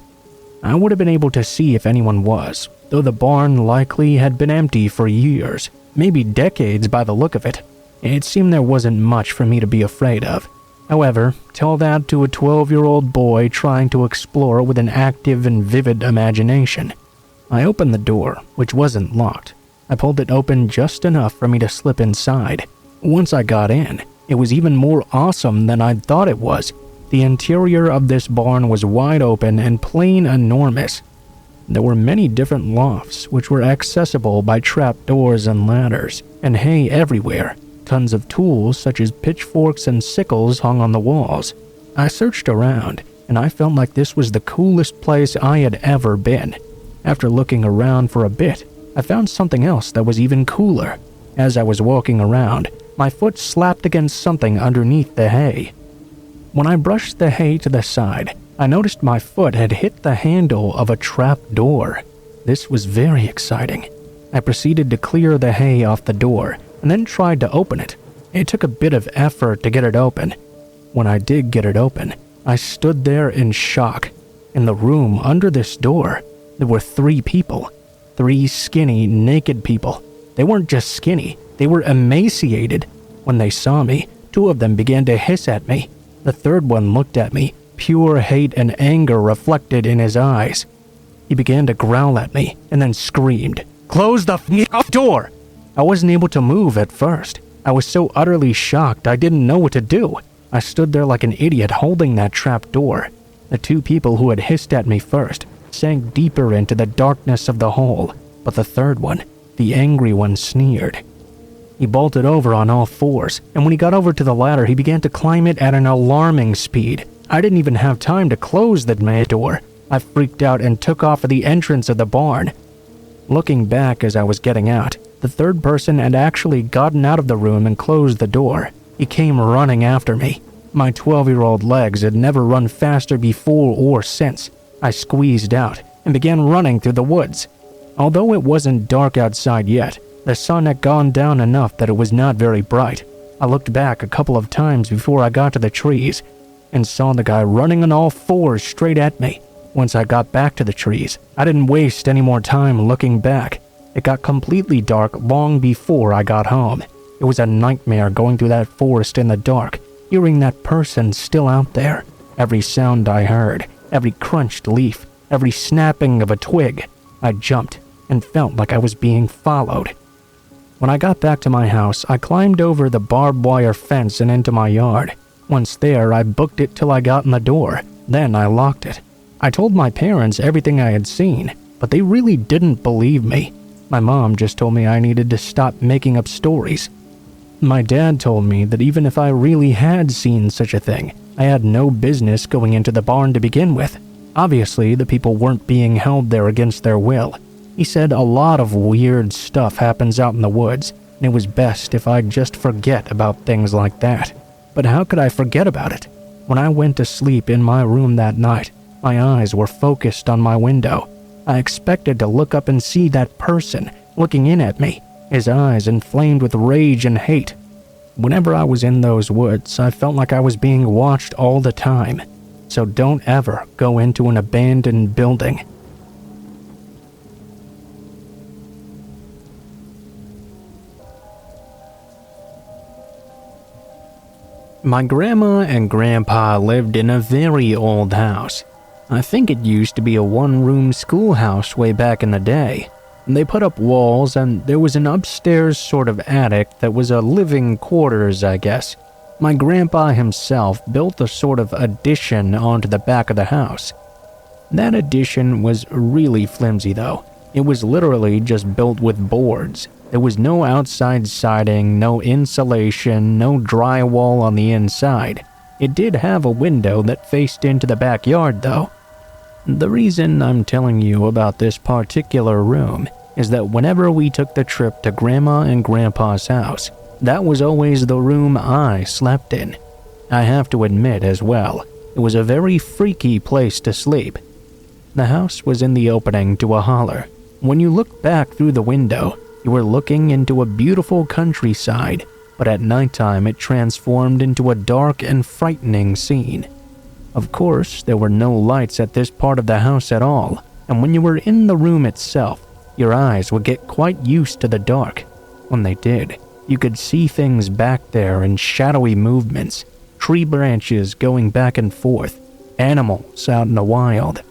I would have been able to see if anyone was, though the barn likely had been empty for years, maybe decades by the look of it. It seemed there wasn't much for me to be afraid of. However, tell that to a 12-year-old boy trying to explore with an active and vivid imagination. I opened the door, which wasn't locked. I pulled it open just enough for me to slip inside. Once I got in, it was even more awesome than I'd thought it was. The interior of this barn was wide open and plain enormous. There were many different lofts, which were accessible by trapdoors and ladders, and hay everywhere. Tons of tools such as pitchforks and sickles hung on the walls. I searched around, and I felt like this was the coolest place I had ever been. After looking around for a bit, I found something else that was even cooler. As I was walking around, my foot slapped against something underneath the hay. When I brushed the hay to the side, I noticed my foot had hit the handle of a trap door. This was very exciting. I proceeded to clear the hay off the door, and then tried to open it. It took a bit of effort to get it open. When I did get it open, I stood there in shock. In the room under this door, there were 3 people. 3 skinny, naked people. They weren't just skinny, they were emaciated. When they saw me, 2 of them began to hiss at me. The third one looked at me, pure hate and anger reflected in his eyes. He began to growl at me, and then screamed, "Close the f***ing door!" I wasn't able to move at first. I was so utterly shocked I didn't know what to do. I stood there like an idiot holding that trap door. The 2 people who had hissed at me first sank deeper into the darkness of the hole, but the third one, the angry one, sneered. He bolted over on all 4s, and when he got over to the ladder, he began to climb it at an alarming speed. I didn't even have time to close the door. I freaked out and took off at the entrance of the barn. Looking back as I was getting out, the third person had actually gotten out of the room and closed the door. He came running after me. My 12-year-old legs had never run faster before or since. I squeezed out and began running through the woods. Although it wasn't dark outside yet, the sun had gone down enough that it was not very bright. I looked back a couple of times before I got to the trees and saw the guy running on all 4s straight at me. Once I got back to the trees, I didn't waste any more time looking back. It got completely dark long before I got home. It was a nightmare going through that forest in the dark, hearing that person still out there. Every sound I heard, every crunched leaf, every snapping of a twig, I jumped and felt like I was being followed. When I got back to my house, I climbed over the barbed wire fence and into my yard. Once there, I booked it till I got in the door. Then I locked it. I told my parents everything I had seen, but they really didn't believe me. My mom just told me I needed to stop making up stories. My dad told me that even if I really had seen such a thing, I had no business going into the barn to begin with. Obviously, the people weren't being held there against their will. He said a lot of weird stuff happens out in the woods, and it was best if I'd just forget about things like that. But how could I forget about it? When I went to sleep in my room that night, my eyes were focused on my window. I expected to look up and see that person looking in at me, his eyes inflamed with rage and hate. Whenever I was in those woods, I felt like I was being watched all the time. So don't ever go into an abandoned building. My grandma and grandpa lived in a very old house. I think it used to be a one-room schoolhouse way back in the day. They put up walls and there was an upstairs sort of attic that was a living quarters, I guess. My grandpa himself built a sort of addition onto the back of the house. That addition was really flimsy though. It was literally just built with boards. There was no outside siding, no insulation, no drywall on the inside. It did have a window that faced into the backyard though. The reason I'm telling you about this particular room is that whenever we took the trip to Grandma and Grandpa's house, that was always the room I slept in. I have to admit as well, it was a very freaky place to sleep. The house was in the opening to a holler. When you looked back through the window, you were looking into a beautiful countryside, but at nighttime it transformed into a dark and frightening scene. Of course, there were no lights at this part of the house at all, and when you were in the room itself, your eyes would get quite used to the dark. When they did, you could see things back there in shadowy movements, tree branches going back and forth, animals out in the wild.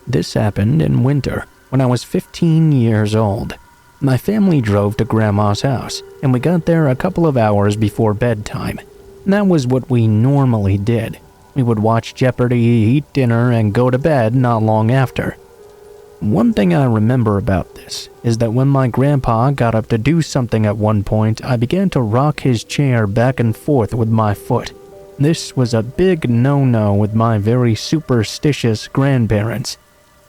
This happened in winter when I was 15 years old. My family drove to Grandma's house, and we got there a couple of hours before bedtime. That was what we normally did. We would watch Jeopardy, eat dinner, and go to bed not long after. One thing I remember about this is that when my grandpa got up to do something at one point, I began to rock his chair back and forth with my foot. This was a big no-no with my very superstitious grandparents.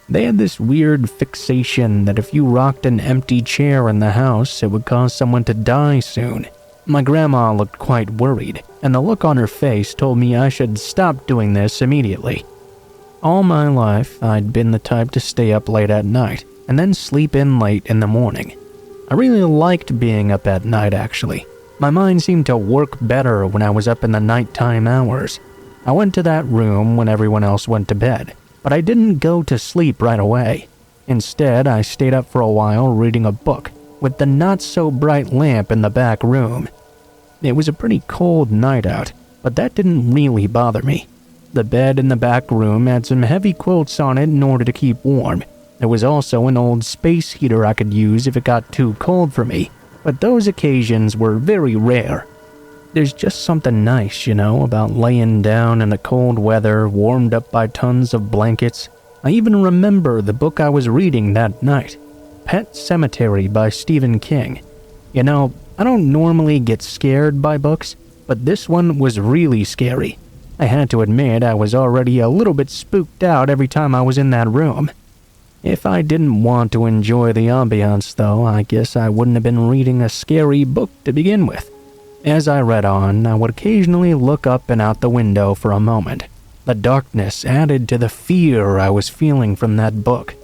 They had this weird fixation that if you rocked an empty chair in the house, it would cause someone to die soon. My grandma looked quite worried, and the look on her face told me I should stop doing this immediately. All my life, I'd been the type to stay up late at night and then sleep in late in the morning. I really liked being up at night, actually. My mind seemed to work better when I was up in the nighttime hours. I went to that room when everyone else went to bed, but I didn't go to sleep right away. Instead, I stayed up for a while reading a book with the not-so-bright lamp in the back room. It was a pretty cold night out, but that didn't really bother me. The bed in the back room had some heavy quilts on it in order to keep warm. There was also an old space heater I could use if it got too cold for me, but those occasions were very rare. There's just something nice, about laying down in the cold weather, warmed up by tons of blankets. I even remember the book I was reading that night, Pet Sematary by Stephen King. I don't normally get scared by books, but this one was really scary. I had to admit I was already a little bit spooked out every time I was in that room. If I didn't want to enjoy the ambiance, though, I guess I wouldn't have been reading a scary book to begin with. As I read on, I would occasionally look up and out the window for a moment. The darkness added to the fear I was feeling from that book.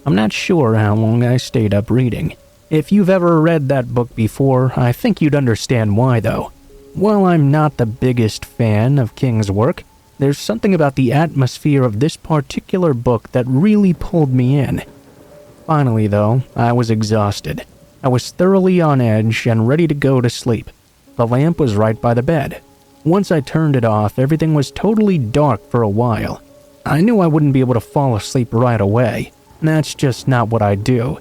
I'm not sure how long I stayed up reading. If you've ever read that book before, I think you'd understand why, though. While I'm not the biggest fan of King's work, there's something about the atmosphere of this particular book that really pulled me in. Finally, though, I was exhausted. I was thoroughly on edge and ready to go to sleep. The lamp was right by the bed. Once I turned it off, everything was totally dark for a while. I knew I wouldn't be able to fall asleep right away. That's just not what I do.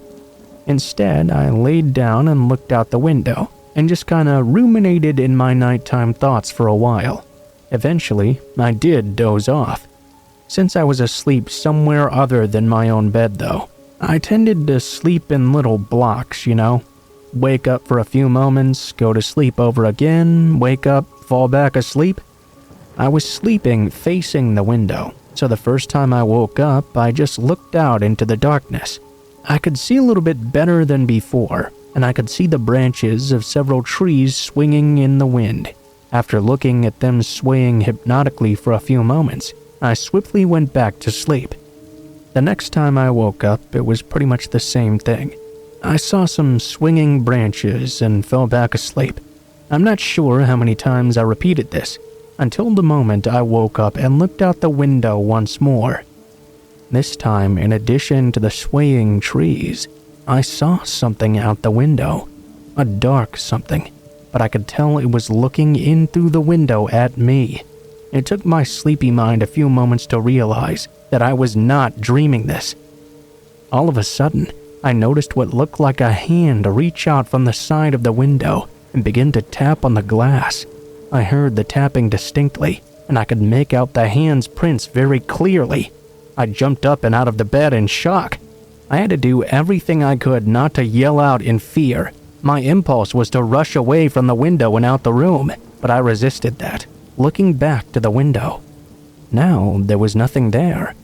Instead, I laid down and looked out the window, and just kinda ruminated in my nighttime thoughts for a while. Eventually, I did doze off. Since I was asleep somewhere other than my own bed though, I tended to sleep in little blocks, Wake up for a few moments, go to sleep over again, wake up, fall back asleep. I was sleeping facing the window, so the first time I woke up, I just looked out into the darkness. I could see a little bit better than before, and I could see the branches of several trees swinging in the wind. After looking at them swaying hypnotically for a few moments, I swiftly went back to sleep. The next time I woke up, it was pretty much the same thing. I saw some swinging branches and fell back asleep. I'm not sure how many times I repeated this, until the moment I woke up and looked out the window once more. This time, in addition to the swaying trees, I saw something out the window. A dark something, but I could tell it was looking in through the window at me. It took my sleepy mind a few moments to realize that I was not dreaming this. All of a sudden, I noticed what looked like a hand reach out from the side of the window and begin to tap on the glass. I heard the tapping distinctly, and I could make out the hand's prints very clearly. I jumped up and out of the bed in shock. I had to do everything I could not to yell out in fear. My impulse was to rush away from the window and out the room, but I resisted that, looking back to the window. Now there was nothing there.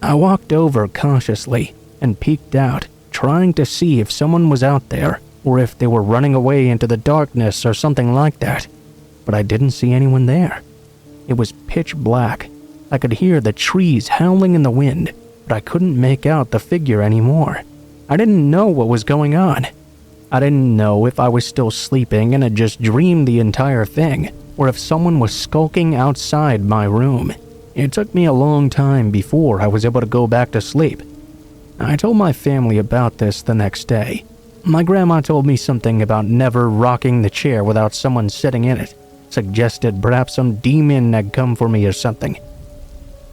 I walked over cautiously and peeked out, trying to see if someone was out there or if they were running away into the darkness or something like that. But I didn't see anyone there. It was pitch black. I could hear the trees howling in the wind, but I couldn't make out the figure anymore. I didn't know what was going on. I didn't know if I was still sleeping and had just dreamed the entire thing, or if someone was skulking outside my room. It took me a long time before I was able to go back to sleep. I told my family about this the next day. My grandma told me something about never rocking the chair without someone sitting in it, suggested perhaps some demon had come for me or something.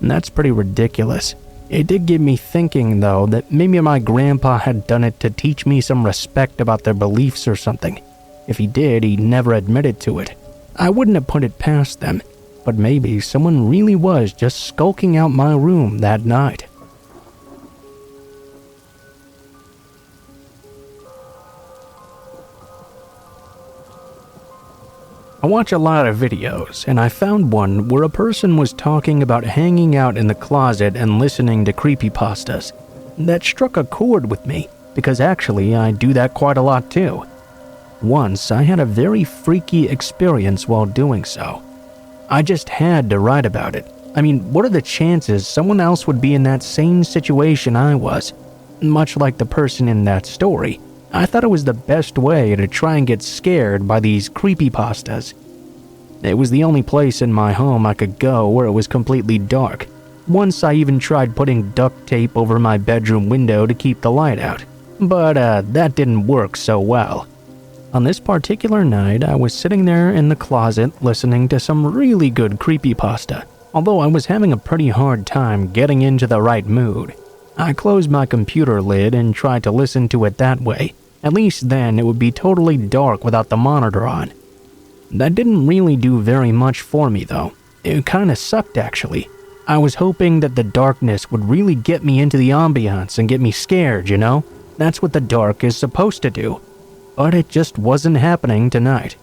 And that's pretty ridiculous. It did get me thinking, though, that maybe my grandpa had done it to teach me some respect about their beliefs or something. If he did, he never admitted to it. I wouldn't have put it past them, but maybe someone really was just skulking out my room that night. I watch a lot of videos, and I found one where a person was talking about hanging out in the closet and listening to creepypastas. That struck a chord with me, because actually I do that quite a lot too. Once I had a very freaky experience while doing so. I just had to write about it. I mean, what are the chances someone else would be in that same situation I was? Much like the person in that story, I thought it was the best way to try and get scared by these creepypastas. It was the only place in my home I could go where it was completely dark. Once I even tried putting duct tape over my bedroom window to keep the light out, but that didn't work so well. On this particular night, I was sitting there in the closet listening to some really good creepypasta, although I was having a pretty hard time getting into the right mood. I closed my computer lid and tried to listen to it that way. At least then it would be totally dark without the monitor on. That didn't really do very much for me though. It kinda sucked actually. I was hoping that the darkness would really get me into the ambiance and get me scared, you know? That's what the dark is supposed to do. But it just wasn't happening tonight.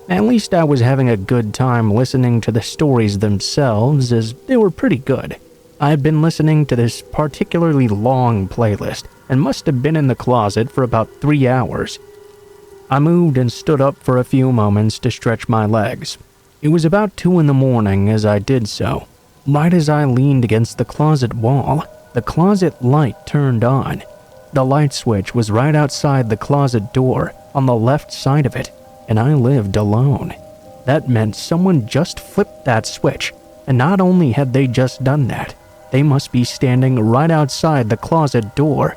At least I was having a good time listening to the stories themselves, as they were pretty good. I had been listening to this particularly long playlist and must have been in the closet for about 3 hours. I moved and stood up for a few moments to stretch my legs. It was about 2 in the morning as I did so. Right as I leaned against the closet wall, the closet light turned on. The light switch was right outside the closet door on the left side of it, and I lived alone. That meant someone just flipped that switch, and not only had they just done that, they must be standing right outside the closet door.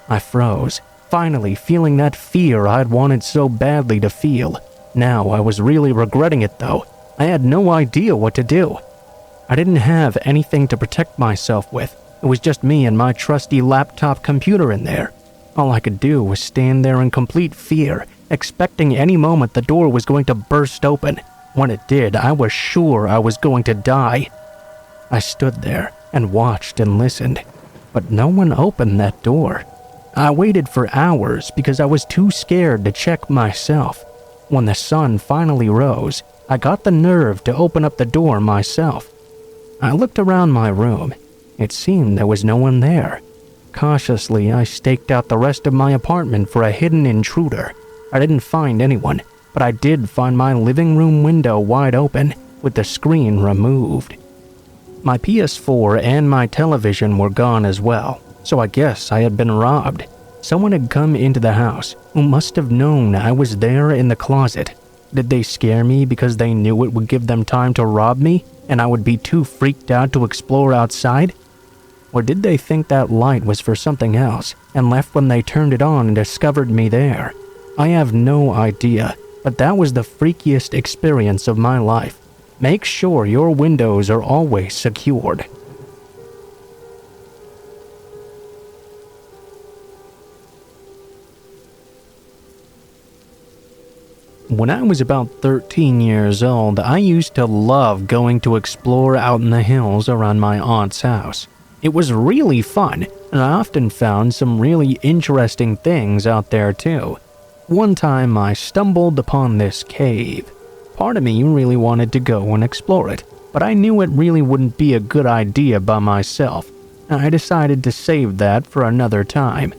I froze, finally feeling that fear I'd wanted so badly to feel. Now I was really regretting it though. I had no idea what to do. I didn't have anything to protect myself with. It was just me and my trusty laptop computer in there. All I could do was stand there in complete fear, expecting any moment the door was going to burst open. When it did, I was sure I was going to die. I stood there and watched and listened, but no one opened that door. I waited for hours because I was too scared to check myself. When the sun finally rose, I got the nerve to open up the door myself. I looked around my room. It seemed there was no one there. Cautiously, I staked out the rest of my apartment for a hidden intruder. I didn't find anyone, but I did find my living room window wide open with the screen removed. My PS4 and my television were gone as well, so I guess I had been robbed. Someone had come into the house who must have known I was there in the closet. Did they scare me because they knew it would give them time to rob me and I would be too freaked out to explore outside? Or did they think that light was for something else and left when they turned it on and discovered me there? I have no idea, but that was the freakiest experience of my life. Make sure your windows are always secured. When I was about 13 years old, I used to love going to explore out in the hills around my aunt's house. It was really fun, and I often found some really interesting things out there too. One time I stumbled upon this cave. Part of me really wanted to go and explore it, but I knew it really wouldn't be a good idea by myself. I decided to save that for another time.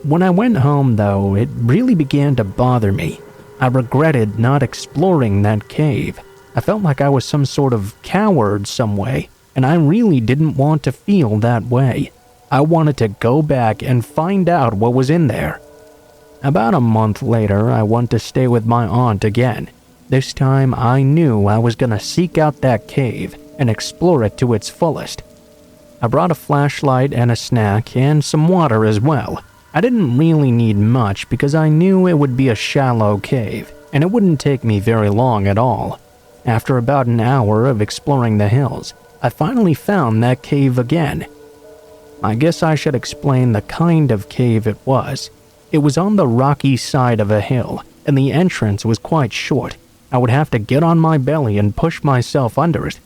When I went home though, it really began to bother me. I regretted not exploring that cave. I felt like I was some sort of coward some way, and I really didn't want to feel that way. I wanted to go back and find out what was in there. About a month later, I went to stay with my aunt again. This time, I knew I was gonna seek out that cave and explore it to its fullest. I brought a flashlight and a snack and some water as well. I didn't really need much because I knew it would be a shallow cave, and it wouldn't take me very long at all. After about an hour of exploring the hills, I finally found that cave again. I guess I should explain the kind of cave it was. It was on the rocky side of a hill, and the entrance was quite short. I would have to get on my belly and push myself under it.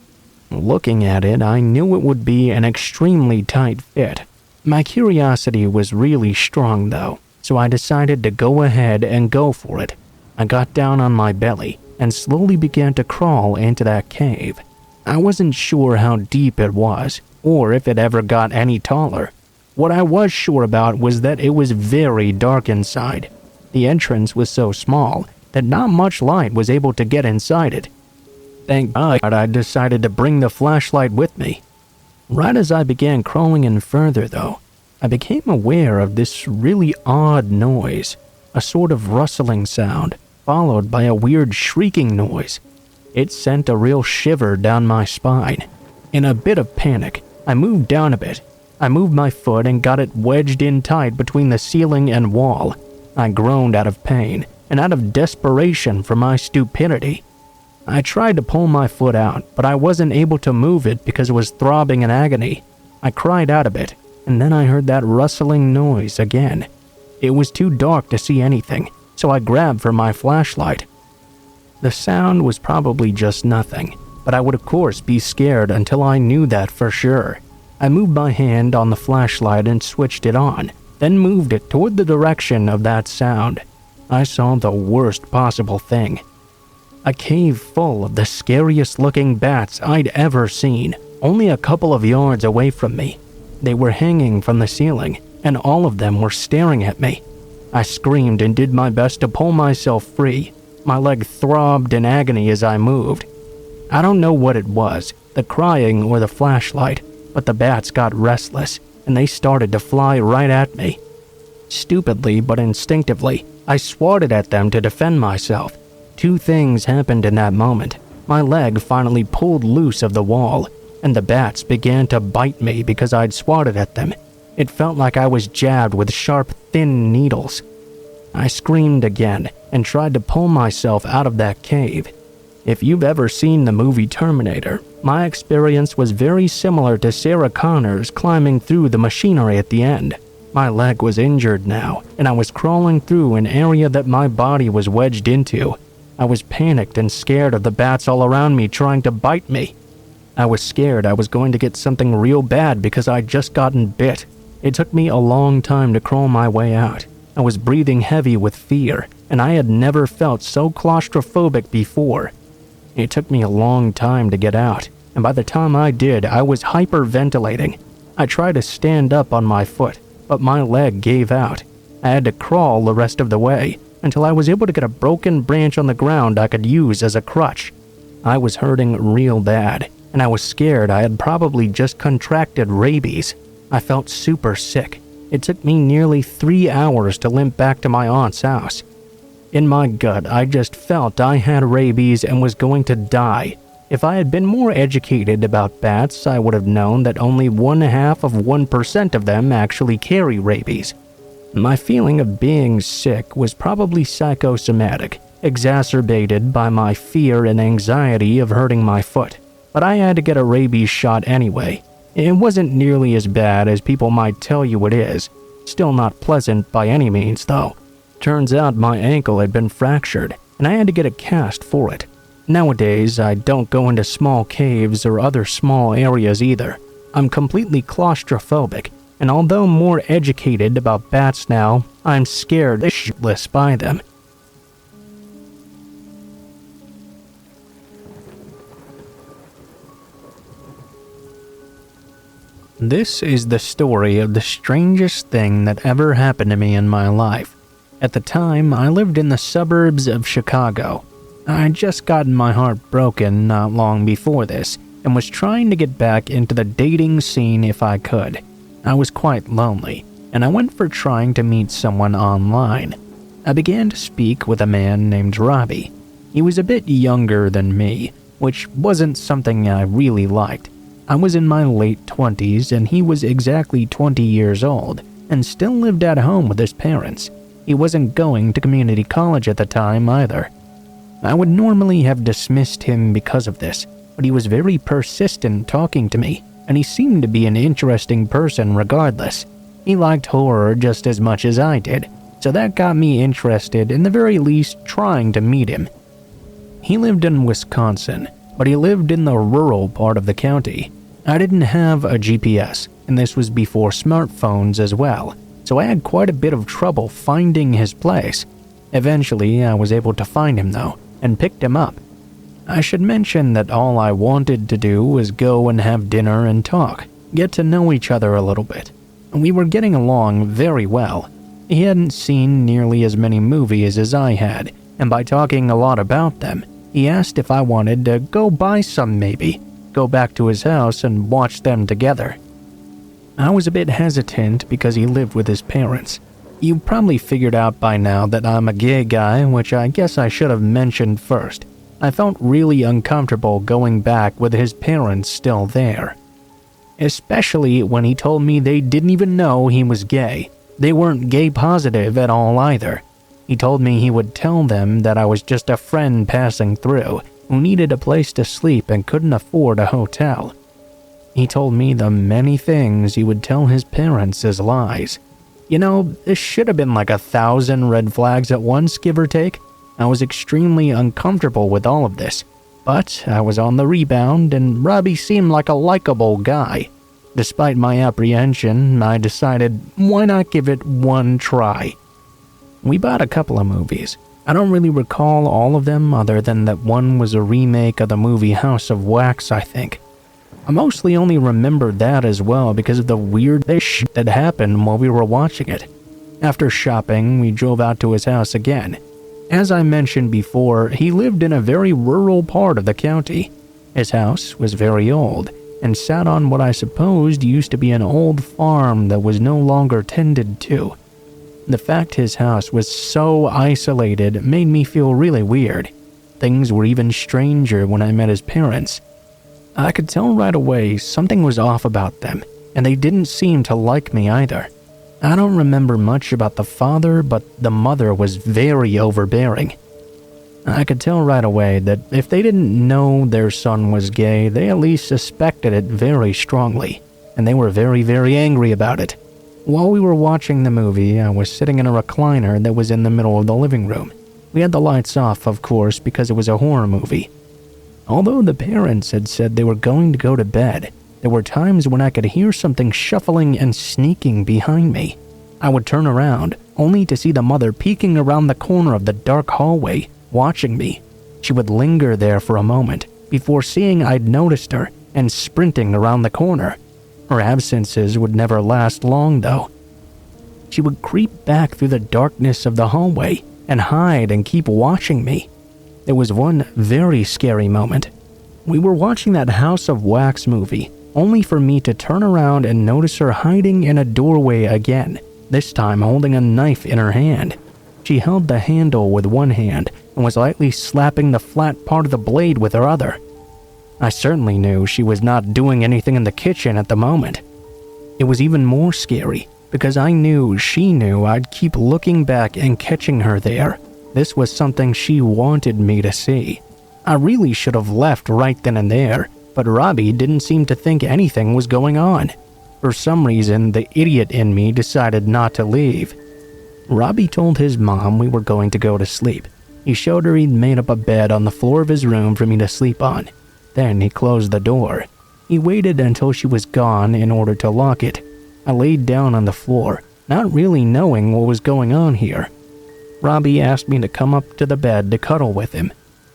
Looking at it, I knew it would be an extremely tight fit. My curiosity was really strong though, so I decided to go ahead and go for it. I got down on my belly and slowly began to crawl into that cave. I wasn't sure how deep it was, or if it ever got any taller. What I was sure about was that it was very dark inside. The entrance was so small that not much light was able to get inside it. Thank God I decided to bring the flashlight with me. Right as I began crawling in further though, I became aware of this really odd noise, a sort of rustling sound, followed by a weird shrieking noise. It sent a real shiver down my spine. In a bit of panic, I moved down a bit. I moved my foot and got it wedged in tight between the ceiling and wall. I groaned out of pain and out of desperation for my stupidity. I tried to pull my foot out, but I wasn't able to move it because it was throbbing in agony. I cried out a bit, and then I heard that rustling noise again. It was too dark to see anything, so I grabbed for my flashlight. The sound was probably just nothing, but I would of course be scared until I knew that for sure. I moved my hand on the flashlight and switched it on, then moved it toward the direction of that sound. I saw the worst possible thing. A cave full of the scariest looking bats I'd ever seen, only a couple of yards away from me. They were hanging from the ceiling, and all of them were staring at me. I screamed and did my best to pull myself free. My leg throbbed in agony as I moved. I don't know what it was, the crying or the flashlight, but the bats got restless, and they started to fly right at me. Stupidly but instinctively, I swatted at them to defend myself. Two things happened in that moment. My leg finally pulled loose of the wall, and the bats began to bite me because I'd swatted at them. It felt like I was jabbed with sharp, thin needles. I screamed again and tried to pull myself out of that cave. If you've ever seen the movie Terminator, my experience was very similar to Sarah Connor's climbing through the machinery at the end. My leg was injured now, and I was crawling through an area that my body was wedged into. I was panicked and scared of the bats all around me trying to bite me. I was scared I was going to get something real bad because I'd just gotten bit. It took me a long time to crawl my way out. I was breathing heavy with fear, and I had never felt so claustrophobic before. It took me a long time to get out, and by the time I did, I was hyperventilating. I tried to stand up on my foot, but my leg gave out. I had to crawl the rest of the way until I was able to get a broken branch on the ground I could use as a crutch. I was hurting real bad, and I was scared I had probably just contracted rabies. I felt super sick. It took me nearly 3 hours to limp back to my aunt's house. In my gut, I just felt I had rabies and was going to die. If I had been more educated about bats, I would have known that only 0.5% of them actually carry rabies. My feeling of being sick was probably psychosomatic, exacerbated by my fear and anxiety of hurting my foot. But I had to get a rabies shot anyway. It wasn't nearly as bad as people might tell you it is. Still not pleasant by any means, though. Turns out my ankle had been fractured, and I had to get a cast for it. Nowadays, I don't go into small caves or other small areas either. I'm completely claustrophobic, and although more educated about bats now, I'm scared shitless by them. This is the story of the strangest thing that ever happened to me in my life. At the time, I lived in the suburbs of Chicago. I'd just gotten my heart broken not long before this, and was trying to get back into the dating scene if I could. I was quite lonely, and I went for trying to meet someone online. I began to speak with a man named Robbie. He was a bit younger than me, which wasn't something I really liked. I was in my late 20s, and he was exactly 20 years old, and still lived at home with his parents. He wasn't going to community college at the time either. I would normally have dismissed him because of this, but he was very persistent talking to me, and he seemed to be an interesting person regardless. He liked horror just as much as I did, so that got me interested in the very least trying to meet him. He lived in Wisconsin, but he lived in the rural part of the county. I didn't have a GPS, and this was before smartphones as well, so I had quite a bit of trouble finding his place. Eventually, I was able to find him though, and picked him up. I should mention that all I wanted to do was go and have dinner and talk, get to know each other a little bit. We were getting along very well. He hadn't seen nearly as many movies as I had, and by talking a lot about them, he asked if I wanted to go buy some maybe, go back to his house and watch them together. I was a bit hesitant because he lived with his parents. You probably figured out by now that I'm a gay guy, which I guess I should have mentioned first. I felt really uncomfortable going back with his parents still there. Especially when he told me they didn't even know he was gay. They weren't gay positive at all either. He told me he would tell them that I was just a friend passing through, who needed a place to sleep and couldn't afford a hotel. He told me the many things he would tell his parents as lies. You know, this should have been like 1,000 red flags at once, give or take. I was extremely uncomfortable with all of this, but I was on the rebound and Robbie seemed like a likable guy. Despite my apprehension, I decided, why not give it one try? We bought a couple of movies. I don't really recall all of them other than that one was a remake of the movie House of Wax, I think. I mostly only remembered that as well because of the weird shit that happened while we were watching it. After shopping, we drove out to his house again. As I mentioned before, he lived in a very rural part of the county. His house was very old and sat on what I supposed used to be an old farm that was no longer tended to. The fact his house was so isolated made me feel really weird. Things were even stranger when I met his parents. I could tell right away something was off about them, and they didn't seem to like me either. I don't remember much about the father, but the mother was very overbearing. I could tell right away that if they didn't know their son was gay, they at least suspected it very strongly, and they were very, very angry about it. While we were watching the movie, I was sitting in a recliner that was in the middle of the living room. We had the lights off, of course, because it was a horror movie. Although the parents had said they were going to go to bed, there were times when I could hear something shuffling and sneaking behind me. I would turn around, only to see the mother peeking around the corner of the dark hallway, watching me. She would linger there for a moment, before seeing I'd noticed her, and sprinting around the corner. Her absences would never last long, though. She would creep back through the darkness of the hallway, and hide and keep watching me. There was one very scary moment. We were watching that House of Wax movie, only for me to turn around and notice her hiding in a doorway again, this time holding a knife in her hand. She held the handle with one hand and was lightly slapping the flat part of the blade with her other. I certainly knew she was not doing anything in the kitchen at the moment. It was even more scary because I knew she knew I'd keep looking back and catching her there. This was something she wanted me to see. I really should have left right then and there, but Robbie didn't seem to think anything was going on. For some reason, the idiot in me decided not to leave. Robbie told his mom we were going to go to sleep. He showed her he'd made up a bed on the floor of his room for me to sleep on. Then he closed the door. He waited until she was gone in order to lock it. I laid down on the floor, not really knowing what was going on here. Robbie asked me to come up to the bed to cuddle with him.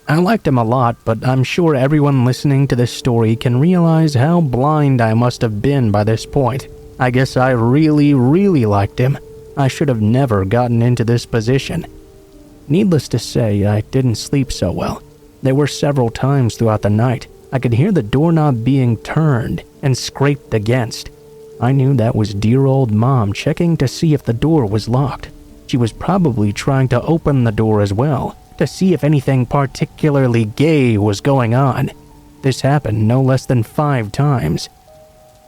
I liked him a lot, but I'm sure everyone listening to this story can realize how blind I must have been by this point. I guess I really liked him. I should have never gotten into this position. Needless to say, I didn't sleep so well. There were several times throughout the night I could hear the doorknob being turned and scraped against. I knew that was dear old Mom checking to see if the door was locked. She was probably trying to open the door as well, to see if anything particularly gay was going on. This happened no less than 5 times.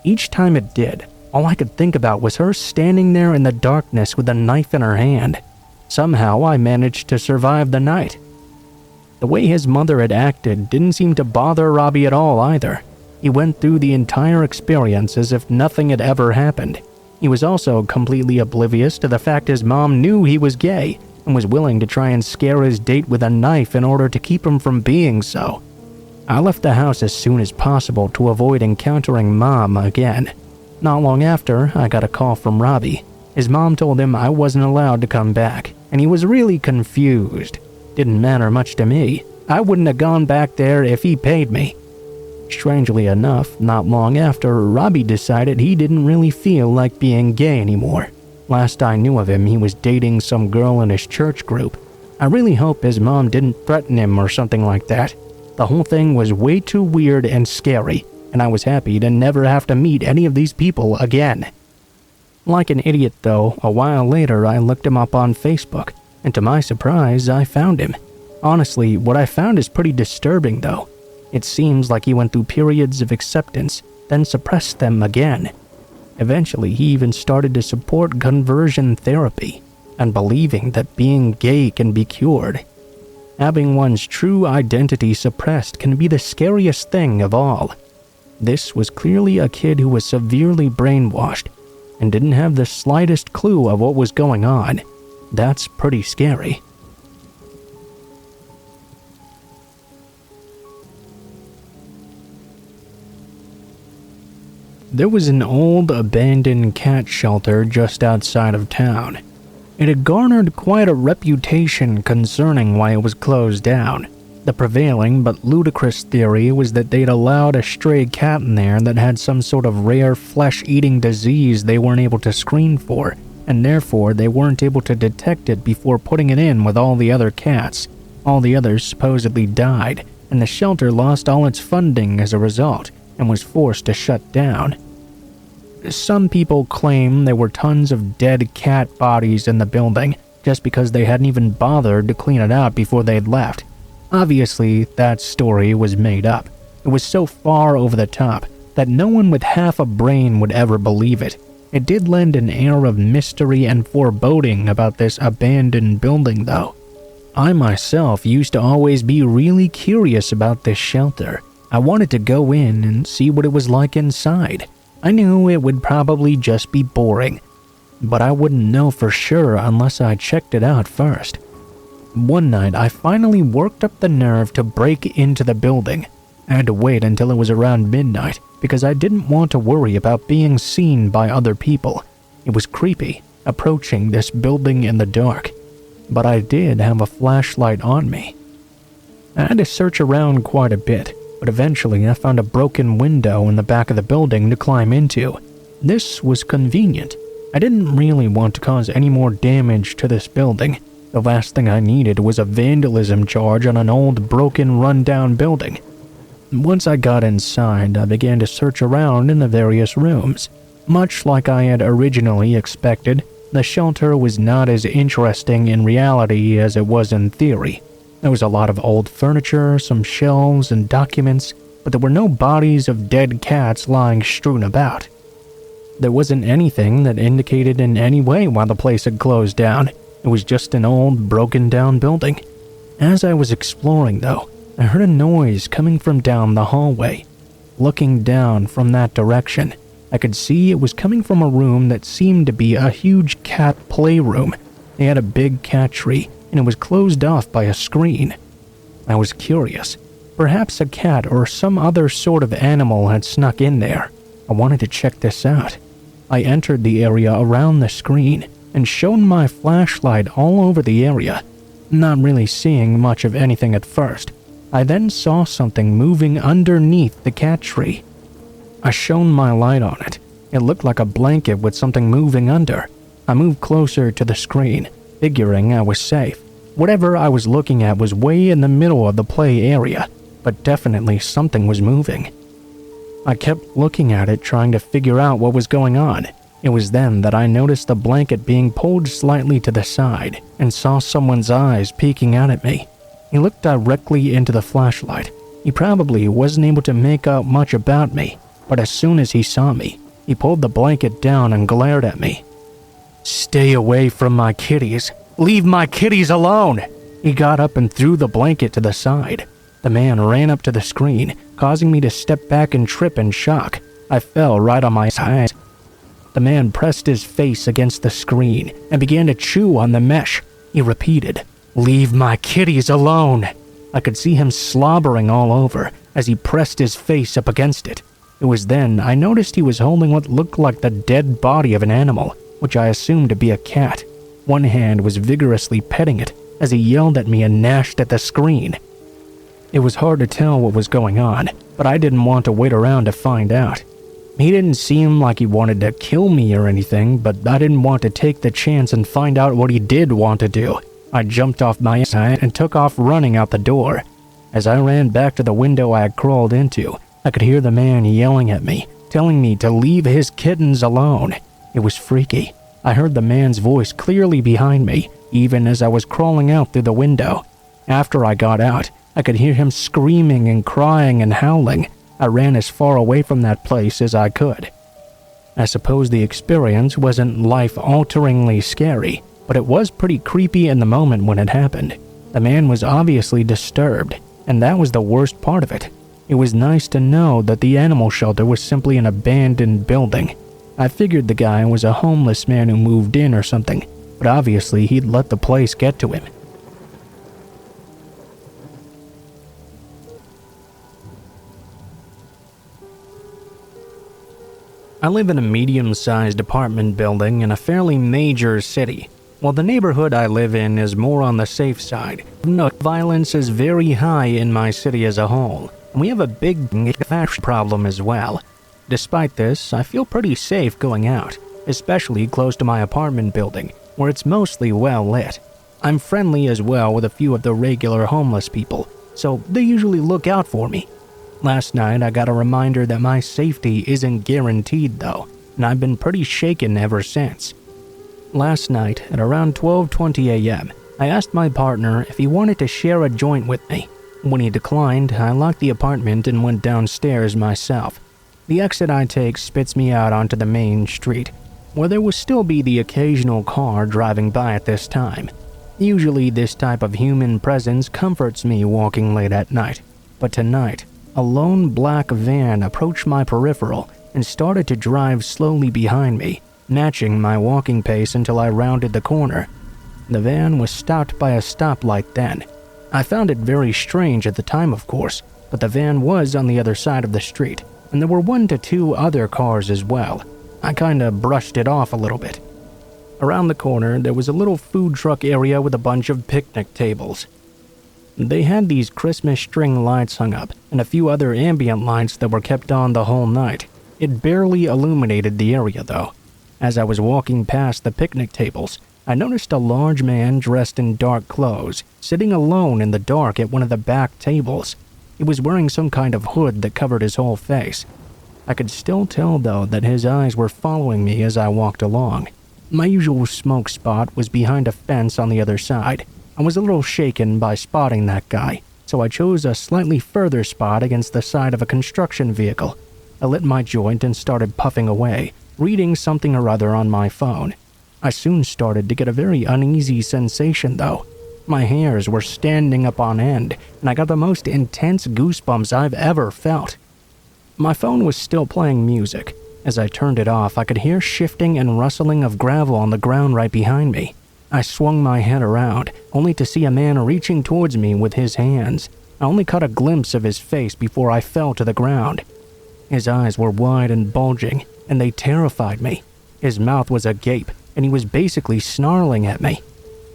Each time it did, all I could think about was her standing there in the darkness with a knife in her hand. Somehow I managed to survive the night. The way his mother had acted didn't seem to bother Robbie at all either. He went through the entire experience as if nothing had ever happened. He was also completely oblivious to the fact his mom knew he was gay and was willing to try and scare his date with a knife in order to keep him from being so. I left the house as soon as possible to avoid encountering Mom again. Not long after, I got a call from Robbie. His mom told him I wasn't allowed to come back, and he was really confused. Didn't matter much to me. I wouldn't have gone back there if he paid me. Strangely enough, not long after, Robbie decided he didn't really feel like being gay anymore. Last I knew of him, he was dating some girl in his church group. I really hope his mom didn't threaten him or something like that. The whole thing was way too weird and scary, and I was happy to never have to meet any of these people again. Like an idiot though, a while later I looked him up on Facebook, and to my surprise, I found him. Honestly, what I found is pretty disturbing though. It seems like he went through periods of acceptance, then suppressed them again. Eventually, he even started to support conversion therapy, and believing that being gay can be cured. Having one's true identity suppressed can be the scariest thing of all. This was clearly a kid who was severely brainwashed and didn't have the slightest clue of what was going on. That's pretty scary. There was an old abandoned cat shelter just outside of town. It had garnered quite a reputation concerning why it was closed down. The prevailing but ludicrous theory was that they'd allowed a stray cat in there that had some sort of rare flesh-eating disease they weren't able to screen for, and therefore they weren't able to detect it before putting it in with all the other cats. All the others supposedly died, and the shelter lost all its funding as a result, and was forced to shut down. Some people claim there were tons of dead cat bodies in the building, just because they hadn't even bothered to clean it out before they'd left. Obviously, that story was made up. It was so far over the top that no one with half a brain would ever believe it. It did lend an air of mystery and foreboding about this abandoned building, though. I myself used to always be really curious about this shelter. I wanted to go in and see what it was like inside. I knew it would probably just be boring, but I wouldn't know for sure unless I checked it out first. One night, I finally worked up the nerve to break into the building. I had to wait until it was around midnight because I didn't want to worry about being seen by other people. It was creepy, approaching this building in the dark, but I did have a flashlight on me. I had to search around quite a bit, but eventually I found a broken window in the back of the building to climb into. This was convenient. I didn't really want to cause any more damage to this building. The last thing I needed was a vandalism charge on an old, broken, run-down building. Once I got inside, I began to search around in the various rooms. Much like I had originally expected, the shelter was not as interesting in reality as it was in theory. There was a lot of old furniture, some shelves and documents, but there were no bodies of dead cats lying strewn about. There wasn't anything that indicated in any way why the place had closed down. It was just an old, broken-down building. As I was exploring, though, I heard a noise coming from down the hallway. Looking down from that direction, I could see it was coming from a room that seemed to be a huge cat playroom. They had a big cat tree, and it was closed off by a screen. I was curious. Perhaps a cat or some other sort of animal had snuck in there. I wanted to check this out. I entered the area around the screen and shone my flashlight all over the area, not really seeing much of anything at first. I then saw something moving underneath the cat tree. I shone my light on it. It looked like a blanket with something moving under. I moved closer to the screen, figuring I was safe. Whatever I was looking at was way in the middle of the play area, but definitely something was moving. I kept looking at it, trying to figure out what was going on. It was then that I noticed the blanket being pulled slightly to the side and saw someone's eyes peeking out at me. He looked directly into the flashlight. He probably wasn't able to make out much about me, but as soon as he saw me, he pulled the blanket down and glared at me. "Stay away from my kitties. Leave my kitties alone!" He got up and threw the blanket to the side. The man ran up to the screen, causing me to step back and trip in shock. I fell right on my side. The man pressed his face against the screen and began to chew on the mesh. He repeated, "Leave my kitties alone!" I could see him slobbering all over as he pressed his face up against it. It was then I noticed he was holding what looked like the dead body of an animal, which I assumed to be a cat. One hand was vigorously petting it as he yelled at me and gnashed at the screen. It was hard to tell what was going on, but I didn't want to wait around to find out. He didn't seem like he wanted to kill me or anything, but I didn't want to take the chance and find out what he did want to do. I jumped off my side and took off running out the door. As I ran back to the window I had crawled into, I could hear the man yelling at me, telling me to leave his kittens alone. It was freaky. I heard the man's voice clearly behind me, even as I was crawling out through the window. After I got out, I could hear him screaming and crying and howling. I ran as far away from that place as I could. I suppose the experience wasn't life-alteringly scary, but it was pretty creepy in the moment when it happened. The man was obviously disturbed, and that was the worst part of it. It was nice to know that the animal shelter was simply an abandoned building. I figured the guy was a homeless man who moved in or something, but obviously he'd let the place get to him. I live in a medium-sized apartment building in a fairly major city. While the neighborhood I live in is more on the safe side, violence is very high in my city as a whole, and we have a big fashion problem as well. Despite this, I feel pretty safe going out, especially close to my apartment building, where it's mostly well lit. I'm friendly as well with a few of the regular homeless people, so they usually look out for me. Last night, I got a reminder that my safety isn't guaranteed though, and I've been pretty shaken ever since. Last night, at around 12:20 a.m., I asked my partner if he wanted to share a joint with me. When he declined, I locked the apartment and went downstairs myself. The exit I take spits me out onto the main street, where there will still be the occasional car driving by at this time. Usually this type of human presence comforts me walking late at night, but tonight, a lone black van approached my peripheral and started to drive slowly behind me, matching my walking pace until I rounded the corner. The van was stopped by a stoplight then. I found it very strange at the time, of course, but the van was on the other side of the street, and there were 1 to 2 other cars as well. I kinda brushed it off a little bit. Around the corner, there was a little food truck area with a bunch of picnic tables. They had these Christmas string lights hung up, and a few other ambient lights that were kept on the whole night. It barely illuminated the area, though. As I was walking past the picnic tables, I noticed a large man dressed in dark clothes, sitting alone in the dark at one of the back tables. He was wearing some kind of hood that covered his whole face. I could still tell, though, that his eyes were following me as I walked along. My usual smoke spot was behind a fence on the other side. I was a little shaken by spotting that guy, so I chose a slightly further spot against the side of a construction vehicle. I lit my joint and started puffing away, reading something or other on my phone. I soon started to get a very uneasy sensation, though. My hairs were standing up on end, and I got the most intense goosebumps I've ever felt. My phone was still playing music. As I turned it off, I could hear shifting and rustling of gravel on the ground right behind me. I swung my head around, only to see a man reaching towards me with his hands. I only caught a glimpse of his face before I fell to the ground. His eyes were wide and bulging, and they terrified me. His mouth was agape, and he was basically snarling at me.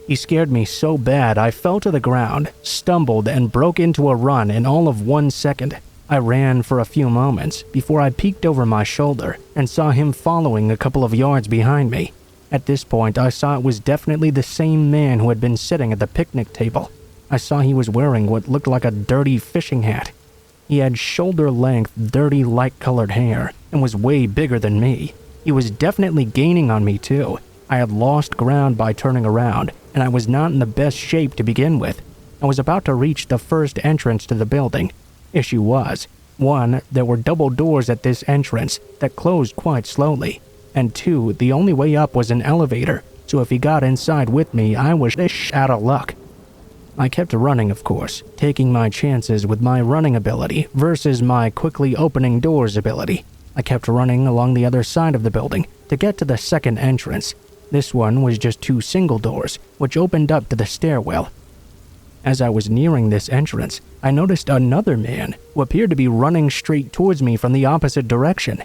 He scared me so bad I fell to the ground, stumbled, and broke into a run in all of 1 second. I ran for a few moments before I peeked over my shoulder and saw him following a couple of yards behind me. At this point, I saw it was definitely the same man who had been sitting at the picnic table. I saw he was wearing what looked like a dirty fishing hat. He had shoulder-length, dirty, light-colored hair and was way bigger than me. He was definitely gaining on me, too. I had lost ground by turning around, and I was not in the best shape to begin with. I was about to reach the first entrance to the building. Issue was, 1, there were double doors at this entrance that closed quite slowly, and 2, the only way up was an elevator, so if he got inside with me, I was out of luck. I kept running, of course, taking my chances with my running ability versus my quickly opening doors ability. I kept running along the other side of the building to get to the second entrance. This one was just 2 single doors, which opened up to the stairwell. As I was nearing this entrance, I noticed another man who appeared to be running straight towards me from the opposite direction.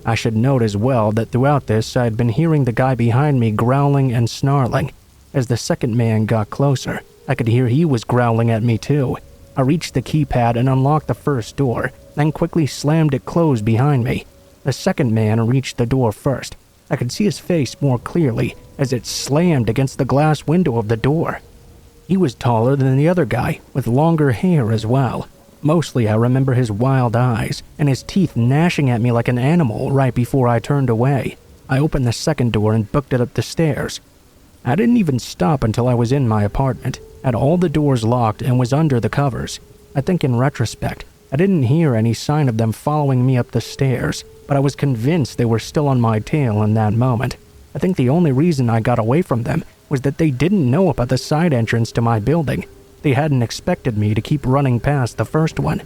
I should note as well that throughout this, I had been hearing the guy behind me growling and snarling. As the second man got closer, I could hear he was growling at me too. I reached the keypad and unlocked the first door, then quickly slammed it closed behind me. The second man reached the door first. I could see his face more clearly as it slammed against the glass window of the door. He was taller than the other guy, with longer hair as well. Mostly I remember his wild eyes and his teeth gnashing at me like an animal right before I turned away. I opened the second door and booked it up the stairs. I didn't even stop until I was in my apartment, had all the doors locked and was under the covers. I think in retrospect, I didn't hear any sign of them following me up the stairs, but I was convinced they were still on my tail in that moment. I think the only reason I got away from them was that they didn't know about the side entrance to my building. They hadn't expected me to keep running past the first one.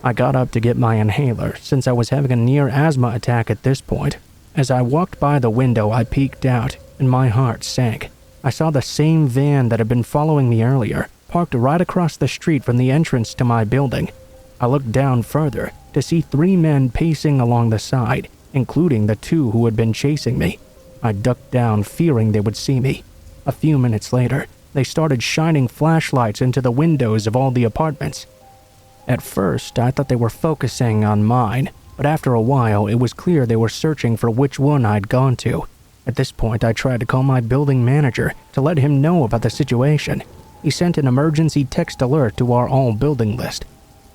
I got up to get my inhaler since I was having a near asthma attack at this point. As I walked by the window, I peeked out and my heart sank. I saw the same van that had been following me earlier, parked right across the street from the entrance to my building. I looked down further to see 3 men pacing along the side, including the 2 who had been chasing me. I ducked down, fearing they would see me. A few minutes later, they started shining flashlights into the windows of all the apartments. At first, I thought they were focusing on mine, but after a while, it was clear they were searching for which one I'd gone to. At this point, I tried to call my building manager to let him know about the situation. He sent an emergency text alert to our all-building list.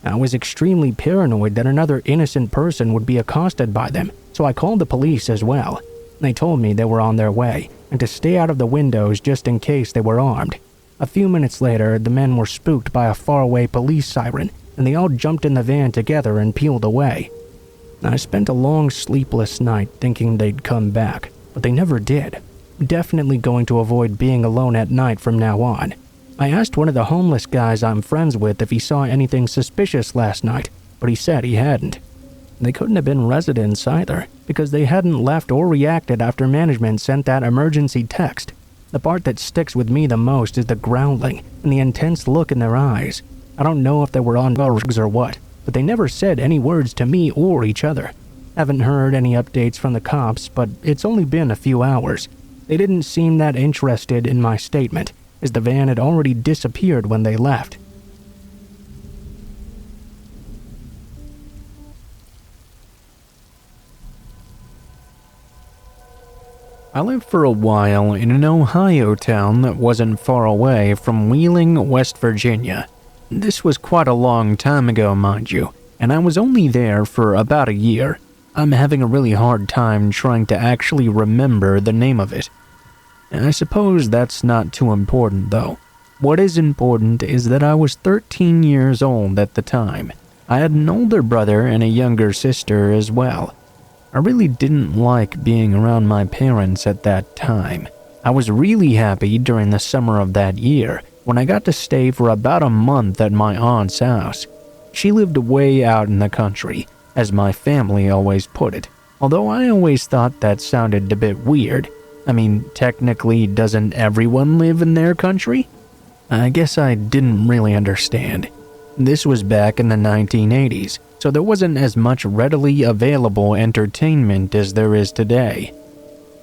I was extremely paranoid that another innocent person would be accosted by them, so I called the police as well. They told me they were on their way, and to stay out of the windows just in case they were armed. A few minutes later, the men were spooked by a faraway police siren, and they all jumped in the van together and peeled away. I spent a long sleepless night thinking they'd come back, but they never did. Definitely going to avoid being alone at night from now on. I asked one of the homeless guys I'm friends with if he saw anything suspicious last night, but he said he hadn't. They couldn't have been residents either, because they hadn't left or reacted after management sent that emergency text. The part that sticks with me the most is the growling and the intense look in their eyes. I don't know if they were on drugs or what, but they never said any words to me or each other. Haven't heard any updates from the cops, but it's only been a few hours. They didn't seem that interested in my statement, as the van had already disappeared when they left. I lived for a while in an Ohio town that wasn't far away from Wheeling, West Virginia. This was quite a long time ago, mind you, and I was only there for about a year. I'm having a really hard time trying to actually remember the name of it. I suppose that's not too important, though. What is important is that I was 13 years old at the time. I had an older brother and a younger sister as well. I really didn't like being around my parents at that time. I was really happy during the summer of that year when I got to stay for about a month at my aunt's house. She lived way out in the country, as my family always put it, although I always thought that sounded a bit weird. I mean, technically, doesn't everyone live in their country? I guess I didn't really understand. This was back in the 1980s, so there wasn't as much readily available entertainment as there is today.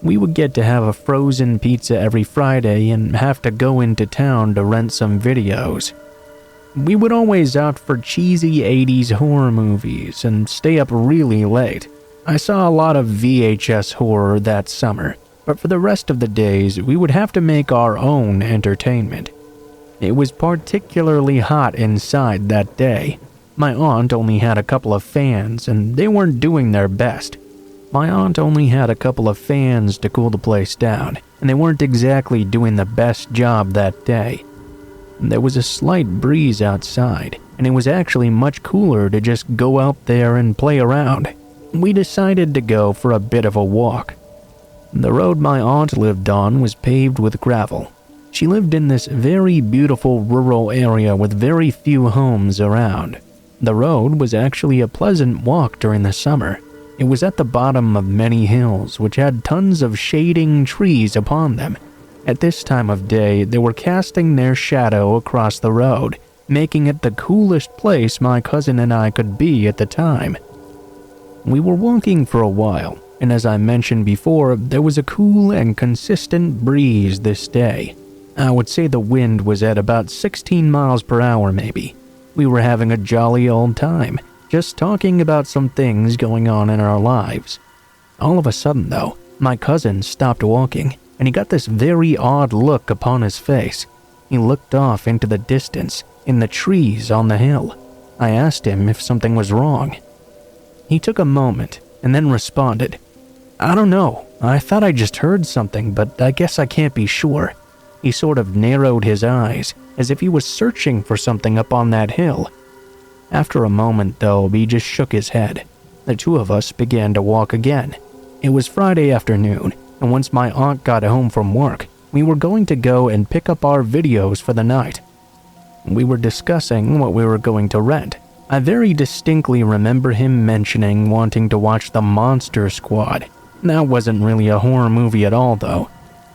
We would get to have a frozen pizza every Friday and have to go into town to rent some videos. We would always opt for cheesy 80s horror movies and stay up really late. I saw a lot of VHS horror that summer, but for the rest of the days, we would have to make our own entertainment. It was particularly hot inside that day. My aunt only had a couple of fans, and they weren't doing their best. My aunt only had a couple of fans to cool the place down, and they weren't exactly doing the best job that day. There was a slight breeze outside, and it was actually much cooler to just go out there and play around. We decided to go for a bit of a walk. The road my aunt lived on was paved with gravel. She lived in this very beautiful rural area with very few homes around. The road was actually a pleasant walk during the summer. It was at the bottom of many hills which had tons of shading trees upon them. At this time of day, they were casting their shadow across the road, making it the coolest place my cousin and I could be at the time. We were walking for a while, and as I mentioned before, there was a cool and consistent breeze this day. I would say the wind was at about 16 miles per hour maybe. We were having a jolly old time, just talking about some things going on in our lives. All of a sudden though, my cousin stopped walking, and he got this very odd look upon his face. He looked off into the distance, in the trees on the hill. I asked him if something was wrong. He took a moment, and then responded, "I don't know, I thought I just heard something, but I guess I can't be sure." He sort of narrowed his eyes, as if he was searching for something up on that hill. After a moment, though, he just shook his head. The two of us began to walk again. It was Friday afternoon, and once my aunt got home from work, we were going to go and pick up our videos for the night. We were discussing what we were going to rent. I very distinctly remember him mentioning wanting to watch The Monster Squad. That wasn't really a horror movie at all, though.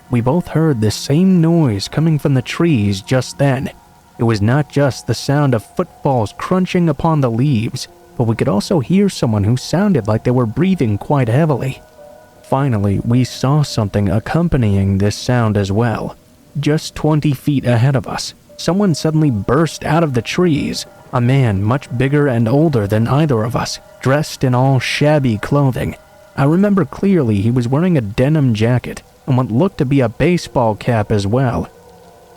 We both heard the same noise coming from the trees just then. It was not just the sound of footfalls crunching upon the leaves, but we could also hear someone who sounded like they were breathing quite heavily. Finally, we saw something accompanying this sound as well. Just 20 feet ahead of us, someone suddenly burst out of the trees. A man much bigger and older than either of us, dressed in all shabby clothing. I remember clearly he was wearing a denim jacket and what looked to be a baseball cap as well.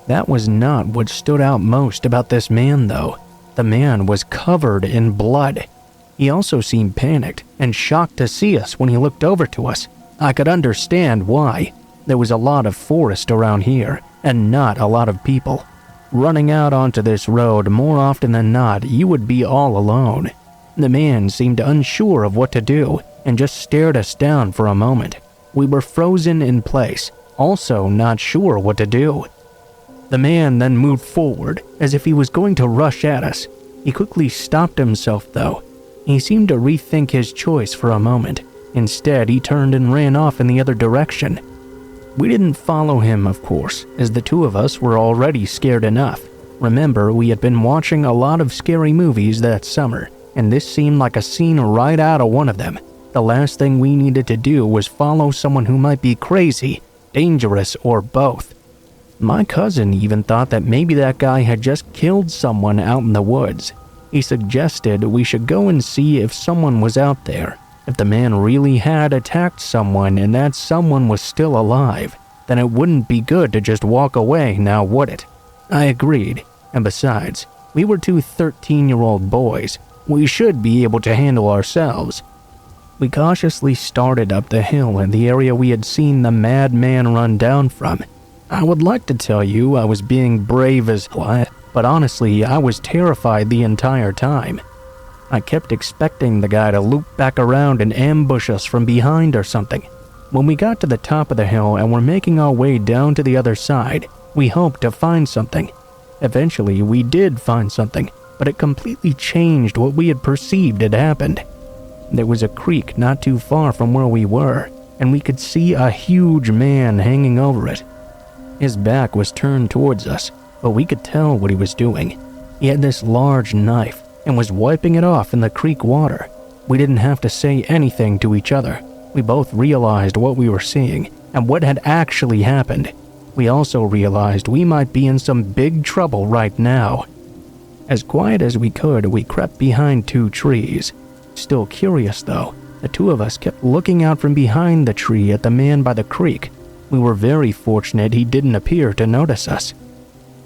That was not what stood out most about this man, though. The man was covered in blood. He also seemed panicked and shocked to see us when he looked over to us. I could understand why. There was a lot of forest around here, and not a lot of people. Running out onto this road, more often than not, you would be all alone. The man seemed unsure of what to do, and just stared us down for a moment. We were frozen in place, also not sure what to do. The man then moved forward, as if he was going to rush at us. He quickly stopped himself, though. He seemed to rethink his choice for a moment. Instead, he turned and ran off in the other direction. We didn't follow him, of course, as the two of us were already scared enough. Remember, we had been watching a lot of scary movies that summer, and this seemed like a scene right out of one of them. The last thing we needed to do was follow someone who might be crazy, dangerous, or both. My cousin even thought that maybe that guy had just killed someone out in the woods. He suggested we should go and see if someone was out there. If the man really had attacked someone and that someone was still alive, then it wouldn't be good to just walk away now, would it? I agreed, and besides, We were two 13-year-old boys. We should be able to handle ourselves. We cautiously started up the hill in the area we had seen the madman run down from. I would like to tell you I was being brave as what, but honestly, I was terrified the entire time. I kept expecting the guy to loop back around and ambush us from behind or something. When we got to the top of the hill and were making our way down to the other side, we hoped to find something. Eventually, we did find something, but it completely changed what we had perceived had happened. There was a creek not too far from where we were, and we could see a huge man hanging over it. His back was turned towards us, but we could tell what he was doing. He had this large knife and was wiping it off in the creek water. We didn't have to say anything to each other. We both realized what we were seeing and what had actually happened. We also realized we might be in some big trouble right now. As quiet as we could, we crept behind two trees. Still curious though, the two of us kept looking out from behind the tree at the man by the creek. We were very fortunate he didn't appear to notice us.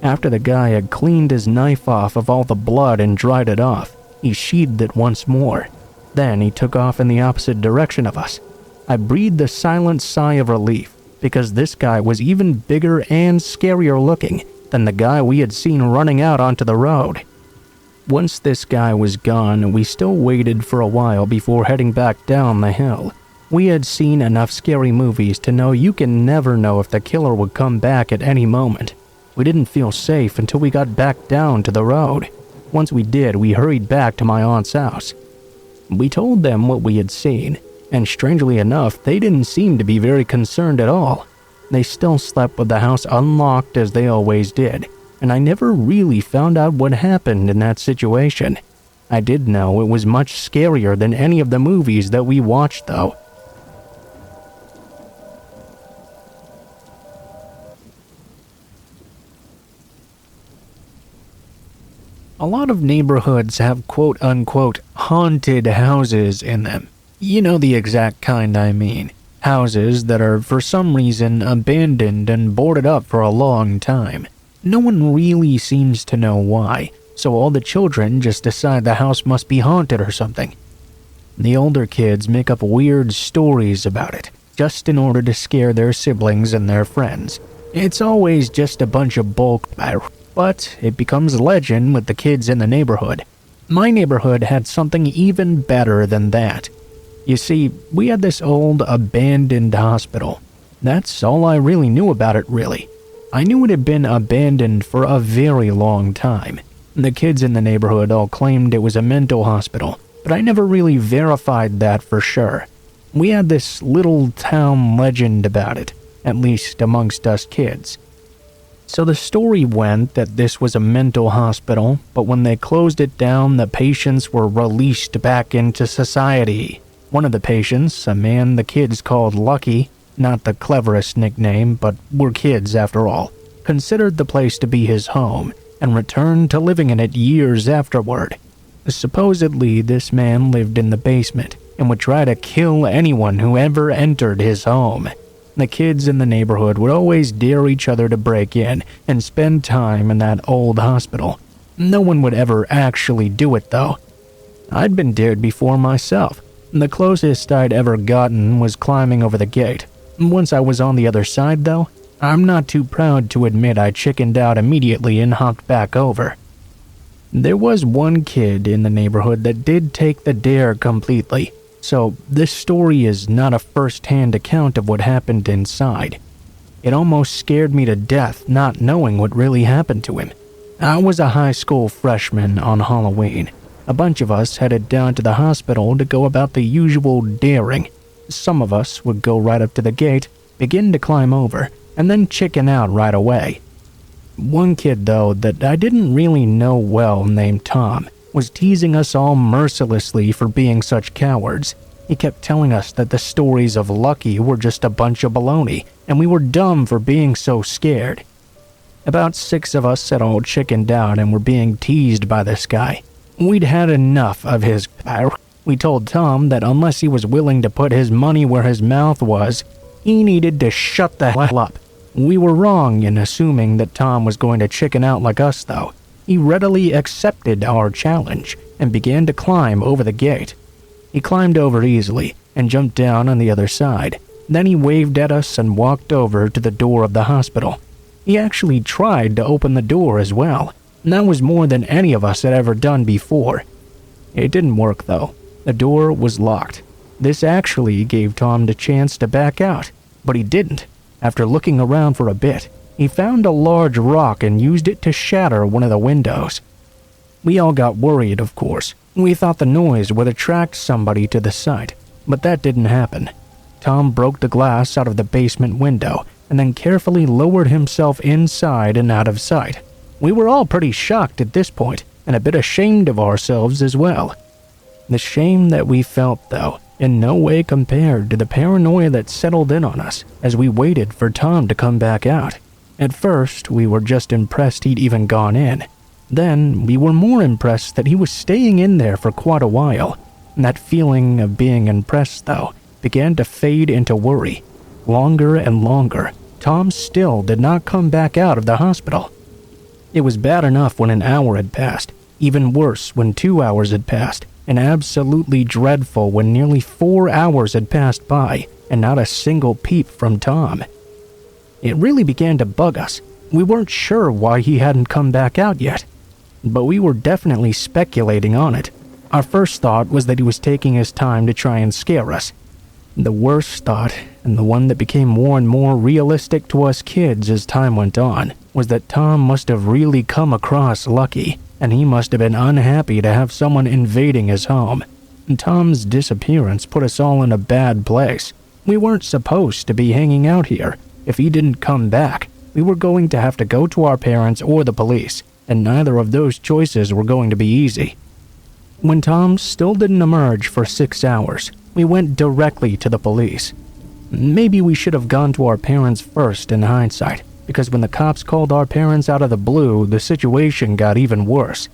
After the guy had cleaned his knife off of all the blood and dried it off, he sheathed it once more. Then he took off in the opposite direction of us. I breathed a silent sigh of relief, because this guy was even bigger and scarier looking than the guy we had seen running out onto the road. Once this guy was gone, we still waited for a while before heading back down the hill. We had seen enough scary movies to know you can never know if the killer would come back at any moment. We didn't feel safe until we got back down to the road. Once we did, we hurried back to my aunt's house. We told them what we had seen, and strangely enough, they didn't seem to be very concerned at all. They still slept with the house unlocked as they always did, and I never really found out what happened in that situation. I did know it was much scarier than any of the movies that we watched though. A lot of neighborhoods have quote-unquote haunted houses in them. You know the exact kind I mean. Houses that are for some reason abandoned and boarded up for a long time. No one really seems to know why, so all the children just decide the house must be haunted or something. The older kids make up weird stories about it, just in order to scare their siblings and their friends. It's always just a bunch of bulk, but it becomes legend with the kids in the neighborhood. My neighborhood had something even better than that. You see, we had this old abandoned hospital. That's all I really knew about it, really. I knew it had been abandoned for a very long time. The kids in the neighborhood all claimed it was a mental hospital, but I never really verified that for sure. We had this little town legend about it, at least amongst us kids. So the story went that this was a mental hospital, but when they closed it down, the patients were released back into society. One of the patients, a man the kids called Lucky, not the cleverest nickname, but we're kids after all, considered the place to be his home and returned to living in it years afterward. Supposedly, this man lived in the basement and would try to kill anyone who ever entered his home. The kids in the neighborhood would always dare each other to break in and spend time in that old hospital. No one would ever actually do it, though. I'd been dared before myself. The closest I'd ever gotten was climbing over the gate. Once I was on the other side, though, I'm not too proud to admit I chickened out immediately and hopped back over. There was one kid in the neighborhood that did take the dare completely. So, this story is not a first-hand account of what happened inside. It almost scared me to death not knowing what really happened to him. I was a high school freshman on Halloween. A bunch of us headed down to the hospital to go about the usual daring. Some of us would go right up to the gate, begin to climb over, and then chicken out right away. One kid, though, that I didn't really know well, named Tom, was teasing us all mercilessly for being such cowards. He kept telling us that the stories of Lucky were just a bunch of baloney, and we were dumb for being so scared. About 6 of us had all chickened out and were being teased by this guy. We'd had enough of his power. We told Tom that unless he was willing to put his money where his mouth was, he needed to shut the hell up. We were wrong in assuming that Tom was going to chicken out like us, though. He readily accepted our challenge and began to climb over the gate. He climbed over easily and jumped down on the other side. Then he waved at us and walked over to the door of the hospital. He actually tried to open the door as well, and that was more than any of us had ever done before. It didn't work though. The door was locked. This actually gave Tom the chance to back out, but he didn't. After looking around for a bit, he found a large rock and used it to shatter one of the windows. We all got worried, of course. We thought the noise would attract somebody to the site, but that didn't happen. Tom broke the glass out of the basement window and then carefully lowered himself inside and out of sight. We were all pretty shocked at this point and a bit ashamed of ourselves as well. The shame that we felt, though, in no way compared to the paranoia that settled in on us as we waited for Tom to come back out. At first, we were just impressed he'd even gone in. Then, we were more impressed that he was staying in there for quite a while. And that feeling of being impressed, though, began to fade into worry. Longer and longer, Tom still did not come back out of the hospital. It was bad enough when an hour had passed, even worse when 2 hours had passed, and absolutely dreadful when nearly 4 hours had passed by and not a single peep from Tom. It really began to bug us. We weren't sure why he hadn't come back out yet, but we were definitely speculating on it. Our first thought was that he was taking his time to try and scare us. The worst thought, and the one that became more and more realistic to us kids as time went on, was that Tom must have really come across lucky, and he must have been unhappy to have someone invading his home. And Tom's disappearance put us all in a bad place. We weren't supposed to be hanging out here. If he didn't come back, we were going to have to go to our parents or the police, and neither of those choices were going to be easy. When Tom still didn't emerge for 6 hours, we went directly to the police. Maybe we should have gone to our parents first in hindsight, because when the cops called our parents out of the blue, the situation got even worse.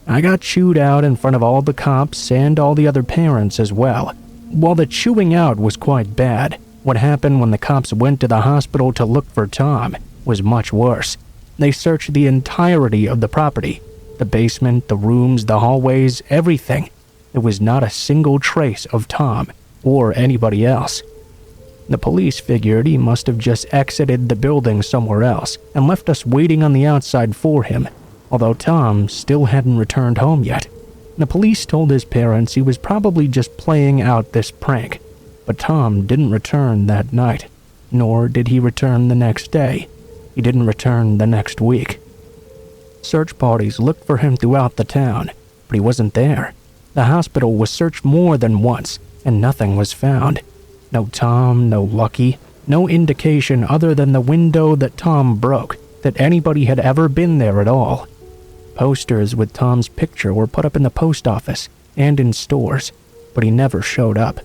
I got chewed out in front of all the cops and all the other parents as well. While the chewing out was quite bad, what happened when the cops went to the hospital to look for Tom was much worse. They searched the entirety of the property. The basement, the rooms, the hallways, everything. There was not a single trace of Tom or anybody else. The police figured he must have just exited the building somewhere else and left us waiting on the outside for him, although Tom still hadn't returned home yet. The police told his parents he was probably just playing out this prank, but Tom didn't return that night, nor did he return the next day. He didn't return the next week. Search parties looked for him throughout the town, but he wasn't there. The hospital was searched more than once, and nothing was found. No Tom, no Lucky, no indication other than the window that Tom broke that anybody had ever been there at all. Posters with Tom's picture were put up in the post office and in stores, but he never showed up.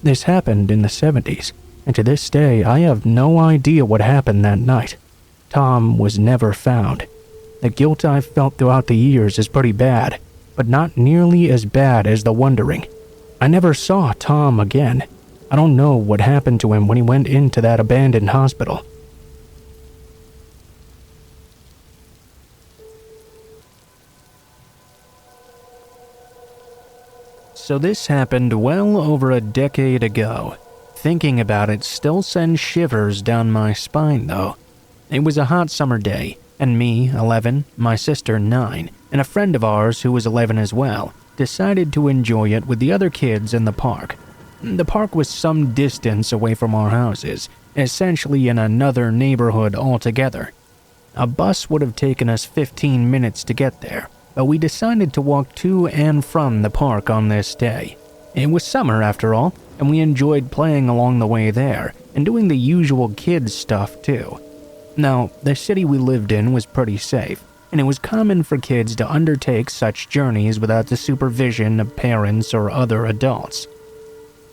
This happened in the 70s, and to this day I have no idea what happened that night. Tom was never found. The guilt I've felt throughout the years is pretty bad, but not nearly as bad as the wondering. I never saw Tom again. I don't know what happened to him when he went into that abandoned hospital. So this happened well over a decade ago. Thinking about it still sends shivers down my spine though. It was a hot summer day, and me, 11, my sister, 9, and a friend of ours who was 11 as well, decided to enjoy it with the other kids in the park. The park was some distance away from our houses, essentially in another neighborhood altogether. A bus would have taken us 15 minutes to get there, but we decided to walk to and from the park on this day. It was summer after all, and we enjoyed playing along the way there, and doing the usual kids stuff too. Now, the city we lived in was pretty safe, and it was common for kids to undertake such journeys without the supervision of parents or other adults.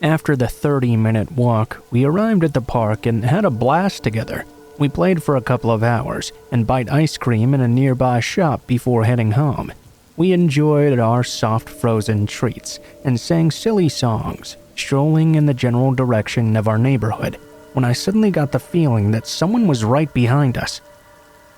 After the 30-minute walk, we arrived at the park and had a blast together. We played for a couple of hours and bite ice cream in a nearby shop before heading home. We enjoyed our soft frozen treats and sang silly songs, strolling in the general direction of our neighborhood, when I suddenly got the feeling that someone was right behind us.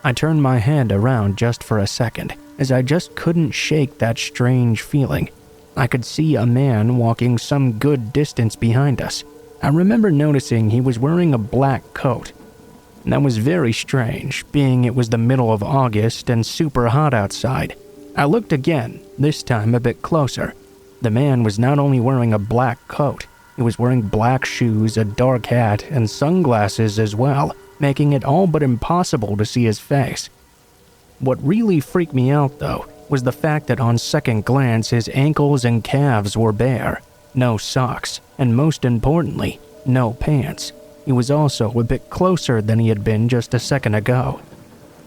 I turned my head around just for a second as I just couldn't shake that strange feeling. I could see a man walking some good distance behind us. I remember noticing he was wearing a black coat. That was very strange, being it was the middle of August and super hot outside. I looked again, this time a bit closer. The man was not only wearing a black coat, he was wearing black shoes, a dark hat, and sunglasses as well, making it all but impossible to see his face. What really freaked me out, though, was the fact that on second glance his ankles and calves were bare. No socks, and most importantly, no pants. He was also a bit closer than he had been just a second ago.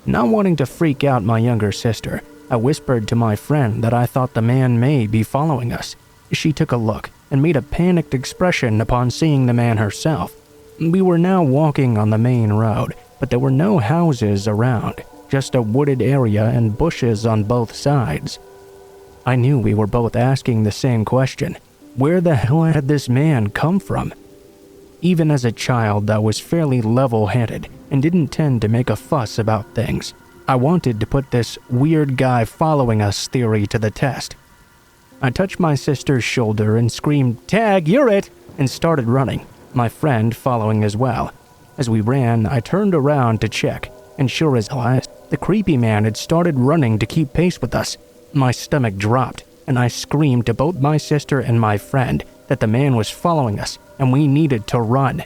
Not wanting to freak out my younger sister, I whispered to my friend that I thought the man may be following us. She took a look and made a panicked expression upon seeing the man herself. We were now walking on the main road, but there were no houses around, just a wooded area and bushes on both sides. I knew we were both asking the same question. Where the hell had this man come from? Even as a child, I was fairly level-headed and didn't tend to make a fuss about things. I wanted to put this weird guy following us theory to the test. I touched my sister's shoulder and screamed, "Tag, you're it!" and started running, my friend following as well. As we ran, I turned around to check, and sure as hell, the creepy man had started running to keep pace with us. My stomach dropped, and I screamed to both my sister and my friend that the man was following us and we needed to run.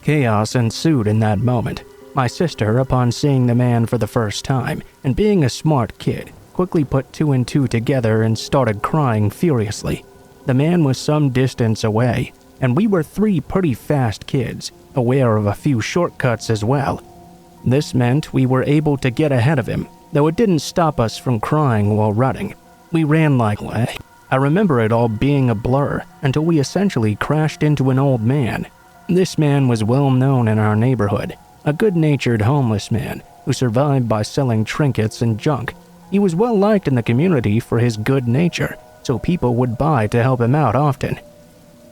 Chaos ensued in that moment. My sister, upon seeing the man for the first time, and being a smart kid, quickly put two and two together and started crying furiously. The man was some distance away, and we were three pretty fast kids, aware of a few shortcuts as well. This meant we were able to get ahead of him, though it didn't stop us from crying while running. We ran like I remember it all being a blur until we essentially crashed into an old man. This man was well known in our neighborhood, a good-natured homeless man who survived by selling trinkets and junk. He was well liked in the community for his good nature, so people would buy to help him out often.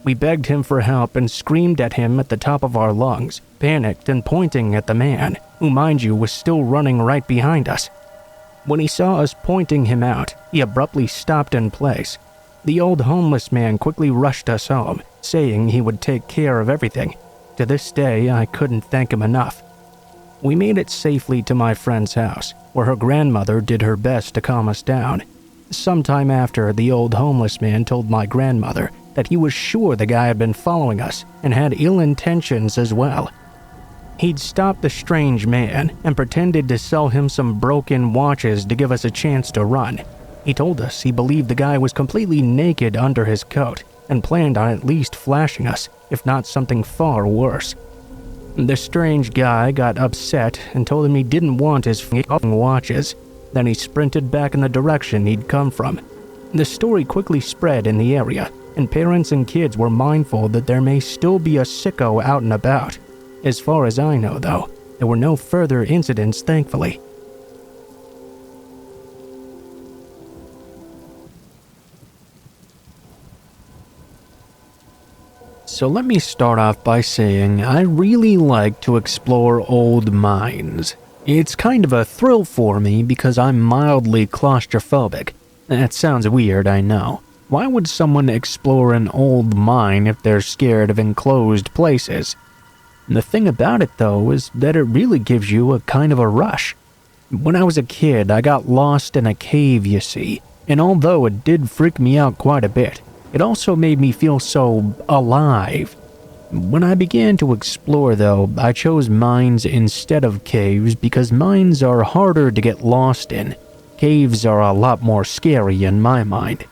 We begged him for help and screamed at him at the top of our lungs, panicked and pointing at the man, who, mind you, was still running right behind us. When he saw us pointing him out, he abruptly stopped in place. The old homeless man quickly rushed us home, saying he would take care of everything. To this day, I couldn't thank him enough. We made it safely to my friend's house, where her grandmother did her best to calm us down. Sometime after, the old homeless man told my grandmother that he was sure the guy had been following us and had ill intentions as well. He'd stopped the strange man and pretended to sell him some broken watches to give us a chance to run. He told us he believed the guy was completely naked under his coat and planned on at least flashing us, if not something far worse. The strange guy got upset and told him he didn't want his fucking watches. Then he sprinted back in the direction he'd come from. The story quickly spread in the area, and parents and kids were mindful that there may still be a sicko out and about. As far as I know, though, there were no further incidents, thankfully. So let me start off by saying I really like to explore old mines. It's kind of a thrill for me because I'm mildly claustrophobic. That sounds weird, I know. Why would someone explore an old mine if they're scared of enclosed places? The thing about it, though, is that it really gives you a kind of a rush. When I was a kid, I got lost in a cave, you see, and although it did freak me out quite a bit, it also made me feel so alive. When I began to explore, though, I chose mines instead of caves because mines are harder to get lost in. Caves are a lot more scary in my mind.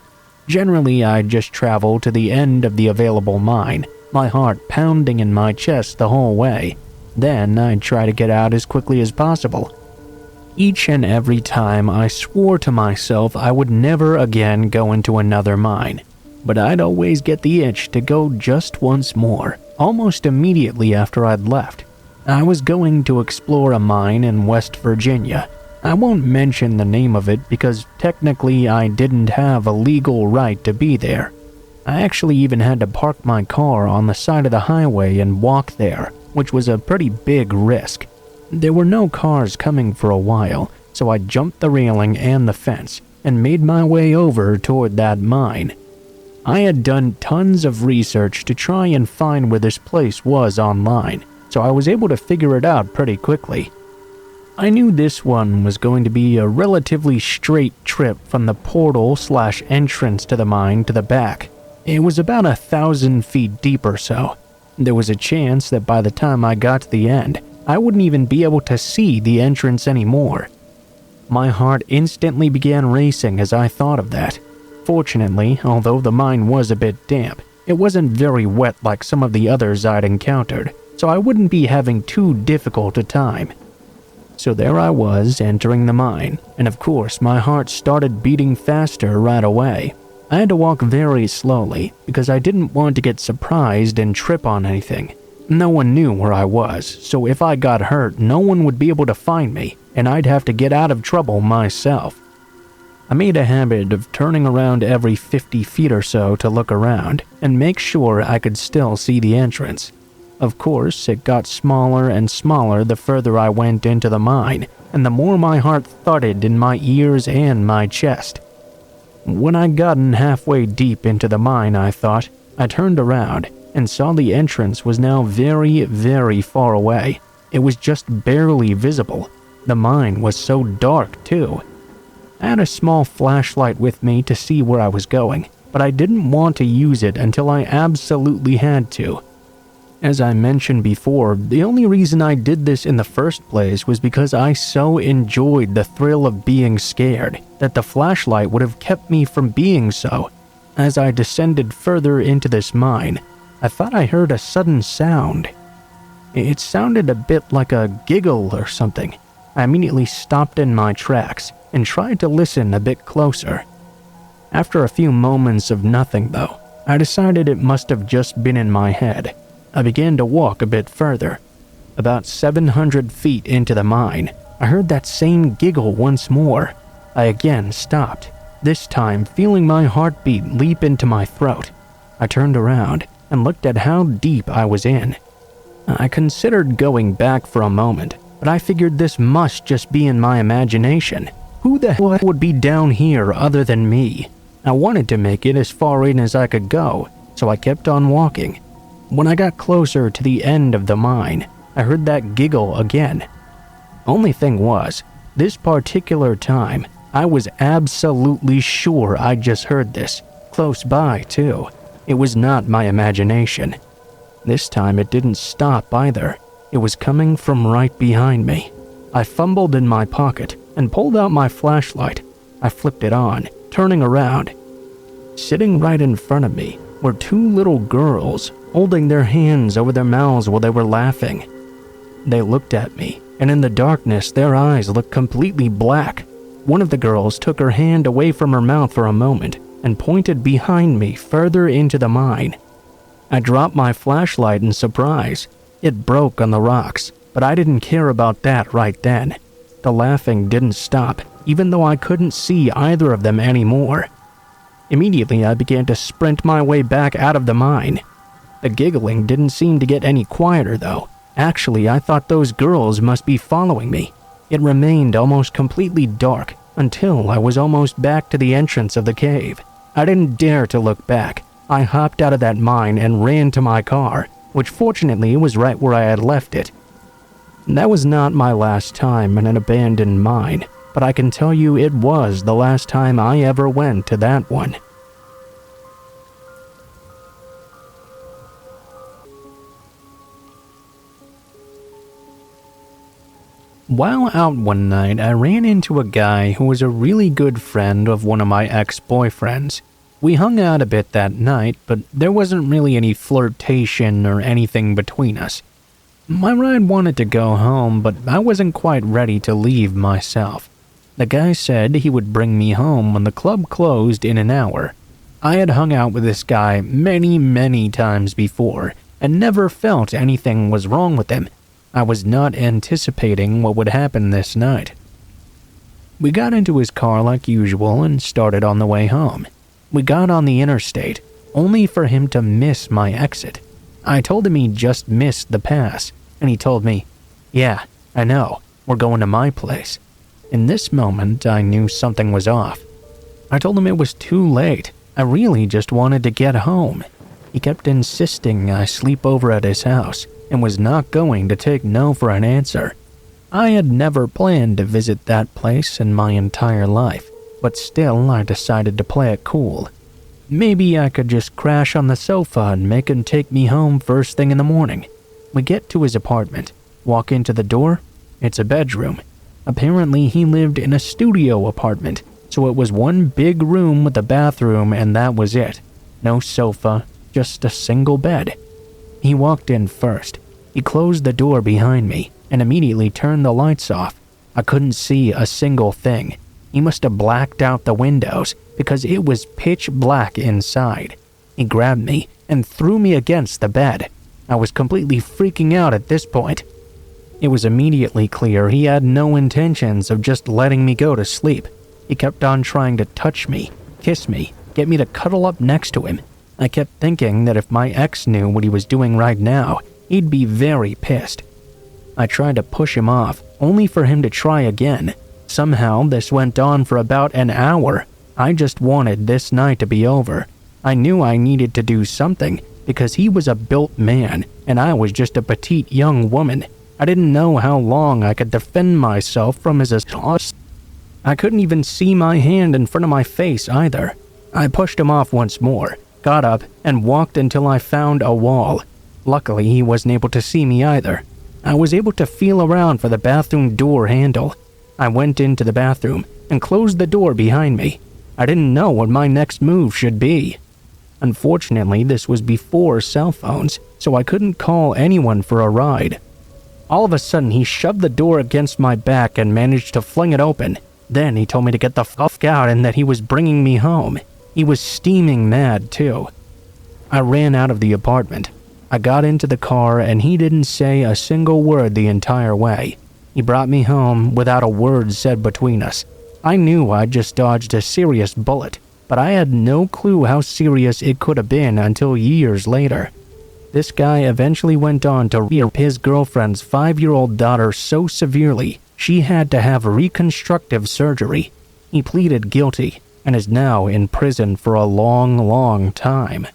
Generally, I just travel to the end of the available mine, my heart pounding in my chest the whole way. Then I'd try to get out as quickly as possible. Each and every time I swore to myself I would never again go into another mine. But I'd always get the itch to go just once more, almost immediately after I'd left. I was going to explore a mine in West Virginia. I won't mention the name of it because technically I didn't have a legal right to be there. I actually even had to park my car on the side of the highway and walk there, which was a pretty big risk. There were no cars coming for a while, so I jumped the railing and the fence and made my way over toward that mine. I had done tons of research to try and find where this place was online, so I was able to figure it out pretty quickly. I knew this one was going to be a relatively straight trip from the portal/entrance to the mine to the back. It was about 1,000 feet deep or so. There was a chance that by the time I got to the end, I wouldn't even be able to see the entrance anymore. My heart instantly began racing as I thought of that. Fortunately, although the mine was a bit damp, it wasn't very wet like some of the others I'd encountered, so I wouldn't be having too difficult a time. So there I was entering the mine, and of course my heart started beating faster right away. I had to walk very slowly because I didn't want to get surprised and trip on anything. No one knew where I was, so if I got hurt, no one would be able to find me, and I'd have to get out of trouble myself. I made a habit of turning around every 50 feet or so to look around and make sure I could still see the entrance. Of course, it got smaller and smaller the further I went into the mine, and the more my heart thudded in my ears and my chest. When I'd gotten halfway deep into the mine, I turned around and saw the entrance was now very, very far away. It was just barely visible. The mine was so dark, too. I had a small flashlight with me to see where I was going, but I didn't want to use it until I absolutely had to. As I mentioned before, the only reason I did this in the first place was because I so enjoyed the thrill of being scared that the flashlight would have kept me from being so. As I descended further into this mine, I thought I heard a sudden sound. It sounded a bit like a giggle or something. I immediately stopped in my tracks and tried to listen a bit closer. After a few moments of nothing, though, I decided it must have just been in my head. I began to walk a bit further. About 700 feet into the mine, I heard that same giggle once more. I again stopped, this time feeling my heartbeat leap into my throat. I turned around and looked at how deep I was in. I considered going back for a moment, but I figured this must just be in my imagination. Who the hell would be down here other than me? I wanted to make it as far in as I could go, so I kept on walking. When I got closer to the end of the mine, I heard that giggle again. Only thing was, this particular time, I was absolutely sure I just heard this, close by too. It was not my imagination. This time it didn't stop either. It was coming from right behind me. I fumbled in my pocket and pulled out my flashlight. I flipped it on, turning around. Sitting right in front of me were two little girls, holding their hands over their mouths while they were laughing. They looked at me, and in the darkness their eyes looked completely black. One of the girls took her hand away from her mouth for a moment and pointed behind me further into the mine. I dropped my flashlight in surprise. It broke on the rocks, but I didn't care about that right then. The laughing didn't stop, even though I couldn't see either of them anymore. Immediately, I began to sprint my way back out of the mine. The giggling didn't seem to get any quieter, though. Actually, I thought those girls must be following me. It remained almost completely dark until I was almost back to the entrance of the cave. I didn't dare to look back. I hopped out of that mine and ran to my car, which fortunately was right where I had left it. That was not my last time in an abandoned mine, but I can tell you it was the last time I ever went to that one. While out one night, I ran into a guy who was a really good friend of one of my ex-boyfriends. We hung out a bit that night, but there wasn't really any flirtation or anything between us. My ride wanted to go home, but I wasn't quite ready to leave myself. The guy said he would bring me home when the club closed in an hour. I had hung out with this guy many times before, and never felt anything was wrong with him. I was not anticipating what would happen this night. We got into his car like usual and started on the way home. We got on the interstate, only for him to miss my exit. I told him he just missed the pass, and he told me, "Yeah, I know, we're going to my place." In this moment, I knew something was off. I told him it was too late. I really just wanted to get home. He kept insisting I sleep over at his house and was not going to take no for an answer. I had never planned to visit that place in my entire life, but still I decided to play it cool. Maybe I could just crash on the sofa and make him take me home first thing in the morning. We get to his apartment, walk into the door. It's a bedroom. Apparently he lived in a studio apartment, so it was one big room with a bathroom and that was it. No sofa, just a single bed. He walked in first. He closed the door behind me and immediately turned the lights off. I couldn't see a single thing. He must have blacked out the windows because it was pitch black inside. He grabbed me and threw me against the bed. I was completely freaking out at this point. It was immediately clear he had no intentions of just letting me go to sleep. He kept on trying to touch me, kiss me, get me to cuddle up next to him. I kept thinking that if my ex knew what he was doing right now, he'd be very pissed. I tried to push him off, only for him to try again. Somehow, this went on for about an hour. I just wanted this night to be over. I knew I needed to do something, because he was a built man, and I was just a petite young woman. I didn't know how long I could defend myself from his assault. I couldn't even see my hand in front of my face either. I pushed him off once more, got up, and walked until I found a wall. Luckily, he wasn't able to see me either. I was able to feel around for the bathroom door handle. I went into the bathroom and closed the door behind me. I didn't know what my next move should be. Unfortunately, this was before cell phones, so I couldn't call anyone for a ride. All of a sudden, he shoved the door against my back and managed to fling it open. Then he told me to get the fuck out and that he was bringing me home. He was steaming mad, too. I ran out of the apartment. I got into the car and he didn't say a single word the entire way. He brought me home without a word said between us. I knew I'd just dodged a serious bullet, but I had no clue how serious it could have been until years later. This guy eventually went on to rape his girlfriend's 5-year-old daughter so severely she had to have reconstructive surgery. He pleaded guilty and is now in prison for a long, long time.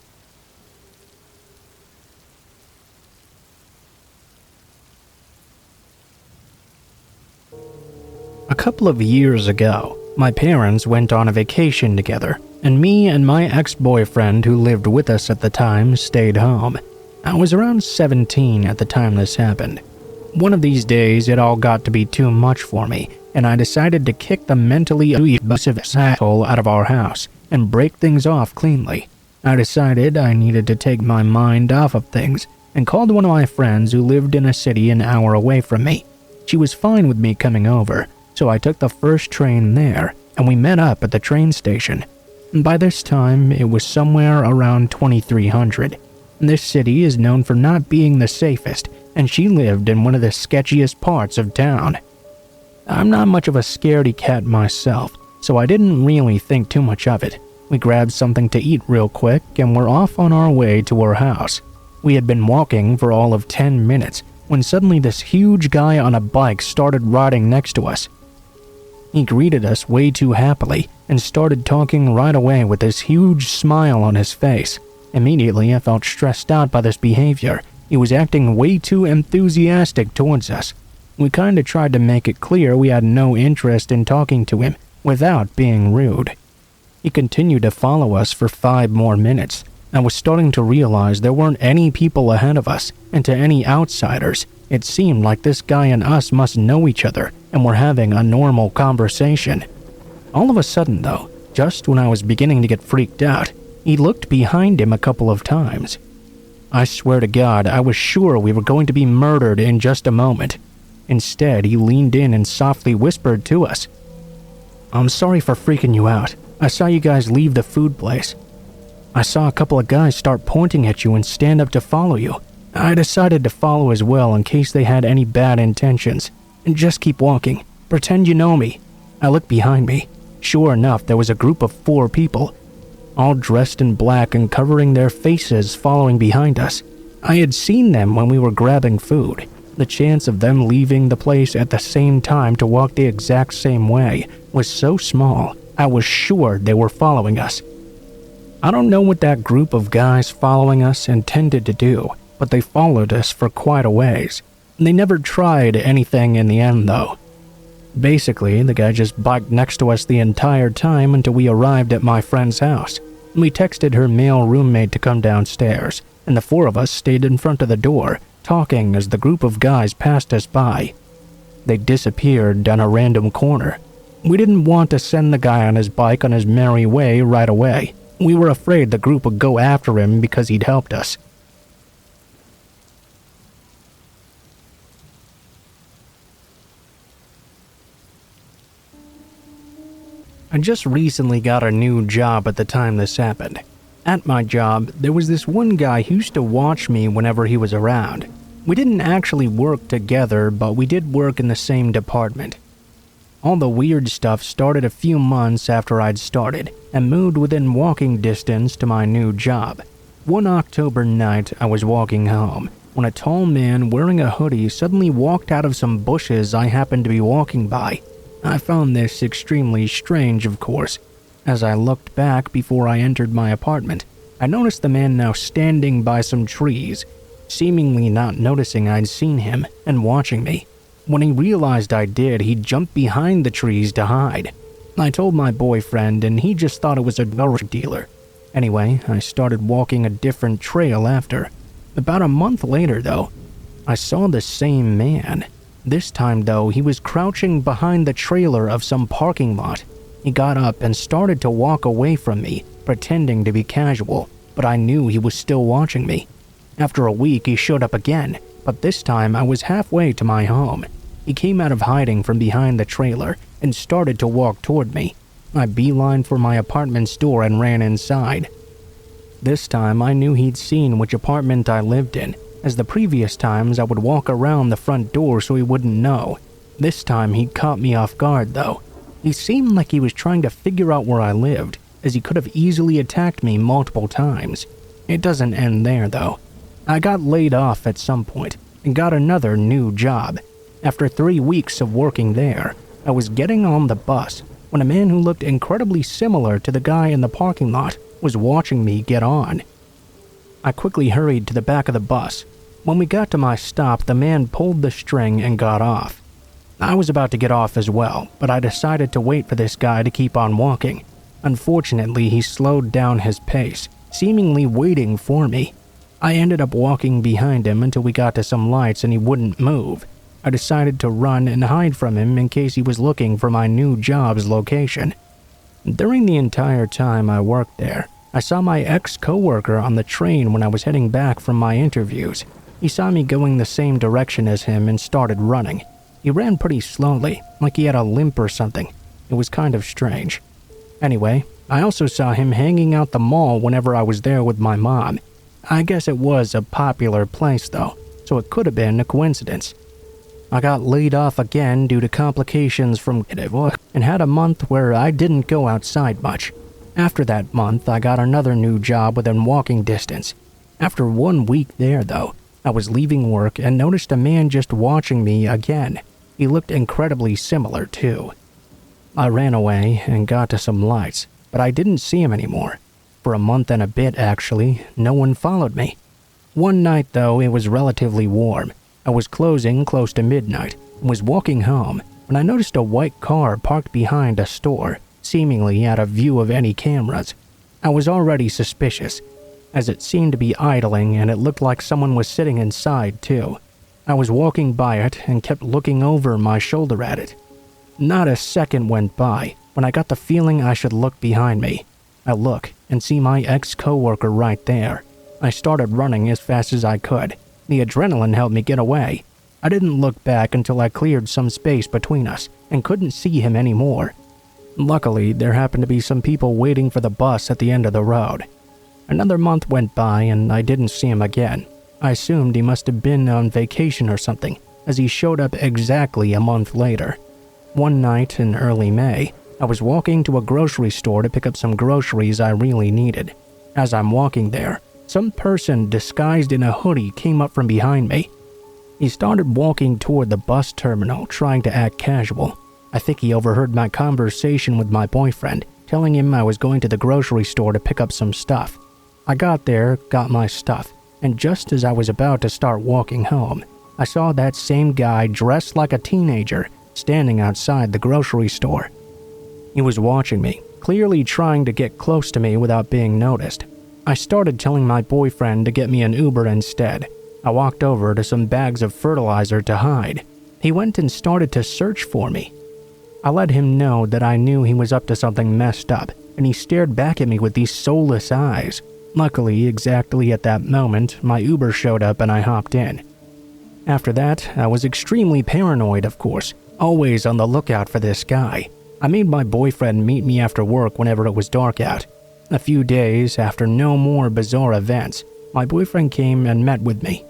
A couple of years ago, my parents went on a vacation together, and me and my ex-boyfriend who lived with us at the time stayed home. I was around 17 at the time this happened. One of these days, it all got to be too much for me, and I decided to kick the mentally abusive asshole out of our house and break things off cleanly. I decided I needed to take my mind off of things and called one of my friends who lived in a city an hour away from me. She was fine with me coming over, so I took the first train there, and we met up at the train station. By this time, it was somewhere around 2300. This city is known for not being the safest, and she lived in one of the sketchiest parts of town. I'm not much of a scaredy cat myself, so I didn't really think too much of it. We grabbed something to eat real quick, and were off on our way to her house. We had been walking for all of 10 minutes, when suddenly this huge guy on a bike started riding next to us. He greeted us way too happily, and started talking right away with this huge smile on his face. Immediately, I felt stressed out by this behavior. He was acting way too enthusiastic towards us. We kinda tried to make it clear we had no interest in talking to him, without being rude. He continued to follow us for 5 more minutes. I was starting to realize there weren't any people ahead of us, and to any outsiders, it seemed like this guy and us must know each other, and were having a normal conversation. All of a sudden, though, just when I was beginning to get freaked out, he looked behind him a couple of times. I swear to God, I was sure we were going to be murdered in just a moment. Instead, he leaned in and softly whispered to us, "I'm sorry for freaking you out. I saw you guys leave the food place. I saw a couple of guys start pointing at you and stand up to follow you. I decided to follow as well in case they had any bad intentions. And just keep walking. Pretend you know me." I looked behind me. Sure enough, there was a group of 4 people, all dressed in black and covering their faces, following behind us. I had seen them when we were grabbing food. The chance of them leaving the place at the same time to walk the exact same way was so small, I was sure they were following us. I don't know what that group of guys following us intended to do, but they followed us for quite a ways. They never tried anything in the end though. Basically, the guy just biked next to us the entire time until we arrived at my friend's house. We texted her male roommate to come downstairs, and the four of us stayed in front of the door, talking as the group of guys passed us by. They disappeared down a random corner. We didn't want to send the guy on his bike on his merry way right away. We were afraid the group would go after him because he'd helped us. I just recently got a new job at the time this happened. At my job, there was this one guy who used to watch me whenever he was around. We didn't actually work together, but we did work in the same department. All the weird stuff started a few months after I'd started and moved within walking distance to my new job. One October night, I was walking home when a tall man wearing a hoodie suddenly walked out of some bushes I happened to be walking by. I found this extremely strange, of course. As I looked back before I entered my apartment, I noticed the man now standing by some trees, seemingly not noticing I'd seen him and watching me. When he realized I did, he jumped behind the trees to hide. I told my boyfriend and he just thought it was a drug dealer. Anyway, I started walking a different trail after. About a month later, though, I saw the same man. This time, though, he was crouching behind the trailer of some parking lot. He got up and started to walk away from me, pretending to be casual, but I knew he was still watching me. After a week, he showed up again, but this time I was halfway to my home. He came out of hiding from behind the trailer and started to walk toward me. I beelined for my apartment's door and ran inside. This time, I knew he'd seen which apartment I lived in, as the previous times I would walk around the front door so he wouldn't know. This time he caught me off guard though. He seemed like he was trying to figure out where I lived, as he could have easily attacked me multiple times. It doesn't end there though. I got laid off at some point and got another new job. After 3 weeks of working there, I was getting on the bus when a man who looked incredibly similar to the guy in the parking lot was watching me get on. I quickly hurried to the back of the bus. When we got to my stop, the man pulled the string and got off. I was about to get off as well, but I decided to wait for this guy to keep on walking. Unfortunately, he slowed down his pace, seemingly waiting for me. I ended up walking behind him until we got to some lights and he wouldn't move. I decided to run and hide from him in case he was looking for my new job's location. During the entire time I worked there, I saw my ex-coworker on the train when I was heading back from my interviews. He saw me going the same direction as him and started running. He ran pretty slowly, like he had a limp or something. It was kind of strange. Anyway, I also saw him hanging out the mall whenever I was there with my mom. I guess it was a popular place though, so it could have been a coincidence. I got laid off again due to complications from work and had a month where I didn't go outside much. After that month, I got another new job within walking distance. After 1 week there, though, I was leaving work and noticed a man just watching me again. He looked incredibly similar, too. I ran away and got to some lights, but I didn't see him anymore. For a month and a bit, actually, no one followed me. One night, though, it was relatively warm. I was closing close to midnight and was walking home when I noticed a white car parked behind a store, seemingly out of view of any cameras. I was already suspicious, as it seemed to be idling and it looked like someone was sitting inside too. I was walking by it and kept looking over my shoulder at it. Not a second went by when I got the feeling I should look behind me. I look and see my ex-coworker right there. I started running as fast as I could. The adrenaline helped me get away. I didn't look back until I cleared some space between us and couldn't see him anymore. Luckily, there happened to be some people waiting for the bus at the end of the road. Another month went by and I didn't see him again. I assumed he must have been on vacation or something, as he showed up exactly a month later. One night in early May, I was walking to a grocery store to pick up some groceries I really needed. As I'm walking there, some person disguised in a hoodie came up from behind me. He started walking toward the bus terminal, trying to act casual. I think he overheard my conversation with my boyfriend, telling him I was going to the grocery store to pick up some stuff. I got there, got my stuff, and just as I was about to start walking home, I saw that same guy dressed like a teenager standing outside the grocery store. He was watching me, clearly trying to get close to me without being noticed. I started telling my boyfriend to get me an Uber instead. I walked over to some bags of fertilizer to hide. He went and started to search for me. I let him know that I knew he was up to something messed up, and he stared back at me with these soulless eyes. Luckily, exactly at that moment, my Uber showed up and I hopped in. After that, I was extremely paranoid, of course, always on the lookout for this guy. I made my boyfriend meet me after work whenever it was dark out. A few days after no more bizarre events, my boyfriend came and met with me.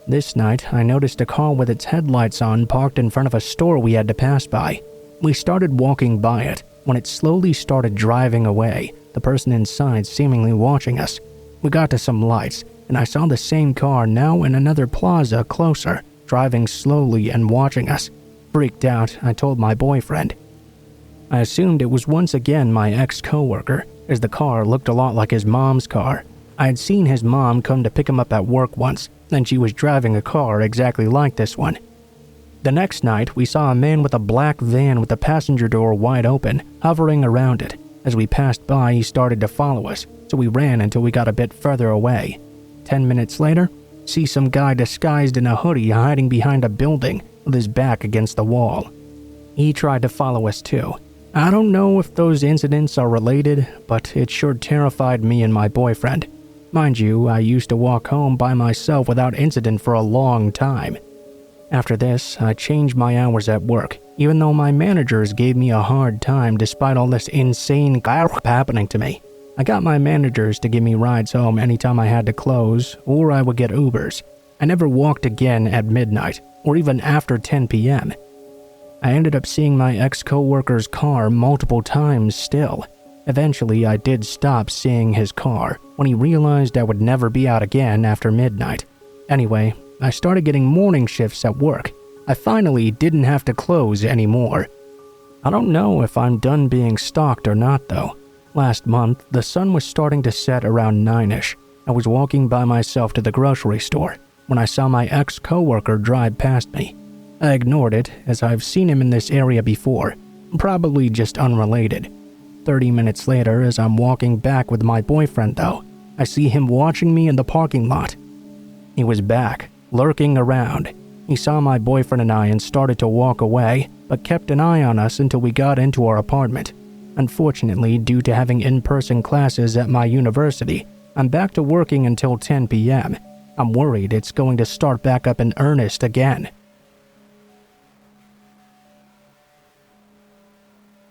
This night, I noticed a car with its headlights on parked in front of a store we had to pass by. We started walking by it when it slowly started driving away, the person inside seemingly watching us. We got to some lights, and I saw the same car now in another plaza closer, driving slowly and watching us. Freaked out, I told my boyfriend. I assumed it was once again my ex-coworker, as the car looked a lot like his mom's car. I had seen his mom come to pick him up at work once, and she was driving a car exactly like this one. The next night, we saw a man with a black van with the passenger door wide open, hovering around it. As we passed by, he started to follow us, so we ran until we got a bit further away. 10 minutes later, see some guy disguised in a hoodie hiding behind a building with his back against the wall. He tried to follow us too. I don't know if those incidents are related, but it sure terrified me and my boyfriend. Mind you, I used to walk home by myself without incident for a long time. After this, I changed my hours at work, even though my managers gave me a hard time despite all this insane crap happening to me. I got my managers to give me rides home anytime I had to close, or I would get Ubers. I never walked again at midnight, or even after 10 p.m. I ended up seeing my ex-coworker's car multiple times still. Eventually, I did stop seeing his car when he realized I would never be out again after midnight. Anyway, I started getting morning shifts at work. I finally didn't have to close anymore. I don't know if I'm done being stalked or not though. Last month, the sun was starting to set around 9ish. I was walking by myself to the grocery store when I saw my ex-coworker drive past me. I ignored it as I've seen him in this area before, probably just unrelated. 30 minutes later, as I'm walking back with my boyfriend though, I see him watching me in the parking lot. He was back, lurking around. He saw my boyfriend and I and started to walk away, but kept an eye on us until we got into our apartment. Unfortunately, due to having in-person classes at my university, I'm back to working until 10 p.m. I'm worried it's going to start back up in earnest again.